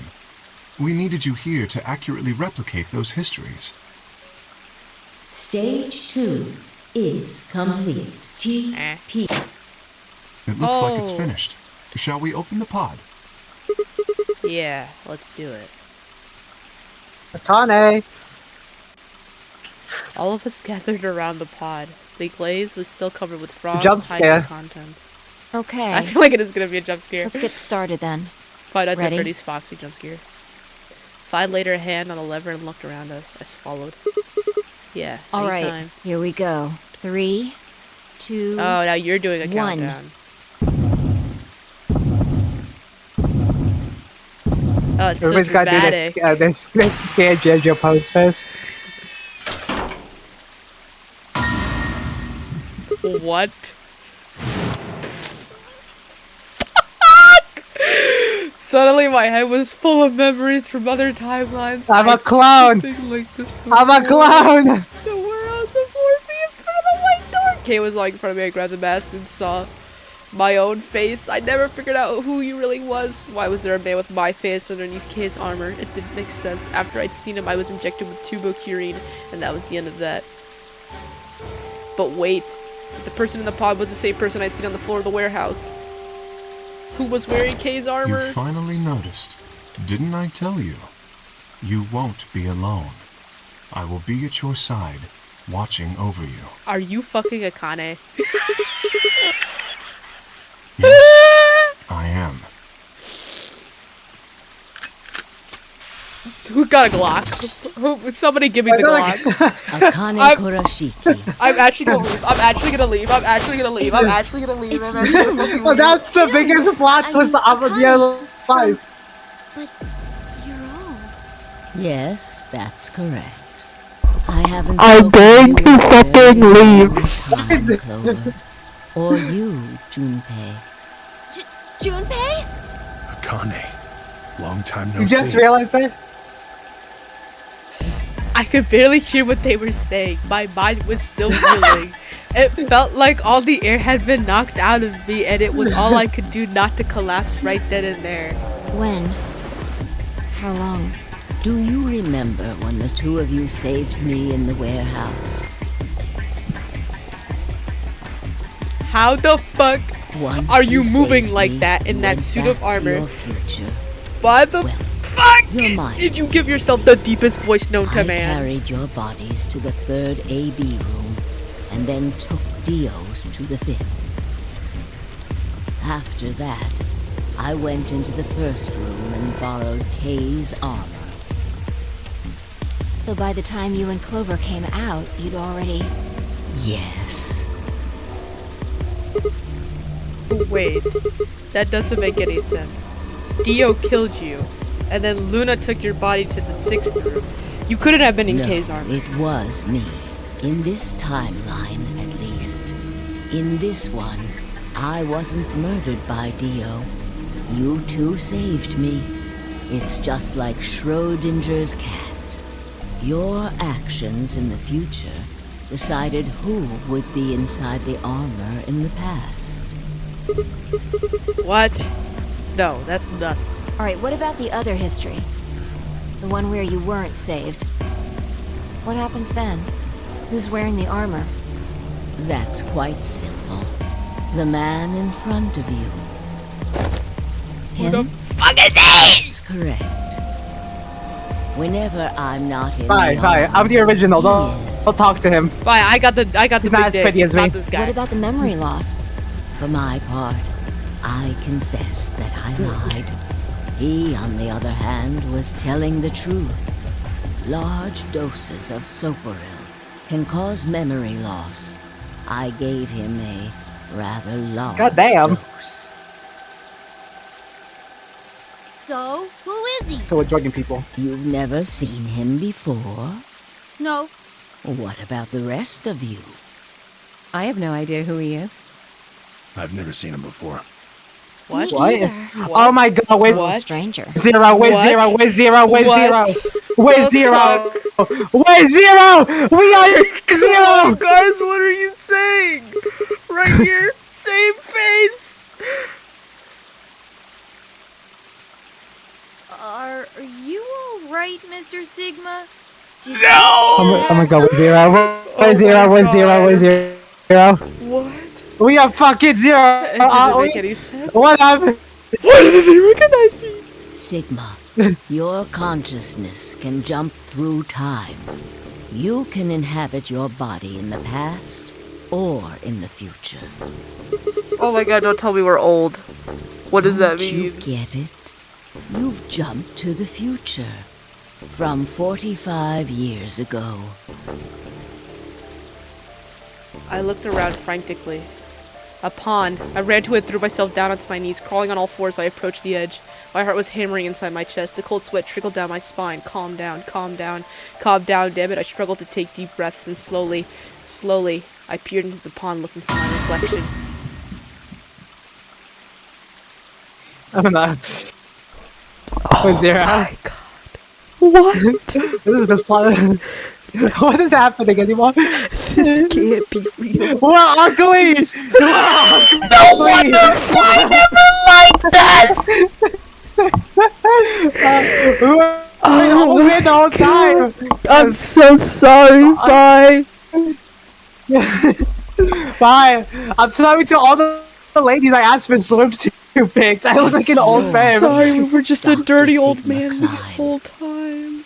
We needed you here to accurately replicate those histories. Stage 2 is complete. TP. It looks like it's finished. Shall we open the pod? Yeah, let's do it. Akane! All of us gathered around the pod. The glaze was still covered with frost, Jump hiding scare. the contents. Okay. I feel like it is gonna be a jump scare. Let's get started then. Five Nights at Ready? Freddy's Foxy jump scare. Five laid her hand on the lever and looked around us. I swallowed. Yeah, All right, anytime. here we go. 3, 2, Oh, now you're doing a 1. countdown. Oh, it's so Everybody's got to do dramatic. this scared JoJo pose first. What? Suddenly my head was full of memories from other timelines. I'm a I'd seen clown. something like this I'm a before. clown. The warehouse before me in front of the white door. Kay was like in front of me. I grabbed the mask and saw my own face. I never figured out who he really was. Why was there a man with my face underneath Kay's armor? It didn't make sense. After I'd seen him, I was injected with tubocurine, and that was the end of that. But wait, if the person in the pod was the same person I'd seen on the floor of the warehouse, who was wearing Kay's armor? You finally noticed. Didn't I tell you? You won't be alone. I will be at your side, watching over you. Are you fucking Akane? Yes, I am. Who got a Glock? Somebody give me the Glock. Akane Kurashiki. I'm actually gonna leave. I'm actually gonna leave. I'm actually gonna leave. I'm actually gonna leave. I'm actually gonna fucking Well, leave. that's the biggest plot twist of the other 5. But you're old. Yes, that's correct. I haven't I'm spoken going to to you in a fucking very leave. long time, Clover. Or you, Junpei. Junpei? Akane. Long time no You see. just realized that? I could barely hear what they were saying. My mind was still reeling. It felt like all the air had been knocked out of me, and it was all I could do not to collapse right then and there. When? How long? Do you remember when the two of you saved me in the warehouse? How the fuck Once are you moving saved like me, that in you that went suit back of to armor? your future. Why the fuck Your mind did you give yourself the deepest voice known to I man? carried your bodies to the 3rd AB room and then took Dio's to the 5th. After that, I went into the 1st room and borrowed Kay's armor. So by the time you and Clover came out, you'd already... Yes. Wait, that doesn't make any sense. Dio killed you, and then Luna took your body to the 6th room. You couldn't have been in No, Kay's armor. it was me. In this timeline, at least. In this one, I wasn't murdered by Dio. You two saved me. It's just like Schrodinger's cat. Your actions in the future decided who would be inside the armor in the past. What? No, that's nuts. Alright, what about the other history? The one where you weren't saved. What happens then? Who's wearing the armor? That's quite simple. The man in front of you. Him? Fuck is That's correct. Whenever I'm not in Fine, the fine. armor, I'm the original. he Don't talk to him. Fine, I got the He's not as big pretty dick, as me. not this guy. What about the memory loss? For my part, I confess that I lied. He, on the other hand, was telling the truth. Large doses of soporil can cause memory loss. I gave him a rather large Goddamn. dose. So, who is he? So we're drugging people. You've never seen him before? No. What about the rest of you? I have no idea who he is. I've never seen him before. What? What? Oh my god, where's What? Stranger. Zero? Where's What? Zero? Where's Zero? Where's What? Zero? Where's The Zero? fuck? Where's Zero? We are Oh, Zero! guys, what are you saying? Right here, same face. Are you alright, Mr. Sigma? Did No! Oh my god, where's Zero? Where's Oh Zero? my Where's Zero? God. Where's Zero? What? We are fucking Zero! It doesn't make any sense. What happened? Why did they recognize me? Sigma, your consciousness can jump through time. You can inhabit your body in the past or in the future. Oh my god, don't tell me we're old. What does that Don't you mean? get it? You've jumped to the future. From 45 years ago. I looked around frantically. A pond. I ran to it, threw myself down onto my knees, crawling on all fours. I approached the edge. My heart was hammering inside my chest. The cold sweat trickled down my spine. Calm down, calm down, calm down, damn it. I struggled to take deep breaths and slowly, I peered into the pond looking for my reflection. I don't know. Zero. My God. What? This is just plot. What is happening anymore? This can't be real. We're ugly! No wonder I never liked us! We're the whole time! I'm so sorry, bye. Bye. I'm sorry to all the ladies I asked for swimsuit pics. I look like an old man. Sorry, we were just a dirty old man this whole time.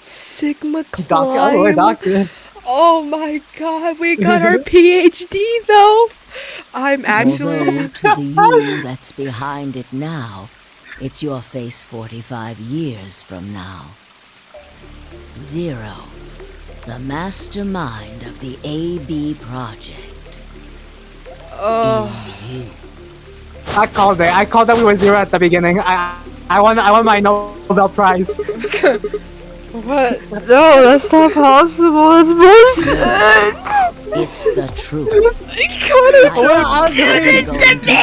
Sigma Climb. Doctor. Oh my God, we got our PhD though. I'm actually. Although to the you that's behind it now, it's your face 45 years from now. Zero, the mastermind of the AB project, is you. I called it. I called that we were zero at the beginning. I won my Nobel Prize. What? No, that's not possible. That's bullshit. It's the truth. Don't do this to me!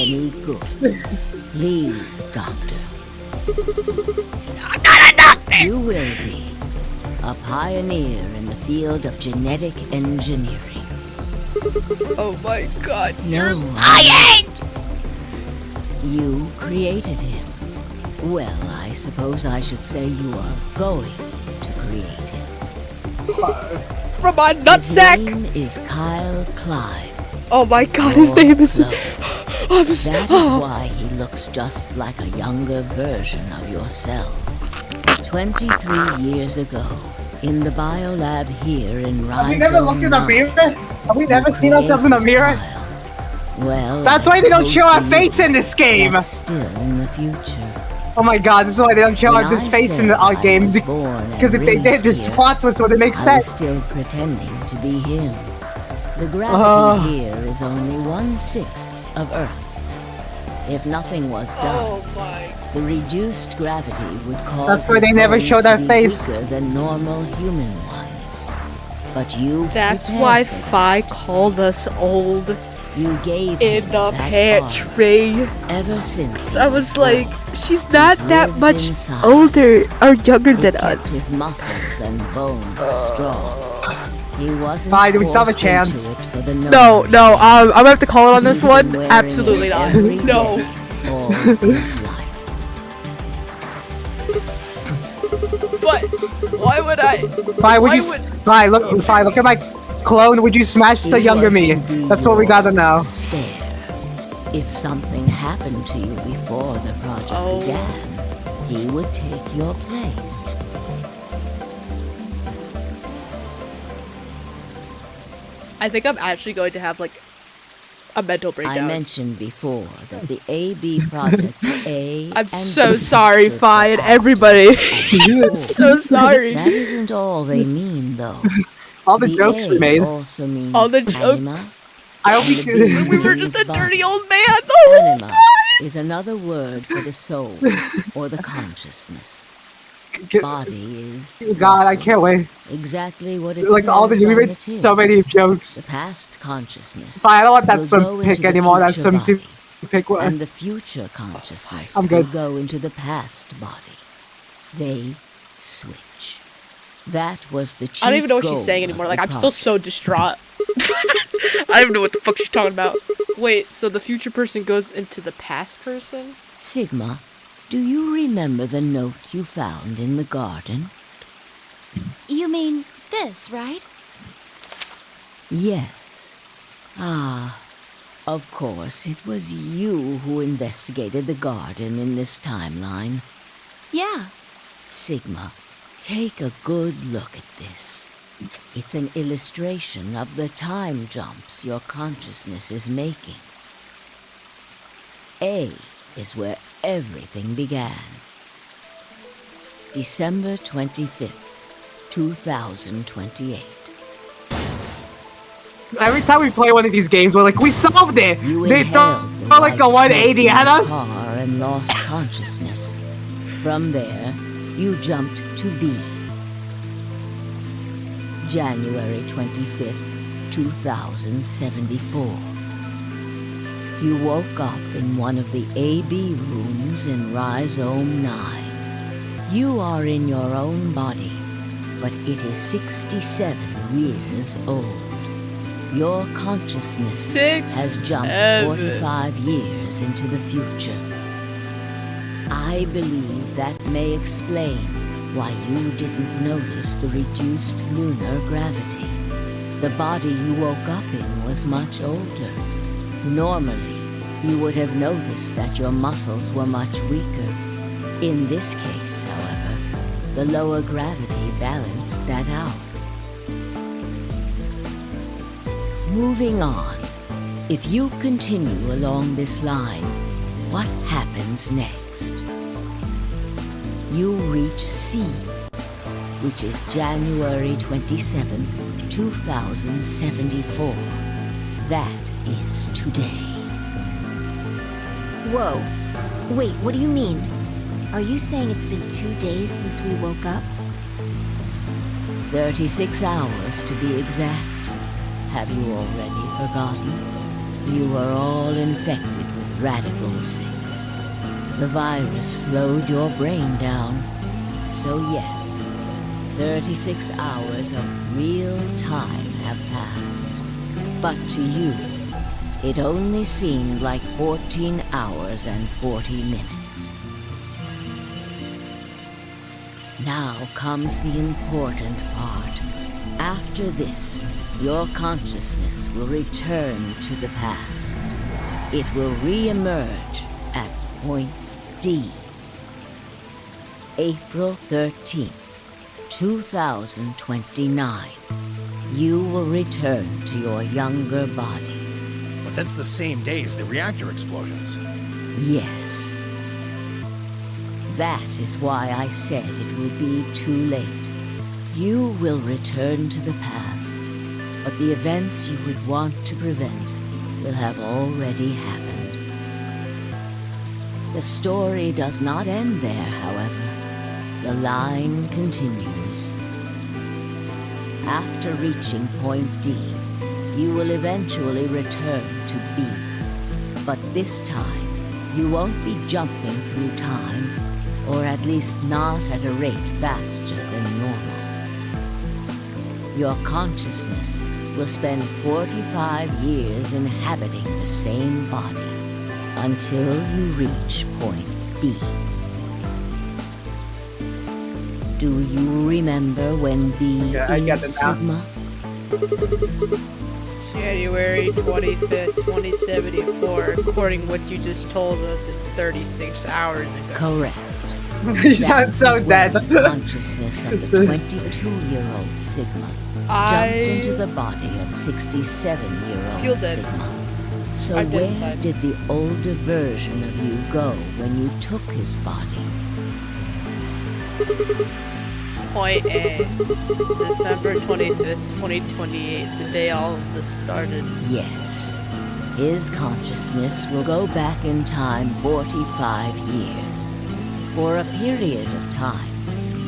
Any good. Please, Doctor. I'm not a doctor! You will be a pioneer in the field of genetic engineering. Oh my God, you're lying! You created him. Well, I suppose I should say you are going to create him. From my nutsack! His name is Kyle Klein. Oh my God, his name is. That is why he looks just like a younger version of yourself. 23 years ago, in the biolab here in Rhizome. Have we never looked in a mirror? Have we never seen ourselves in a mirror? Well, that's why they don't show our face in this game. That's still in the future. Oh my God, this is why they don't show this face in our games. Because if they did, this plot twist would make sense. I was still pretending to be him. The gravity here is only 1/6 of Earth's. If nothing was done, the reduced gravity would cause. That's why they never show their face. Weaker than normal human ones. But you. That's why Phi called us old. You gave in the pantry. Ever since I was like, she's not that much older or younger than us. His muscles and bones strong. He wasn't. Fine, do we still have a chance? No, I'm gonna have to call it on this one. Absolutely not. No. All his life. But why would I? Fine, look at my clone. Would you smash the younger me? That's what we gotta know. Spare. If something happened to you before the project began, he would take your place. I think I'm actually going to have like a mental breakdown. I mentioned before that the AB project A. I'm so sorry, Phi, and everybody. I'm so sorry. That isn't all they mean, though. All the jokes we made. Also means all the anima, jokes. I hope we were just a dirty old man. Anima is another word for the soul or the consciousness. Body is. God, I can't wait. Exactly what it like says all the we on made the tin. so many jokes. The past consciousness. Fine, I don't want that will swim go pick into the anymore. That future swimsuit body, pick one. And the future consciousness I'm will good. go into the past body. They switch. That was the chief I don't even know what she's goal saying anymore. of Like, the I'm still so distraught. I don't even know what the fuck she's talking about. Wait, so the future person goes into the past person? Sigma, do you remember the note you found in the garden? You mean this, right? Yes. Ah, of course, it was you who investigated the garden in this timeline. Yeah. Sigma, take a good look at this. It's an illustration of the time jumps your consciousness is making. A is where everything began. December 25th, 2028. Every time we play one of these games, we're like, we solved it! You They throw inhaled like a 180 at us! car and lost consciousness. From there, you jumped to B. January 25th, 2074. You woke up in one of the AB rooms in Rhizome 9. You are in your own body, but it is 67 years old. Your consciousness has jumped 45 years into the future. I believe that may explain why you didn't notice the reduced lunar gravity. The body you woke up in was much older. Normally, you would have noticed that your muscles were much weaker. In this case, however, the lower gravity balanced that out. Moving on, if you continue along this line, what happens next? You reach C, which is January 27, 2074. That is today. Whoa. Wait, what do you mean? Are you saying it's been 2 days since we woke up? 36 hours to be exact. Have you already forgotten? You were all infected with Radical 6. The virus slowed your brain down. So yes, 36 hours of real time have passed. But to you, it only seemed like 14 hours and 40 minutes. Now comes the important part. After this, your consciousness will return to the past. It will re-emerge at point D. April 13th, 2029. You will return to your younger body. But that's the same day as the reactor explosions. Yes. That is why I said it will be too late. You will return to the past, but the events you would want to prevent will have already happened. The story does not end there, however. The line continues. After reaching point D, you will eventually return to B. But this time, you won't be jumping through time, or at least not at a rate faster than normal. Your consciousness will spend 45 years inhabiting the same body until you reach point B. Do you remember when B is Sigma? January 25th, 2074. According to what you just told us, it's 36 hours ago. Correct. You sound so dead. The consciousness of the 22-year-old Sigma jumped into the body of 67-year-old Sigma. So where did the older version of you go when you took his body? Point A. December 25th, 2028, the day all of this started. Yes. His consciousness will go back in time 45 years. For a period of time,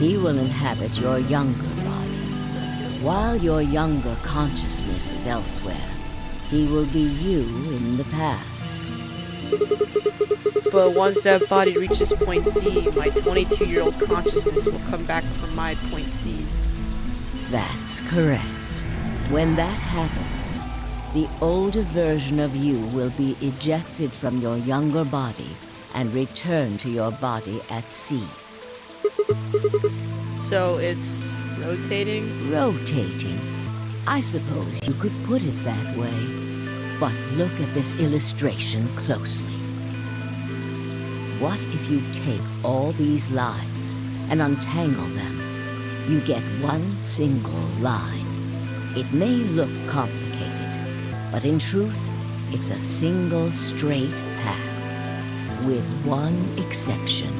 he will inhabit your younger body. While your younger consciousness is elsewhere, he will be you in the past. But once that body reaches point D, my 22-year-old consciousness will come back from my point C. That's correct. When that happens, the older version of you will be ejected from your younger body and return to your body at C. So it's rotating? Rotating. I suppose you could put it that way. But look at this illustration closely. What if you take all these lines and untangle them? You get one single line. It may look complicated, but in truth, it's a single straight path. With one exception.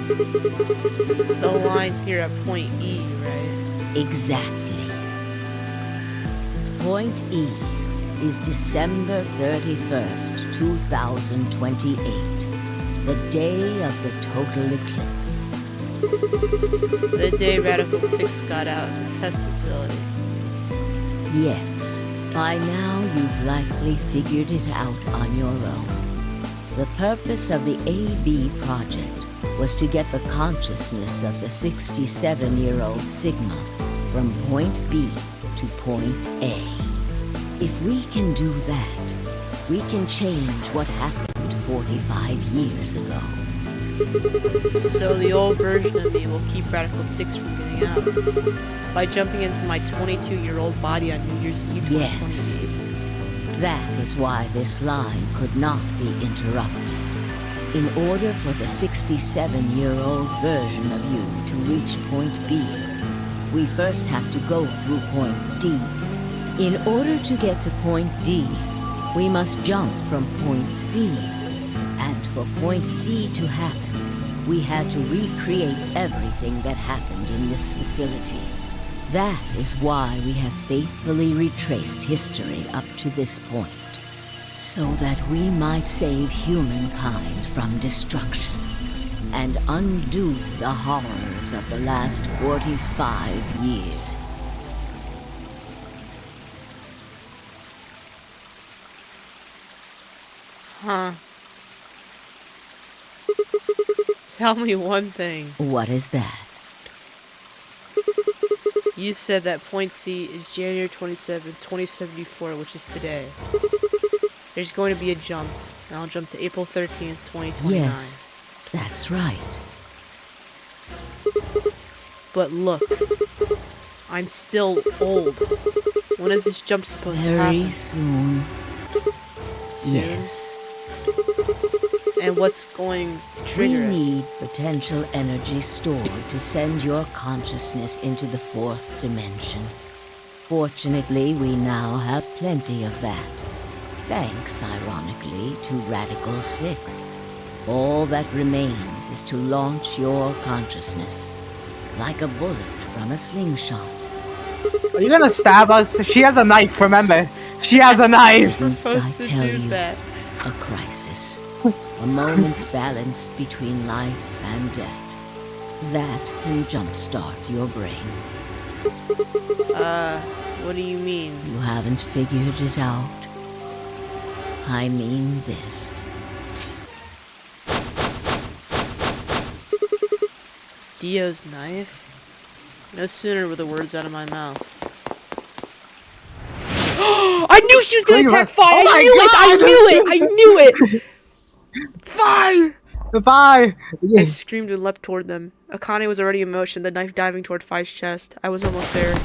The line here at point E, right? Exactly. Point E is December 31st, 2028, the day of the total eclipse. The day Radical 6 got out of the test facility. Yes, By now, you've likely figured it out on your own. The purpose of the AB project was to get the consciousness of the 67-year-old Sigma from point B to point A. If we can do that, we can change what happened 45 years ago. So the old version of me will keep Radical 6 from getting out by jumping into my 22-year-old body on New Year's Eve 2028. Yes. That is why this line could not be interrupted. In order for the 67-year-old version of you to reach point B, we first have to go through point D. In order to get to point D, we must jump from point C. And for point C to happen, we had to recreate everything that happened in this facility. That is why we have faithfully retraced history up to this point, so that we might save humankind from destruction and undo the horrors of the last 45 years. Huh. Tell me one thing. What is that? You said that point C is January 27th, 2074, which is today. There's going to be a jump, and I'll jump to April 13th, 2029. Yes, that's right. But look, I'm still old. When is this jump supposed to happen? Very soon. Soon? Yes. And what's going to trigger We it? need potential energy stored to send your consciousness into the fourth dimension. Fortunately, we now have plenty of that. Thanks, ironically, to Radical 6. All that remains is to launch your consciousness, like a bullet from a slingshot. Are you gonna stab us? She has a knife, remember? She has a knife! Didn't I tell you? A crisis. A moment balanced between life and death. That can jumpstart your brain. What do you mean? You haven't figured it out. I mean this. Dio's knife? No sooner were the words out of my mouth. I knew she was gonna attack Fi! Oh my I knew it! Fi! Fi! I screamed and leapt toward them. Akane was already in motion, the knife diving toward Fi's chest. I was almost there.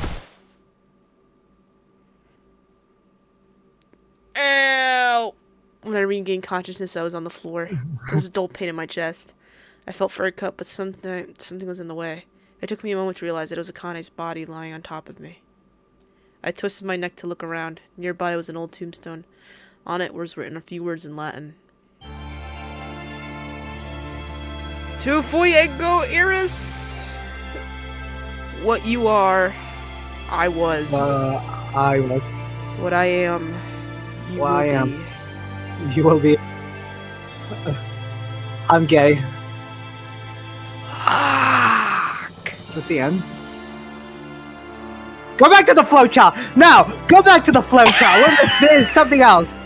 Ow! When I regained consciousness, I was on the floor. There was a dull pain in my chest. I felt for a cup, but something was in the way. It took me a moment to realize that it was Akane's body lying on top of me. I twisted my neck to look around. Nearby was an old tombstone. On it was written a few words in Latin. Tu fuego eres. What you are, I was. I was. What I am, you What will I be. am. You will be. I'm gay. Is at the end? Go back to the flowchart! Now! Go back to the flowchart! There's something else!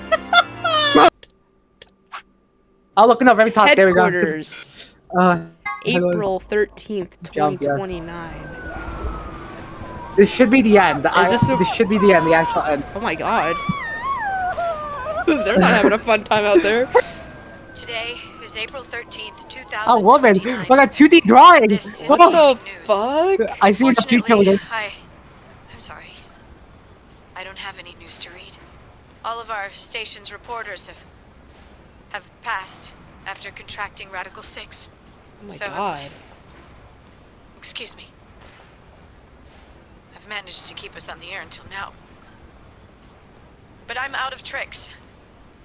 I'll look it up every time. There we go. Headquarters. April 13th, 2029. This should be the end. This should be the end, the actual end. Oh my god. They're not having a fun time out there. Today is April 13th, 2029. Oh, woman! I got 2D drawing! This is What the the fuck? I see the future. I'm sorry. I don't have any news to read. All of our station's reporters have passed after contracting Radical 6. Oh my so, god. Excuse me. I've managed to keep us on the air until now. But I'm out of tricks.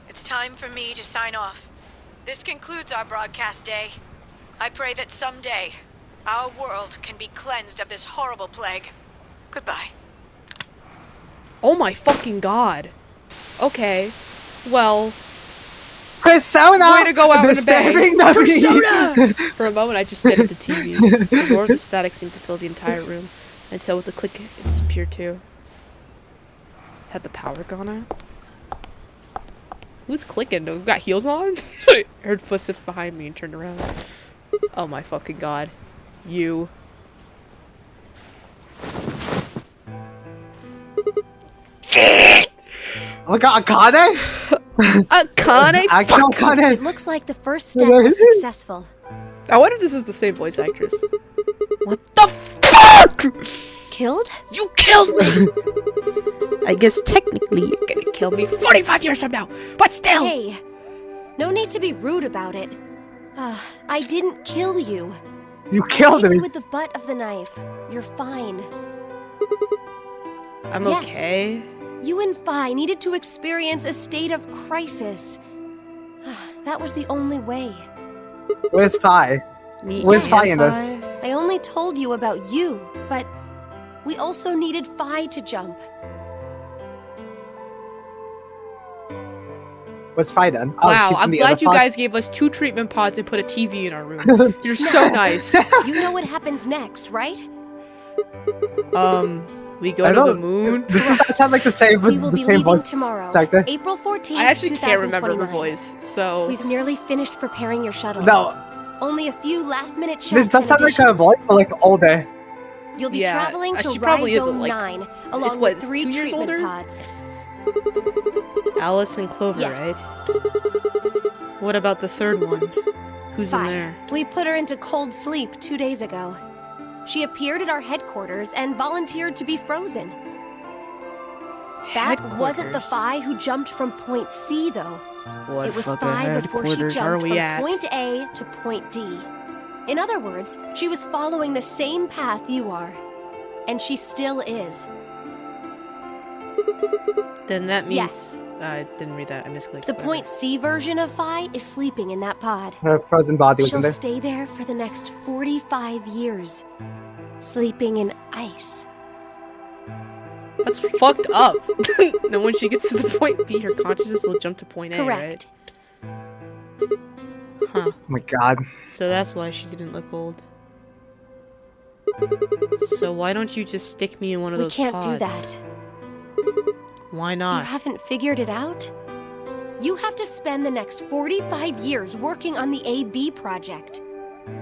It's time for me to sign off. This concludes our broadcast day. I pray that someday our world can be cleansed of this horrible plague. Goodbye. Oh my fucking god. Okay. Well. Persona! Way to go out in a bang. Persona! For a moment, I just stared at the TV. The roar of the static seemed to fill the entire room, until with a click, it disappeared too. Had the power gone out? Who's clicking? We've got heels on? Heard footsteps behind me and turned around. Oh my fucking god. You. Oh my god, Akane? Akane? Actual Akane? It looks like the first step was successful. I wonder if this is the same voice actress. What the fuck? Killed? You killed me! I guess technically you're gonna kill me 45 years from now, but still! Hey, no need to be rude about it. I didn't kill you. You killed Hit me. you with the butt of the knife. You're fine. I'm Yes. okay. You and Phi needed to experience a state of crisis. That was the only way. Where's Pi? Where's Pi in this? I only told you about you, but we also needed Phi to jump. Where's Pi then? Oh, Wow, she's in I'm the glad other you pod? guys gave us 2 treatment pods and put a TV in our room. You're so nice. You know what happens next, right? We go to the moon. This does not sound like the same, We will the be same leaving voice tomorrow, actor. April 14th, I actually can't remember her 2029. voice, so... We've nearly finished preparing your shuttle. No. Only a few last-minute checks. This does and sound like a additions. voice, but like older. You'll be Yeah, traveling to she probably isn't, Rhizome like- 9, it's along what, with it's 3 2 years treatment older? pods. Alice and Clover, Yes. right? What about the third one? Who's in Phi. there? We put her into cold sleep 2 days ago. She appeared at our headquarters and volunteered to be frozen. That wasn't the Phi who jumped from point C, though. What It was fucking Phi before she headquarters are jumped we from at? point A to point D. In other words, she was following the same path you are. And she still is. Then that means... Yes. I didn't read that, I misclicked. The whatever. point C version of Phi is sleeping in that pod. Her frozen body was She'll in there. stay there for the next 45 years. Sleeping in ice. That's fucked up. Then when she gets to the point B, her consciousness will jump to point A, Correct. right? Huh. Oh my god. So that's why she didn't look old. So why don't you just stick me in one of We those can't pods? do that. Why You not? haven't figured it out? You have to spend the next 45 years working on the AB project.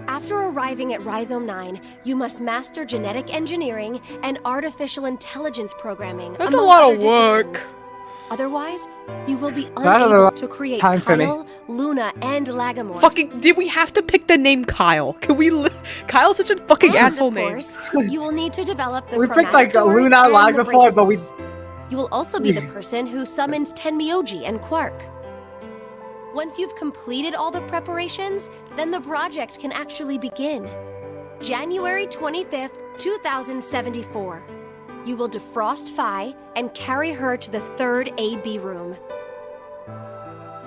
After arriving at Rhizome 9, you must master genetic engineering and artificial intelligence programming. That's a among lot other of work. disciplines. Otherwise, you will be Not a unable lot to create time for me. Kyle, Luna, and Lagamore. Fucking, did we have to pick the name Kyle? Can we Kyle's such a fucking And, asshole of name. course, you will need to develop the We picked like chromatic doors Luna and the Lagafort, but we. bracelets. You will also be the person who summons Tenmyoji and Quark. Once you've completed all the preparations, then the project can actually begin. January 25th, 2074. You will defrost Phi and carry her to the third AB room.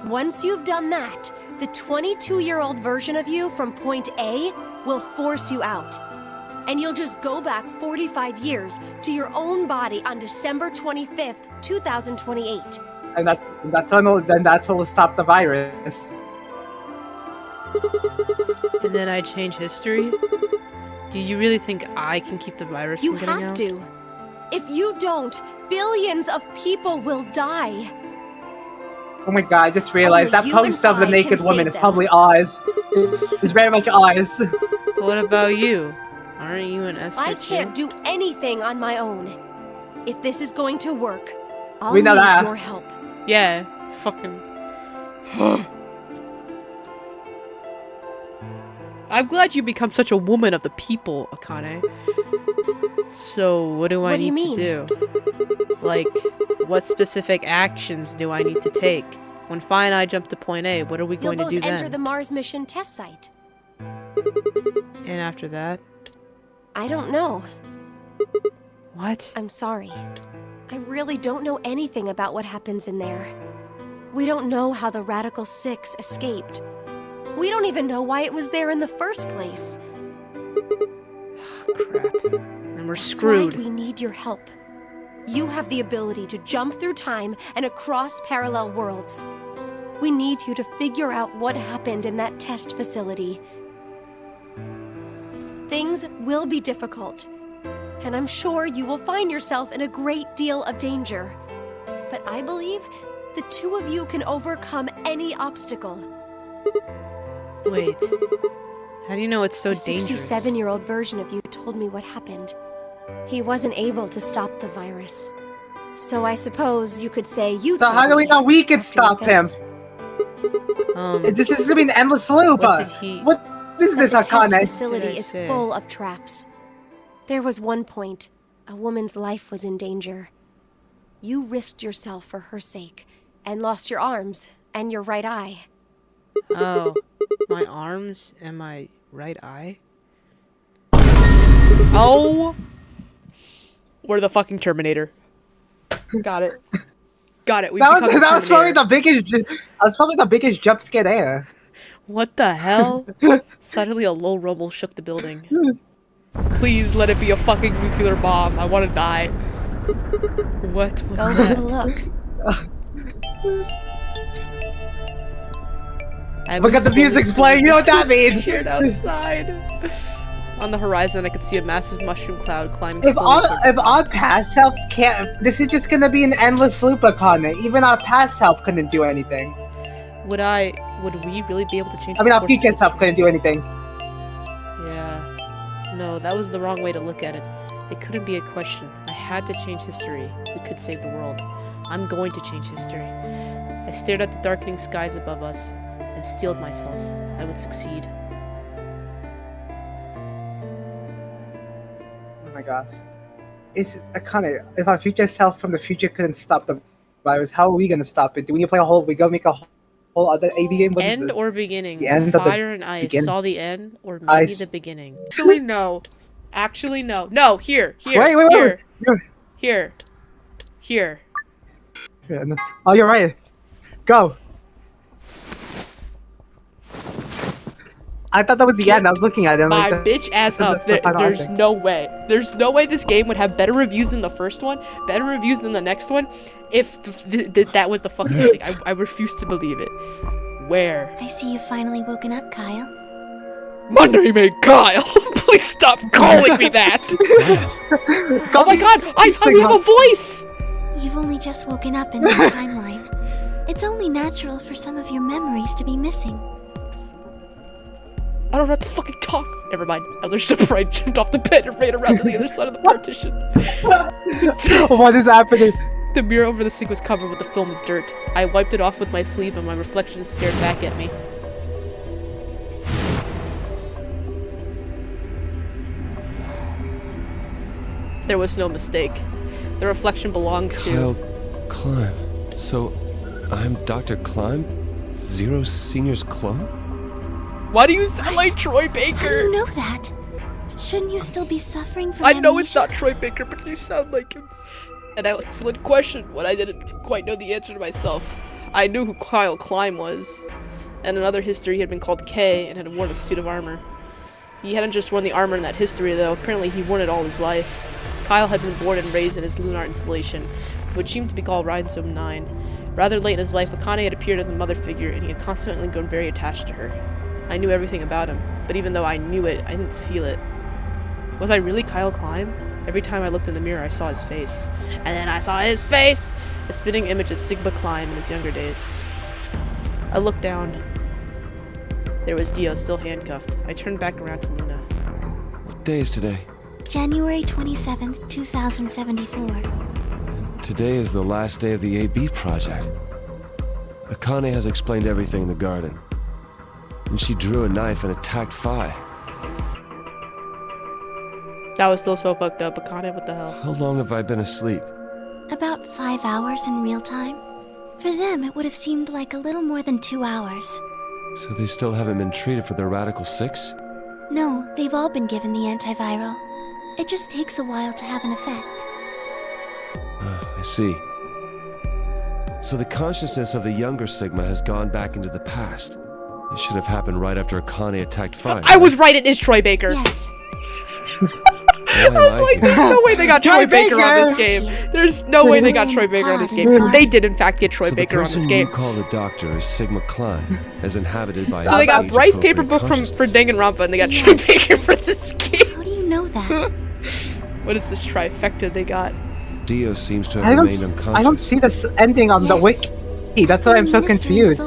Once you've done that, the 22-year-old version of you from point A will force you out. And you'll just go back 45 years to your own body on December 25th, 2028. And that's when we'll stop the virus. And then I change history? Do you really think I can keep the virus You from getting have out? to. If you don't, billions of people will die. Oh my god, I just realized Only that you and poster of the Phi naked can woman save is them. probably ours. It's very much ours. What about you? Aren't you an Esper I too? can't do anything on my own. If this is going to work, I'll We know need that. your help. Yeah, fucking... I'm glad you become such a woman of the people, Akane. So, what do I What do you need to do? Like, what specific actions do I need to take? When Phi and I jump to point A, what are we You'll going to do both enter then? the Mars mission test site. And after that? I don't know. What? I'm sorry. I really don't know anything about what happens in there. We don't know how the Radical Six escaped. We don't even know why it was there in the first place. And we're That's screwed. why we need your help. You have the ability to jump through time and across parallel worlds. We need you to figure out what happened in that test facility. Things will be difficult, and I'm sure you will find yourself in a great deal of danger. but I believe the two of you can overcome any obstacle. Wait. How do you know it's so The dangerous? 67-year-old version of you told me what happened. He wasn't able to stop the virus. So I suppose you could say you So told how do we me know we can after you stop him? failed. This is gonna be an endless loop. What did he... What is this, The test Akane? facility is full of traps. There was one point, a woman's life was in danger. You risked yourself for her sake, and lost your arms and your right eye. Oh, my arms and my right eye? Oh! We're the fucking Terminator. Got it. Got it. That was probably the biggest. That was probably the biggest jump scare there. What the hell? Suddenly a low rumble shook the building. Please let it be a fucking nuclear bomb. I want to die. What was Go that? have a look. Look at the music's playing. You know what that means? Scared outside. On the horizon, I could see a massive mushroom cloud climbing If slowly towards the our past self can't, this is just gonna be an endless loop, Akane. Even our past self couldn't do anything. Would we really be able to change I mean, the our course of future history? self couldn't do anything. Yeah. No, that was the wrong way to look at it. It couldn't be a question. I had to change history. We could save the world. I'm going to change history. I stared at the darkening skies above us and steeled myself. I would succeed. Oh my god. It's Akane. If our future self from the future couldn't stop the virus, how are we gonna stop it? Do we need to play a whole? We go make a whole other AV game? What is End this? or beginning? The end of the Fire and ice. begin- Saw the end or maybe Ice. the beginning. Actually, no. Actually, no. No, here. Wait. Here. Here. Oh, you're right. Go. I thought that was the end. I was looking at it. My like, bitch ass up. There's no way. There's no way this game would have better reviews than the first one, better reviews than the next one, if that was the fucking ending. I refuse to believe it. Where? I see you've finally woken up, Kyle. My name ain't Kyle. Please stop calling me that. Oh my god, I have a voice. You've only just woken up in this timeline. It's only natural for some of your memories to be missing. I don't have to fucking talk. Never mind. I lurched up right, jumped off the bed, and ran around to the other side of the partition. What is happening? The mirror over the sink was covered with a film of dirt. I wiped it off with my sleeve, and my reflection stared back at me. There was no mistake. The reflection belonged to... Kyle Climb. So, I'm Dr. Climb? Zero Senior's clone? Why do you sound like Troy Baker? How do you know that? Shouldn't you still be suffering from I know it's amnesia? not Troy Baker, but you sound like him. An excellent question when I didn't quite know the answer to myself. I knew who Kyle Climb was. And in another history, he had been called K and had worn a suit of armor. He hadn't just worn the armor in that history, though. Apparently, he'd worn it all his life. Kyle had been born and raised in his lunar installation, which seemed to be called Rhinestone 9. Rather late in his life, Akane had appeared as a mother figure, and he had consequently grown very attached to her. I knew everything about him, but even though I knew it, I didn't feel it. Was I really Kyle Climb? Every time I looked in the mirror, I saw his face. And then I saw his face! A spitting image of Sigma Climb in his younger days. I looked down. There was Dio, still handcuffed. I turned back around to Luna. What day is today? January 27th, 2074. Today is the last day of the AB project. Akane has explained everything in the garden. And she drew a knife and attacked Phi. That was still so fucked up. Akane, what the hell? How long have I been asleep? About 5 hours in real time. For them, it would have seemed like a little more than 2 hours. So they still haven't been treated for their Radical 6? No, they've all been given the antiviral. It just takes a while to have an effect. I see. So the consciousness of the younger Sigma has gone back into the past. It should have happened right after Akane attacked Phi. I was right, it is Troy Baker. Yes. I was like, there's no way they got Troy Baker on this game. There's no way they got Troy Baker on this game. They did, in fact, get Troy So Baker on the this person game. you call the Doctor is Sigma Klein, as inhabited by. So they got Bryce age-appropriate Paperbook for consciousness. Danganronpa, and they got Troy Baker for this game. How do you know that? What is this trifecta they got? Dio seems to I have don't, remained unconscious. I don't see this ending on the wiki. That's why I'm so confused.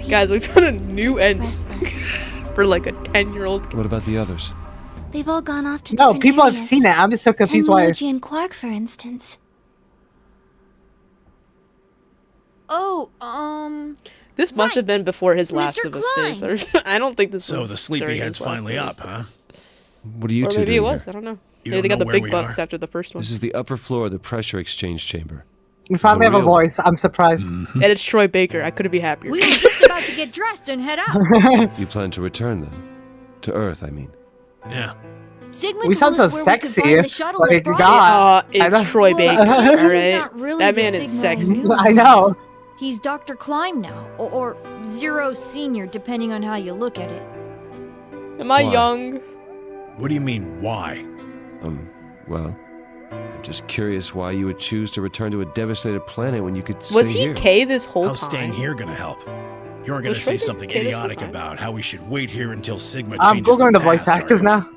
Guys, we found a new ending for like a 10-year-old. What about the others? They've all gone off to No, different people have areas. seen it. I'm just so confused why. Tenmyoji and Quark, for instance. Oh, This must have been before his Last Mr. of Us days. Klein. Or, I don't think this So was the during sleepyhead's his last finally days. up, huh? What are you Or two maybe doing it was. here? I don't know. You Maybe they don't got know the where big we bucks are? after the first one. This is the upper floor of the pressure exchange chamber. We finally have a real- voice. I'm surprised. And it's Troy Baker. I couldn't be happier. we were just about to get dressed and head out. You plan to return then? To Earth, I mean. Yeah. Sigmund We sound so told us where we could sexy. find the shuttle Like, that brought God. us. I It's know. Troy Baker. Well, All he's right, not really that the man is Sigma I sexy. knew. I know. He's Dr. Klein now, or Zero Senior, depending on how you look at it. Am I Why? young? What do you mean, why? Well, I'm just curious why you would choose to return to a devastated planet when you could stay Was he here. K this whole How's time? staying here gonna help? You aren't gonna Was say Troy something Baker this whole idiotic time? about how we should wait here until Sigma I'm changes googling the past, voice actors are you? now.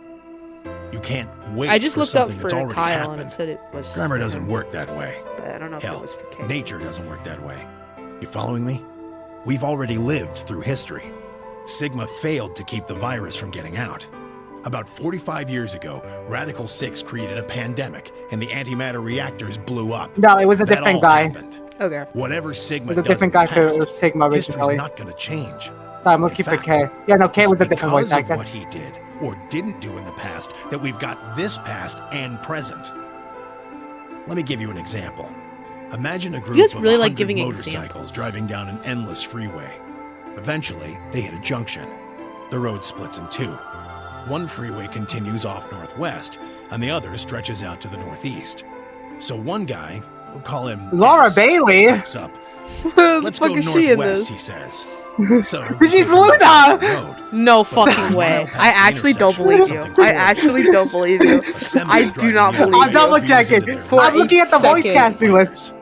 You can't wait I just for looked up something for that's already Kyle happened. and it said it was. Grammar doesn't work that way. But I don't know if it Hell, was for K. nature doesn't work that way. You following me? We've already lived through history. Sigma failed to keep the virus from getting out. About 45 years ago, Radical 6 created a pandemic, and the antimatter reactors blew up. No, it was a That different all guy. happened. Okay. Whatever Sigma It was a does different in guy the for past, Sigma history's originally. not going to change. So I'm looking for In K. fact, Yeah, no, K it's was a different voice because of actor. what he did or didn't do in the past that we've got this past and present. Let me give you an example. Imagine a group guys of really like 100 giving motorcycles examples. driving down an endless freeway. Eventually, they hit a junction. The road splits in two. One freeway continues off northwest, and the other stretches out to the northeast. So one guy, we'll call him Laura S, Bailey. pipes up. Who the Let's fuck go is she in northwest, this? he says. So She's Luna! No fucking way. I actually don't believe you. I actually don't believe you. I do not believe I'm you. double checking. For I'm a looking at the voice second. casting list.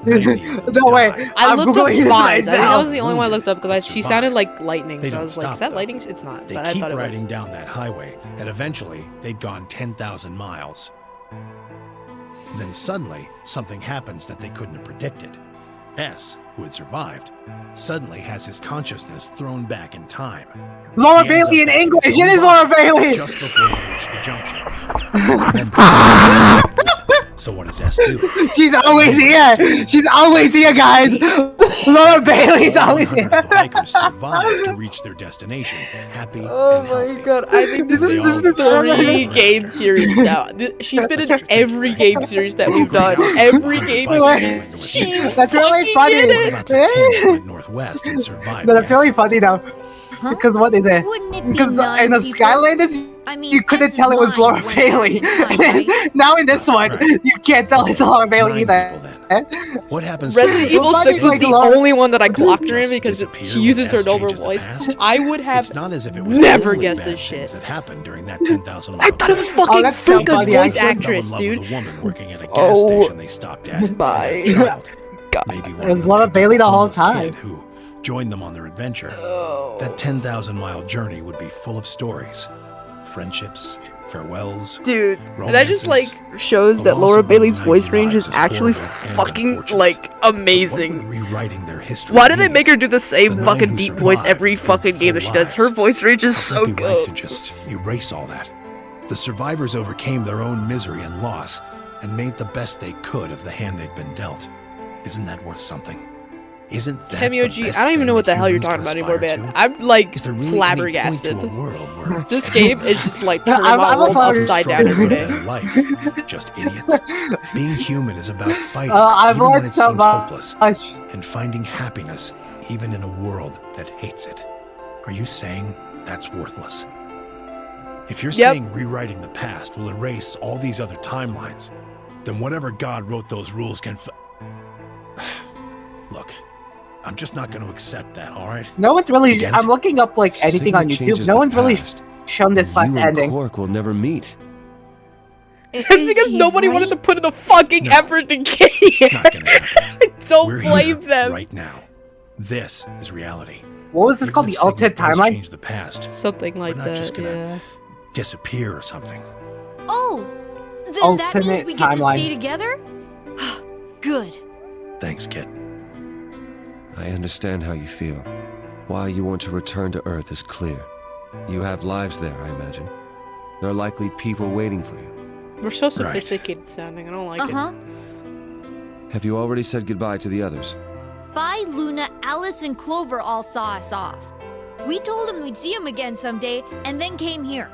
No way. I I'm looked up Googling it Fies. right I think that now. was the only one I looked up because she sounded like lightning. They So I don't was like, stop, is that though. lightning? It's not. They But I keep thought it riding was. down that highway, and eventually they'd gone 10,000 miles. Then suddenly, something happens that they couldn't have predicted. S, who had survived, suddenly has his consciousness thrown back in time. Laura He ends Bailey in up back English. his It own is Laura body Bailey. Just before they reach the junction. So what does S do? She's always here. She's always here, guys. Laura Bailey's always here. Hikers survive to reach their destination, happy Oh and my healthy. god, I think this is the 3 game series now. She's been in every game series that we've done. Every game series. She's That's really fucking funny. in it. Went northwest and survived. No, that's really funny now. Because what is it? Wouldn't it be Because 9 in the people? Skylanders, I mean, you couldn't S is tell it was 9 Laura when Bailey. back in time, right? Now in this one, you can't tell it's Laura Bailey either. What happens? Resident to Evil 6 was like the Laura- only one that I clocked her in because disappear she when uses her S normal changes the voice. past? I would have It's not as if it was never only guessed bad this things shit. that happened during that 10,000 mile I thought it was drive. fucking that's so Fuka's funny, voice actually. actress, Fell in love dude. with a woman working at a gas Oh, station they stopped at. bye. And had a child. Maybe one It was of them Laura picked up Bailey a the whole homeless time. kid who joined them on their adventure. That 10,000-mile journey would be full of stories, friendships, farewells. Dude, that just like shows that Laura Bailey's voice range is actually fucking like amazing. Rewriting their history. Why do they make her do the same The fucking nine who deep voice survived every lived fucking game that she full does? Her lives. voice range is How so could be right to good. just erase all that? The survivors overcame their own misery and loss and made the best they could of the hand they'd been dealt. Isn't that worth something? Isn't that the Temyoji, best I don't even thing know what the that hell you're humans talking could about anymore, aspire man. to? I'm like Is there really any flabbergasted. point to a world where This game is just like turning I'm my a world fucking upside down every day. better life? Just idiots. Being human is about fighting, I've even when learned it so seems much. hopeless, and finding happiness even in a world that hates it. Are you saying that's worthless? If you're saying rewriting the past will erase all these other timelines, then whatever God wrote those rules can Look, I'm just not going to accept that, alright? No one's really. Get it? I'm looking up like anything Sigma on YouTube. changes No the one's really past. shown this last You and ending. Quark will never meet. That's because nobody wanted to put in the fucking effort to get here. I don't We're blame here them. right now. This is reality. What was this Even called? if The Sigma alternate does timeline? change the past. Something like We're not just that. gonna Yeah. disappear or something. Oh, then that means Alternate we get to timeline. stay together? Good. Thanks, kid. I understand how you feel. Why you want to return to Earth is clear. You have lives there, I imagine. There are likely people waiting for you. We're so sophisticated sounding. I don't like it. Have you already said goodbye to the others? Vi, Luna, Alice, and Clover all saw us off. We told them we'd see them again someday, and then came here.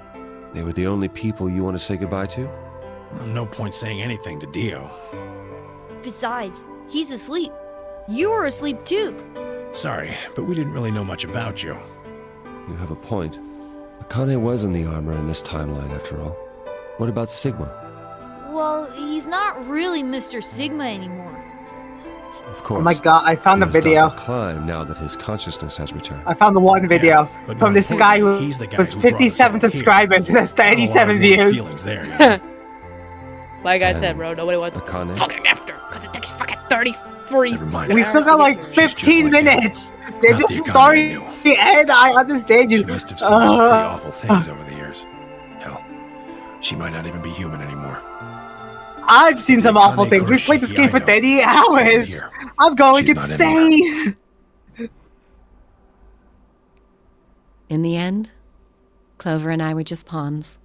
They were the only people you want to say goodbye to? Well, no point saying anything to Dio. Besides, he's asleep. You were asleep too. Sorry, but we didn't really know much about you. You have a point. Akane was in the armor in this timeline, after all. What about Sigma? Well, he's not really Mr. Sigma anymore. Of course. Oh my god, I found the He is video. Dr. Klein now that his consciousness has returned. I found the one video but from more this guy who importantly, he's the guy was who brought us 57 out here. subscribers and has 37 views. Feelings there, you know? Like I said, bro, nobody wants to Akane? fucking after, because it takes fucking 30, 40 fucking We hours still to got get like through. 15 minutes. They're Not just the Akane story I knew. and I understand you. She must have seen some pretty awful things over the years. Hell, she might not even be human anymore. I've seen some awful Akane things. We've played this Kurashiki game I for know 30 hours. here. I'm going She's not insane. In the end, Clover and I were just pawns.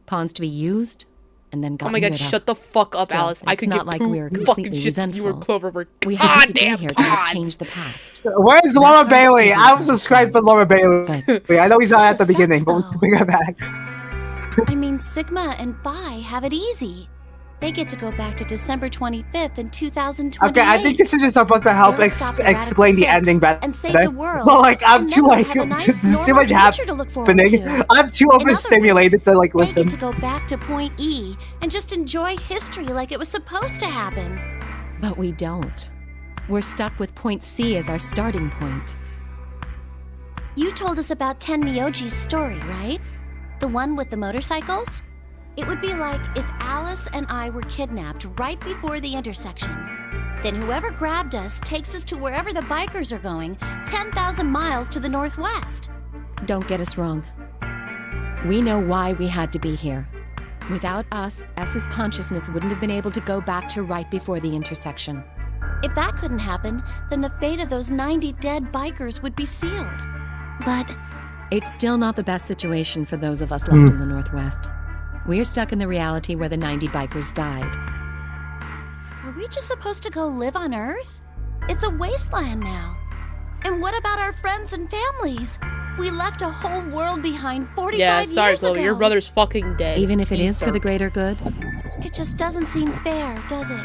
Pawns to be used and then Oh gotten my god, rid of. shut the fuck up, Still, Alice. I it's could not get like two we were fucking completely shits if you were resentful. Clover. We're We had to be goddamn here to help pods. change the past. Where's Laura Bailey? I'm subscribed for Laura Bailey. I know he's not at the Sucks, beginning, but though. we'll bring her back. I mean, Sigma and Vi have it easy. They get to go back to December 25th in 2028. Okay, I think this is just supposed to help They'll stop the explain the Radical ending Six better. and save the world, Well, like I'm and too then we'll like have a nice, this is too normal much future to look forward happening. to. I'm too In other overstimulated to like They listen. get to go back to Point E and just enjoy history like it was supposed to happen. But we don't. We're stuck with Point C as our starting point. You told us about Tenmyoji's story, right? The one with the motorcycles? It would be like if Alice and I were kidnapped right before the intersection. Then whoever grabbed us takes us to wherever the bikers are going, 10,000 miles to the northwest. Don't get us wrong. We know why we had to be here. Without us, S's consciousness wouldn't have been able to go back to right before the intersection. If that couldn't happen, then the fate of those 90 dead bikers would be sealed. But It's still not the best situation for those of us left in the Northwest. We're stuck in the reality where the 90 bikers died. are we just supposed to go live on Earth? It's a wasteland now. And what about our friends and families? We left a whole world behind 45 Yeah, sorry, years Chloe. ago. Your brother's fucking dead. Even if it He's is for the dark. greater good? It just doesn't seem fair, does it?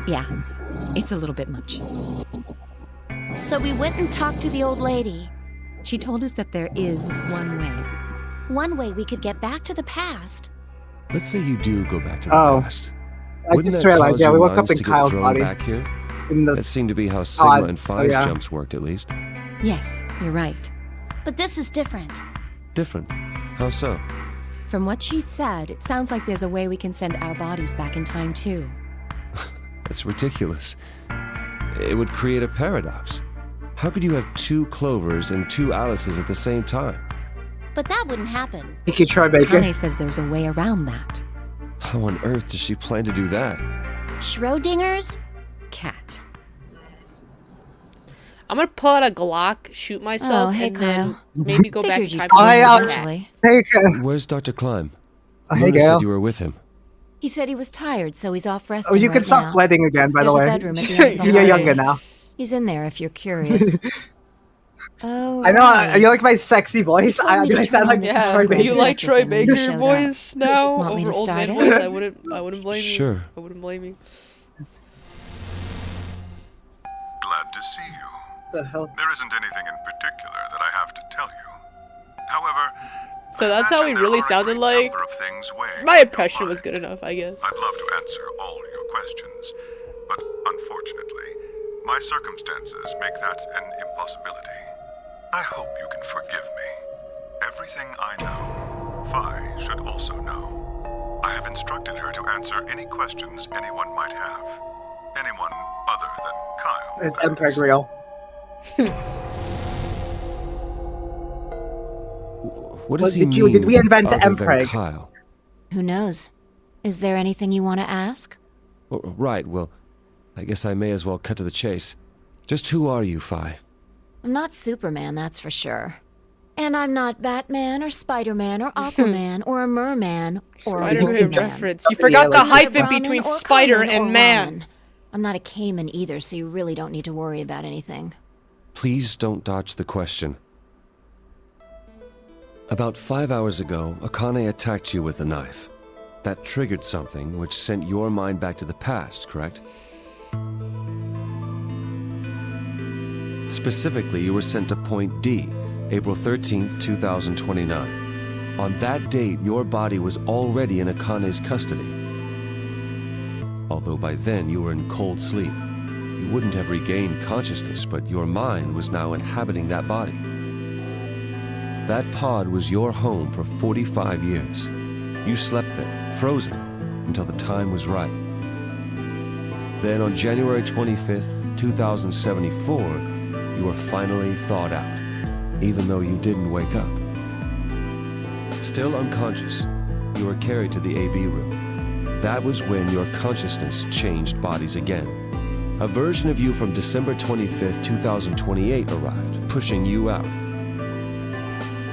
Yeah, it's a little bit much. So we went and talked to the old lady. She told us that there is one way. One way we could get back to the past. Let's say you do go back to the Oh. past. I Wouldn't just that realized, cause yeah, your we woke up minds in to get Kyle's thrown body. back here? In the That seemed to be how Sigma and Phi's yeah. jumps worked, at least. Yes, you're right. But this is different. Different. How so? From what she said, it sounds like there's a way we can send our bodies back in time too. It's ridiculous. It would create a paradox. How could you have two Clovers and two Alices at the same time? But that wouldn't happen. Thank you, Troy Baker. Kane says there's a way around that. How on earth does she plan to do that? Schrodinger's cat. I'm gonna pull out a Glock, shoot myself, Oh, hey, and then Kyle. maybe go back in Figured time. you'd to come the eventually. Hey, Where's Dr. Klein? hey, Luna Gail. said you were with him. He said he was tired, so he's off resting Oh, you can right stop now. flooding again, by There's the a way. bedroom at the end of the You're hallway. younger now. He's in there if you're curious. Oh, I know, right. you like my sexy voice? You told me Do to I sound turn like on this Yeah, Troy do you Baker? like Troy Everything when you Baker showed voice now Want me over to old start man it? voice? I wouldn't blame you. Sure. I wouldn't blame you. Glad to see you. The hell? There isn't anything in particular that I have to tell you. However, So that's how he really sounded like. number of things weighing My impression was good enough, I guess. I'd love to answer all your questions, but unfortunately, my circumstances make that an impossibility. I hope you can forgive me. Everything I know, Phi should also know. I have instructed her to answer any questions anyone might have. Anyone other than Kyle. It's MPEG real. What does he Did mean? we invent the other than MPEG? Kyle? Who knows? Is there anything you want to ask? Oh, right, well, I guess I may as well cut to the chase. Just who are you, Phi? I'm not Superman, that's for sure. And I'm not Batman or Spider-Man or Aquaman or a merman or a Spider-Man wolfman. reference. You forgot the hyphen Brahmin between or spider Conan and or man. Raman. I'm not a Cayman either, so you really don't need to worry about anything. Please don't dodge the question. About 5 hours ago, Akane attacked you with a knife. That triggered something which sent your mind back to the past, correct? Specifically, you were sent to Point D, April 13th, 2029. On that date, your body was already in Akane's custody. Although by then you were in cold sleep. You wouldn't have regained consciousness, but your mind was now inhabiting that body. That pod was your home for 45 years. You slept there, frozen, until the time was right. Then on January 25th, 2074, you were finally thawed out, even though you didn't wake up. Still unconscious, you were carried to the AB room. That was when your consciousness changed bodies again. A version of you from December 25th, 2028 arrived, pushing you out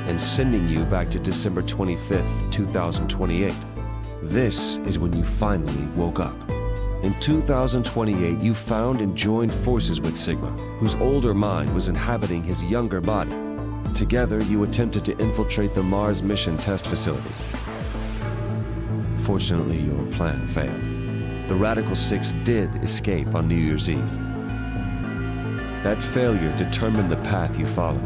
and sending you back to December 25th, 2028. This is when you finally woke up. In 2028, you found and joined forces with Sigma, whose older mind was inhabiting his younger body. Together, you attempted to infiltrate the Mars mission test facility. Fortunately, your plan failed. The Radical Six did escape on New Year's Eve. That failure determined the path you followed.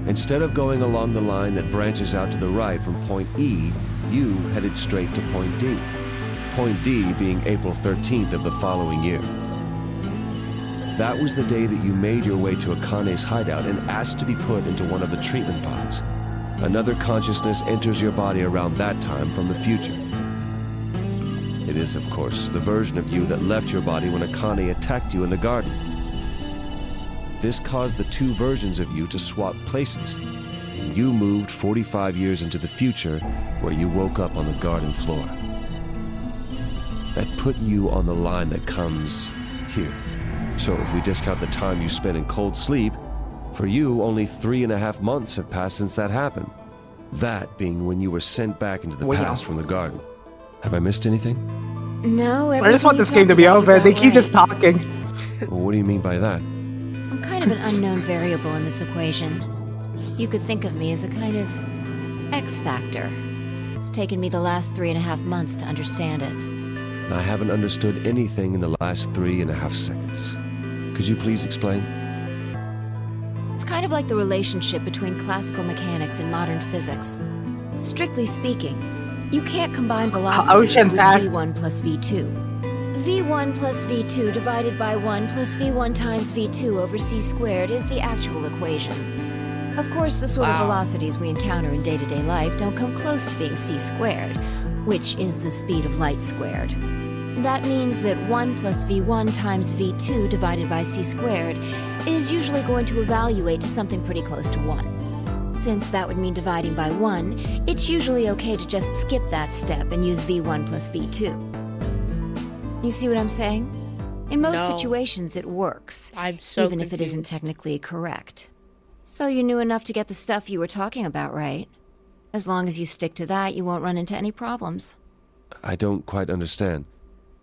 Instead of going along the line that branches out to the right from Point E, you headed straight to Point D. Point D being April 13th of the following year. That was the day that you made your way to Akane's hideout and asked to be put into one of the treatment pods. Another consciousness enters your body around that time from the future. It is, of course, the version of you that left your body when Akane attacked you in the garden. This caused the two versions of you to swap places, and you moved 45 years into the future, where you woke up on the garden floor. That put you on the line that comes here. So if we discount the time you spent in cold sleep, for you, only 3.5 months have passed since that happened. That being when you were sent back into the past from the garden. Have I missed anything? No, I just want this game to be over. They keep just talking. Well, what do you mean by that? I'm kind of an unknown variable in this equation. You could think of me as a kind of X factor. It's taken me the last 3.5 months to understand it. I haven't understood anything in the last 3.5 seconds. Could you please explain? It's kind of like the relationship between classical mechanics and modern physics. Strictly speaking, you can't combine velocities with v1 plus v2. v1 plus v2 divided by 1 plus v1 times v2 over c squared is the actual equation. Of course, the sort of velocities we encounter in day-to-day life don't come close to being c squared, which is the speed of light squared. That means that 1 plus v1 times v2 divided by c squared is usually going to evaluate to something pretty close to 1. Since that would mean dividing by 1, it's usually okay to just skip that step and use v1 plus v2. You see what I'm saying? In most situations, it works, even if it isn't technically correct. So you knew enough to get the stuff you were talking about right. As long as you stick to that, you won't run into any problems. I don't quite understand.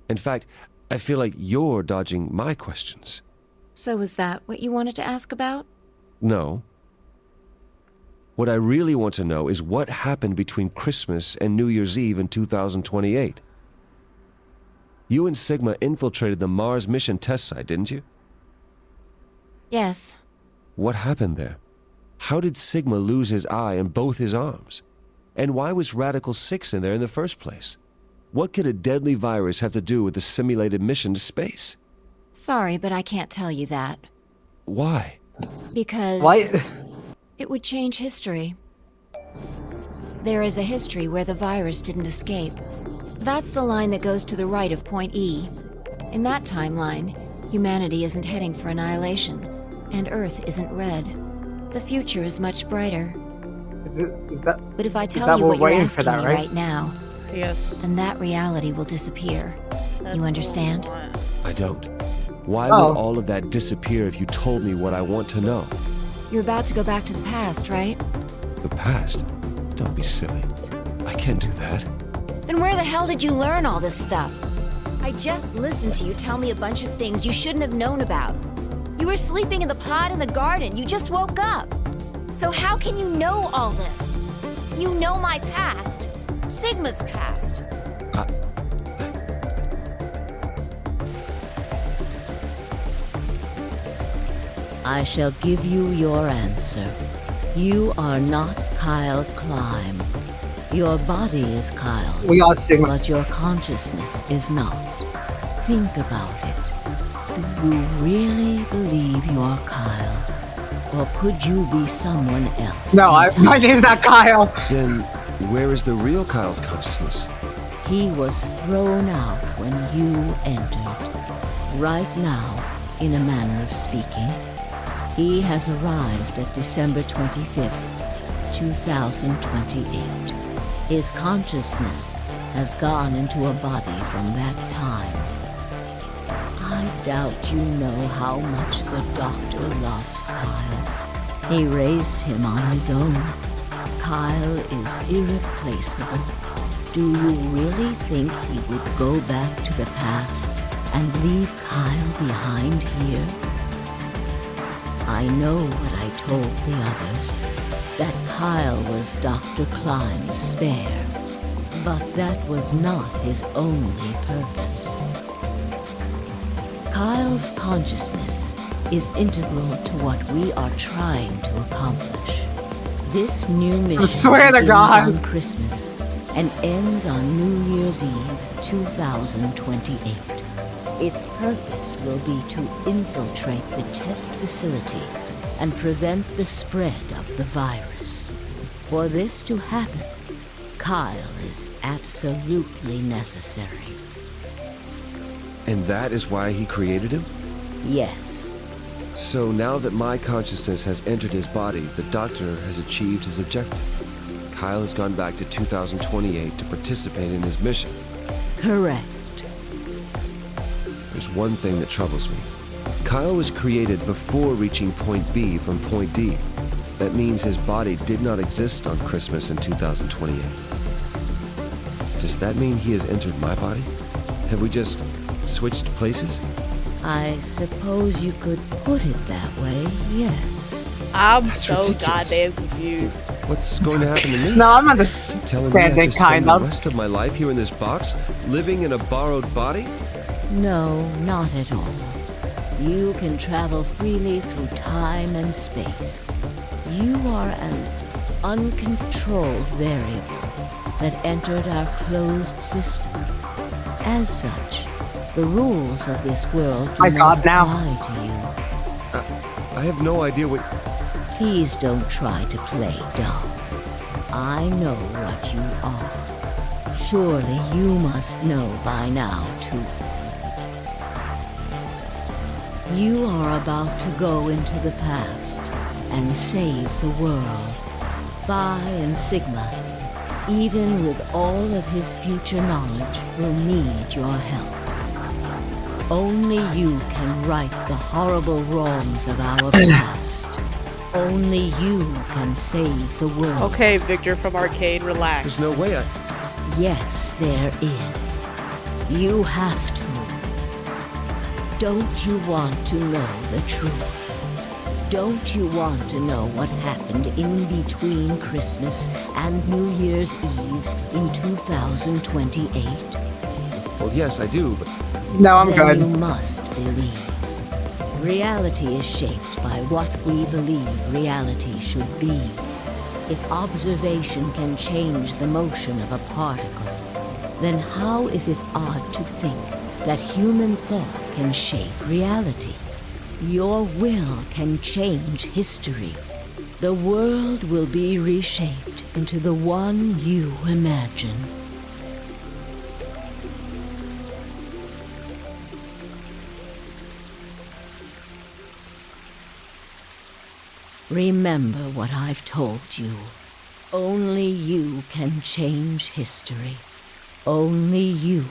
In fact, I feel like you're dodging my questions. So is that what you wanted to ask about? No. What I really want to know is what happened between Christmas and New Year's Eve in 2028. You and Sigma infiltrated the Mars mission test site, didn't you? Yes. What happened there? How did Sigma lose his eye and both his arms? And why was Radical 6 in there in the first place? What could a deadly virus have to do with the simulated mission to space? Sorry, but I can't tell you that. Why? Because it would change history. There is a history where the virus didn't escape. That's the line that goes to the right of Point E. In that timeline, humanity isn't heading for annihilation, and Earth isn't red. The future is much brighter. Is that? But if I tell you what you're asking me right now, Yes. then that reality will disappear. You understand? I don't. Why Oh. would all of that disappear if you told me what I want to know? You're about to go back to the past, right? The past? Don't be silly. I can't do that. Then where the hell did you learn all this stuff? I just listened to you tell me a bunch of things you shouldn't have known about. You were sleeping in the pod in the garden. You just woke up. So how can you know all this? You know my past. Sigma's past. I shall give you your answer. You are not Kyle Climb. Your body is Kyle's, We are Sigma. but your consciousness is not. Think about it. Do you really believe you're Kyle? Or could you be someone else? No, my name's not Kyle. Then, where is the real Kyle's consciousness? He was thrown out when you entered. Right now, in a manner of speaking, he has arrived at December 25th, 2028. His consciousness has gone into a body from that time. I doubt you know how much the doctor loves Kyle. He raised him on his own. Kyle is irreplaceable. Do you really think he would go back to the past and leave Kyle behind here? I know what I told the others, that Kyle was Dr. Climb's spare, but that was not his only purpose. Kyle's consciousness is integral to what we are trying to accomplish. This new mission swear to begins God. on Christmas and ends on New Year's Eve 2028. Its purpose will be to infiltrate the test facility and prevent the spread of the virus. For this to happen, Kyle is absolutely necessary. And that is why he created him? Yes. So now that my consciousness has entered his body, the doctor has achieved his objective. Kyle has gone back to 2028 to participate in his mission. Correct. There's one thing that troubles me. Kyle was created before reaching point B from point D. That means his body did not exist on Christmas in 2028. Does that mean he has entered my body? Have we just switched places? I suppose you could put it that way, yes. I'm That's so ridiculous. goddamn confused. What's going to happen to me? No, I'm Telling me I understanding, have to spend kind the of. rest of my life here in this box, living in a borrowed body? No, not at all. You can travel freely through time and space. You are an uncontrolled variable that entered our closed system. As such, the rules of this world do My not God, now. apply to you. I have no idea what... Please don't try to play dumb. I know what you are. Surely you must know by now, too. You are about to go into the past and save the world. Phi and Sigma, even with all of his future knowledge, will need your help. Only you can right the horrible wrongs of our past. Only you can save the world. Okay, Victor from Arcade, relax. There's no way I... Yes, there is. You have to. Don't you want to know the truth? Don't you want to know what happened in between Christmas and New Year's Eve in 2028? Well, yes, I do, but... No, I'm Then good. you must believe. Reality is shaped by what we believe reality should be. If observation can change the motion of a particle, then how is it odd to think that human thought can shape reality? Your will can change history. The world will be reshaped into the one you imagine. Remember what I've told you. Only you can change history. Only you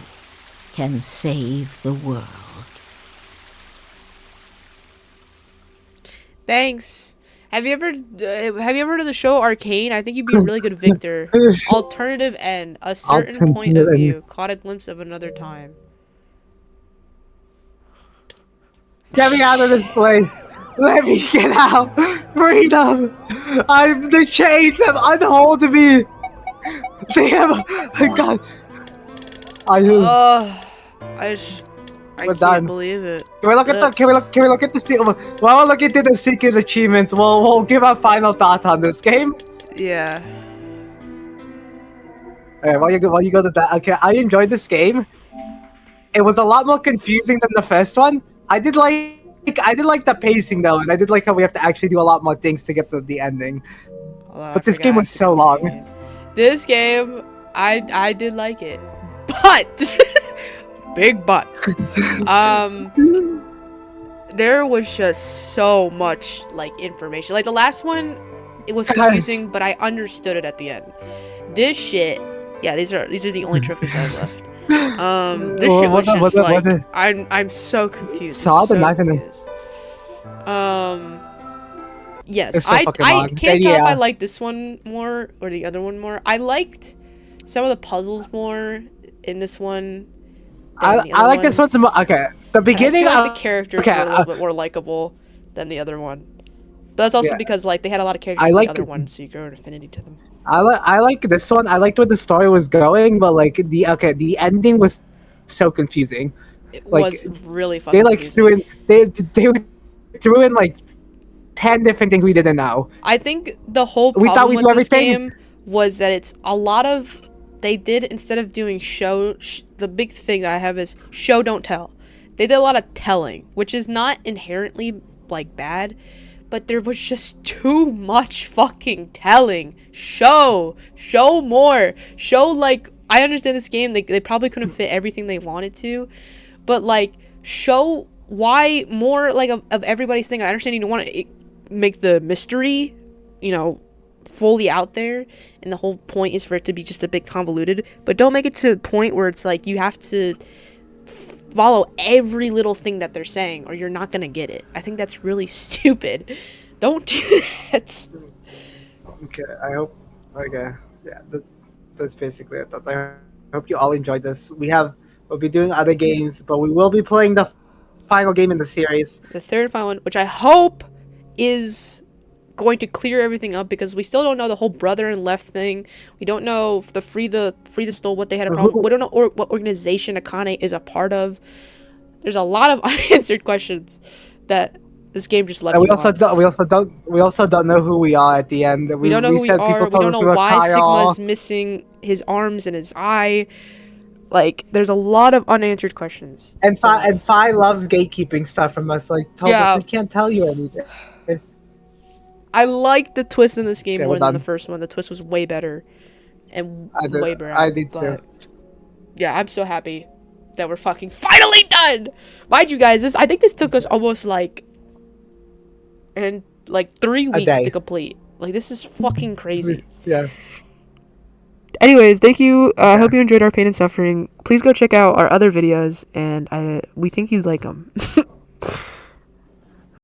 can save the world. Thanks. Have you ever heard of the show Arcane? I think you'd be a really good Victor. Alternative end. A certain point of view. Caught a glimpse of another time. Get me out of this place. Let me get out. Freedom. The chains have unholded me. They have. God. I We're can't done. believe it. Can we look at the? Can we look at the? While we're looking at the secret achievements, we'll give our final thoughts on this game. Yeah. Alright, while you go to that, okay, I enjoyed this game. It was a lot more confusing than the first one. I did like the pacing though, and I did like how we have to actually do a lot more things to get to the ending. But this game was so long. This game, I did like it, but big butts. There was just so much like information. Like the last one, it was confusing, but I understood it at the end. This shit, yeah, these are the only trophies I have left. This shit was just like I'm so confused. Saw the knife in the. Yes, I can't tell if I like this one more or the other one more. I liked some of the puzzles more in this one. I like this one more. Okay, the beginning. I feel like the characters were a little bit more likable than the other one. But that's also because like they had a lot of characters in the other one, so you grow an affinity to them. I like this one. I liked where the story was going, but like the ending was so confusing. It like, was really fucking they like confusing. threw in like 10 different things we didn't know. I think the whole problem with this game was that it's a lot of they did instead of doing the big thing that I have is show don't tell. They did a lot of telling, which is not inherently like bad, but there was just too much fucking telling. Show more. Show like I understand this game. They probably couldn't fit everything they wanted to, but like show why more like of everybody's thing. I understand you don't want to make the mystery, fully out there, and the whole point is for it to be just a bit convoluted, but don't make it to a point where it's like you have to follow every little thing that they're saying or you're not gonna get it. I think that's really stupid. Don't do that. Okay, I hope. Okay, yeah, that's basically it. I hope you all enjoyed this. We'll be doing other games, but we will be playing the final game in the series. The third final one, which I hope is going to clear everything up, because we still don't know the whole brother and left thing. We don't know if the free the stole, what they had a problem. We don't know what organization Akane is a part of. There's a lot of unanswered questions that this game just left. We also don't know who we are at the end. We don't know who we are. We don't know why Sigma's missing his arms and his eye. Like, there's a lot of unanswered questions. And Fi loves gatekeeping stuff from us. Like, told us we can't tell you anything. I like the twist in this game more than the first one. The twist was way better and way better. I did too. Yeah, I'm so happy that we're fucking finally done. Mind you guys, I think this took us almost like 3 weeks to complete. Like, this is fucking crazy. Yeah. Anyways, thank you. I hope you enjoyed our pain and suffering. Please go check out our other videos, and we think you'd like them.